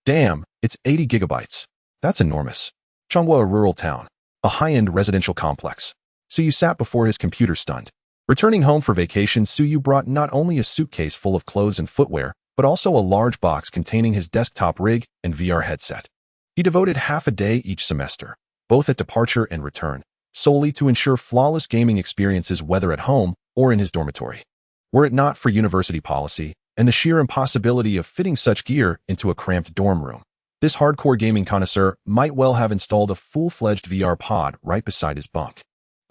Damn, it's 80 gigabytes. That's enormous. Changhua, a rural town. A high-end residential complex. Suyu sat before his computer stunned. Returning home for vacation, Suyu brought not only a suitcase full of clothes and footwear, but also a large box containing his desktop rig and VR headset. He devoted half a day each semester, both at departure and return, solely to ensure flawless gaming experiences, whether at home or in his dormitory. Were it not for university policy and the sheer impossibility of fitting such gear into a cramped dorm room, this hardcore gaming connoisseur might well have installed a full-fledged VR pod right beside his bunk.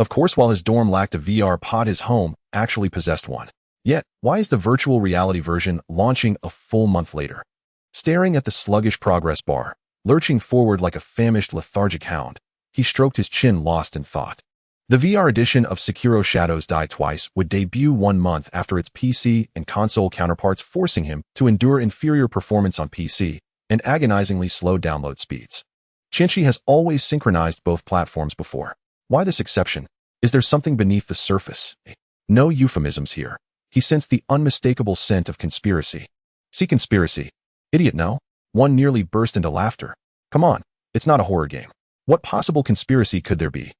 Of course, while his dorm lacked a VR pod, his home actually possessed one. Yet, why is the virtual reality version launching a full month later? Staring at the sluggish progress bar, lurching forward like a famished, lethargic hound, he stroked his chin, lost in thought. The VR edition of Sekiro Shadows Die Twice would debut 1 month after its PC and console counterparts, forcing him to endure inferior performance on PC and agonizingly slow download speeds. Jiang has always synchronized both platforms before. Why this exception? Is there something beneath the surface? No euphemisms here. He sensed the unmistakable scent of conspiracy. See, conspiracy. Idiot, no? One nearly burst into laughter. Come on, it's not a horror game. What possible conspiracy could there be?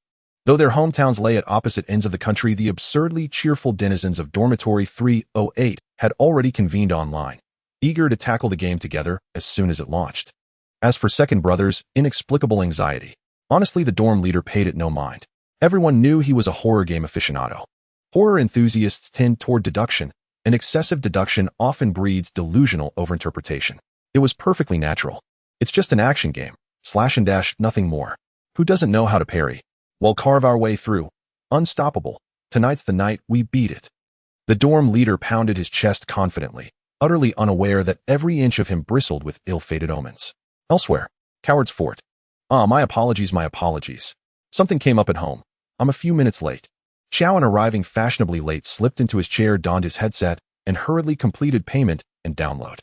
Though their hometowns lay at opposite ends of the country, the absurdly cheerful denizens of Dormitory 308 had already convened online, eager to tackle the game together as soon as it launched. As for Second Brother's inexplicable anxiety, honestly, the dorm leader paid it no mind. Everyone knew he was a horror game aficionado. Horror enthusiasts tend toward deduction, and excessive deduction often breeds delusional overinterpretation. It was perfectly natural. It's just an action game. Slash and dash, nothing more. Who doesn't know how to parry? We'll carve our way through. Unstoppable. Tonight's the night we beat it. The dorm leader pounded his chest confidently, utterly unaware that every inch of him bristled with ill-fated omens. Elsewhere. Coward's Fort. My apologies. Something came up at home. I'm a few minutes late. Chowan, arriving fashionably late, slipped into his chair, donned his headset, and hurriedly completed payment and download.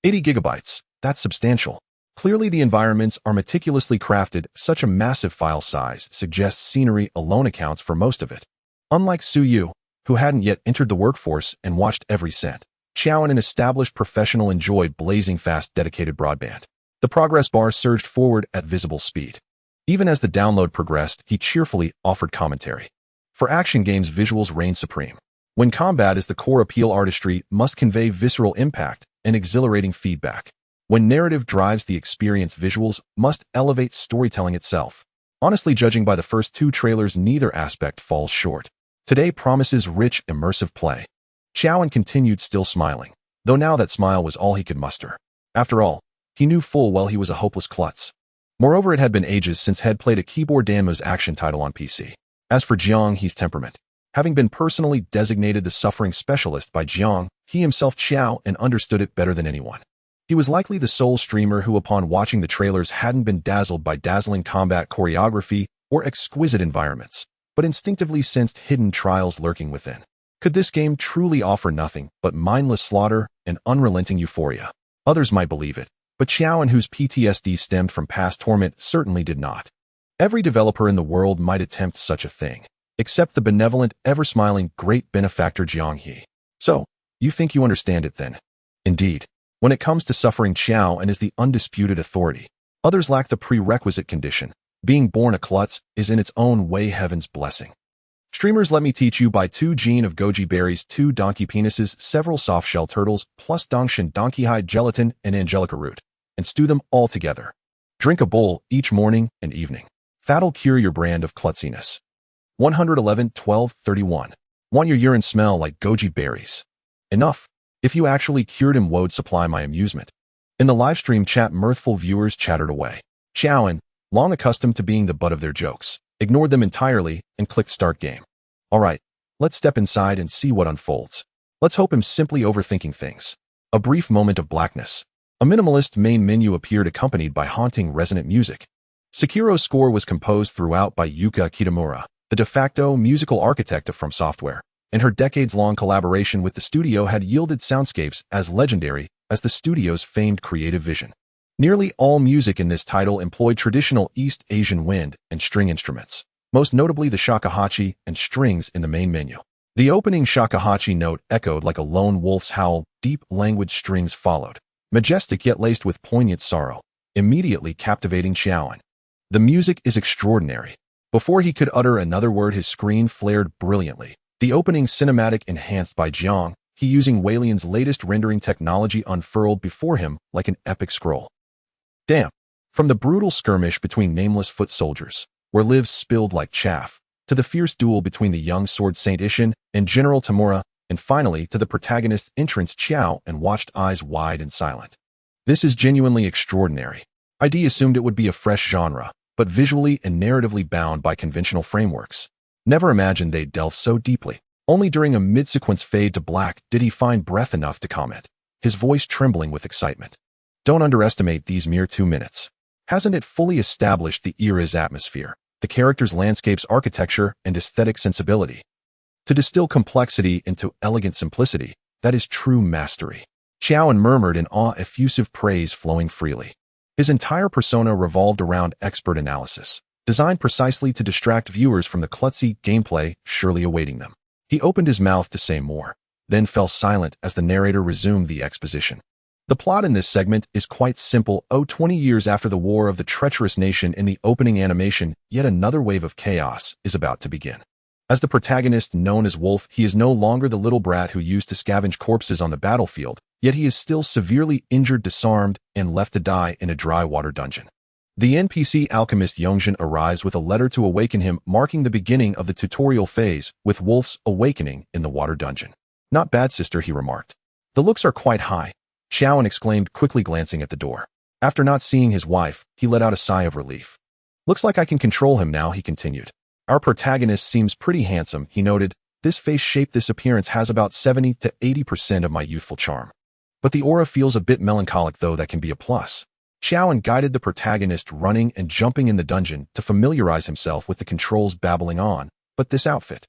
80 gigabytes. That's substantial. Clearly, the environments are meticulously crafted. Such a massive file size suggests scenery alone accounts for most of it. Unlike Suyu, who hadn't yet entered the workforce and watched every cent, Chowan, an established professional, enjoyed blazing fast dedicated broadband. The progress bar surged forward at visible speed. Even as the download progressed, he cheerfully offered commentary. For action games, visuals reign supreme. When combat is the core appeal, artistry must convey visceral impact and exhilarating feedback. When narrative drives the experience, visuals must elevate storytelling itself. Honestly, judging by the first two trailers, neither aspect falls short. Today promises rich, immersive play. Chowan continued, still smiling, though now that smile was all he could muster. After all, he knew full well he was a hopeless klutz. Moreover, it had been ages since he had played a keyboard Danmo's action title on PC. As for Jiang He's temperament, having been personally designated the suffering specialist by Jiang He himself, Xiao, and understood it better than anyone. He was likely the sole streamer who, upon watching the trailers, hadn't been dazzled by dazzling combat choreography or exquisite environments, but instinctively sensed hidden trials lurking within. Could this game truly offer nothing but mindless slaughter and unrelenting euphoria? Others might believe it, but Xiao, whose PTSD stemmed from past torment, certainly did not. Every developer in the world might attempt such a thing, except the benevolent, ever-smiling, great benefactor Jiang He. So, you think you understand it then? Indeed. When it comes to suffering, Xiao is the undisputed authority. Others lack the prerequisite condition. Being born a klutz is in its own way heaven's blessing. Streamers, let me teach you: buy 2 gene of goji berries, 2 donkey penises, several soft-shell turtles, plus dongshin donkey hide gelatin and angelica root, and stew them all together. Drink a bowl each morning and evening. That'll cure your brand of klutziness. 111-12-31. Want your urine smell like goji berries? Enough. If you actually cured him, would supply my amusement. In the livestream chat, mirthful viewers chattered away. Chowan, long accustomed to being the butt of their jokes, ignored them entirely and clicked start game. Alright, let's step inside and see what unfolds. Let's hope I'm simply overthinking things. A brief moment of blackness. A minimalist main menu appeared, accompanied by haunting resonant music. Sekiro's score was composed throughout by Yuka Kitamura, the de facto musical architect of From Software, and her decades-long collaboration with the studio had yielded soundscapes as legendary as the studio's famed creative vision. Nearly all music in this title employed traditional East Asian wind and string instruments, most notably the shakuhachi and strings in the main menu. The opening shakuhachi note echoed like a lone wolf's howl. Deep, languid strings followed, majestic yet laced with poignant sorrow, immediately captivating Chowan. The music is extraordinary. Before he could utter another word, his screen flared brilliantly. The opening cinematic, enhanced by Jiang He using Walian's latest rendering technology, unfurled before him like an epic scroll. Damn. From the brutal skirmish between nameless foot soldiers, where lives spilled like chaff, to the fierce duel between the young sword Saint Ishin and General Tamura, and finally to the protagonist's entrance, Xiao, and watched eyes wide and silent. This is genuinely extraordinary. ID assumed it would be a fresh genre, but visually and narratively bound by conventional frameworks. Never imagined they'd delve so deeply. Only during a mid-sequence fade to black did he find breath enough to comment, his voice trembling with excitement. Don't underestimate these mere 2 minutes. Hasn't it fully established the era's atmosphere, the character's landscape's architecture and aesthetic sensibility? To distill complexity into elegant simplicity, that is true mastery. Chowan murmured in awe, effusive praise flowing freely. His entire persona revolved around expert analysis, designed precisely to distract viewers from the klutzy gameplay surely awaiting them. He opened his mouth to say more, then fell silent as the narrator resumed the exposition. The plot in this segment is quite simple. 20 years after the War of the Treacherous Nation, in the opening animation, yet another wave of chaos is about to begin. As the protagonist, known as Wolf, he is no longer the little brat who used to scavenge corpses on the battlefield, yet he is still severely injured, disarmed, and left to die in a dry water dungeon. The NPC alchemist Yongjin arrives with a letter to awaken him, marking the beginning of the tutorial phase, with Wolf's awakening in the water dungeon. Not bad, sister, he remarked. The looks are quite high, Chowan exclaimed, quickly glancing at the door. After not seeing his wife, he let out a sigh of relief. Looks like I can control him now, he continued. Our protagonist seems pretty handsome, he noted. This face shape, this appearance has about 70 to 80% of my youthful charm. But the aura feels a bit melancholic, though that can be a plus. Chowan guided the protagonist, running and jumping in the dungeon to familiarize himself with the controls, babbling on. But this outfit.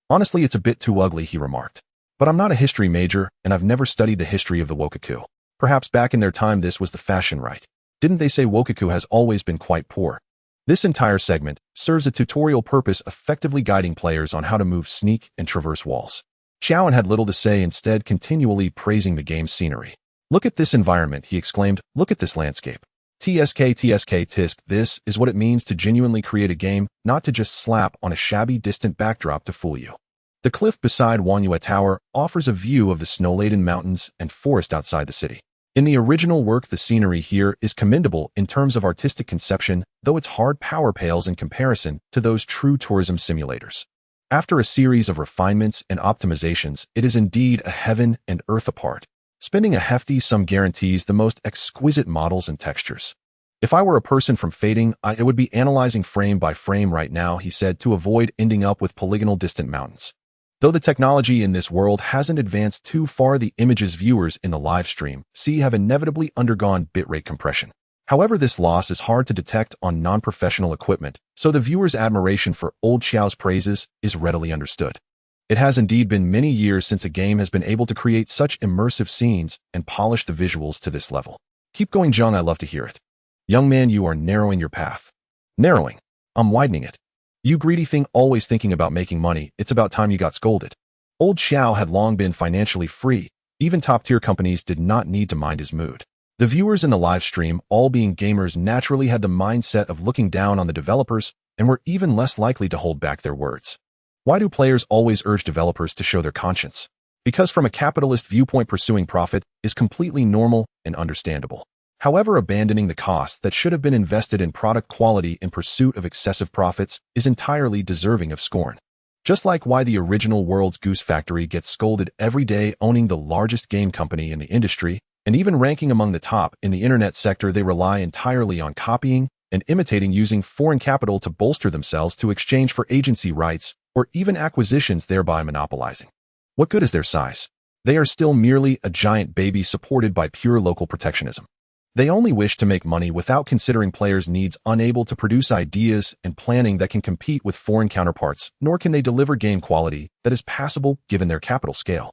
Honestly, it's a bit too ugly, he remarked. But I'm not a history major, and I've never studied the history of the Wokaku. Perhaps back in their time this was the fashion, right? Didn't they say Wokaku has always been quite poor? This entire segment serves a tutorial purpose, effectively guiding players on how to move, sneak, and traverse walls. Chowan had little to say, instead continually praising the game's scenery. Look at this environment, he exclaimed. Look at this landscape. Tisk. This is what it means to genuinely create a game, not to just slap on a shabby, distant backdrop to fool you. The cliff beside Wanyue Tower offers a view of the snow-laden mountains and forest outside the city. In the original work, the scenery here is commendable in terms of artistic conception, though its hard power pales in comparison to those true tourism simulators. After a series of refinements and optimizations, it is indeed a heaven and earth apart. Spending a hefty sum guarantees the most exquisite models and textures. If I were a person from Fading, I would be analyzing frame by frame right now, he said, to avoid ending up with polygonal distant mountains. Though the technology in this world hasn't advanced too far, the images viewers in the live stream see have inevitably undergone bitrate compression. However, this loss is hard to detect on non-professional equipment, so the viewer's admiration for Old Xiao's praises is readily understood. It has indeed been many years since a game has been able to create such immersive scenes and polish the visuals to this level. Keep going, Jiang, I love to hear it. Young man, you are narrowing your path. Narrowing? I'm widening it. You greedy thing, always thinking about making money, it's about time you got scolded. Old Xiao had long been financially free. Even top-tier companies did not need to mind his mood. The viewers in the live stream, all being gamers, naturally had the mindset of looking down on the developers and were even less likely to hold back their words. Why do players always urge developers to show their conscience? Because from a capitalist viewpoint, pursuing profit is completely normal and understandable. However, abandoning the costs that should have been invested in product quality in pursuit of excessive profits is entirely deserving of scorn. Just like why the original world's Goose Factory gets scolded every day, owning the largest game company in the industry, and even ranking among the top in the internet sector, they rely entirely on copying and imitating, using foreign capital to bolster themselves to exchange for agency rights or even acquisitions, thereby monopolizing. What good is their size? They are still merely a giant baby supported by pure local protectionism. They only wish to make money without considering players' needs, unable to produce ideas and planning that can compete with foreign counterparts, nor can they deliver game quality that is passable given their capital scale.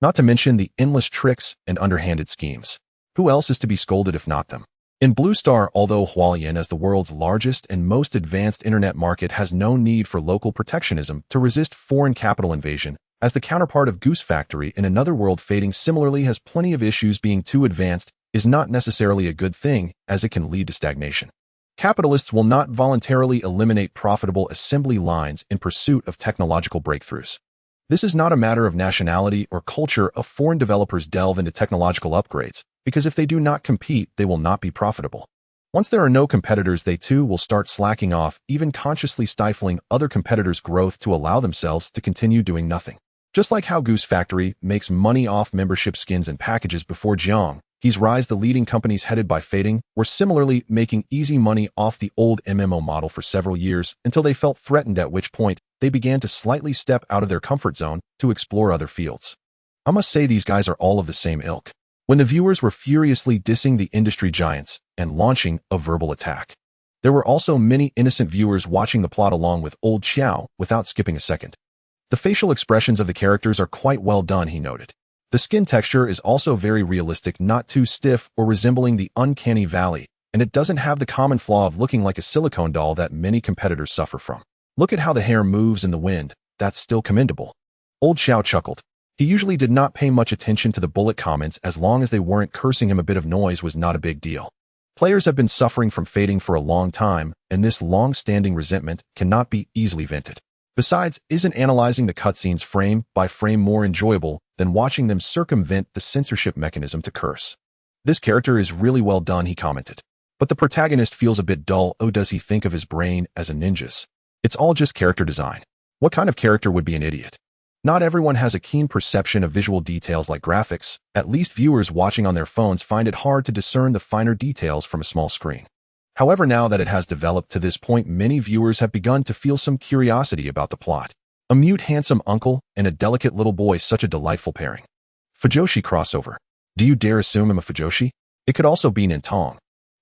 Not to mention the endless tricks and underhanded schemes. Who else is to be scolded if not them? In Blue Star, although Hualien, as the world's largest and most advanced internet market, has no need for local protectionism to resist foreign capital invasion, as the counterpart of Goose Factory in another world, Fading similarly has plenty of issues. Being too advanced is not necessarily a good thing, as it can lead to stagnation. Capitalists will not voluntarily eliminate profitable assembly lines in pursuit of technological breakthroughs. This is not a matter of nationality or culture of foreign developers delve into technological upgrades, because if they do not compete, they will not be profitable. Once there are no competitors, they too will start slacking off, even consciously stifling other competitors' growth to allow themselves to continue doing nothing. Just like how Goose Factory makes money off membership skins and packages before Jiang He's Rise, the leading companies headed by Fading, were similarly making easy money off the old MMO model for several years until they felt threatened, at which point they began to slightly step out of their comfort zone to explore other fields. I must say, these guys are all of the same ilk. When the viewers were furiously dissing the industry giants and launching a verbal attack, there were also many innocent viewers watching the plot along with Old Xiao without skipping a second. The facial expressions of the characters are quite well done, he noted. The skin texture is also very realistic, not too stiff or resembling the uncanny valley, and it doesn't have the common flaw of looking like a silicone doll that many competitors suffer from. Look at how the hair moves in the wind. That's still commendable. Old Xiao chuckled. He usually did not pay much attention to the bullet comments. As long as they weren't cursing him, a bit of noise was not a big deal. Players have been suffering from Fading for a long time, and this long-standing resentment cannot be easily vented. Besides, isn't analyzing the cutscenes frame by frame more enjoyable than watching them circumvent the censorship mechanism to curse? This character is really well done, he commented. But the protagonist feels a bit dull. Oh, does he think of his brain as a ninja's? It's all just character design. What kind of character would be an idiot? Not everyone has a keen perception of visual details like graphics. At least viewers watching on their phones find it hard to discern the finer details from a small screen. However, now that it has developed to this point, many viewers have begun to feel some curiosity about the plot. A mute handsome uncle and a delicate little boy, such a delightful pairing. Fujoshi crossover. Do you dare assume I'm a Fujoshi? It could also be Nintong.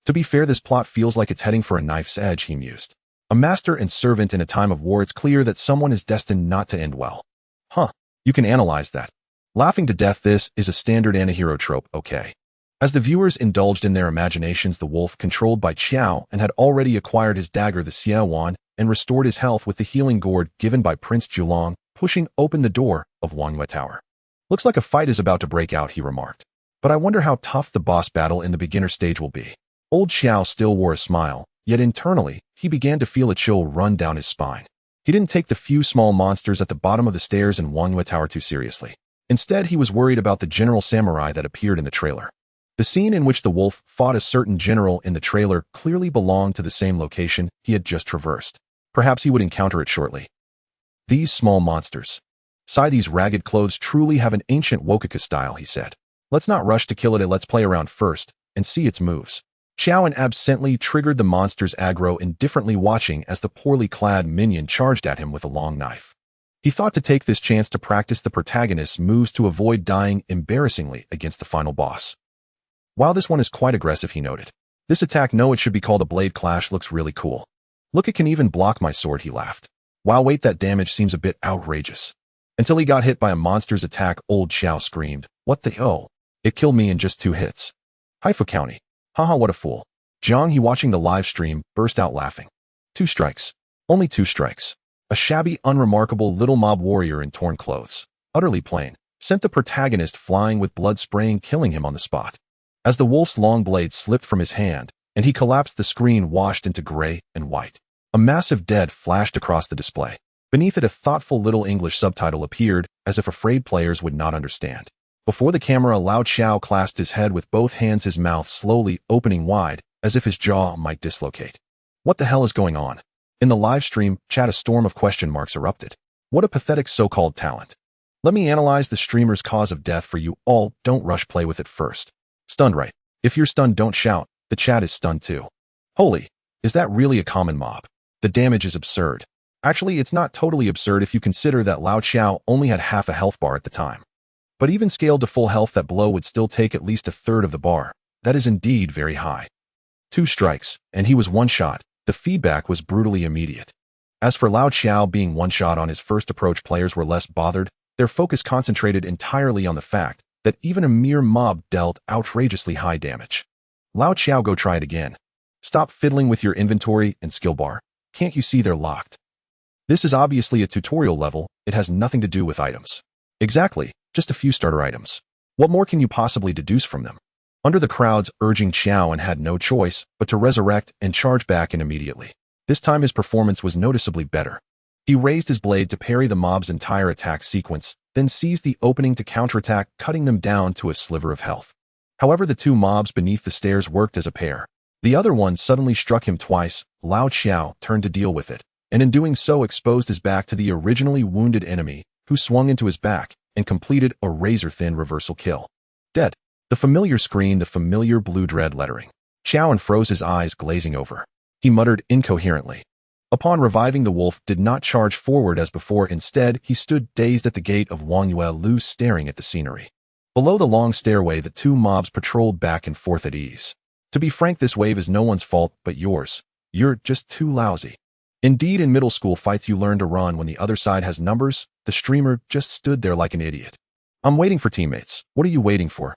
To be fair, this plot feels like it's heading for a knife's edge, he mused. A master and servant in a time of war. It's clear that someone is destined not to end well. Huh, you can analyze that. Laughing to death, this is a standard antihero trope, okay. As the viewers indulged in their imaginations, the wolf, controlled by Qiao and had already acquired his dagger, the Xie Wan, and restored his health with the healing gourd given by Prince Julong, pushing open the door of Wangyue Tower. Looks like a fight is about to break out, he remarked. But I wonder how tough the boss battle in the beginner stage will be. Old Xiao still wore a smile, yet internally, he began to feel a chill run down his spine. He didn't take the few small monsters at the bottom of the stairs in Wangyue Tower too seriously. Instead, he was worried about the general samurai that appeared in the trailer. The scene in which the wolf fought a certain general in the trailer clearly belonged to the same location he had just traversed. Perhaps he would encounter it shortly. These small monsters. These ragged clothes truly have an ancient Wokaka style, he said. Let's not rush to kill it, let's play around first and see its moves. Xiao absently triggered the monster's aggro, indifferently watching as the poorly clad minion charged at him with a long knife. He thought to take this chance to practice the protagonist's moves to avoid dying embarrassingly against the final boss. While this one is quite aggressive, he noted. This attack, no, it should be called a blade clash, looks really cool. Look, it can even block my sword, he laughed. Wow, wait, that damage seems a bit outrageous. Until he got hit by a monster's attack, old Xiao screamed. What the oh? It killed me in just 2 hits. Haifu County. Haha, what a fool. Jiang He, watching the live stream, burst out laughing. 2 strikes. Only 2 strikes. A shabby, unremarkable little mob warrior in torn clothes, utterly plain, sent the protagonist flying with blood spraying, killing him on the spot. As the wolf's long blade slipped from his hand, and he collapsed, the screen washed into gray and white. A massive dead flashed across the display. Beneath it, a thoughtful little English subtitle appeared, as if afraid players would not understand. Before the camera, Lao Xiao clasped his head with both hands, his mouth slowly opening wide, as if his jaw might dislocate. What the hell is going on? In the live stream chat, a storm of question marks erupted. What a pathetic so-called talent. Let me analyze the streamer's cause of death for you all. Don't rush, play with it first. Stunned, right? If you're stunned, don't shout. The chat is stunned too. Holy, is that really a common mob? The damage is absurd. Actually, it's not totally absurd if you consider that Lao Xiao only had half a health bar at the time. But even scaled to full health, that blow would still take at least 1/3 of the bar. That is indeed very high. 2 strikes, and he was one shot. The feedback was brutally immediate. As for Lao Xiao being one shot on his first approach, players were less bothered. Their focus concentrated entirely on the fact that even a mere mob dealt outrageously high damage. Lao Xiao, go try it again. Stop fiddling with your inventory and skill bar. Can't you see they're locked? This is obviously a tutorial level. It has nothing to do with items. Exactly, just a few starter items. What more can you possibly deduce from them? Under the crowd's urging, Xiao had no choice but to resurrect and charge back in immediately. This time his performance was noticeably better. He raised his blade to parry the mob's entire attack sequence, then seized the opening to counterattack, cutting them down to a sliver of health. However, the 2 mobs beneath the stairs worked as a pair. The other one suddenly struck him twice. Lao Xiao turned to deal with it, and in doing so exposed his back to the originally wounded enemy, who swung into his back and completed a razor-thin reversal kill. Dead. The familiar screen, the familiar blue dread lettering. Xiao froze, his eyes glazing over. He muttered incoherently. Upon reviving, the wolf did not charge forward as before. Instead, he stood dazed at the gate of Wang Yue, staring at the scenery. Below the long stairway, the 2 mobs patrolled back and forth at ease. To be frank, this wave is no one's fault but yours. You're just too lousy. Indeed, in middle school fights you learn to run when the other side has numbers. The streamer just stood there like an idiot. I'm waiting for teammates. What are you waiting for?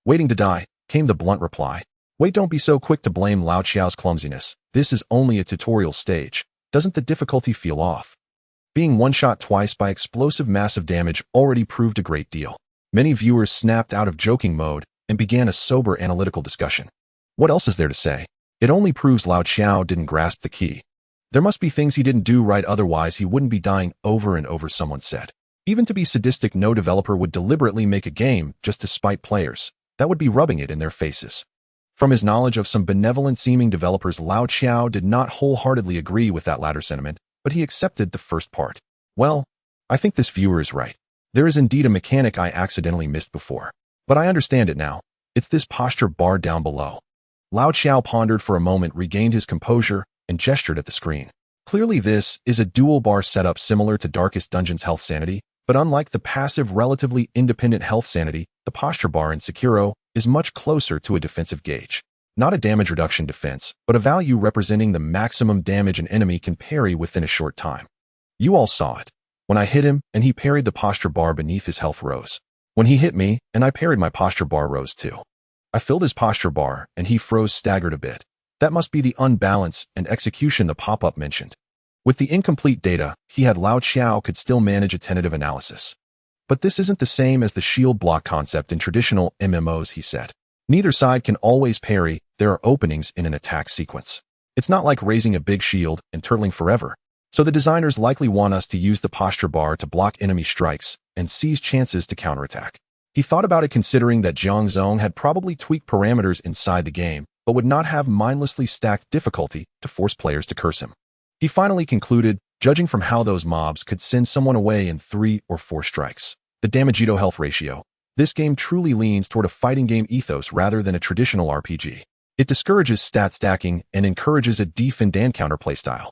Waiting to die, came the blunt reply. Wait, don't be so quick to blame Lao Xiao's clumsiness. This is only a tutorial stage. Doesn't the difficulty feel off? Being one-shot twice by explosive massive damage already proved a great deal. Many viewers snapped out of joking mode and began a sober analytical discussion. What else is there to say? It only proves Lao Xiao didn't grasp the key. There must be things he didn't do right, otherwise he wouldn't be dying over and over, someone said. Even to be sadistic, no developer would deliberately make a game just to spite players. That would be rubbing it in their faces. From his knowledge of some benevolent-seeming developers, Lao Xiao did not wholeheartedly agree with that latter sentiment, but he accepted the first part. Well, I think this viewer is right. There is indeed a mechanic I accidentally missed before. But I understand it now. It's this posture bar down below. Lao Xiao pondered for a moment, regained his composure, and gestured at the screen. Clearly this is a dual bar setup similar to Darkest Dungeon's health sanity, but unlike the passive, relatively independent health sanity, the posture bar in Sekiro is much closer to a defensive gauge. Not a damage reduction defense, but a value representing the maximum damage an enemy can parry within a short time. You all saw it. When I hit him and he parried, the posture bar beneath his health rose. When he hit me and I parried, my posture bar rose too. I filled his posture bar and he froze, staggered a bit. That must be the unbalance and execution the pop-up mentioned. With the incomplete data, he had Lao Xiao could still manage a tentative analysis. But this isn't the same as the shield block concept in traditional MMOs, he said. Neither side can always parry. There are openings in an attack sequence. It's not like raising a big shield and turtling forever. So the designers likely want us to use the posture bar to block enemy strikes and seize chances to counterattack. He thought about it considering that Jiang He had probably tweaked parameters inside the game, but would not have mindlessly stacked difficulty to force players to curse him. He finally concluded, judging from how those mobs could send someone away in 3 or 4 strikes. The Damagito health ratio. This game truly leans toward a fighting game ethos rather than a traditional RPG. It discourages stat stacking and encourages a defend and counter playstyle.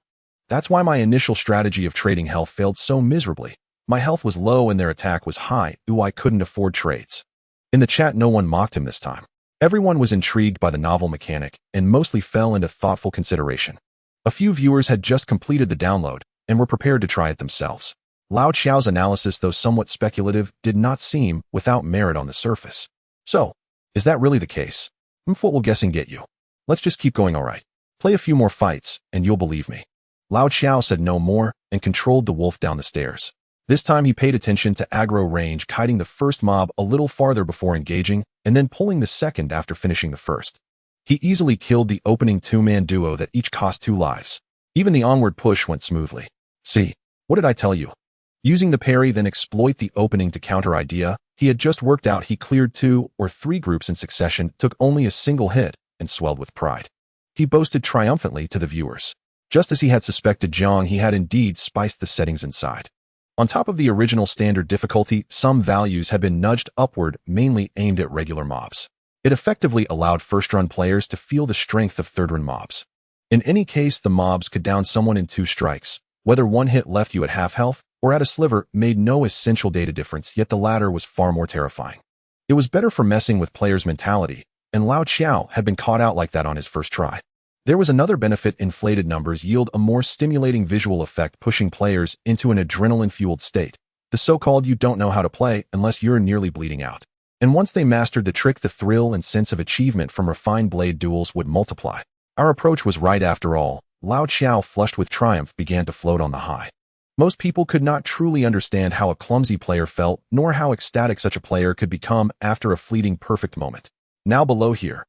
That's why my initial strategy of trading health failed so miserably. My health was low and their attack was high, I couldn't afford trades. In the chat, no one mocked him this time. Everyone was intrigued by the novel mechanic and mostly fell into thoughtful consideration. A few viewers had just completed the download and were prepared to try it themselves. Lao Xiao's analysis, though somewhat speculative, did not seem without merit on the surface. So, is that really the case? What will guessing get you? Let's just keep going, alright. Play a few more fights, and you'll believe me. Lao Xiao said no more and controlled the wolf down the stairs. This time he paid attention to aggro range, kiting the first mob a little farther before engaging, and then pulling the second after finishing the first. He easily killed the opening 2-man duo that each cost 2 lives. Even the onward push went smoothly. See, what did I tell you? Using the parry then exploit the opening to counter idea, he had just worked out. He cleared 2 or 3 groups in succession, took only a single hit, and swelled with pride. He boasted triumphantly to the viewers. Just as he had suspected, Jiang He had indeed spiced the settings inside. On top of the original standard difficulty, some values had been nudged upward, mainly aimed at regular mobs. It effectively allowed first-run players to feel the strength of third-run mobs. In any case, the mobs could down someone in 2 strikes. Whether one hit left you at half health or at a sliver made no essential data difference, yet the latter was far more terrifying. It was better for messing with players' mentality, and Lao Xiao had been caught out like that on his first try. There was another benefit: inflated numbers yield a more stimulating visual effect, pushing players into an adrenaline-fueled state, the so-called you don't know how to play unless you're nearly bleeding out. And once they mastered the trick, the thrill and sense of achievement from refined blade duels would multiply. Our approach was right after all. Lao Xiao, flushed with triumph, began to float on the high. Most people could not truly understand how a clumsy player felt, nor how ecstatic such a player could become after a fleeting perfect moment. Now below here.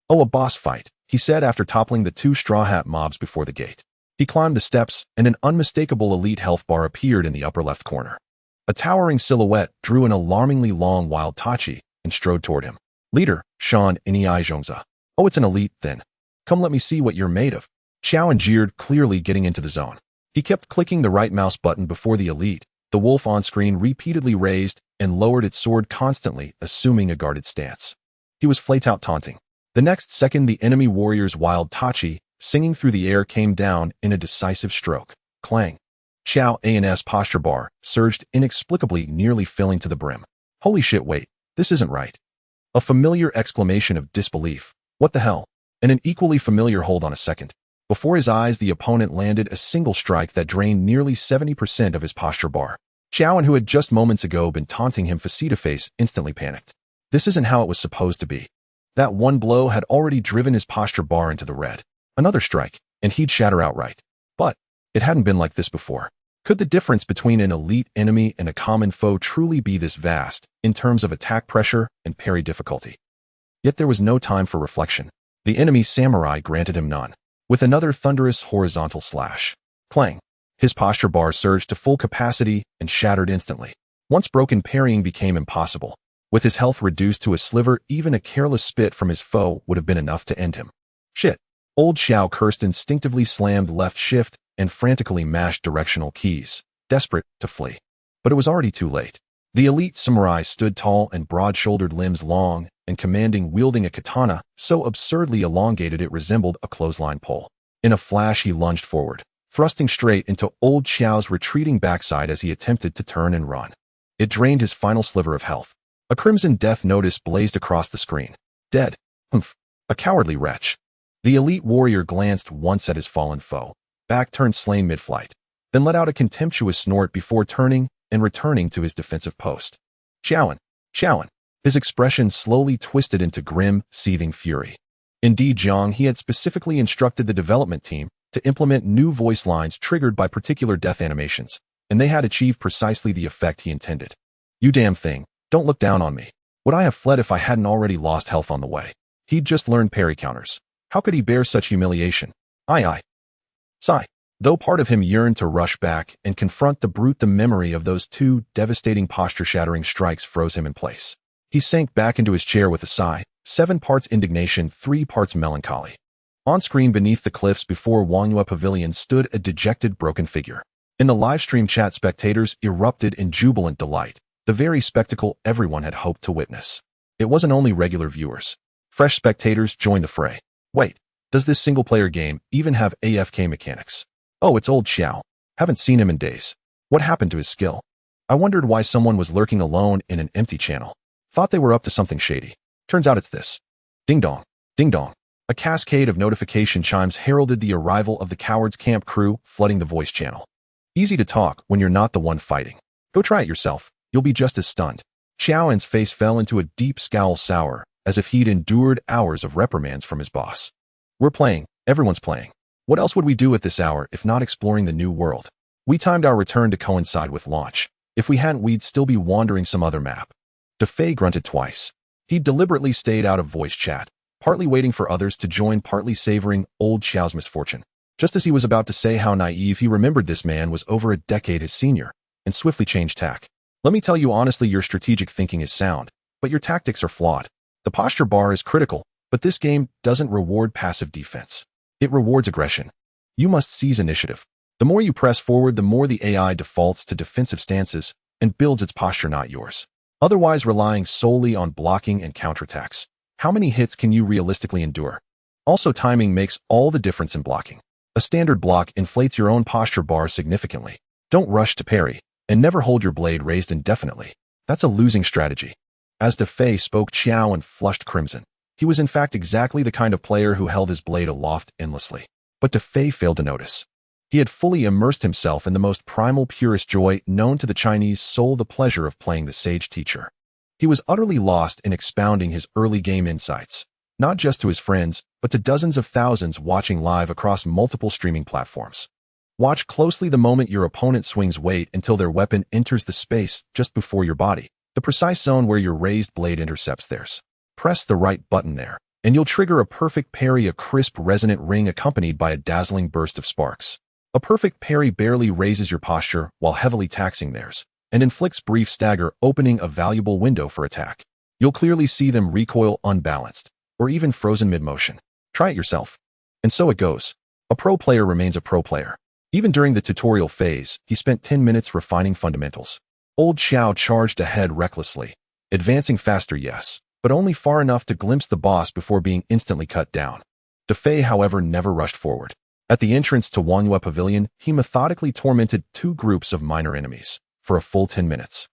Oh, a boss fight, he said after toppling the 2 straw hat mobs before the gate. He climbed the steps, and an unmistakable elite health bar appeared in the upper left corner. A towering silhouette drew an alarmingly long wild Tachi and strode toward him. Leader, Shan Ni Zhongza. Oh, it's an elite, then. Come, let me see what you're made of. Xiao jeered, clearly getting into the zone. He kept clicking the right mouse button before the elite. The wolf on screen repeatedly raised and lowered its sword constantly, assuming a guarded stance. He was flat-out taunting. The next second, the enemy warrior's wild Tachi, singing through the air, came down in a decisive stroke. Clang. Xiao An's posture bar surged inexplicably, nearly filling to the brim. Holy shit, wait, this isn't right. A familiar exclamation of disbelief. What the hell? And an equally familiar hold on a second. Before his eyes, the opponent landed a single strike that drained nearly 70% of his posture bar. Xiao, who had just moments ago been taunting him face-to-face, instantly panicked. This isn't how it was supposed to be. That one blow had already driven his posture bar into the red. Another strike, and he'd shatter outright. But it hadn't been like this before. Could the difference between an elite enemy and a common foe truly be this vast, in terms of attack pressure and parry difficulty? Yet there was no time for reflection. The enemy samurai granted him none. With another thunderous horizontal slash. Clang. His posture bar surged to full capacity and shattered instantly. Once broken, parrying became impossible. With his health reduced to a sliver, even a careless spit from his foe would have been enough to end him. Shit. Old Xiao cursed, instinctively slammed left shift and frantically mashed directional keys, desperate to flee. But it was already too late. The elite samurai stood tall and broad-shouldered, limbs long and commanding, wielding a katana so absurdly elongated it resembled a clothesline pole. In a flash, he lunged forward, thrusting straight into Old Xiao's retreating backside as he attempted to turn and run. It drained his final sliver of health. A crimson death notice blazed across the screen. Dead. Humph. A cowardly wretch. The elite warrior glanced once at his fallen foe, back turned slain mid-flight, then let out a contemptuous snort before turning and returning to his defensive post. Xiaoan. His expression slowly twisted into grim, seething fury. Indeed, Jiang He had specifically instructed the development team to implement new voice lines triggered by particular death animations, and they had achieved precisely the effect he intended. You damn thing, don't look down on me. Would I have fled if I hadn't already lost health on the way? He'd just learned parry counters. How could he bear such humiliation? Sigh. Though part of him yearned to rush back and confront the brute, the memory of those two devastating posture-shattering strikes froze him in place. He sank back into his chair with a sigh, 7 parts indignation, 3 parts melancholy. On screen beneath the cliffs before Wangyue Pavilion stood a dejected, broken figure. In the livestream chat, spectators erupted in jubilant delight, the very spectacle everyone had hoped to witness. It wasn't only regular viewers. Fresh spectators joined the fray. Wait, does this single-player game even have AFK mechanics? Oh, it's old Xiao. Haven't seen him in days. What happened to his skill? I wondered why someone was lurking alone in an empty channel. Thought they were up to something shady. Turns out it's this. Ding dong. Ding dong. A cascade of notification chimes heralded the arrival of the Cowards Camp crew, flooding the voice channel. Easy to talk when you're not the one fighting. Go try it yourself. You'll be just as stunned. Xiaoan's face fell into a deep scowl, sour, as if he'd endured hours of reprimands from his boss. We're playing. Everyone's playing. What else would we do at this hour if not exploring the new world? We timed our return to coincide with launch. If we hadn't, we'd still be wandering some other map. DeFei grunted twice. He'd deliberately stayed out of voice chat, partly waiting for others to join, partly savoring old Xiao's misfortune. Just as he was about to say how naive, he remembered this man was over a decade his senior, and swiftly changed tack. Let me tell you honestly, your strategic thinking is sound, but your tactics are flawed. The posture bar is critical, but this game doesn't reward passive defense. It rewards aggression. You must seize initiative. The more you press forward, the more the AI defaults to defensive stances and builds its posture, not yours. Otherwise, relying solely on blocking and counterattacks. How many hits can you realistically endure? Also, timing makes all the difference in blocking. A standard block inflates your own posture bar significantly. Don't rush to parry, and never hold your blade raised indefinitely. That's a losing strategy. As DeFei spoke, Xiaoan flushed crimson. He was in fact exactly the kind of player who held his blade aloft endlessly. But DeFei failed to notice. He had fully immersed himself in the most primal, purest joy known to the Chinese soul, the pleasure of playing the sage teacher. He was utterly lost in expounding his early game insights, not just to his friends, but to dozens of thousands watching live across multiple streaming platforms. Watch closely the moment your opponent swings. Wait until their weapon enters the space just before your body, the precise zone where your raised blade intercepts theirs. Press the right button there, and you'll trigger a perfect parry, a crisp, resonant ring accompanied by a dazzling burst of sparks. A perfect parry barely raises your posture while heavily taxing theirs, and inflicts brief stagger, opening a valuable window for attack. You'll clearly see them recoil unbalanced, or even frozen mid-motion. Try it yourself. And so it goes. A pro player remains a pro player. Even during the tutorial phase, he spent 10 minutes refining fundamentals. Old Xiao charged ahead recklessly, advancing faster, yes, but only far enough to glimpse the boss before being instantly cut down. DeFei, however, never rushed forward. At the entrance to Wangyue Pavilion, he methodically tormented 2 groups of minor enemies for a full 10 minutes.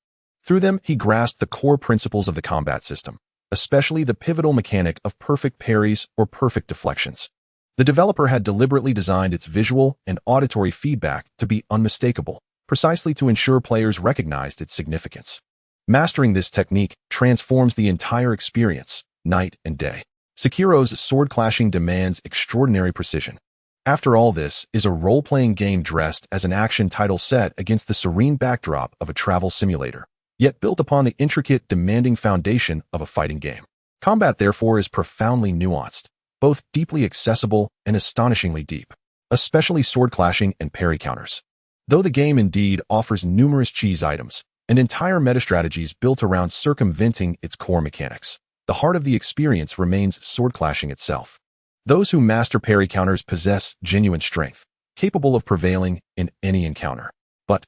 Through them, he grasped the core principles of the combat system, especially the pivotal mechanic of perfect parries or perfect deflections. The developer had deliberately designed its visual and auditory feedback to be unmistakable, precisely to ensure players recognized its significance. Mastering this technique transforms the entire experience, night and day. Sekiro's sword clashing demands extraordinary precision. After all, this is a role-playing game dressed as an action title set against the serene backdrop of a travel simulator, yet built upon the intricate, demanding foundation of a fighting game. Combat, therefore, is profoundly nuanced, both deeply accessible and astonishingly deep, especially sword clashing and parry counters. Though the game indeed offers numerous cheese items and entire meta-strategies built around circumventing its core mechanics, the heart of the experience remains sword clashing itself. Those who master parry counters possess genuine strength, capable of prevailing in any encounter. But,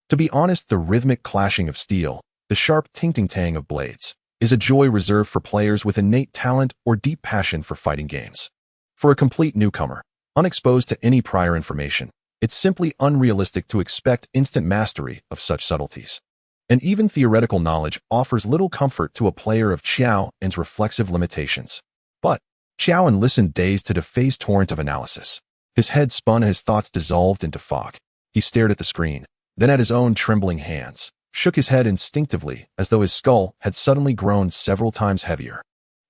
to be honest, the rhythmic clashing of steel, the sharp ting-ting-tang of blades, is a joy reserved for players with innate talent or deep passion for fighting games. For a complete newcomer, unexposed to any prior information, it's simply unrealistic to expect instant mastery of such subtleties. And even theoretical knowledge offers little comfort to a player of Xiaoan's reflexive limitations. But Xiaoan listened dazed to DeFei's torrent of analysis. His head spun, his thoughts dissolved into fog. He stared at the screen, then at his own trembling hands, shook his head instinctively as though his skull had suddenly grown several times heavier.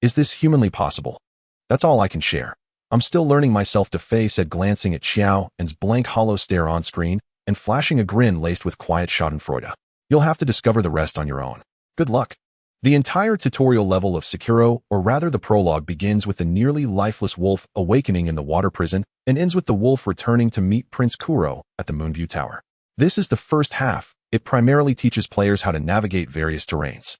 Is this humanly possible? That's all I can share. I'm still learning myself, DeFei said, glancing at Xiaoan's blank hollow stare on screen and flashing a grin laced with quiet schadenfreude. You'll have to discover the rest on your own. Good luck. The entire tutorial level of Sekiro, or rather the prologue, begins with the nearly lifeless wolf awakening in the water prison and ends with the wolf returning to meet Prince Kuro at the Moonview Tower. This is the first half. It primarily teaches players how to navigate various terrains.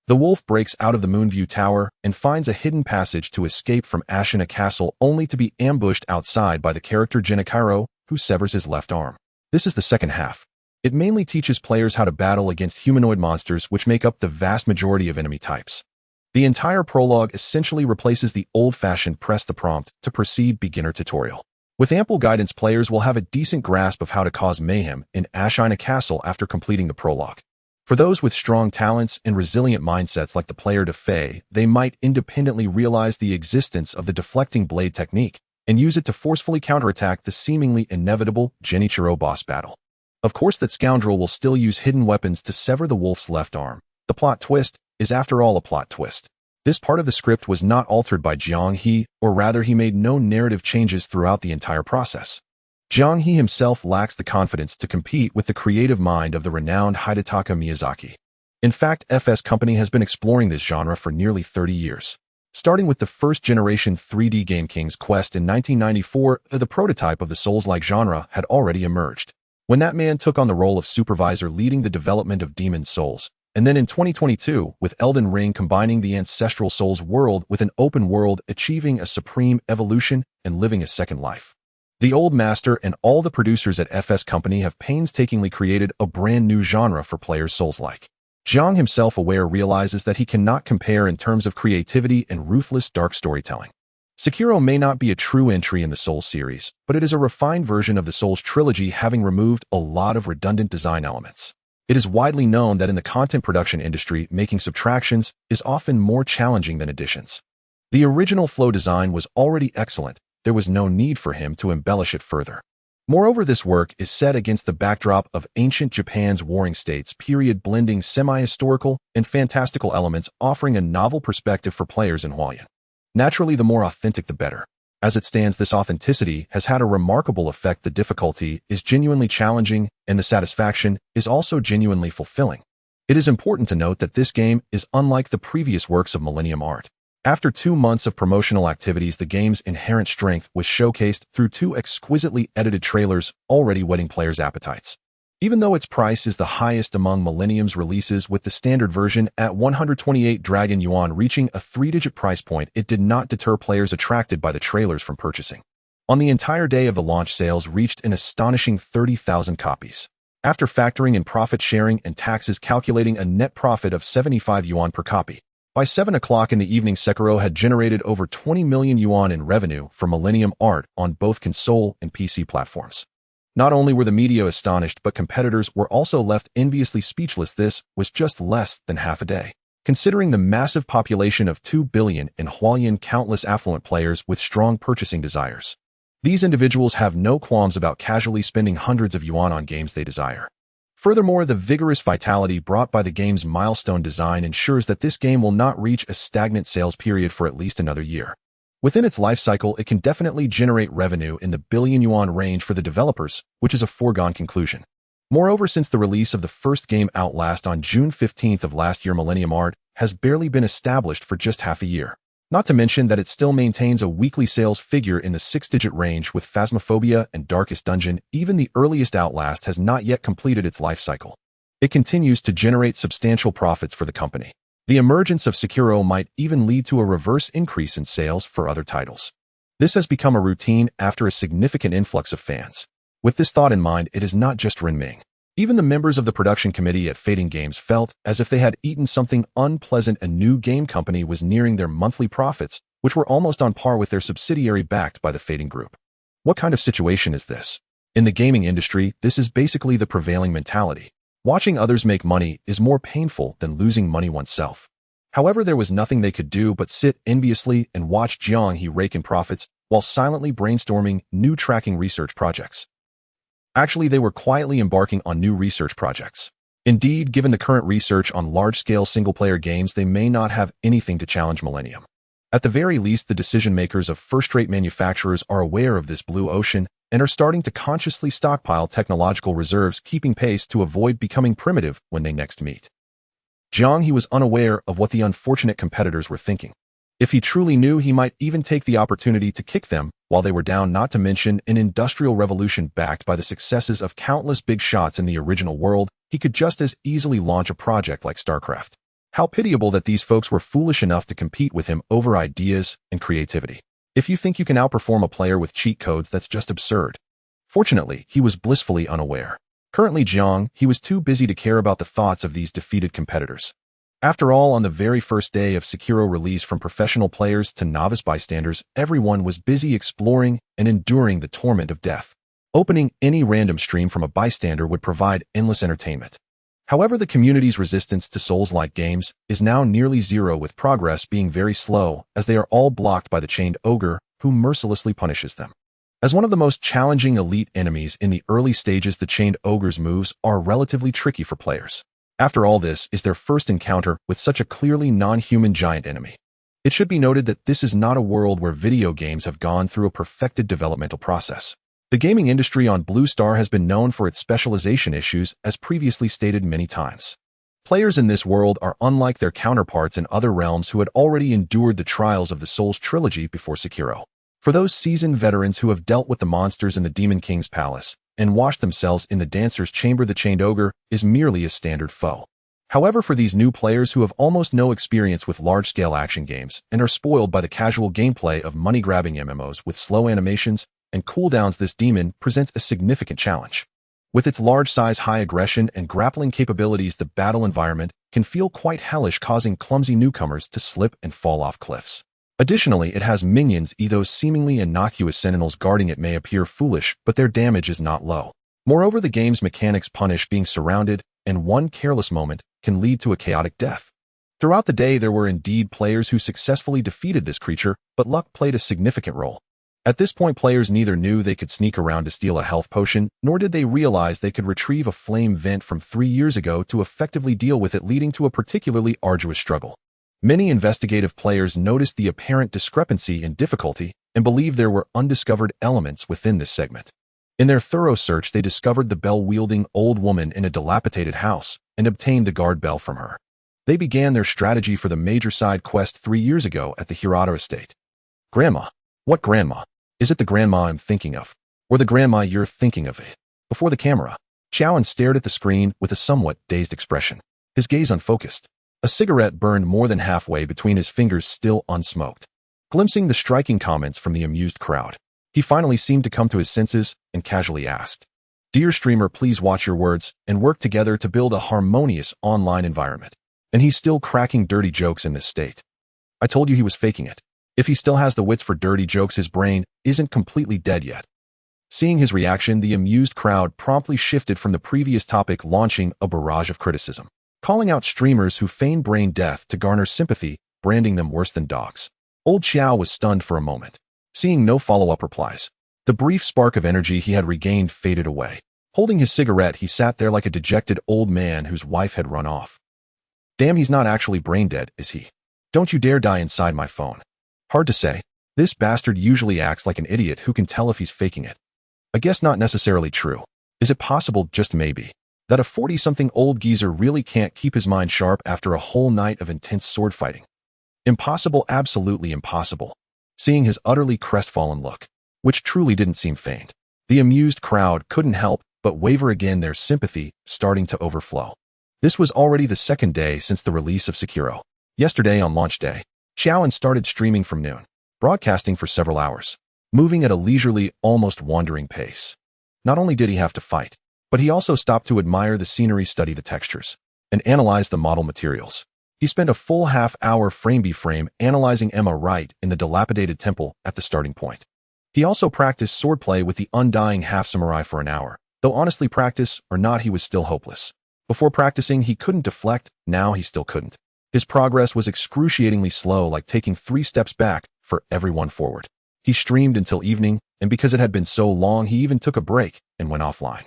The wolf breaks out of the Moonview Tower and finds a hidden passage to escape from Ashina Castle, only to be ambushed outside by the character Genichiro, who severs his left arm. This is the second half. It mainly teaches players how to battle against humanoid monsters, which make up the vast majority of enemy types. The entire prologue essentially replaces the old-fashioned press the prompt to proceed beginner tutorial. With ample guidance, players will have a decent grasp of how to cause mayhem in Ashina Castle after completing the prologue. For those with strong talents and resilient mindsets like the player Defei, they might independently realize the existence of the deflecting blade technique and use it to forcefully counterattack the seemingly inevitable Genichiro boss battle. Of course, that scoundrel will still use hidden weapons to sever the wolf's left arm. The plot twist is, after all, a plot twist. This part of the script was not altered by Jiang He, or rather he made no narrative changes throughout the entire process. Jiang He himself lacks the confidence to compete with the creative mind of the renowned Hidetaka Miyazaki. In fact, FS Company has been exploring this genre for nearly 30 years. Starting with the first-generation 3D game King's Quest in 1994, the prototype of the Souls-like genre had already emerged. When that man took on the role of supervisor leading the development of Demon's Souls, and then in 2022, with Elden Ring combining the ancestral Souls world with an open world, achieving a supreme evolution and living a second life. The old master and all the producers at FS Company have painstakingly created a brand new genre for players Souls-like. Jiang himself, aware, realizes that he cannot compare in terms of creativity and ruthless dark storytelling. Sekiro may not be a true entry in the Souls series, but it is a refined version of the Souls trilogy, having removed a lot of redundant design elements. It is widely known that in the content production industry, making subtractions is often more challenging than additions. The original flow design was already excellent. There was no need for him to embellish it further. Moreover, this work is set against the backdrop of ancient Japan's warring states period, blending semi-historical and fantastical elements, offering a novel perspective for players in Hualien. Naturally, the more authentic the better. As it stands, this authenticity has had a remarkable effect. The difficulty is genuinely challenging, and the satisfaction is also genuinely fulfilling. It is important to note that this game is unlike the previous works of Millennium Art. After 2 months of promotional activities, the game's inherent strength was showcased through 2 exquisitely edited trailers, already whetting players' appetites. Even though its price is the highest among Millennium's releases, with the standard version at 128 Dragon Yuan reaching a 3-digit price point, it did not deter players attracted by the trailers from purchasing. On the entire day of the launch, sales reached an astonishing 30,000 copies. After factoring in profit sharing and taxes, calculating a net profit of 75 yuan per copy. By 7 o'clock in the evening, Sekiro had generated over 20 million yuan in revenue for Millennium Art on both console and PC platforms. Not only were the media astonished, but competitors were also left enviously speechless. This was just less than half a day. Considering the massive population of 2 billion in Hualien, countless affluent players with strong purchasing desires. These individuals have no qualms about casually spending hundreds of yuan on games they desire. Furthermore, the vigorous vitality brought by the game's milestone design ensures that this game will not reach a stagnant sales period for at least another year. Within its life cycle, it can definitely generate revenue in the billion yuan range for the developers, which is a foregone conclusion. Moreover, since the release of the first game Outlast on June 15th of last year, Millennium Art has barely been established for just half a year. Not to mention that it still maintains a weekly sales figure in the 6-digit range with Phasmophobia and Darkest Dungeon. Even the earliest Outlast has not yet completed its life cycle. It continues to generate substantial profits for the company. The emergence of Sekiro might even lead to a reverse increase in sales for other titles. This has become a routine after a significant influx of fans. With this thought in mind, it is not just Renming. Even the members of the production committee at Fading Games felt as if they had eaten something unpleasant. A new game company was nearing their monthly profits, which were almost on par with their subsidiary backed by the Fading Group. What kind of situation is this? In the gaming industry, this is basically the prevailing mentality. Watching others make money is more painful than losing money oneself. However, there was nothing they could do but sit enviously and watch Jiang He rake in profits while silently brainstorming new tracking research projects. Actually, they were quietly embarking on new research projects. Indeed, given the current research on large-scale single-player games, they may not have anything to challenge Millennium. At the very least, the decision-makers of first-rate manufacturers are aware of this blue ocean and are starting to consciously stockpile technological reserves, keeping pace to avoid becoming primitive when they next meet. Jiang He was unaware of what the unfortunate competitors were thinking. If he truly knew, he might even take the opportunity to kick them while they were down, not to mention an industrial revolution backed by the successes of countless big shots in the original world. He could just as easily launch a project like StarCraft. How pitiable that these folks were foolish enough to compete with him over ideas and creativity. If you think you can outperform a player with cheat codes, that's just absurd. Fortunately, he was blissfully unaware. Currently, Jiang He was too busy to care about the thoughts of these defeated competitors. After all, on the very first day of Sekiro release, from professional players to novice bystanders, everyone was busy exploring and enduring the torment of death. Opening any random stream from a bystander would provide endless entertainment. However, the community's resistance to Souls-like games is now nearly zero, with progress being very slow, as they are all blocked by the chained ogre, who mercilessly punishes them. As one of the most challenging elite enemies in the early stages, the chained ogre's moves are relatively tricky for players. After all, this is their first encounter with such a clearly non-human giant enemy. It should be noted that this is not a world where video games have gone through a perfected developmental process. The gaming industry on Blue Star has been known for its specialization issues, as previously stated many times. Players in this world are unlike their counterparts in other realms who had already endured the trials of the Souls trilogy before Sekiro. For those seasoned veterans who have dealt with the monsters in the Demon King's palace and washed themselves in the Dancer's Chamber, the chained ogre is merely a standard foe. However, for these new players who have almost no experience with large-scale action games and are spoiled by the casual gameplay of money-grabbing MMOs with slow animations and cooldowns, this demon presents a significant challenge. With its large size, high aggression, and grappling capabilities, the battle environment can feel quite hellish, causing clumsy newcomers to slip and fall off cliffs. Additionally, it has minions. Those seemingly innocuous sentinels guarding it may appear foolish, but their damage is not low. Moreover, the game's mechanics punish being surrounded, and one careless moment can lead to a chaotic death. Throughout the day, there were indeed players who successfully defeated this creature, but luck played a significant role. At this point, players neither knew they could sneak around to steal a health potion, nor did they realize they could retrieve a flame vent from 3 years ago to effectively deal with it, leading to a particularly arduous struggle. Many investigative players noticed the apparent discrepancy in difficulty and believed there were undiscovered elements within this segment. In their thorough search, they discovered the bell-wielding old woman in a dilapidated house and obtained the guard bell from her. They began their strategy for the major side quest 3 years ago at the Hirata estate. Grandma. What grandma? Is it the grandma I'm thinking of? Or the grandma you're thinking of? Before the camera, Chowan stared at the screen with a somewhat dazed expression, his gaze unfocused. A cigarette burned more than halfway between his fingers, still unsmoked. Glimpsing the striking comments from the amused crowd, he finally seemed to come to his senses and casually asked, "Dear streamer, please watch your words and work together to build a harmonious online environment." And he's still cracking dirty jokes in this state. I told you he was faking it. If he still has the wits for dirty jokes, his brain isn't completely dead yet. Seeing his reaction, the amused crowd promptly shifted from the previous topic, launching a barrage of criticism, calling out streamers who feign brain death to garner sympathy, branding them worse than dogs. Old Xiao was stunned for a moment, seeing no follow-up replies. The brief spark of energy he had regained faded away. Holding his cigarette, he sat there like a dejected old man whose wife had run off. Damn, he's not actually brain dead, is he? Don't you dare die inside my phone. Hard to say. This bastard usually acts like an idiot. Who can tell if he's faking it? I guess not necessarily true. Is it possible, just maybe, that a 40-something old geezer really can't keep his mind sharp after a whole night of intense sword fighting? Impossible, absolutely impossible. Seeing his utterly crestfallen look, which truly didn't seem feigned, the amused crowd couldn't help but waver again, their sympathy starting to overflow. This was already the second day since the release of Sekiro. Yesterday, on launch day, Chowan started streaming from noon, broadcasting for several hours, moving at a leisurely, almost wandering pace. Not only did he have to fight, but he also stopped to admire the scenery, study the textures, and analyze the model materials. He spent a full half-hour frame-by-frame analyzing Emma right in the dilapidated temple at the starting point. He also practiced swordplay with the undying half-samurai for an hour, though honestly, practice or not, he was still hopeless. Before practicing, he couldn't deflect, now he still couldn't. His progress was excruciatingly slow, like taking 3 steps back for every one forward. He streamed until evening, and because it had been so long, he even took a break and went offline.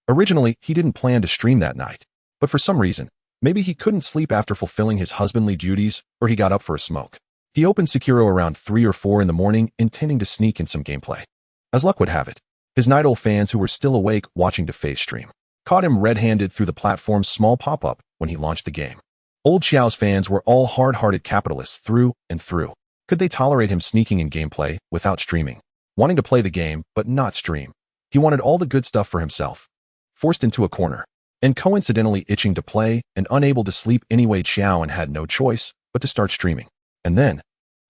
Originally, he didn't plan to stream that night, but for some reason, maybe he couldn't sleep after fulfilling his husbandly duties, or he got up for a smoke. He opened Sekiro around 3 or 4 in the morning, intending to sneak in some gameplay. As luck would have it, his night owl fans who were still awake watching DeFace stream caught him red-handed through the platform's small pop-up when he launched the game. Old Xiao's fans were all hard-hearted capitalists through and through. Could they tolerate him sneaking in gameplay without streaming? Wanting to play the game, but not stream. He wanted all the good stuff for himself. Forced into a corner, and coincidentally itching to play and unable to sleep anyway, Xiao had no choice but to start streaming. And then,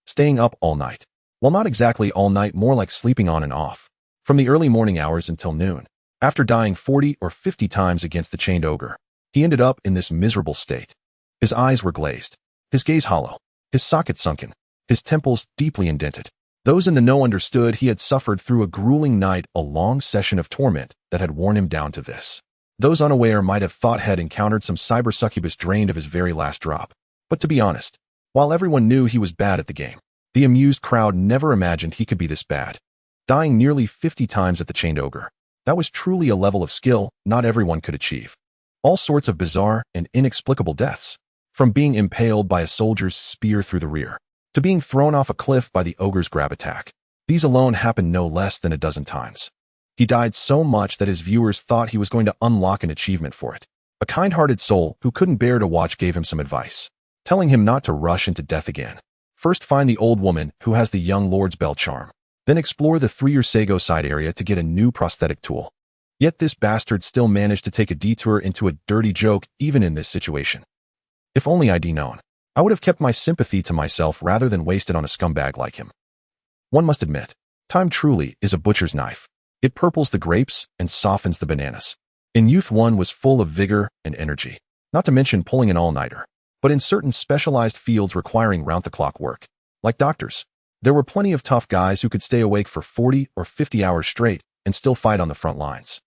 staying up all night. Well, not exactly all night, more like sleeping on and off. From the early morning hours until noon. After dying 40 or 50 times against the chained ogre, he ended up in this miserable state. His eyes were glazed, his gaze hollow, his socket sunken, his temples deeply indented. Those in the know understood he had suffered through a grueling night, a long session of torment that had worn him down to this. Those unaware might have thought had encountered some cyber succubus drained of his very last drop. But to be honest, while everyone knew he was bad at the game, the amused crowd never imagined he could be this bad. Dying nearly 50 times at the chained ogre. That was truly a level of skill not everyone could achieve. All sorts of bizarre and inexplicable deaths. From being impaled by a soldier's spear through the rear, to being thrown off a cliff by the ogre's grab attack. These alone happened no less than a dozen times. He died so much that his viewers thought he was going to unlock an achievement for it. A kind-hearted soul who couldn't bear to watch gave him some advice, telling him not to rush into death again. First find the old woman who has the young lord's bell charm. Then explore the 3-year Sago side area to get a new prosthetic tool. Yet this bastard still managed to take a detour into a dirty joke even in this situation. If only I'd known. I would have kept my sympathy to myself rather than waste it on a scumbag like him. One must admit, time truly is a butcher's knife. It purples the grapes and softens the bananas. In youth one was full of vigor and energy, not to mention pulling an all-nighter. But in certain specialized fields requiring round-the-clock work, like doctors, there were plenty of tough guys who could stay awake for 40 or 50 hours straight and still fight on the front lines.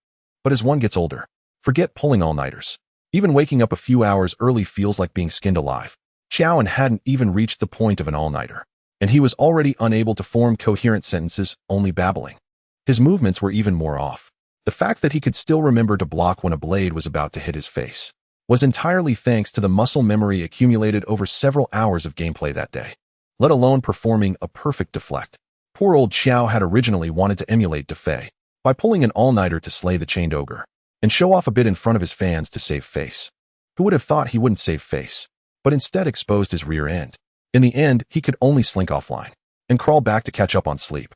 But as one gets older, forget pulling all-nighters. Even waking up a few hours early feels like being skinned alive. Xiao hadn't even reached the point of an all-nighter, and he was already unable to form coherent sentences, only babbling. His movements were even more off. The fact that he could still remember to block when a blade was about to hit his face was entirely thanks to the muscle memory accumulated over several hours of gameplay that day, let alone performing a perfect deflect. Poor old Xiao had originally wanted to emulate Defei by pulling an all-nighter to slay the chained ogre and show off a bit in front of his fans to save face. Who would have thought he wouldn't save face, but instead exposed his rear end? In the end, he could only slink offline and crawl back to catch up on sleep.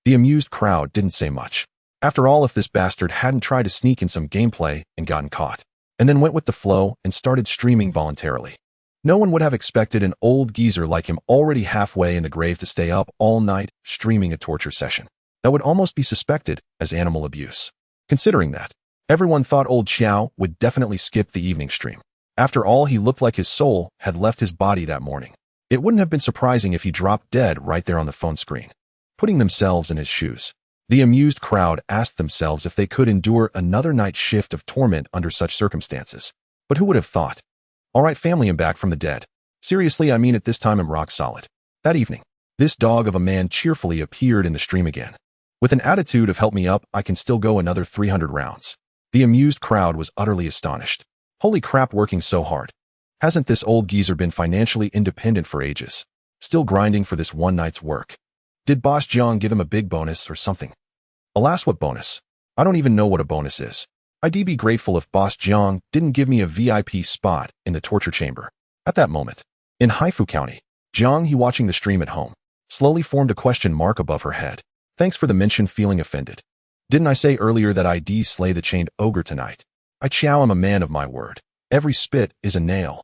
The amused crowd didn't say much. After all, if this bastard hadn't tried to sneak in some gameplay and gotten caught, and then went with the flow and started streaming voluntarily, no one would have expected an old geezer like him already halfway in the grave to stay up all night streaming a torture session. That would almost be suspected as animal abuse. Considering that, everyone thought old Xiao would definitely skip the evening stream. After all, he looked like his soul had left his body that morning. It wouldn't have been surprising if he dropped dead right there on the phone screen. Putting themselves in his shoes, the amused crowd asked themselves if they could endure another night shift of torment under such circumstances. But who would have thought? All right, family, I'm back from the dead. Seriously, I mean at this time I'm rock solid. That evening, this dog of a man cheerfully appeared in the stream again. With an attitude of help me up, I can still go another 300 rounds. The amused crowd was utterly astonished. Holy crap, working so hard. Hasn't this old geezer been financially independent for ages? Still grinding for this one night's work. Did Boss Jiang give him a big bonus or something? Alas, what bonus? I don't even know what a bonus is. I'd be grateful if Boss Jiang didn't give me a VIP spot in the torture chamber. At that moment, in Haifu County, Jiang He, watching the stream at home, slowly formed a question mark above her head. Thanks for the mention, feeling offended. Didn't I say earlier that I'd slay the chained ogre tonight? I Xiao am a man of my word. Every spit is a nail.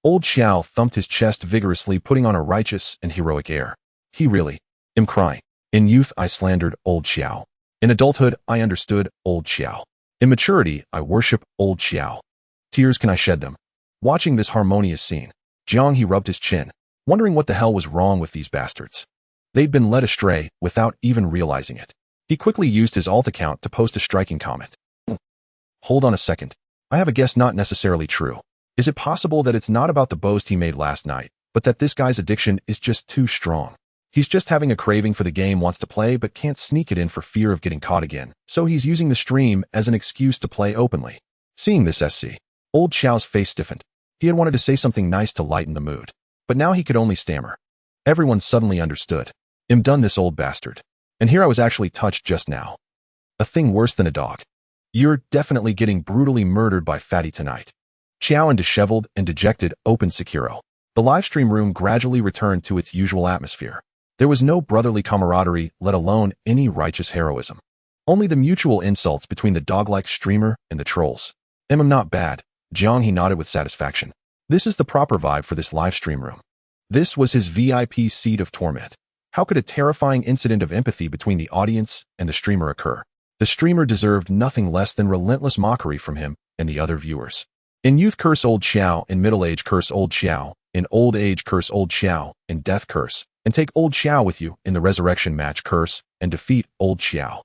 Old Xiao thumped his chest vigorously, putting on a righteous and heroic air. He really am crying. In youth, I slandered old Xiao. In adulthood, I understood old Xiao. In maturity, I worship old Xiao. Tears, can I shed them? Watching this harmonious scene, Jiang He rubbed his chin, wondering what the hell was wrong with these bastards. They'd been led astray without even realizing it. He quickly used his alt account to post a striking comment. Hold on a second. I have a guess, not necessarily true. Is it possible that it's not about the boast he made last night, but that this guy's addiction is just too strong? He's just having a craving for the game, wants to play, but can't sneak it in for fear of getting caught again. So he's using the stream as an excuse to play openly. Seeing this SC, old Xiao's face stiffened. He had wanted to say something nice to lighten the mood, but now he could only stammer. Everyone suddenly understood. I'm done, this old bastard. And here I was actually touched just now. A thing worse than a dog. You're definitely getting brutally murdered by Fatty tonight. Xiao and disheveled and dejected opened Sekiro. The livestream room gradually returned to its usual atmosphere. There was no brotherly camaraderie, let alone any righteous heroism. Only the mutual insults between the dog-like streamer and the trolls. Not bad. Jiang He nodded with satisfaction. This is the proper vibe for this livestream room. This was his VIP seat of torment. How could a terrifying incident of empathy between the audience and the streamer occur? The streamer deserved nothing less than relentless mockery from him and the other viewers. In youth, curse old Xiao; in middle age, curse old Xiao; in old age, curse old Xiao; in death, curse, and take old Xiao with you; in the resurrection match, curse, and defeat old Xiao.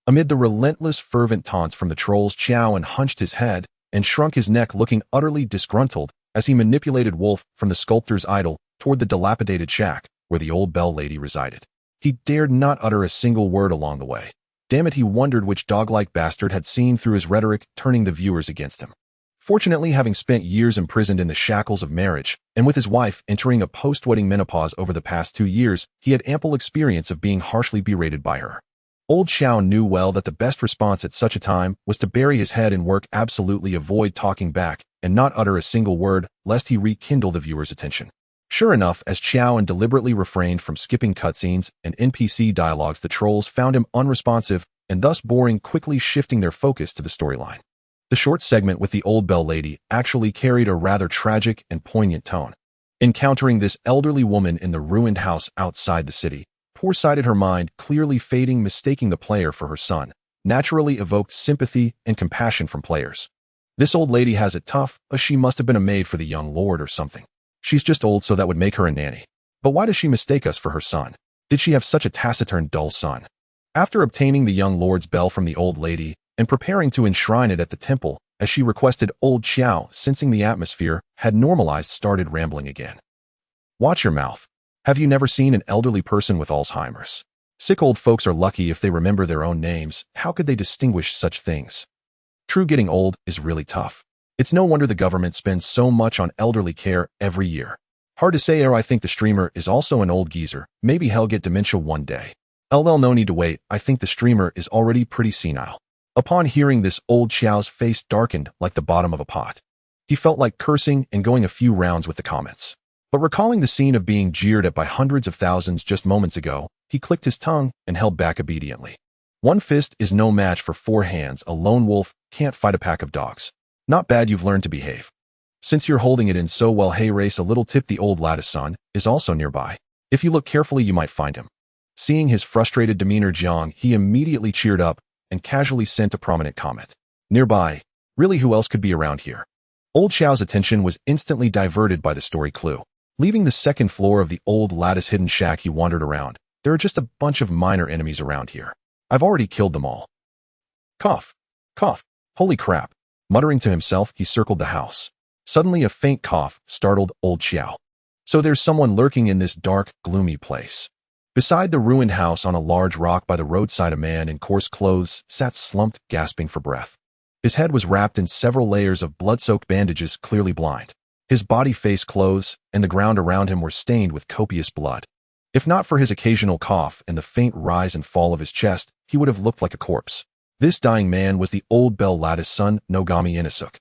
Amid the relentless, fervent taunts from the trolls, Xiao and hunched his head and shrunk his neck, looking utterly disgruntled as he manipulated Wolf from the sculptor's idol toward the dilapidated shack where the old bell lady resided. He dared not utter a single word along the way. Damn it, he wondered which dog-like bastard had seen through his rhetoric, turning the viewers against him. Fortunately, having spent years imprisoned in the shackles of marriage, and with his wife entering a post-wedding menopause over the past 2 years, he had ample experience of being harshly berated by her. Old Xiao knew well that the best response at such a time was to bury his head in work, absolutely avoid talking back, and not utter a single word, lest he rekindle the viewer's attention. Sure enough, as Xiao and deliberately refrained from skipping cutscenes and NPC dialogues, the trolls found him unresponsive and thus boring, quickly shifting their focus to the storyline. The short segment with the old bell lady actually carried a rather tragic and poignant tone. Encountering this elderly woman in the ruined house outside the city, poor-sighted, her mind clearly fading, mistaking the player for her son, naturally evoked sympathy and compassion from players. This old lady has it tough, she must have been a maid for the young lord or something. She's just old, so that would make her a nanny. But why does she mistake us for her son? Did she have such a taciturn, dull son? After obtaining the young lord's bell from the old lady and preparing to enshrine it at the temple, as she requested, old Xiao, sensing the atmosphere had normalized, started rambling again. Watch your mouth. Have you never seen an elderly person with Alzheimer's? Sick old folks are lucky if they remember their own names. How could they distinguish such things? True, getting old is really tough. It's no wonder the government spends so much on elderly care every year. Hard to say, or I think the streamer is also an old geezer. Maybe he'll get dementia one day. LL, no need to wait. I think the streamer is already pretty senile. Upon hearing this, old Xiao's face darkened like the bottom of a pot. He felt like cursing and going a few rounds with the comments. But recalling the scene of being jeered at by hundreds of thousands just moments ago, he clicked his tongue and held back obediently. One fist is no match for 4 hands. A lone wolf can't fight a pack of dogs. Not bad, you've learned to behave. Since you're holding it in so well, hey race, a little tip: the old lattice son is also nearby. If you look carefully, you might find him. Seeing his frustrated demeanor, Jiang He immediately cheered up and casually sent a prominent comment. Nearby? Really, who else could be around here? Old Xiao's attention was instantly diverted by the story clue. Leaving the second floor of the old lattice hidden shack, he wandered around. There are just a bunch of minor enemies around here. I've already killed them all. Cough. Cough. Holy crap. Muttering to himself, he circled the house. Suddenly, a faint cough startled old Xiao. So there's someone lurking in this dark, gloomy place. Beside the ruined house, on a large rock by the roadside, a man in coarse clothes sat slumped, gasping for breath. His head was wrapped in several layers of blood-soaked bandages, clearly blind. His body, face, clothes, and the ground around him were stained with copious blood. If not for his occasional cough and the faint rise and fall of his chest, he would have looked like a corpse. This dying man was the old bell lattice son, Nogami Inusuke.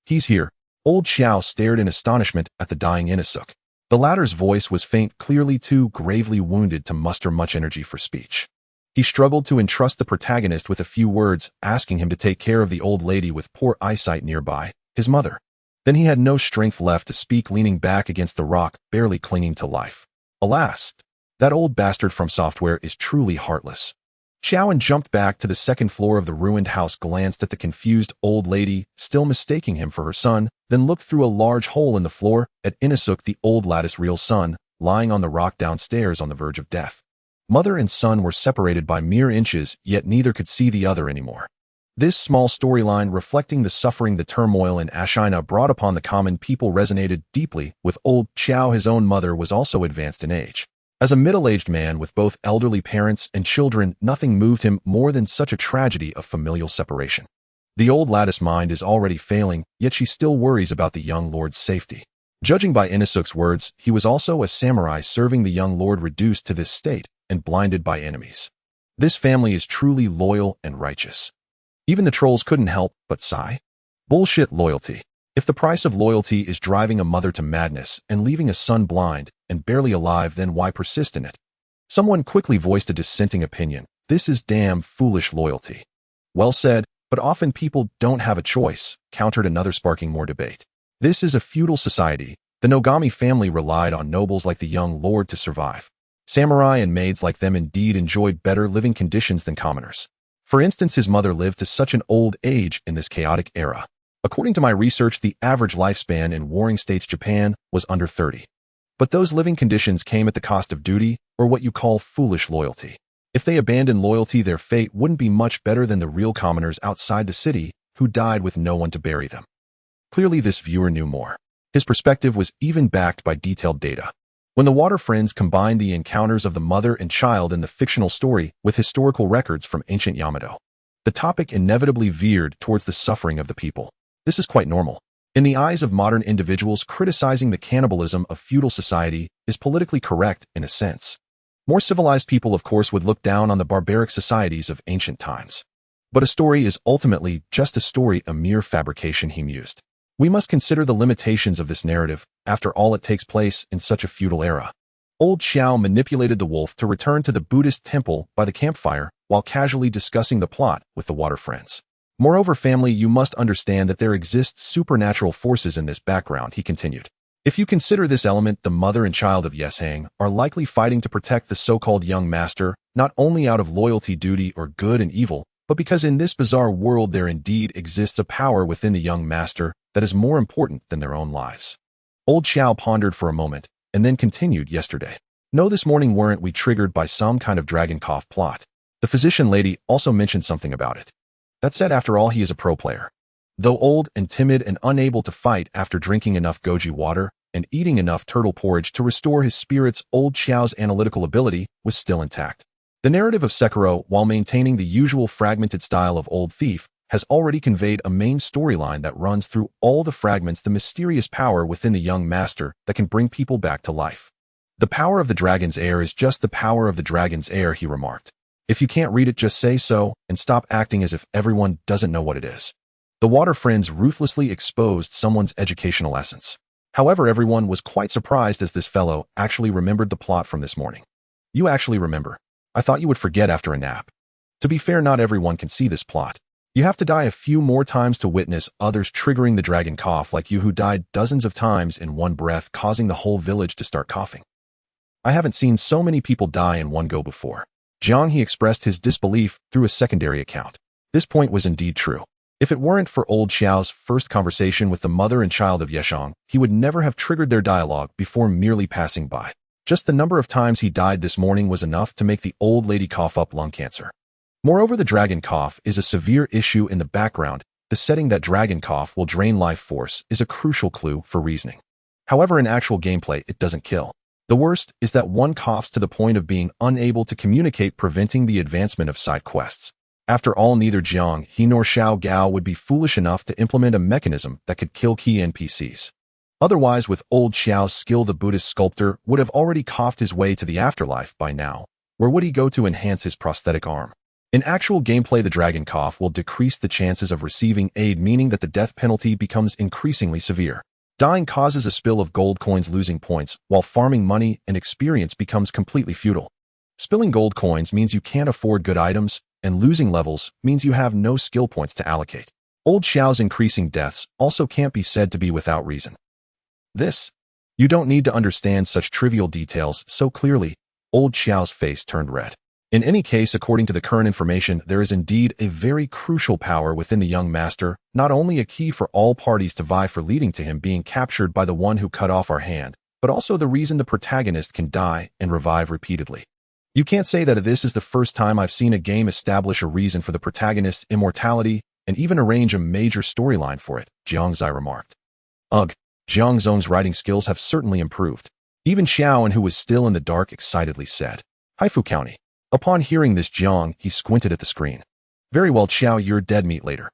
He's here. Old Xiao stared in astonishment at the dying Inusuke. The latter's voice was faint, clearly too gravely wounded to muster much energy for speech. He struggled to entrust the protagonist with a few words, asking him to take care of the old lady with poor eyesight nearby, his mother. Then he had no strength left to speak, leaning back against the rock, barely clinging to life. Alas, that old bastard from software is truly heartless. Xiaoan jumped back to the second floor of the ruined house, glanced at the confused old lady, still mistaking him for her son, then looked through a large hole in the floor at Inusuke, the old lattice real son, lying on the rock downstairs on the verge of death. Mother and son were separated by mere inches, yet neither could see the other anymore. This small storyline, reflecting the suffering the turmoil in Ashina brought upon the common people, resonated deeply with old Xiao. His own mother was also advanced in age. As a middle-aged man with both elderly parents and children, nothing moved him more than such a tragedy of familial separation. The old lattice mind is already failing, yet she still worries about the young lord's safety. Judging by Inusuke's words, he was also a samurai serving the young lord, reduced to this state and blinded by enemies. This family is truly loyal and righteous. Even the trolls couldn't help but sigh. Bullshit loyalty. If the price of loyalty is driving a mother to madness and leaving a son blind and barely alive, then why persist in it? Someone quickly voiced a dissenting opinion. This is damn foolish loyalty. Well said, but often people don't have a choice, countered another, sparking more debate. This is a feudal society. The Nogami family relied on nobles like the young lord to survive. Samurai and maids like them indeed enjoyed better living conditions than commoners. For instance, his mother lived to such an old age in this chaotic era. According to my research, the average lifespan in warring states Japan was under 30. But those living conditions came at the cost of duty, or what you call foolish loyalty. If they abandoned loyalty, their fate wouldn't be much better than the real commoners outside the city who died with no one to bury them. Clearly, this viewer knew more. His perspective was even backed by detailed data. When the Water Friends combined the encounters of the mother and child in the fictional story with historical records from ancient Yamato, the topic inevitably veered towards the suffering of the people. This is quite normal. In the eyes of modern individuals, criticizing the cannibalism of feudal society is politically correct in a sense. More civilized people, of course, would look down on the barbaric societies of ancient times. But a story is ultimately just a story, a mere fabrication, he mused. We must consider the limitations of this narrative. After all, it takes place in such a feudal era. Old Xiao manipulated the wolf to return to the Buddhist temple by the campfire while casually discussing the plot with the Water Friends. Moreover, family, you must understand that there exists supernatural forces in this background, he continued. If you consider this element, the mother and child of Yeshang are likely fighting to protect the so-called young master, not only out of loyalty, duty, or good and evil, but because in this bizarre world there indeed exists a power within the young master that is more important than their own lives. Old Xiao pondered for a moment, and then continued, yesterday. No, this morning weren't we triggered by some kind of dragon cough plot? The physician lady also mentioned something about it. That said, after all, he is a pro player. Though old and timid and unable to fight after drinking enough goji water and eating enough turtle porridge to restore his spirits, old Xiao's analytical ability was still intact. The narrative of Sekiro, while maintaining the usual fragmented style of Old Thief, has already conveyed a main storyline that runs through all the fragments, the mysterious power within the young master that can bring people back to life. The power of the dragon's heir is just the power of the dragon's heir, he remarked. If you can't read it, just say so, and stop acting as if everyone doesn't know what it is. The Water Friends ruthlessly exposed someone's educational essence. However, everyone was quite surprised as this fellow actually remembered the plot from this morning. You actually remember. I thought you would forget after a nap. To be fair, not everyone can see this plot. You have to die a few more times to witness others triggering the dragon cough, like you, who died dozens of times in one breath, causing the whole village to start coughing. I haven't seen so many people die in one go before. Jiang He expressed his disbelief through a secondary account. This point was indeed true. If it weren't for old Xiao's first conversation with the mother and child of Yeshang, he would never have triggered their dialogue before merely passing by. Just the number of times he died this morning was enough to make the old lady cough up lung cancer. Moreover, the dragon cough is a severe issue in the background. The setting that dragon cough will drain life force is a crucial clue for reasoning. However, in actual gameplay, it doesn't kill. The worst is that one coughs to the point of being unable to communicate, preventing the advancement of side quests. After all, neither Jiang He nor Xiao Gao would be foolish enough to implement a mechanism that could kill key NPCs. Otherwise, with old Xiao's skill, the Buddhist sculptor would have already coughed his way to the afterlife by now. Where would he go to enhance his prosthetic arm? In actual gameplay, the dragon cough will decrease the chances of receiving aid, meaning that the death penalty becomes increasingly severe. Dying causes a spill of gold coins, losing points, while farming money and experience becomes completely futile. Spilling gold coins means you can't afford good items, and losing levels means you have no skill points to allocate. Old Xiao's increasing deaths also can't be said to be without reason. You don't need to understand such trivial details so clearly. Old Xiao's face turned red. In any case, according to the current information, there is indeed a very crucial power within the young master, not only a key for all parties to vie for, leading to him being captured by the one who cut off our hand, but also the reason the protagonist can die and revive repeatedly. You can't say that this is the first time I've seen a game establish a reason for the protagonist's immortality and even arrange a major storyline for it, Jiang Zai remarked. Ugh, Jiang Zong's writing skills have certainly improved. Even Xiao, who was still in the dark, excitedly said. Haifu County. Upon hearing this, Jiang He squinted at the screen. Very well, Xiao, you're dead meat later.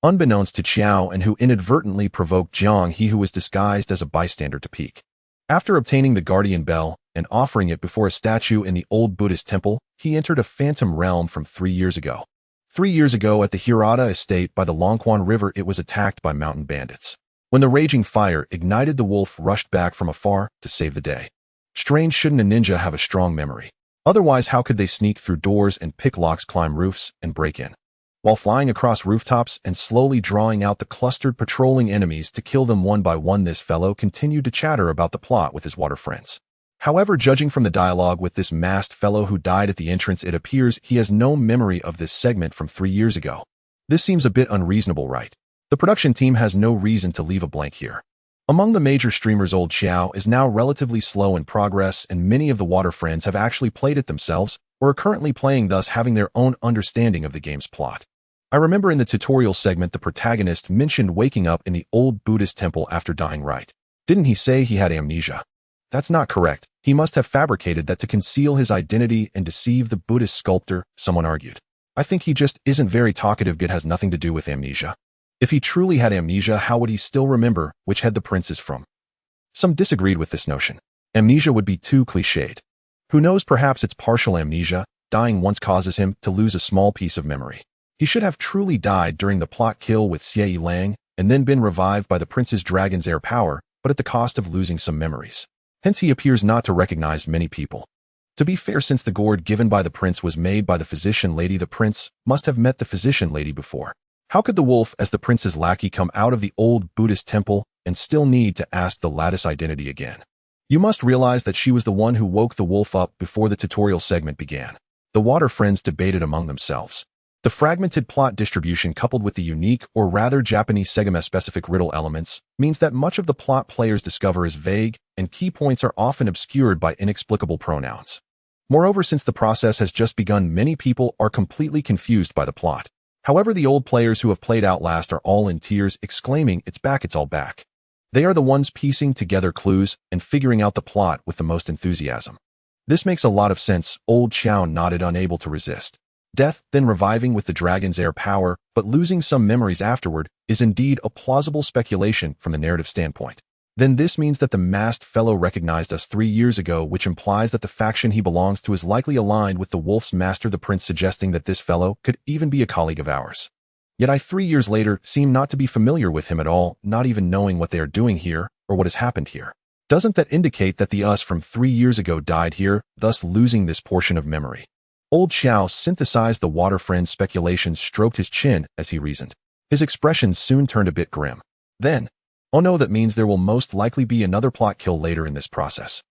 Unbeknownst to Xiao, who inadvertently provoked Jiang He, who was disguised as a bystander, to peek. After obtaining the guardian bell and offering it before a statue in the old Buddhist temple, he entered a phantom realm from 3 years ago. 3 years ago at the Hirata estate by the Longquan River, it was attacked by mountain bandits. When the raging fire ignited, the wolf rushed back from afar to save the day. Strange, shouldn't a ninja have a strong memory? Otherwise, how could they sneak through doors and pick locks, climb roofs, and break in? While flying across rooftops and slowly drawing out the clustered patrolling enemies to kill them one by one, this fellow continued to chatter about the plot with his water friends. However, judging from the dialogue with this masked fellow who died at the entrance, it appears he has no memory of this segment from 3 years ago. This seems a bit unreasonable, right? The production team has no reason to leave a blank here. Among the major streamers, Old Xiao is now relatively slow in progress, and many of the water friends have actually played it themselves or are currently playing, thus having their own understanding of the game's plot. I remember in the tutorial segment the protagonist mentioned waking up in the old Buddhist temple after dying, right? Didn't he say he had amnesia? That's not correct. He must have fabricated that to conceal his identity and deceive the Buddhist sculptor, someone argued. I think he just isn't very talkative. It has nothing to do with amnesia. If he truly had amnesia, how would he still remember which head the prince is from? Some disagreed with this notion. Amnesia would be too cliched. Who knows, perhaps it's partial amnesia. Dying once causes him to lose a small piece of memory. He should have truly died during the plot kill with Xie Lang and then been revived by the prince's dragon's air power, but at the cost of losing some memories. Hence he appears not to recognize many people. To be fair, since the gourd given by the prince was made by the physician lady, the prince must have met the physician lady before. How could the wolf, as the prince's lackey, come out of the old Buddhist temple and still need to ask the lattice identity again? You must realize that she was the one who woke the wolf up before the tutorial segment began. The water friends debated among themselves. The fragmented plot distribution coupled with the unique, or rather Japanese Segame-specific riddle elements, means that much of the plot players discover is vague, and key points are often obscured by inexplicable pronouns. Moreover, since the process has just begun, many people are completely confused by the plot. However, the old players who have played Outlast are all in tears, exclaiming, "It's back, it's all back." They are the ones piecing together clues and figuring out the plot with the most enthusiasm. This makes a lot of sense. Old Xiao nodded, unable to resist. Death, then reviving with the dragon's air power, but losing some memories afterward, is indeed a plausible speculation from the narrative standpoint. Then this means that the masked fellow recognized us 3 years ago, which implies that the faction he belongs to is likely aligned with the wolf's master, the prince, suggesting that this fellow could even be a colleague of ours. Yet I, 3 years later, seem not to be familiar with him at all, not even knowing what they are doing here or what has happened here. Doesn't that indicate that the us from 3 years ago died here, thus losing this portion of memory? Old Xiao synthesized the water friend's speculations, stroked his chin as he reasoned. His expression soon turned a bit grim. Then, "Oh no, that means there will most likely be another plot kill later in this process."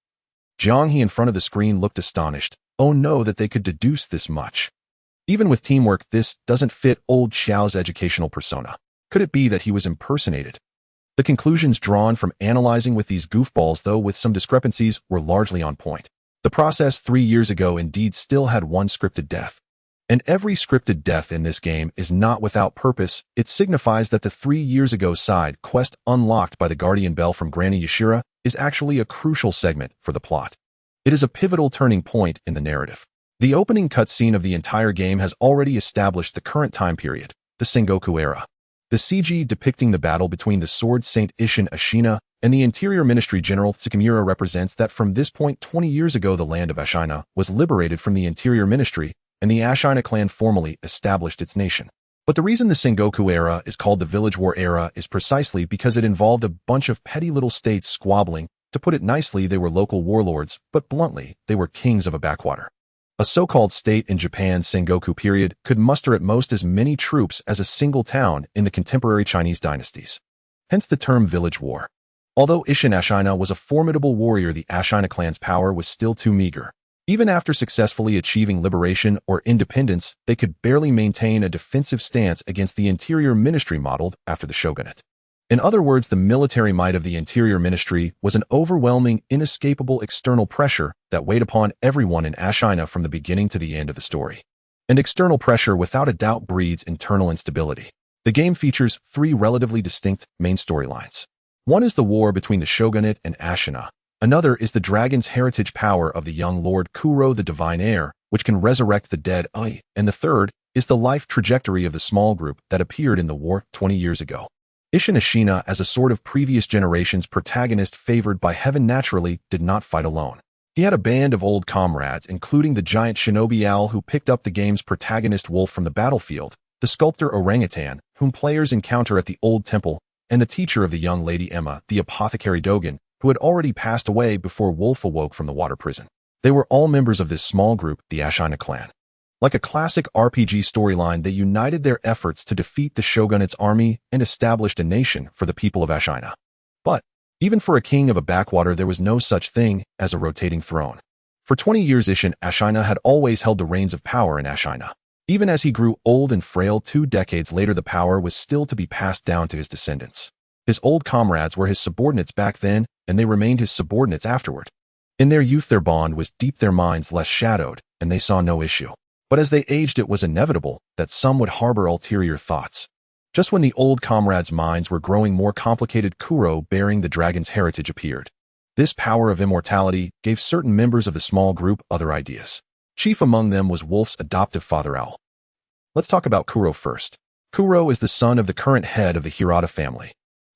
Jiang He in front of the screen looked astonished. Oh no, that they could deduce this much. Even with teamwork, this doesn't fit Old Xiao's educational persona. Could it be that he was impersonated? The conclusions drawn from analyzing with these goofballs, though with some discrepancies, were largely on point. The process 3 years ago indeed still had one scripted death. And every scripted death in this game is not without purpose. It signifies that the 3 years ago side quest unlocked by the Guardian Bell from Granny Yashira is actually a crucial segment for the plot. It is a pivotal turning point in the narrative. The opening cutscene of the entire game has already established the current time period, the Sengoku era. The CG depicting the battle between the Sword Saint Isshin Ashina and the Interior Ministry General Tsukamura represents that from this point 20 years ago the land of Ashina was liberated from the Interior Ministry and the Ashina clan formally established its nation. But the reason the Sengoku era is called the Village War era is precisely because it involved a bunch of petty little states squabbling. To put it nicely, they were local warlords, but bluntly, they were kings of a backwater. A so-called state in Japan's Sengoku period could muster at most as many troops as a single town in the contemporary Chinese dynasties. Hence the term Village War. Although Isshin Ashina was a formidable warrior, the Ashina clan's power was still too meager. Even after successfully achieving liberation or independence, they could barely maintain a defensive stance against the Interior Ministry modeled after the shogunate. In other words, the military might of the Interior Ministry was an overwhelming, inescapable external pressure that weighed upon everyone in Ashina from the beginning to the end of the story. And external pressure without a doubt breeds internal instability. The game features 3 relatively distinct main storylines. One is the war between the shogunate and Ashina. Another is the dragon's heritage power of the young Lord Kuro, the divine heir, which can resurrect the dead. And the third is the life trajectory of the small group that appeared in the war 20 years ago. Isshin Ashina, as a sort of previous generation's protagonist favored by heaven, naturally did not fight alone. He had a band of old comrades, including the giant shinobi owl who picked up the game's protagonist wolf from the battlefield, the sculptor orangutan, whom players encounter at the old temple, and the teacher of the young Lady Emma, the apothecary Dogen, who had already passed away before Wolf awoke from the water prison. They were all members of this small group, the Ashina clan. Like a classic RPG storyline, they united their efforts to defeat the shogunate's army and established a nation for the people of Ashina. But even for a king of a backwater, there was no such thing as a rotating throne. For 20 years, Ishin Ashina had always held the reins of power in Ashina. Even as he grew old and frail 2 decades later, the power was still to be passed down to his descendants. His old comrades were his subordinates back then, and they remained his subordinates afterward. In their youth, their bond was deep, their minds less shadowed, and they saw no issue. But as they aged, it was inevitable that some would harbor ulterior thoughts. Just when the old comrades' minds were growing more complicated, Kuro, bearing the dragon's heritage, appeared. This power of immortality gave certain members of the small group other ideas. Chief among them was Wolf's adoptive father, Owl. Let's talk about Kuro first. Kuro is the son of the current head of the Hirata family.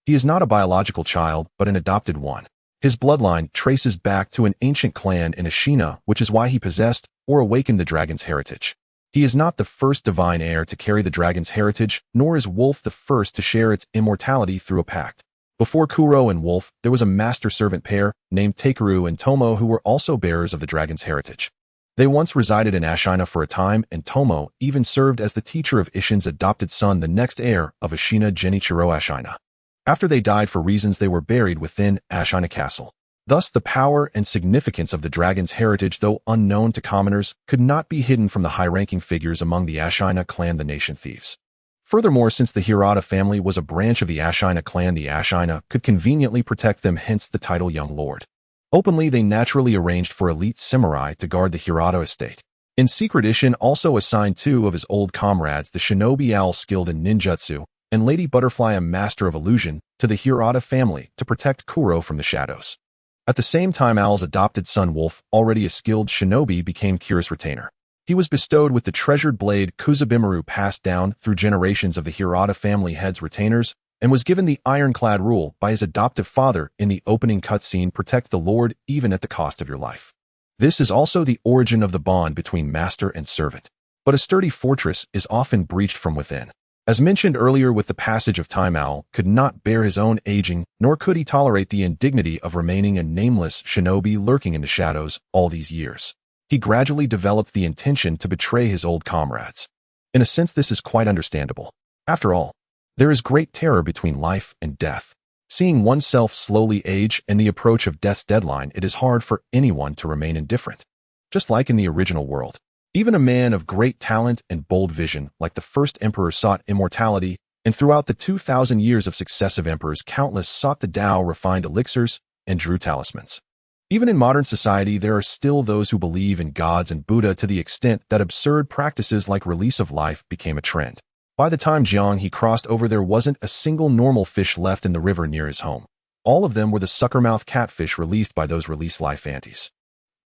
He is not a biological child, but an adopted one. His bloodline traces back to an ancient clan in Ashina, which is why he possessed or awakened the dragon's heritage. He is not the first divine heir to carry the dragon's heritage, nor is Wolf the first to share its immortality through a pact. Before Kuro and Wolf, there was a master-servant pair named Takeru and Tomo who were also bearers of the dragon's heritage. They once resided in Ashina for a time, and Tomo even served as the teacher of Ishin's adopted son, the next heir of Ashina, Genichiro Ashina. After they died for reasons, they were buried within Ashina Castle. Thus, the power and significance of the dragon's heritage, though unknown to commoners, could not be hidden from the high-ranking figures among the Ashina clan, the nation thieves. Furthermore, since the Hirata family was a branch of the Ashina clan, the Ashina could conveniently protect them, hence the title Young Lord. Openly, they naturally arranged for elite samurai to guard the Hirata estate. In secret, Ishin also assigned 2 of his old comrades, the shinobi owl skilled in ninjutsu, and Lady Butterfly, a master of illusion, to the Hirata family to protect Kuro from the shadows. At the same time, Owl's adopted son Wolf, already a skilled shinobi, became Kira's retainer. He was bestowed with the treasured blade Kuzabimaru, passed down through generations of the Hirata family heads' retainers, and was given the ironclad rule by his adoptive father in the opening cutscene: protect the Lord even at the cost of your life. This is also the origin of the bond between master and servant. But a sturdy fortress is often breached from within. As mentioned earlier, with the passage of time, Owl could not bear his own aging, nor could he tolerate the indignity of remaining a nameless shinobi lurking in the shadows all these years. He gradually developed the intention to betray his old comrades. In a sense, this is quite understandable. After all, there is great terror between life and death. Seeing oneself slowly age and the approach of death's deadline, it is hard for anyone to remain indifferent. Just like in the original world, even a man of great talent and bold vision, like the first emperor, sought immortality, and throughout the 2,000 years of successive emperors, countless sought the Tao, refined elixirs, and drew talismans. Even in modern society, there are still those who believe in gods and Buddha to the extent that absurd practices like release of life became a trend. By the time Jiang He crossed over, there wasn't a single normal fish left in the river near his home. All of them were the suckermouth catfish released by those release life antis.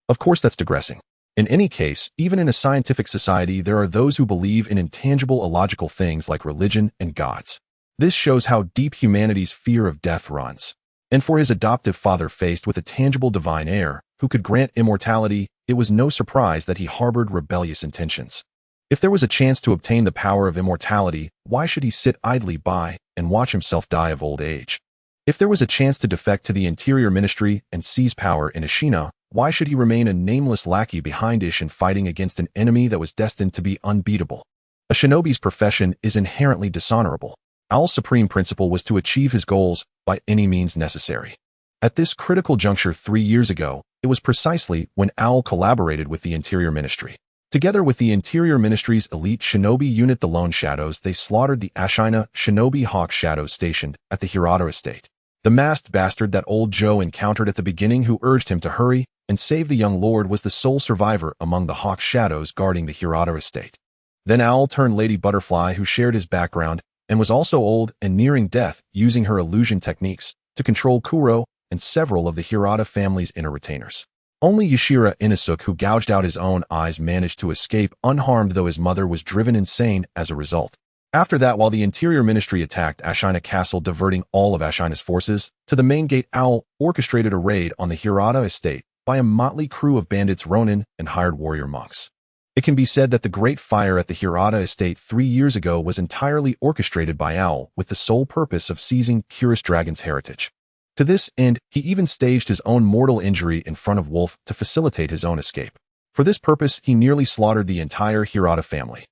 Of course, that's digressing. In any case, even in a scientific society, there are those who believe in intangible, illogical things like religion and gods. This shows how deep humanity's fear of death runs. And for his adoptive father, faced with a tangible divine heir who could grant immortality, it was no surprise that he harbored rebellious intentions. If there was a chance to obtain the power of immortality, why should he sit idly by and watch himself die of old age? If there was a chance to defect to the Interior Ministry and seize power in Ashina, why should he remain a nameless lackey behind Ishin, fighting against an enemy that was destined to be unbeatable? A shinobi's profession is inherently dishonorable. Owl's supreme principle was to achieve his goals by any means necessary. At this critical juncture 3 years ago, it was precisely when Owl collaborated with the Interior Ministry. Together with the Interior Ministry's elite shinobi unit, the Lone Shadows, they slaughtered the Ashina Shinobi Hawk Shadows stationed at the Hirata estate. The masked bastard that old Joe encountered at the beginning, who urged him to hurry and save the young lord, was the sole survivor among the Hawk Shadows guarding the Hirata estate. Then Owl turned Lady Butterfly, who shared his background and was also old and nearing death, using her illusion techniques to control Kuro and several of the Hirata family's inner retainers. Only Yashira Inosuke, who gouged out his own eyes, managed to escape unharmed, though his mother was driven insane as a result. After that, while the Interior Ministry attacked Ashina Castle, diverting all of Ashina's forces to the main gate, Owl orchestrated a raid on the Hirata estate by a motley crew of bandits, ronin, and hired warrior monks. It can be said that the Great Fire at the Hirata estate 3 years ago was entirely orchestrated by Owl with the sole purpose of seizing Curious Dragon's heritage. To this end, he even staged his own mortal injury in front of Wolf to facilitate his own escape. For this purpose, he nearly slaughtered the entire Hirata family.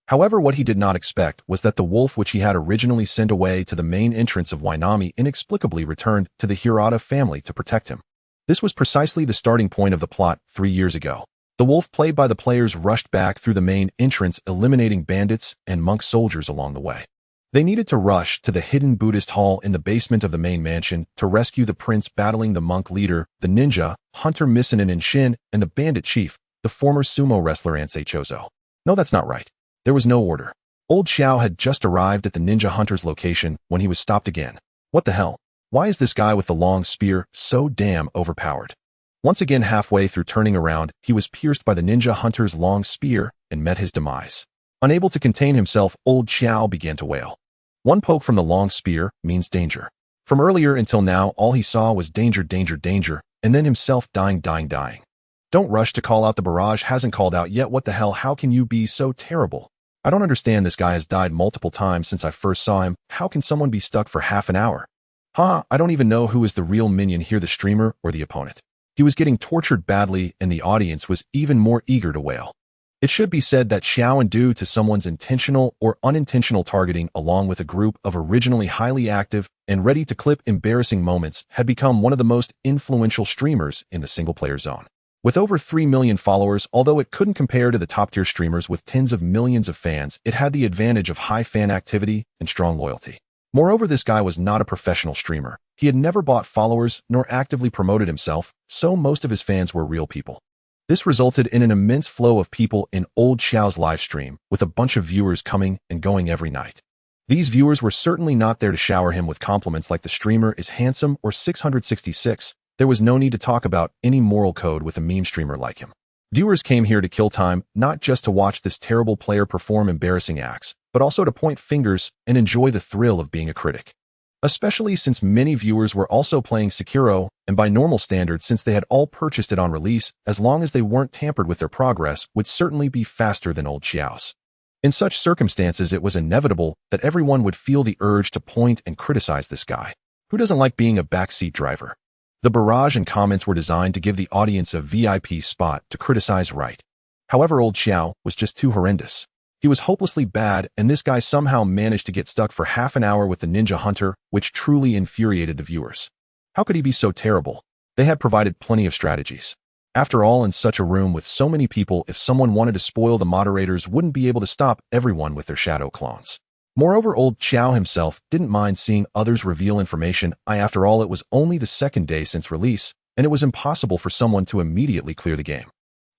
However, what he did not expect was that the wolf which he had originally sent away to the main entrance of Wainami inexplicably returned to the Hirata family to protect him. This was precisely the starting point of the plot 3 years ago. The wolf played by the players rushed back through the main entrance, eliminating bandits and monk soldiers along the way. They needed to rush to the hidden Buddhist hall in the basement of the main mansion to rescue the prince battling the monk leader, the ninja, hunter Misanin and Shin, and the bandit chief, the former sumo wrestler Ansei Chozo. No, that's not right. There was no order. Old Xiao had just arrived at the ninja hunter's location when he was stopped again. What the hell? Why is this guy with the long spear so damn overpowered? Once again, halfway through turning around, he was pierced by the ninja hunter's long spear and met his demise. Unable to contain himself, Old Xiao began to wail. One poke from the long spear means danger. From earlier until now, all he saw was danger, danger, danger, and then himself dying. Don't rush to call out. The barrage hasn't called out yet. What the hell? How can you be so terrible? I don't understand. This guy has died multiple times since I first saw him. How can someone be stuck for half an hour? I don't even know who is the real minion here, the streamer or the opponent. He was getting tortured badly, and the audience was even more eager to wail. It should be said that Xiao, and due to someone's intentional or unintentional targeting along with a group of originally highly active and ready to clip embarrassing moments, had become one of the most influential streamers in the single-player zone. With over 3 million followers, although it couldn't compare to the top-tier streamers with tens of millions of fans, it had the advantage of high fan activity and strong loyalty. Moreover, this guy was not a professional streamer. He had never bought followers nor actively promoted himself, so most of his fans were real people. This resulted in an immense flow of people in Old Xiao's live stream, with a bunch of viewers coming and going every night. These viewers were certainly not there to shower him with compliments like the streamer is handsome or 666. There was no need to talk about any moral code with a meme streamer like him. Viewers came here to kill time, not just to watch this terrible player perform embarrassing acts, but also to point fingers and enjoy the thrill of being a critic. Especially since many viewers were also playing Sekiro, and by normal standards, since they had all purchased it on release, as long as they weren't tampered with, their progress would certainly be faster than Old Xiao's. In such circumstances, it was inevitable that everyone would feel the urge to point and criticize this guy. Who doesn't like being a backseat driver? The barrage and comments were designed to give the audience a VIP spot to criticize right. However, Old Xiao was just too horrendous. He was hopelessly bad, and this guy somehow managed to get stuck for half an hour with the ninja hunter, which truly infuriated the viewers. How could he be so terrible? They had provided plenty of strategies. After all, in such a room with so many people, if someone wanted to spoil, the moderators wouldn't be able to stop everyone with their shadow clones. Moreover, Old Xiao himself didn't mind seeing others reveal information. After all, it was only the second day since release, and it was impossible for someone to immediately clear the game.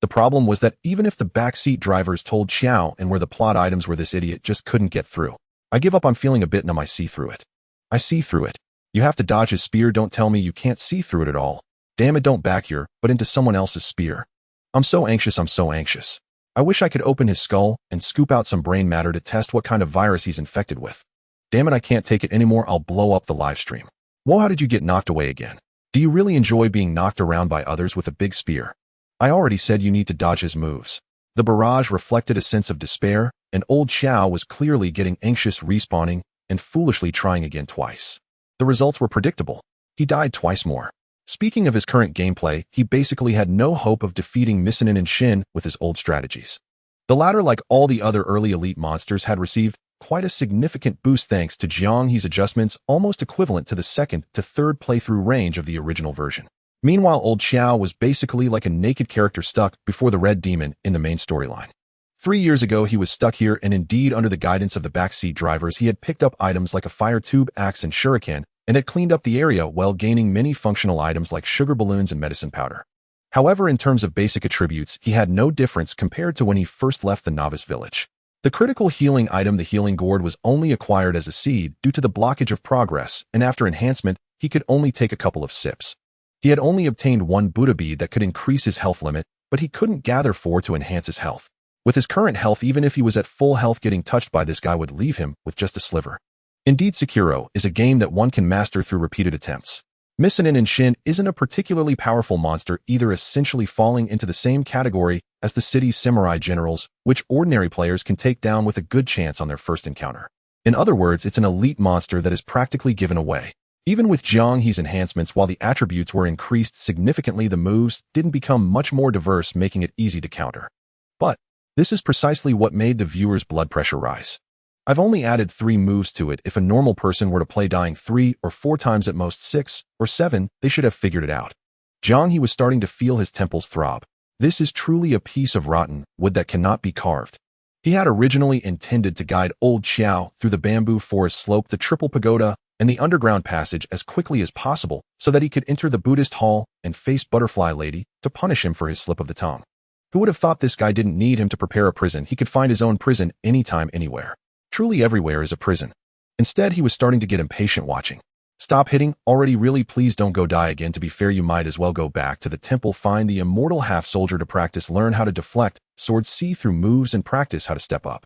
The problem was that even if the backseat drivers told Xiao and where the plot items were, this idiot just couldn't get through. I give up. I'm feeling a bit numb. I see through it. I see through it. You have to dodge his spear. Don't tell me you can't see through it at all. Damn it, don't back here, but into someone else's spear. I'm so anxious. I'm so anxious. I wish I could open his skull and scoop out some brain matter to test what kind of virus he's infected with. Damn it, I can't take it anymore. I'll blow up the live stream. Whoa, how did you get knocked away again? Do you really enjoy being knocked around by others with a big spear? I already said you need to dodge his moves. The barrage reflected a sense of despair, and Old Xiao was clearly getting anxious, respawning and foolishly trying again twice. The results were predictable. He died twice more. Speaking of his current gameplay, he basically had no hope of defeating Misanin and Shin with his old strategies. The latter, like all the other early elite monsters, had received quite a significant boost thanks to Jiang He's adjustments, almost equivalent to the second to third playthrough range of the original version. Meanwhile, Old Xiao was basically like a naked character stuck before the Red Demon in the main storyline. 3 years ago, he was stuck here, and indeed, under the guidance of the backseat drivers, he had picked up items like a fire tube, axe, and shuriken, and had cleaned up the area while gaining many functional items like sugar balloons and medicine powder. However, in terms of basic attributes, he had no difference compared to when he first left the novice village. The critical healing item, the healing gourd, was only acquired as a seed due to the blockage of progress, and after enhancement, he could only take a couple of sips. He had only obtained 1 Buddha bead that could increase his health limit, but he couldn't gather 4 to enhance his health. With his current health, even if he was at full health, getting touched by this guy would leave him with just a sliver. Indeed, Sekiro is a game that one can master through repeated attempts. Missinin and Shin isn't a particularly powerful monster either, essentially falling into the same category as the city's samurai generals, which ordinary players can take down with a good chance on their first encounter. In other words, it's an elite monster that is practically given away. Even with Jiang He's enhancements, while the attributes were increased significantly, the moves didn't become much more diverse, making it easy to counter. But this is precisely what made the viewer's blood pressure rise. I've only added 3 moves to it. If a normal person were to play dying 3 or 4 times, at most 6 or 7, they should have figured it out. Jiang He was starting to feel his temples throb. This is truly a piece of rotten wood that cannot be carved. He had originally intended to guide old Xiao through the bamboo forest slope, the triple pagoda, and the underground passage as quickly as possible so that he could enter the Buddhist hall and face Butterfly Lady to punish him for his slip of the tongue. Who would have thought this guy didn't need him to prepare a prison? He could find his own prison anytime, anywhere. Truly everywhere is a prison. Instead, he was starting to get impatient watching. Stop hitting, already, really, please don't go die again. To be fair, you might as well go back to the temple, find the immortal half-soldier to practice, learn how to deflect swords, see through moves, and practice how to step up.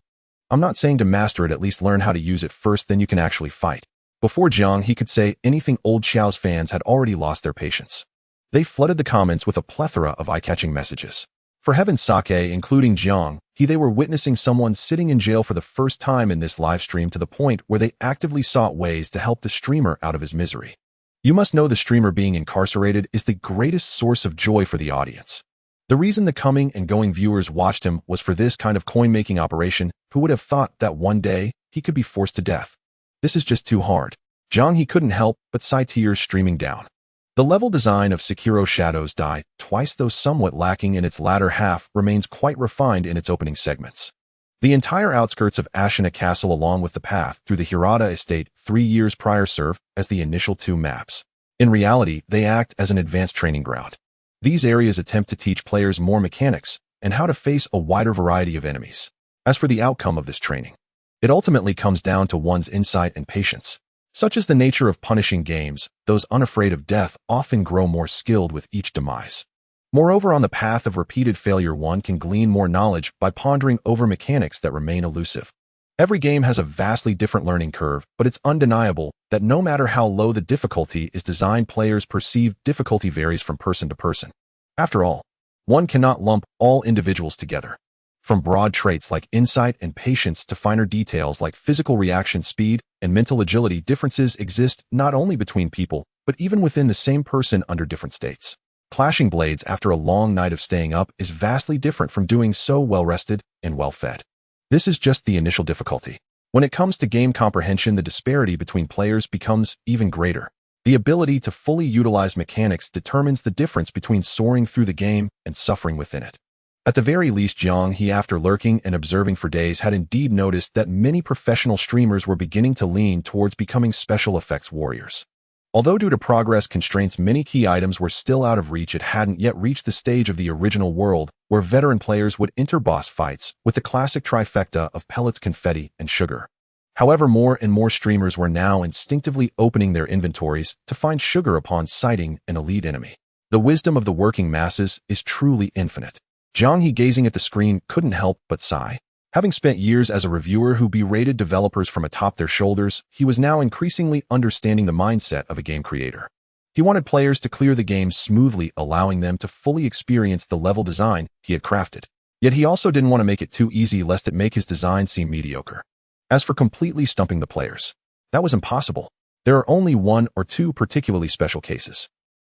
I'm not saying to master it, at least learn how to use it first, then you can actually fight. Before Jiang He could say anything, old Xiao's fans had already lost their patience. They flooded the comments with a plethora of eye-catching messages. For heaven's sake, including Jiang He, they were witnessing someone sitting in jail for the first time in this live stream, to the point where they actively sought ways to help the streamer out of his misery. You must know the streamer being incarcerated is the greatest source of joy for the audience. The reason the coming and going viewers watched him was for this kind of coin-making operation. Who would have thought that one day he could be forced to death? This is just too hard. Jiang He couldn't help but sigh, tears streaming down. The level design of Sekiro Shadows Die Twice, though somewhat lacking in its latter half, remains quite refined in its opening segments. The entire outskirts of Ashina Castle along with the path through the Hirata estate 3 years prior serve as the initial 2 maps. In reality, they act as an advanced training ground. These areas attempt to teach players more mechanics and how to face a wider variety of enemies. As for the outcome of this training, it ultimately comes down to one's insight and patience. Such is the nature of punishing games, those unafraid of death often grow more skilled with each demise. Moreover, on the path of repeated failure, one can glean more knowledge by pondering over mechanics that remain elusive. Every game has a vastly different learning curve, but it's undeniable that no matter how low the difficulty is designed, players' perceived difficulty varies from person to person. After all, one cannot lump all individuals together. From broad traits like insight and patience to finer details like physical reaction speed and mental agility, differences exist not only between people, but even within the same person under different states. Clashing blades after a long night of staying up is vastly different from doing so well-rested and well-fed. This is just the initial difficulty. When it comes to game comprehension, the disparity between players becomes even greater. The ability to fully utilize mechanics determines the difference between soaring through the game and suffering within it. At the very least, Jiang He, after lurking and observing for days, had indeed noticed that many professional streamers were beginning to lean towards becoming special effects warriors. Although due to progress constraints many key items were still out of reach, it hadn't yet reached the stage of the original world where veteran players would enter boss fights with the classic trifecta of pellets, confetti, and sugar. However, more and more streamers were now instinctively opening their inventories to find sugar upon sighting an elite enemy. The wisdom of the working masses is truly infinite. Jiang He, gazing at the screen, couldn't help but sigh. Having spent years as a reviewer who berated developers from atop their shoulders, he was now increasingly understanding the mindset of a game creator. He wanted players to clear the game smoothly, allowing them to fully experience the level design he had crafted. Yet he also didn't want to make it too easy lest it make his design seem mediocre. As for completely stumping the players, that was impossible. There are only 1 or 2 particularly special cases.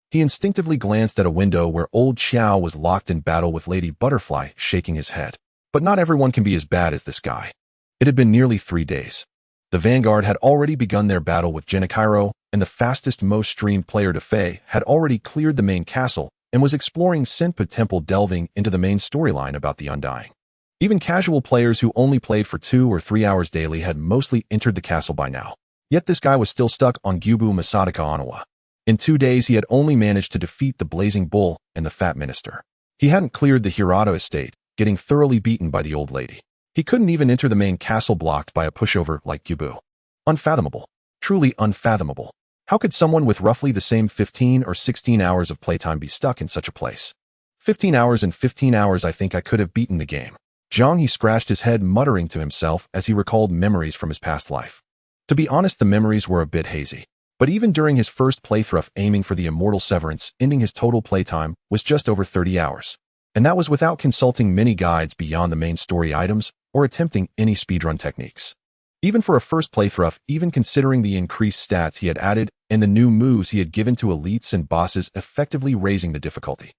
He instinctively glanced at a window where old Xiao was locked in battle with Lady Butterfly, shaking his head. But not everyone can be as bad as this guy. It had been nearly 3 days. The Vanguard had already begun their battle with Genichiro, and the fastest, most streamed player, Defei, had already cleared the main castle and was exploring Senpa Temple, delving into the main storyline about the Undying. Even casual players who only played for 2 or 3 hours daily had mostly entered the castle by now. Yet this guy was still stuck on Gyubu Masataka Onawa. In 2 days, he had only managed to defeat the Blazing Bull and the Fat Minister. He hadn't cleared the Hirata estate, getting thoroughly beaten by the old lady. He couldn't even enter the main castle, blocked by a pushover like Gyubu. Unfathomable. Truly unfathomable. How could someone with roughly the same 15 or 16 hours of playtime be stuck in such a place? 15 hours and 15 hours, I think I could have beaten the game. Jiang He scratched his head, muttering to himself as he recalled memories from his past life. To be honest, the memories were a bit hazy. But even during his first playthrough, aiming for the immortal Severance, ending his total playtime was just over 30 hours. And that was without consulting many guides beyond the main story items or attempting any speedrun techniques. Even for a first playthrough, even considering the increased stats he had added and the new moves he had given to elites and bosses, effectively raising the difficulty.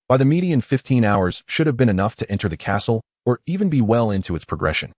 By the median, 15 hours should have been enough to enter the castle or even be well into its progression.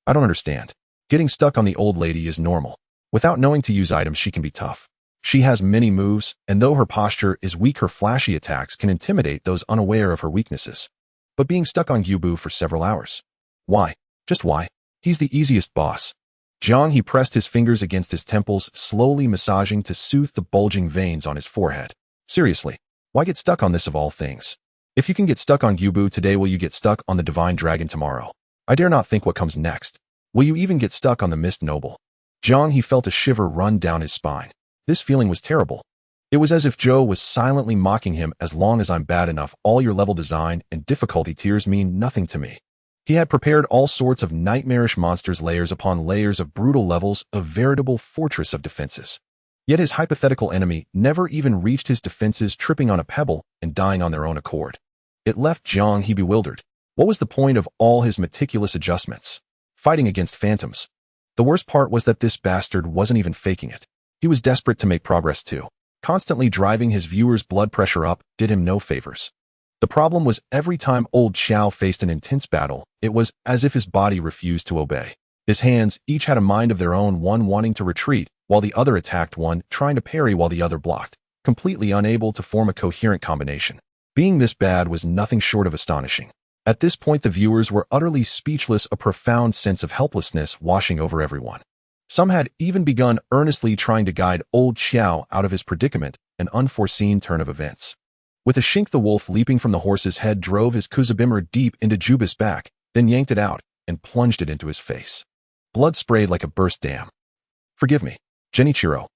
I don't understand. Getting stuck on the old lady is normal. Without knowing to use items, she can be tough. She has many moves, and though her posture is weak, her flashy attacks can intimidate those unaware of her weaknesses. But being stuck on Gyubu for several hours. Why? Just why? He's the easiest boss. Jiang He pressed his fingers against his temples, slowly massaging to soothe the bulging veins on his forehead. Seriously, why get stuck on this of all things? If you can get stuck on Gyubu today, will you get stuck on the Divine Dragon tomorrow? I dare not think what comes next. Will you even get stuck on the Mist Noble? Jiang He felt a shiver run down his spine. This feeling was terrible. It was as if Joe was silently mocking him. As long as I'm bad enough, all your level design and difficulty tiers mean nothing to me. He had prepared all sorts of nightmarish monsters, layers upon layers of brutal levels, a veritable fortress of defenses. Yet his hypothetical enemy never even reached his defenses, tripping on a pebble and dying on their own accord. It left Jiang He bewildered. What was the point of all his meticulous adjustments? Fighting against phantoms. The worst part was that this bastard wasn't even faking it. He was desperate to make progress too. Constantly driving his viewers' blood pressure up did him no favors. The problem was, every time old Xiao faced an intense battle, it was as if his body refused to obey. His hands each had a mind of their own, one wanting to retreat, while the other attacked, one trying to parry while the other blocked, completely unable to form a coherent combination. Being this bad was nothing short of astonishing. At this point, the viewers were utterly speechless, a profound sense of helplessness washing over everyone. Some had even begun earnestly trying to guide old Xiao out of his predicament, an unforeseen turn of events. With a shink, the wolf leaping from the horse's head drove his kuzabimmer deep into Juba's back, then yanked it out and plunged it into his face. Blood sprayed like a burst dam. Forgive me, Genichiro.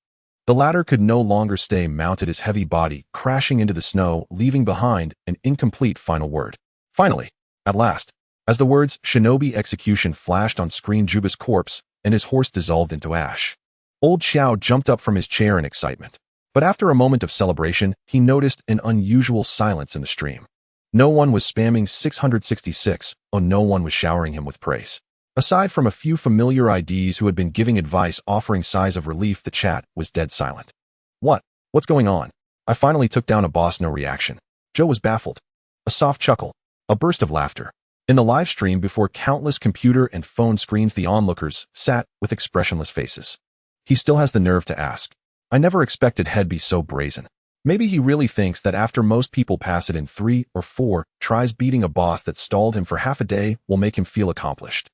The latter could no longer stay mounted, his heavy body crashing into the snow, leaving behind an incomplete final word. Finally, at last, as the words "Shinobi Execution" flashed on screen, Juba's corpse and his horse dissolved into ash. Old Xiao jumped up from his chair in excitement. But after a moment of celebration, he noticed an unusual silence in the stream. No one was spamming 666, no one was showering him with praise. Aside from a few familiar IDs who had been giving advice, offering sighs of relief, the chat was dead silent. What's going on? I finally took down a boss, no reaction. Joe was baffled. A soft chuckle. A burst of laughter. In the live stream, before countless computer and phone screens, the onlookers sat with expressionless faces. He still has the nerve to ask. I never expected he'd be so brazen. Maybe he really thinks that after most people pass it in 3 or 4 tries, beating a boss that stalled him for half a day will make him feel accomplished.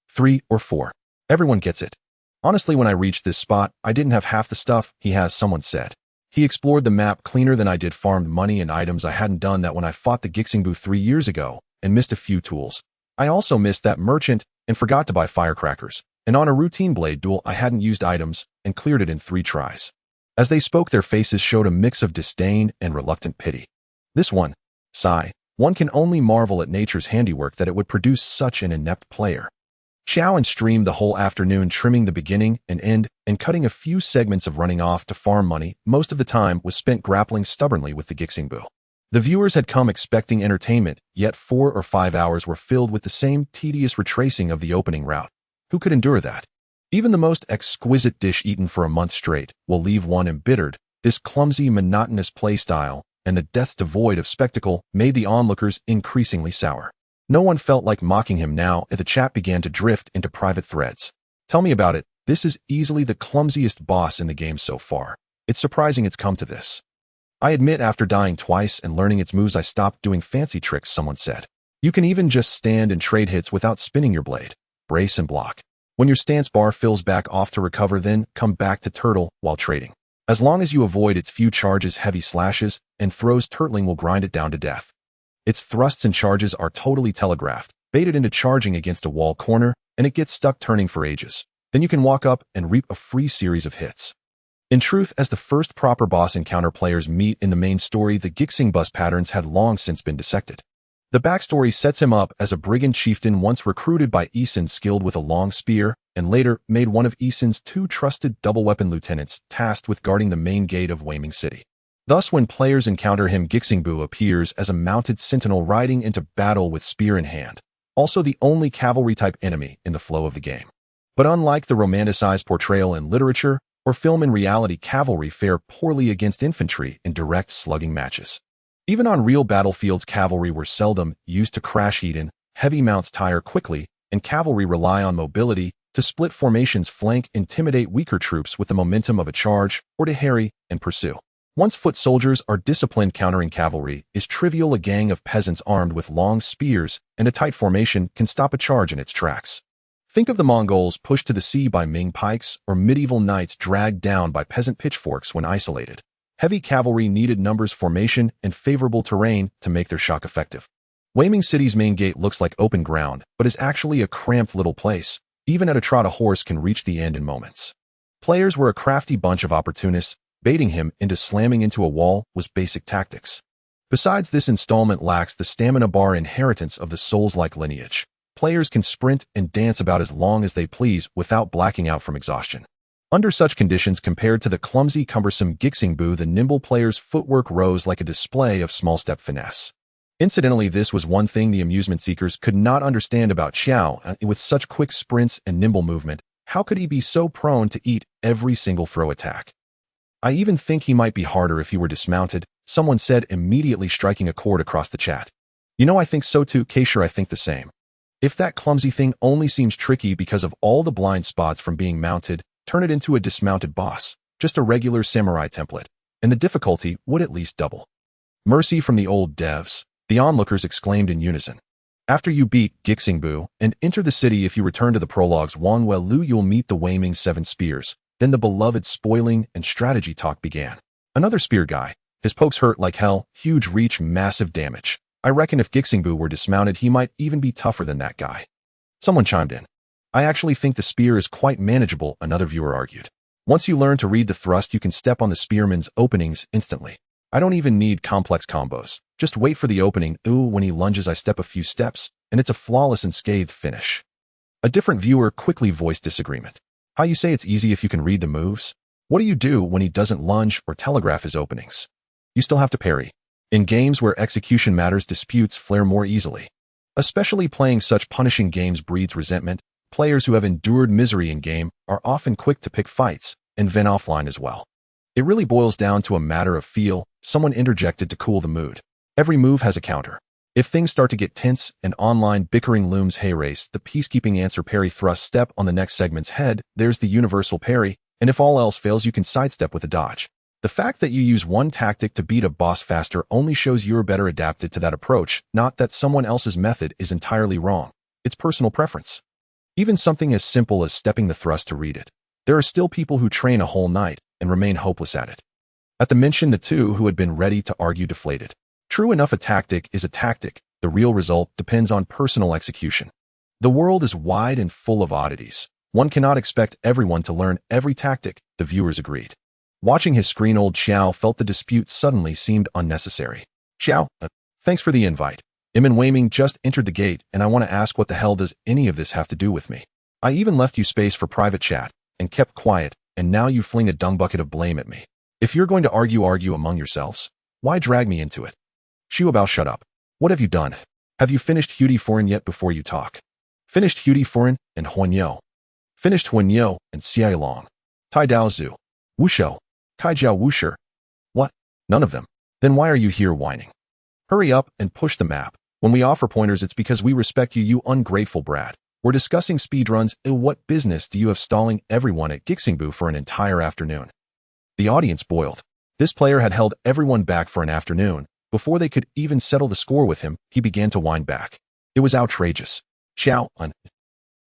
3 or 4. Everyone gets it. Honestly, when I reached this spot, I didn't have half the stuff he has, someone said. He explored the map cleaner than I did, farmed money and items I hadn't done that when I fought the Gixingbu 3 years ago, and missed a few tools. I also missed that merchant and forgot to buy firecrackers, and on a routine blade duel I hadn't used items and cleared it in 3 tries. As they spoke, their faces showed a mix of disdain and reluctant pity. This one, sigh, one can only marvel at nature's handiwork that it would produce such an inept player. Xiao and streamed the whole afternoon, trimming the beginning and end and cutting a few segments of running off to farm money. Most of the time was spent grappling stubbornly with the Gixingbu. The viewers had come expecting entertainment, yet 4 or 5 hours were filled with the same tedious retracing of the opening route. Who could endure that? Even the most exquisite dish eaten for a month straight will leave one embittered. This clumsy, monotonous playstyle and the deaths devoid of spectacle made the onlookers increasingly sour. No one felt like mocking him now, as the chat began to drift into private threads. Tell me about it. This is easily the clumsiest boss in the game so far. It's surprising it's come to this. I admit, after dying twice and learning its moves, I stopped doing fancy tricks, someone said. You can even just stand and trade hits without spinning your blade. Brace and block. When your stance bar fills back off to recover, then come back to turtle while trading. As long as you avoid its few charges, heavy slashes, and throws, turtling will grind it down to death. Its thrusts and charges are totally telegraphed, baited into charging against a wall corner, and it gets stuck turning for ages. Then you can walk up and reap a free series of hits. In truth, as the first proper boss encounter players meet in the main story, the Gixing bus patterns had long since been dissected. The backstory sets him up as a brigand chieftain once recruited by Eason, skilled with a long spear, and later made one of Eason's 2 trusted double-weapon lieutenants tasked with guarding the main gate of Weiming City. Thus, when players encounter him, Gixingbu appears as a mounted sentinel riding into battle with spear in hand, also the only cavalry-type enemy in the flow of the game. But unlike the romanticized portrayal in literature or film, in reality, cavalry fare poorly against infantry in direct slugging matches. Even on real battlefields, cavalry were seldom used to crash Eden, heavy mounts tire quickly, and cavalry rely on mobility to split formations, flank, intimidate weaker troops with the momentum of a charge, or to harry and pursue. Once foot soldiers are disciplined, countering cavalry is trivial. A gang of peasants armed with long spears and a tight formation can stop a charge in its tracks. Think of the Mongols pushed to the sea by Ming pikes, or medieval knights dragged down by peasant pitchforks when isolated. Heavy cavalry needed numbers, formation, and favorable terrain to make their shock effective. Weiming City's main gate looks like open ground, but is actually a cramped little place. Even at a trot, a horse can reach the end in moments. Players were a crafty bunch of opportunists. Baiting him into slamming into a wall was basic tactics. Besides, this installment lacks the stamina bar inheritance of the Souls-like lineage. Players can sprint and dance about as long as they please without blacking out from exhaustion. Under such conditions, compared to the clumsy, cumbersome Gixingbu, the nimble player's footwork rose like a display of small-step finesse. Incidentally, this was one thing the amusement seekers could not understand about Xiao. With such quick sprints and nimble movement, how could he be so prone to eat every single throw attack? I even think he might be harder if he were dismounted, someone said, immediately striking a chord across the chat. You know, I think so too, Kaysure. I think the same. If that clumsy thing only seems tricky because of all the blind spots from being mounted, turn it into a dismounted boss, just a regular samurai template, and the difficulty would at least double. Mercy from the old devs, the onlookers exclaimed in unison. After you beat Gixingbu and enter the city, if you return to the prologue's Wangwelu, you'll meet the Weiming 7 Spears. Then the beloved spoiling and strategy talk began. Another spear guy. His pokes hurt like hell, huge reach, massive damage. I reckon if Gixingbu were dismounted, he might even be tougher than that guy. Someone chimed in. I actually think the spear is quite manageable, another viewer argued. Once you learn to read the thrust, you can step on the spearman's openings instantly. I don't even need complex combos. Just wait for the opening. Ooh, when he lunges, I step a few steps, and it's a flawless and scathed finish. A different viewer quickly voiced disagreement. How you say it's easy if you can read the moves? What do you do when he doesn't lunge or telegraph his openings? You still have to parry. In games where execution matters, disputes flare more easily. Especially playing such punishing games breeds resentment. Players who have endured misery in game are often quick to pick fights, and vent offline as well. It really boils down to a matter of feel. Someone interjected to cool the mood. Every move has a counter. If things start to get tense and online bickering looms, hey, race the peacekeeping answer, parry, thrust, step on the next segment's head, there's the universal parry, and if all else fails, you can sidestep with a dodge. The fact that you use one tactic to beat a boss faster only shows you're better adapted to that approach, not that someone else's method is entirely wrong. It's personal preference. Even something as simple as stepping the thrust to read it. There are still people who train a whole night and remain hopeless at it. At the mention, the two who had been ready to argue deflated. True enough, a tactic is a tactic. The real result depends on personal execution. The world is wide and full of oddities. One cannot expect everyone to learn every tactic, the viewers agreed. Watching his screen, old Xiao felt the dispute suddenly seemed unnecessary. Xiao, thanks for the invite. I'm in Weiming, just entered the gate, and I want to ask, what the hell does any of this have to do with me? I even left you space for private chat and kept quiet, and now you fling a dung bucket of blame at me. If you're going to argue among yourselves. Why drag me into it? Xiaobao, shut up. What have you done? Have you finished Hudi Foreign yet before you talk? Finished Hudi Foreign and Huanyo. Finished Huanyo and Xiaolong. Tai Dao Zhu. Wushou. Kaijiao Wusher. What? None of them. Then why are you here whining? Hurry up and push the map. When we offer pointers, it's because we respect you, you ungrateful brat. We're discussing speedruns. What business do you have stalling everyone at Gixingbu for an entire afternoon? The audience boiled. This player had held everyone back for an afternoon. Before they could even settle the score with him, he began to whine back. It was outrageous. Xiao.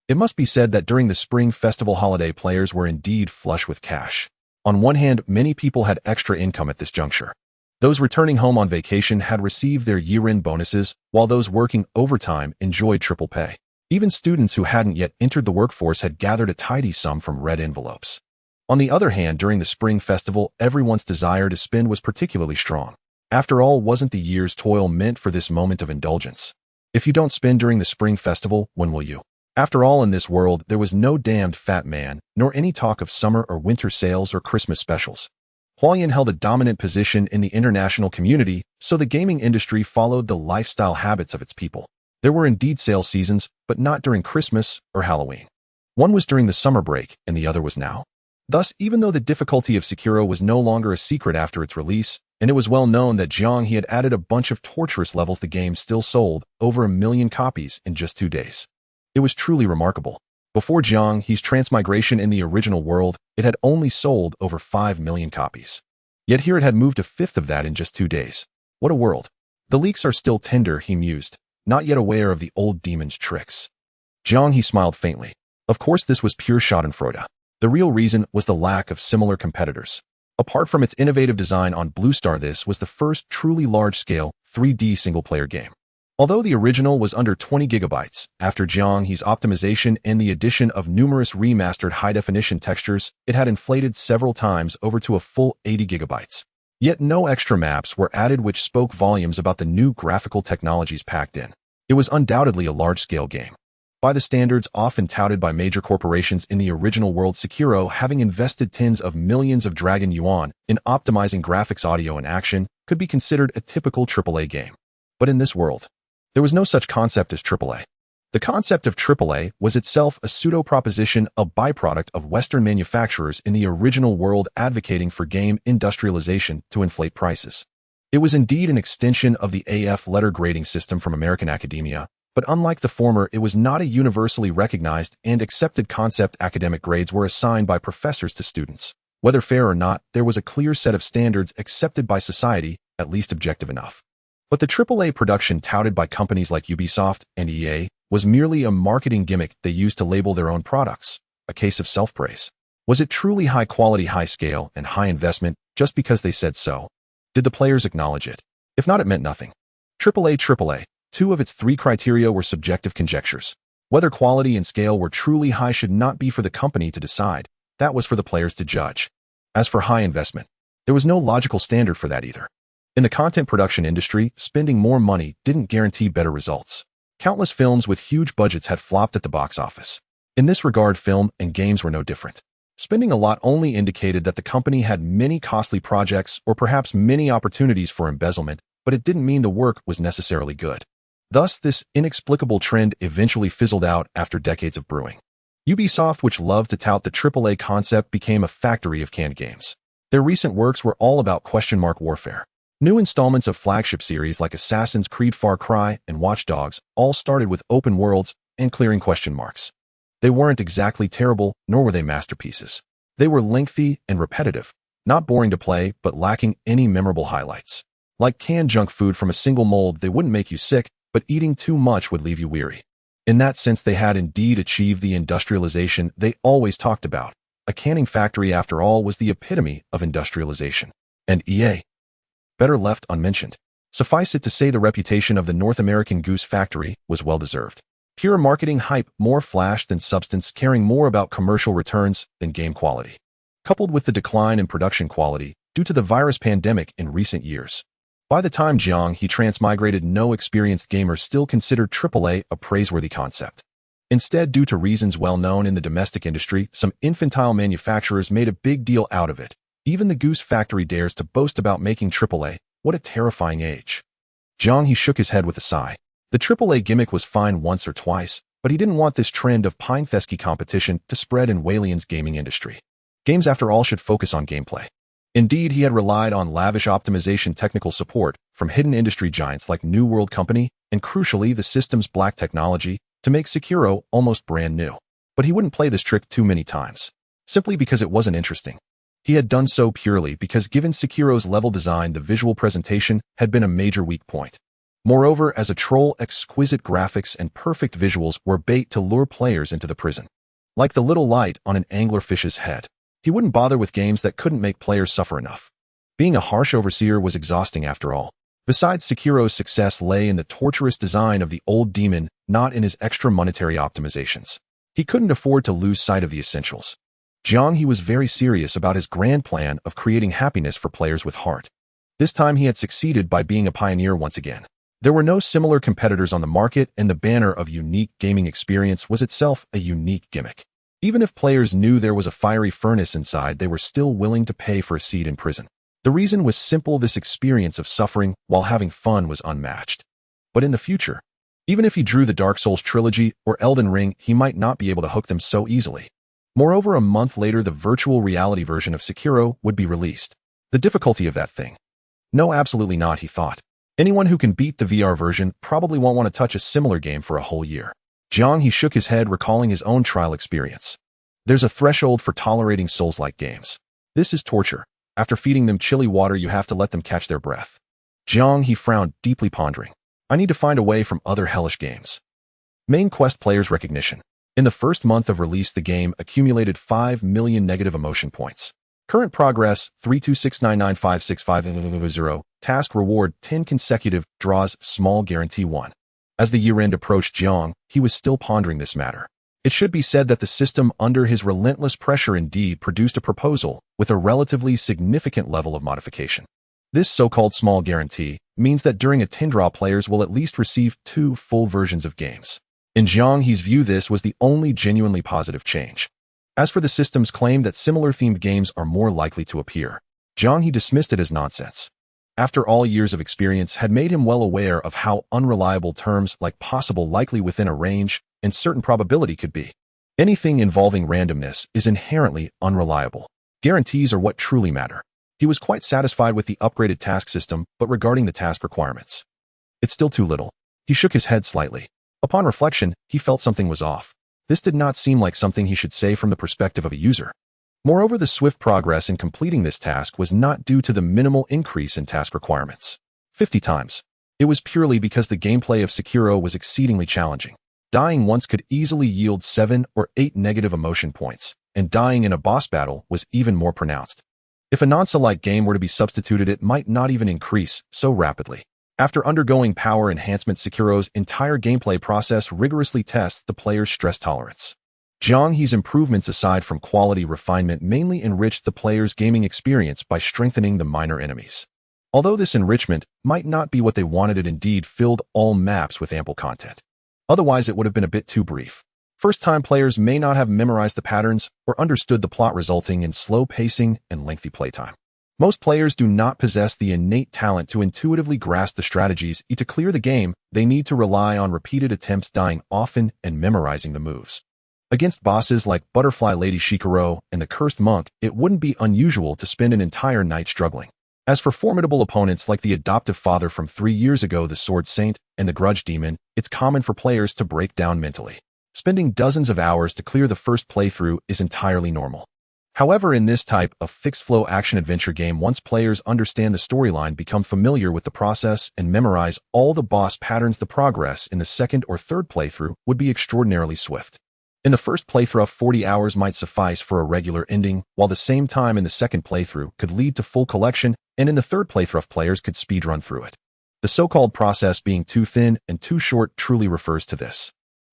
It must be said that during the Spring Festival holiday, players were indeed flush with cash. On one hand, many people had extra income at this juncture. Those returning home on vacation had received their year-end bonuses, while those working overtime enjoyed triple pay. Even students who hadn't yet entered the workforce had gathered a tidy sum from red envelopes. On the other hand, during the Spring Festival, everyone's desire to spend was particularly strong. After all, wasn't the year's toil meant for this moment of indulgence? If you don't spend during the spring festival, when will you? After all, in this world, there was no damned fat man, nor any talk of summer or winter sales or Christmas specials. Hualien held a dominant position in the international community, so the gaming industry followed the lifestyle habits of its people. There were indeed sale seasons, but not during Christmas or Halloween. One was during the summer break, and the other was now. Thus, even though the difficulty of Sekiro was no longer a secret after its release, and it was well known that Jiang He had added a bunch of torturous levels, the game still sold over 1 million copies in just 2 days. It was truly remarkable. Before Jiang He's transmigration in the original world, it had only sold over 5 million copies. Yet here it had moved a fifth of that in just 2 days. What a world. The leaks are still tender, he mused, not yet aware of the old demon's tricks. Jiang He smiled faintly. Of course this was pure schadenfreude. The real reason was the lack of similar competitors. Apart from its innovative design on Blue Star, this was the first truly large-scale 3D single-player game. Although the original was under 20 gigabytes, after Jiang He's optimization and the addition of numerous remastered high-definition textures, it had inflated several times over to a full 80 gigabytes. Yet no extra maps were added, which spoke volumes about the new graphical technologies packed in. It was undoubtedly a large-scale game. By the standards often touted by major corporations in the original world, Sekiro, having invested tens of millions of Dragon Yuan in optimizing graphics, audio, and action, could be considered a typical AAA game. But in this world, there was no such concept as AAA. The concept of AAA was itself a pseudo-proposition, a byproduct of Western manufacturers in the original world advocating for game industrialization to inflate prices. It was indeed an extension of the AF letter grading system from American academia, but unlike the former, it was not a universally recognized and accepted concept. Academic grades were assigned by professors to students. Whether fair or not, there was a clear set of standards accepted by society, at least objective enough. But the AAA production touted by companies like Ubisoft and EA was merely a marketing gimmick they used to label their own products, a case of self-praise. Was it truly high quality, high scale, and high investment just because they said so? Did the players acknowledge it? If not, it meant nothing. AAA. 2 of its 3 criteria were subjective conjectures. Whether quality and scale were truly high should not be for the company to decide. That was for the players to judge. As for high investment, there was no logical standard for that either. In the content production industry, spending more money didn't guarantee better results. Countless films with huge budgets had flopped at the box office. In this regard, film and games were no different. Spending a lot only indicated that the company had many costly projects or perhaps many opportunities for embezzlement, but it didn't mean the work was necessarily good. Thus, this inexplicable trend eventually fizzled out after decades of brewing. Ubisoft, which loved to tout the AAA concept, became a factory of canned games. Their recent works were all about question mark warfare. New installments of flagship series like Assassin's Creed, Far Cry, and Watch Dogs all started with open worlds and clearing question marks. They weren't exactly terrible, nor were they masterpieces. They were lengthy and repetitive, not boring to play, but lacking any memorable highlights. Like canned junk food from a single mold, they wouldn't make you sick, but eating too much would leave you weary. In that sense, they had indeed achieved the industrialization they always talked about. A canning factory, after all, was the epitome of industrialization. And EA? Better left unmentioned. Suffice it to say, the reputation of the North American Goose Factory was well-deserved. Pure marketing hype, more flash than substance, caring more about commercial returns than game quality. Coupled with the decline in production quality due to the virus pandemic in recent years. By the time Jiang He transmigrated, no experienced gamers still considered AAA a praiseworthy concept. Instead, due to reasons well known in the domestic industry, some infantile manufacturers made a big deal out of it. Even the Goose Factory dares to boast about making AAA. What a terrifying age. Jiang He shook his head with a sigh. The AAA gimmick was fine once or twice, but he didn't want this trend of Pinefesky competition to spread in Walian's gaming industry. Games, after all, should focus on gameplay. Indeed, he had relied on lavish optimization technical support from hidden industry giants like New World Company and, crucially, the system's black technology to make Sekiro almost brand new. But he wouldn't play this trick too many times, simply because it wasn't interesting. He had done so purely because, given Sekiro's level design, the visual presentation had been a major weak point. Moreover, as a troll, exquisite graphics and perfect visuals were bait to lure players into the prison. Like the little light on an anglerfish's head. He wouldn't bother with games that couldn't make players suffer enough. Being a harsh overseer was exhausting after all. Besides, Sekiro's success lay in the torturous design of the old demon, not in his extra monetary optimizations. He couldn't afford to lose sight of the essentials. Jiang He was very serious about his grand plan of creating happiness for players with heart. This time he had succeeded by being a pioneer once again. There were no similar competitors on the market, and the banner of unique gaming experience was itself a unique gimmick. Even if players knew there was a fiery furnace inside, they were still willing to pay for a seat in prison. The reason was simple: this experience of suffering while having fun was unmatched. But in the future, even if he drew the Dark Souls trilogy or Elden Ring, he might not be able to hook them so easily. Moreover, a month later, the virtual reality version of Sekiro would be released. The difficulty of that thing? No, absolutely not, he thought. Anyone who can beat the VR version probably won't want to touch a similar game for a whole year. Jiang He shook his head, recalling his own trial experience. There's a threshold for tolerating Souls-like games. This is torture. After feeding them chilly water, you have to let them catch their breath. Jiang He frowned, deeply pondering. I need to find a way from other hellish games. Main quest players recognition. In the first month of release, the game accumulated 5 million negative emotion points. Current progress, 326995650. Task reward, 10 consecutive draws, small guarantee 1. As the year-end approached, Jiang He was still pondering this matter. It should be said that the system, under his relentless pressure, indeed produced a proposal with a relatively significant level of modification. This so-called small guarantee means that during a 10-draw, players will at least receive 2 full versions of games. In Jiang He's view, this was the only genuinely positive change. As for the system's claim that similar themed games are more likely to appear, Jiang He dismissed it as nonsense. After all, years of experience had made him well aware of how unreliable terms like possible, likely, within a range, and certain probability could be. Anything involving randomness is inherently unreliable. Guarantees are what truly matter. He was quite satisfied with the upgraded task system, but regarding the task requirements, it's still too little. He shook his head slightly. Upon reflection, he felt something was off. This did not seem like something he should say from the perspective of a user. Moreover, the swift progress in completing this task was not due to the minimal increase in task requirements. 50 times. It was purely because the gameplay of Sekiro was exceedingly challenging. Dying once could easily yield 7 or 8 negative emotion points, and dying in a boss battle was even more pronounced. If a non-Souls-like game were to be substituted, it might not even increase so rapidly. After undergoing power enhancement, Sekiro's entire gameplay process rigorously tests the player's stress tolerance. Jiang He's improvements, aside from quality refinement, mainly enriched the player's gaming experience by strengthening the minor enemies. Although this enrichment might not be what they wanted, it indeed filled all maps with ample content. Otherwise, it would have been a bit too brief. First-time players may not have memorized the patterns or understood the plot, resulting in slow pacing and lengthy playtime. Most players do not possess the innate talent to intuitively grasp the strategies. To clear the game, they need to rely on repeated attempts, dying often, and memorizing the moves. Against bosses like Butterfly Lady Shikaro and the Cursed Monk, it wouldn't be unusual to spend an entire night struggling. As for formidable opponents like the adoptive father from 3 years ago, the Sword Saint, and the Grudge Demon, it's common for players to break down mentally. Spending dozens of hours to clear the first playthrough is entirely normal. However, in this type of fixed-flow action-adventure game, once players understand the storyline, become familiar with the process, and memorize all the boss patterns, the progress in the second or third playthrough would be extraordinarily swift. In the first playthrough, 40 hours might suffice for a regular ending, while the same time in the second playthrough could lead to full collection, and in the third playthrough, players could speedrun through it. The so-called process being too thin and too short truly refers to this.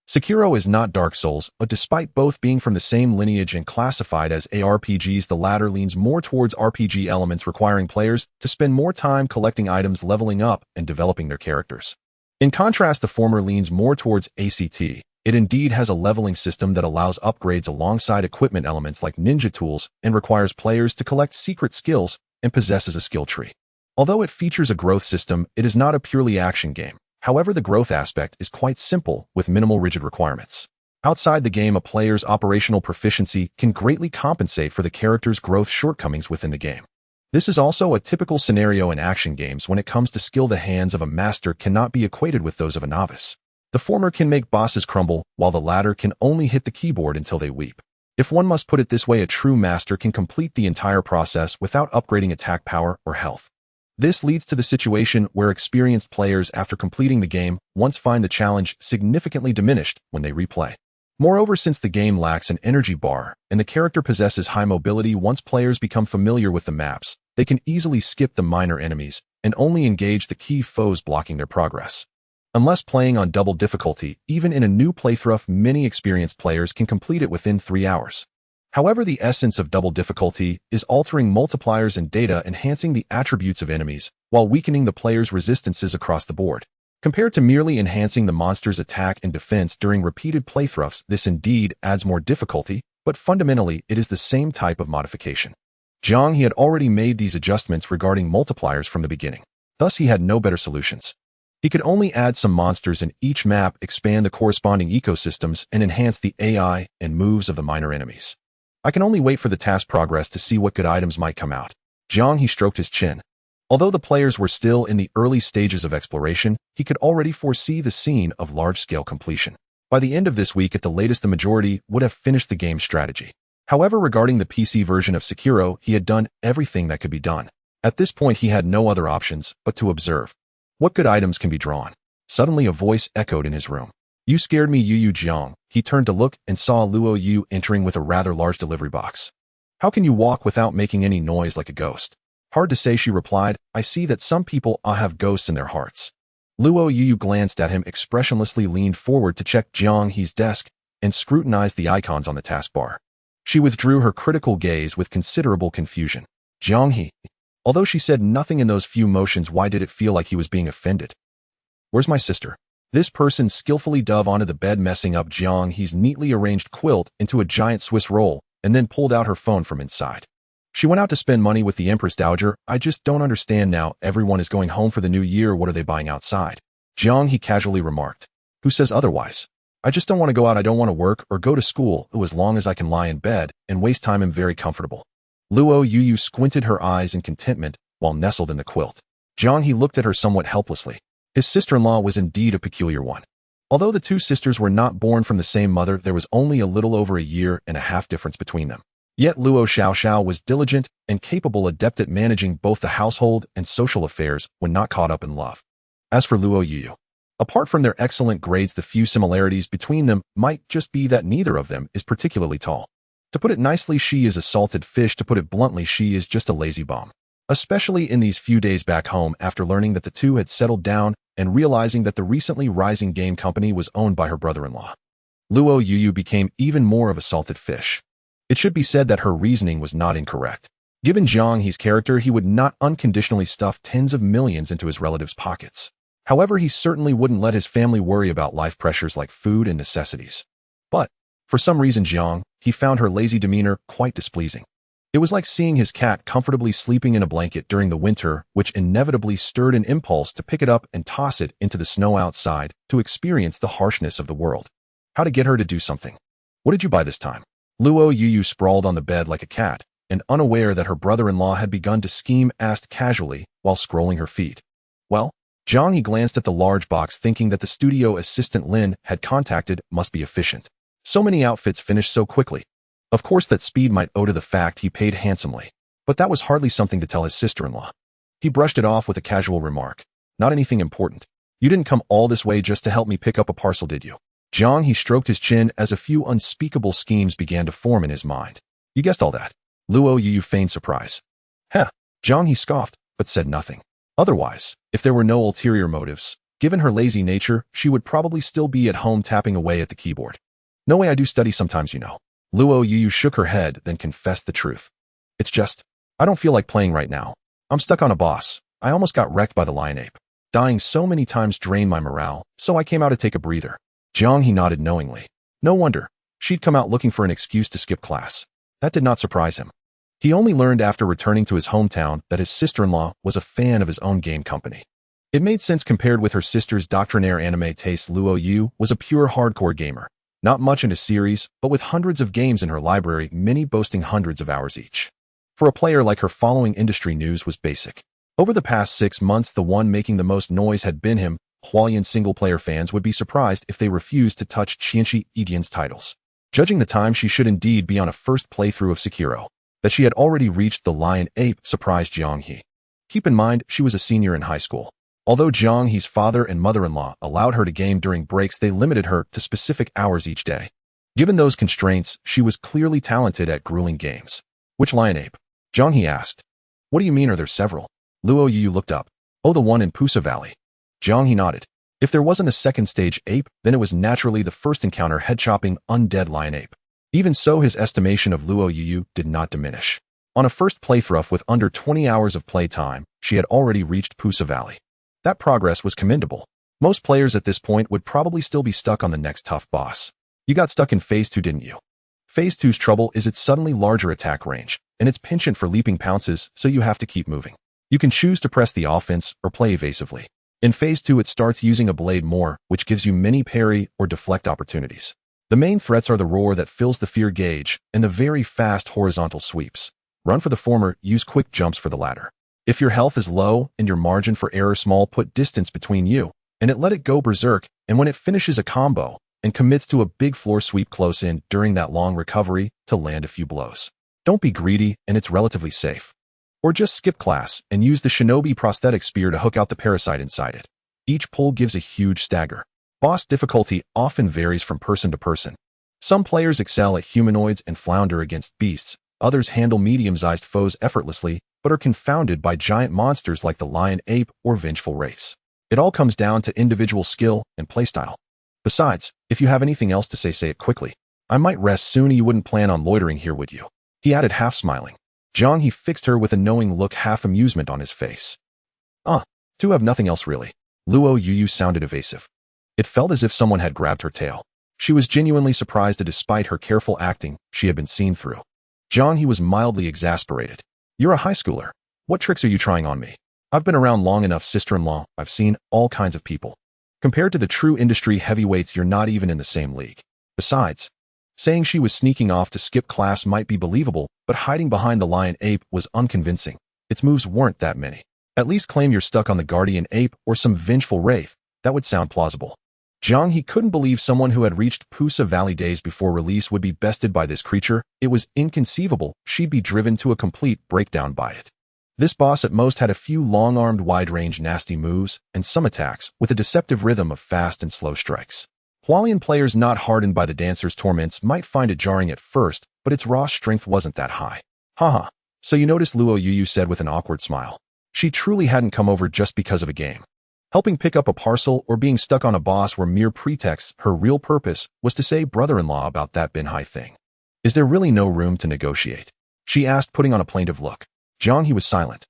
Sekiro is not Dark Souls, but despite both being from the same lineage and classified as ARPGs, the latter leans more towards RPG elements, requiring players to spend more time collecting items, leveling up, and developing their characters. In contrast, the former leans more towards ACT. It indeed has a leveling system that allows upgrades alongside equipment elements like ninja tools, and requires players to collect secret skills and possesses a skill tree. Although it features a growth system, it is not a purely action game. However, the growth aspect is quite simple, with minimal rigid requirements. Outside the game, a player's operational proficiency can greatly compensate for the character's growth shortcomings within the game. This is also a typical scenario in action games. When it comes to skill, the hands of a master cannot be equated with those of a novice. The former can make bosses crumble, while the latter can only hit the keyboard until they weep. If one must put it this way, a true master can complete the entire process without upgrading attack power or health. This leads to the situation where experienced players, after completing the game, once find the challenge significantly diminished when they replay. Moreover, since the game lacks an energy bar and the character possesses high mobility, once players become familiar with the maps, they can easily skip the minor enemies and only engage the key foes blocking their progress. Unless playing on double difficulty, even in a new playthrough, many experienced players can complete it within 3 hours. However, the essence of double difficulty is altering multipliers and data, enhancing the attributes of enemies, while weakening the player's resistances across the board. Compared to merely enhancing the monster's attack and defense during repeated playthroughs, this indeed adds more difficulty, but fundamentally it is the same type of modification. Jiang He had already made these adjustments regarding multipliers from the beginning. Thus, he had no better solutions. He could only add some monsters in each map, expand the corresponding ecosystems, and enhance the AI and moves of the minor enemies. I can only wait for the task progress to see what good items might come out. Jiang He stroked his chin. Although the players were still in the early stages of exploration, he could already foresee the scene of large-scale completion. By the end of this week at the latest, the majority would have finished the game's strategy. However, regarding the PC version of Sekiro, he had done everything that could be done. At this point, he had no other options but to observe. What good items can be drawn? Suddenly, a voice echoed in his room. You scared me, Yu Jiang. He turned to look and saw Luo Yu entering with a rather large delivery box. How can you walk without making any noise like a ghost? Hard to say, she replied. I see that some people have ghosts in their hearts. Luo Yu glanced at him expressionlessly, leaned forward to check Jiang He's desk, and scrutinized the icons on the taskbar. She withdrew her critical gaze with considerable confusion. Jiang He. Although she said nothing in those few motions, why did it feel like he was being offended? Where's my sister? This person skillfully dove onto the bed, messing up Jiang He's neatly arranged quilt into a giant Swiss roll, and then pulled out her phone from inside. She went out to spend money with the Empress Dowager. I just don't understand now. Everyone is going home for the new year. What are they buying outside? Jiang He casually remarked. Who says otherwise? I just don't want to go out. I don't want to work or go to school. As long as I can lie in bed and waste time, I'm very comfortable. Luo Yu squinted her eyes in contentment while nestled in the quilt. Jiang He looked at her somewhat helplessly. His sister-in-law was indeed a peculiar one. Although the two sisters were not born from the same mother, there was only a little over a year and a half difference between them. Yet Luo Xiaoxiao was diligent and capable, adept at managing both the household and social affairs when not caught up in love. As for Luo Yu, apart from their excellent grades, the few similarities between them might just be that neither of them is particularly tall. To put it nicely, she is a salted fish. To put it bluntly, she is just a lazy bum. Especially in these few days back home after learning that the two had settled down and realizing that the recently rising game company was owned by her brother-in-law. Luo Yu became even more of a salted fish. It should be said that her reasoning was not incorrect. Given Jiang He's character, he would not unconditionally stuff tens of millions into his relatives' pockets. However, he certainly wouldn't let his family worry about life pressures like food and necessities. But, for some reason, Jiang He found her lazy demeanor quite displeasing. It was like seeing his cat comfortably sleeping in a blanket during the winter, which inevitably stirred an impulse to pick it up and toss it into the snow outside to experience the harshness of the world. How to get her to do something. What did you buy this time? Luo Yu sprawled on the bed like a cat, and unaware that her brother-in-law had begun to scheme, asked casually while scrolling her feed. Well, Jiang He glanced at the large box, thinking that the studio assistant Lin had contacted must be efficient. So many outfits finished so quickly. Of course, that speed might owe to the fact he paid handsomely, but that was hardly something to tell his sister-in-law. He brushed it off with a casual remark. Not anything important. You didn't come all this way just to help me pick up a parcel, did you? Jiang He stroked his chin as a few unspeakable schemes began to form in his mind. You guessed all that. Luo Yu feigned surprise. Heh. Jiang He scoffed, but said nothing. Otherwise, if there were no ulterior motives, given her lazy nature, she would probably still be at home tapping away at the keyboard. No way, I do study sometimes, you know. Luo Yu shook her head, then confessed the truth. It's just, I don't feel like playing right now. I'm stuck on a boss. I almost got wrecked by the lion ape. Dying so many times drained my morale, so I came out to take a breather. Jiang He nodded knowingly. No wonder. She'd come out looking for an excuse to skip class. That did not surprise him. He only learned after returning to his hometown that his sister-in-law was a fan of his own game company. It made sense compared with her sister's doctrinaire anime taste. Luo Yu was a pure hardcore gamer. Not much in a series, but with hundreds of games in her library, many boasting hundreds of hours each. For a player like her, following industry news was basic. Over the past 6 months, the one making the most noise had been him. Hualien single-player fans would be surprised if they refused to touch Qianxi Edian's titles. Judging the time, she should indeed be on a first playthrough of Sekiro. That she had already reached the lion ape surprised Jiang He. Keep in mind, she was a senior in high school. Although Jiang He's father and mother-in-law allowed her to game during breaks, they limited her to specific hours each day. Given those constraints, she was clearly talented at grueling games. Which lion ape? Jiang He asked. What do you mean, are there several? Luo Yu looked up. Oh, the one in Pusa Valley. Jiang He nodded. If there wasn't a second stage ape, then it was naturally the first encounter, head-chopping undead lion ape. Even so, his estimation of Luo Yuyu did not diminish. On a first playthrough with under 20 hours of playtime, she had already reached Pusa Valley. That progress was commendable. Most players at this point would probably still be stuck on the next tough boss. You got stuck in Phase 2, didn't you? Phase 2's trouble is its suddenly larger attack range, and its penchant for leaping pounces, so you have to keep moving. You can choose to press the offense or play evasively. In Phase 2, it starts using a blade more, which gives you many parry or deflect opportunities. The main threats are the roar that fills the fear gauge and the very fast horizontal sweeps. Run for the former, use quick jumps for the latter. If your health is low and your margin for error small, put distance between you, and let it go berserk, and when it finishes a combo and commits to a big floor sweep close in during that long recovery to land a few blows. Don't be greedy, and it's relatively safe. Or just skip class and use the shinobi prosthetic spear to hook out the parasite inside it. Each pull gives a huge stagger. Boss difficulty often varies from person to person. Some players excel at humanoids and flounder against beasts. Others handle medium-sized foes effortlessly, but are confounded by giant monsters like the lion ape or vengeful wraiths. It all comes down to individual skill and playstyle. Besides, if you have anything else to say it quickly. I might rest soon. You wouldn't plan on loitering here, would you? He added, half smiling. Jiang He fixed her with a knowing look, half amusement on his face. To have nothing else really. Luo Yuyu sounded evasive. It felt as if someone had grabbed her tail. She was genuinely surprised that despite her careful acting, she had been seen through. Jiang He was mildly exasperated. You're a high schooler. What tricks are you trying on me? I've been around long enough, sister-in-law. I've seen all kinds of people. Compared to the true industry heavyweights, you're not even in the same league. Besides, saying she was sneaking off to skip class might be believable, but hiding behind the lion ape was unconvincing. Its moves weren't that many. At least claim you're stuck on the guardian ape or some vengeful wraith. That would sound plausible. Jiang He couldn't believe someone who had reached Pusa Valley days before release would be bested by this creature. It was inconceivable she'd be driven to a complete breakdown by it. This boss at most had a few long-armed wide-range nasty moves and some attacks with a deceptive rhythm of fast and slow strikes. Hualien players not hardened by the dancer's torments might find it jarring at first, but its raw strength wasn't that high. Haha, so you noticed, Luo Yuyu said with an awkward smile. She truly hadn't come over just because of a game. Helping pick up a parcel or being stuck on a boss were mere pretexts. Her real purpose was to say brother-in-law about that Bin Hai thing. Is there really no room to negotiate? She asked, putting on a plaintive look. Jiang He was silent.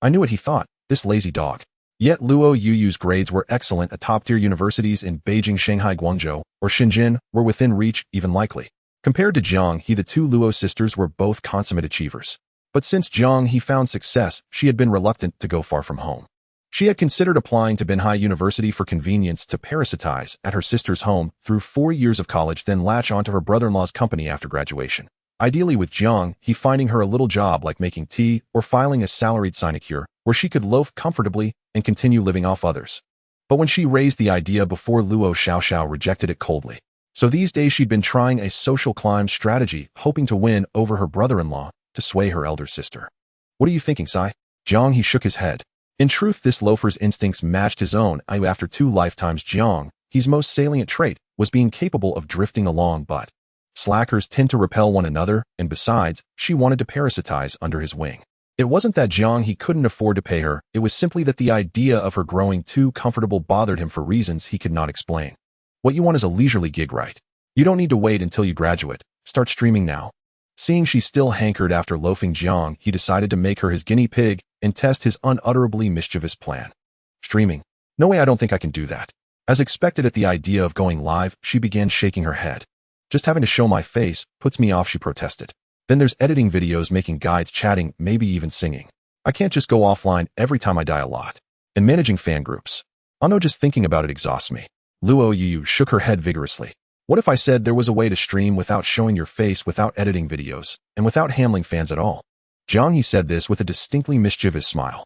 I knew what he thought, this lazy dog. Yet Luo Yuyu's grades were excellent at top-tier universities in Beijing, Shanghai, Guangzhou, or Shenzhen were within reach, even likely. Compared to Jiang He, the two Luo sisters were both consummate achievers. But since Jiang He found success, she had been reluctant to go far from home. She had considered applying to Bin Hai University for convenience to parasitize at her sister's home through 4 years of college, then latch onto her brother-in-law's company after graduation. Ideally with Jiang He finding her a little job like making tea or filing a salaried sinecure where she could loaf comfortably and continue living off others. But when she raised the idea before, Luo Xiaoxiao rejected it coldly. So these days she'd been trying a social climb strategy, hoping to win over her brother-in-law to sway her elder sister. What are you thinking, Sai? Jiang He shook his head. In truth, this loafer's instincts matched his own. After 2 lifetimes, Jiang He's most salient trait was being capable of drifting along, but slackers tend to repel one another, and besides, she wanted to parasitize under his wing. It wasn't that Jiang He couldn't afford to pay her, it was simply that the idea of her growing too comfortable bothered him for reasons he could not explain. What you want is a leisurely gig, right? You don't need to wait until you graduate. Start streaming now. Seeing she still hankered after loafing Jiang, he decided to make her his guinea pig and test his unutterably mischievous plan. Streaming? No way, I don't think I can do that. As expected at the idea of going live, she began shaking her head. Just having to show my face puts me off, she protested. Then there's editing videos, making guides, chatting, maybe even singing. I can't just go offline every time I die a lot. And managing fan groups. I know just thinking about it exhausts me. Luo Yuyu shook her head vigorously. What if I said there was a way to stream without showing your face, without editing videos, and without handling fans at all? Jiang He said this with a distinctly mischievous smile.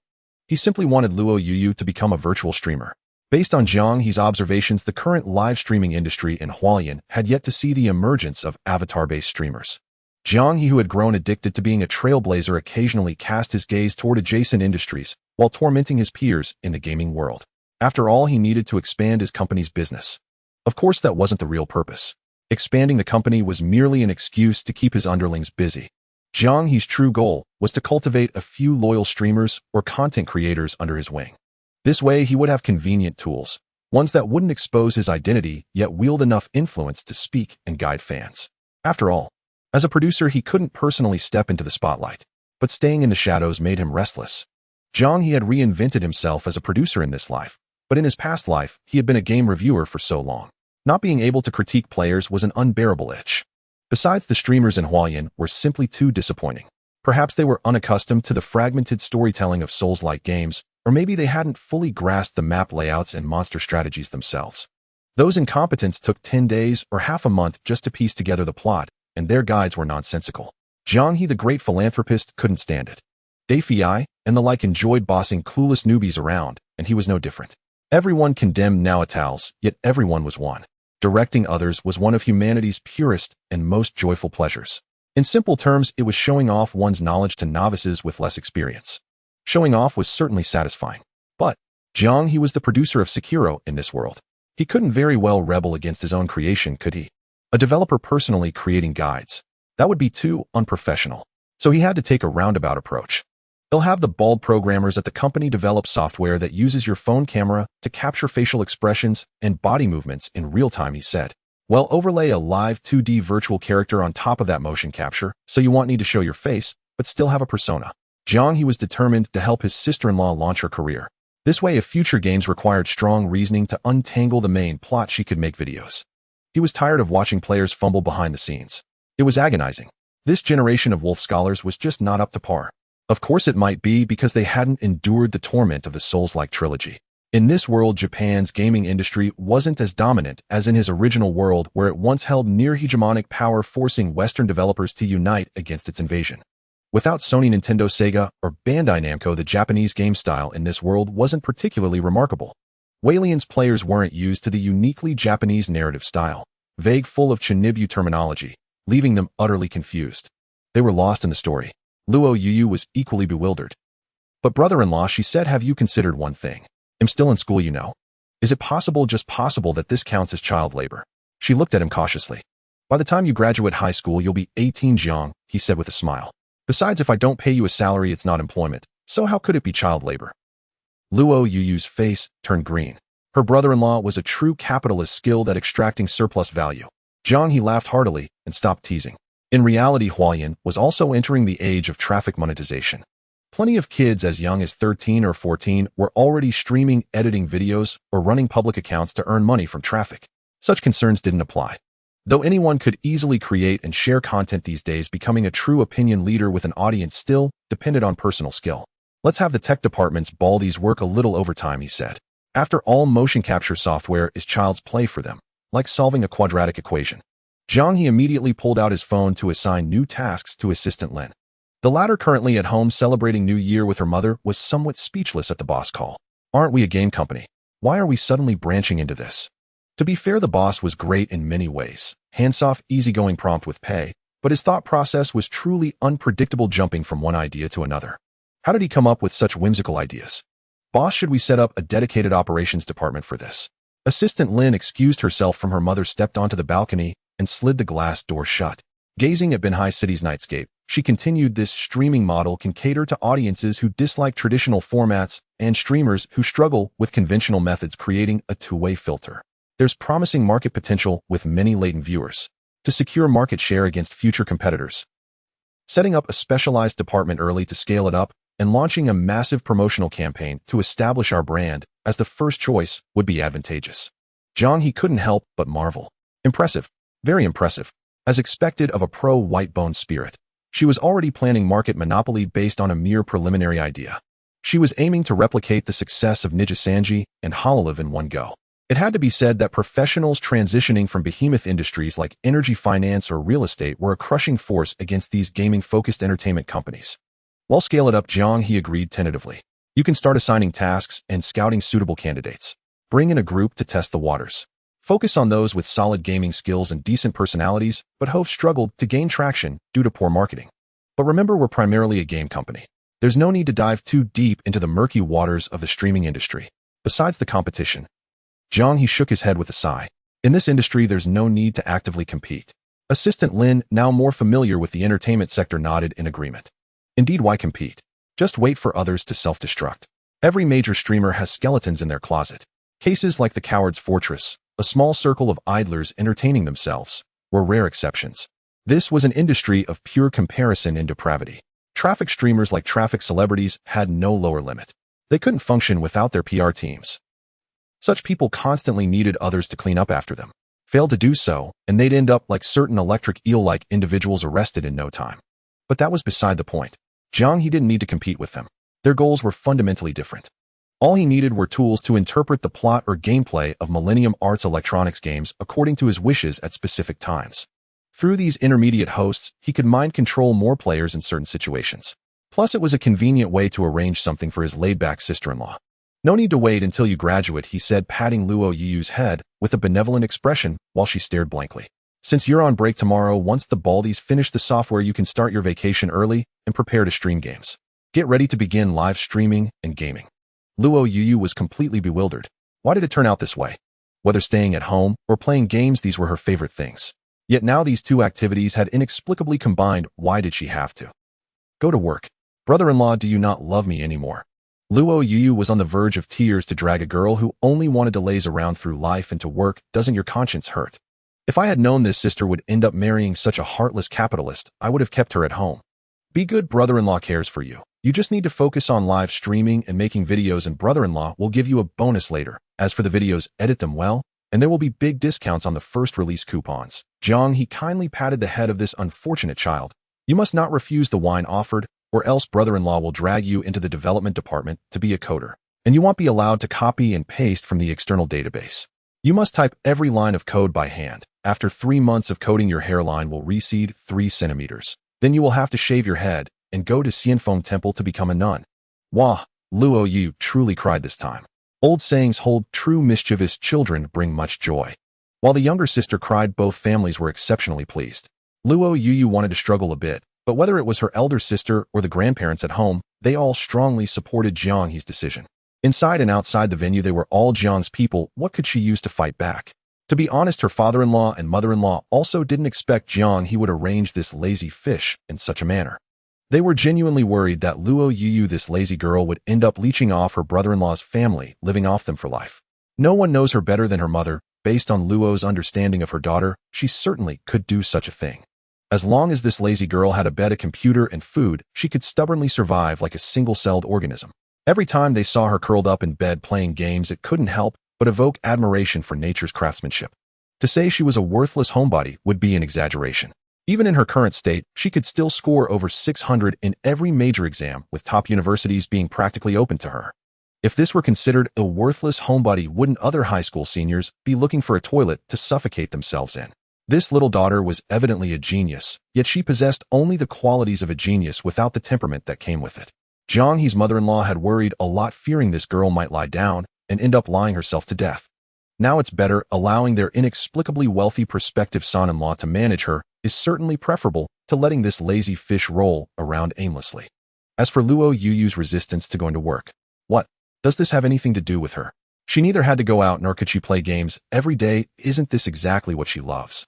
He simply wanted Luo Yuyu to become a virtual streamer. Based on Jiang He's observations, the current live streaming industry in Hualien had yet to see the emergence of avatar-based streamers. Jiang He, who had grown addicted to being a trailblazer, occasionally cast his gaze toward adjacent industries while tormenting his peers in the gaming world. After all, he needed to expand his company's business. Of course, that wasn't the real purpose. Expanding the company was merely an excuse to keep his underlings busy. Jiang He's true goal was to cultivate a few loyal streamers or content creators under his wing. This way, he would have convenient tools, ones that wouldn't expose his identity, yet wield enough influence to speak and guide fans. After all, As a producer, he couldn't personally step into the spotlight, but staying in the shadows made him restless. Jiang He had reinvented himself as a producer in this life, but in his past life, he had been a game reviewer for so long. Not being able to critique players was an unbearable itch. Besides, the streamers in Hualien were simply too disappointing. Perhaps they were unaccustomed to the fragmented storytelling of Souls-like games, or maybe they hadn't fully grasped the map layouts and monster strategies themselves. Those incompetents took 10 days or half a month just to piece together the plot, and their guides were nonsensical. Jiang He, the great philanthropist, couldn't stand it. Dai Fei and the like enjoyed bossing clueless newbies around, and he was no different. Everyone condemned Naotals, yet everyone was one. Directing others was one of humanity's purest and most joyful pleasures. In simple terms, it was showing off one's knowledge to novices with less experience. Showing off was certainly satisfying. But Jiang He was the producer of Sekiro in this world. He couldn't very well rebel against his own creation, could he? A developer personally creating guides. That would be too unprofessional. So he had to take a roundabout approach. He'll have the bald programmers at the company develop software that uses your phone camera to capture facial expressions and body movements in real time, he said. Well, overlay a live 2D virtual character on top of that motion capture, so you won't need to show your face, but still have a persona. Jiang He was determined to help his sister-in-law launch her career. This way, if future games required strong reasoning to untangle the main plot, she could make videos. He was tired of watching players fumble behind the scenes. It was agonizing. This generation of Wolf scholars was just not up to par. Of course it might be because they hadn't endured the torment of the Souls-like trilogy. In this world, Japan's gaming industry wasn't as dominant as in his original world, where it once held near hegemonic power, forcing Western developers to unite against its invasion. Without Sony, Nintendo, Sega, or Bandai Namco, the Japanese game style in this world wasn't particularly remarkable. Hualien's players weren't used to the uniquely Japanese narrative style, vague, full of Chinibyu terminology, leaving them utterly confused. They were lost in the story. Luo Yuyu was equally bewildered. But brother-in-law, she said, have you considered one thing? I'm still in school, you know. Is it possible, just possible, that this counts as child labor? She looked at him cautiously. By the time you graduate high school, you'll be 18, Jiang, he said with a smile. Besides, if I don't pay you a salary, it's not employment. So how could it be child labor? Luo Yuyu's face turned green. Her brother-in-law was a true capitalist skilled at extracting surplus value. Jiang He laughed heartily and stopped teasing. In reality, Hualien was also entering the age of traffic monetization. Plenty of kids as young as 13 or 14 were already streaming, editing videos, or running public accounts to earn money from traffic. Such concerns didn't apply. Though anyone could easily create and share content these days, becoming a true opinion leader with an audience still depended on personal skill. Let's have the tech department's baldies work a little overtime, he said. After all, motion capture software is child's play for them, like solving a quadratic equation. Jiang He immediately pulled out his phone to assign new tasks to assistant Lin. The latter, currently at home celebrating New Year with her mother, was somewhat speechless at the boss call. Aren't we a game company? Why are we suddenly branching into this? To be fair, the boss was great in many ways. Hands-off, easygoing, prompt with pay, but his thought process was truly unpredictable, jumping from one idea to another. How did he come up with such whimsical ideas? Boss, should we set up a dedicated operations department for this? Assistant Lin excused herself from her mother, stepped onto the balcony, and slid the glass door shut. Gazing at Binhai City's nightscape, she continued, this streaming model can cater to audiences who dislike traditional formats and streamers who struggle with conventional methods, creating a two-way filter. There's promising market potential with many latent viewers. To secure market share against future competitors, setting up a specialized department early to scale it up, and launching a massive promotional campaign to establish our brand as the first choice would be advantageous. Jiang He couldn't help but marvel. Impressive. Very impressive. As expected of a pro-white-bone spirit, she was already planning market monopoly based on a mere preliminary idea. She was aiming to replicate the success of Nijisanji and Hololive in one go. It had to be said that professionals transitioning from behemoth industries like energy, finance, or real estate were a crushing force against these gaming-focused entertainment companies. While scale it up, Jiang He agreed tentatively. You can start assigning tasks and scouting suitable candidates. Bring in a group to test the waters. Focus on those with solid gaming skills and decent personalities, but Hove struggled to gain traction due to poor marketing. But remember, we're primarily a game company. There's no need to dive too deep into the murky waters of the streaming industry. Besides the competition, Jiang He shook his head with a sigh. In this industry, there's no need to actively compete. Assistant Lin, now more familiar with the entertainment sector, nodded in agreement. Indeed, why compete? Just wait for others to self-destruct. Every major streamer has skeletons in their closet. Cases like the Coward's Fortress, a small circle of idlers entertaining themselves, were rare exceptions. This was an industry of pure comparison and depravity. Traffic streamers like traffic celebrities had no lower limit. They couldn't function without their PR teams. Such people constantly needed others to clean up after them. Failed to do so, and they'd end up like certain electric eel-like individuals arrested in no time. But that was beside the point. Jiang He didn't need to compete with them. Their goals were fundamentally different. All he needed were tools to interpret the plot or gameplay of Millennium Arts electronics games according to his wishes at specific times. Through these intermediate hosts, he could mind control more players in certain situations. Plus, it was a convenient way to arrange something for his laid-back sister-in-law. No need to wait until you graduate, he said, patting Luo Yuyu's head with a benevolent expression while she stared blankly. Since you're on break tomorrow, once the Baldies finish the software, you can start your vacation early and prepare to stream games. Get ready to begin live streaming and gaming. Luo Yuyu was completely bewildered. Why did it turn out this way? Whether staying at home or playing games, these were her favorite things. Yet now these two activities had inexplicably combined. Why did she have to go to work? Brother-in-law, do you not love me anymore? Luo Yuyu was on the verge of tears to drag a girl who only wanted to laze around through life and to work. Doesn't your conscience hurt? If I had known this sister would end up marrying such a heartless capitalist, I would have kept her at home. Be good, brother-in-law cares for you. You just need to focus on live streaming and making videos, and brother-in-law will give you a bonus later. As for the videos, edit them well, and there will be big discounts on the first release coupons. Jiang He kindly patted the head of this unfortunate child. You must not refuse the wine offered, or else brother-in-law will drag you into the development department to be a coder, and you won't be allowed to copy and paste from the external database. You must type every line of code by hand. After 3 months of coding, your hairline will recede 3 centimeters. Then you will have to shave your head and go to Xianfeng Temple to become a nun. Wah! Luo Yu truly cried this time. Old sayings hold true. Mischievous children bring much joy. While the younger sister cried, both families were exceptionally pleased. Luo Yuyu wanted to struggle a bit, but whether it was her elder sister or the grandparents at home, they all strongly supported Jiang He's decision. Inside and outside the venue, they were all Jiang's people. What could she use to fight back? To be honest, her father-in-law and mother-in-law also didn't expect Jiang He would arrange this lazy fish in such a manner. They were genuinely worried that Luo Yuyu, this lazy girl, would end up leeching off her brother-in-law's family, living off them for life. No one knows her better than her mother. Based on Luo's understanding of her daughter, she certainly could do such a thing. As long as this lazy girl had a bed, a computer, and food, she could stubbornly survive like a single-celled organism. Every time they saw her curled up in bed playing games, it couldn't help but evoke admiration for nature's craftsmanship. To say she was a worthless homebody would be an exaggeration. Even in her current state, she could still score over 600 in every major exam, with top universities being practically open to her. If this were considered a worthless homebody, wouldn't other high school seniors be looking for a toilet to suffocate themselves in? This little daughter was evidently a genius, yet she possessed only the qualities of a genius without the temperament that came with it. Jiang He's mother-in-law had worried a lot, fearing this girl might lie down and end up lying herself to death. Now it's better. Allowing their inexplicably wealthy prospective son-in-law to manage her is certainly preferable to letting this lazy fish roll around aimlessly. As for Luo Yuyu's resistance to going to work, what does this have anything to do with her? She neither had to go out nor could she play games every day. Isn't this exactly what she loves?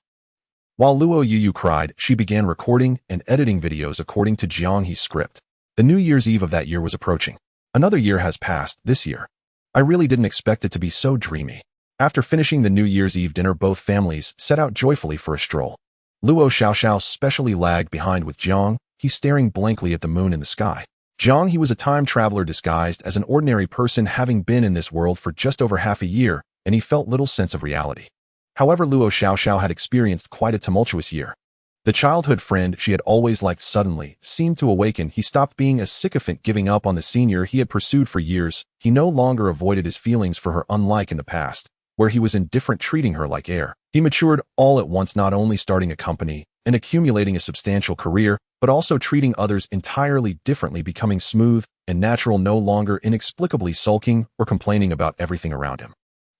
While Luo Yuyu cried, she began recording and editing videos according to Jiang He's script. The New Year's Eve of that year was approaching. Another year has passed this year. I really didn't expect it to be so dreamy. After finishing the New Year's Eve dinner, both families set out joyfully for a stroll. Luo Xiaoxiao specially lagged behind with Jiang He, staring blankly at the moon in the sky. Jiang He was a time traveler disguised as an ordinary person, having been in this world for just over half a year, and he felt little sense of reality. However, Luo Xiaoxiao had experienced quite a tumultuous year. The childhood friend she had always liked suddenly seemed to awaken. He stopped being a sycophant, giving up on the senior he had pursued for years. He no longer avoided his feelings for her, unlike in the past, where he was indifferent, treating her like air. He matured all at once, not only starting a company and accumulating a substantial career, but also treating others entirely differently, becoming smooth and natural, no longer inexplicably sulking or complaining about everything around him.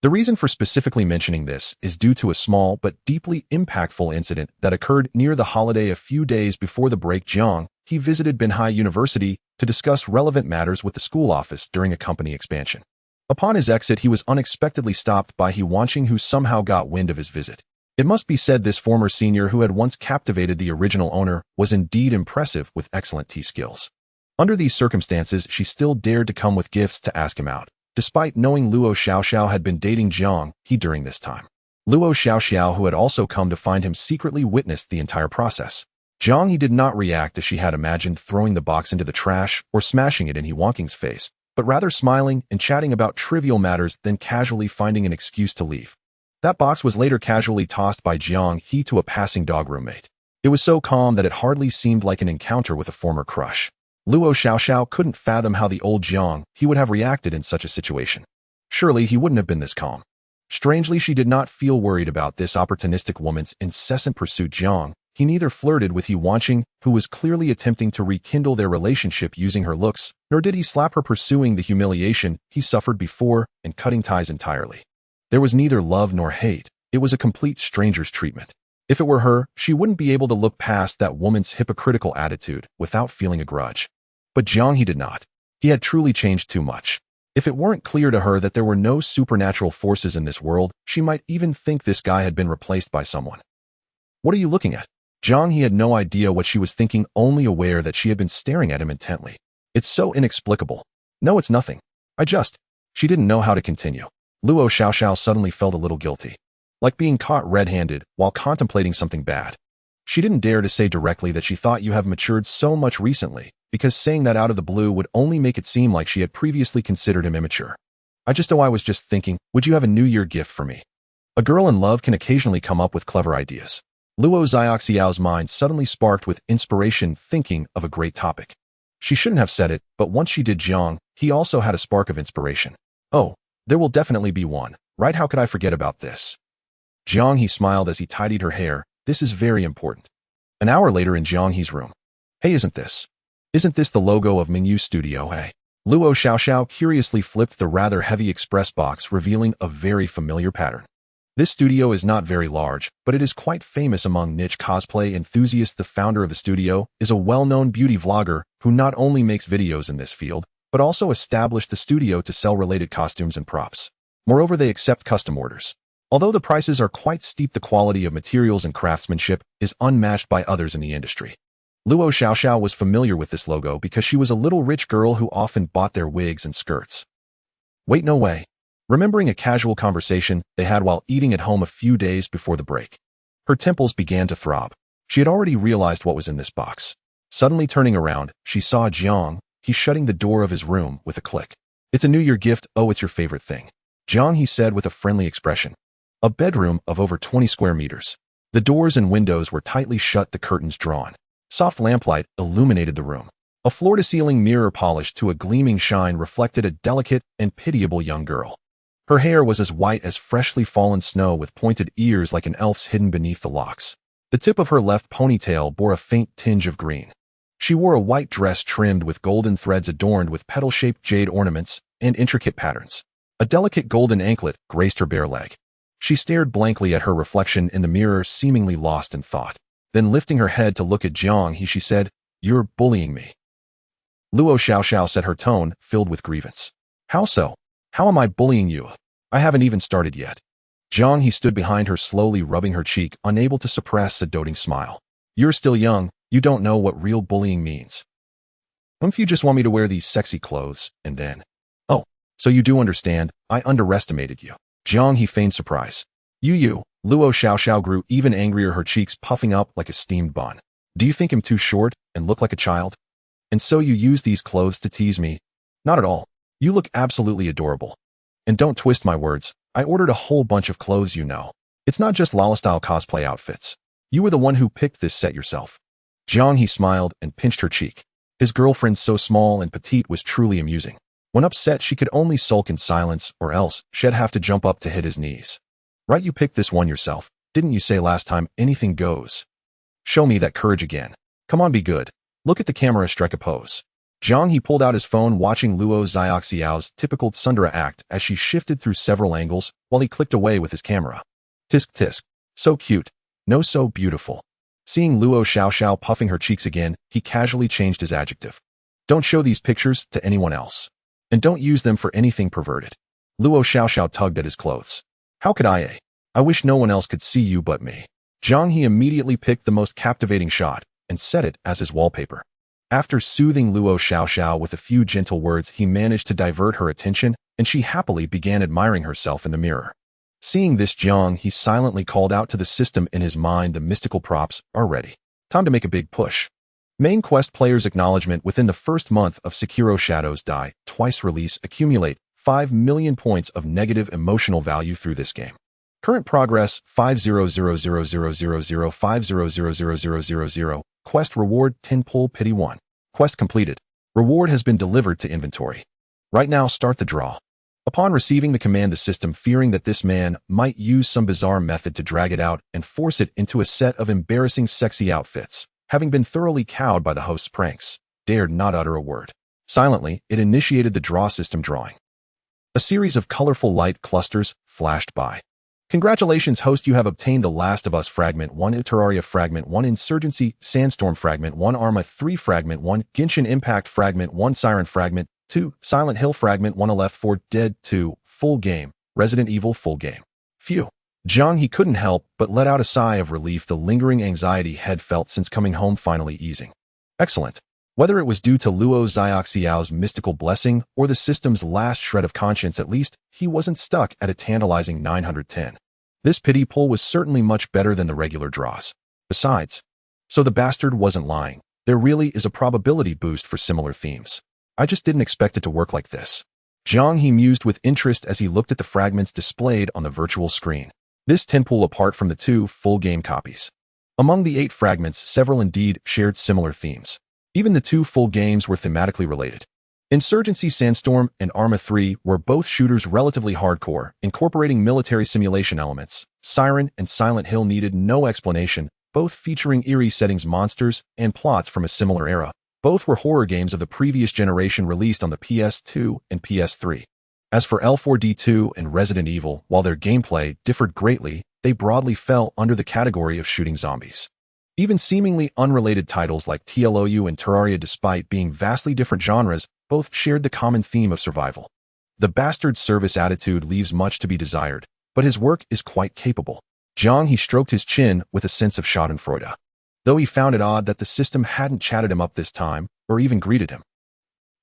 The reason for specifically mentioning this is due to a small but deeply impactful incident that occurred near the holiday. A few days before the break, Jiang He visited Binhai University to discuss relevant matters with the school office during a company expansion. Upon his exit, he was unexpectedly stopped by He Wanqing, who somehow got wind of his visit. It must be said this former senior, who had once captivated the original owner, was indeed impressive with excellent tea skills. Under these circumstances, she still dared to come with gifts to ask him out, despite knowing Luo Xiaoxiao had been dating Jiang He during this time. Luo Xiaoxiao, who had also come to find him, secretly witnessed the entire process. Jiang He did not react as she had imagined, throwing the box into the trash or smashing it in He Wonking's face, but rather smiling and chatting about trivial matters, then casually finding an excuse to leave. That box was later casually tossed by Jiang He to a passing dog roommate. It was so calm that it hardly seemed like an encounter with a former crush. Luo Xiaoxiao couldn't fathom how the old Jiang He would have reacted in such a situation. Surely he wouldn't have been this calm. Strangely, she did not feel worried about this opportunistic woman's incessant pursuit. Jiang He neither flirted with He Wanqing, who was clearly attempting to rekindle their relationship using her looks, nor did he slap her, pursuing the humiliation he suffered before and cutting ties entirely. There was neither love nor hate. It was a complete stranger's treatment. If it were her, she wouldn't be able to look past that woman's hypocritical attitude without feeling a grudge. But Jiang He did not. He had truly changed too much. If it weren't clear to her that there were no supernatural forces in this world, she might even think this guy had been replaced by someone. What are you looking at? Jiang He had no idea what she was thinking, only aware that she had been staring at him intently. It's so inexplicable. No, it's nothing. She didn't know how to continue. Luo Xiaoxiao suddenly felt a little guilty. Like being caught red-handed while contemplating something bad. She didn't dare to say directly that she thought you have matured so much recently, because saying that out of the blue would only make it seem like she had previously considered him immature. I was just thinking, would you have a New Year gift for me? A girl in love can occasionally come up with clever ideas. Luo Xiaoxiao's mind suddenly sparked with inspiration, thinking of a great topic. She shouldn't have said it, but once she did, Jiang He also had a spark of inspiration. Oh, there will definitely be one, right? How could I forget about this? Jiang He smiled as he tidied her hair. This is very important. An hour later in Jiang He's room. Hey, isn't this the logo of Mingyu Studio, hey? Luo Xiaoxiao curiously flipped the rather heavy express box, revealing a very familiar pattern. This studio is not very large, but it is quite famous among niche cosplay enthusiasts. The founder of the studio is a well-known beauty vlogger who not only makes videos in this field, but also established the studio to sell related costumes and props. Moreover, they accept custom orders. Although the prices are quite steep, the quality of materials and craftsmanship is unmatched by others in the industry. Luo Xiaoxiao was familiar with this logo because she was a little rich girl who often bought their wigs and skirts. Wait, no way. Remembering a casual conversation they had while eating at home a few days before the break. Her temples began to throb. She had already realized what was in this box. Suddenly turning around, she saw Jiang He shutting the door of his room with a click. It's a New Year gift. Oh, it's your favorite thing. Jiang He said with a friendly expression. A bedroom of over 20 square meters. The doors and windows were tightly shut, the curtains drawn. Soft lamplight illuminated the room. A floor-to-ceiling mirror polished to a gleaming shine reflected a delicate and pitiable young girl. Her hair was as white as freshly fallen snow, with pointed ears like an elf's hidden beneath the locks. The tip of her left ponytail bore a faint tinge of green. She wore a white dress trimmed with golden threads adorned with petal-shaped jade ornaments and intricate patterns. A delicate golden anklet graced her bare leg. She stared blankly at her reflection in the mirror, seemingly lost in thought. Then lifting her head to look at Jiang He, she said, "You're bullying me." Luo Xiaoxiao said, her tone filled with grievance. How so? How am I bullying you? I haven't even started yet. Jiang He stood behind her, slowly rubbing her cheek, unable to suppress a doting smile. You're still young, you don't know what real bullying means. If you just want me to wear these sexy clothes, and then... Oh, so you do understand, I underestimated you. Jiang He feigned surprise. You. Luo Xiaoxiao grew even angrier, her cheeks puffing up like a steamed bun. Do you think I'm too short and look like a child? And so you use these clothes to tease me? Not at all. You look absolutely adorable. And don't twist my words, I ordered a whole bunch of clothes, you know. It's not just Lala-style cosplay outfits. You were the one who picked this set yourself. Jiang He smiled and pinched her cheek. His girlfriend, so small and petite, was truly amusing. When upset, she could only sulk in silence, or else she'd have to jump up to hit his knees. Right, you picked this one yourself. Didn't you say last time anything goes? Show me that courage again. Come on, be good. Look at the camera, strike a pose. Jiang He pulled out his phone, watching Luo Xiaoxiao's typical tsundere act as she shifted through several angles while he clicked away with his camera. Tisk tisk. So cute. No, so beautiful. Seeing Luo Xiaoxiao puffing her cheeks again, he casually changed his adjective. Don't show these pictures to anyone else. And don't use them for anything perverted. Luo Xiaoxiao tugged at his clothes. How could I? I wish no one else could see you but me. Jiang He immediately picked the most captivating shot and set it as his wallpaper. After soothing Luo Xiaoxiao with a few gentle words, he managed to divert her attention, and she happily began admiring herself in the mirror. Seeing this, Jiang He silently called out to the system in his mind, the mystical props are ready. Time to make a big push. Main quest players' acknowledgement within the first month of Sekiro Shadows Die Twice release accumulate 5 million points of negative emotional value through this game. Current progress 500000050000000. Quest reward 10 pull pity 1. Quest completed. Reward has been delivered to inventory. Right now, start the draw. Upon receiving the command, the system, fearing that this man might use some bizarre method to drag it out and force it into a set of embarrassing sexy outfits, having been thoroughly cowed by the host's pranks, dared not utter a word. Silently, it initiated the draw system drawing. A series of colorful light clusters flashed by. Congratulations, host, you have obtained The Last of Us Fragment 1, Terraria Fragment 1, Insurgency Sandstorm Fragment 1, Arma 3 Fragment 1, Genshin Impact Fragment 1, Siren Fragment 2, Silent Hill Fragment 1, Left 4 Dead 2, Full Game, Resident Evil Full Game. Phew. Jiang He couldn't help but let out a sigh of relief, the lingering anxiety he had felt since coming home finally easing. Excellent. Whether it was due to Luo Xiaoxiao's mystical blessing or the system's last shred of conscience, at least he wasn't stuck at a tantalizing 910. This pity pull was certainly much better than the regular draws. Besides, so the bastard wasn't lying. There really is a probability boost for similar themes. I just didn't expect it to work like this. Jiang He mused with interest as he looked at the fragments displayed on the virtual screen. This 10 pull apart from the 2 full game copies. Among the 8 fragments, several indeed shared similar themes. Even the 2 full games were thematically related. Insurgency Sandstorm and Arma 3 were both shooters relatively hardcore, incorporating military simulation elements. Siren and Silent Hill needed no explanation, both featuring eerie settings, monsters, and plots from a similar era. Both were horror games of the previous generation released on the PS2 and PS3. As for L4D2 and Resident Evil, while their gameplay differed greatly, they broadly fell under the category of shooting zombies. Even seemingly unrelated titles like TLOU and Terraria, despite being vastly different genres, both shared the common theme of survival. The bastard's service attitude leaves much to be desired, but his work is quite capable. Jiang He stroked his chin with a sense of schadenfreude, though he found it odd that the system hadn't chatted him up this time, or even greeted him.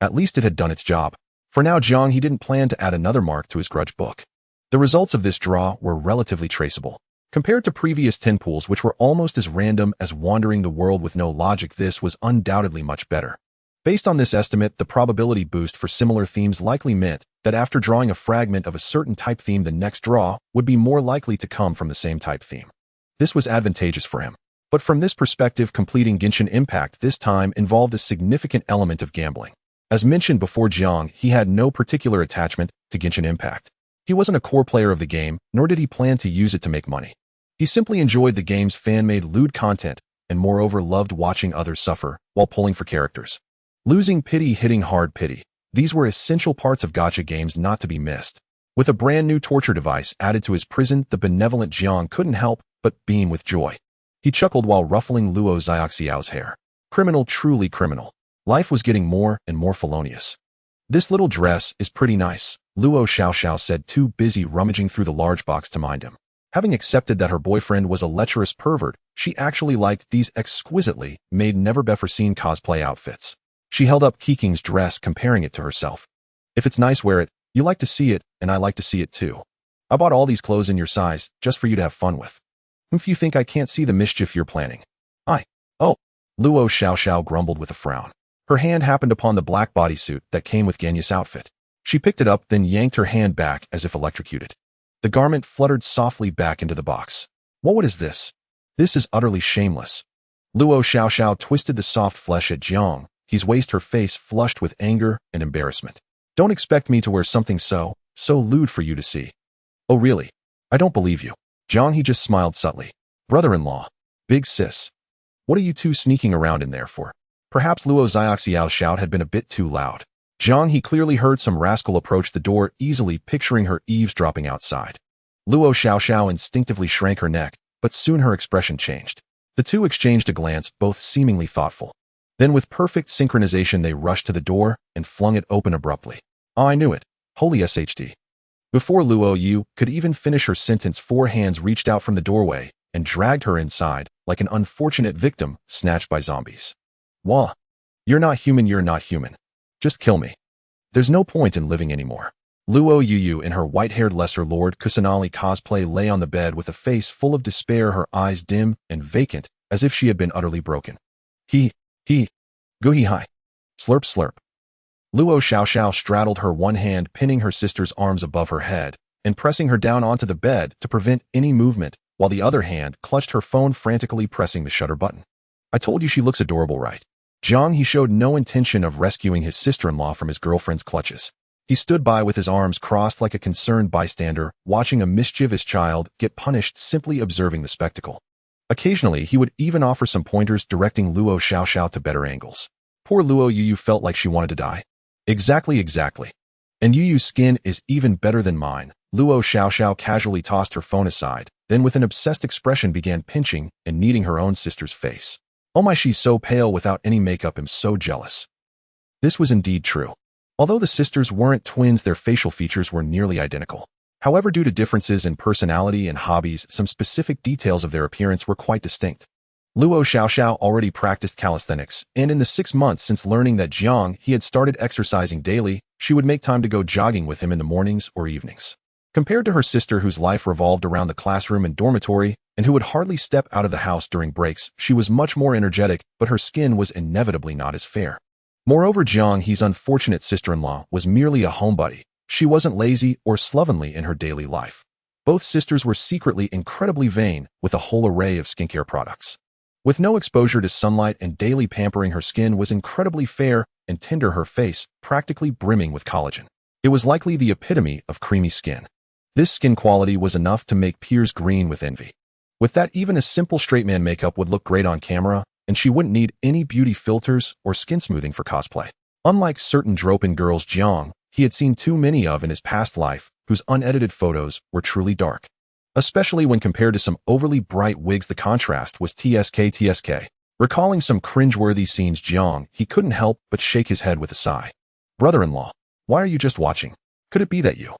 At least it had done its job. For now, Jiang He didn't plan to add another mark to his grudge book. The results of this draw were relatively traceable. Compared to previous 10 pulls, which were almost as random as wandering the world with no logic, this was undoubtedly much better. Based on this estimate, the probability boost for similar themes likely meant that after drawing a fragment of a certain type theme, the next draw would be more likely to come from the same type theme. This was advantageous for him. But from this perspective, completing Genshin Impact this time involved a significant element of gambling. As mentioned before, Jiang He had no particular attachment to Genshin Impact. He wasn't a core player of the game, nor did he plan to use it to make money. He simply enjoyed the game's fan-made lewd content, and moreover loved watching others suffer while pulling for characters. Losing pity, hitting hard pity. These were essential parts of gacha games not to be missed. With a brand new torture device added to his prison, the benevolent Jiang couldn't help but beam with joy. He chuckled while ruffling Luo Xiaoxiao's hair. Criminal, truly criminal. Life was getting more and more felonious. This little dress is pretty nice, Luo Xiaoxiao said, too busy rummaging through the large box to mind him. Having accepted that her boyfriend was a lecherous pervert, she actually liked these exquisitely made never-before-seen cosplay outfits. She held up Kiking's dress, comparing it to herself. If it's nice, wear it. You like to see it, and I like to see it too. I bought all these clothes in your size, just for you to have fun with. If you think I can't see the mischief you're planning. Oh, Luo Xiaoxiao grumbled with a frown. Her hand happened upon the black bodysuit that came with Ganya's outfit. She picked it up, then yanked her hand back as if electrocuted. The garment fluttered softly back into the box. What is this? This is utterly shameless. Luo Xiaoxiao twisted the soft flesh at Jiang He's waist, her face flushed with anger and embarrassment. Don't expect me to wear something so lewd for you to see. Oh really? I don't believe you. Jiang He just smiled subtly. Brother-in-law. Big sis. What are you two sneaking around in there for? Perhaps Luo Xiaoxiao's shout had been a bit too loud. Jiang He clearly heard some rascal approach the door, easily picturing her eavesdropping outside. Luo Xiaoxiao instinctively shrank her neck, but soon her expression changed. The two exchanged a glance, both seemingly thoughtful. Then with perfect synchronization they rushed to the door and flung it open abruptly. Oh, I knew it. Holy SHD. Before Luo Yu could even finish her sentence, 4 hands reached out from the doorway and dragged her inside like an unfortunate victim snatched by zombies. Wah. You're not human. Just kill me. There's no point in living anymore. Luo Yu in her white-haired Lesser Lord Kusanali cosplay lay on the bed with a face full of despair, her eyes dim and vacant, as if she had been utterly broken. He, Guhi hi. Slurp slurp. Luo Xiaoxiao straddled her one hand, pinning her sister's arms above her head and pressing her down onto the bed to prevent any movement, while the other hand clutched her phone, frantically pressing the shutter button. I told you she looks adorable, right? Jiang He showed no intention of rescuing his sister-in-law from his girlfriend's clutches. He stood by with his arms crossed like a concerned bystander, watching a mischievous child get punished, simply observing the spectacle. Occasionally, he would even offer some pointers, directing Luo Xiaoxiao to better angles. Poor Luo Yu felt like she wanted to die. Exactly. And Yu's skin is even better than mine. Luo Xiaoxiao casually tossed her phone aside, then with an obsessed expression began pinching and kneading her own sister's face. Oh my, she's so pale without any makeup, I'm so jealous. This was indeed true. Although the sisters weren't twins, their facial features were nearly identical. However, due to differences in personality and hobbies, some specific details of their appearance were quite distinct. Luo Xiaoxiao already practiced calisthenics, and in the 6 months since learning that Jiang He had started exercising daily, she would make time to go jogging with him in the mornings or evenings. Compared to her sister, whose life revolved around the classroom and dormitory, and who would hardly step out of the house during breaks, she was much more energetic, but her skin was inevitably not as fair. Moreover, Jiang He's unfortunate sister-in-law was merely a homebody. She wasn't lazy or slovenly in her daily life. Both sisters were secretly incredibly vain, with a whole array of skincare products. With no exposure to sunlight and daily pampering, her skin was incredibly fair and tender, her face practically brimming with collagen. It was likely the epitome of creamy skin. This skin quality was enough to make peers green with envy. With that, even a simple straight man makeup would look great on camera, and she wouldn't need any beauty filters or skin smoothing for cosplay. Unlike certain drooping girls Jiang He had seen too many of in his past life, whose unedited photos were truly dark. Especially when compared to some overly bright wigs, the contrast was TSK. Recalling some cringeworthy scenes, Jiang He couldn't help but shake his head with a sigh. Brother-in-law, why are you just watching? Could it be that you?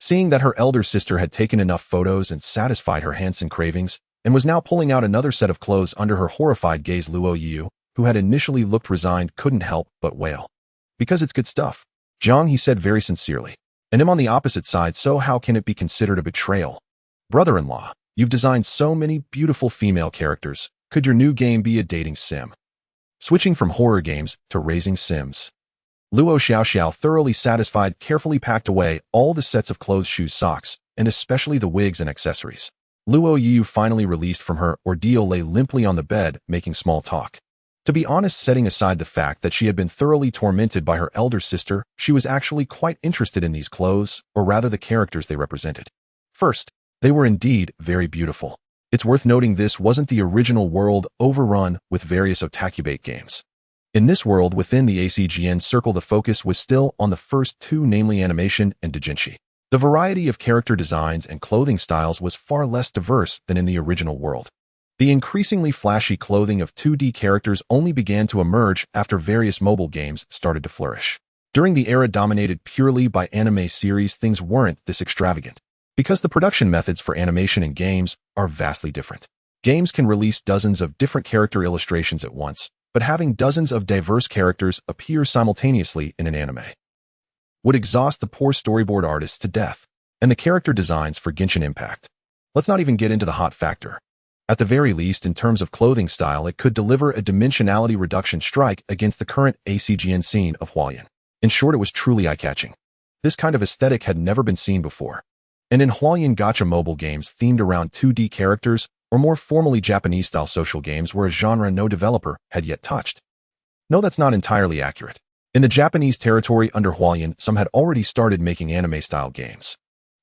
Seeing that her elder sister had taken enough photos and satisfied her handsome cravings, and was now pulling out another set of clothes under her horrified gaze, Luo Yu, who had initially looked resigned, couldn't help but wail. Because it's good stuff, Jiang He said very sincerely. And I'm on the opposite side, so how can it be considered a betrayal? Brother-in-law, you've designed so many beautiful female characters. Could your new game be a dating sim? Switching from horror games to raising Sims. Luo Xiaoxiao, thoroughly satisfied, carefully packed away all the sets of clothes, shoes, socks, and especially the wigs and accessories. Luo Yu, finally released from her ordeal, lay limply on the bed, making small talk. To be honest, setting aside the fact that she had been thoroughly tormented by her elder sister, she was actually quite interested in these clothes, or rather the characters they represented. First, they were indeed very beautiful. It's worth noting this wasn't the original world overrun with various otakubate games. In this world within the ACGN circle, the focus was still on the first two, namely animation and doujinshi. The variety of character designs and clothing styles was far less diverse than in the original world. The increasingly flashy clothing of 2D characters only began to emerge after various mobile games started to flourish. During the era dominated purely by anime series, things weren't this extravagant, because the production methods for animation and games are vastly different. Games can release dozens of different character illustrations at once, but having dozens of diverse characters appear simultaneously in an anime would exhaust the poor storyboard artists to death, and the character designs for Genshin Impact. Let's not even get into the hot factor. At the very least, in terms of clothing style, it could deliver a dimensionality reduction strike against the current ACGN scene of Hualien. In short, it was truly eye-catching. This kind of aesthetic had never been seen before. And in Hualien, gacha mobile games themed around 2D characters, or more formally Japanese-style social games, were a genre no developer had yet touched. No, that's not entirely accurate. In the Japanese territory under Hualien, some had already started making anime-style games.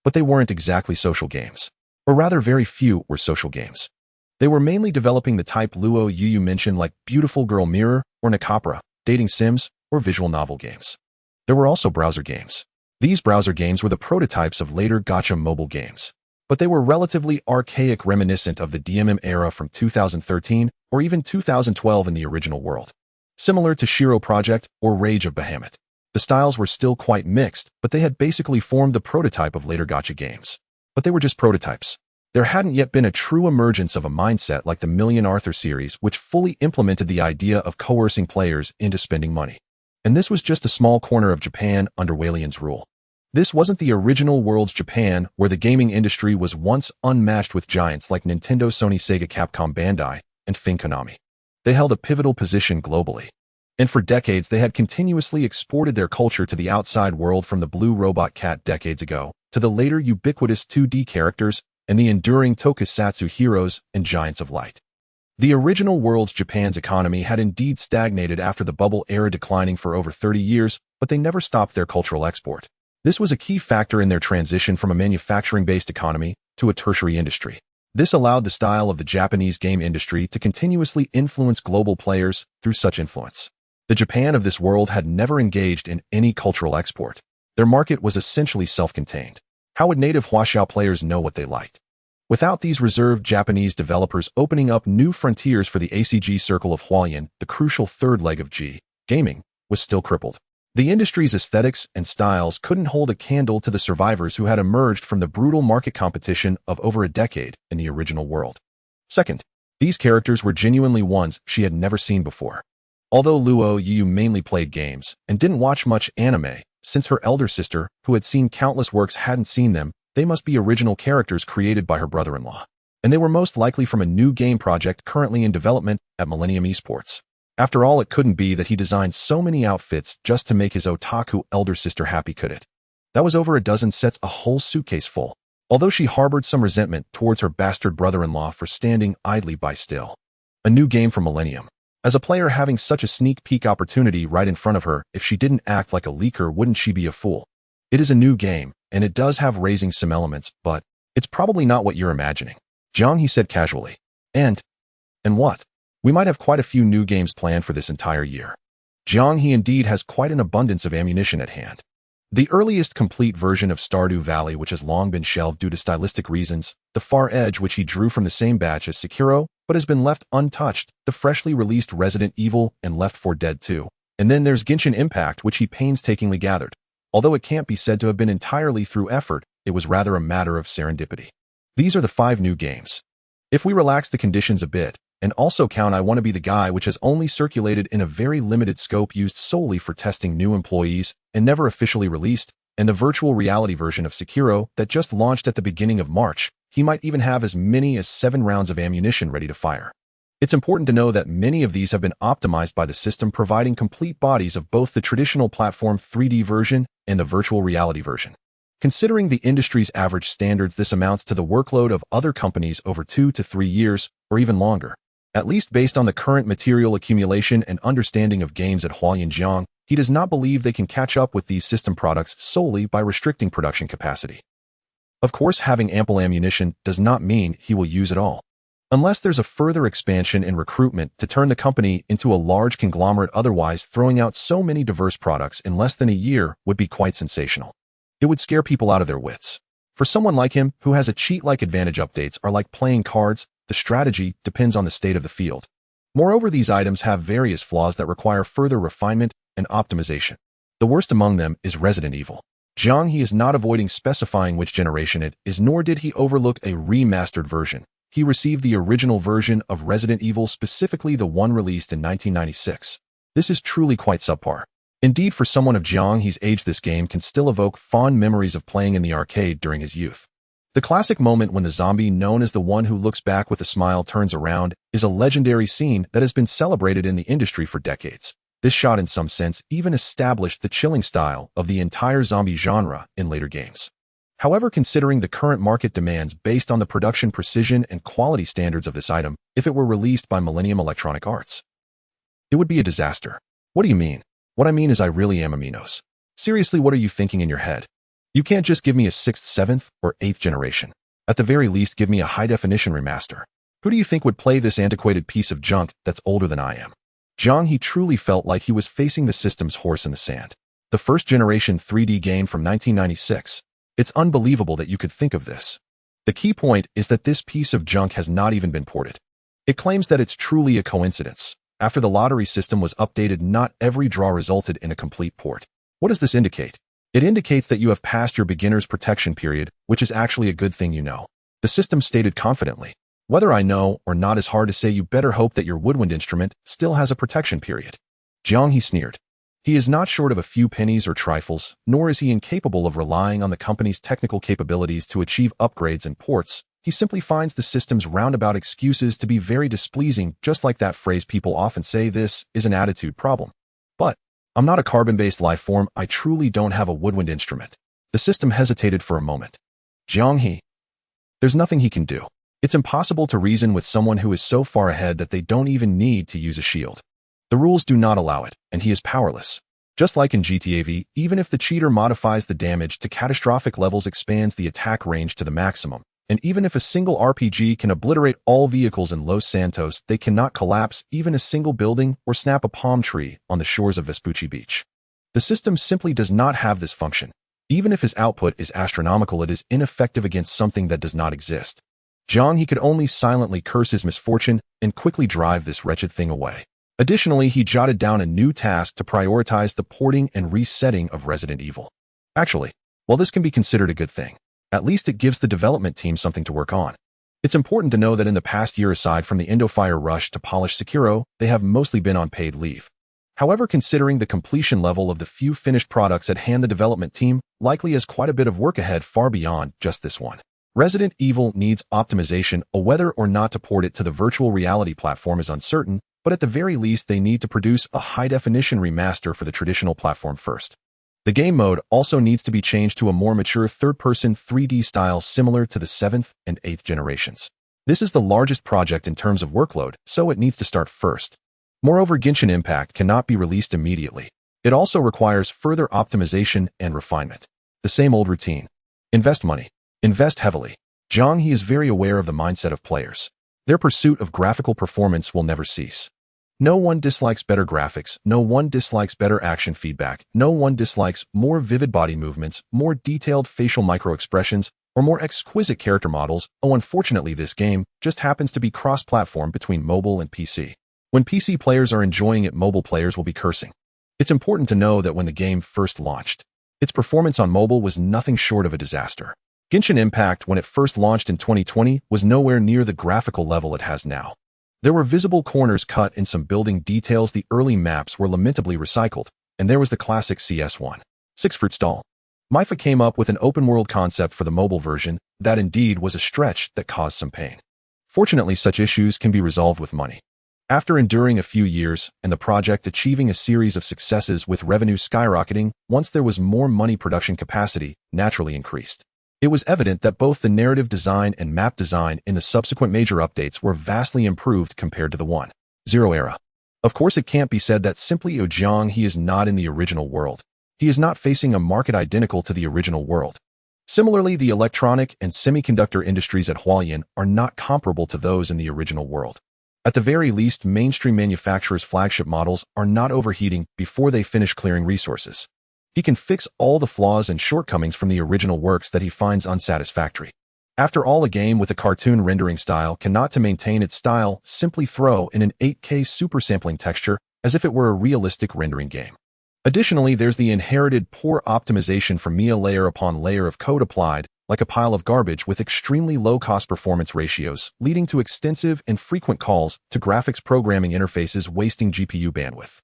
But they weren't exactly social games. Or rather, very few were social games. They were mainly developing the type Luo Yu mentioned, like Beautiful Girl Mirror or Nakapura, dating sims, or visual novel games. There were also browser games. These browser games were the prototypes of later gacha mobile games, but they were relatively archaic, reminiscent of the DMM era from 2013 or even 2012 in the original world. Similar to Shiro Project or Rage of Bahamut, the styles were still quite mixed, but they had basically formed the prototype of later gacha games. But they were just prototypes. There hadn't yet been a true emergence of a mindset like the Million Arthur series, which fully implemented the idea of coercing players into spending money. And this was just a small corner of Japan under Walian's rule. This wasn't the original world's Japan, where the gaming industry was once unmatched with giants like Nintendo, Sony, Sega, Capcom, Bandai, and Konami. They held a pivotal position globally. And for decades, they had continuously exported their culture to the outside world, from the Blue Robot Cat decades ago, to the later ubiquitous 2D characters and the enduring tokusatsu heroes and giants of light. The original world's Japan's economy had indeed stagnated after the bubble era, declining for over 30 years, but they never stopped their cultural export. This was a key factor in their transition from a manufacturing-based economy to a tertiary industry. This allowed the style of the Japanese game industry to continuously influence global players through such influence. The Japan of this world had never engaged in any cultural export. Their market was essentially self-contained. How would native Huaxiao players know what they liked? Without these reserved Japanese developers opening up new frontiers for the ACG circle of Hualien, the crucial third leg of gaming was still crippled. The industry's aesthetics and styles couldn't hold a candle to the survivors who had emerged from the brutal market competition of over a decade in the original world. Second, these characters were genuinely ones she had never seen before. Although Luo Yu mainly played games and didn't watch much anime, since her elder sister, who had seen countless works, hadn't seen them, they must be original characters created by her brother-in-law. And they were most likely from a new game project currently in development at Millennium Esports. After all, it couldn't be that he designed so many outfits just to make his otaku elder sister happy, could it? That was over a dozen sets, a whole suitcase full. Although she harbored some resentment towards her bastard brother-in-law for standing idly by still. A new game from Millennium. As a player having such a sneak peek opportunity right in front of her, if she didn't act like a leaker, wouldn't she be a fool? It is a new game, and it does have raising some elements, but it's probably not what you're imagining. Jiang He said casually. And what? We might have quite a few new games planned for this entire year. Jiang He indeed has quite an abundance of ammunition at hand. The earliest complete version of Stardew Valley, which has long been shelved due to stylistic reasons, The Far Edge, which he drew from the same batch as Sekiro, but has been left untouched, the freshly released Resident Evil and Left 4 Dead 2. And then there's Genshin Impact, which he painstakingly gathered. Although it can't be said to have been entirely through effort, it was rather a matter of serendipity. These are the 5 new games. If we relax the conditions a bit, and also count I Want to Be the Guy, which has only circulated in a very limited scope used solely for testing new employees and never officially released, and the virtual reality version of Sekiro that just launched at the beginning of March, he might even have as many as 7 rounds of ammunition ready to fire. It's important to know that many of these have been optimized by the system, providing complete bodies of both the traditional platform 3D version and the virtual reality version. Considering the industry's average standards, this amounts to the workload of other companies over 2 to 3 years, or even longer. At least based on the current material accumulation and understanding of games at Hualien Jiang, he does not believe they can catch up with these system products solely by restricting production capacity. Of course, having ample ammunition does not mean he will use it all. Unless there's a further expansion in recruitment to turn the company into a large conglomerate, otherwise throwing out so many diverse products in less than a year would be quite sensational. It would scare people out of their wits. For someone like him, who has a cheat-like advantage, updates are like playing cards. The strategy depends on the state of the field. Moreover, these items have various flaws that require further refinement and optimization. The worst among them is Resident Evil. Jiang He is not avoiding specifying which generation it is, nor did he overlook a remastered version. He received the original version of Resident Evil, specifically the one released in 1996. This is truly quite subpar. Indeed, for someone of Jiang He's age, this game can still evoke fond memories of playing in the arcade during his youth. The classic moment when the zombie known as the One Who Looks Back with a Smile turns around is a legendary scene that has been celebrated in the industry for decades. This shot, in some sense, even established the chilling style of the entire zombie genre in later games. However, considering the current market demands based on the production precision and quality standards of this item, if it were released by Millennium Electronic Arts, it would be a disaster. What do you mean? What I mean is I really am aminos. Seriously, what are you thinking in your head? You can't just give me a 6th, 7th, or 8th generation. At the very least, give me a high-definition remaster. Who do you think would play this antiquated piece of junk that's older than I am? Jiang He truly felt like he was facing the system's horse in the sand. The first-generation 3D game from 1996. It's unbelievable that you could think of this. The key point is that this piece of junk has not even been ported. It claims that it's truly a coincidence. After the lottery system was updated, not every draw resulted in a complete port. What does this indicate? It indicates that you have passed your beginner's protection period, which is actually a good thing, you know. The system stated confidently. Whether I know or not is hard to say. You better hope that your woodwind instrument still has a protection period. Jiang He sneered. He is not short of a few pennies or trifles, nor is he incapable of relying on the company's technical capabilities to achieve upgrades and ports. He simply finds the system's roundabout excuses to be very displeasing, just like that phrase people often say, "This is an attitude problem." But I'm not a carbon-based life form. I truly don't have a woodwind instrument. The system hesitated for a moment. Jiang He. There's nothing he can do. It's impossible to reason with someone who is so far ahead that they don't even need to use a shield. The rules do not allow it, and he is powerless. Just like in GTA V, even if the cheater modifies the damage to catastrophic levels, expands the attack range to the maximum, and even if a single RPG can obliterate all vehicles in Los Santos, they cannot collapse even a single building or snap a palm tree on the shores of Vespucci Beach. The system simply does not have this function. Even if his output is astronomical, it is ineffective against something that does not exist. Jiang He could only silently curse his misfortune and quickly drive this wretched thing away. Additionally, he jotted down a new task to prioritize the porting and resetting of Resident Evil. Actually, while this can be considered a good thing, at least it gives the development team something to work on. It's important to know that in the past year, aside from the Indofire rush to polish Sekiro, they have mostly been on paid leave. However, considering the completion level of the few finished products at hand, the development team likely has quite a bit of work ahead far beyond just this one. Resident Evil needs optimization. Whether or not to port it to the virtual reality platform is uncertain, but at the very least they need to produce a high-definition remaster for the traditional platform first. The game mode also needs to be changed to a more mature third-person 3D style similar to the 7th and 8th generations. This is the largest project in terms of workload, so it needs to start first. Moreover, Genshin Impact cannot be released immediately. It also requires further optimization and refinement. The same old routine. Invest money. Invest heavily. Jiang He is very aware of the mindset of players. Their pursuit of graphical performance will never cease. No one dislikes better graphics, no one dislikes better action feedback, no one dislikes more vivid body movements, more detailed facial micro-expressions, or more exquisite character models. Unfortunately, this game just happens to be cross-platform between mobile and PC. When PC players are enjoying it, mobile players will be cursing. It's important to know that when the game first launched, its performance on mobile was nothing short of a disaster. Genshin Impact, when it first launched in 2020, was nowhere near the graphical level it has now. There were visible corners cut in some building details, the early maps were lamentably recycled, and there was the classic CS1. Six fruit stall. Mifa came up with an open-world concept for the mobile version that indeed was a stretch that caused some pain. Fortunately, such issues can be resolved with money. After enduring a few years and the project achieving a series of successes with revenue skyrocketing, once there was more money, production capacity naturally increased. It was evident that both the narrative design and map design in the subsequent major updates were vastly improved compared to the 1.0 era. Of course, it can't be said that simply Jiang He is not in the original world. He is not facing a market identical to the original world. Similarly, the electronic and semiconductor industries at Hualien are not comparable to those in the original world. At the very least, mainstream manufacturers' flagship models are not overheating before they finish clearing resources. He can fix all the flaws and shortcomings from the original works that he finds unsatisfactory. After all, a game with a cartoon rendering style cannot, to maintain its style, simply throw in an 8K super sampling texture as if it were a realistic rendering game. Additionally, there's the inherited poor optimization from Mia, layer upon layer of code applied like a pile of garbage with extremely low-cost performance ratios, leading to extensive and frequent calls to graphics programming interfaces, wasting GPU bandwidth.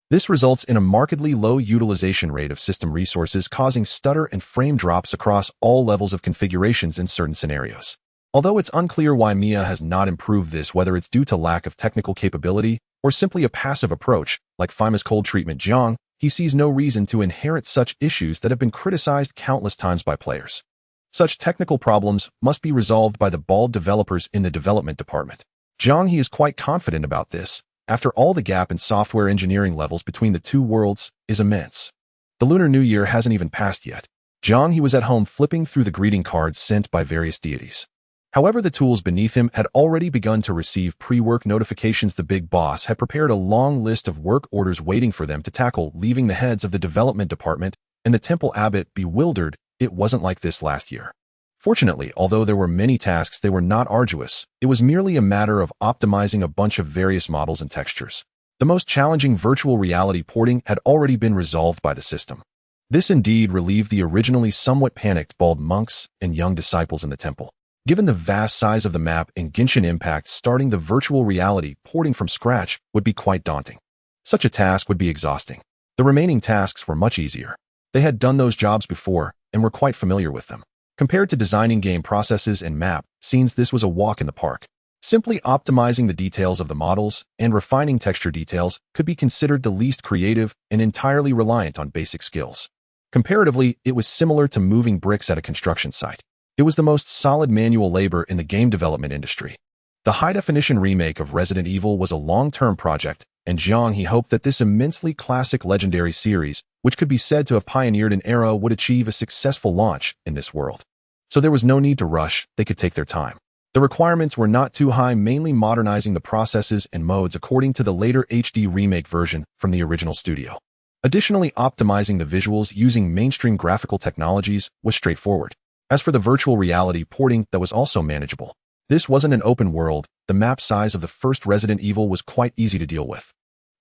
This results in a markedly low utilization rate of system resources, causing stutter and frame drops across all levels of configurations in certain scenarios. Although it's unclear why Mia has not improved this, whether it's due to lack of technical capability or simply a passive approach, like FIMA's cold treatment, Jiang He sees no reason to inherit such issues that have been criticized countless times by players. Such technical problems must be resolved by the bald developers in the development department. Jiang He is quite confident about this. After all, the gap in software engineering levels between the two worlds is immense. The Lunar New Year hasn't even passed yet. Jiang He was at home flipping through the greeting cards sent by various deities. However, the tools beneath him had already begun to receive pre-work notifications. The big boss had prepared a long list of work orders waiting for them to tackle, leaving the heads of the development department and the temple abbot bewildered. It wasn't like this last year. Fortunately, although there were many tasks, they were not arduous. It was merely a matter of optimizing a bunch of various models and textures. The most challenging virtual reality porting had already been resolved by the system. This indeed relieved the originally somewhat panicked bald monks and young disciples in the temple. Given the vast size of the map in Genshin Impact, starting the virtual reality porting from scratch would be quite daunting. Such a task would be exhausting. The remaining tasks were much easier. They had done those jobs before and were quite familiar with them. Compared to designing game processes and map scenes, this was a walk in the park. Simply optimizing the details of the models and refining texture details could be considered the least creative and entirely reliant on basic skills. Comparatively, it was similar to moving bricks at a construction site. It was the most solid manual labor in the game development industry. The high-definition remake of Resident Evil was a long-term project, and Jiang He hoped that this immensely classic legendary series, which could be said to have pioneered an era, would achieve a successful launch in this world. So there was no need to rush, they could take their time. The requirements were not too high, mainly modernizing the processes and modes according to the later HD remake version from the original studio. Additionally, optimizing the visuals using mainstream graphical technologies was straightforward. As for the virtual reality porting, that was also manageable. This wasn't an open world, the map size of the first Resident Evil was quite easy to deal with.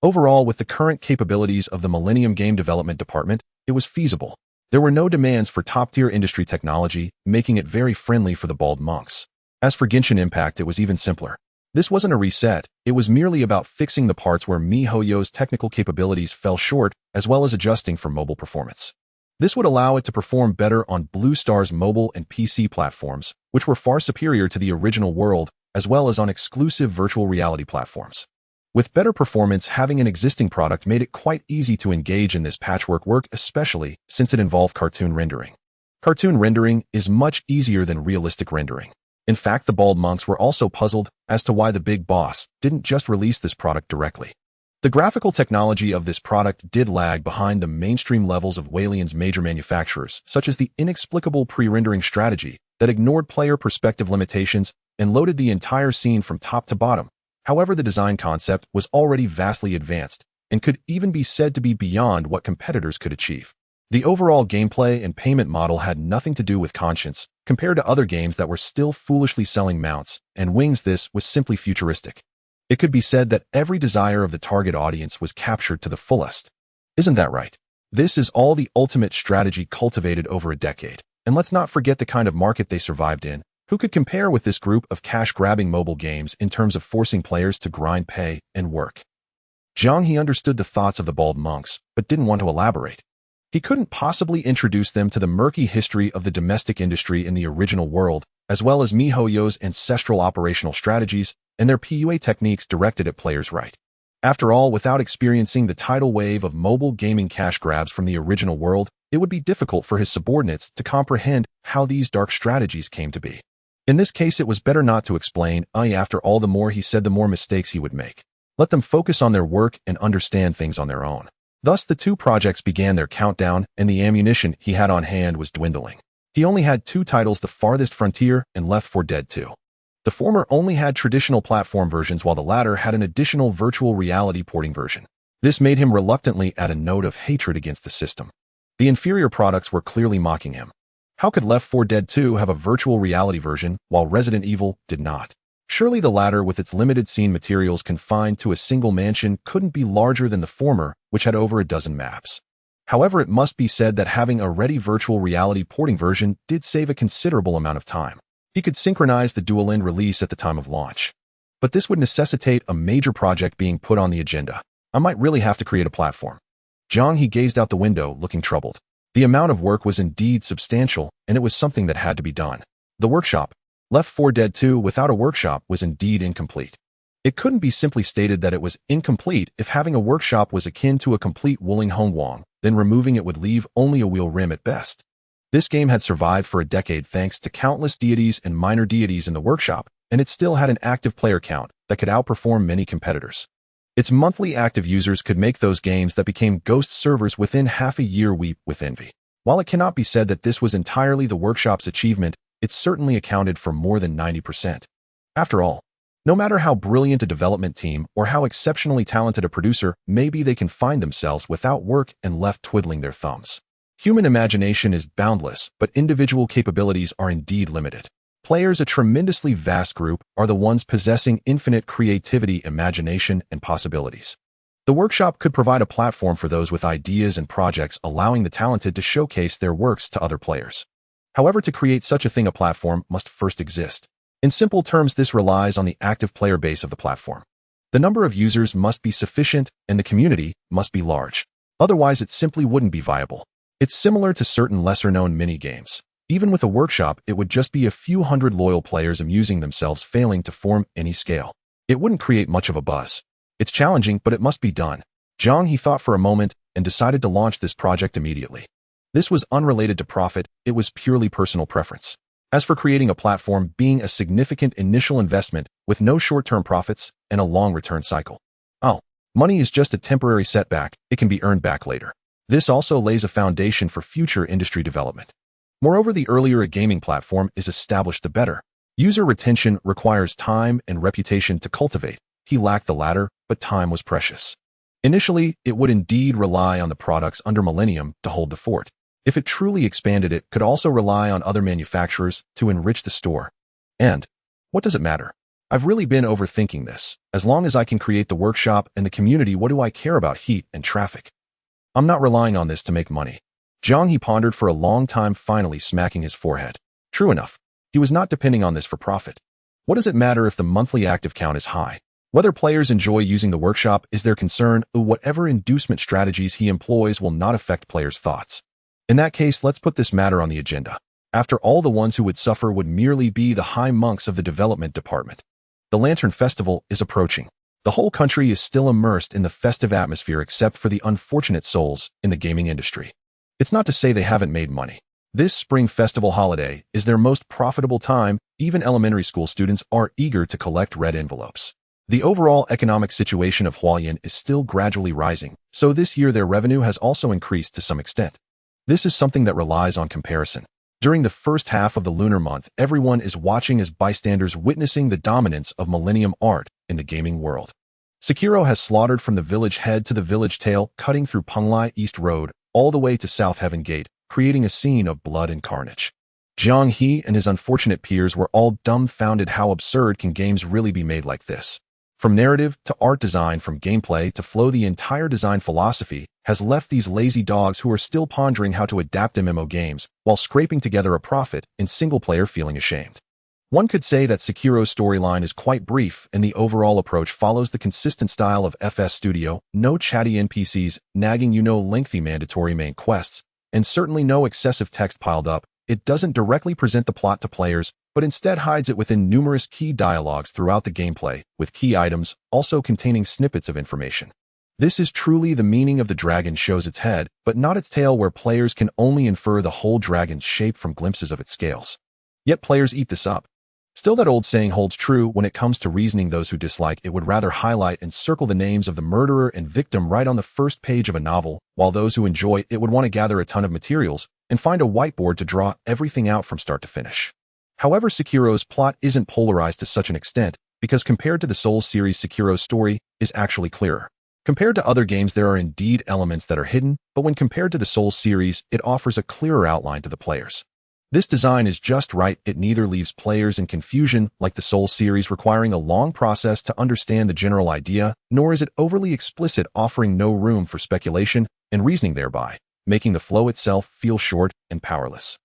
Overall, with the current capabilities of the Millennium Game Development Department, it was feasible. There were no demands for top-tier industry technology, making it very friendly for the bald monks. As for Genshin Impact, it was even simpler. This wasn't a reset, it was merely about fixing the parts where MiHoYo's technical capabilities fell short, as well as adjusting for mobile performance. This would allow it to perform better on Blue Star's mobile and PC platforms, which were far superior to the original world, as well as on exclusive virtual reality platforms. With better performance, having an existing product made it quite easy to engage in this patchwork work, especially since it involved cartoon rendering. Cartoon rendering is much easier than realistic rendering. In fact, the bald monks were also puzzled as to why the big boss didn't just release this product directly. The graphical technology of this product did lag behind the mainstream levels of Walian's major manufacturers, such as the inexplicable pre-rendering strategy that ignored player perspective limitations and loaded the entire scene from top to bottom. However, the design concept was already vastly advanced and could even be said to be beyond what competitors could achieve. The overall gameplay and payment model had nothing to do with conscience compared to other games that were still foolishly selling mounts and wings. This was simply futuristic. It could be said that every desire of the target audience was captured to the fullest. Isn't that right? This is all the ultimate strategy cultivated over a decade. And let's not forget the kind of market they survived in. Who could compare with this group of cash-grabbing mobile games in terms of forcing players to grind, pay, and work? Jiang He understood the thoughts of the bald monks, but didn't want to elaborate. He couldn't possibly introduce them to the murky history of the domestic industry in the original world, as well as MiHoYo's ancestral operational strategies and their PUA techniques directed at players right. After all, without experiencing the tidal wave of mobile gaming cash grabs from the original world, it would be difficult for his subordinates to comprehend how these dark strategies came to be. In this case, it was better not to explain. After all, the more he said, the more mistakes he would make. Let them focus on their work and understand things on their own. Thus, the two projects began their countdown, and the ammunition he had on hand was dwindling. He only had two titles: The Farthest Frontier and Left 4 Dead 2. The former only had traditional platform versions, while the latter had an additional virtual reality porting version. This made him reluctantly add a note of hatred against the system. The inferior products were clearly mocking him. How could Left 4 Dead 2 have a virtual reality version, while Resident Evil did not? Surely the latter, with its limited scene materials confined to a single mansion, couldn't be larger than the former, which had over a dozen maps. However, it must be said that having a ready virtual reality porting version did save a considerable amount of time. He could synchronize the dual-end release at the time of launch. But this would necessitate a major project being put on the agenda. I might really have to create a platform. Jiang He gazed out the window, looking troubled. The amount of work was indeed substantial, and it was something that had to be done. The workshop. Left 4 Dead 2 without a workshop was indeed incomplete. It couldn't be simply stated that it was incomplete if having a workshop was akin to a complete Wuling Hongwang, then removing it would leave only a wheel rim at best. This game had survived for a decade thanks to countless deities and minor deities in the workshop, and it still had an active player count that could outperform many competitors. Its monthly active users could make those games that became ghost servers within half a year weep with envy. While it cannot be said that this was entirely the workshop's achievement, it certainly accounted for more than 90%. After all, no matter how brilliant a development team or how exceptionally talented a producer, maybe they can find themselves without work and left twiddling their thumbs. Human imagination is boundless, but individual capabilities are indeed limited. Players, a tremendously vast group, are the ones possessing infinite creativity, imagination, and possibilities. The workshop could provide a platform for those with ideas and projects, allowing the talented to showcase their works to other players. However, to create such a thing, a platform must first exist. In simple terms, this relies on the active player base of the platform. The number of users must be sufficient, and the community must be large. Otherwise, it simply wouldn't be viable. It's similar to certain lesser-known mini-games. Even with a workshop, it would just be a few hundred loyal players amusing themselves failing to form any scale. It wouldn't create much of a buzz. It's challenging, but it must be done. Jiang He thought for a moment and decided to launch this project immediately. This was unrelated to profit, it was purely personal preference. As for creating a platform being a significant initial investment with no short-term profits and a long return cycle. Oh, money is just a temporary setback, it can be earned back later. This also lays a foundation for future industry development. Moreover, the earlier a gaming platform is established, the better. User retention requires time and reputation to cultivate. He lacked the latter, but time was precious. Initially, it would indeed rely on the products under Millennium to hold the fort. If it truly expanded, it could also rely on other manufacturers to enrich the store. And what does it matter? I've really been overthinking this. As long as I can create the workshop and the community, what do I care about heat and traffic? I'm not relying on this to make money. Jiang He pondered for a long time, finally smacking his forehead. True enough, he was not depending on this for profit. What does it matter if the monthly active count is high? Whether players enjoy using the workshop is their concern, or whatever inducement strategies he employs will not affect players' thoughts. In that case, let's put this matter on the agenda. After all, the ones who would suffer would merely be the high monks of the development department. The Lantern Festival is approaching. The whole country is still immersed in the festive atmosphere except for the unfortunate souls in the gaming industry. It's not to say they haven't made money. This spring festival holiday is their most profitable time. Even elementary school students are eager to collect red envelopes. The overall economic situation of Hualien is still gradually rising, so this year their revenue has also increased to some extent. This is something that relies on comparison. During the first half of the lunar month, everyone is watching as bystanders witnessing the dominance of Millennium art in the gaming world. Sekiro has slaughtered from the village head to the village tail, cutting through Penglai East Road, all the way to South Heaven Gate, creating a scene of blood and carnage. Jiang He and his unfortunate peers were all dumbfounded. How absurd can games really be made like this? From narrative to art design, from gameplay to flow, the entire design philosophy has left these lazy dogs who are still pondering how to adapt MMO games while scraping together a profit in single-player feeling ashamed. One could say that Sekiro's storyline is quite brief and the overall approach follows the consistent style of FS Studio, no chatty NPCs, nagging lengthy mandatory main quests, and certainly no excessive text piled up. It doesn't directly present the plot to players, but instead hides it within numerous key dialogues throughout the gameplay, with key items also containing snippets of information. This is truly the meaning of the dragon shows its head, but not its tail, where players can only infer the whole dragon's shape from glimpses of its scales. Yet players eat this up. Still, that old saying holds true when it comes to reasoning. Those who dislike it would rather highlight and circle the names of the murderer and victim right on the first page of a novel, while those who enjoy it would want to gather a ton of materials and find a whiteboard to draw everything out from start to finish. However, Sekiro's plot isn't polarized to such an extent, because compared to the Souls series, Sekiro's story is actually clearer. Compared to other games, there are indeed elements that are hidden, but when compared to the Souls series, it offers a clearer outline to the players. This design is just right. It neither leaves players in confusion like the Souls series, requiring a long process to understand the general idea, nor is it overly explicit, offering no room for speculation and reasoning, thereby making the flow itself feel short and powerless.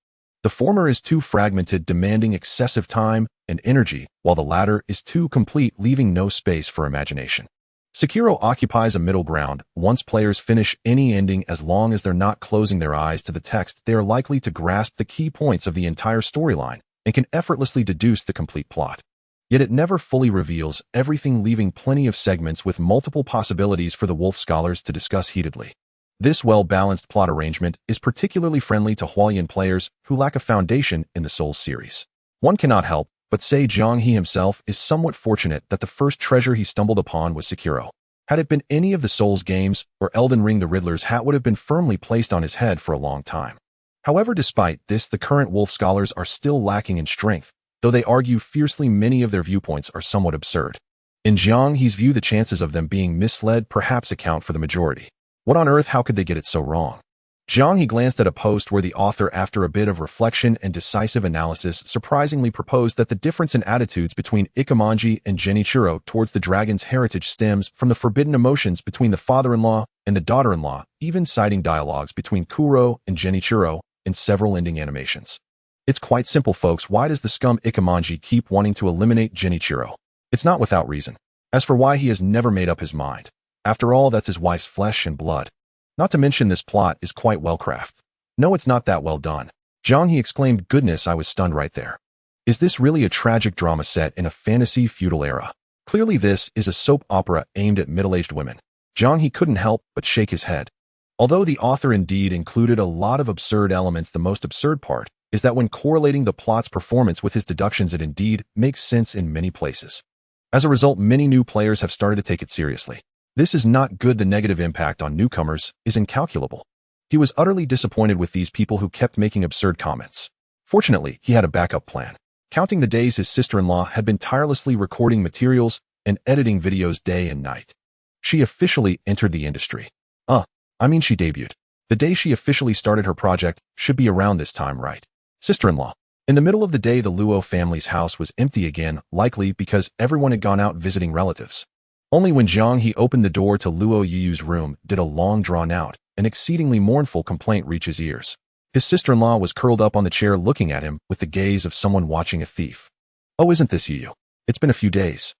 The former is too fragmented, demanding excessive time and energy, while the latter is too complete, leaving no space for imagination. Sekiro occupies a middle ground. Once players finish any ending, as long as they're not closing their eyes to the text, they are likely to grasp the key points of the entire storyline and can effortlessly deduce the complete plot. Yet it never fully reveals everything, leaving plenty of segments with multiple possibilities for the Wolf Scholars to discuss heatedly. This well-balanced plot arrangement is particularly friendly to Hualien players who lack a foundation in the Souls series. One cannot help but say Jiang He himself is somewhat fortunate that the first treasure he stumbled upon was Sekiro. Had it been any of the Souls games or Elden Ring, the Riddler's hat would have been firmly placed on his head for a long time. However, despite this, the current Wolf Scholars are still lacking in strength, though they argue fiercely. Many of their viewpoints are somewhat absurd. In Jiang He's view, the chances of them being misled perhaps account for the majority. What on earth? How could they get it so wrong? Jiang He glanced at a post where the author, after a bit of reflection and decisive analysis, surprisingly proposed that the difference in attitudes between Ikemanji and Genichiro towards the dragon's heritage stems from the forbidden emotions between the father-in-law and the daughter-in-law, even citing dialogues between Kuro and Genichiro in several ending animations. It's quite simple, folks. Why does the scum Ikemanji keep wanting to eliminate Genichiro? It's not without reason. As for why, he has never made up his mind. After all, that's his wife's flesh and blood. Not to mention this plot is quite well crafted. No, it's not that well done. Jiang He exclaimed, goodness, I was stunned right there. Is this really a tragic drama set in a fantasy feudal era? Clearly this is a soap opera aimed at middle-aged women. Jiang He couldn't help but shake his head. Although the author indeed included a lot of absurd elements, the most absurd part is that when correlating the plot's performance with his deductions, it indeed makes sense in many places. As a result, many new players have started to take it seriously. This is not good. The negative impact on newcomers is incalculable. He was utterly disappointed with these people who kept making absurd comments. Fortunately, he had a backup plan. Counting the days, his sister-in-law had been tirelessly recording materials and editing videos day and night. She officially entered the industry. She debuted. The day she officially started her project should be around this time, right? Sister-in-law. In the middle of the day, the Luo family's house was empty again, likely because everyone had gone out visiting relatives. Only when Jiang He opened the door to Luo Yu's room did a long drawn-out and exceedingly mournful complaint reach his ears. His sister-in-law was curled up on the chair looking at him with the gaze of someone watching a thief. Oh, isn't this Yu? It's been a few days.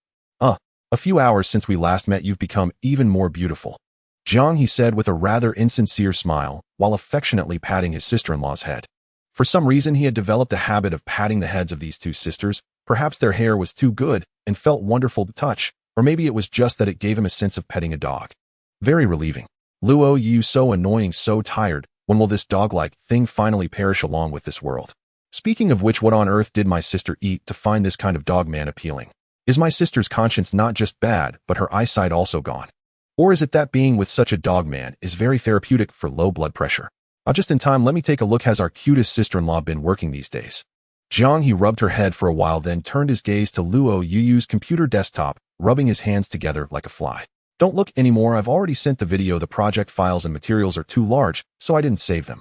A few hours since we last met. You've become even more beautiful. Jiang He said with a rather insincere smile while affectionately patting his sister-in-law's head. For some reason, he had developed a habit of patting the heads of these two sisters. Perhaps their hair was too good and felt wonderful to touch, or maybe it was just that it gave him a sense of petting a dog. Very relieving. Luo Yu, so annoying, so tired. When will this dog-like thing finally perish along with this world? Speaking of which, what on earth did my sister eat to find this kind of dog man appealing? Is my sister's conscience not just bad, but her eyesight also gone? Or is it that being with such a dog man is very therapeutic for low blood pressure? Just in time, let me take a look. Has our cutest sister-in-law been working these days? Jiang He rubbed her head for a while, then turned his gaze to Luo Yu's computer desktop, rubbing his hands together like a fly. Don't look anymore. I've already sent the video. The project files and materials are too large, so I didn't save them.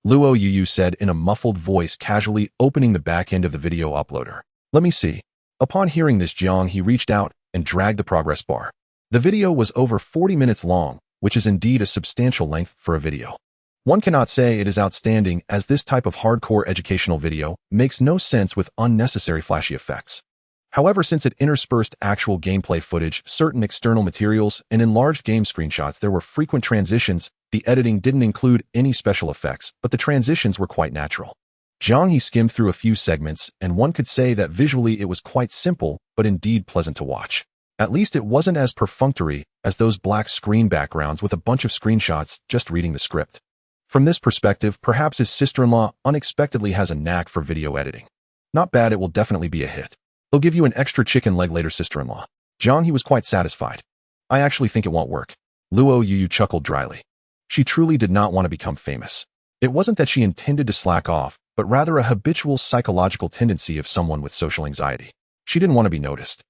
Luo Yu said in a muffled voice, casually opening the back end of the video uploader. Let me see. Upon hearing this, Jiang He reached out and dragged the progress bar. The video was over 40 minutes long, which is indeed a substantial length for a video. One cannot say it is outstanding, as this type of hardcore educational video makes no sense with unnecessary flashy effects. However, since it interspersed actual gameplay footage, certain external materials, and enlarged game screenshots, there were frequent transitions. The editing didn't include any special effects, but the transitions were quite natural. Jiang He skimmed through a few segments, and one could say that visually it was quite simple, but indeed pleasant to watch. At least it wasn't as perfunctory as those black screen backgrounds with a bunch of screenshots just reading the script. From this perspective, perhaps his sister-in-law unexpectedly has a knack for video editing. Not bad, it will definitely be a hit. They'll give you an extra chicken leg later, sister-in-law. Jiang He was quite satisfied. I actually think it won't work. Luo Yu chuckled dryly. She truly did not want to become famous. It wasn't that she intended to slack off, but rather a habitual psychological tendency of someone with social anxiety. She didn't want to be noticed.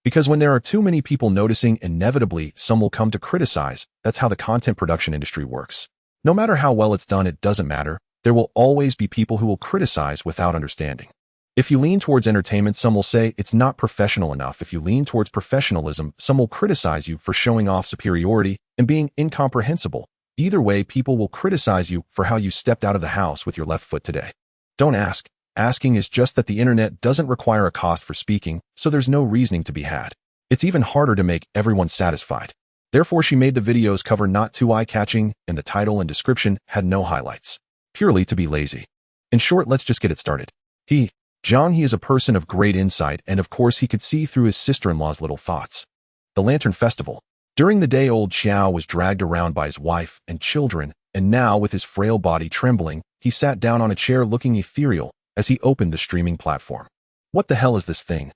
Because when there are too many people noticing, inevitably some will come to criticize. That's how the content production industry works. No matter how well it's done, it doesn't matter. There will always be people who will criticize without understanding. If you lean towards entertainment, some will say it's not professional enough. If you lean towards professionalism, some will criticize you for showing off superiority and being incomprehensible. Either way, people will criticize you for how you stepped out of the house with your left foot today. Don't ask. Asking is just that the internet doesn't require a cost for speaking, so there's no reasoning to be had. It's even harder to make everyone satisfied. Therefore, she made the video's cover not too eye-catching, and the title and description had no highlights. Purely to be lazy. In short, let's just get it started. Jiang He is a person of great insight, and of course he could see through his sister-in-law's little thoughts. The Lantern Festival. During the day, old Xiao was dragged around by his wife and children, and now, with his frail body trembling, he sat down on a chair looking ethereal as he opened the streaming platform. What the hell is this thing?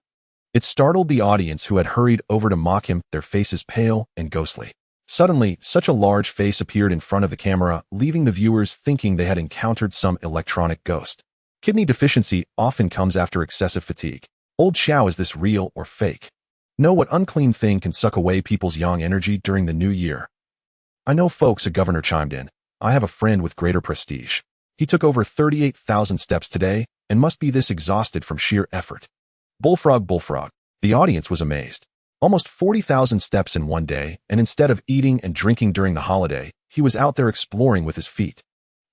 It startled the audience, who had hurried over to mock him, their faces pale and ghostly. Suddenly, such a large face appeared in front of the camera, leaving the viewers thinking they had encountered some electronic ghost. Kidney deficiency often comes after excessive fatigue. Old Xiao, is this real or fake? No, what unclean thing can suck away people's young energy during the new year? I know, folks, a governor chimed in. I have a friend with greater prestige. He took over 38,000 steps today and must be this exhausted from sheer effort. Bullfrog, bullfrog. The audience was amazed. Almost 40,000 steps in one day, and instead of eating and drinking during the holiday, he was out there exploring with his feet.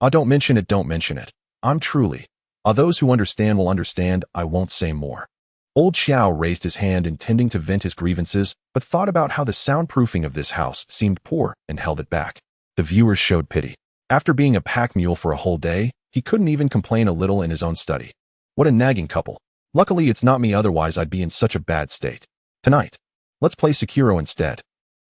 Don't mention it, don't mention it. I'm truly. Those who understand will understand, I won't say more. Old Xiao raised his hand, intending to vent his grievances, but thought about how the soundproofing of this house seemed poor and held it back. The viewers showed pity. After being a pack mule for a whole day, he couldn't even complain a little in his own study. What a nagging couple. Luckily, it's not me, otherwise I'd be in such a bad state. Tonight, let's play Sekiro instead.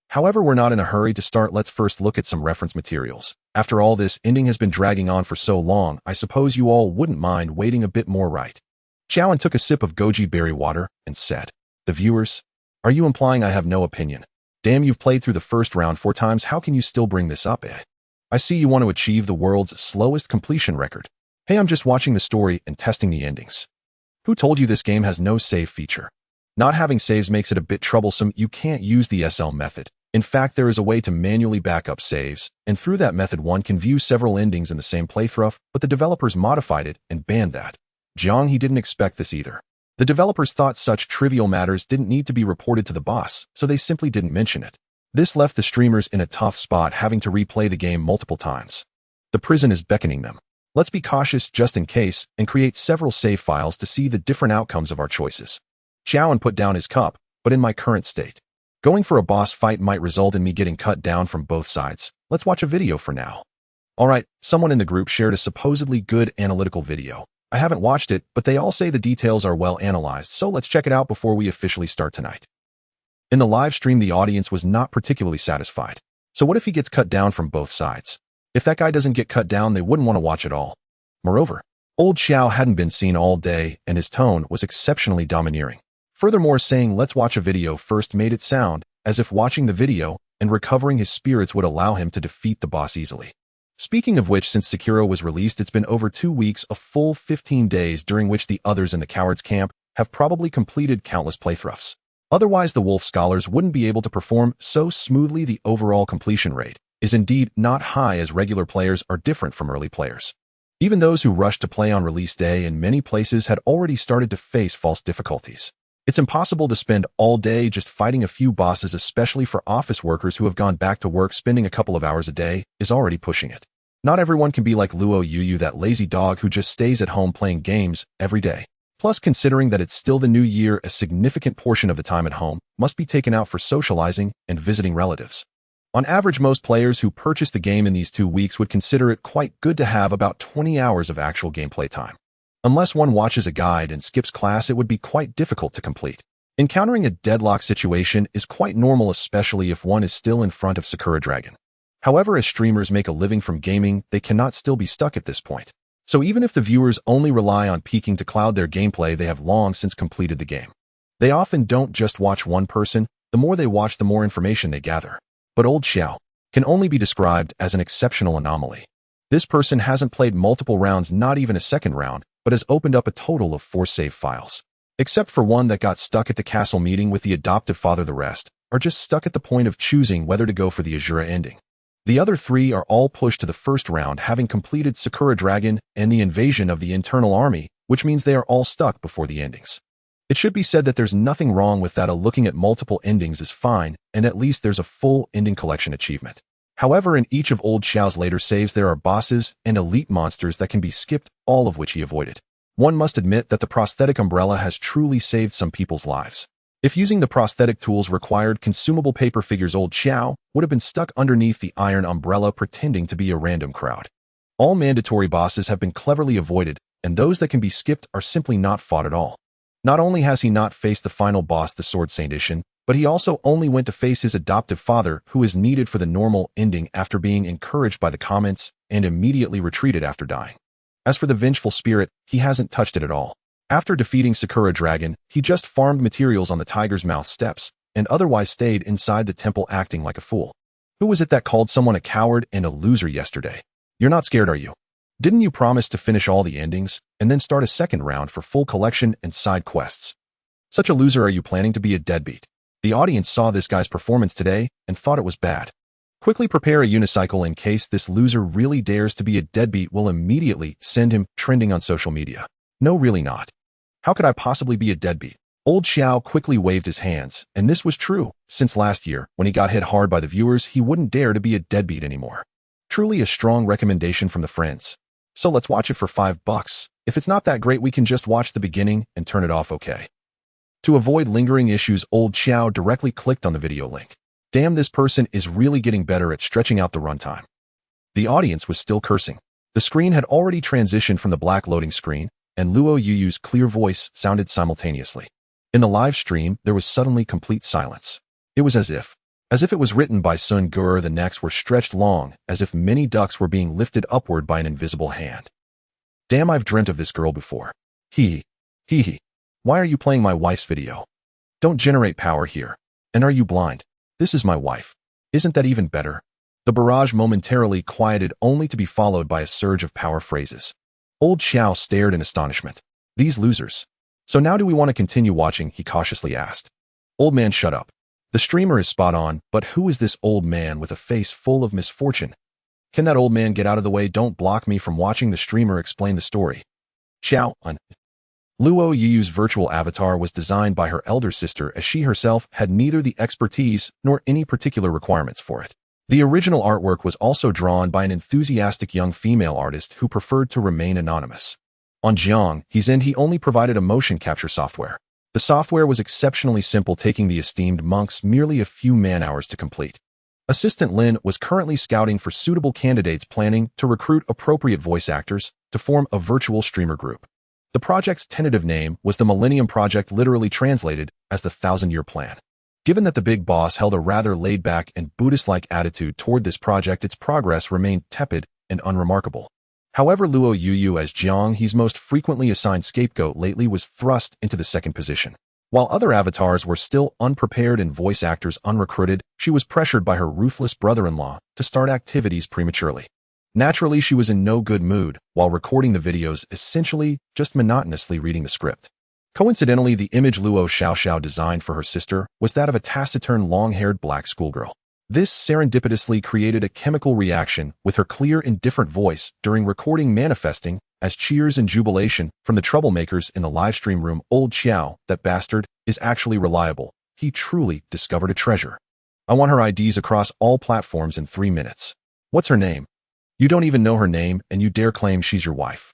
However, we're not in a hurry to start. Let's first look at some reference materials. After all, this ending has been dragging on for so long, I suppose you all wouldn't mind waiting a bit more, right? Jiang took a sip of goji berry water and said, "The viewers? Are you implying I have no opinion? Damn, you've played through the first round 4 times, how can you still bring this up, eh? I see you want to achieve the world's slowest completion record. Hey, I'm just watching the story and testing the endings. Who told you this game has no save feature? Not having saves makes it a bit troublesome. You can't use the SL method. In fact, there is a way to manually back up saves, and through that method one can view several endings in the same playthrough, but the developers modified it and banned that." Jiang He didn't expect this either. The developers thought such trivial matters didn't need to be reported to the boss, so they simply didn't mention it. This left the streamers in a tough spot, having to replay the game multiple times. The prison is beckoning them. Let's be cautious just in case and create several save files to see the different outcomes of our choices. Xiaoan put down his cup, but in my current state, going for a boss fight might result in me getting cut down from both sides. Let's watch a video for now. Alright, someone in the group shared a supposedly good analytical video. I haven't watched it, but they all say the details are well analyzed, so let's check it out before we officially start tonight. In the live stream, the audience was not particularly satisfied. So what if he gets cut down from both sides? If that guy doesn't get cut down, they wouldn't want to watch it all. Moreover, old Xiao hadn't been seen all day, and his tone was exceptionally domineering. Furthermore, saying let's watch a video first made it sound as if watching the video and recovering his spirits would allow him to defeat the boss easily. Speaking of which, since Sekiro was released, it's been over 2 weeks, a full 15 days during which the others in the Cowards camp have probably completed countless playthroughs. Otherwise, the Wolf Scholars wouldn't be able to perform so smoothly. The overall completion rate is indeed not high, as regular players are different from early players. Even those who rushed to play on release day in many places had already started to face false difficulties. It's impossible to spend all day just fighting a few bosses, especially for office workers who have gone back to work. Spending a couple of hours a day is already pushing it. Not everyone can be like Luo Yuyu, that lazy dog who just stays at home playing games every day. Plus, considering that it's still the new year, a significant portion of the time at home must be taken out for socializing and visiting relatives. On average, most players who purchase the game in these 2 weeks would consider it quite good to have about 20 hours of actual gameplay time. Unless one watches a guide and skips class, it would be quite difficult to complete. Encountering a deadlock situation is quite normal, especially if one is still in front of Sakura Dragon. However, as streamers make a living from gaming, they cannot still be stuck at this point. So even if the viewers only rely on peeking to cloud their gameplay, they have long since completed the game. They often don't just watch one person. The more they watch, the more information they gather. But old Xiao can only be described as an exceptional anomaly. This person hasn't played multiple rounds, not even a second round, but has opened up a total of 4 save files. Except for one that got stuck at the castle meeting with the adoptive father, the rest are just stuck at the point of choosing whether to go for the Azura ending. The other 3 are all pushed to the first round, having completed Sakura Dragon and the invasion of the internal army, which means they are all stuck before the endings. It should be said that there's nothing wrong with that. Looking at multiple endings is fine, and at least there's a full ending collection achievement. However, in each of old Xiao's later saves, there are bosses and elite monsters that can be skipped, all of which he avoided. One must admit that the prosthetic umbrella has truly saved some people's lives. If using the prosthetic tools required consumable paper figures, old Xiao would have been stuck underneath the iron umbrella pretending to be a random crowd. All mandatory bosses have been cleverly avoided, and those that can be skipped are simply not fought at all. Not only has he not faced the final boss, the Sword Saint Ishin, but he also only went to face his adoptive father, who is needed for the normal ending after being encouraged by the comments and immediately retreated after dying. As for the vengeful spirit, he hasn't touched it at all. After defeating Sakura Dragon, he just farmed materials on the Tiger's Mouth steps and otherwise stayed inside the temple acting like a fool. Who was it that called someone a coward and a loser yesterday? You're not scared, are you? Didn't you promise to finish all the endings and then start a second round for full collection and side quests? Such a loser, are you planning to be a deadbeat? The audience saw this guy's performance today and thought it was bad. Quickly prepare a unicycle in case this loser really dares to be a deadbeat. Will immediately send him trending on social media. No, really not. How could I possibly be a deadbeat? Old Xiao quickly waved his hands, and this was true. Since last year, when he got hit hard by the viewers, he wouldn't dare to be a deadbeat anymore. Truly a strong recommendation from the friends. So let's watch it for $5. If it's not that great, we can just watch the beginning and turn it off, okay? To avoid lingering issues, old Xiao directly clicked on the video link. Damn, this person is really getting better at stretching out the runtime. The audience was still cursing. The screen had already transitioned from the black loading screen, and Luo Yuyu's clear voice sounded simultaneously. In the live stream, there was suddenly complete silence. It was as if it was written by Sun Gur. The necks were stretched long, as if many ducks were being lifted upward by an invisible hand. Damn, I've dreamt of this girl before. Hee hee. Why are you playing my wife's video? Don't generate power here. And are you blind? This is my wife. Isn't that even better? The barrage momentarily quieted, only to be followed by a surge of power phrases. Old Xiao stared in astonishment. These losers. So now do we want to continue watching? He cautiously asked. Old man, shut up. The streamer is spot on, but who is this old man with a face full of misfortune? Can that old man get out of the way? Don't block me from watching the streamer explain the story. Xiao. Luo Yuyu's virtual avatar was designed by her elder sister, as she herself had neither the expertise nor any particular requirements for it. The original artwork was also drawn by an enthusiastic young female artist who preferred to remain anonymous. On Jiang He's end, he only provided a motion capture software. The software was exceptionally simple, taking the esteemed monks merely a few man-hours to complete. Assistant Lin was currently scouting for suitable candidates, planning to recruit appropriate voice actors to form a virtual streamer group. The project's tentative name was the Millennium Project, literally translated as the 1,000-year plan. Given that the big boss held a rather laid-back and Buddhist-like attitude toward this project, its progress remained tepid and unremarkable. However, Luo Yuyu, as Jiang He's most frequently assigned scapegoat lately, was thrust into the second position. While other avatars were still unprepared and voice actors unrecruited, she was pressured by her ruthless brother-in-law to start activities prematurely. Naturally, she was in no good mood while recording the videos, essentially just monotonously reading the script. Coincidentally, the image Luo Xiaoxiao designed for her sister was that of a taciturn, long-haired black schoolgirl. This serendipitously created a chemical reaction with her clear, indifferent voice during recording, manifesting as cheers and jubilation from the troublemakers in the livestream room. Old Xiao, that bastard, is actually reliable. He truly discovered a treasure. I want her IDs across all platforms in 3 minutes. What's her name? You don't even know her name, and you dare claim she's your wife.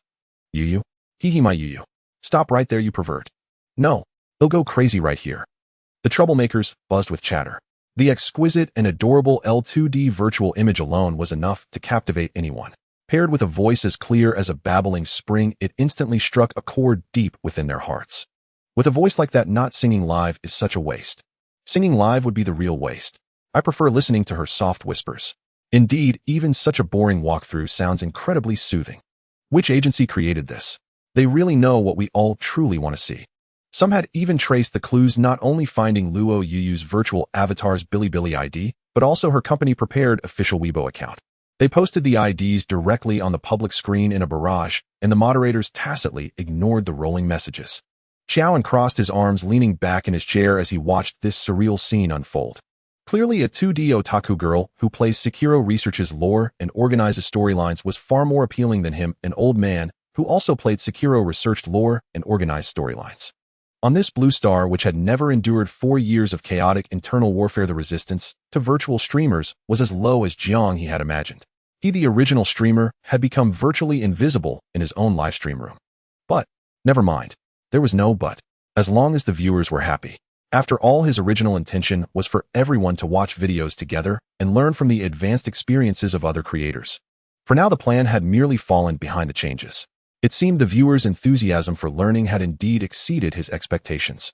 Yuyu? Hee my Yuyu. Stop right there, you pervert. No, they'll go crazy right here. The troublemakers buzzed with chatter. The exquisite and adorable L2D virtual image alone was enough to captivate anyone. Paired with a voice as clear as a babbling spring, it instantly struck a chord deep within their hearts. With a voice like that, not singing live is such a waste. Singing live would be the real waste. I prefer listening to her soft whispers. Indeed, even such a boring walkthrough sounds incredibly soothing. Which agency created this? They really know what we all truly want to see. Some had even traced the clues, not only finding Luo Yuyu's virtual avatar's Bilibili ID, but also her company-prepared official Weibo account. They posted the IDs directly on the public screen in a barrage, and the moderators tacitly ignored the rolling messages. Xiao crossed his arms, leaning back in his chair as he watched this surreal scene unfold. Clearly, a 2D otaku girl who plays Sekiro, researches lore, and organizes storylines was far more appealing than him, an old man who also played Sekiro, researched lore, and organized storylines. On this blue star, which had never endured 4 years of chaotic internal warfare, the resistance to virtual streamers was as low as Jiang He had imagined. He, the original streamer, had become virtually invisible in his own livestream room. But, never mind. There was no but. As long as the viewers were happy. After all, his original intention was for everyone to watch videos together and learn from the advanced experiences of other creators. For now, the plan had merely fallen behind the changes. It seemed the viewers' enthusiasm for learning had indeed exceeded his expectations.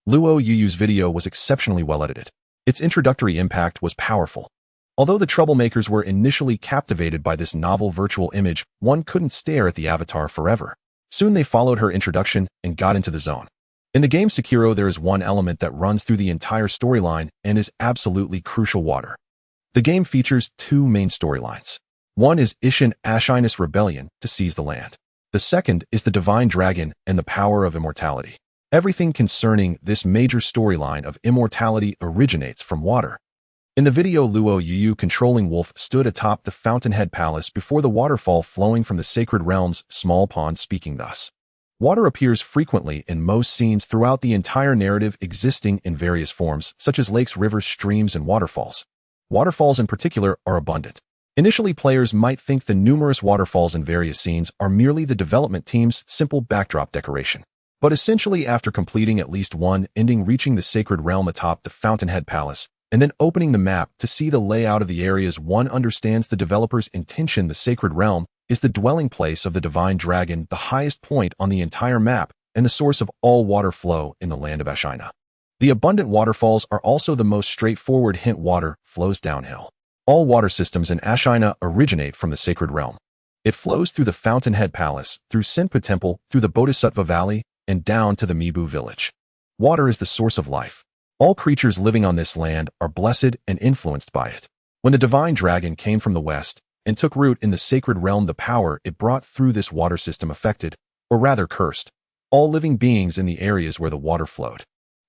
Luo Yuyu's video was exceptionally well edited. Its introductory impact was powerful. Although the troublemakers were initially captivated by this novel virtual image, one couldn't stare at the avatar forever. Soon they followed her introduction and got into the zone. In the game Sekiro, there is one element that runs through the entire storyline and is absolutely crucial: water. The game features 2 main storylines. One is Ishin Ashinus Rebellion to seize the land. The second is the Divine Dragon and the power of immortality. Everything concerning this major storyline of immortality originates from water. In the video, Luo Yuyu, controlling Wolf, stood atop the Fountainhead Palace before the waterfall flowing from the sacred realm's small pond, speaking thus. Water appears frequently in most scenes throughout the entire narrative, existing in various forms, such as lakes, rivers, streams, and waterfalls. Waterfalls in particular are abundant. Initially, players might think the numerous waterfalls in various scenes are merely the development team's simple backdrop decoration. But essentially, after completing at least one ending, reaching the sacred realm atop the Fountainhead Palace, and then opening the map to see the layout of the areas, one understands the developer's intention. The Sacred Realm is the dwelling place of the Divine Dragon, the highest point on the entire map, and the source of all water flow in the land of Ashina. The abundant waterfalls are also the most straightforward. Hint: water flows downhill. All water systems in Ashina originate from the Sacred Realm. It flows through the Fountainhead Palace, through Sinpa Temple, through the Bodhisattva Valley, and down to the Mibu village. Water is the source of life. All creatures living on this land are blessed and influenced by it. When the Divine Dragon came from the west and took root in the Sacred Realm, the power it brought through this water system affected, or rather cursed, all living beings in the areas where the water flowed.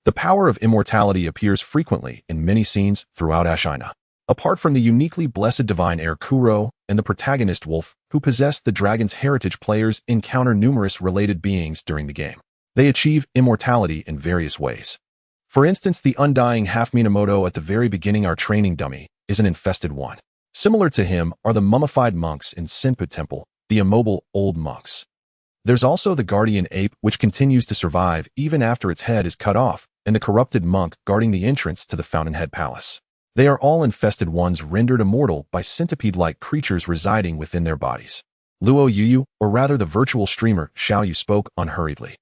The power of immortality appears frequently in many scenes throughout Ashina. Apart from the uniquely blessed divine heir Kuro and the protagonist Wolf, who possess the dragon's heritage, players encounter numerous related beings during the game. They achieve immortality in various ways. For instance, the undying Half-Minamoto at the very beginning, our training dummy, is an infested one. Similar to him are the mummified monks in Sinpa Temple, the immobile old monks. There's also the guardian ape, which continues to survive even after its head is cut off, and the corrupted monk guarding the entrance to the Fountainhead Palace. They are all infested ones rendered immortal by centipede-like creatures residing within their bodies. Luo Yuyu, or rather the virtual streamer Xiao Yu, spoke unhurriedly.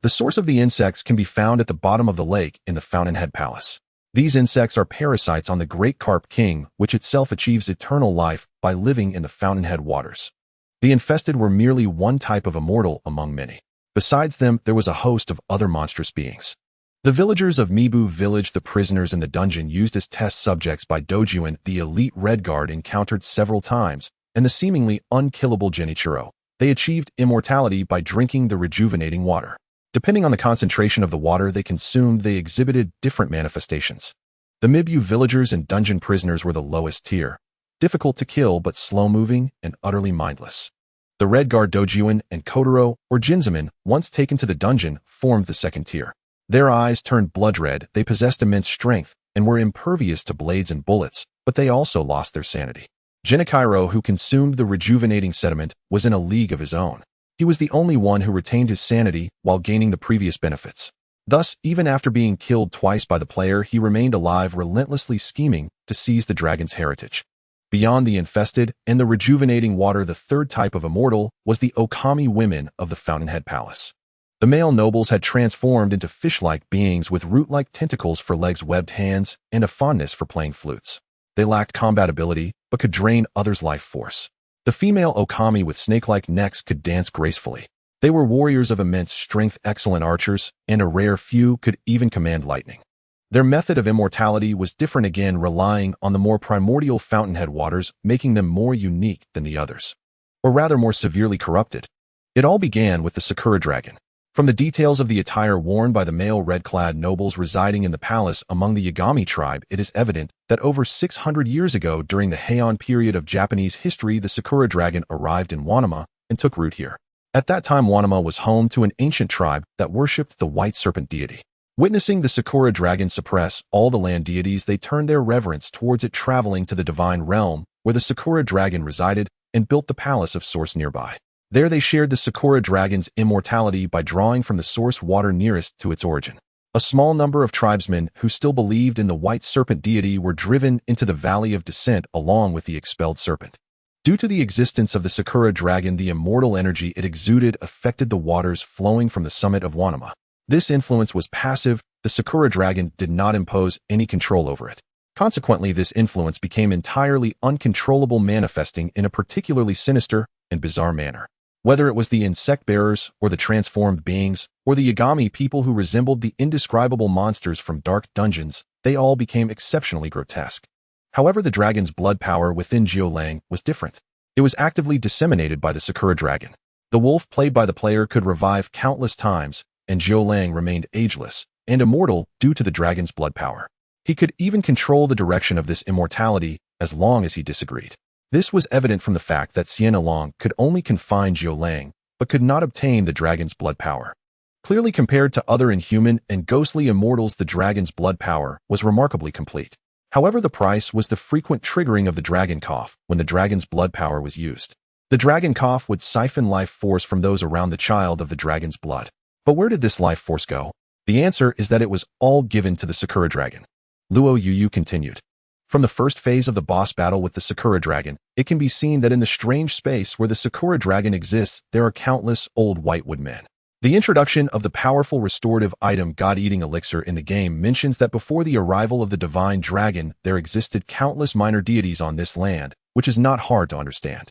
The source of the insects can be found at the bottom of the lake in the Fountainhead Palace. These insects are parasites on the Great Carp King, which itself achieves eternal life by living in the Fountainhead waters. The infested were merely one type of immortal among many. Besides them, there was a host of other monstrous beings. The villagers of Mibu village, the prisoners in the dungeon used as test subjects by Dojuin, the elite Red Guard, encountered several times, and the seemingly unkillable Genichiro. They achieved immortality by drinking the rejuvenating water. Depending on the concentration of the water they consumed, they exhibited different manifestations. The Mibu villagers and dungeon prisoners were the lowest tier, difficult to kill but slow-moving and utterly mindless. The Red Guard Dojuin and Kotaro, or Jinzaman, once taken to the dungeon, formed the second tier. Their eyes turned blood red, they possessed immense strength, and were impervious to blades and bullets, but they also lost their sanity. Genichiro, who consumed the rejuvenating sediment, was in a league of his own. He was the only one who retained his sanity while gaining the previous benefits. Thus, even after being killed twice by the player, he remained alive, relentlessly scheming to seize the dragon's heritage. Beyond the infested and the rejuvenating water, the third type of immortal was the Okami women of the Fountainhead Palace. The male nobles had transformed into fish-like beings with root-like tentacles for legs, webbed hands, and a fondness for playing flutes. They lacked combat ability, but could drain others' life force. The female Okami with snake-like necks could dance gracefully. They were warriors of immense strength, excellent archers, and a rare few could even command lightning. Their method of immortality was different, again relying on the more primordial Fountainhead waters, making them more unique than the others. Or rather, more severely corrupted. It all began with the Sakura Dragon. From the details of the attire worn by the male red-clad nobles residing in the palace among the Yagami tribe, it is evident that over 600 years ago, during the Heian period of Japanese history, the Sakura Dragon arrived in Wanama and took root here. At that time, Wanama was home to an ancient tribe that worshipped the white serpent deity. Witnessing the Sakura Dragon suppress all the land deities, they turned their reverence towards it, traveling to the divine realm where the Sakura Dragon resided and built the Palace of Source nearby. There they shared the Sakura Dragon's immortality by drawing from the source water nearest to its origin. A small number of tribesmen who still believed in the white serpent deity were driven into the Valley of Descent along with the expelled serpent. Due to the existence of the Sakura Dragon, the immortal energy it exuded affected the waters flowing from the summit of Wanama. This influence was passive. The Sakura Dragon did not impose any control over it. Consequently, this influence became entirely uncontrollable, manifesting in a particularly sinister and bizarre manner. Whether it was the insect bearers or the transformed beings or the Yagami people who resembled the indescribable monsters from dark dungeons, they all became exceptionally grotesque. However, the dragon's blood power within Jiulang was different. It was actively disseminated by the Sakura Dragon. The wolf played by the player could revive countless times, and Jiulang remained ageless and immortal due to the dragon's blood power. He could even control the direction of this immortality as long as he disagreed. This was evident from the fact that Sienna Long could only confine Jiulang, but could not obtain the dragon's blood power. Clearly, compared to other inhuman and ghostly immortals, the dragon's blood power was remarkably complete. However, the price was the frequent triggering of the dragon cough when the dragon's blood power was used. The dragon cough would siphon life force from those around the child of the dragon's blood. But where did this life force go? The answer is that it was all given to the Sakura Dragon. Luo Yu continued. From the first phase of the boss battle with the Sakura Dragon, it can be seen that in the strange space where the Sakura Dragon exists, there are countless old Whitewood men. The introduction of the powerful restorative item God-Eating Elixir in the game mentions that before the arrival of the Divine Dragon, there existed countless minor deities on this land, which is not hard to understand.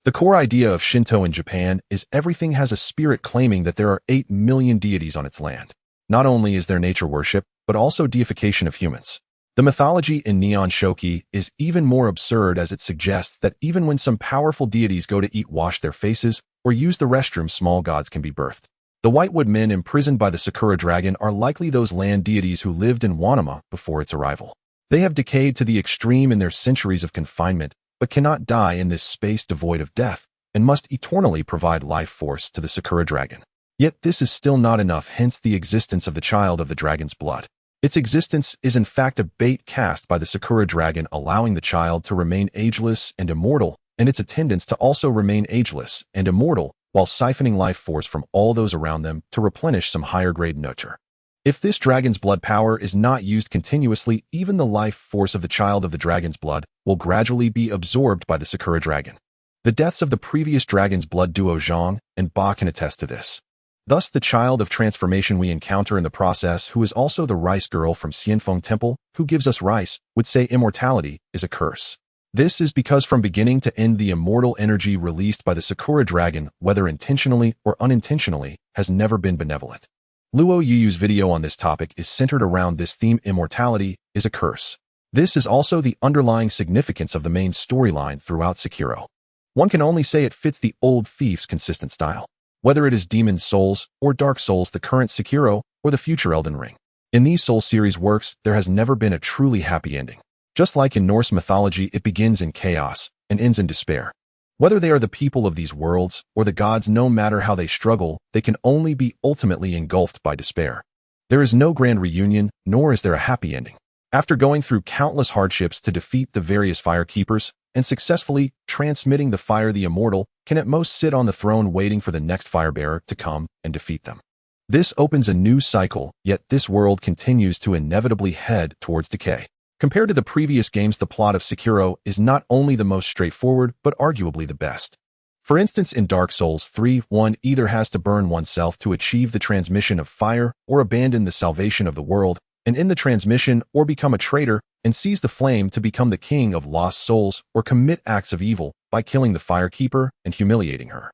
The core idea of Shinto in Japan is everything has a spirit claiming that there are 8 million deities on its land. Not only is there nature worship, but also deification of humans. The mythology in Neon Shoki is even more absurd as it suggests that even when some powerful deities go to wash their faces, or use the restroom, small gods can be birthed. The Whitewood men imprisoned by the Sakura Dragon are likely those land deities who lived in Wanama before its arrival. They have decayed to the extreme in their centuries of confinement, but cannot die in this space devoid of death, and must eternally provide life force to the Sakura Dragon. Yet this is still not enough, hence the existence of the child of the dragon's blood. Its existence is in fact a bait cast by the Sakura Dragon, allowing the child to remain ageless and immortal, and its attendants to also remain ageless and immortal, while siphoning life force from all those around them to replenish some higher-grade nurture. If this dragon's blood power is not used continuously, even the life force of the child of the dragon's blood will gradually be absorbed by the Sakura Dragon. The deaths of the previous dragon's blood duo Jiang and Ba can attest to this. Thus, the child of transformation we encounter in the process, who is also the rice girl from Xianfeng Temple, who gives us rice, would say immortality is a curse. This is because from beginning to end the immortal energy released by the Sakura Dragon, whether intentionally or unintentionally, has never been benevolent. Luo Yu's video on this topic is centered around this theme: immortality is a curse. This is also the underlying significance of the main storyline throughout Sekiro. One can only say it fits the old thief's consistent style. Whether it is Demon Souls or Dark Souls, the current Sekiro, or the future Elden Ring. In these Soul series works, there has never been a truly happy ending. Just like in Norse mythology, it begins in chaos and ends in despair. Whether they are the people of these worlds or the gods, no matter how they struggle, they can only be ultimately engulfed by despair. There is no grand reunion, nor is there a happy ending. After going through countless hardships to defeat the various fire keepers and successfully transmitting the fire, the immortal can at most sit on the throne waiting for the next firebearer to come and defeat them. This opens a new cycle, yet this world continues to inevitably head towards decay. Compared to the previous games, the plot of Sekiro is not only the most straightforward, but arguably the best. For instance, in Dark Souls 3, one either has to burn oneself to achieve the transmission of fire, or abandon the salvation of the world, and in the transmission, or become a traitor and seize the flame to become the king of lost souls, or commit acts of evil by killing the firekeeper and humiliating her.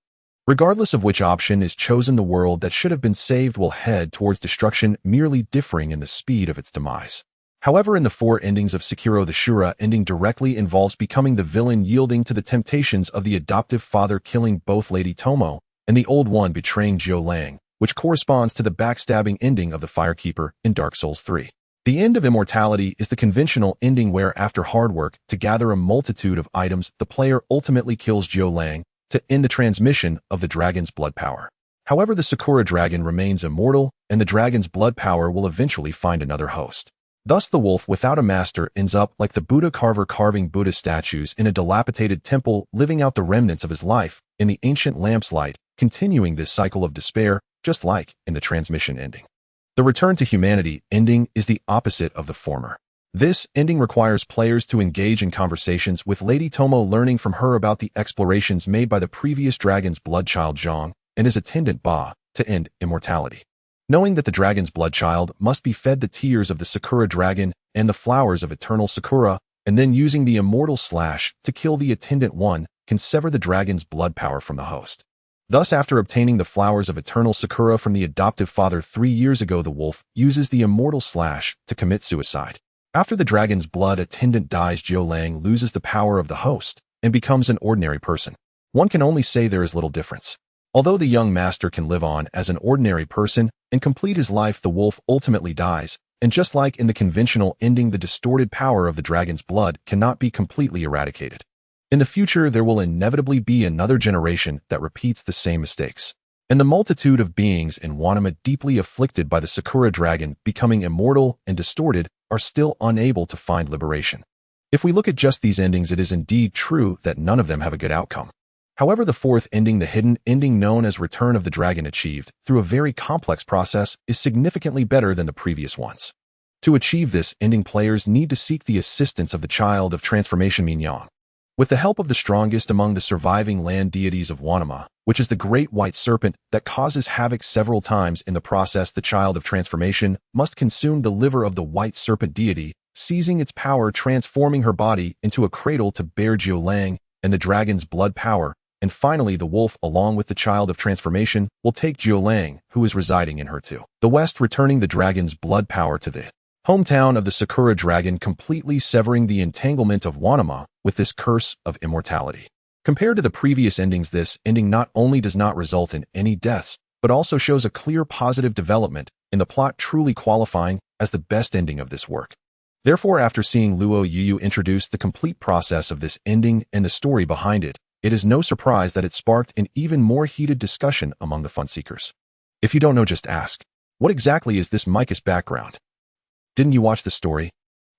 Regardless of which option is chosen, the world that should have been saved will head towards destruction, merely differing in the speed of its demise. However, in the 4 endings of Sekiro, the Shura ending directly involves becoming the villain, yielding to the temptations of the adoptive father, killing both Lady Tomo and the Old One, betraying Jiao Lang, which corresponds to the backstabbing ending of the Firekeeper in Dark Souls 3. The end of immortality is the conventional ending where, after hard work to gather a multitude of items, the player ultimately kills Jiao Lang to end the transmission of the dragon's blood power. However, the Sakura Dragon remains immortal, and the dragon's blood power will eventually find another host. Thus, the wolf without a master ends up like the Buddha carver carving Buddha statues in a dilapidated temple, living out the remnants of his life in the ancient lamp's light, continuing this cycle of despair, just like in the transmission ending. The Return to Humanity ending is the opposite of the former. This ending requires players to engage in conversations with Lady Tomo, learning from her about the explorations made by the previous dragon's blood child Jiang and his attendant Ba to end immortality. Knowing that the dragon's blood child must be fed the tears of the Sakura Dragon and the flowers of eternal Sakura, and then using the immortal slash to kill the attendant one can sever the dragon's blood power from the host. Thus, after obtaining the flowers of eternal Sakura from the adoptive father 3 years ago, the wolf uses the immortal slash to commit suicide. After the dragon's blood attendant dies, Jiao Lang loses the power of the host and becomes an ordinary person. One can only say there is little difference. Although the young master can live on as an ordinary person and complete his life, the wolf ultimately dies, and just like in the conventional ending, the distorted power of the dragon's blood cannot be completely eradicated. In the future, there will inevitably be another generation that repeats the same mistakes. And the multitude of beings in Wanama deeply afflicted by the Sakura Dragon becoming immortal and distorted are still unable to find liberation. If we look at just these endings, it is indeed true that none of them have a good outcome. However, the 4th ending, the hidden ending known as Return of the Dragon, achieved through a very complex process, is significantly better than the previous ones. To achieve this ending, players need to seek the assistance of the Child of Transformation Minyan. With the help of the strongest among the surviving land deities of Wanama, which is the great white serpent that causes havoc several times in the process, the Child of Transformation must consume the liver of the white serpent deity, seizing its power, transforming her body into a cradle to bear Jiulang and the dragon's blood power, and finally the wolf, along with the Child of Transformation, will take Jiulang, who is residing in her to the west, returning the dragon's blood power to the hometown of the Sakura dragon, completely severing the entanglement of Wanama with this curse of immortality. Compared to the previous endings, this ending not only does not result in any deaths, but also shows a clear positive development in the plot, truly qualifying as the best ending of this work. Therefore, after seeing Luo Yu introduce the complete process of this ending and the story behind it, it is no surprise that it sparked an even more heated discussion among the fun seekers. If you don't know, just ask, what exactly is this Micah's background? Didn't you watch the story?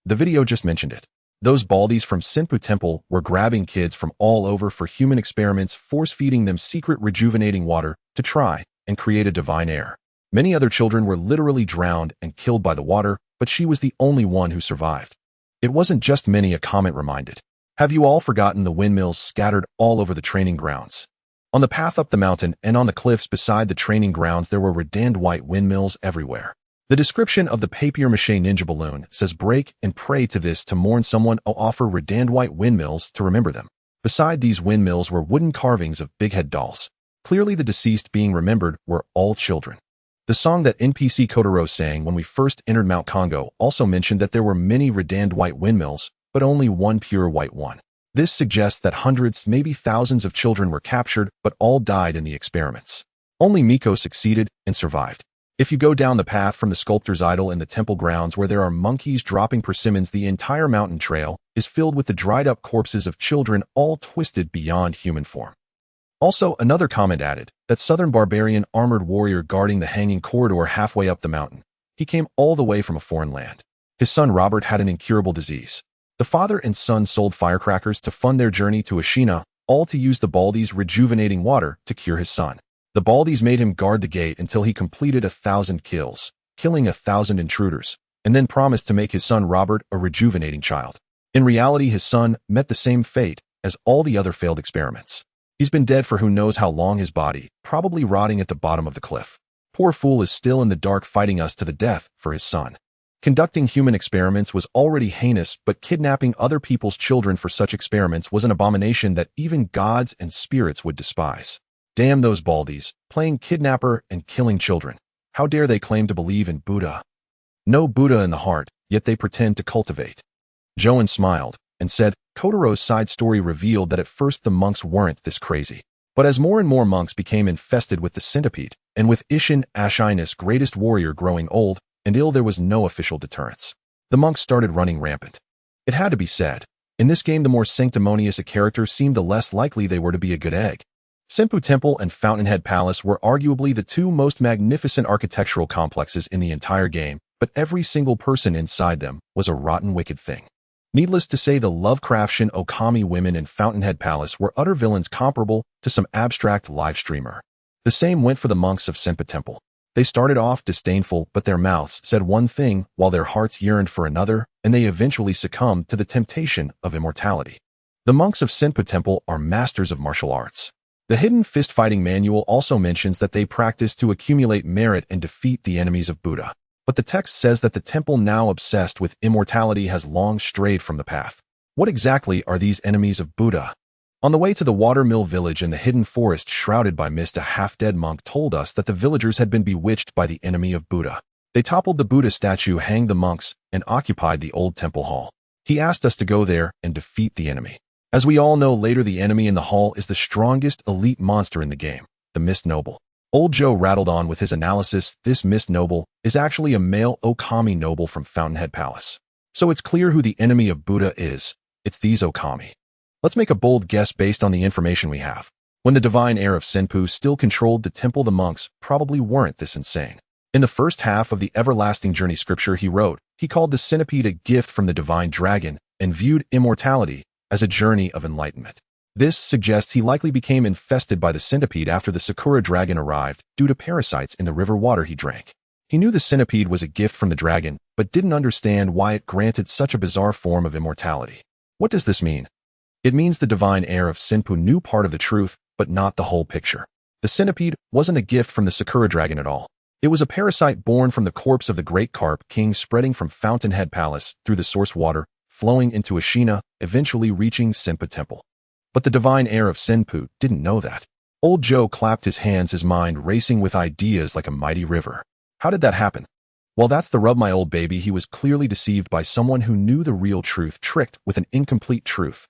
The video just mentioned it. Those baldies from Senpu Temple were grabbing kids from all over for human experiments, force-feeding them secret rejuvenating water to try and create a divine heir. Many other children were literally drowned and killed by the water, but she was the only one who survived. It wasn't just many, a comment reminded. Have you all forgotten the windmills scattered all over the training grounds? On the path up the mountain and on the cliffs beside the training grounds, there were redand white windmills everywhere. The description of the papier-mâché ninja balloon says, break and pray to this to mourn someone, or offer redand white windmills to remember them. Beside these windmills were wooden carvings of big head dolls. Clearly the deceased being remembered were all children. The song that NPC Kotaro sang when we first entered Mount Congo also mentioned that there were many redand white windmills, but only one pure white one. This suggests that hundreds, maybe thousands of children were captured, but all died in the experiments. Only Miko succeeded and survived. If you go down the path from the sculptor's idol in the temple grounds where there are monkeys dropping persimmons, the entire mountain trail is filled with the dried-up corpses of children, all twisted beyond human form. Also, another comment added that southern barbarian armored warrior guarding the hanging corridor halfway up the mountain. He came all the way from a foreign land. His son Robert had an incurable disease. The father and son sold firecrackers to fund their journey to Ashina, all to use the Baldi's rejuvenating water to cure his son. The Baldi's made him guard the gate until he completed 1,000 kills, killing 1,000 intruders, and then promised to make his son Robert a rejuvenating child. In reality, his son met the same fate as all the other failed experiments. He's been dead for who knows how long, his body probably rotting at the bottom of the cliff. Poor fool is still in the dark, fighting us to the death for his son. Conducting human experiments was already heinous, but kidnapping other people's children for such experiments was an abomination that even gods and spirits would despise. Damn those Baldi's, playing kidnapper and killing children. How dare they claim to believe in Buddha? No Buddha in the heart, yet they pretend to cultivate. Joan smiled and said, Kotaro's side story revealed that at first the monks weren't this crazy. But as more and more monks became infested with the centipede, and with Ishin Ashinus, greatest warrior, growing old and ill, there was no official deterrence. The monks started running rampant. It had to be said, in this game the more sanctimonious a character seemed, the less likely they were to be a good egg. Senpu Temple and Fountainhead Palace were arguably the two most magnificent architectural complexes in the entire game, but every single person inside them was a rotten, wicked thing. Needless to say, the Lovecraftian Okami women in Fountainhead Palace were utter villains, comparable to some abstract live streamer. The same went for the monks of Senpu Temple. They started off disdainful, but their mouths said one thing while their hearts yearned for another, and they eventually succumbed to the temptation of immortality. The monks of Senpu Temple are masters of martial arts. The Hidden Fist Fighting Manual also mentions that they practice to accumulate merit and defeat the enemies of Buddha. But the text says that the temple, now obsessed with immortality, has long strayed from the path. What exactly are these enemies of Buddha? On the way to the Watermill Village in the hidden forest shrouded by mist, a half-dead monk told us that the villagers had been bewitched by the enemy of Buddha. They toppled the Buddha statue, hanged the monks, and occupied the old temple hall. He asked us to go there and defeat the enemy. As we all know later, the enemy in the hall is the strongest elite monster in the game, the Mist Noble. Old Joe rattled on with his analysis. This Mist Noble is actually a male Okami noble from Fountainhead Palace. So it's clear who the enemy of Buddha is. It's these Okami. Let's make a bold guess based on the information we have. When the divine heir of Senpu still controlled the temple, the monks probably weren't this insane. In the first half of the Everlasting Journey scripture he wrote, he called the centipede a gift from the divine dragon and viewed immortality as a journey of enlightenment. This suggests he likely became infested by the centipede after the Sakura dragon arrived due to parasites in the river water he drank. He knew the centipede was a gift from the dragon, but but didn't understand why it granted such a bizarre form of immortality. What does this mean? It means the divine heir of Senpu knew part of the truth, but not the whole picture. The centipede wasn't a gift from the Sakura dragon at all. It was a parasite born from the corpse of the great carp king, spreading from Fountainhead Palace through the source water, flowing into Ashina, eventually reaching Senpu Temple. But the divine heir of Senpu didn't know that. Old Joe clapped his hands, his mind racing with ideas like a mighty river. How did that happen? Well, that's the rub, my old baby. He was clearly deceived by someone who knew the real truth, tricked with an incomplete truth.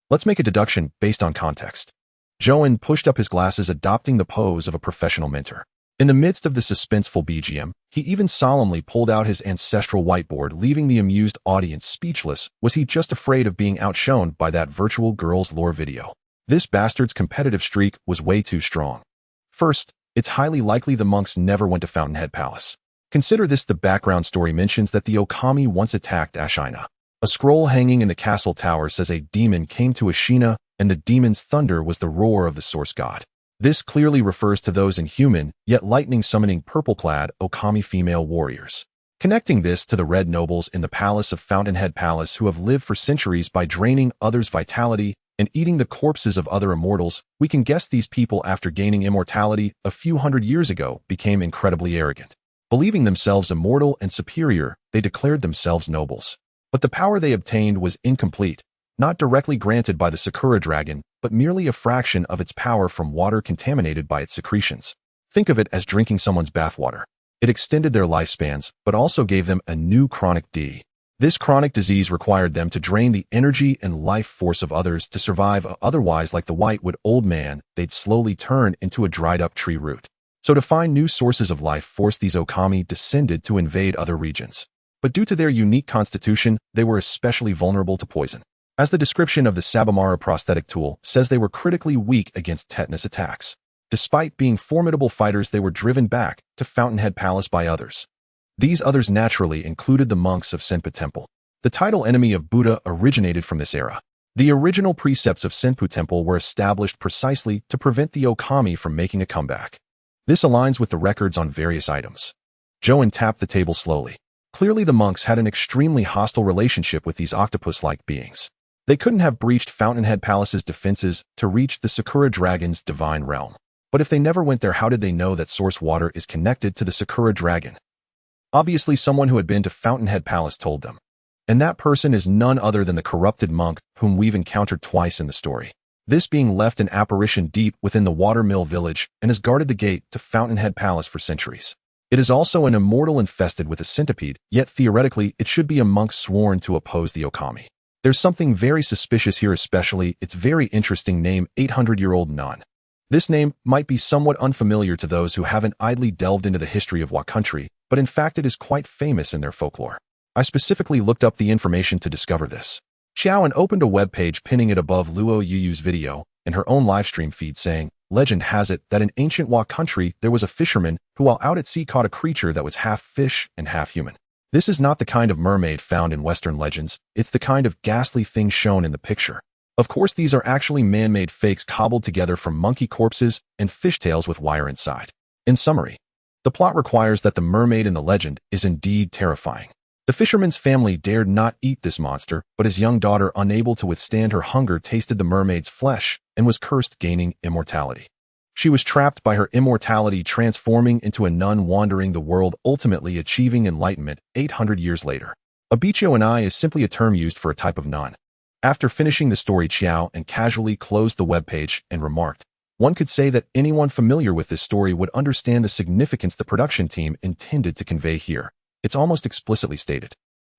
Let's make a deduction based on context. Joan pushed up his glasses, adopting the pose of a professional mentor. In the midst of the suspenseful BGM, he even solemnly pulled out his ancestral whiteboard, leaving the amused audience speechless. Was he just afraid of being outshone by that virtual girl's lore video? This bastard's competitive streak was way too strong. First, it's highly likely the monks never went to Fountainhead Palace. Consider this: the background story mentions that the Okami once attacked Ashina. A scroll hanging in the castle tower says a demon came to Ashina, and the demon's thunder was the roar of the source god. This clearly refers to those inhuman, yet lightning-summoning purple-clad Okami female warriors. Connecting this to the red nobles in the palace of Fountainhead Palace who have lived for centuries by draining others' vitality and eating the corpses of other immortals, we can guess these people, after gaining immortality a few hundred years ago, became incredibly arrogant. Believing themselves immortal and superior, they declared themselves nobles. But the power they obtained was incomplete, not directly granted by the Sakura dragon, but merely a fraction of its power from water contaminated by its secretions. Think of it as drinking someone's bathwater. It extended their lifespans, but also gave them a new chronic D. This chronic disease required them to drain the energy and life force of others to survive. Otherwise, like the whitewood old man, they'd slowly turn into a dried-up tree root. So to find new sources of life force, these Okami descended to invade other regions. But due to their unique constitution, they were especially vulnerable to poison. As the description of the Sabamara prosthetic tool says, they were critically weak against tetanus attacks. Despite being formidable fighters, they were driven back to Fountainhead Palace by others. These others naturally included the monks of Senpu Temple. The title enemy of Buddha originated from this era. The original precepts of Senpu Temple were established precisely to prevent the Okami from making a comeback. This aligns with the records on various items. Joan tapped the table slowly. Clearly, the monks had an extremely hostile relationship with these octopus-like beings. They couldn't have breached Fountainhead Palace's defenses to reach the Sakura dragon's divine realm. But if they never went there, how did they know that source water is connected to the Sakura dragon? Obviously, someone who had been to Fountainhead Palace told them. And that person is none other than the corrupted monk whom we've encountered twice in the story. This being left an apparition deep within the Watermill village and has guarded the gate to Fountainhead Palace for centuries. It is also an immortal infested with a centipede, yet theoretically it should be a monk sworn to oppose the Okami. There's something very suspicious here, especially its very interesting name, 800-year-old nun. This name might be somewhat unfamiliar to those who haven't idly delved into the history of Wa country, but in fact it is quite famous in their folklore. I specifically looked up the information to discover this. Xiaoan opened a web page, pinning it above Luo Yuyu's video and her own livestream feed, saying, "Legend has it that in ancient Wa country there was a fisherman who while out at sea caught a creature that was half fish and half human. This is not the kind of mermaid found in Western legends, it's the kind of ghastly thing shown in the picture. Of course, these are actually man-made fakes cobbled together from monkey corpses and fishtails with wire inside. In summary, the plot requires that the mermaid in the legend is indeed terrifying. The fisherman's family dared not eat this monster, but his young daughter, unable to withstand her hunger, tasted the mermaid's flesh and was cursed, gaining immortality. She was trapped by her immortality, transforming into a nun wandering the world, ultimately achieving enlightenment 800 years later. A bicho and I is simply a term used for a type of nun." After finishing the story, Xiao and casually closed the webpage and remarked, "One could say that anyone familiar with this story would understand the significance the production team intended to convey here. It's almost explicitly stated.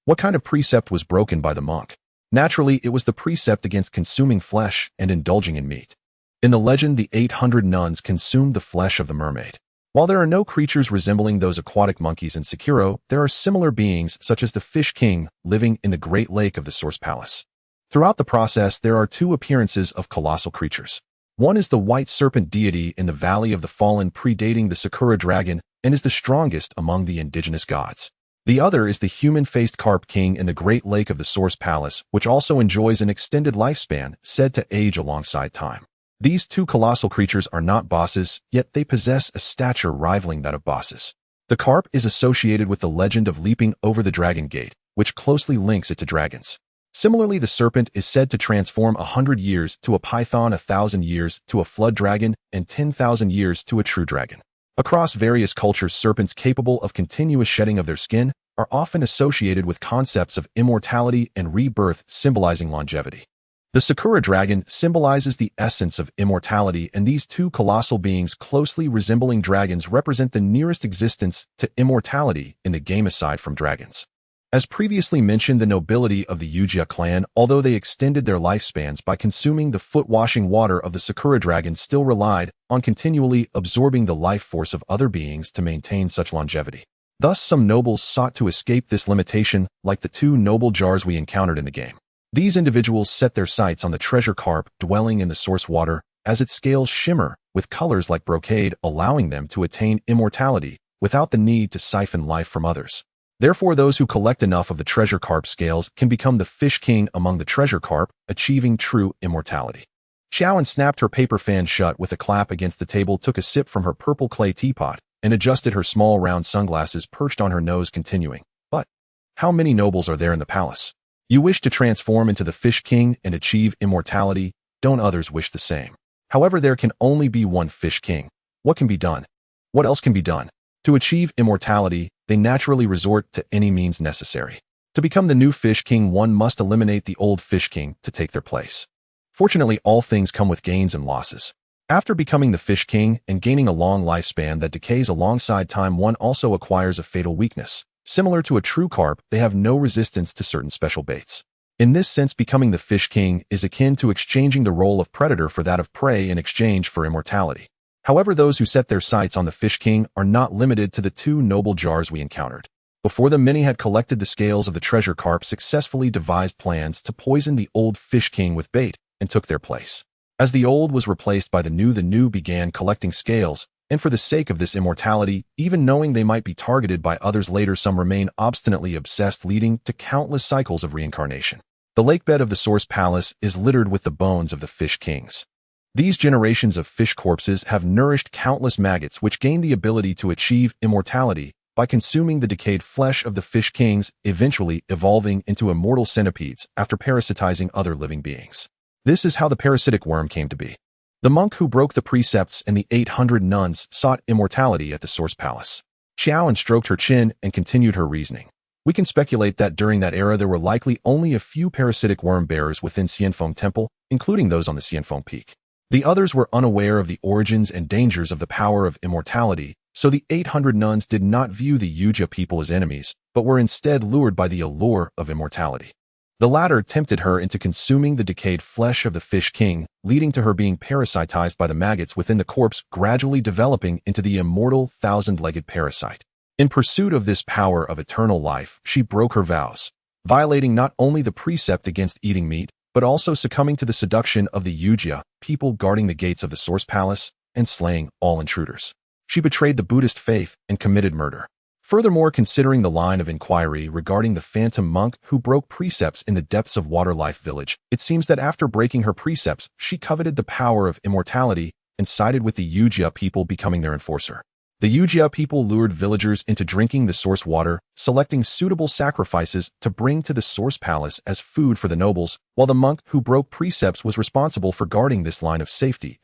What kind of precept was broken by the monk? Naturally, it was the precept against consuming flesh and indulging in meat. In the legend, the 800 nuns consumed the flesh of the mermaid. While there are no creatures resembling those aquatic monkeys in Sekiro, there are similar beings such as the Fish King living in the Great Lake of the Source Palace. Throughout the process, there are two appearances of colossal creatures. One is the white serpent deity in the Valley of the Fallen, predating the Sakura dragon, and is the strongest among the indigenous gods. The other is the human-faced carp king in the Great Lake of the Source Palace, which also enjoys an extended lifespan, said to age alongside time. These two colossal creatures are not bosses, yet they possess a stature rivaling that of bosses. The carp is associated with the legend of leaping over the dragon gate, which closely links it to dragons. Similarly, the serpent is said to transform 100 years to a python, 1,000 years to a flood dragon, and 10,000 years to a true dragon. Across various cultures, serpents capable of continuous shedding of their skin are often associated with concepts of immortality and rebirth, symbolizing longevity. The Sakura dragon symbolizes the essence of immortality, and these two colossal beings closely resembling dragons represent the nearest existence to immortality in the game aside from dragons. As previously mentioned, the nobility of the Ujiha clan, although they extended their lifespans by consuming the foot-washing water of the Sakura dragon, still relied on continually absorbing the life force of other beings to maintain such longevity. Thus, some nobles sought to escape this limitation, like the two noble jars we encountered in the game. These individuals set their sights on the treasure carp dwelling in the source water, as its scales shimmer with colors like brocade, allowing them to attain immortality without the need to siphon life from others. Therefore, those who collect enough of the treasure carp scales can become the fish king among the treasure carp, achieving true immortality. Xiaoan snapped her paper fan shut with a clap against the table, took a sip from her purple clay teapot, and adjusted her small round sunglasses perched on her nose, continuing. But how many nobles are there in the palace? You wish to transform into the fish king and achieve immortality. Don't others wish the same? However, there can only be one fish king. What can be done? What else can be done? To achieve immortality, they naturally resort to any means necessary. To become the new fish king, one must eliminate the old fish king to take their place. Fortunately, all things come with gains and losses. After becoming the fish king and gaining a long lifespan that decays alongside time, one also acquires a fatal weakness. Similar to a true carp, they have no resistance to certain special baits. In this sense, becoming the fish king is akin to exchanging the role of predator for that of prey in exchange for immortality. However, those who set their sights on the fish king are not limited to the two noble jars we encountered. Before them, many had collected the scales of the treasure carp, successfully devised plans to poison the old fish king with bait, and took their place. As the old was replaced by the new began collecting scales, and for the sake of this immortality, even knowing they might be targeted by others later, some remain obstinately obsessed, leading to countless cycles of reincarnation. The lakebed of the Source Palace is littered with the bones of the fish kings. These generations of fish corpses have nourished countless maggots, which gain the ability to achieve immortality by consuming the decayed flesh of the fish kings, eventually evolving into immortal centipedes after parasitizing other living beings. This is how the parasitic worm came to be. The monk who broke the precepts and the 800 nuns sought immortality at the Source Palace. Xiaoan stroked her chin and continued her reasoning. We can speculate that during that era there were likely only a few parasitic worm bearers within Xianfeng Temple, including those on the Xianfeng Peak. The others were unaware of the origins and dangers of the power of immortality, so the 800 nuns did not view the Ujiha people as enemies, but were instead lured by the allure of immortality. The latter tempted her into consuming the decayed flesh of the fish king, leading to her being parasitized by the maggots within the corpse, gradually developing into the immortal thousand-legged parasite. In pursuit of this power of eternal life, she broke her vows, violating not only the precept against eating meat, but also succumbing to the seduction of the Ujiha people guarding the gates of the Source Palace and slaying all intruders. She betrayed the Buddhist faith and committed murder. Furthermore, considering the line of inquiry regarding the phantom monk who broke precepts in the depths of Waterlife Village, it seems that after breaking her precepts, she coveted the power of immortality and sided with the Ujiha people, becoming their enforcer. The Ujiha people lured villagers into drinking the source water, selecting suitable sacrifices to bring to the Source Palace as food for the nobles, while the monk who broke precepts was responsible for guarding this line of safety.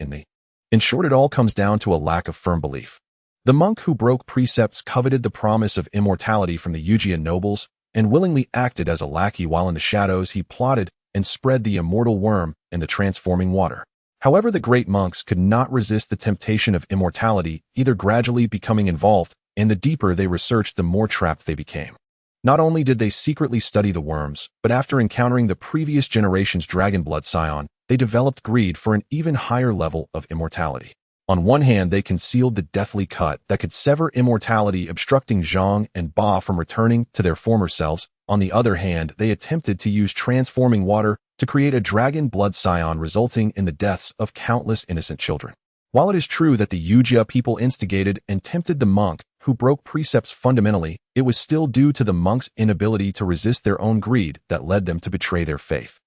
In short, it all comes down to a lack of firm belief. The monk who broke precepts coveted the promise of immortality from the Ujiha nobles and willingly acted as a lackey, while in the shadows he plotted and spread the immortal worm and the transforming water. However, the great monks could not resist the temptation of immortality, either gradually becoming involved, and the deeper they researched, the more trapped they became. Not only did they secretly study the worms, but after encountering the previous generation's dragon blood scion, they developed greed for an even higher level of immortality. On one hand, they concealed the deathly cut that could sever immortality, obstructing Zhang and Ba from returning to their former selves. On the other hand, they attempted to use transforming water to create a dragon blood scion, resulting in the deaths of countless innocent children. While it is true that the Ujiha people instigated and tempted the monk who broke precepts, fundamentally, it was still due to the monk's inability to resist their own greed that led them to betray their faith.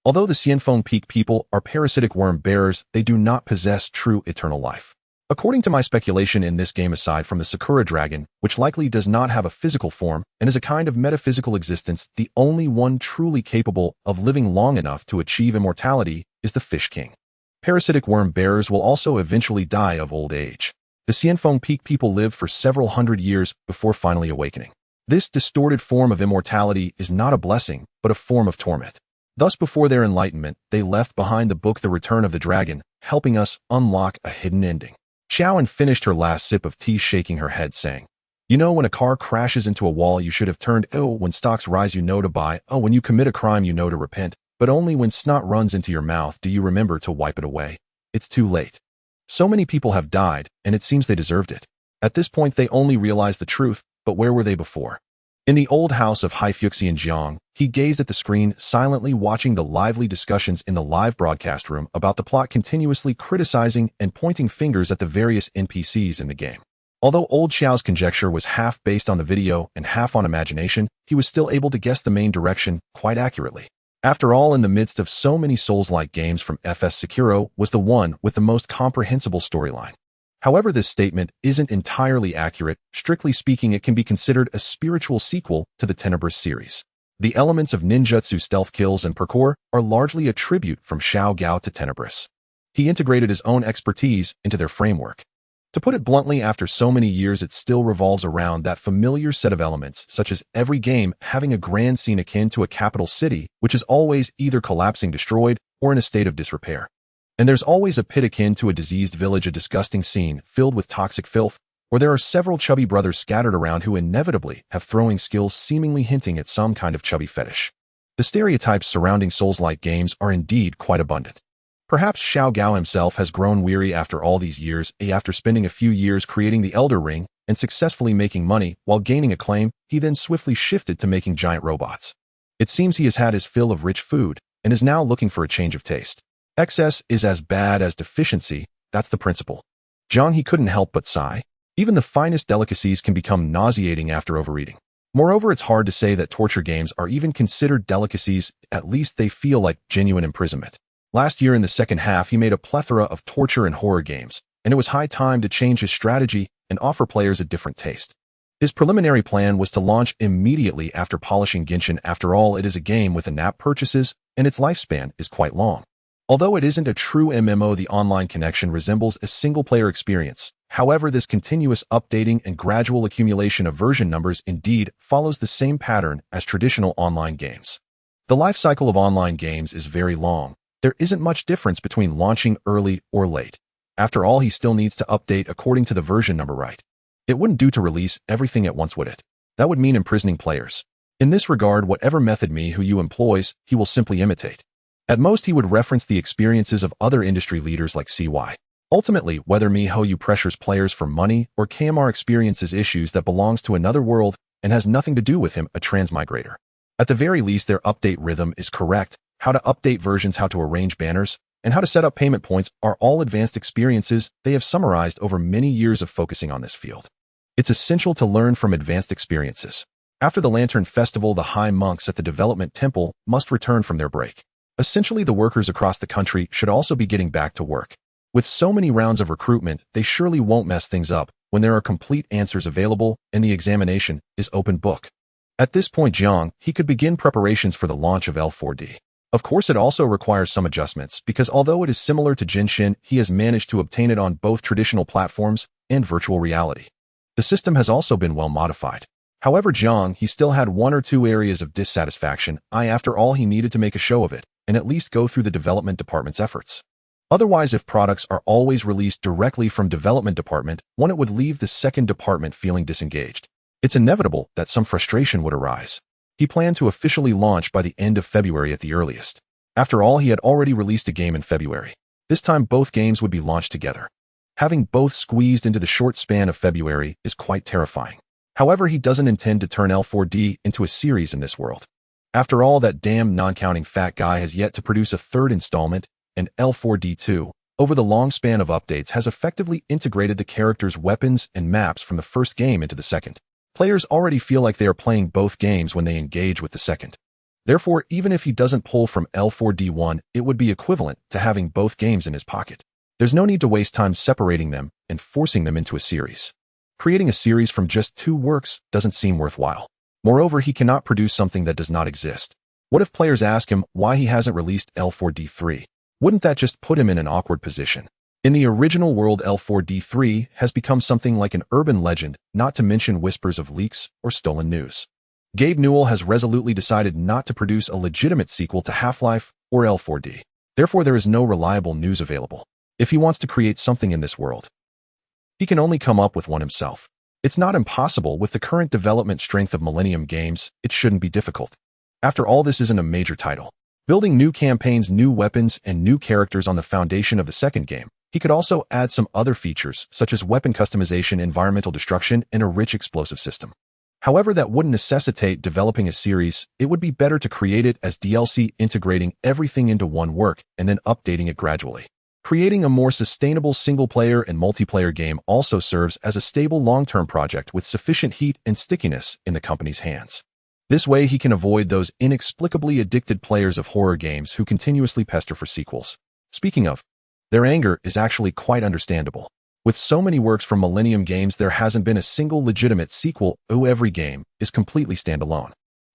Although the Xianfeng Peak people are parasitic worm bearers, they do not possess true eternal life. According to my speculation in this game, aside from the Sakura dragon, which likely does not have a physical form and is a kind of metaphysical existence, the only one truly capable of living long enough to achieve immortality is the Fish King. Parasitic worm bearers will also eventually die of old age. The Xianfeng Peak people live for several hundred years before finally awakening. This distorted form of immortality is not a blessing, but a form of torment. Thus, before their enlightenment, they left behind the book The Return of the Dragon, helping us unlock a hidden ending. Xiaoan finished her last sip of tea, shaking her head, saying, "You know, when a car crashes into a wall, you should have turned. Oh, when stocks rise, you know to buy. Oh, when you commit a crime, you know to repent. But only when snot runs into your mouth do you remember to wipe it away. It's too late." So many people have died, and it seems they deserved it. At this point, they only realized the truth, but where were they before? In the old house of Haifuxi and Jiang, he gazed at the screen, silently watching the lively discussions in the live broadcast room about the plot, continuously criticizing and pointing fingers at the various NPCs in the game. Although old Xiao's conjecture was half based on the video and half on imagination, he was still able to guess the main direction quite accurately. After all, in the midst of so many Souls-like games from FS Sekiro was the one with the most comprehensible storyline. However, this statement isn't entirely accurate. Strictly speaking, it can be considered a spiritual sequel to the Tenebris series. The elements of ninjutsu, stealth kills, and parkour are largely a tribute from Xiao Gao to Tenebris. He integrated his own expertise into their framework. To put it bluntly, after so many years, it still revolves around that familiar set of elements, such as every game having a grand scene akin to a capital city, which is always either collapsing, destroyed, or in a state of disrepair. And there's always a pit akin to a diseased village, a disgusting scene filled with toxic filth, where there are several chubby brothers scattered around who inevitably have throwing skills, seemingly hinting at some kind of chubby fetish. The stereotypes surrounding Souls-like games are indeed quite abundant. Perhaps Xiao Gao himself has grown weary after all these years. After spending a few years creating the Elder Ring and successfully making money while gaining acclaim, he then swiftly shifted to making giant robots. It seems he has had his fill of rich food and is now looking for a change of taste. Excess is as bad as deficiency, that's the principle. Jiang He couldn't help but sigh. Even the finest delicacies can become nauseating after overeating. Moreover, it's hard to say that torture games are even considered delicacies. At least they feel like genuine imprisonment. Last year in the second half, he made a plethora of torture and horror games, and it was high time to change his strategy and offer players a different taste. His preliminary plan was to launch immediately after polishing Genshin. After all, it is a game with in-app purchases, and its lifespan is quite long. Although it isn't a true MMO, the online connection resembles a single-player experience. However, this continuous updating and gradual accumulation of version numbers indeed follows the same pattern as traditional online games. The life cycle of online games is very long. There isn't much difference between launching early or late. After all, he still needs to update according to the version number, right? It wouldn't do to release everything at once, would it? That would mean imprisoning players. In this regard, whatever method Mihoyu employs, he will simply imitate. At most, he would reference the experiences of other industry leaders like CY. Ultimately, whether Mihoyu pressures players for money or KMR experiences issues that belongs to another world and has nothing to do with him, a transmigrator. At the very least, their update rhythm is correct. How to update versions, how to arrange banners, and how to set up payment points are all advanced experiences they have summarized over many years of focusing on this field. It's essential to learn from advanced experiences. After the Lantern Festival, the high monks at the development temple must return from their break. Essentially, the workers across the country should also be getting back to work. With so many rounds of recruitment, they surely won't mess things up when there are complete answers available and the examination is open book. At this point, Jiang He could begin preparations for the launch of L4D. Of course, it also requires some adjustments because although it is similar to Genshin, he has managed to obtain it on both traditional platforms and virtual reality. The system has also been well modified. However, Jiang He still had one or two areas of dissatisfaction. After all, he needed to make a show of it and at least go through the development department's efforts. Otherwise, if products are always released directly from development department, it would leave the second department feeling disengaged. It's inevitable that some frustration would arise. He planned to officially launch by the end of February at the earliest. After all, he had already released a game in February. This time, both games would be launched together. Having both squeezed into the short span of February is quite terrifying. However, he doesn't intend to turn L4D into a series in this world. After all, that damn non-counting fat guy has yet to produce a third installment, and L4D2, over the long span of updates, has effectively integrated the characters' weapons and maps from the first game into the second. Players already feel like they are playing both games when they engage with the second. Therefore, even if he doesn't pull from L4D1, it would be equivalent to having both games in his pocket. There's no need to waste time separating them and forcing them into a series. Creating a series from just 2 works doesn't seem worthwhile. Moreover, he cannot produce something that does not exist. What if players ask him why he hasn't released L4D3? Wouldn't that just put him in an awkward position? In the original world, L4D3 has become something like an urban legend, not to mention whispers of leaks or stolen news. Gabe Newell has resolutely decided not to produce a legitimate sequel to Half-Life or L4D. Therefore, there is no reliable news available. If he wants to create something in this world, he can only come up with one himself. It's not impossible. With the current development strength of Millennium Games, it shouldn't be difficult. After all, this isn't a major title. Building new campaigns, new weapons, and new characters on the foundation of the second game, he could also add some other features, such as weapon customization, environmental destruction, and a rich explosive system. However, that wouldn't necessitate developing a series. It would be better to create it as DLC, integrating everything into one work and then updating it gradually. Creating a more sustainable single-player and multiplayer game also serves as a stable long-term project with sufficient heat and stickiness in the company's hands. This way, he can avoid those inexplicably addicted players of horror games who continuously pester for sequels. Speaking of, their anger is actually quite understandable. With so many works from Millennium Games, there hasn't been a single legitimate sequel. Every game is completely standalone.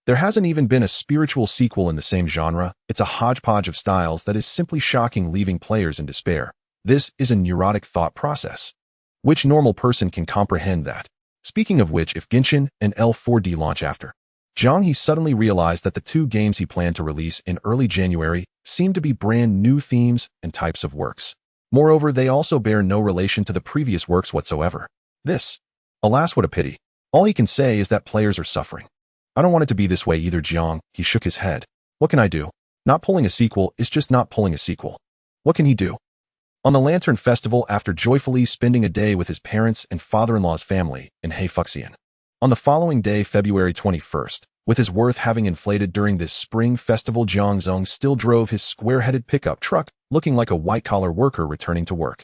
There hasn't even been a spiritual sequel in the same genre. It's a hodgepodge of styles that is simply shocking, leaving players in despair. This is a neurotic thought process. Which normal person can comprehend that? Speaking of which, if Genshin and L4D launch after Jiang He suddenly realized that the 2 games he planned to release in early January seemed to be brand new themes and types of works. Moreover, they also bear no relation to the previous works whatsoever. This, alas, what a pity. All he can say is that players are suffering. I don't want it to be this way either, Jiang. He shook his head. What can I do? Not pulling a sequel is just not pulling a sequel. What can he do? On the Lantern Festival, after joyfully spending a day with his parents and father-in-law's family in Heifuxian. On the following day, February 21st, with his worth having inflated during this spring festival, Jiang Zong still drove his square-headed pickup truck, looking like a white-collar worker returning to work.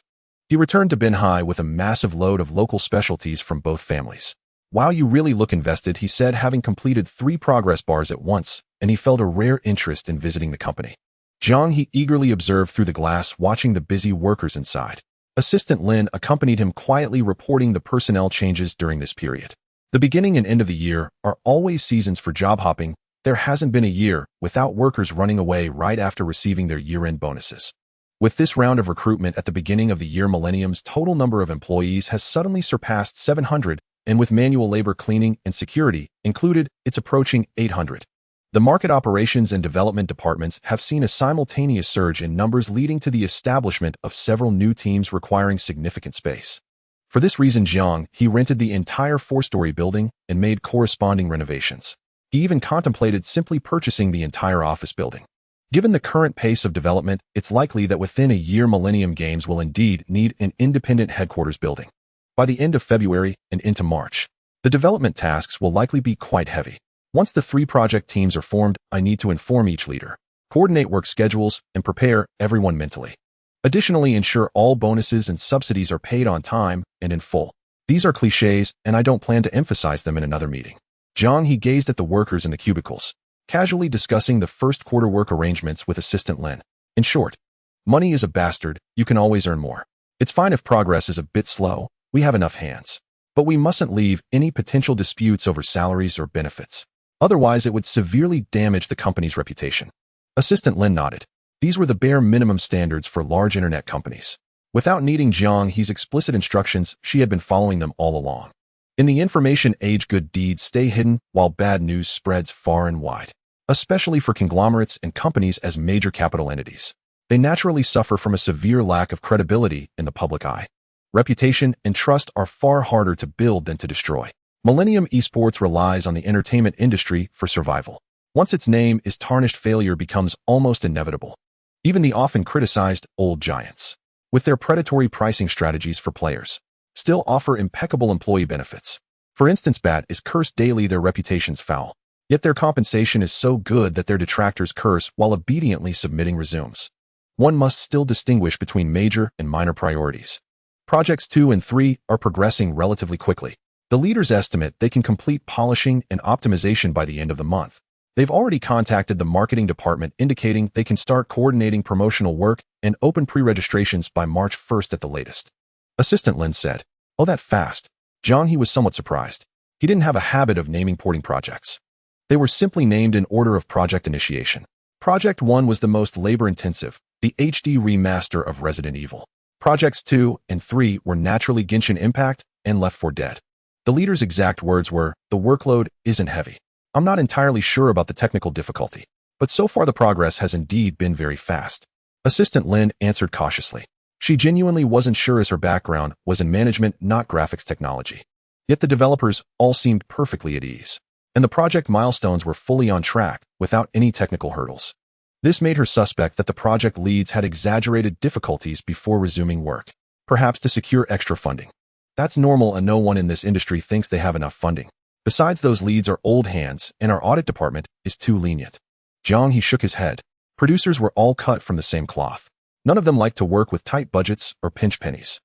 He returned to Binhai with a massive load of local specialties from both families. Wow, you really look invested, he said, having completed 3 progress bars at once, and he felt a rare interest in visiting the company. Jiang He eagerly observed through the glass, watching the busy workers inside. Assistant Lin accompanied him, quietly reporting the personnel changes during this period. The beginning and end of the year are always seasons for job hopping. There hasn't been a year without workers running away right after receiving their year-end bonuses. With this round of recruitment at the beginning of the year, Millennium's total number of employees has suddenly surpassed 700, and with manual labor, cleaning, and security included, it's approaching 800. The market operations and development departments have seen a simultaneous surge in numbers, leading to the establishment of several new teams requiring significant space. For this reason, Jiang He rented the entire 4-story building and made corresponding renovations. He even contemplated simply purchasing the entire office building. Given the current pace of development, it's likely that within a year Millennium Games will indeed need an independent headquarters building. By the end of February and into March, the development tasks will likely be quite heavy. Once the 3 project teams are formed, I need to inform each leader, coordinate work schedules, and prepare everyone mentally. Additionally, ensure all bonuses and subsidies are paid on time and in full. These are cliches, and I don't plan to emphasize them in another meeting. Jiang He gazed at the workers in the cubicles, casually discussing the first quarter work arrangements with Assistant Lin. In short, money is a bastard. You can always earn more. It's fine if progress is a bit slow. We have enough hands. But we mustn't leave any potential disputes over salaries or benefits. Otherwise, it would severely damage the company's reputation. Assistant Lin nodded. These were the bare minimum standards for large internet companies. Without needing Jiang He's explicit instructions, she had been following them all along. In the information age, good deeds stay hidden while bad news spreads far and wide. Especially for conglomerates and companies as major capital entities. They naturally suffer from a severe lack of credibility in the public eye. Reputation and trust are far harder to build than to destroy. Millennium Esports relies on the entertainment industry for survival. Once its name is tarnished, failure becomes almost inevitable. Even the often criticized old giants, with their predatory pricing strategies for players, still offer impeccable employee benefits. For instance, BAT is cursed daily, their reputation's foul. Yet their compensation is so good that their detractors curse while obediently submitting resumes. One must still distinguish between major and minor priorities. Projects 2 and 3 are progressing relatively quickly. The leaders estimate they can complete polishing and optimization by the end of the month. They've already contacted the marketing department indicating they can start coordinating promotional work and open pre-registrations by March 1st at the latest. Assistant Lin said, "Oh, that fast." Jiang He was somewhat surprised. He didn't have a habit of naming porting projects. They were simply named in order of project initiation. Project 1 was the most labor-intensive, the HD remaster of Resident Evil. Projects 2 and 3 were naturally Genshin Impact and Left 4 Dead. The leader's exact words were, "The workload isn't heavy. I'm not entirely sure about the technical difficulty, but so far the progress has indeed been very fast." Assistant Lin answered cautiously. She genuinely wasn't sure as her background was in management, not graphics technology. Yet the developers all seemed perfectly at ease, and the project milestones were fully on track without any technical hurdles. This made her suspect that the project leads had exaggerated difficulties before resuming work, perhaps to secure extra funding. That's normal, and no one in this industry thinks they have enough funding. Besides, those leads are old hands, and our audit department is too lenient. Jiang He shook his head. Producers were all cut from the same cloth. None of them liked to work with tight budgets or pinch pennies.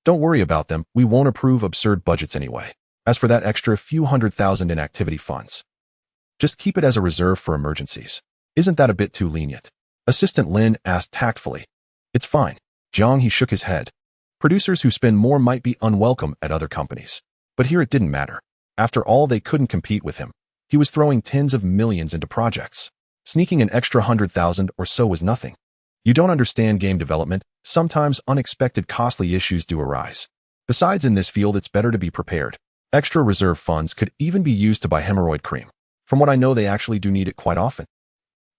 Don't worry about them, we won't approve absurd budgets anyway. As for that extra few $100,000 in activity funds, just keep it as a reserve for emergencies. Isn't that a bit too lenient? Assistant Lin asked tactfully. It's fine. Jiang He shook his head. Producers who spend more might be unwelcome at other companies. But here it didn't matter. After all, they couldn't compete with him. He was throwing tens of millions into projects. Sneaking an extra 100,000 or so was nothing. You don't understand game development. Sometimes unexpected costly issues do arise. Besides, in this field, it's better to be prepared. Extra reserve funds could even be used to buy hemorrhoid cream. From what I know, they actually do need it quite often.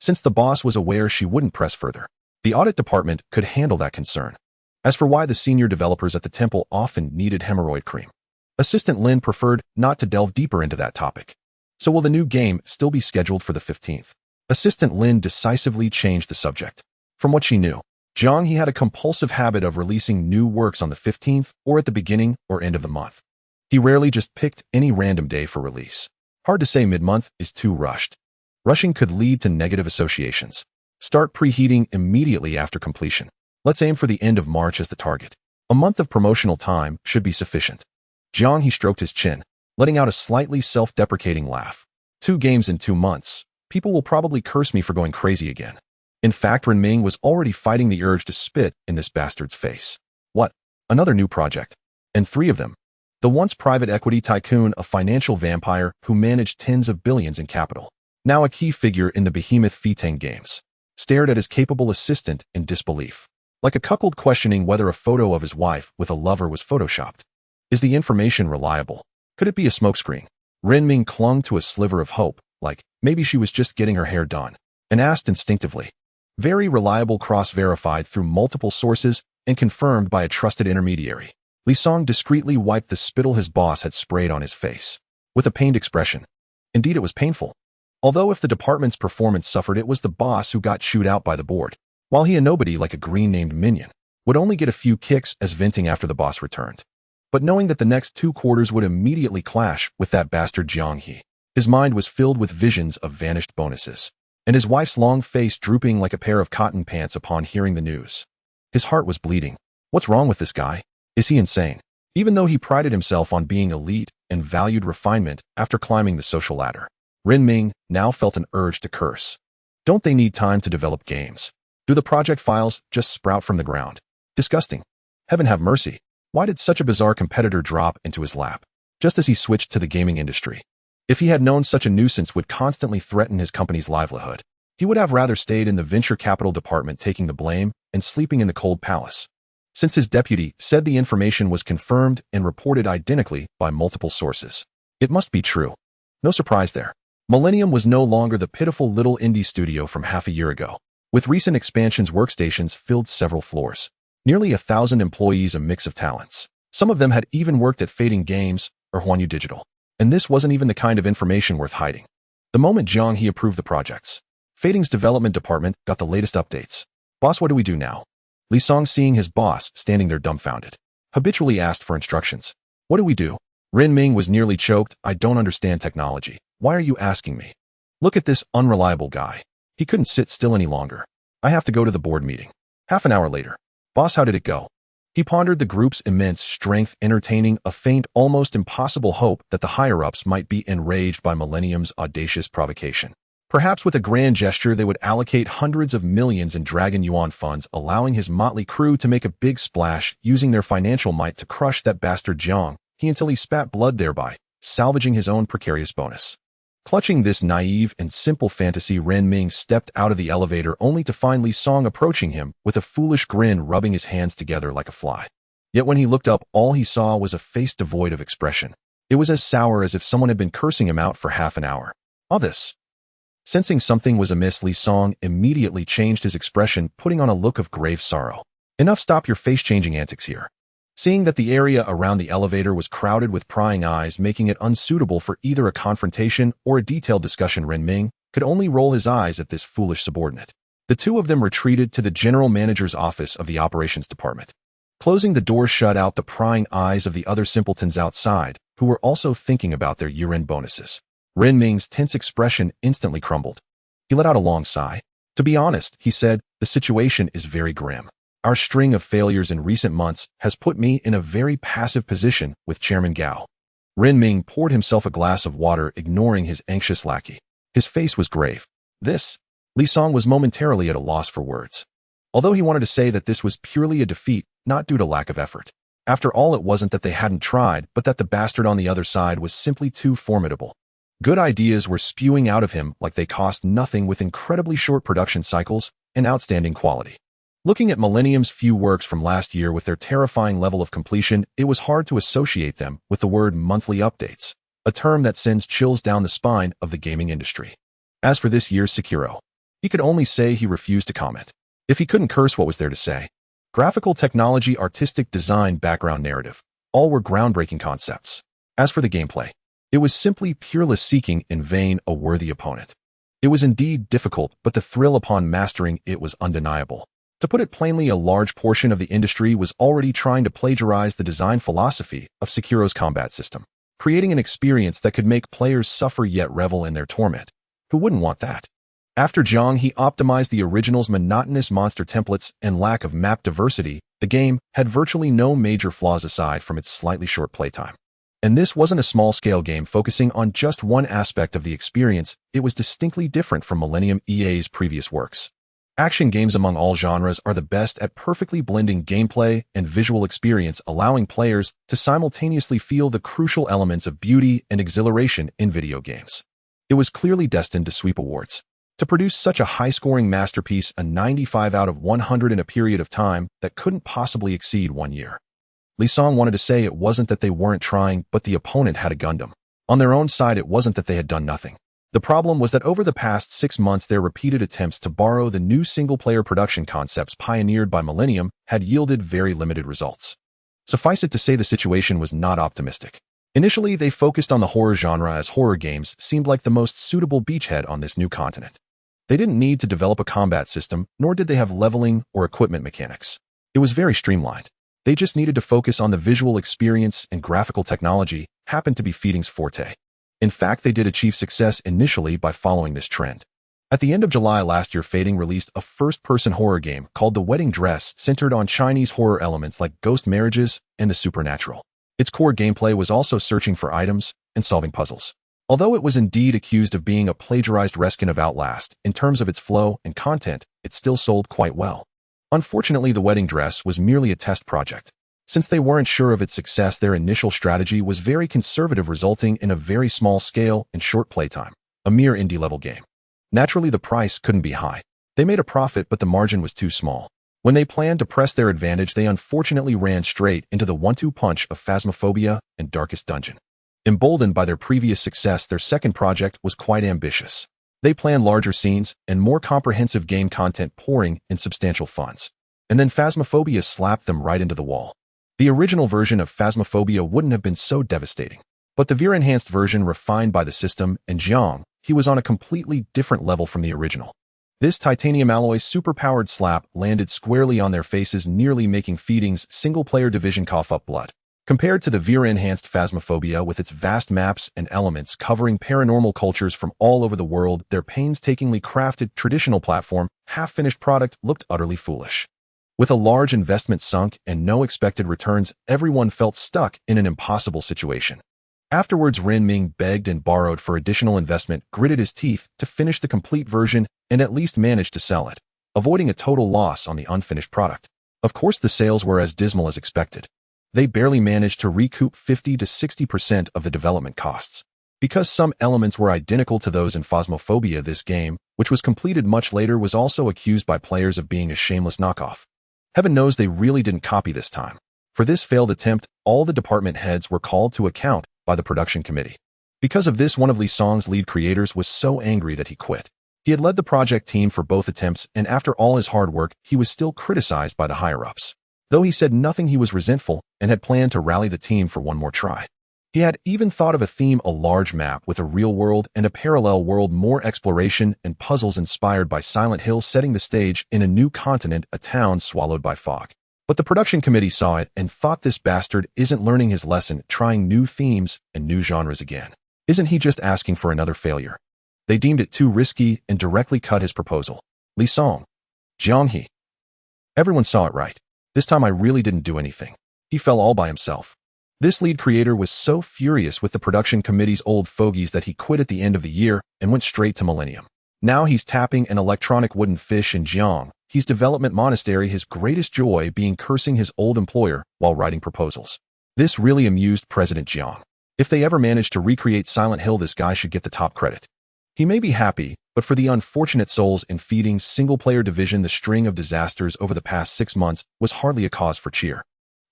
Since the boss was aware she wouldn't press further, the audit department could handle that concern. As for why the senior developers at the temple often needed hemorrhoid cream, Assistant Lin preferred not to delve deeper into that topic. So will the new game still be scheduled for the 15th? Assistant Lin decisively changed the subject. From what she knew, Jiang He had a compulsive habit of releasing new works on the 15th or at the beginning or end of the month. He rarely just picked any random day for release. Hard to say mid-month is too rushed. Rushing could lead to negative associations. Start preheating immediately after completion. Let's aim for the end of March as the target. A month of promotional time should be sufficient. Jiang He stroked his chin, letting out a slightly self-deprecating laugh. 2 games in 2 months. People will probably curse me for going crazy again. In fact, Ren Ming was already fighting the urge to spit in this bastard's face. What? Another new project? And 3 of them. The once private equity tycoon, a financial vampire who managed tens of billions in capital, now a key figure in the behemoth Fitang games, stared at his capable assistant in disbelief, like a cuckold questioning whether a photo of his wife with a lover was photoshopped. Is the information reliable? Could it be a smokescreen? Ren Ming clung to a sliver of hope, like maybe she was just getting her hair done, and asked instinctively. Very reliable, cross-verified through multiple sources and confirmed by a trusted intermediary. Li Song discreetly wiped the spittle his boss had sprayed on his face, with a pained expression. Indeed, it was painful. Although if the department's performance suffered, it was the boss who got chewed out by the board, while he and nobody like a green-named minion would only get a few kicks as venting after the boss returned. But knowing that the next 2 quarters would immediately clash with that bastard Jiang He, his mind was filled with visions of vanished bonuses, and his wife's long face drooping like a pair of cotton pants upon hearing the news. His heart was bleeding. What's wrong with this guy? Is he insane? Even though he prided himself on being elite and valued refinement after climbing the social ladder, Ren Ming now felt an urge to curse. Don't they need time to develop games? Do the project files just sprout from the ground? Disgusting. Heaven have mercy. Why did such a bizarre competitor drop into his lap, just as he switched to the gaming industry? If he had known such a nuisance would constantly threaten his company's livelihood, he would have rather stayed in the venture capital department taking the blame and sleeping in the cold palace. Since his deputy said the information was confirmed and reported identically by multiple sources, it must be true. No surprise there. Millennium was no longer the pitiful little indie studio from half a year ago. With recent expansions, workstations filled several floors. Nearly 1,000 employees, a mix of talents. Some of them had even worked at Fading Games or Huanyu Digital. And this wasn't even the kind of information worth hiding. The moment Jiang He approved the projects, Fading's development department got the latest updates. Boss, what do we do now? Li Song, seeing his boss standing there dumbfounded, habitually asked for instructions. What do we do? Ren Ming was nearly choked. I don't understand technology. Why are you asking me? Look at this unreliable guy. He couldn't sit still any longer. I have to go to the board meeting. Half an hour later. Boss, how did it go? He pondered the group's immense strength, entertaining a faint, almost impossible hope that the higher-ups might be enraged by Millennium's audacious provocation. Perhaps with a grand gesture they would allocate hundreds of millions in Dragon Yuan funds, allowing his motley crew to make a big splash, using their financial might to crush that bastard Jiang He until he spat blood, thereby salvaging his own precarious bonus. Clutching this naive and simple fantasy, Ren Ming stepped out of the elevator only to find Li Song approaching him with a foolish grin, rubbing his hands together like a fly. Yet when he looked up, all he saw was a face devoid of expression. It was as sour as if someone had been cursing him out for half an hour. All this. Sensing something was amiss, Li Song immediately changed his expression, putting on a look of grave sorrow. Enough, stop your face-changing antics here. Seeing that the area around the elevator was crowded with prying eyes, making it unsuitable for either a confrontation or a detailed discussion, Ren Ming could only roll his eyes at this foolish subordinate. The two of them retreated to the general manager's office of the operations department. Closing the door shut out the prying eyes of the other simpletons outside, who were also thinking about their year-end bonuses. Ren Ming's tense expression instantly crumbled. He let out a long sigh. To be honest, he said, the situation is very grim. Our string of failures in recent months has put me in a very passive position with Chairman Gao. Ren Ming poured himself a glass of water, ignoring his anxious lackey. His face was grave. Li Song was momentarily at a loss for words. Although he wanted to say that this was purely a defeat, not due to lack of effort. After all, it wasn't that they hadn't tried, but that the bastard on the other side was simply too formidable. Good ideas were spewing out of him like they cost nothing, with incredibly short production cycles and outstanding quality. Looking at Millennium's few works from last year with their terrifying level of completion, it was hard to associate them with the word monthly updates, a term that sends chills down the spine of the gaming industry. As for this year's Sekiro, he could only say he refused to comment. If he couldn't curse, what was there to say? Graphical technology, artistic design, background narrative, all were groundbreaking concepts. As for the gameplay, it was simply pureless, seeking in vain a worthy opponent. It was indeed difficult, but the thrill upon mastering it was undeniable. To put it plainly, a large portion of the industry was already trying to plagiarize the design philosophy of Sekiro's combat system, creating an experience that could make players suffer yet revel in their torment. Who wouldn't want that? After Jiang He optimized the original's monotonous monster templates and lack of map diversity, the game had virtually no major flaws aside from its slightly short playtime. And this wasn't a small-scale game focusing on just one aspect of the experience. It was distinctly different from Millennium EA's previous works. Action games among all genres are the best at perfectly blending gameplay and visual experience, allowing players to simultaneously feel the crucial elements of beauty and exhilaration in video games. It was clearly destined to sweep awards. To produce such a high-scoring masterpiece, a 95 out of 100 in a period of time that couldn't possibly exceed 1 year. Li Song wanted to say it wasn't that they weren't trying, but the opponent had a Gundam. On their own side, it wasn't that they had done nothing. The problem was that over the past 6 months, their repeated attempts to borrow the new single-player production concepts pioneered by Millennium had yielded very limited results. Suffice it to say, the situation was not optimistic. Initially, they focused on the horror genre, as horror games seemed like the most suitable beachhead on this new continent. They didn't need to develop a combat system, nor did they have leveling or equipment mechanics. It was very streamlined. They just needed to focus on the visual experience, and graphical technology happened to be Feeding's forte. In fact, they did achieve success initially by following this trend. At the end of July last year, Feeding released a first-person horror game called The Wedding Dress, centered on Chinese horror elements like ghost marriages and the supernatural. Its core gameplay was also searching for items and solving puzzles. Although it was indeed accused of being a plagiarized reskin of Outlast, in terms of its flow and content, it still sold quite well. Unfortunately, The Wedding Dress was merely a test project. Since they weren't sure of its success, their initial strategy was very conservative, resulting in a very small scale and short playtime, a mere indie-level game. Naturally, the price couldn't be high. They made a profit, but the margin was too small. When they planned to press their advantage, they unfortunately ran straight into the 1-2 punch of Phasmophobia and Darkest Dungeon. Emboldened by their previous success, their second project was quite ambitious. They planned larger scenes and more comprehensive game content, pouring in substantial funds. And then Phasmophobia slapped them right into the wall. The original version of Phasmophobia wouldn't have been so devastating, but the VR-enhanced version, refined by the system, and Jiang He was on a completely different level from the original. This titanium alloy superpowered slap landed squarely on their faces, nearly making Feeding's single-player division cough up blood. Compared to the VR-enhanced Phasmophobia, with its vast maps and elements covering paranormal cultures from all over the world, their painstakingly crafted traditional platform, half-finished product looked utterly foolish. With a large investment sunk and no expected returns, everyone felt stuck in an impossible situation. Afterwards, Ren Ming begged and borrowed for additional investment, gritted his teeth to finish the complete version, and at least managed to sell it, avoiding a total loss on the unfinished product. Of course, the sales were as dismal as expected. They barely managed to recoup 50 to 60% of the development costs. Because some elements were identical to those in Phasmophobia, this game, which was completed much later, was also accused by players of being a shameless knockoff. Heaven knows they really didn't copy this time. For this failed attempt, all the department heads were called to account by the production committee. Because of this, one of Li Song's lead creators was so angry that he quit. He had led the project team for both attempts, and after all his hard work, he was still criticized by the higher-ups. Though he said nothing, he was resentful and had planned to rally the team for one more try. He had even thought of a theme, a large map with a real world and a parallel world, more exploration and puzzles inspired by Silent Hill, setting the stage in a new continent, a town swallowed by fog. But the production committee saw it and thought, this bastard isn't learning his lesson, trying new themes and new genres again. Isn't he just asking for another failure? They deemed it too risky and directly cut his proposal. Li Song. Jiang He. Everyone saw it right. This time I really didn't do anything. He fell all by himself. This lead creator was so furious with the production committee's old fogies that he quit at the end of the year and went straight to Millennium. Now he's tapping an electronic wooden fish in Jiang He's development monastery, his greatest joy being cursing his old employer while writing proposals. This really amused President Jiang. If they ever manage to recreate Silent Hill, this guy should get the top credit. He may be happy, but for the unfortunate souls in Feeding's single-player division, the string of disasters over the past 6 months was hardly a cause for cheer.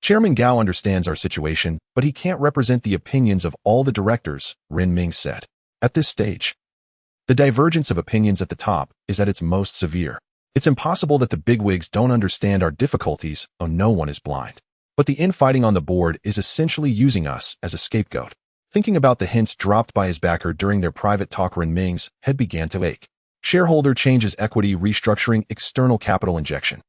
Chairman Gao understands our situation, but he can't represent the opinions of all the directors, Ren Ming said. At this stage, the divergence of opinions at the top is at its most severe. It's impossible that the bigwigs don't understand our difficulties, oh, no one is blind. But the infighting on the board is essentially using us as a scapegoat. Thinking about the hints dropped by his backer during their private talk, Ren Ming's head began to ache. Shareholder changes, equity restructuring, external capital injection.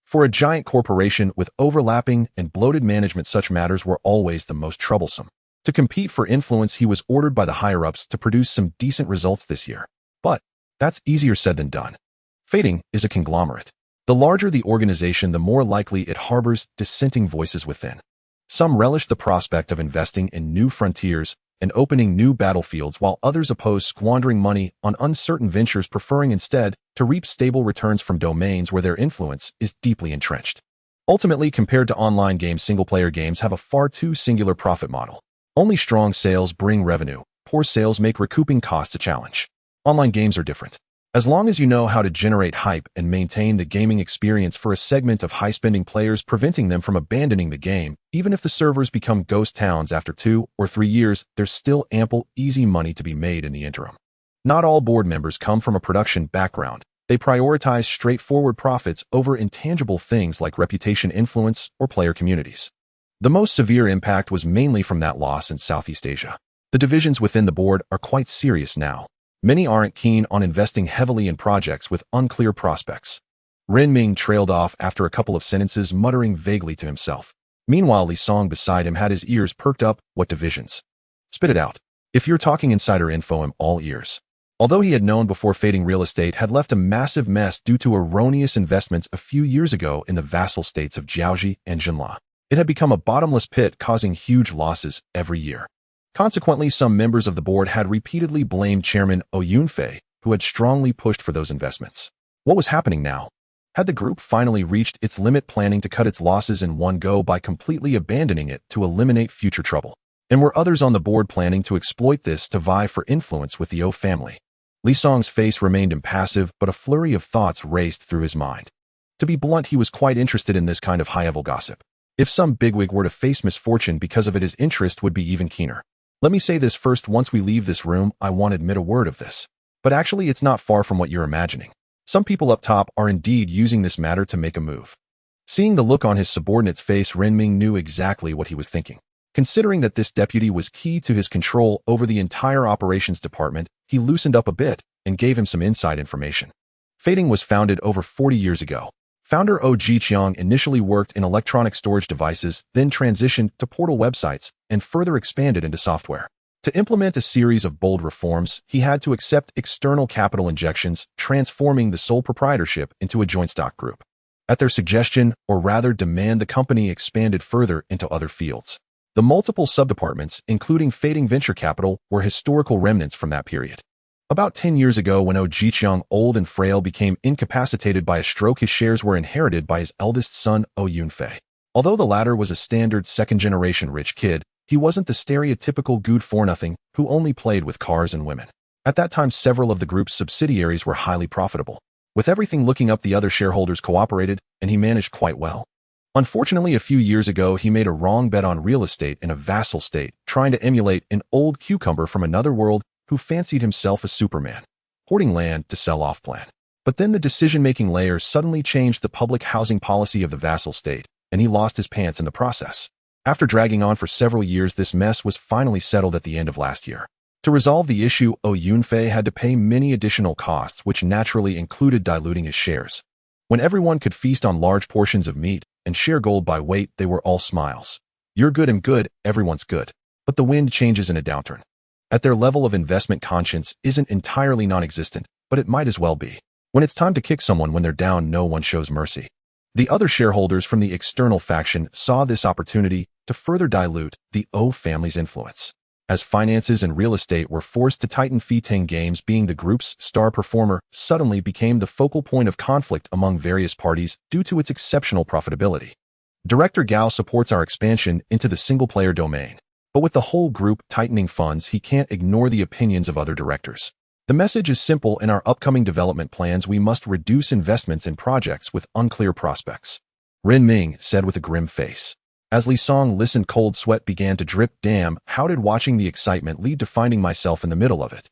For a giant corporation with overlapping and bloated management, such matters were always the most troublesome. To compete for influence, he was ordered by the higher-ups to produce some decent results this year. But that's easier said than done. Fading is a conglomerate. The larger the organization, the more likely it harbors dissenting voices within. Some relish the prospect of investing in new frontiers and opening new battlefields, while others oppose squandering money on uncertain ventures, preferring instead to reap stable returns from domains where their influence is deeply entrenched. Ultimately, compared to online games, single-player games have a far too singular profit model. Only strong sales bring revenue. Poor sales make recouping costs a challenge. Online games are different. As long as you know how to generate hype and maintain the gaming experience for a segment of high-spending players, preventing them from abandoning the game, even if the servers become ghost towns after 2 or 3 years, there's still ample, easy money to be made in the interim. Not all board members come from a production background. They prioritize straightforward profits over intangible things like reputation, influence, or player communities. The most severe impact was mainly from that loss in Southeast Asia. The divisions within the board are quite serious now. Many aren't keen on investing heavily in projects with unclear prospects. Ren Ming trailed off after a couple of sentences, muttering vaguely to himself. Meanwhile, Li Song beside him had his ears perked up. What divisions? Spit it out. If you're talking insider info, I'm all ears. Although he had known before, Fading Real Estate had left a massive mess due to erroneous investments a few years ago in the vassal states of Jiaoji and Jinla. It had become a bottomless pit, causing huge losses every year. Consequently, some members of the board had repeatedly blamed Chairman Oh Yunfei, who had strongly pushed for those investments. What was happening now? Had the group finally reached its limit, planning to cut its losses in one go by completely abandoning it to eliminate future trouble? And were others on the board planning to exploit this to vie for influence with the Oh family? Li Song's face remained impassive, but a flurry of thoughts raced through his mind. To be blunt, he was quite interested in this kind of high-level gossip. If some bigwig were to face misfortune because of it, his interest would be even keener. Let me say this first, once we leave this room, I won't admit a word of this. But actually, it's not far from what you're imagining. Some people up top are indeed using this matter to make a move. Seeing the look on his subordinate's face, Ren Ming knew exactly what he was thinking. Considering that this deputy was key to his control over the entire operations department, he loosened up a bit and gave him some inside information. Fading was founded over 40 years ago. Founder Oh Jiqiang initially worked in electronic storage devices, then transitioned to portal websites, and further expanded into software. To implement a series of bold reforms, he had to accept external capital injections, transforming the sole proprietorship into a joint stock group. At their suggestion, or rather demand, the company expanded further into other fields. The multiple subdepartments, including fading venture capital, were historical remnants from that period. About 10 years ago, when Jiang, old and frail, became incapacitated by a stroke, his shares were inherited by his eldest son, Yunfei. Although the latter was a standard second-generation rich kid, he wasn't the stereotypical good-for-nothing who only played with cars and women. At that time, several of the group's subsidiaries were highly profitable. With everything looking up, the other shareholders cooperated, and he managed quite well. Unfortunately, a few years ago, he made a wrong bet on real estate in a vassal state, trying to emulate an old cucumber from another world who fancied himself a Superman, hoarding land to sell off plan. But then the decision-making layers suddenly changed the public housing policy of the vassal state, and he lost his pants in the process. After dragging on for several years, this mess was finally settled at the end of last year. To resolve the issue, Yunfei had to pay many additional costs, which naturally included diluting his shares. When everyone could feast on large portions of meat and share gold by weight, they were all smiles. You're good and good, everyone's good. But the wind changes in a downturn. At their level of investment, conscience isn't entirely non-existent, but it might as well be. When it's time to kick someone when they're down, no one shows mercy. The other shareholders from the external faction saw this opportunity to further dilute the O family's influence. As finances and real estate were forced to tighten, Fiteng Games, being the group's star performer, suddenly became the focal point of conflict among various parties due to its exceptional profitability. Director Gao supports our expansion into the single-player domain, but with the whole group tightening funds, he can't ignore the opinions of other directors. The message is simple: in our upcoming development plans, we must reduce investments in projects with unclear prospects. Ren Ming said with a grim face. As Li Song listened, cold sweat began to drip. Damn, how did watching the excitement lead to finding myself in the middle of it?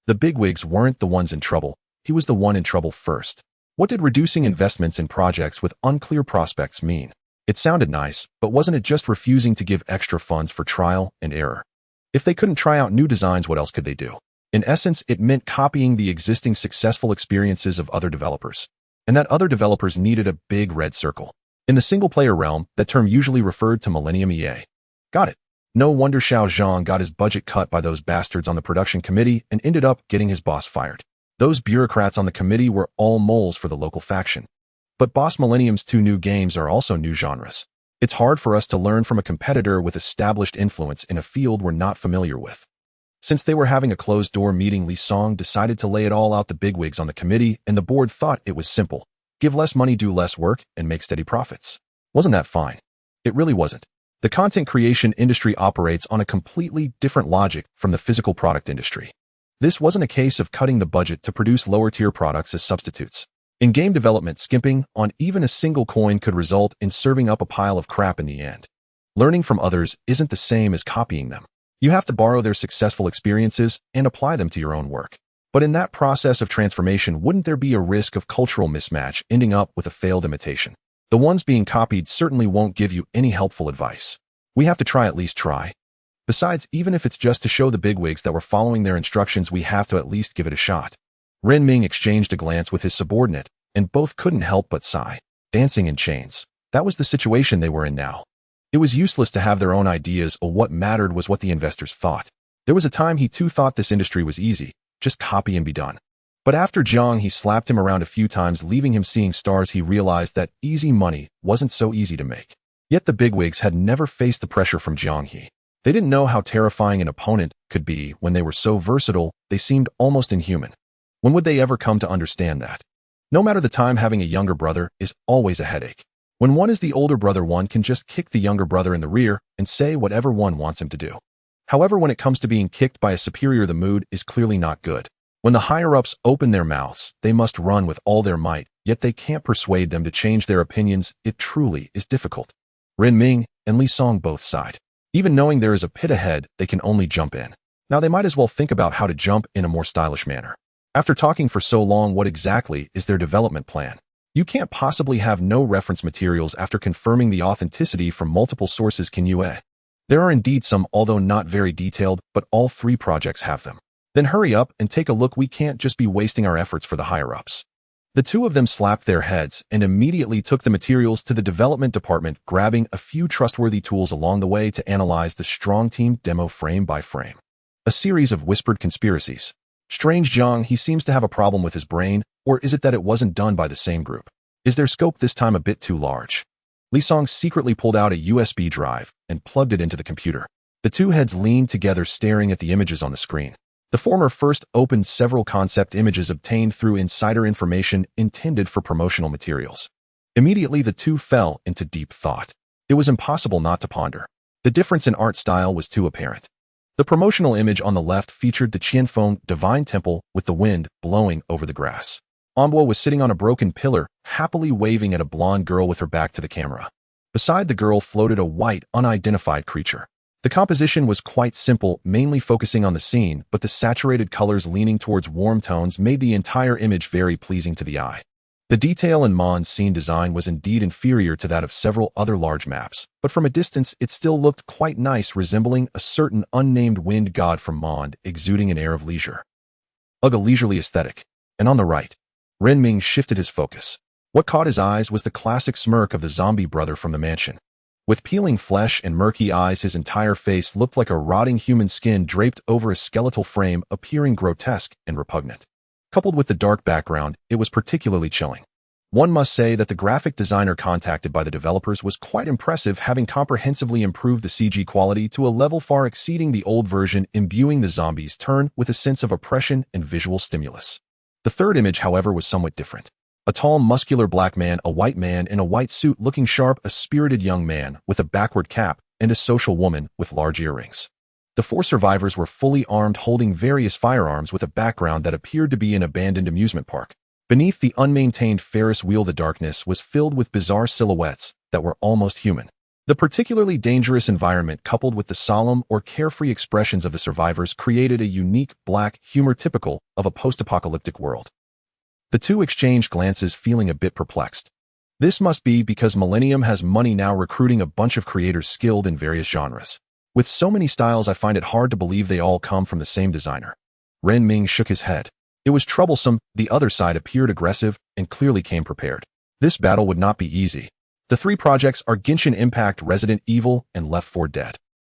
The bigwigs weren't the ones in trouble. He was the one in trouble first. What did reducing investments in projects with unclear prospects mean? It sounded nice, but wasn't it just refusing to give extra funds for trial and error? If they couldn't try out new designs, what else could they do? In essence, it meant copying the existing successful experiences of other developers. And that other developers needed a big red circle. In the single-player realm, that term usually referred to Millennium EA. Got it. No wonder Xiao Zhang got his budget cut by those bastards on the production committee and ended up getting his boss fired. Those bureaucrats on the committee were all moles for the local faction. But Boss Millennium's 2 new games are also new genres. It's hard for us to learn from a competitor with established influence in a field we're not familiar with. Since they were having a closed-door meeting, Li Song decided to lay it all out. The bigwigs on the committee and the board thought it was simple. Give less money, do less work, and make steady profits. Wasn't that fine? It really wasn't. The content creation industry operates on a completely different logic from the physical product industry. This wasn't a case of cutting the budget to produce lower-tier products as substitutes. In game development, skimping on even a single coin could result in serving up a pile of crap in the end. Learning from others isn't the same as copying them. You have to borrow their successful experiences and apply them to your own work. But in that process of transformation, wouldn't there be a risk of cultural mismatch, ending up with a failed imitation? The ones being copied certainly won't give you any helpful advice. We have to try, at least try. Besides, even if it's just to show the bigwigs that we're following their instructions, we have to at least give it a shot. Ren Ming exchanged a glance with his subordinate, and both couldn't help but sigh. Dancing in chains. That was the situation they were in now. It was useless to have their own ideas, or what mattered was what the investors thought. There was a time he too thought this industry was easy. Just copy and be done. But after Jiang He slapped him around a few times, leaving him seeing stars, he realized that easy money wasn't so easy to make. Yet the bigwigs had never faced the pressure from Jiang He. They didn't know how terrifying an opponent could be. When they were so versatile, they seemed almost inhuman. When would they ever come to understand that? No matter the time, having a younger brother is always a headache. When one is the older brother, one can just kick the younger brother in the rear and say whatever one wants him to do. However, when it comes to being kicked by a superior, the mood is clearly not good. When the higher-ups open their mouths, they must run with all their might, yet they can't persuade them to change their opinions. It truly is difficult. Ren Ming and Li Song both sighed. Even knowing there is a pit ahead, they can only jump in. Now they might as well think about how to jump in a more stylish manner. After talking for so long, what exactly is their development plan? You can't possibly have no reference materials after confirming the authenticity from multiple sources, can you? There are indeed some, although not very detailed, but all 3 projects have them. Then hurry up and take a look. We can't just be wasting our efforts for the higher-ups. The 2 of them slapped their heads and immediately took the materials to the development department, grabbing a few trustworthy tools along the way to analyze the strong team demo frame by frame. A series of whispered conspiracies. Strange Jiang, he seems to have a problem with his brain, or is it that it wasn't done by the same group? Is their scope this time a bit too large? Li Song secretly pulled out a USB drive and plugged it into the computer. The two heads leaned together staring at the images on the screen. The former first opened several concept images obtained through insider information intended for promotional materials. Immediately, the two fell into deep thought. It was impossible not to ponder. The difference in art style was too apparent. The promotional image on the left featured the Qianfeng divine temple with the wind blowing over the grass. Anbo was sitting on a broken pillar, happily waving at a blonde girl with her back to the camera. Beside the girl floated a white, unidentified creature. The composition was quite simple, mainly focusing on the scene, but the saturated colors leaning towards warm tones made the entire image very pleasing to the eye. The detail in Mon's scene design was indeed inferior to that of several other large maps, but from a distance it still looked quite nice, resembling a certain unnamed wind god from Mon, exuding an air of leisure. A leisurely aesthetic. And on the right, Renming shifted his focus. What caught his eyes was the classic smirk of the zombie brother from the mansion. With peeling flesh and murky eyes, his entire face looked like a rotting human skin draped over a skeletal frame, appearing grotesque and repugnant. Coupled with the dark background, it was particularly chilling. One must say that the graphic designer contacted by the developers was quite impressive, having comprehensively improved the CG quality to a level far exceeding the old version, imbuing the zombies' turn with a sense of oppression and visual stimulus. The third image, however, was somewhat different. A tall, muscular black man, a white man in a white suit looking sharp, a spirited young man with a backward cap, and a social woman with large earrings. The four survivors were fully armed, holding various firearms with a background that appeared to be an abandoned amusement park. Beneath the unmaintained Ferris wheel, the darkness was filled with bizarre silhouettes that were almost human. The particularly dangerous environment, coupled with the solemn or carefree expressions of the survivors, created a unique black humor typical of a post-apocalyptic world. The two exchanged glances, feeling a bit perplexed. This must be because Millennium has money now, recruiting a bunch of creators skilled in various genres. With so many styles, I find it hard to believe they all come from the same designer. Renming shook his head. It was troublesome. The other side appeared aggressive and clearly came prepared. This battle would not be easy. The three projects are Genshin Impact, Resident Evil, and Left 4 Dead.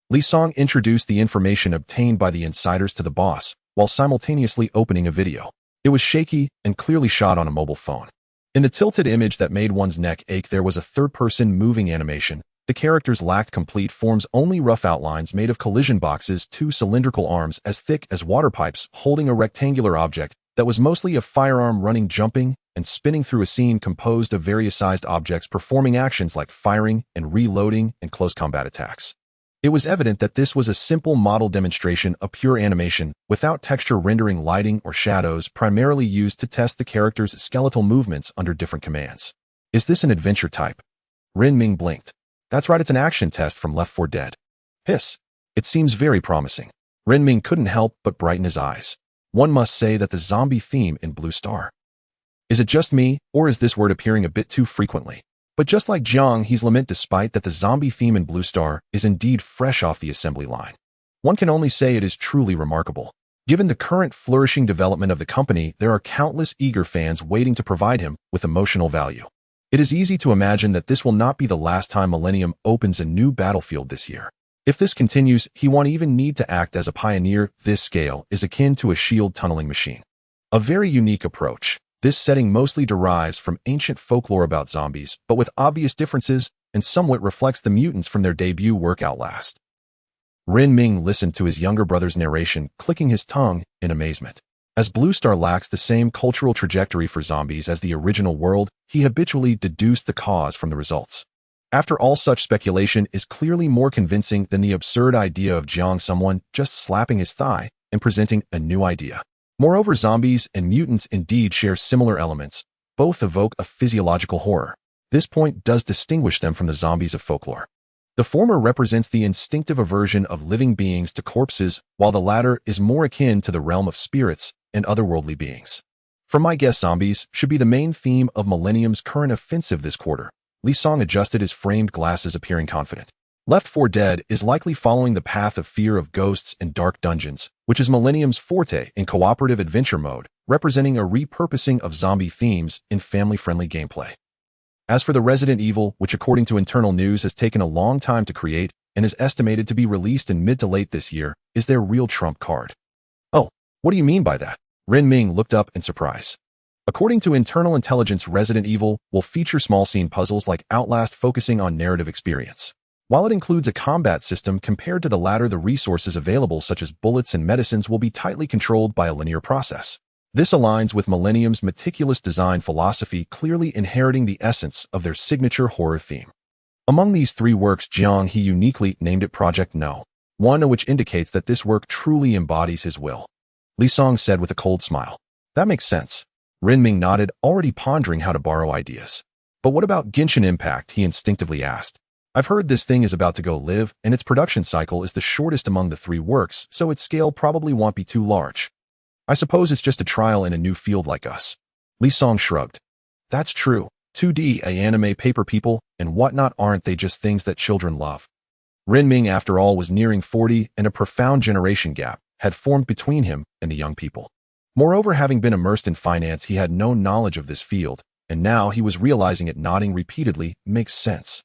Li Song introduced the information obtained by the insiders to the boss, while simultaneously opening a video. It was shaky and clearly shot on a mobile phone. In the tilted image that made one's neck ache, there was a third-person moving animation. The characters lacked complete forms, only rough outlines made of collision boxes, two cylindrical arms as thick as water pipes holding a rectangular object that was mostly a firearm, running, jumping, and spinning through a scene composed of various sized objects performing actions like firing and reloading and close combat attacks. It was evident that this was a simple model demonstration, a pure animation, without texture rendering, lighting, or shadows, primarily used to test the character's skeletal movements under different commands. Is this an adventure type? Renming blinked. That's right, it's an action test from Left 4 Dead. Hiss. It seems very promising. Renming couldn't help but brighten his eyes. One must say that the zombie theme in Blue Star. Is it just me, or is this word appearing a bit too frequently? But just like Jiang He's lament, despite that the zombie theme in Blue Star is indeed fresh off the assembly line. One can only say it is truly remarkable. Given the current flourishing development of the company, there are countless eager fans waiting to provide him with emotional value. It is easy to imagine that this will not be the last time Millennium opens a new battlefield this year. If this continues, he won't even need to act as a pioneer. This scale is akin to a shield tunneling machine. A very unique approach. This setting mostly derives from ancient folklore about zombies, but with obvious differences, and somewhat reflects the mutants from their debut work Outlast. Renming listened to his younger brother's narration, clicking his tongue in amazement. As Blue Star lacks the same cultural trajectory for zombies as the original world, he habitually deduced the cause from the results. After all, such speculation is clearly more convincing than the absurd idea of Jiang someone just slapping his thigh and presenting a new idea. Moreover, zombies and mutants indeed share similar elements. Both evoke a physiological horror. This point does distinguish them from the zombies of folklore. The former represents the instinctive aversion of living beings to corpses, while the latter is more akin to the realm of spirits and otherworldly beings. For my guess, zombies should be the main theme of Millennium's current offensive this quarter. Li Song adjusted his framed glasses, appearing confident. Left 4 Dead is likely following the path of fear of ghosts and dark dungeons, which is Millennium's forte in cooperative adventure mode, representing a repurposing of zombie themes in family-friendly gameplay. As for the Resident Evil, which according to internal news has taken a long time to create and is estimated to be released in mid to late this year, is their real trump card. Oh, what do you mean by that? Renming looked up in surprise. According to Internal Intelligence, Resident Evil will feature small scene puzzles like Outlast, focusing on narrative experience. While it includes a combat system, compared to the latter, the resources available such as bullets and medicines will be tightly controlled by a linear process. This aligns with Millennium's meticulous design philosophy, clearly inheriting the essence of their signature horror theme. Among these three works, Jiang He uniquely named it Project No. One, which indicates that this work truly embodies his will. Li Song said with a cold smile. That makes sense. Rin Ming nodded, already pondering how to borrow ideas. But what about Genshin Impact? He instinctively asked. I've heard this thing is about to go live, and its production cycle is the shortest among the three works, so its scale probably won't be too large. I suppose it's just a trial in a new field like us. Li Song shrugged. That's true. 2D, anime, paper people, and whatnot, aren't they just things that children love? Rin Ming, after all, was nearing 40, and a profound generation gap had formed between him and the young people. Moreover, having been immersed in finance, he had no knowledge of this field, and now he was realizing it. Nodding repeatedly. Makes sense.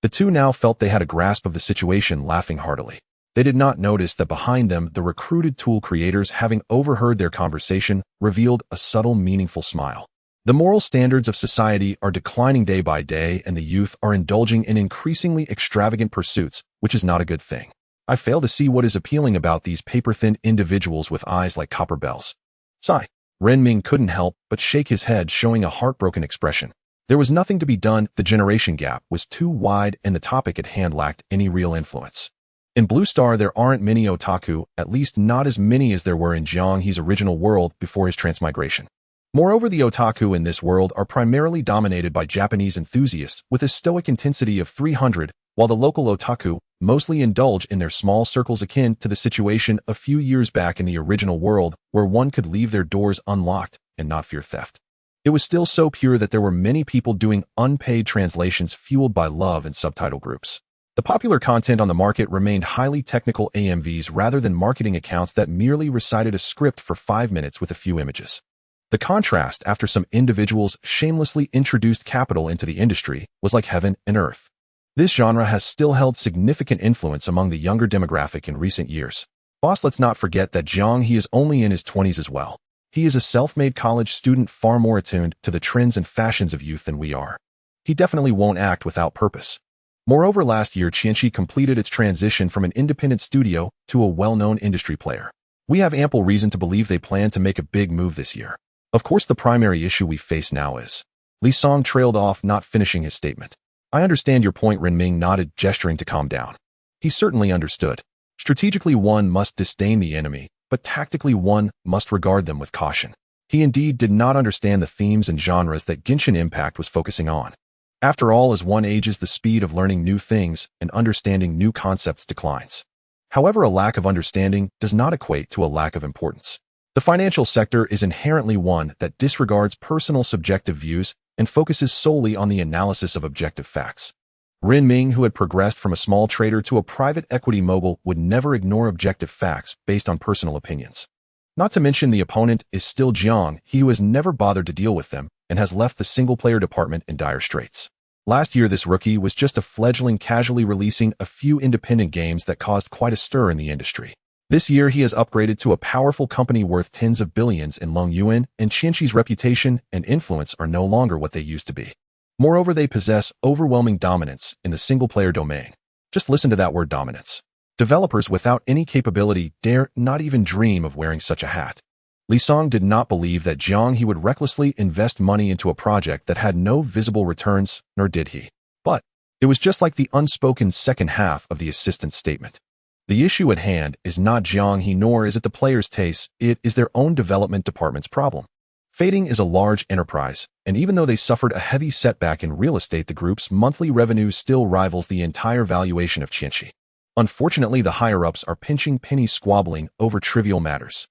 The two now felt they had a grasp of the situation, laughing heartily. They did not notice that behind them, the recruited tool creators, having overheard their conversation, revealed a subtle, meaningful smile. The moral standards of society are declining day by day, and the youth are indulging in increasingly extravagant pursuits, which is not a good thing. I fail to see what is appealing about these paper-thin individuals with eyes like copper bells. Sigh. Ren Ming couldn't help but shake his head, showing a heartbroken expression. There was nothing to be done. The generation gap was too wide, and the topic at hand lacked any real influence. In Blue Star, there aren't many otaku, at least not as many as there were in Jiang He's original world before his transmigration. Moreover, the otaku in this world are primarily dominated by Japanese enthusiasts with a stoic intensity of 300, while the local otaku mostly indulge in their small circles, akin to the situation a few years back in the original world, where one could leave their doors unlocked and not fear theft. It was still so pure that there were many people doing unpaid translations fueled by love and subtitle groups. The popular content on the market remained highly technical AMVs rather than marketing accounts that merely recited a script for 5 minutes with a few images. The contrast, after some individuals shamelessly introduced capital into the industry, was like heaven and earth. This genre has still held significant influence among the younger demographic in recent years. Boss, let's not forget that Jiang He is only in his 20s as well. He is a self-made college student, far more attuned to the trends and fashions of youth than we are. He definitely won't act without purpose. Moreover, last year, Jiangxi completed its transition from an independent studio to a well-known industry player. We have ample reason to believe they plan to make a big move this year. Of course, the primary issue we face now is... Li Song trailed off, not finishing his statement. I understand your point. Ren Ming nodded, gesturing to calm down. He certainly understood. Strategically, one must disdain the enemy, but tactically one must regard them with caution. He indeed did not understand the themes and genres that Genshin Impact was focusing on. After all, as one ages, the speed of learning new things and understanding new concepts declines. However, a lack of understanding does not equate to a lack of importance. The financial sector is inherently one that disregards personal subjective views and focuses solely on the analysis of objective facts. Ren Ming, who had progressed from a small trader to a private equity mogul, would never ignore objective facts based on personal opinions. Not to mention, the opponent is still Jiang He, who has never bothered to deal with them and has left the single-player department in dire straits. Last year, this rookie was just a fledgling, casually releasing a few independent games that caused quite a stir in the industry. This year, he has upgraded to a powerful company worth tens of billions in Long Yuan, and Qianxi's reputation and influence are no longer what they used to be. Moreover, they possess overwhelming dominance in the single-player domain. Just listen to that word, dominance. Developers without any capability dare not even dream of wearing such a hat. Li Song did not believe that Jiang He would recklessly invest money into a project that had no visible returns, nor did he. But it was just like the unspoken second half of the assistant's statement. The issue at hand is not Jiang He, nor is it the player's taste. It is their own development department's problem. Fading is a large enterprise, and even though they suffered a heavy setback in real estate, the group's monthly revenue still rivals the entire valuation of Qianxi. Unfortunately, the higher-ups are pinching pennies, squabbling over trivial matters.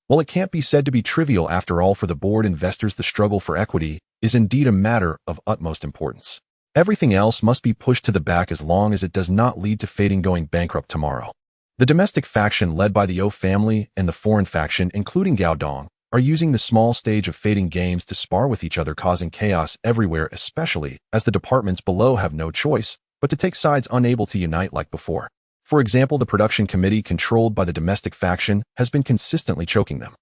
While it can't be said to be trivial after all for the board investors, the struggle for equity is indeed a matter of utmost importance. Everything else must be pushed to the back as long as it does not lead to Fading going bankrupt tomorrow. The domestic faction led by the O family and the foreign faction, including Gao Dong, are using the small stage of Fading games to spar with each other, causing chaos everywhere, especially as the departments below have no choice but to take sides, unable to unite like before. For example, the production committee controlled by the domestic faction has been consistently choking them.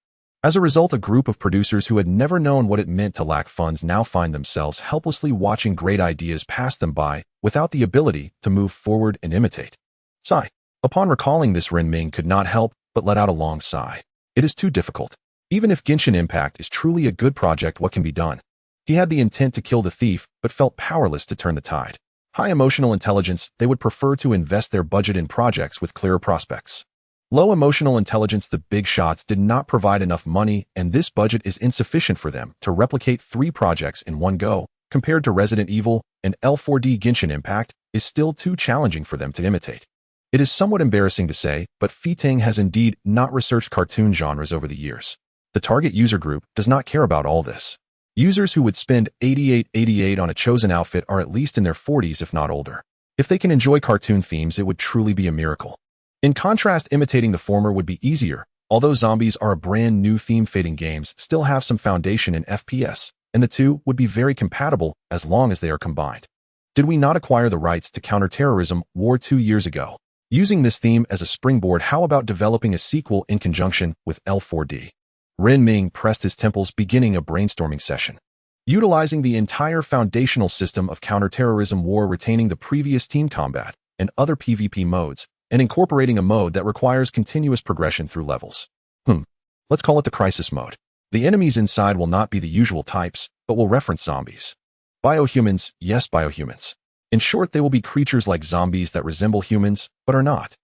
As a result, a group of producers who had never known what it meant to lack funds now find themselves helplessly watching great ideas pass them by without the ability to move forward and imitate. Sigh. Upon recalling this, Ren Ming could not help but let out a long sigh. It is too difficult. Even if Genshin Impact is truly a good project, what can be done? He had the intent to kill the thief, but felt powerless to turn the tide. High emotional intelligence, they would prefer to invest their budget in projects with clearer prospects. Low emotional intelligence, the big shots did not provide enough money, and this budget is insufficient for them to replicate 3 projects in one go. Compared to Resident Evil and L4D, Genshin Impact is still too challenging for them to imitate. It is somewhat embarrassing to say, but Fitang has indeed not researched cartoon genres over the years. The target user group does not care about all this. Users who would spend $88.88 on a chosen outfit are at least in their 40s if not older. If they can enjoy cartoon themes, it would truly be a miracle. In contrast, imitating the former would be easier, although zombies are a brand new theme. Fighting games still have some foundation in FPS, and the two would be very compatible as long as they are combined. Did we not acquire the rights to counterterrorism war 2 years ago? Using this theme as a springboard, how about developing a sequel in conjunction with L4D? Ren Ming pressed his temples, beginning a brainstorming session. Utilizing the entire foundational system of counterterrorism war, retaining the previous team combat and other PvP modes, and incorporating a mode that requires continuous progression through levels. Let's call it the crisis mode. The enemies inside will not be the usual types, but will reference zombies. Biohumans, yes, biohumans. In short, they will be creatures like zombies that resemble humans, but are not.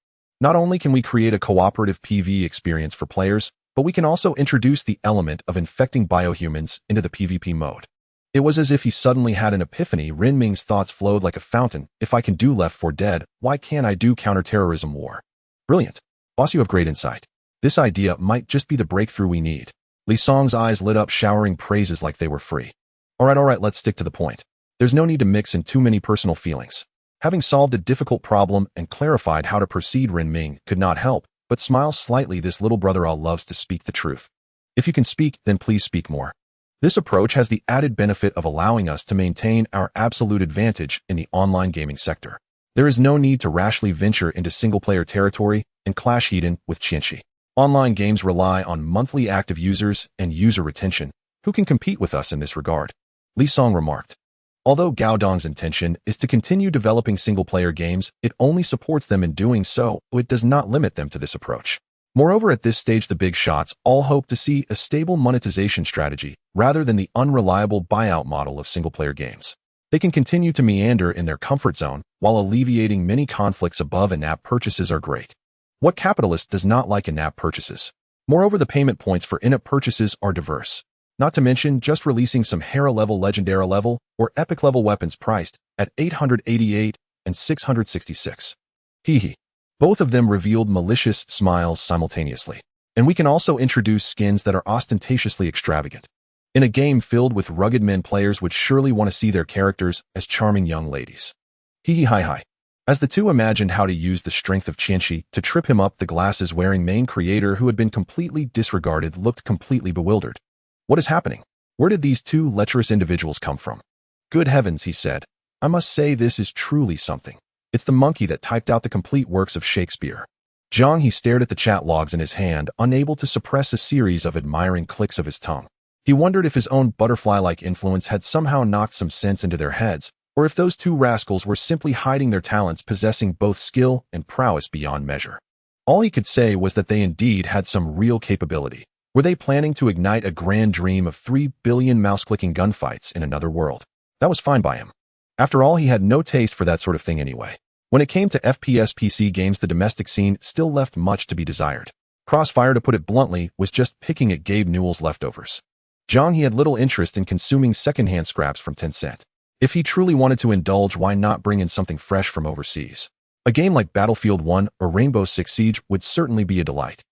Not only can we create a cooperative PvE experience for players, but we can also introduce the element of infecting biohumans into the PvP mode. It was as if he suddenly had an epiphany. Ren Ming's thoughts flowed like a fountain. If I can do Left 4 Dead, why can't I do counterterrorism war? Brilliant. Boss, you have great insight. This idea might just be the breakthrough we need. Li Song's eyes lit up, showering praises like they were free. All right, let's stick to the point. There's no need to mix in too many personal feelings. Having solved a difficult problem and clarified how to proceed, Ren Ming could not help but smile slightly. This little brother all loves to speak the truth. If you can speak, then please speak more. This approach has the added benefit of allowing us to maintain our absolute advantage in the online gaming sector. There is no need to rashly venture into single-player territory and clash head-on with Jiang He. Online games rely on monthly active users and user retention. Who can compete with us in this regard? Li Song remarked. Although Gaodong's intention is to continue developing single-player games, it only supports them in doing so. It does not limit them to this approach. Moreover, at this stage, the big shots all hope to see a stable monetization strategy rather than the unreliable buyout model of single-player games. They can continue to meander in their comfort zone while alleviating many conflicts above. In-app purchases are great. What capitalist does not like in-app purchases? Moreover, the payment points for in-app purchases are diverse. Not to mention just releasing some Hera level, Legendary level, or Epic level weapons priced at 888 and 666. Hee. Both of them revealed malicious smiles simultaneously. And we can also introduce skins that are ostentatiously extravagant. In a game filled with rugged men, players would surely want to see their characters as charming young ladies. Hi. As the two imagined how to use the strength of Jiang He to trip him up, the glasses-wearing main creator, who had been completely disregarded, looked completely bewildered. What is happening? Where did these two lecherous individuals come from? Good heavens, he said. I must say this is truly something. It's the monkey that typed out the complete works of Shakespeare. Jiang He stared at the chat logs in his hand, unable to suppress a series of admiring clicks of his tongue. He wondered if his own butterfly-like influence had somehow knocked some sense into their heads, or if those two rascals were simply hiding their talents, possessing both skill and prowess beyond measure. All he could say was that they indeed had some real capability. Were they planning to ignite a grand dream of 3 billion mouse-clicking gunfights in another world? That was fine by him. After all, he had no taste for that sort of thing anyway. When it came to FPS PC games, the domestic scene still left much to be desired. Crossfire, to put it bluntly, was just picking at Gabe Newell's leftovers. Jiang He had little interest in consuming secondhand scraps from Tencent. If he truly wanted to indulge, why not bring in something fresh from overseas? A game like Battlefield 1 or Rainbow Six Siege would certainly be a delight.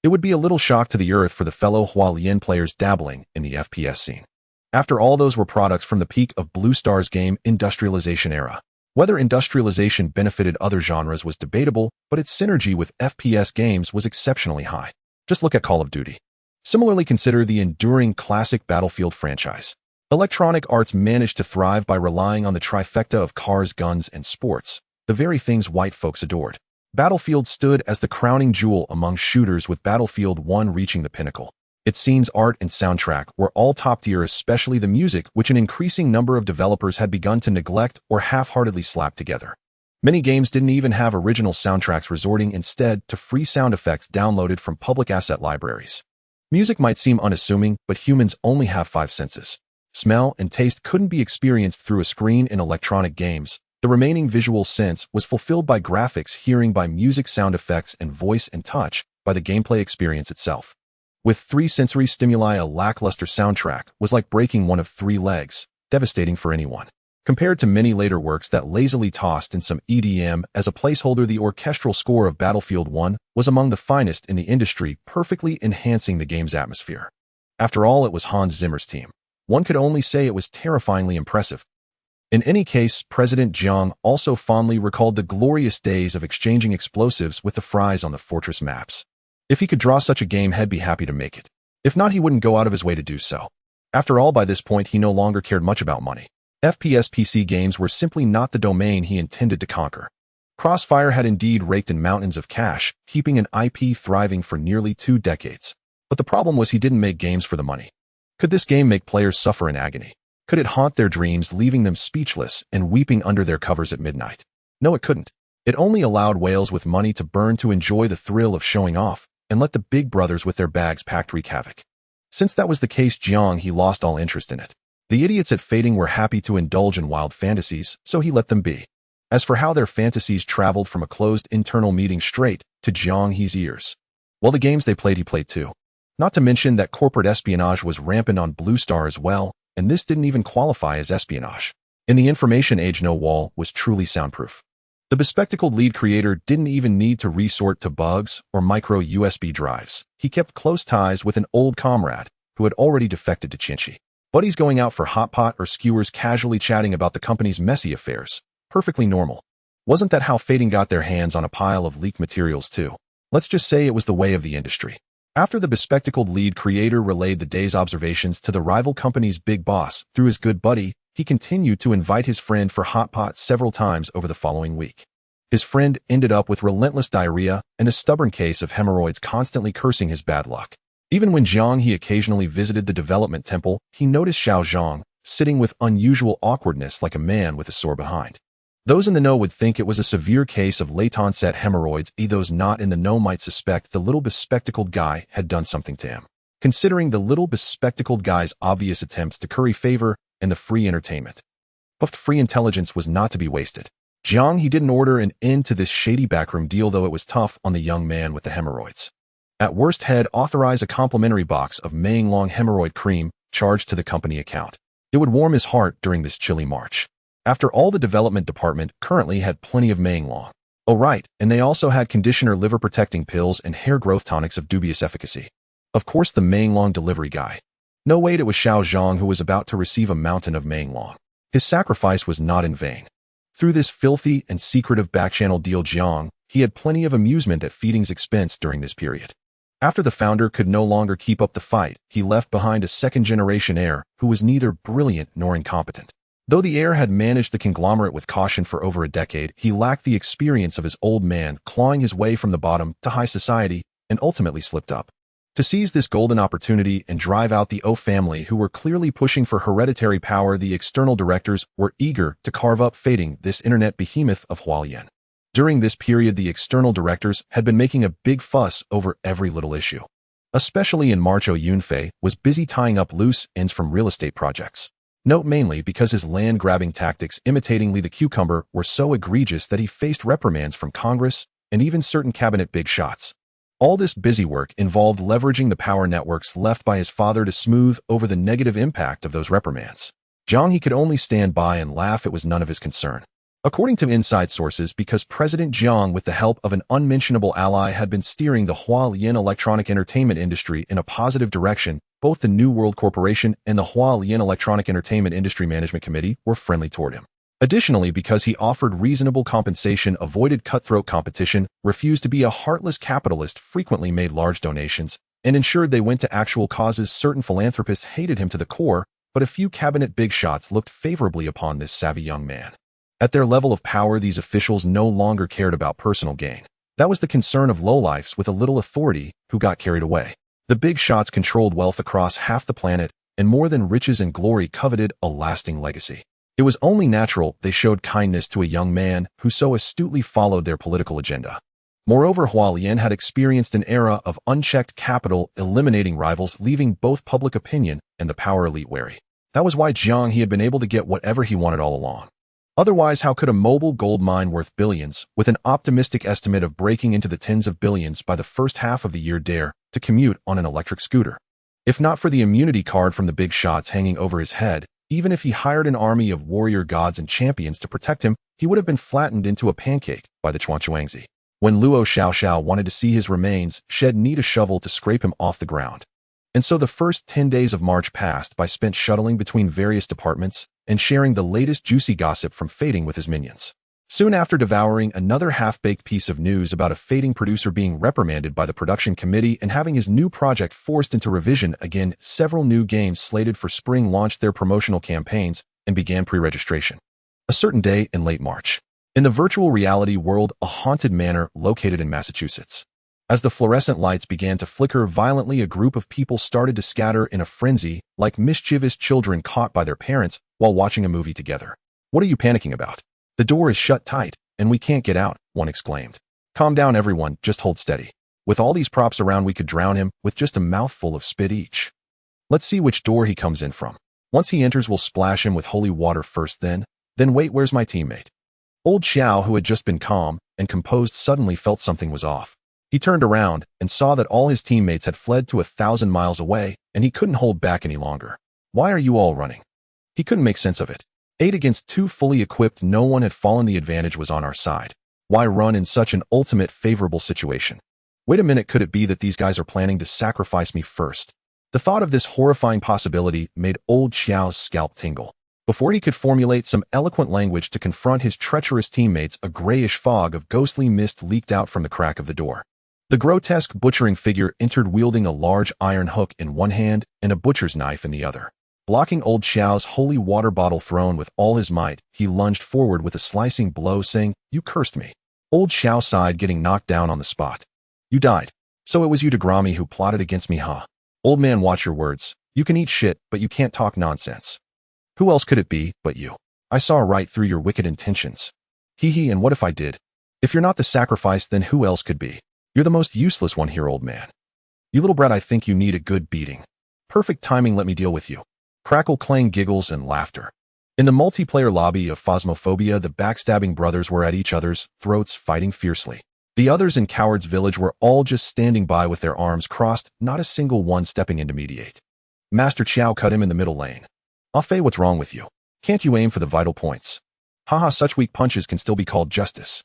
It would be a little shock to the earth for the fellow Hualien players dabbling in the FPS scene. After all, those were products from the peak of Blue Star's game industrialization era. Whether industrialization benefited other genres was debatable, but its synergy with FPS games was exceptionally high. Just look at Call of Duty. Similarly, consider the enduring classic Battlefield franchise. Electronic Arts managed to thrive by relying on the trifecta of cars, guns, and sports, the very things white folks adored. Battlefield stood as the crowning jewel among shooters, with Battlefield 1 reaching the pinnacle. Its scenes, art, and soundtrack were all top tier, especially the music, which an increasing number of developers had begun to neglect or half-heartedly slap together. Many games didn't even have original soundtracks, resorting instead to free sound effects downloaded from public asset libraries. Music might seem unassuming, but humans only have 5 senses. Smell and taste couldn't be experienced through a screen in electronic games. The remaining visual sense was fulfilled by graphics, hearing by music, sound effects, and voice, and touch by the gameplay experience itself. With 3 sensory stimuli, a lackluster soundtrack was like breaking one of 3 legs, devastating for anyone. Compared to many later works that lazily tossed in some EDM as a placeholder, the orchestral score of Battlefield 1 was among the finest in the industry, perfectly enhancing the game's atmosphere. After all, it was Hans Zimmer's team. One could only say it was terrifyingly impressive. In any case, President Jiang also fondly recalled the glorious days of exchanging explosives with the fries on the fortress maps. If he could draw such a game, he'd be happy to make it. If not, he wouldn't go out of his way to do so. After all, by this point, he no longer cared much about money. FPS PC games were simply not the domain he intended to conquer. Crossfire had indeed raked in mountains of cash, keeping an IP thriving for nearly 2 decades. But the problem was he didn't make games for the money. Could this game make players suffer in agony? Could it haunt their dreams, leaving them speechless and weeping under their covers at midnight? No, it couldn't. It only allowed whales with money to burn to enjoy the thrill of showing off, and let the big brothers with their bags packed wreak havoc. Since that was the case, Jiang He lost all interest in it. The idiots at Fading were happy to indulge in wild fantasies, so he let them be. As for how their fantasies traveled from a closed internal meeting straight to Jiang He's ears, well, the games they played, he played too. Not to mention that corporate espionage was rampant on Blue Star as well, and this didn't even qualify as espionage. In the information age, no wall was truly soundproof. The bespectacled lead creator didn't even need to resort to bugs or micro USB drives. He kept close ties with an old comrade who had already defected to Jiang He. Buddies going out for hot pot or skewers, casually chatting about the company's messy affairs. Perfectly normal. Wasn't that how Fading got their hands on a pile of leaked materials too? Let's just say it was the way of the industry. After the bespectacled lead creator relayed the day's observations to the rival company's big boss through his good buddy, he continued to invite his friend for hot pot several times over the following week. His friend ended up with relentless diarrhea and a stubborn case of hemorrhoids, constantly cursing his bad luck. Even when Jiang He occasionally visited the development temple, he noticed Xiao Zhang sitting with unusual awkwardness like a man with a sore behind. Those in the know would think it was a severe case of late-onset hemorrhoids. Those not in the know might suspect the little bespectacled guy had done something to him. Considering the little bespectacled guy's obvious attempts to curry favor and the free entertainment, but free intelligence was not to be wasted. Jiang He didn't order an end to this shady backroom deal, though it was tough on the young man with the hemorrhoids. At worst, he'd authorize a complimentary box of Menglong hemorrhoid cream charged to the company account. It would warm his heart during this chilly March. After all, the development department currently had plenty of Menglong. Oh right, and they also had conditioner, liver protecting pills, and hair growth tonics of dubious efficacy. Of course, the Menglong delivery guy. No, wait, it was Xiao Zhang who was about to receive a mountain of Menglong. His sacrifice was not in vain. Through this filthy and secretive backchannel deal, Jiang He had plenty of amusement at Fading's expense during this period. After the founder could no longer keep up the fight, he left behind a second-generation heir who was neither brilliant nor incompetent. Though the heir had managed the conglomerate with caution for over a decade, he lacked the experience of his old man, clawing his way from the bottom to high society, and ultimately slipped up. To seize this golden opportunity and drive out the O family, who were clearly pushing for hereditary power, the external directors were eager to carve up Fading, this internet behemoth of Hualien. During this period, the external directors had been making a big fuss over every little issue. Especially in March, Yunfei was busy tying up loose ends from real estate projects. Note mainly because his land-grabbing tactics imitating Lee the Cucumber were so egregious that he faced reprimands from Congress and even certain cabinet big shots. All this busy work involved leveraging the power networks left by his father to smooth over the negative impact of those reprimands. Jiang He could only stand by and laugh. It was none of his concern. According to inside sources, because President Jiang, with the help of an unmentionable ally, had been steering the Hualien electronic entertainment industry in a positive direction, both the New World Corporation and the Hualien Electronic Entertainment Industry Management Committee were friendly toward him. Additionally, because he offered reasonable compensation, avoided cutthroat competition, refused to be a heartless capitalist, frequently made large donations, and ensured they went to actual causes, certain philanthropists hated him to the core, but a few cabinet big shots looked favorably upon this savvy young man. At their level of power, these officials no longer cared about personal gain. That was the concern of lowlifes with a little authority who got carried away. The big shots controlled wealth across half the planet, and more than riches and glory coveted a lasting legacy. It was only natural they showed kindness to a young man who so astutely followed their political agenda. Moreover, Hualien had experienced an era of unchecked capital, eliminating rivals, leaving both public opinion and the power elite wary. That was why Jiang He had been able to get whatever he wanted all along. Otherwise, how could a mobile gold mine worth billions, with an optimistic estimate of breaking into the tens of billions by the first half of the year, dare to commute on an electric scooter? If not for the immunity card from the big shots hanging over his head, even if he hired an army of warrior gods and champions to protect him, he would have been flattened into a pancake by the Chuanchuangzi. When Luo Xiaoxiao wanted to see his remains, Shed need a shovel to scrape him off the ground. And so the first 10 days of March passed by spent shuttling between various departments and sharing the latest juicy gossip from fading with his minions. Soon after devouring another half-baked piece of news about a fading producer being reprimanded by the production committee and having his new project forced into revision again, several new games slated for spring launched their promotional campaigns and began pre-registration. A certain day in late March, in the virtual reality world, a haunted manor located in Massachusetts. As the fluorescent lights began to flicker violently, a group of people started to scatter in a frenzy, like mischievous children caught by their parents while watching a movie together. "What are you panicking about? The door is shut tight, and we can't get out," one exclaimed. "Calm down, everyone, just hold steady. With all these props around, we could drown him with just a mouthful of spit each. Let's see which door he comes in from. Once he enters, we'll splash him with holy water first, then wait, where's my teammate?" Old Xiao, who had just been calm and composed, suddenly felt something was off. He turned around and saw that all his teammates had fled to 1,000 miles away, and he couldn't hold back any longer. "Why are you all running?" He couldn't make sense of it. 8 against 2 fully equipped, no one had fallen, the advantage was on our side. Why run in such an ultimate favorable situation? Wait a minute, could it be that these guys are planning to sacrifice me first? The thought of this horrifying possibility made old Xiao's scalp tingle. Before he could formulate some eloquent language to confront his treacherous teammates, a grayish fog of ghostly mist leaked out from the crack of the door. The grotesque butchering figure entered wielding a large iron hook in one hand and a butcher's knife in the other. Blocking old Xiao's holy water bottle thrown with all his might, he lunged forward with a slicing blow, saying, "You cursed me." Old Xiao sighed, getting knocked down on the spot. "You died. So it was you, Degrami, who plotted against me, huh? Old man, watch your words. You can eat shit, but you can't talk nonsense. Who else could it be but you? I saw right through your wicked intentions. Hee, and what if I did? If you're not the sacrifice, then who else could be? You're the most useless one here, old man. You little brat, I think you need a good beating. Perfect timing, let me deal with you." Crackle, clang, giggles, and laughter. In the multiplayer lobby of Phasmophobia, the backstabbing brothers were at each other's throats, fighting fiercely. The others in Coward's Village were all just standing by with their arms crossed, not a single one stepping in to mediate. Master Chow cut him in the middle lane. "Ah Fei, what's wrong with you? Can't you aim for the vital points? Haha, such weak punches can still be called justice."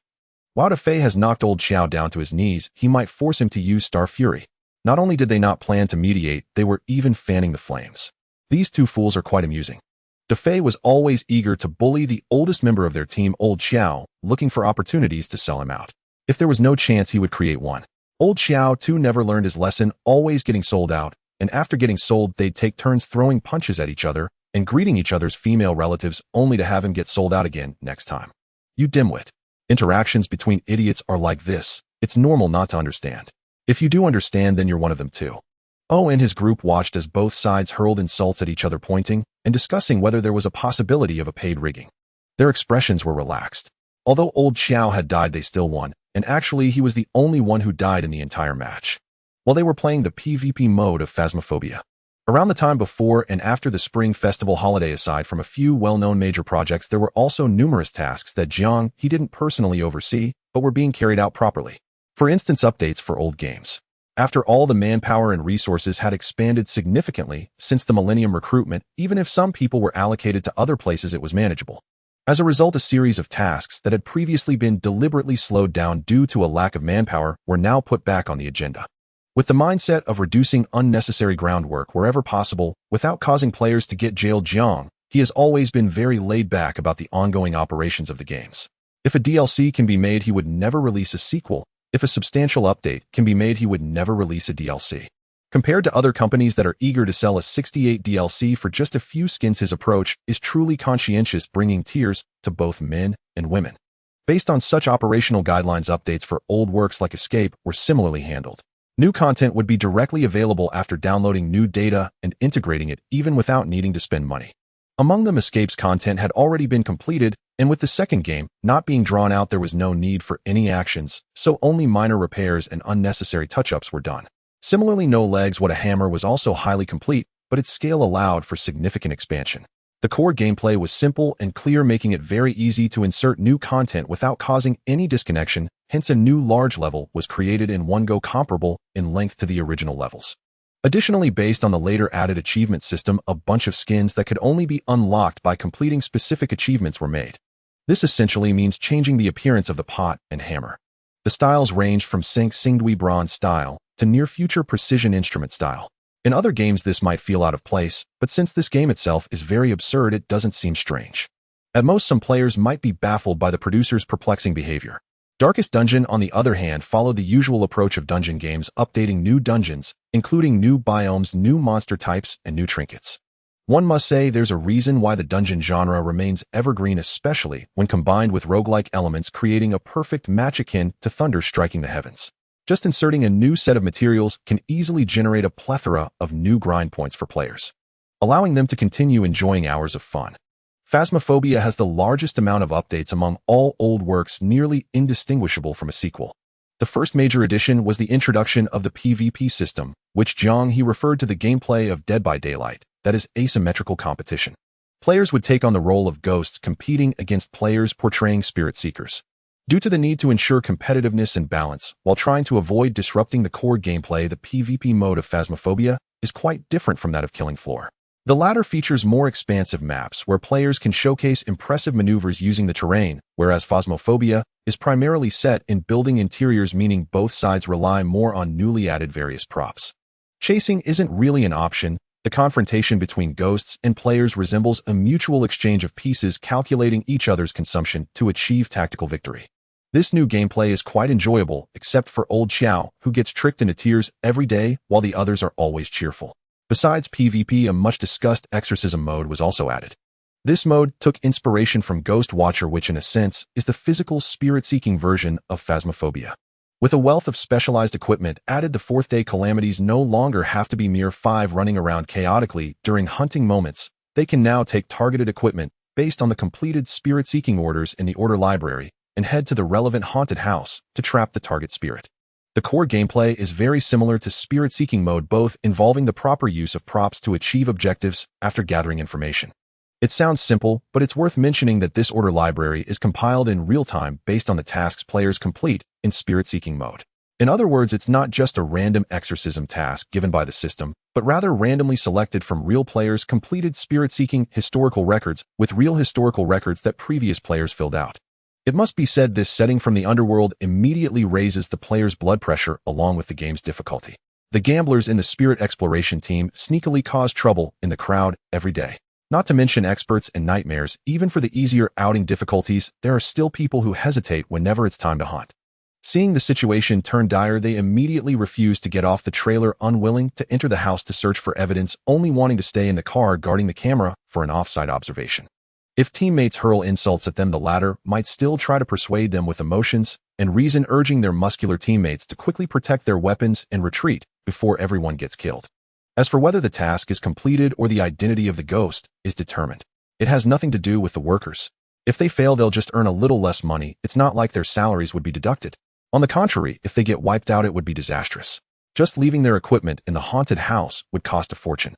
While Da Fei has knocked old Xiao down to his knees, he might force him to use Star Fury. Not only did they not plan to mediate, they were even fanning the flames. These two fools are quite amusing. Da Fei was always eager to bully the oldest member of their team, old Xiao, looking for opportunities to sell him out. If there was no chance, he would create one. Old Xiao, too, never learned his lesson, always getting sold out, and after getting sold, they'd take turns throwing punches at each other and greeting each other's female relatives, only to have him get sold out again next time. You dimwit. Interactions between idiots are like this. It's normal not to understand. If you do understand, then you're one of them too. Oh, and his group watched as both sides hurled insults at each other, pointing and discussing whether there was a possibility of a paid rigging. Their expressions were relaxed. Although old Xiao had died, they still won, and actually he was the only one who died in the entire match. While they were playing the PvP mode of Phasmophobia. Around the time before and after the Spring Festival holiday, aside from a few well-known major projects, there were also numerous tasks that Jiang He didn't personally oversee, but were being carried out properly. For instance, updates for old games. After all, the manpower and resources had expanded significantly since the Millennium recruitment. Even if some people were allocated to other places, it was manageable. As a result, a series of tasks that had previously been deliberately slowed down due to a lack of manpower were now put back on the agenda. With the mindset of reducing unnecessary groundwork wherever possible without causing players to get jailed, Jiang He has always been very laid back about the ongoing operations of the games. If a DLC can be made, he would never release a sequel. If a substantial update can be made, he would never release a DLC. Compared to other companies that are eager to sell a 68 DLC for just a few skins, his approach is truly conscientious, bringing tears to both men and women. Based on such operational guidelines, updates for old works like Escape were similarly handled. New content would be directly available after downloading new data and integrating it even without needing to spend money. Among them, Escape's content had already been completed, and with the second game not being drawn out, there was no need for any actions, so only minor repairs and unnecessary touch-ups were done. Similarly, No Legs What a Hammer was also highly complete, but its scale allowed for significant expansion. The core gameplay was simple and clear, making it very easy to insert new content without causing any disconnection, hence a new large level was created in one go comparable in length to the original levels. Additionally, based on the later added achievement system, a bunch of skins that could only be unlocked by completing specific achievements were made. This essentially means changing the appearance of the pot and hammer. The styles ranged from Singdui bronze style to near-future precision instrument style. In other games this might feel out of place, but since this game itself is very absurd, it doesn't seem strange. At most, some players might be baffled by the producer's perplexing behavior. Darkest Dungeon, on the other hand, followed the usual approach of dungeon games, updating new dungeons, including new biomes, new monster types, and new trinkets. One must say there's a reason why the dungeon genre remains evergreen, especially when combined with roguelike elements, creating a perfect match akin to thunder striking the heavens. Just inserting a new set of materials can easily generate a plethora of new grind points for players, allowing them to continue enjoying hours of fun. Phasmophobia has the largest amount of updates among all old works, nearly indistinguishable from a sequel. The first major addition was the introduction of the PvP system, which Jiang He referred to the gameplay of Dead by Daylight, that is, asymmetrical competition. Players would take on the role of ghosts, competing against players portraying spirit seekers. Due to the need to ensure competitiveness and balance, while trying to avoid disrupting the core gameplay, the PvP mode of Phasmophobia is quite different from that of Killing Floor. The latter features more expansive maps where players can showcase impressive maneuvers using the terrain, whereas Phasmophobia is primarily set in building interiors, meaning both sides rely more on newly added various props. Chasing isn't really an option. The confrontation between ghosts and players resembles a mutual exchange of pieces, calculating each other's consumption to achieve tactical victory. This new gameplay is quite enjoyable, except for old Xiao, who gets tricked into tears every day while the others are always cheerful. Besides PvP, a much-discussed exorcism mode was also added. This mode took inspiration from Ghost Watcher, which in a sense is the physical spirit-seeking version of Phasmophobia. With a wealth of specialized equipment added, the fourth-day calamities no longer have to be mere 5 running around chaotically during hunting moments. They can now take targeted equipment based on the completed spirit-seeking orders in the order library and head to the relevant haunted house to trap the target spirit. The core gameplay is very similar to spirit-seeking mode, both involving the proper use of props to achieve objectives after gathering information. It sounds simple, but it's worth mentioning that this order library is compiled in real time based on the tasks players complete in spirit-seeking mode. In other words, it's not just a random exorcism task given by the system, but rather randomly selected from real players' completed spirit-seeking historical records with real historical records that previous players filled out. It must be said this setting from the underworld immediately raises the player's blood pressure along with the game's difficulty. The gamblers in the spirit exploration team sneakily cause trouble in the crowd every day. Not to mention experts and nightmares. Even for the easier outing difficulties, there are still people who hesitate whenever it's time to hunt. Seeing the situation turn dire, they immediately refuse to get off the trailer, unwilling to enter the house to search for evidence, only wanting to stay in the car guarding the camera for an off-site observation. If teammates hurl insults at them, the latter might still try to persuade them with emotions and reason, urging their muscular teammates to quickly protect their weapons and retreat before everyone gets killed. As for whether the task is completed or the identity of the ghost is determined, it has nothing to do with the workers. If they fail, they'll just earn a little less money. It's not like their salaries would be deducted. On the contrary, if they get wiped out, it would be disastrous. Just leaving their equipment in the haunted house would cost a fortune.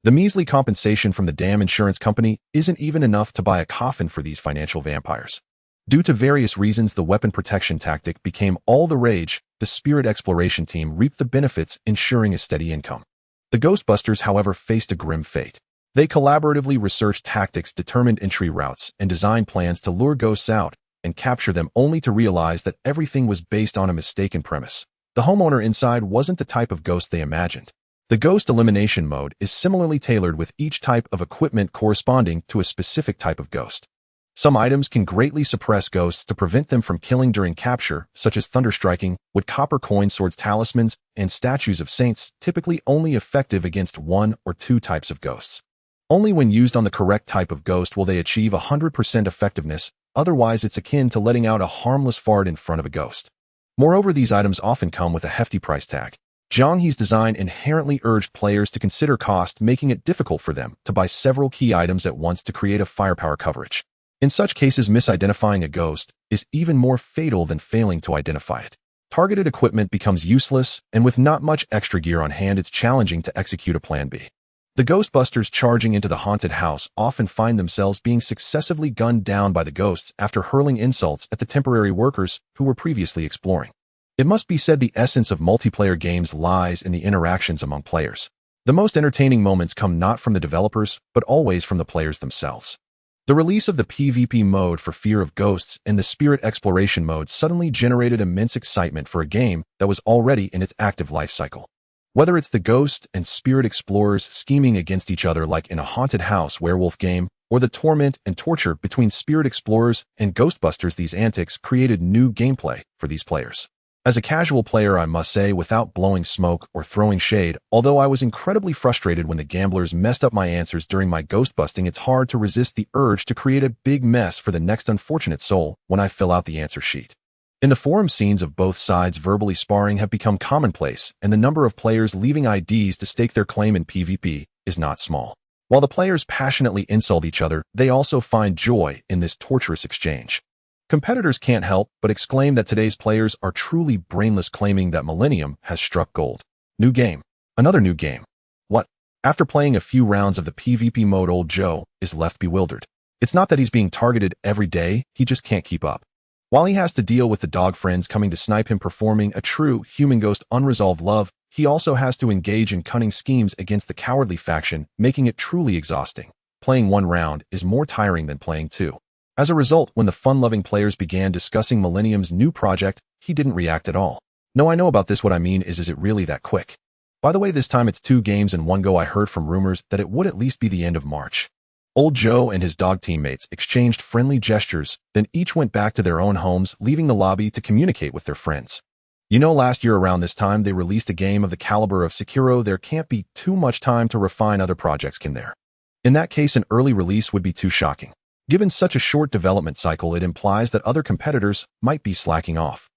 The measly compensation from the damn insurance company isn't even enough to buy a coffin for these financial vampires. Due to various reasons, the weapon protection tactic became all the rage. The spirit exploration team reaped the benefits, ensuring a steady income. The Ghostbusters, however, faced a grim fate. They collaboratively researched tactics, determined entry routes, and designed plans to lure ghosts out and capture them, only to realize that everything was based on a mistaken premise. The homeowner inside wasn't the type of ghost they imagined. The ghost elimination mode is similarly tailored, with each type of equipment corresponding to a specific type of ghost. Some items can greatly suppress ghosts to prevent them from killing during capture, such as thunderstriking, wood, copper coins, swords, talismans, and statues of saints, typically only effective against 1 or 2 types of ghosts. Only when used on the correct type of ghost will they achieve 100% effectiveness, otherwise it's akin to letting out a harmless fart in front of a ghost. Moreover, these items often come with a hefty price tag. Jiang He's design inherently urged players to consider cost, making it difficult for them to buy several key items at once to create a firepower coverage. In such cases, misidentifying a ghost is even more fatal than failing to identify it. Targeted equipment becomes useless, and with not much extra gear on hand, it's challenging to execute a plan B. The Ghostbusters charging into the haunted house often find themselves being successively gunned down by the ghosts after hurling insults at the temporary workers who were previously exploring. It must be said the essence of multiplayer games lies in the interactions among players. The most entertaining moments come not from the developers, but always from the players themselves. The release of the PvP mode for Fear of Ghosts and the Spirit Exploration mode suddenly generated immense excitement for a game that was already in its active life cycle. Whether it's the Ghost and Spirit Explorers scheming against each other like in a haunted house werewolf game, or the torment and torture between Spirit Explorers and Ghostbusters, these antics created new gameplay for these players. As a casual player, I must say, without blowing smoke or throwing shade, although I was incredibly frustrated when the gamblers messed up my answers during my ghost busting, it's hard to resist the urge to create a big mess for the next unfortunate soul when I fill out the answer sheet. In the forum, scenes of both sides verbally sparring have become commonplace, and the number of players leaving IDs to stake their claim in PvP is not small. While the players passionately insult each other, they also find joy in this torturous exchange. Competitors can't help but exclaim that today's players are truly brainless, claiming that Millennium has struck gold. New game. Another new game. What? After playing a few rounds of the PvP mode, old Joe is left bewildered. It's not that he's being targeted every day, he just can't keep up. While he has to deal with the dog friends coming to snipe him performing a true human ghost unresolved love, he also has to engage in cunning schemes against the cowardly faction, making it truly exhausting. Playing one round is more tiring than playing two. As a result, when the fun-loving players began discussing Millennium's new project, he didn't react at all. No, I know about this. What I mean is it really that quick? By the way, this time it's 2 games in one go. I heard from rumors that it would at least be the end of March. Old Joe and his dog teammates exchanged friendly gestures, then each went back to their own homes, leaving the lobby to communicate with their friends. You know, last year around this time, they released a game of the caliber of Sekiro. There can't be too much time to refine other projects, can there? In that case, an early release would be too shocking. Given such a short development cycle, it implies that other competitors might be slacking off.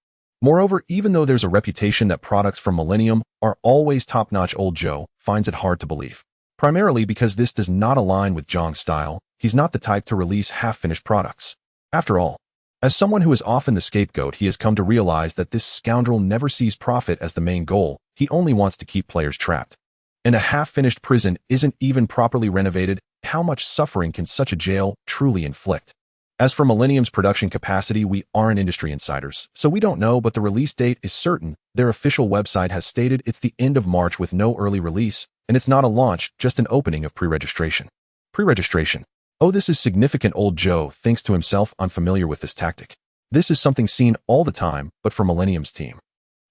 Moreover, even though there's a reputation that products from Millennium are always top-notch, old Joe finds it hard to believe. Primarily because this does not align with Jiang's style. He's not the type to release half-finished products. After all, as someone who is often the scapegoat, he has come to realize that this scoundrel never sees profit as the main goal. He only wants to keep players trapped. And a half-finished prison isn't even properly renovated. How much suffering can such a jail truly inflict? As for Millennium's production capacity, we aren't industry insiders, so we don't know, but the release date is certain. Their official website has stated it's the end of March with no early release, and it's not a launch, just an opening of pre-registration. Pre-registration. Oh, this is significant. Old Joe thinks to himself, I'm familiar with this tactic. This is something seen all the time, but for Millennium's team.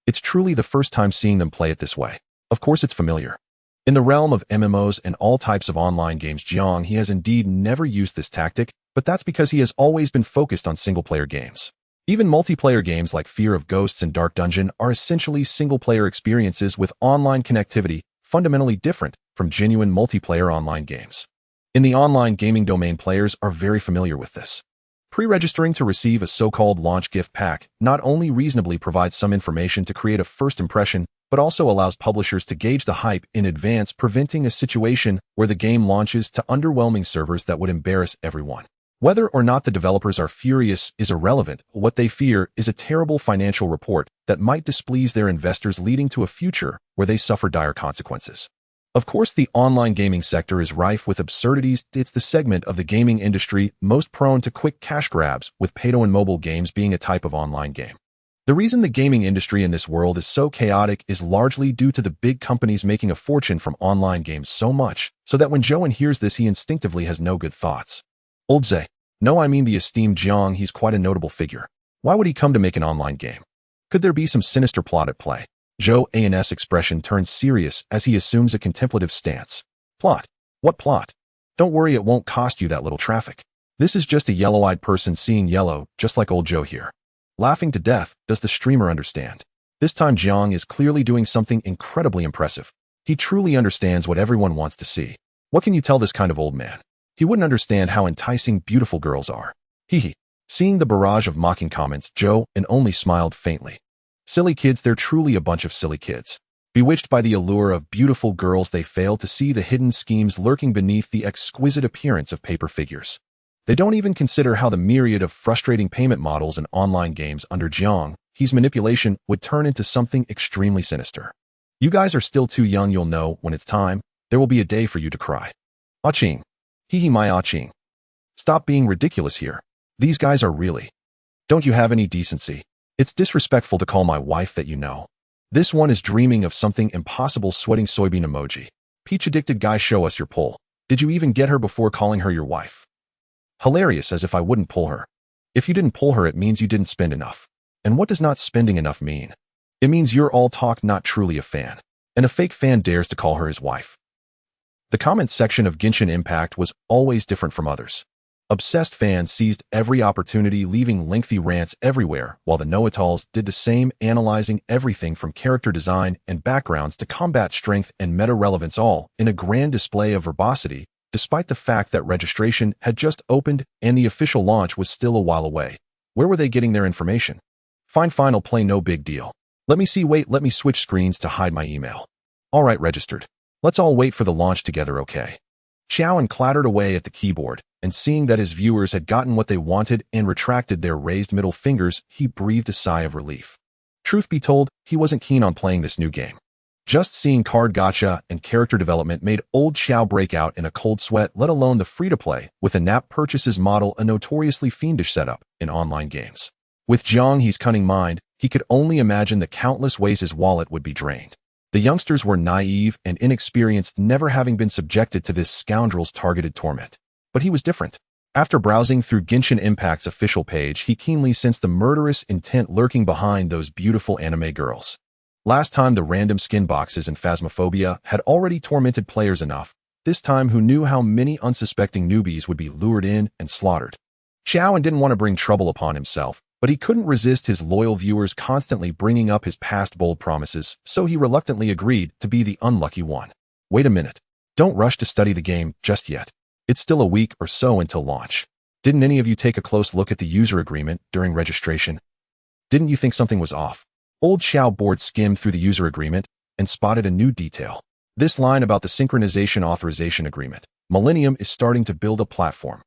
It's truly the first time seeing them play it this way. Of course it's familiar. In the realm of MMOs and all types of online games, Jiang He has indeed never used this tactic, but that's because he has always been focused on single-player games. Even multiplayer games like Fear of Ghosts and Dark Dungeon are essentially single-player experiences with online connectivity, fundamentally different from genuine multiplayer online games. In the online gaming domain, players are very familiar with this. Pre-registering to receive a so-called launch gift pack not only reasonably provides some information to create a first impression, but also allows publishers to gauge the hype in advance, preventing a situation where the game launches to underwhelming servers that would embarrass everyone. Whether or not the developers are furious is irrelevant. What they fear is a terrible financial report that might displease their investors, leading to a future where they suffer dire consequences. Of course, the online gaming sector is rife with absurdities. It's the segment of the gaming industry most prone to quick cash grabs, with pay-to-win mobile games being a type of online game. The reason the gaming industry in this world is so chaotic is largely due to the big companies making a fortune from online games so much, so that when Joe hears this, he instinctively has no good thoughts. Old Zay. No, I mean the esteemed Jiang. He's quite a notable figure. Why would he come to make an online game? Could there be some sinister plot at play? Joe A&S expression turns serious as he assumes a contemplative stance. Plot? What plot? Don't worry, it won't cost you that little traffic. This is just a yellow-eyed person seeing yellow, just like old Joe here. Laughing to death, does the streamer understand? This time Jiang is clearly doing something incredibly impressive. He truly understands what everyone wants to see. What can you tell this kind of old man? He wouldn't understand how enticing beautiful girls are. Hee. Seeing the barrage of mocking comments, Joe only smiled faintly. Silly kids, they're truly a bunch of silly kids. Bewitched by the allure of beautiful girls, they fail to see the hidden schemes lurking beneath the exquisite appearance of paper figures. They don't even consider how the myriad of frustrating payment models in online games under Jiang He's manipulation would turn into something extremely sinister. You guys are still too young. You'll know when it's time. There will be a day for you to cry. Ah-ching. Hee my ah-ching. Stop being ridiculous here. These guys are really. Don't you have any decency? It's disrespectful to call my wife that, you know. This one is dreaming of something impossible. Sweating soybean emoji. Peach addicted guy, show us your pull. Did you even get her before calling her your wife? Hilarious, as if I wouldn't pull her. If you didn't pull her, it means you didn't spend enough. And what does not spending enough mean? It means you're all talk, not truly a fan. And a fake fan dares to call her his wife. The comment section of Genshin Impact was always different from others. Obsessed fans seized every opportunity, leaving lengthy rants everywhere, while the know-it-alls did the same, analyzing everything from character design and backgrounds to combat strength and meta-relevance, all in a grand display of verbosity, despite the fact that registration had just opened and the official launch was still a while away. Where were they getting their information? Fine, I'll play, no big deal. Let me see, wait, let me switch screens to hide my email. Alright, registered. Let's all wait for the launch together, okay? Xiaoan clattered away at the keyboard, and seeing that his viewers had gotten what they wanted and retracted their raised middle fingers, he breathed a sigh of relief. Truth be told, he wasn't keen on playing this new game. Just seeing card gacha and character development made old Xiao break out in a cold sweat, let alone the free-to-play, with in-app purchases model, a notoriously fiendish setup in online games. With Jiang He's cunning mind, he could only imagine the countless ways his wallet would be drained. The youngsters were naive and inexperienced, never having been subjected to this scoundrel's targeted torment. But he was different. After browsing through Genshin Impact's official page, he keenly sensed the murderous intent lurking behind those beautiful anime girls. Last time, the random skin boxes and phasmophobia had already tormented players enough. This time, who knew how many unsuspecting newbies would be lured in and slaughtered? Xiaoan didn't want to bring trouble upon himself, but he couldn't resist his loyal viewers constantly bringing up his past bold promises, so he reluctantly agreed to be the unlucky one. Wait a minute. Don't rush to study the game just yet. It's still a week or so until launch. Didn't any of you take a close look at the user agreement during registration? Didn't you think something was off? Old Xiao board skimmed through the user agreement and spotted a new detail. This line about the synchronization authorization agreement. Millennium is starting to build a platform.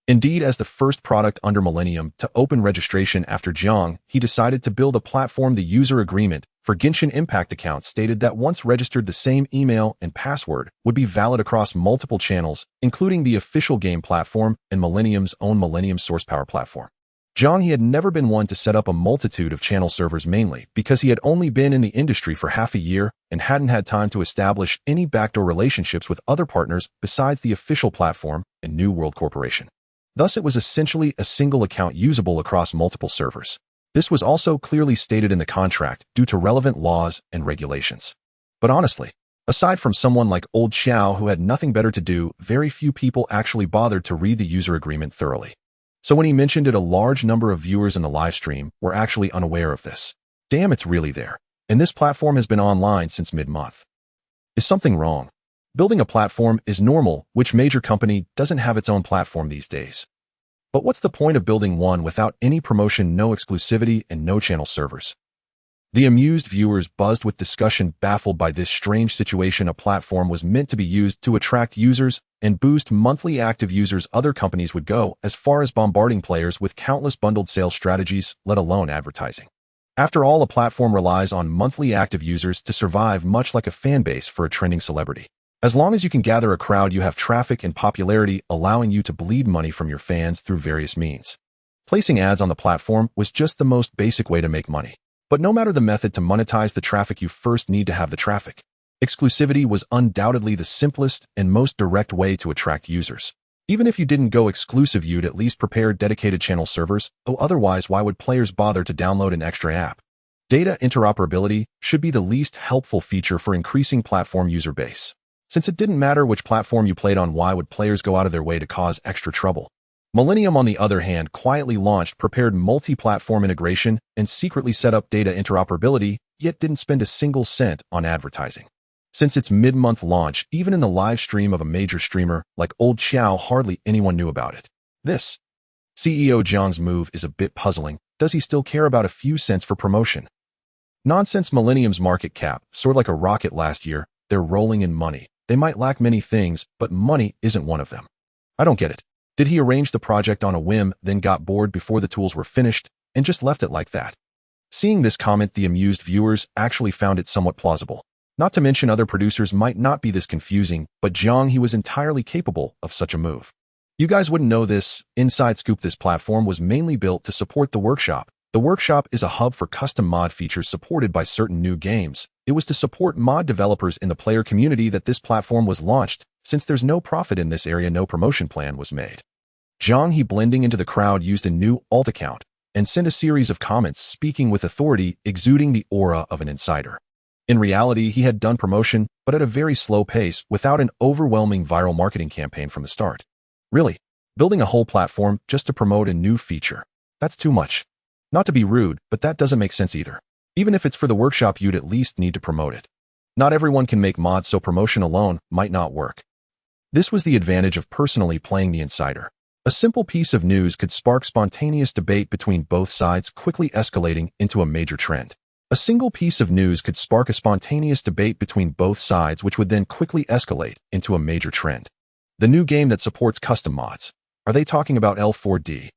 Indeed, as the first product under Millennium to open registration after Jiang, he decided to build a platform. The user agreement for Genshin Impact accounts stated that once registered, the same email and password would be valid across multiple channels, including the official game platform and Millennium's own Millennium Source Power platform. Jiang He had never been one to set up a multitude of channel servers, mainly because he had only been in the industry for half a year and hadn't had time to establish any backdoor relationships with other partners besides the official platform and New World Corporation. Thus, it was essentially a single account usable across multiple servers. This was also clearly stated in the contract due to relevant laws and regulations. But honestly, aside from someone like old Xiao who had nothing better to do, very few people actually bothered to read the user agreement thoroughly. So when he mentioned it, a large number of viewers in the live stream were actually unaware of this. Damn, it's really there. And this platform has been online since mid-month. Is something wrong? Building a platform is normal. Which major company doesn't have its own platform these days? But what's the point of building one without any promotion, no exclusivity, and no channel servers? The amused viewers buzzed with discussion, baffled by this strange situation. A platform was meant to be used to attract users and boost monthly active users. Other companies would go as far as bombarding players with countless bundled sales strategies, let alone advertising. After all, a platform relies on monthly active users to survive, much like a fan base for a trending celebrity. As long as you can gather a crowd, you have traffic and popularity, allowing you to bleed money from your fans through various means. Placing ads on the platform was just the most basic way to make money. But no matter the method to monetize the traffic, you first need to have the traffic. Exclusivity was undoubtedly the simplest and most direct way to attract users. Even if you didn't go exclusive, you'd at least prepare dedicated channel servers, otherwise why would players bother to download an extra app? Data interoperability should be the least helpful feature for increasing platform user base. Since it didn't matter which platform you played on, why would players go out of their way to cause extra trouble? Millennium, on the other hand, quietly launched, prepared multi-platform integration, and secretly set up data interoperability, yet didn't spend a single cent on advertising. Since its mid-month launch, even in the live stream of a major streamer like old Xiao, hardly anyone knew about it. This CEO Jiang's move is a bit puzzling. Does he still care about a few cents for promotion? Nonsense Millennium's market cap soared like a rocket last year. They're rolling in money. They might lack many things, but money isn't one of them. I don't get it. Did he arrange the project on a whim, then got bored before the tools were finished, and just left it like that? Seeing this comment, the amused viewers actually found it somewhat plausible. Not to mention other producers might not be this confusing, but Jiang He was entirely capable of such a move. You guys wouldn't know this. Inside scoop: this platform was mainly built to support the workshop. The workshop is a hub for custom mod features supported by certain new games. It was to support mod developers in the player community that this platform was launched. Since there's no profit in this area, no promotion plan was made. Jiang He, blending into the crowd, used a new alt account and sent a series of comments speaking with authority, exuding the aura of an insider. In reality, he had done promotion, but at a very slow pace, without an overwhelming viral marketing campaign from the start. Really, building a whole platform just to promote a new feature. That's too much. Not to be rude, but that doesn't make sense either. Even if it's for the workshop, you'd at least need to promote it. Not everyone can make mods, so promotion alone might not work. This was the advantage of personally playing the insider. A simple piece of news could spark spontaneous debate between both sides, quickly escalating into a major trend. A single piece of news could spark a spontaneous debate between both sides, which would then quickly escalate into a major trend. The new game that supports custom mods. Are they talking about L4D?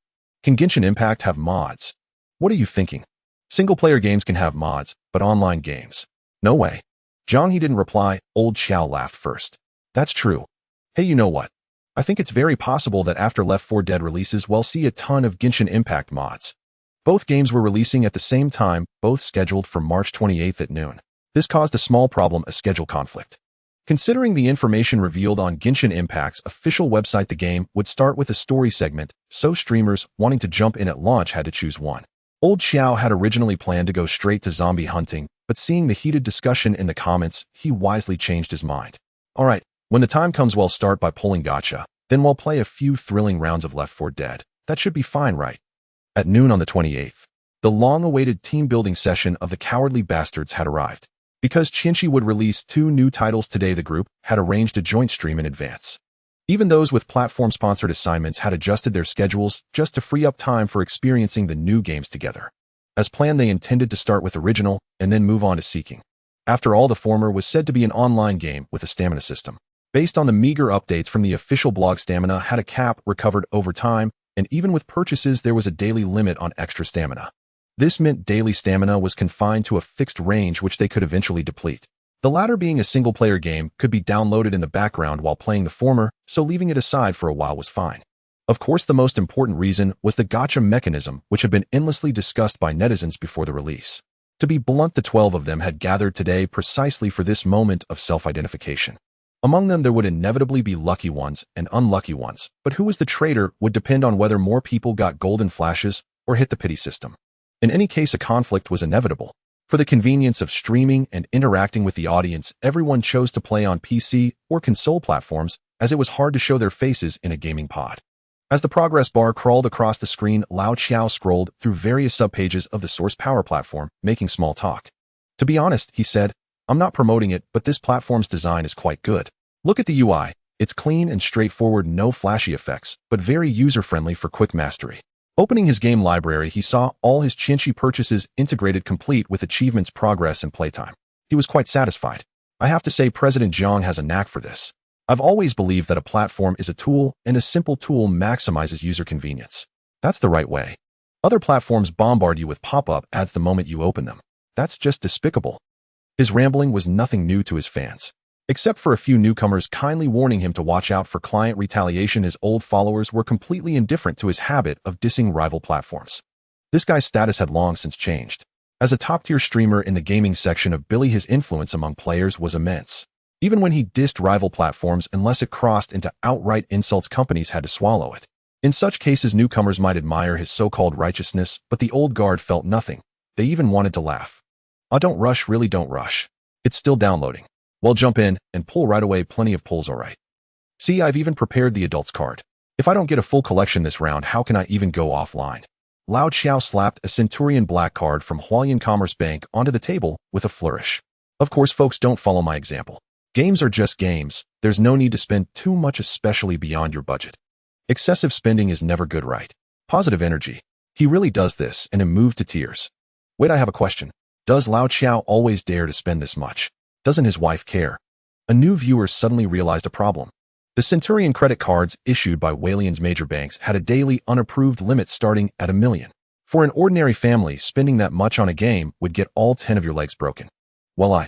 Can Genshin Impact have mods? What are you thinking? Single-player games can have mods, but online games? No way. Jiang He didn't reply. Old Xiao laughed first. That's true. Hey, you know what? I think it's very possible that after Left 4 Dead releases, we'll see a ton of Genshin Impact mods. Both games were releasing at the same time, both scheduled for March 28th at noon. This caused a small problem, a schedule conflict. Considering the information revealed on Genshin Impact's official website, the game would start with a story segment, so streamers wanting to jump in at launch had to choose one. Old Xiao had originally planned to go straight to zombie hunting, but seeing the heated discussion in the comments, he wisely changed his mind. Alright, when the time comes, we'll start by pulling gacha, then we'll play a few thrilling rounds of Left 4 Dead. That should be fine, right? At noon on the 28th, the long-awaited team-building session of the Cowardly Bastards had arrived. Because Chinchi would release 2 new titles today, the group had arranged a joint stream in advance. Even those with platform-sponsored assignments had adjusted their schedules just to free up time for experiencing the new games together. As planned, they intended to start with Original and then move on to Seeking. After all, the former was said to be an online game with a stamina system. Based on the meager updates from the official blog, stamina had a cap recovered over time, and even with purchases, there was a daily limit on extra stamina. This meant daily stamina was confined to a fixed range which they could eventually deplete. The latter, being a single-player game, could be downloaded in the background while playing the former, so leaving it aside for a while was fine. Of course, the most important reason was the gacha mechanism, which had been endlessly discussed by netizens before the release. To be blunt, the 12 of them had gathered today precisely for this moment of self-identification. Among them, there would inevitably be lucky ones and unlucky ones, but who was the traitor would depend on whether more people got golden flashes or hit the pity system. In any case, a conflict was inevitable. For the convenience of streaming and interacting with the audience, everyone chose to play on PC or console platforms, as it was hard to show their faces in a gaming pod. As the progress bar crawled across the screen, Lao Qiao scrolled through various subpages of the Source Power platform, making small talk. To be honest, he said, I'm not promoting it, but this platform's design is quite good. Look at the UI. It's clean and straightforward, no flashy effects, but very user-friendly for quick mastery. Opening his game library, he saw all his Chinchi purchases integrated, complete with achievements, progress, and playtime. He was quite satisfied. I have to say, President Jiang has a knack for this. I've always believed that a platform is a tool, and a simple tool maximizes user convenience. That's the right way. Other platforms bombard you with pop-up ads the moment you open them. That's just despicable. His rambling was nothing new to his fans, except for a few newcomers kindly warning him to watch out for client retaliation. His old followers were completely indifferent to his habit of dissing rival platforms. This guy's status had long since changed. As a top-tier streamer in the gaming section of Billy, his influence among players was immense. Even when he dissed rival platforms, unless it crossed into outright insults, companies had to swallow it. In such cases, newcomers might admire his so-called righteousness, but the old guard felt nothing. They even wanted to laugh. Don't rush, really don't rush. It's still downloading. Well, jump in and pull right away. Plenty of pulls, alright. See, I've even prepared the adults card. If I don't get a full collection this round, how can I even go offline? Lao Qiao slapped a Centurion Black card from Hualien Commerce Bank onto the table with a flourish. Of course, folks, don't follow my example. Games are just games. There's no need to spend too much, especially beyond your budget. Excessive spending is never good, right? Positive energy. He really does this, and it moved to tears. Wait, I have a question. Does Lao Chao always dare to spend this much? Doesn't his wife care? A new viewer suddenly realized a problem. The Centurion credit cards issued by Walian's major banks had a daily unapproved limit starting at $1 million. For an ordinary family, spending that much on a game would get all 10 of your legs broken. Well,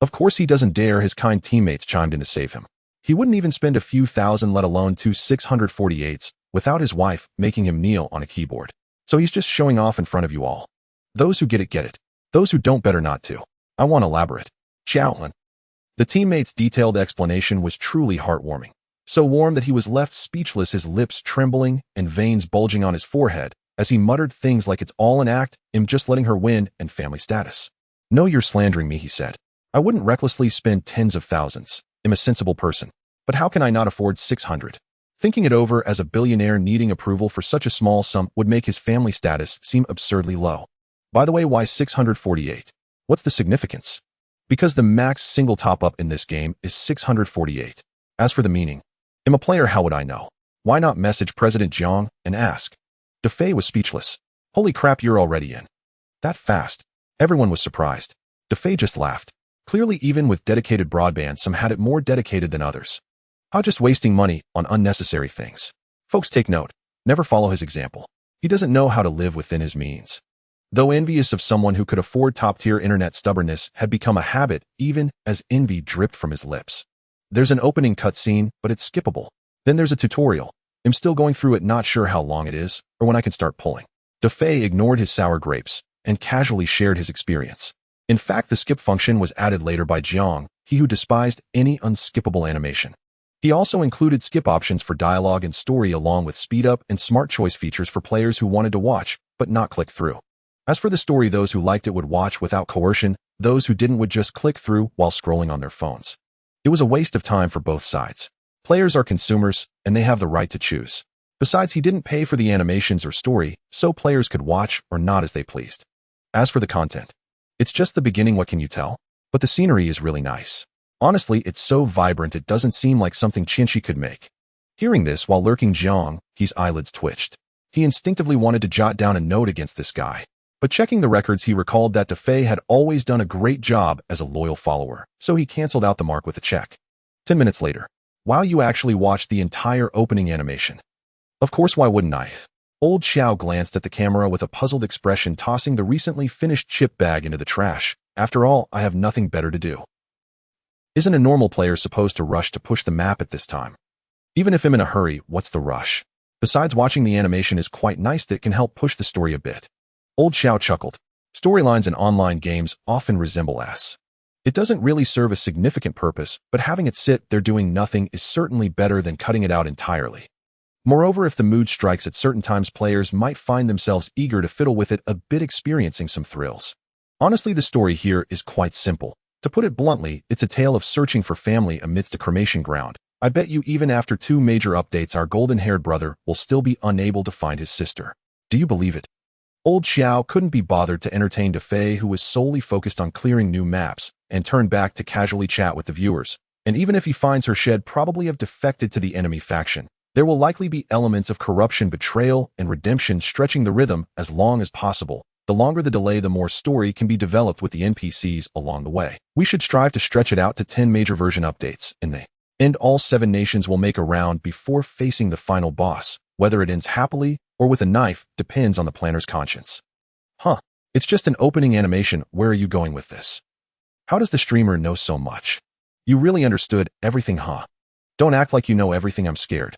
Of course he doesn't dare. His kind teammates chimed in to save him. He wouldn't even spend a few thousand, let alone 648s, without his wife making him kneel on a keyboard. So he's just showing off in front of you all. Those who get it, get it. Those who don't better not to. I want elaborate. Shaolin. The teammate's detailed explanation was truly heartwarming. So warm that he was left speechless, his lips trembling and veins bulging on his forehead, as he muttered things like it's all an act, I'm just letting her win, and family status. No, you're slandering me, he said. I wouldn't recklessly spend tens of thousands. I'm a sensible person. But how can I not afford 600? Thinking it over, as a billionaire needing approval for such a small sum would make his family status seem absurdly low. By the way, why 648? What's the significance? Because the max single top-up in this game is 648. As for the meaning, I'm a player, how would I know? Why not message President Jiang and ask? DeFei was speechless. Holy crap, you're already in. That fast. Everyone was surprised. DeFei just laughed. Clearly, even with dedicated broadband, some had it more dedicated than others. How just wasting money on unnecessary things. Folks, take note. Never follow his example. He doesn't know how to live within his means. Though envious of someone who could afford top-tier internet, stubbornness had become a habit, even as envy dripped from his lips. There's an opening cutscene, but it's skippable. Then there's a tutorial. I'm still going through it, not sure how long it is, or when I can start pulling. DeFei ignored his sour grapes and casually shared his experience. In fact, the skip function was added later by Jiang, he who despised any unskippable animation. He also included skip options for dialogue and story, along with speed-up and smart choice features for players who wanted to watch, but not click through. As for the story, those who liked it would watch without coercion, those who didn't would just click through while scrolling on their phones. It was a waste of time for both sides. Players are consumers, and they have the right to choose. Besides, he didn't pay for the animations or story, so players could watch or not as they pleased. As for the content, it's just the beginning, what can you tell? But the scenery is really nice. Honestly, it's so vibrant it doesn't seem like something Chinchi could make. Hearing this while lurking Jiang, his eyelids twitched. He instinctively wanted to jot down a note against this guy. But checking the records, he recalled that DeFei had always done a great job as a loyal follower, so he canceled out the mark with a check. 10 minutes later. Wow, you actually watched the entire opening animation. Of course, why wouldn't I? Old Xiao glanced at the camera with a puzzled expression, tossing the recently finished chip bag into the trash. After all, I have nothing better to do. Isn't a normal player supposed to rush to push the map at this time? Even if I'm in a hurry, what's the rush? Besides, watching the animation is quite nice, that can help push the story a bit. Old Xiao chuckled. Storylines in online games often resemble S. It doesn't really serve a significant purpose, but having it sit there doing nothing is certainly better than cutting it out entirely. Moreover, if the mood strikes at certain times, players might find themselves eager to fiddle with it a bit, experiencing some thrills. Honestly, the story here is quite simple. To put it bluntly, it's a tale of searching for family amidst a cremation ground. I bet you even after 2 major updates, our golden-haired brother will still be unable to find his sister. Do you believe it? Old Xiao couldn't be bothered to entertain DeFei, who was solely focused on clearing new maps, and turned back to casually chat with the viewers. And even if he finds her, she'd probably have defected to the enemy faction. There will likely be elements of corruption, betrayal, and redemption, stretching the rhythm as long as possible. The longer the delay, the more story can be developed with the NPCs along the way. We should strive to stretch it out to 10 major version updates, and the end all 7 nations will make a round before facing the final boss. Whether it ends happily or with a knife depends on the planner's conscience. It's just an opening animation. Where are you going with this? How does the streamer know so much? You really understood everything, huh? Don't act like you know everything, I'm scared.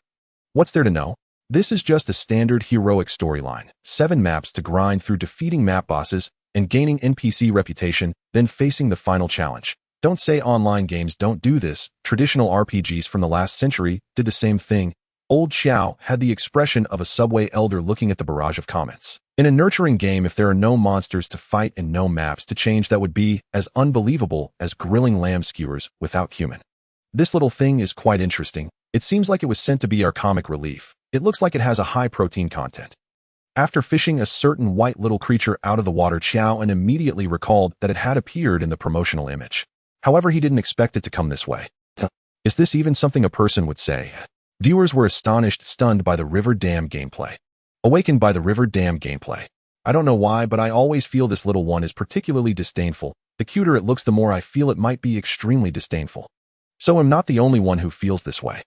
What's there to know? This is just a standard heroic storyline. 7 maps to grind through, defeating map bosses and gaining NPC reputation, then facing the final challenge. Don't say online games don't do this. Traditional RPGs from the last century did the same thing. Old Xiao had the expression of a subway elder looking at the barrage of comments. In a nurturing game, if there are no monsters to fight and no maps to change, that would be as unbelievable as grilling lamb skewers without cumin. This little thing is quite interesting. It seems like it was sent to be our comic relief. It looks like it has a high protein content. After fishing a certain white little creature out of the water, Xiao immediately recalled that it had appeared in the promotional image. However, he didn't expect it to come this way. Is this even something a person would say? Viewers were astonished, stunned by the river dam gameplay. Awakened by the river dam gameplay. I don't know why, but I always feel this little one is particularly disdainful. The cuter it looks, the more I feel it might be extremely disdainful. So I'm not the only one who feels this way.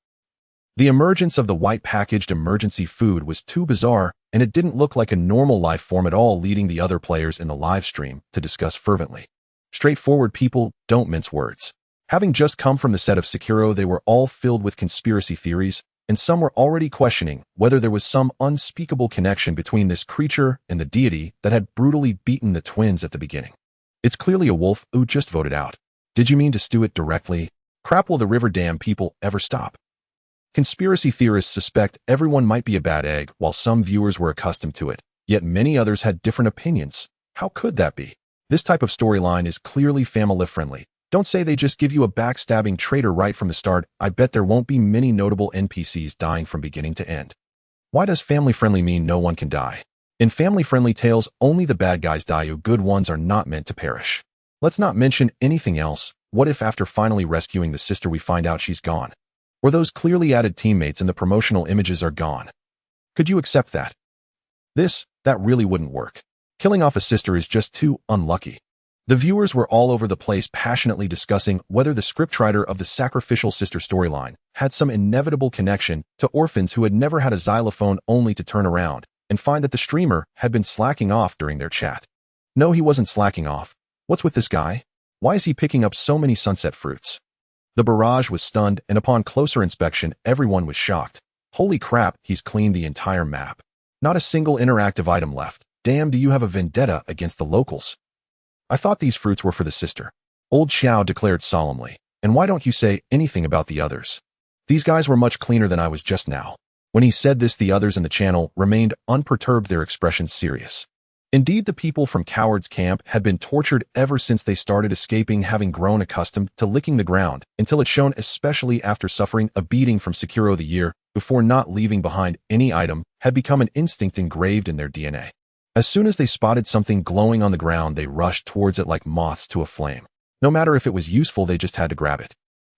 The emergence of the white packaged emergency food was too bizarre, and it didn't look like a normal life form at all, leading the other players in the live stream to discuss fervently. Straightforward people don't mince words. Having just come from the set of Sekiro, they were all filled with conspiracy theories, and some were already questioning whether there was some unspeakable connection between this creature and the deity that had brutally beaten the twins at the beginning. It's clearly a wolf who just voted out. Did you mean to stew it directly? Crap, will the river dam people ever stop? Conspiracy theorists suspect everyone might be a bad egg, while some viewers were accustomed to it, yet many others had different opinions. How could that be? This type of storyline is clearly family-friendly. Don't say they just give you a backstabbing traitor right from the start. I bet there won't be many notable NPCs dying from beginning to end. Why does family-friendly mean no one can die? In family-friendly tales, only the bad guys die. You good ones are not meant to perish. Let's not mention anything else. What if after finally rescuing the sister we find out she's gone? Or those clearly added teammates in the promotional images are gone? Could you accept that? That really wouldn't work. Killing off a sister is just too unlucky. The viewers were all over the place passionately discussing whether the scriptwriter of the sacrificial sister storyline had some inevitable connection to orphans who had never had a xylophone, only to turn around and find that the streamer had been slacking off during their chat. No, he wasn't slacking off. What's with this guy? Why is he picking up so many sunset fruits? The barrage was stunned, and upon closer inspection, everyone was shocked. Holy crap, he's cleaned the entire map. Not a single interactive item left. Damn, do you have a vendetta against the locals? I thought these fruits were for the sister. Old Xiao declared solemnly. And why don't you say anything about the others? These guys were much cleaner than I was just now. When he said this, the others in the channel remained unperturbed, their expressions serious. Indeed, the people from Coward's camp had been tortured ever since they started escaping, having grown accustomed to licking the ground, until it shone, especially after suffering a beating from Sekiro. The year before, not leaving behind any item had become an instinct engraved in their DNA. As soon as they spotted something glowing on the ground, they rushed towards it like moths to a flame. No matter if it was useful, they just had to grab it.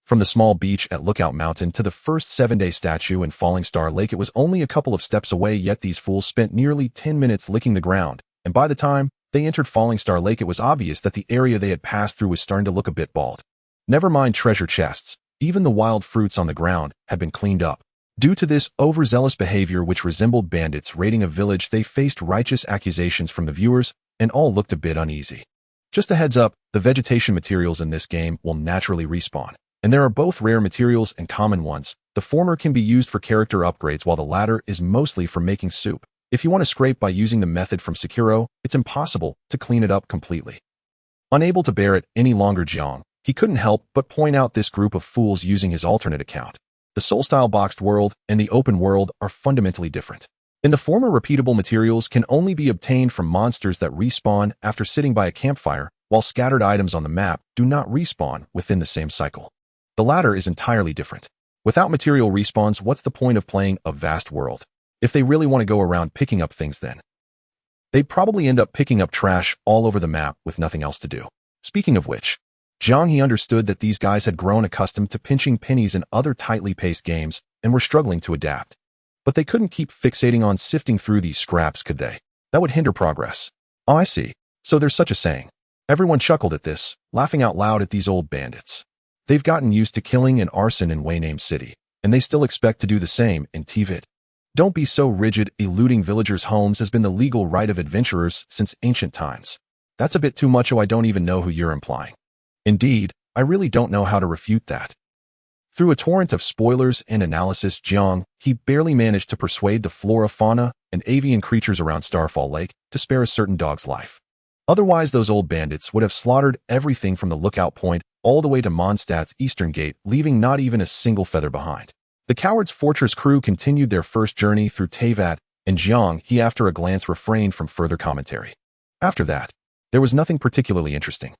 From the small beach at Lookout Mountain to the first 7-day statue in Falling Star Lake, it was only a couple of steps away, yet these fools spent nearly 10 minutes licking the ground, and by the time they entered Falling Star Lake, it was obvious that the area they had passed through was starting to look a bit bald. Never mind treasure chests, even the wild fruits on the ground had been cleaned up. Due to this overzealous behavior, which resembled bandits raiding a village, they faced righteous accusations from the viewers, and all looked a bit uneasy. Just a heads up, the vegetation materials in this game will naturally respawn, and there are both rare materials and common ones. The former can be used for character upgrades, while the latter is mostly for making soup. If you want to scrape by using the method from Sekiro, it's impossible to clean it up completely. Unable to bear it any longer, Jiang He couldn't help but point out this group of fools using his alternate account. The Soul-style boxed world and the open world are fundamentally different. In the former, repeatable materials can only be obtained from monsters that respawn after sitting by a campfire, while scattered items on the map do not respawn within the same cycle. The latter is entirely different. Without material respawns, what's the point of playing a vast world? If they really want to go around picking up things, then they'd probably end up picking up trash all over the map with nothing else to do. Speaking of which, Jiang He understood that these guys had grown accustomed to pinching pennies in other tightly paced games and were struggling to adapt. But they couldn't keep fixating on sifting through these scraps, could they? That would hinder progress. Oh, I see. So there's such a saying. Everyone chuckled at this, laughing out loud at these old bandits. They've gotten used to killing and arson in Wayname City, and they still expect to do the same in Tvet. Don't be so rigid. Eluding villagers' homes has been the legal right of adventurers since ancient times. That's a bit too much. Oh, I don't even know who you're implying. Indeed, I really don't know how to refute that. Through a torrent of spoilers and analysis, Jiang He barely managed to persuade the flora, fauna, and avian creatures around Starfall Lake to spare a certain dog's life. Otherwise, those old bandits would have slaughtered everything from the lookout point all the way to Mondstadt's eastern gate, leaving not even a single feather behind. The Coward's Fortress crew continued their first journey through Teyvat, and Jiang He, after a glance, refrained from further commentary. After that, there was nothing particularly interesting.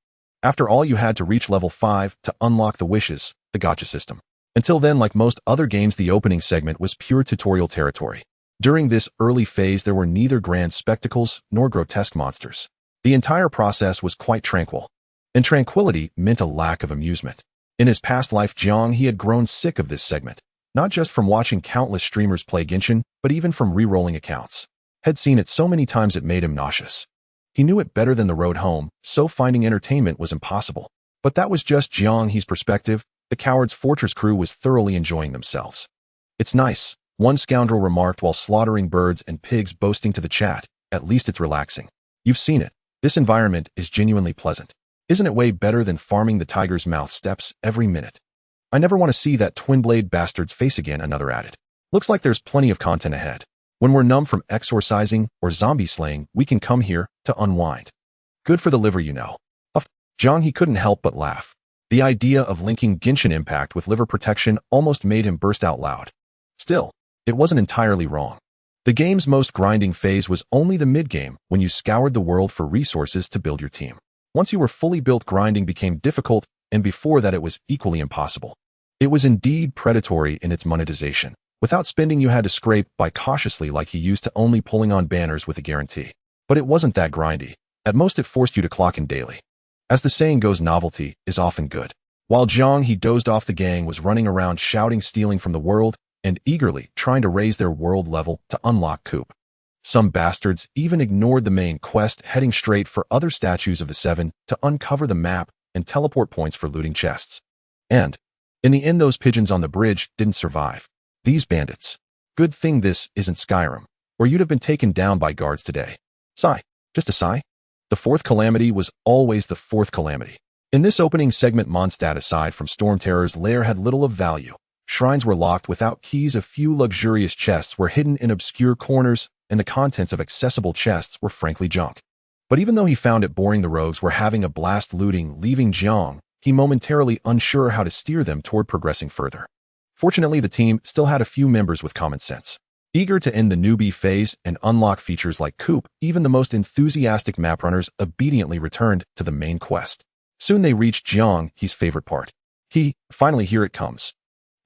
After all, you had to reach level 5 to unlock the wishes, the gacha system. Until then, like most other games, the opening segment was pure tutorial territory. During this early phase, there were neither grand spectacles nor grotesque monsters. The entire process was quite tranquil, and tranquility meant a lack of amusement. In his past life, Jiang He had grown sick of this segment, not just from watching countless streamers play Genshin, but even from re-rolling accounts. Had seen it so many times it made him nauseous. He knew it better than the road home, so finding entertainment was impossible. But that was just Jiang He's perspective. The Coward's Fortress crew was thoroughly enjoying themselves. "It's nice," one scoundrel remarked while slaughtering birds and pigs, boasting to the chat. "At least it's relaxing. You've seen it. This environment is genuinely pleasant. Isn't it way better than farming the tiger's mouth steps every minute? I never want to see that twin-blade bastard's face again," another added. "Looks like there's plenty of content ahead. When we're numb from exorcising or zombie slaying, we can come here to unwind. Good for the liver, you know." Jiang He couldn't help but laugh. The idea of linking Genshin Impact with liver protection almost made him burst out loud. Still, it wasn't entirely wrong. The game's most grinding phase was only the mid-game, when you scoured the world for resources to build your team. Once you were fully built, grinding became difficult, and before that it was equally impossible. It was indeed predatory in its monetization. Without spending, you had to scrape by cautiously like he used to, only pulling on banners with a guarantee. But it wasn't that grindy. At most it forced you to clock in daily. As the saying goes, novelty is often good. While Jiang He dozed off, the gang was running around shouting, stealing from the world, and eagerly trying to raise their world level to unlock Coop. Some bastards even ignored the main quest, heading straight for other statues of the Seven to uncover the map and teleport points for looting chests. And, in the end, those pigeons on the bridge didn't survive. These bandits. Good thing this isn't Skyrim, or you'd have been taken down by guards today. Sigh. Just a sigh. The fourth calamity was always the fourth calamity. In this opening segment, Mondstadt, aside from Storm Terror's lair, had little of value. Shrines were locked without keys, a few luxurious chests were hidden in obscure corners, and the contents of accessible chests were frankly junk. But even though he found it boring, the rogues were having a blast looting, leaving Jiang He momentarily unsure how to steer them toward progressing further. Fortunately, the team still had a few members with common sense. Eager to end the newbie phase and unlock features like Coop, even the most enthusiastic map runners obediently returned to the main quest. Soon they reached Jiang He's favorite part. Finally, here it comes.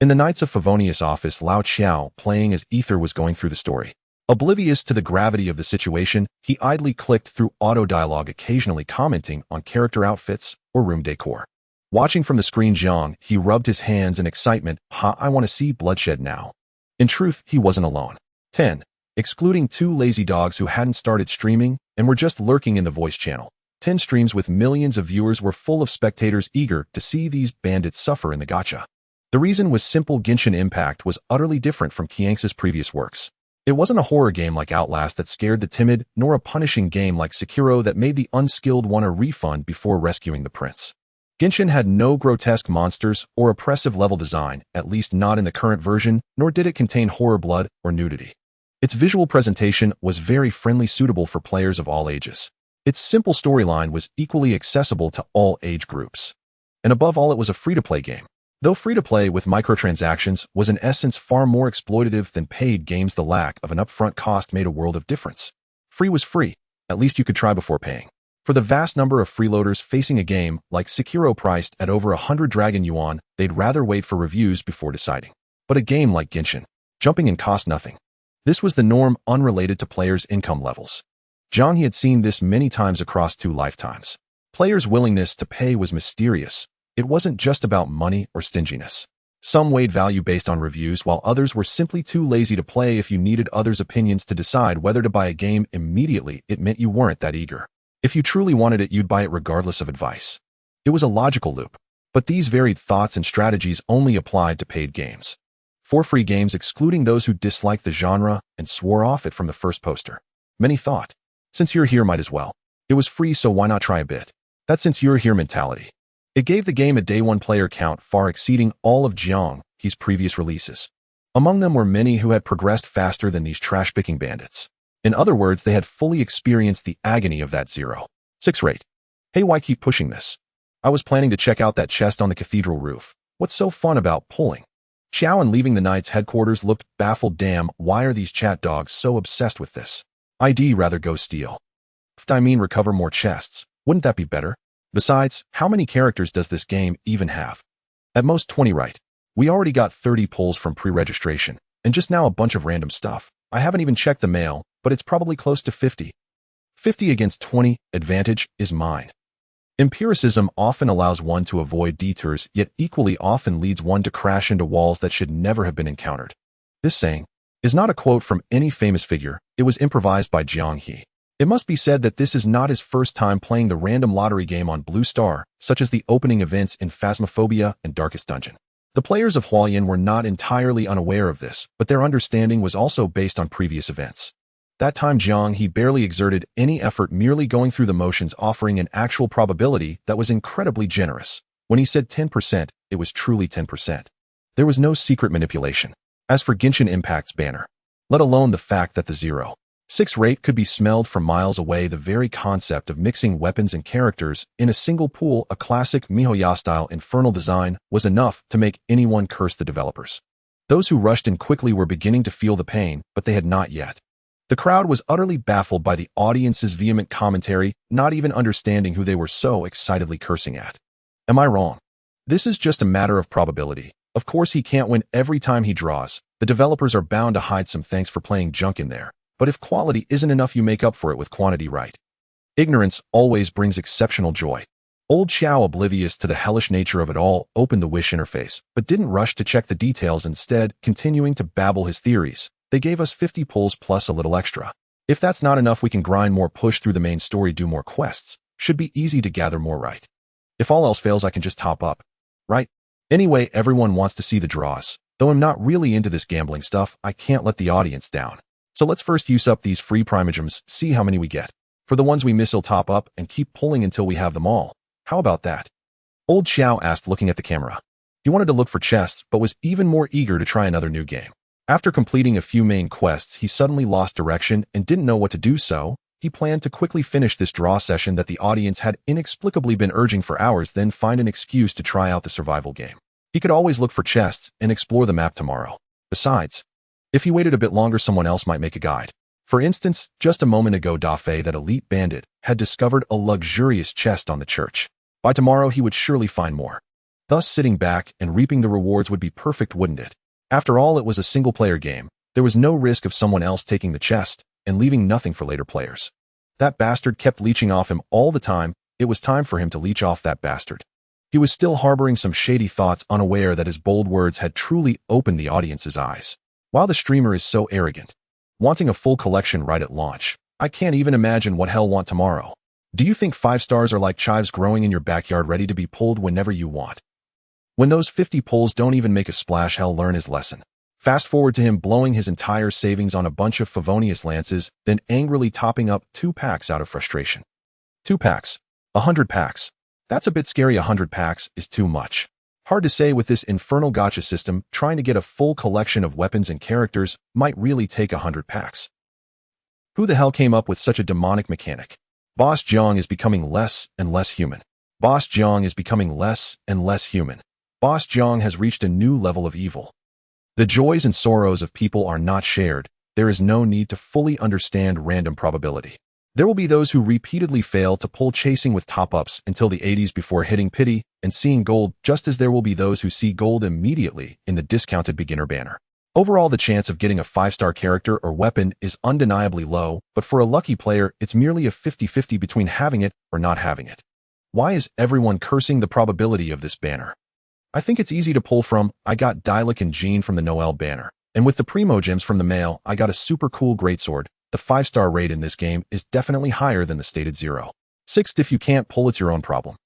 In the Knights of Favonius office, Lao Qiao, playing as Ether, was going through the story. Oblivious to the gravity of the situation, he idly clicked through auto-dialogue, occasionally commenting on character outfits or room decor. Watching from the screen, Jiang He rubbed his hands in excitement. I want to see bloodshed now. In truth, he wasn't alone. 10. Excluding 2 lazy dogs who hadn't started streaming and were just lurking in the voice channel. 10 streams with millions of viewers were full of spectators eager to see these bandits suffer in the gacha. The reason was simple. Genshin Impact was utterly different from Kiang's previous works. It wasn't a horror game like Outlast that scared the timid, nor a punishing game like Sekiro that made the unskilled want a refund before rescuing the prince. Genshin had no grotesque monsters or oppressive level design, at least not in the current version, nor did it contain horror, blood, or nudity. Its visual presentation was very friendly, suitable for players of all ages. Its simple storyline was equally accessible to all age groups. And above all, it was a free-to-play game. Though free-to-play with microtransactions was in essence far more exploitative than paid games, the lack of an upfront cost made a world of difference. Free was free. At least you could try before paying. For the vast number of freeloaders facing a game like Sekiro priced at over 100 Dragon Yuan, they'd rather wait for reviews before deciding. But a game like Genshin, jumping in cost nothing. This was the norm, unrelated to players' income levels. Jiang He had seen this many times across 2 lifetimes. Players' willingness to pay was mysterious. It wasn't just about money or stinginess. Some weighed value based on reviews, while others were simply too lazy to play. If you needed others' opinions to decide whether to buy a game immediately, it meant you weren't that eager. If you truly wanted it, you'd buy it regardless of advice. It was a logical loop. But these varied thoughts and strategies only applied to paid games. For free games, excluding those who disliked the genre and swore off it from the first poster. Many thought, since you're here, might as well. It was free, so why not try a bit? That since you're here mentality. It gave the game a day one player count far exceeding all of Jiang He's previous releases. Among them were many who had progressed faster than these trash-picking bandits. In other words, they had fully experienced the agony of that 0.6 rate. Hey, why keep pushing this? I was planning to check out that chest on the cathedral roof. What's so fun about pulling? Qiao, leaving the Knight's headquarters, looked baffled. Damn, why are these chat dogs so obsessed with this? I'd rather go steal. Recover more chests. Wouldn't that be better? Besides, how many characters does this game even have? At most 20, right? We already got 30 pulls from pre-registration, and just now a bunch of random stuff. I haven't even checked the mail, but it's probably close to 50. 50 against 20, advantage is mine. Empiricism often allows one to avoid detours, yet equally often leads one to crash into walls that should never have been encountered. This saying, is not a quote from any famous figure. It was improvised by Jiang He. It must be said that this is not his first time playing the random lottery game on Blue Star, such as the opening events in Phasmophobia and Darkest Dungeon. The players of Hualien were not entirely unaware of this, but their understanding was also based on previous events. That time Jiang He barely exerted any effort, merely going through the motions, offering an actual probability that was incredibly generous. When he said 10%, it was truly 10%. There was no secret manipulation. As for Genshin Impact's banner, let alone the fact that the 0.6 rate could be smelled from miles away, the very concept of mixing weapons and characters in a single pool, a classic MiHoYo-style infernal design, was enough to make anyone curse the developers. Those who rushed in quickly were beginning to feel the pain, but they had not yet. The crowd was utterly baffled by the audience's vehement commentary, not even understanding who they were so excitedly cursing at. Am I wrong? This is just a matter of probability. Of course he can't win every time he draws. The developers are bound to hide some thanks for playing junk in there. But if quality isn't enough, you make up for it with quantity, right? Ignorance always brings exceptional joy. Old Xiao, oblivious to the hellish nature of it all, opened the Wish interface, but didn't rush to check the details, instead continuing to babble his theories. They gave us 50 pulls plus a little extra. If that's not enough, we can grind more, push through the main story, do more quests. Should be easy to gather more, right? If all else fails, I can just top up, right? Anyway, everyone wants to see the draws. Though I'm not really into this gambling stuff, I can't let the audience down. So let's first use up these free primogems, see how many we get. For the ones we miss, we'll top up and keep pulling until we have them all. How about that? Old Xiao asked, looking at the camera. He wanted to look for chests, but was even more eager to try another new game. After completing a few main quests, he suddenly lost direction and didn't know what to do, so he planned to quickly finish this draw session that the audience had inexplicably been urging for hours, then find an excuse to try out the survival game. He could always look for chests and explore the map tomorrow. Besides, if he waited a bit longer, someone else might make a guide. For instance, just a moment ago, Dafei, that elite bandit, had discovered a luxurious chest on the church. By tomorrow, he would surely find more. Thus, sitting back and reaping the rewards would be perfect, wouldn't it? After all, it was a single-player game. There was no risk of someone else taking the chest and leaving nothing for later players. That bastard kept leeching off him all the time. It was time for him to leech off that bastard. He was still harboring some shady thoughts, unaware that his bold words had truly opened the audience's eyes. While the streamer is so arrogant, wanting a full collection right at launch, I can't even imagine what hell want tomorrow. Do you think 5 stars are like chives growing in your backyard, ready to be pulled whenever you want? When those 50 pulls don't even make a splash, hell learn his lesson. Fast forward to him blowing his entire savings on a bunch of Favonius lances, then angrily topping up 2 packs out of frustration. 2 packs. 100 packs. That's a bit scary. 100 packs is too much. Hard to say with this infernal gacha system. Trying to get a full collection of weapons and characters might really take 100 packs. Who the hell came up with such a demonic mechanic? Boss Jiang is becoming less and less human. Boss Jiang is becoming less and less human. Boss Jiang has reached a new level of evil. The joys and sorrows of people are not shared. There is no need to fully understand random probability. There will be those who repeatedly fail to pull, chasing with top-ups until the 80s before hitting pity and seeing gold, just as there will be those who see gold immediately in the discounted beginner banner. Overall, the chance of getting a 5-star character or weapon is undeniably low, but for a lucky player, it's merely a 50-50 between having it or not having it. Why is everyone cursing the probability of this banner? I think it's easy to pull from. I got Dialek and Jean from the Noel banner, and with the Primogems from the mail, I got a super cool greatsword. The 5-star rate in this game is definitely higher than the stated 0.6. If you can't pull, it's your own problem.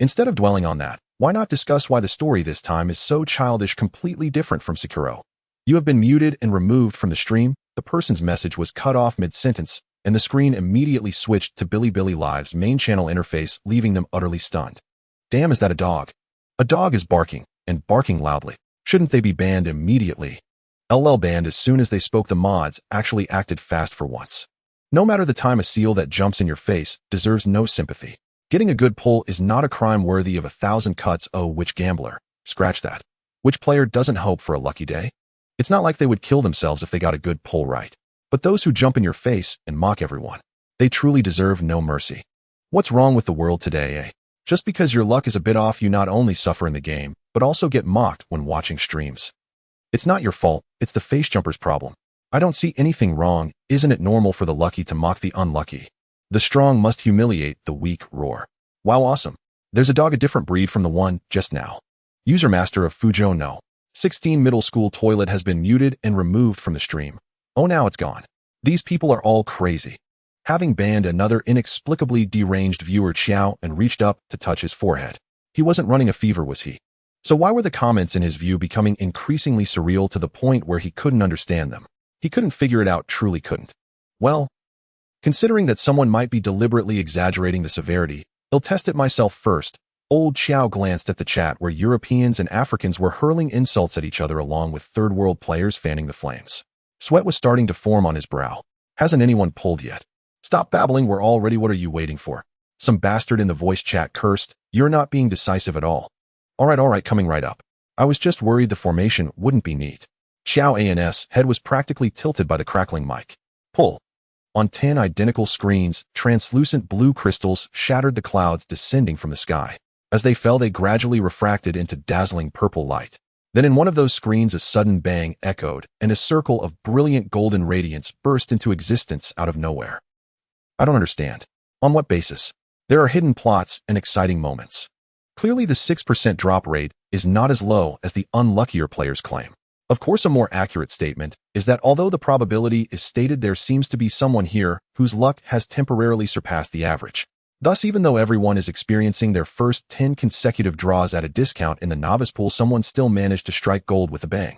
Instead of dwelling on that, why not discuss why the story this time is so childish, completely different from Sekiro? You have been muted and removed from the stream. The person's message was cut off mid-sentence, and the screen immediately switched to Bilibili Live's main channel interface, leaving them utterly stunned. Damn, is that a dog? A dog is barking, and barking loudly. Shouldn't they be banned immediately? LL banned as soon as they spoke. The mods actually acted fast for once. No matter the time, a seal that jumps in your face deserves no sympathy. Getting a good pull is not a crime worthy of 1,000 cuts. Oh, which gambler? Scratch that. Which player doesn't hope for a lucky day? It's not like they would kill themselves if they got a good pull right. But those who jump in your face and mock everyone, they truly deserve no mercy. What's wrong with the world today, eh? Just because your luck is a bit off, you not only suffer in the game, but also get mocked when watching streams. It's not your fault, it's the face jumper's problem. I don't see anything wrong. Isn't it normal for the lucky to mock the unlucky? The strong must humiliate the weak. Roar. Wow, awesome. There's a dog, a different breed from the one just now. User master of Fuzhou no 16 middle school toilet has been muted and removed from the stream. Oh, now it's gone. These people are all crazy. Having banned another inexplicably deranged viewer Xiao and reached up to touch his forehead. He wasn't running a fever, was he? So why were the comments in his view becoming increasingly surreal to the point where he couldn't understand them? He couldn't figure it out, truly couldn't. Well, considering that someone might be deliberately exaggerating the severity, I'll test it myself first. Old Xiao glanced at the chat where Europeans and Africans were hurling insults at each other along with third-world players fanning the flames. Sweat was starting to form on his brow. Hasn't anyone pulled yet? Stop babbling, we're all ready, what are you waiting for? Some bastard in the voice chat cursed. You're not being decisive at all. All right, coming right up. I was just worried the formation wouldn't be neat. Xiao An's head was practically tilted by the crackling mic. Pull. On 10 identical screens, translucent blue crystals shattered the clouds descending from the sky. As they fell, they gradually refracted into dazzling purple light. Then in one of those screens, a sudden bang echoed, and a circle of brilliant golden radiance burst into existence out of nowhere. I don't understand. On what basis? There are hidden plots and exciting moments. Clearly, the 6% drop rate is not as low as the unluckier players claim. Of course, a more accurate statement is that although the probability is stated, there seems to be someone here whose luck has temporarily surpassed the average. Thus, even though everyone is experiencing their first 10 consecutive draws at a discount in the novice pool, someone still managed to strike gold with a bang.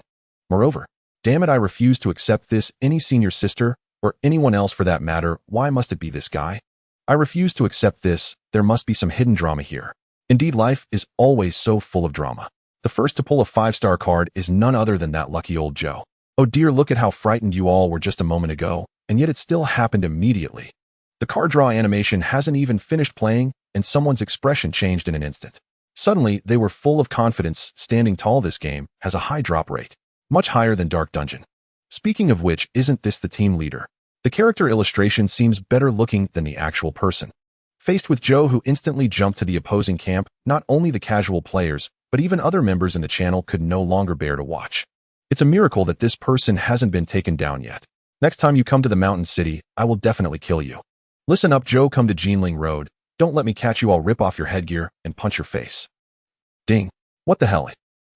Moreover, damn it, I refuse to accept this. Any senior sister, or anyone else for that matter, why must it be this guy? I refuse to accept this. There must be some hidden drama here. Indeed, life is always so full of drama. The first to pull a 5-star card is none other than that lucky old Joe. Oh dear, look at how frightened you all were just a moment ago, and yet it still happened immediately. The card draw animation hasn't even finished playing, and someone's expression changed in an instant. Suddenly, they were full of confidence. Standing tall, this game has a high drop rate, much higher than Dark Dungeon. Speaking of which, isn't this the team leader? The character illustration seems better looking than the actual person. Faced with Joe, who instantly jumped to the opposing camp, not only the casual players, but even other members in the channel could no longer bear to watch. It's a miracle that this person hasn't been taken down yet. Next time you come to the Mountain City, I will definitely kill you. Listen up, Joe, come to Jinling Road. Don't let me catch you. I'll rip off your headgear and punch your face. Ding. What the hell?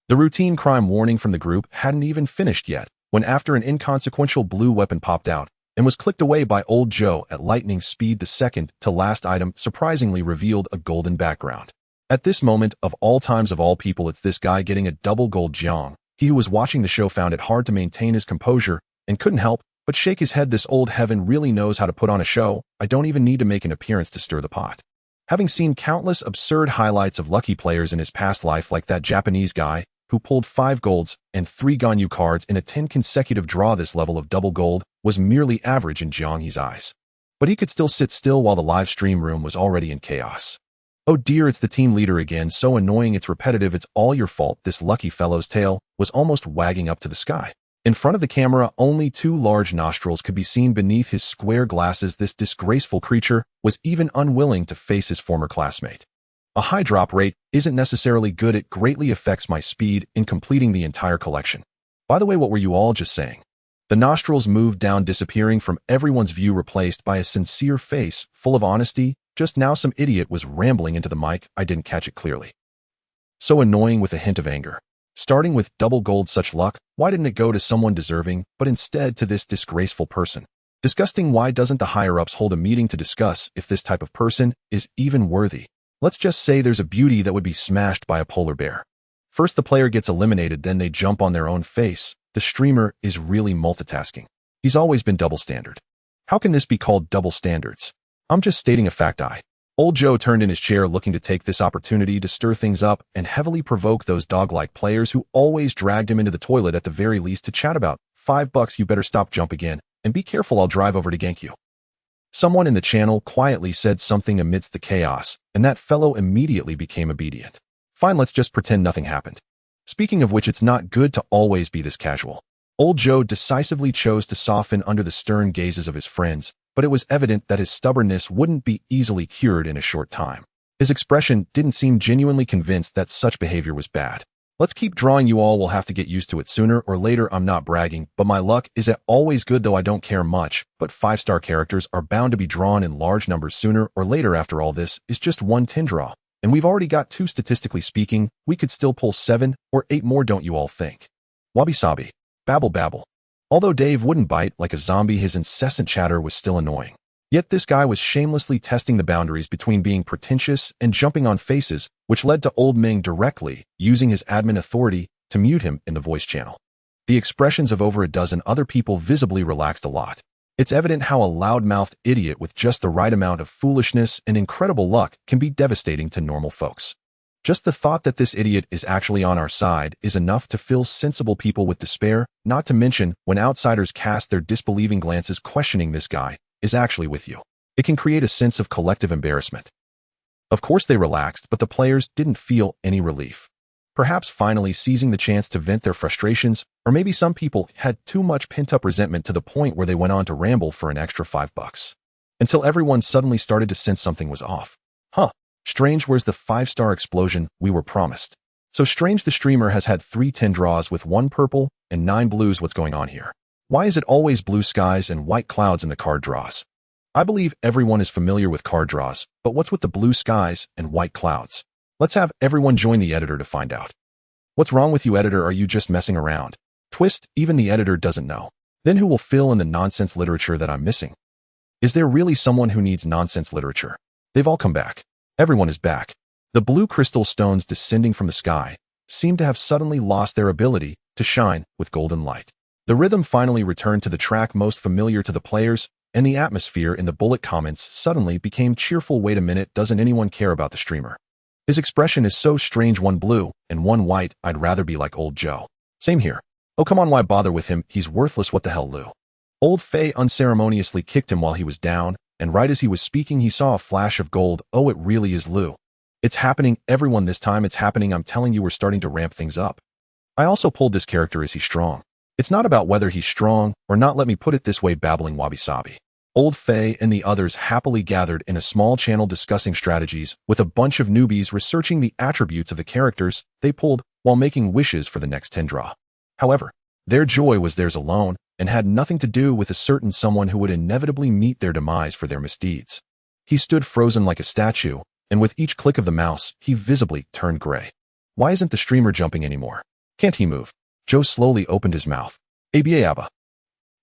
The routine crime warning from the group hadn't even finished yet, when after an inconsequential blue weapon popped out and was clicked away by old Joe at lightning speed, the second to last item surprisingly revealed a golden background. At this moment, of all times of all people, it's this guy getting a double gold. Jiang He, who was watching the show, found it hard to maintain his composure and couldn't help but shake his head. This old heaven really knows how to put on a show. I don't even need to make an appearance to stir the pot. Having seen countless absurd highlights of lucky players in his past life, like that Japanese guy who pulled 5 golds and 3 Ganyu cards in a 10 consecutive draw, this level of double gold was merely average in Jiang He's eyes. But he could still sit still while the live stream room was already in chaos. Oh dear, it's the team leader again. So annoying, it's repetitive, it's all your fault. This lucky fellow's tail was almost wagging up to the sky. In front of the camera, only 2 large nostrils could be seen beneath his square glasses. This disgraceful creature was even unwilling to face his former classmate. A high drop rate isn't necessarily good. It greatly affects my speed in completing the entire collection. By the way, what were you all just saying? The nostrils moved down, disappearing from everyone's view, replaced by a sincere face full of honesty. Just now some idiot was rambling into the mic. I didn't catch it clearly. So annoying, with a hint of anger. Starting with double gold, such luck. Why didn't it go to someone deserving, but instead to this disgraceful person? Disgusting. Why doesn't the higher-ups hold a meeting to discuss if this type of person is even worthy? Let's just say there's a beauty that would be smashed by a polar bear. First the player gets eliminated, then they jump on their own face. The streamer is really multitasking. He's always been double standard. How can this be called double standards? I'm just stating a fact. Old Joe turned in his chair, looking to take this opportunity to stir things up and heavily provoke those dog-like players who always dragged him into the toilet at the very least to chat about $5. You better stop, jump again, and be careful, I'll drive over to gank you. Someone in the channel quietly said something amidst the chaos, and that fellow immediately became obedient. Fine, let's just pretend nothing happened. Speaking of which, it's not good to always be this casual. Old Joe decisively chose to soften under the stern gazes of his friends, but it was evident that his stubbornness wouldn't be easily cured in a short time. His expression didn't seem genuinely convinced that such behavior was bad. Let's keep drawing, you all will have to get used to it sooner or later. I'm not bragging, but my luck is always good, though I don't care much, but 5-star characters are bound to be drawn in large numbers sooner or later. After all, this is just one 10 draw. And we've already got 2 statistically speaking, we could still pull 7 or 8 more, don't you all think? Wabi-sabi. Babble babble. Although Dave wouldn't bite like a zombie, his incessant chatter was still annoying. Yet this guy was shamelessly testing the boundaries between being pretentious and jumping on faces, which led to Old Ming directly using his admin authority to mute him in the voice channel. The expressions of over a dozen other people visibly relaxed a lot. It's evident how a loud-mouthed idiot with just the right amount of foolishness and incredible luck can be devastating to normal folks. Just the thought that this idiot is actually on our side is enough to fill sensible people with despair, not to mention when outsiders cast their disbelieving glances questioning this guy is actually with you. It can create a sense of collective embarrassment. Of course they relaxed, but the players didn't feel any relief. Perhaps finally seizing the chance to vent their frustrations, or maybe some people had too much pent-up resentment to the point where they went on to ramble for an extra $5. Until everyone suddenly started to sense something was off. Huh. Strange, where's the 5-star explosion we were promised? So Strange the streamer has had 3 10 draws with 1 purple and 9 blues. What's going on here? Why is it always blue skies and white clouds in the card draws? I believe everyone is familiar with card draws, but what's with the blue skies and white clouds? Let's have everyone join the editor to find out. What's wrong with you, editor? Are you just messing around? Twist, even the editor doesn't know. Then who will fill in the nonsense literature that I'm missing? Is there really someone who needs nonsense literature? They've all come back. Everyone is back. The blue crystal stones descending from the sky seem to have suddenly lost their ability to shine with golden light. The rhythm finally returned to the track most familiar to the players, and the atmosphere in the bullet comments suddenly became cheerful. Wait a minute, doesn't anyone care about the streamer? His expression is so strange, 1 blue and 1 white. I'd rather be like old Joe. Same here. Oh, come on, why bother with him? He's worthless. What the hell, Lou? Old Faye unceremoniously kicked him while he was down, and right as he was speaking, he saw a flash of gold. Oh, it really is Lou. It's happening, everyone, this time it's happening. I'm telling you, we're starting to ramp things up. I also pulled this character. Is he strong? It's not about whether he's strong or not, let me put it this way, babbling wabi-sabi. Old Faye and the others happily gathered in a small channel discussing strategies with a bunch of newbies researching the attributes of the characters they pulled while making wishes for the next 10 draw. However, their joy was theirs alone and had nothing to do with a certain someone who would inevitably meet their demise for their misdeeds. He stood frozen like a statue, and with each click of the mouse, he visibly turned gray. Why isn't the streamer jumping anymore? Can't he move? Joe slowly opened his mouth. Abba abba.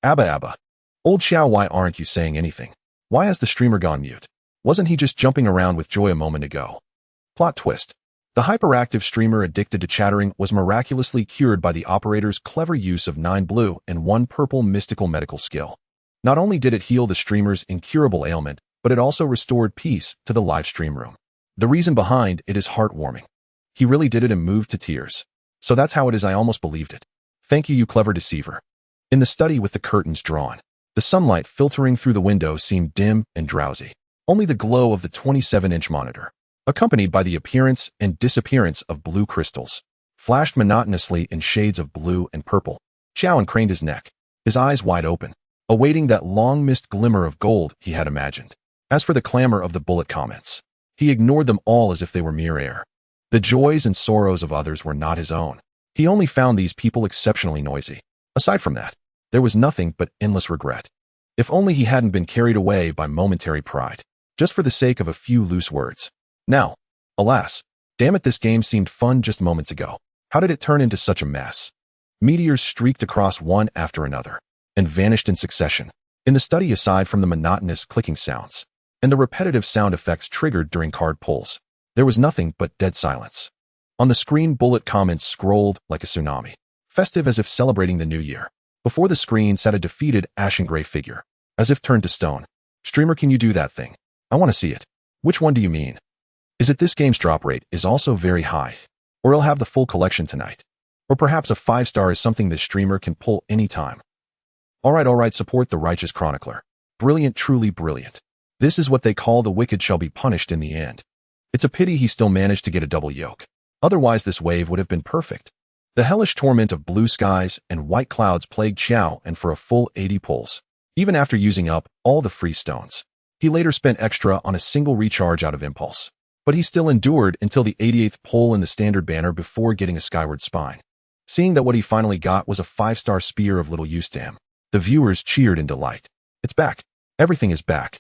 Abba abba. Old Xiao, why aren't you saying anything? Why has the streamer gone mute? Wasn't he just jumping around with joy a moment ago? Plot twist. The hyperactive streamer addicted to chattering was miraculously cured by the operator's clever use of 9 blue and 1 purple mystical medical skill. Not only did it heal the streamer's incurable ailment, but it also restored peace to the live stream room. The reason behind it is heartwarming. He really did it and moved to tears. So that's how it is. I almost believed it. Thank you, you clever deceiver. In the study with the curtains drawn, the sunlight filtering through the window seemed dim and drowsy. Only the glow of the 27-inch monitor, accompanied by the appearance and disappearance of blue crystals, flashed monotonously in shades of blue and purple. Xiao craned his neck, his eyes wide open, awaiting that long-missed glimmer of gold he had imagined. As for the clamor of the bullet comments, he ignored them all as if they were mere air. The joys and sorrows of others were not his own. He only found these people exceptionally noisy. Aside from that, there was nothing but endless regret. If only he hadn't been carried away by momentary pride, just for the sake of a few loose words. Now, alas, damn it, this game seemed fun just moments ago. How did it turn into such a mess? Meteors streaked across one after another and vanished in succession. In the study, aside from the monotonous clicking sounds and the repetitive sound effects triggered during card pulls, there was nothing but dead silence. On the screen, bullet comments scrolled like a tsunami, festive as if celebrating the new year. Before the screen sat a defeated ashen gray figure, as if turned to stone. Streamer, can you do that thing? I want to see it. Which one do you mean? Is it this game's drop rate is also very high? Or he'll have the full collection tonight? Or perhaps a 5-star is something this streamer can pull anytime? Alright, support the righteous chronicler. Brilliant, truly brilliant. This is what they call the wicked shall be punished in the end. It's a pity he still managed to get a double yoke. Otherwise this wave would have been perfect. The hellish torment of blue skies and white clouds plagued Xiao and for a full 80 pulls, even after using up all the free stones. He later spent extra on a single recharge out of impulse, but he still endured until the 88th pull in the standard banner before getting a skyward spine. Seeing that what he finally got was a 5-star spear of little use to him, the viewers cheered in delight. It's back. Everything is back.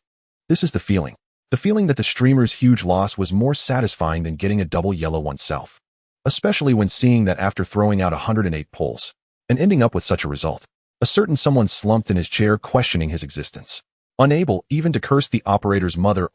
This is the feeling. The feeling that the streamer's huge loss was more satisfying than getting a double yellow oneself, especially when seeing that after throwing out 108 pulls and ending up with such a result, a certain someone slumped in his chair questioning his existence, unable even to curse the operator's mother.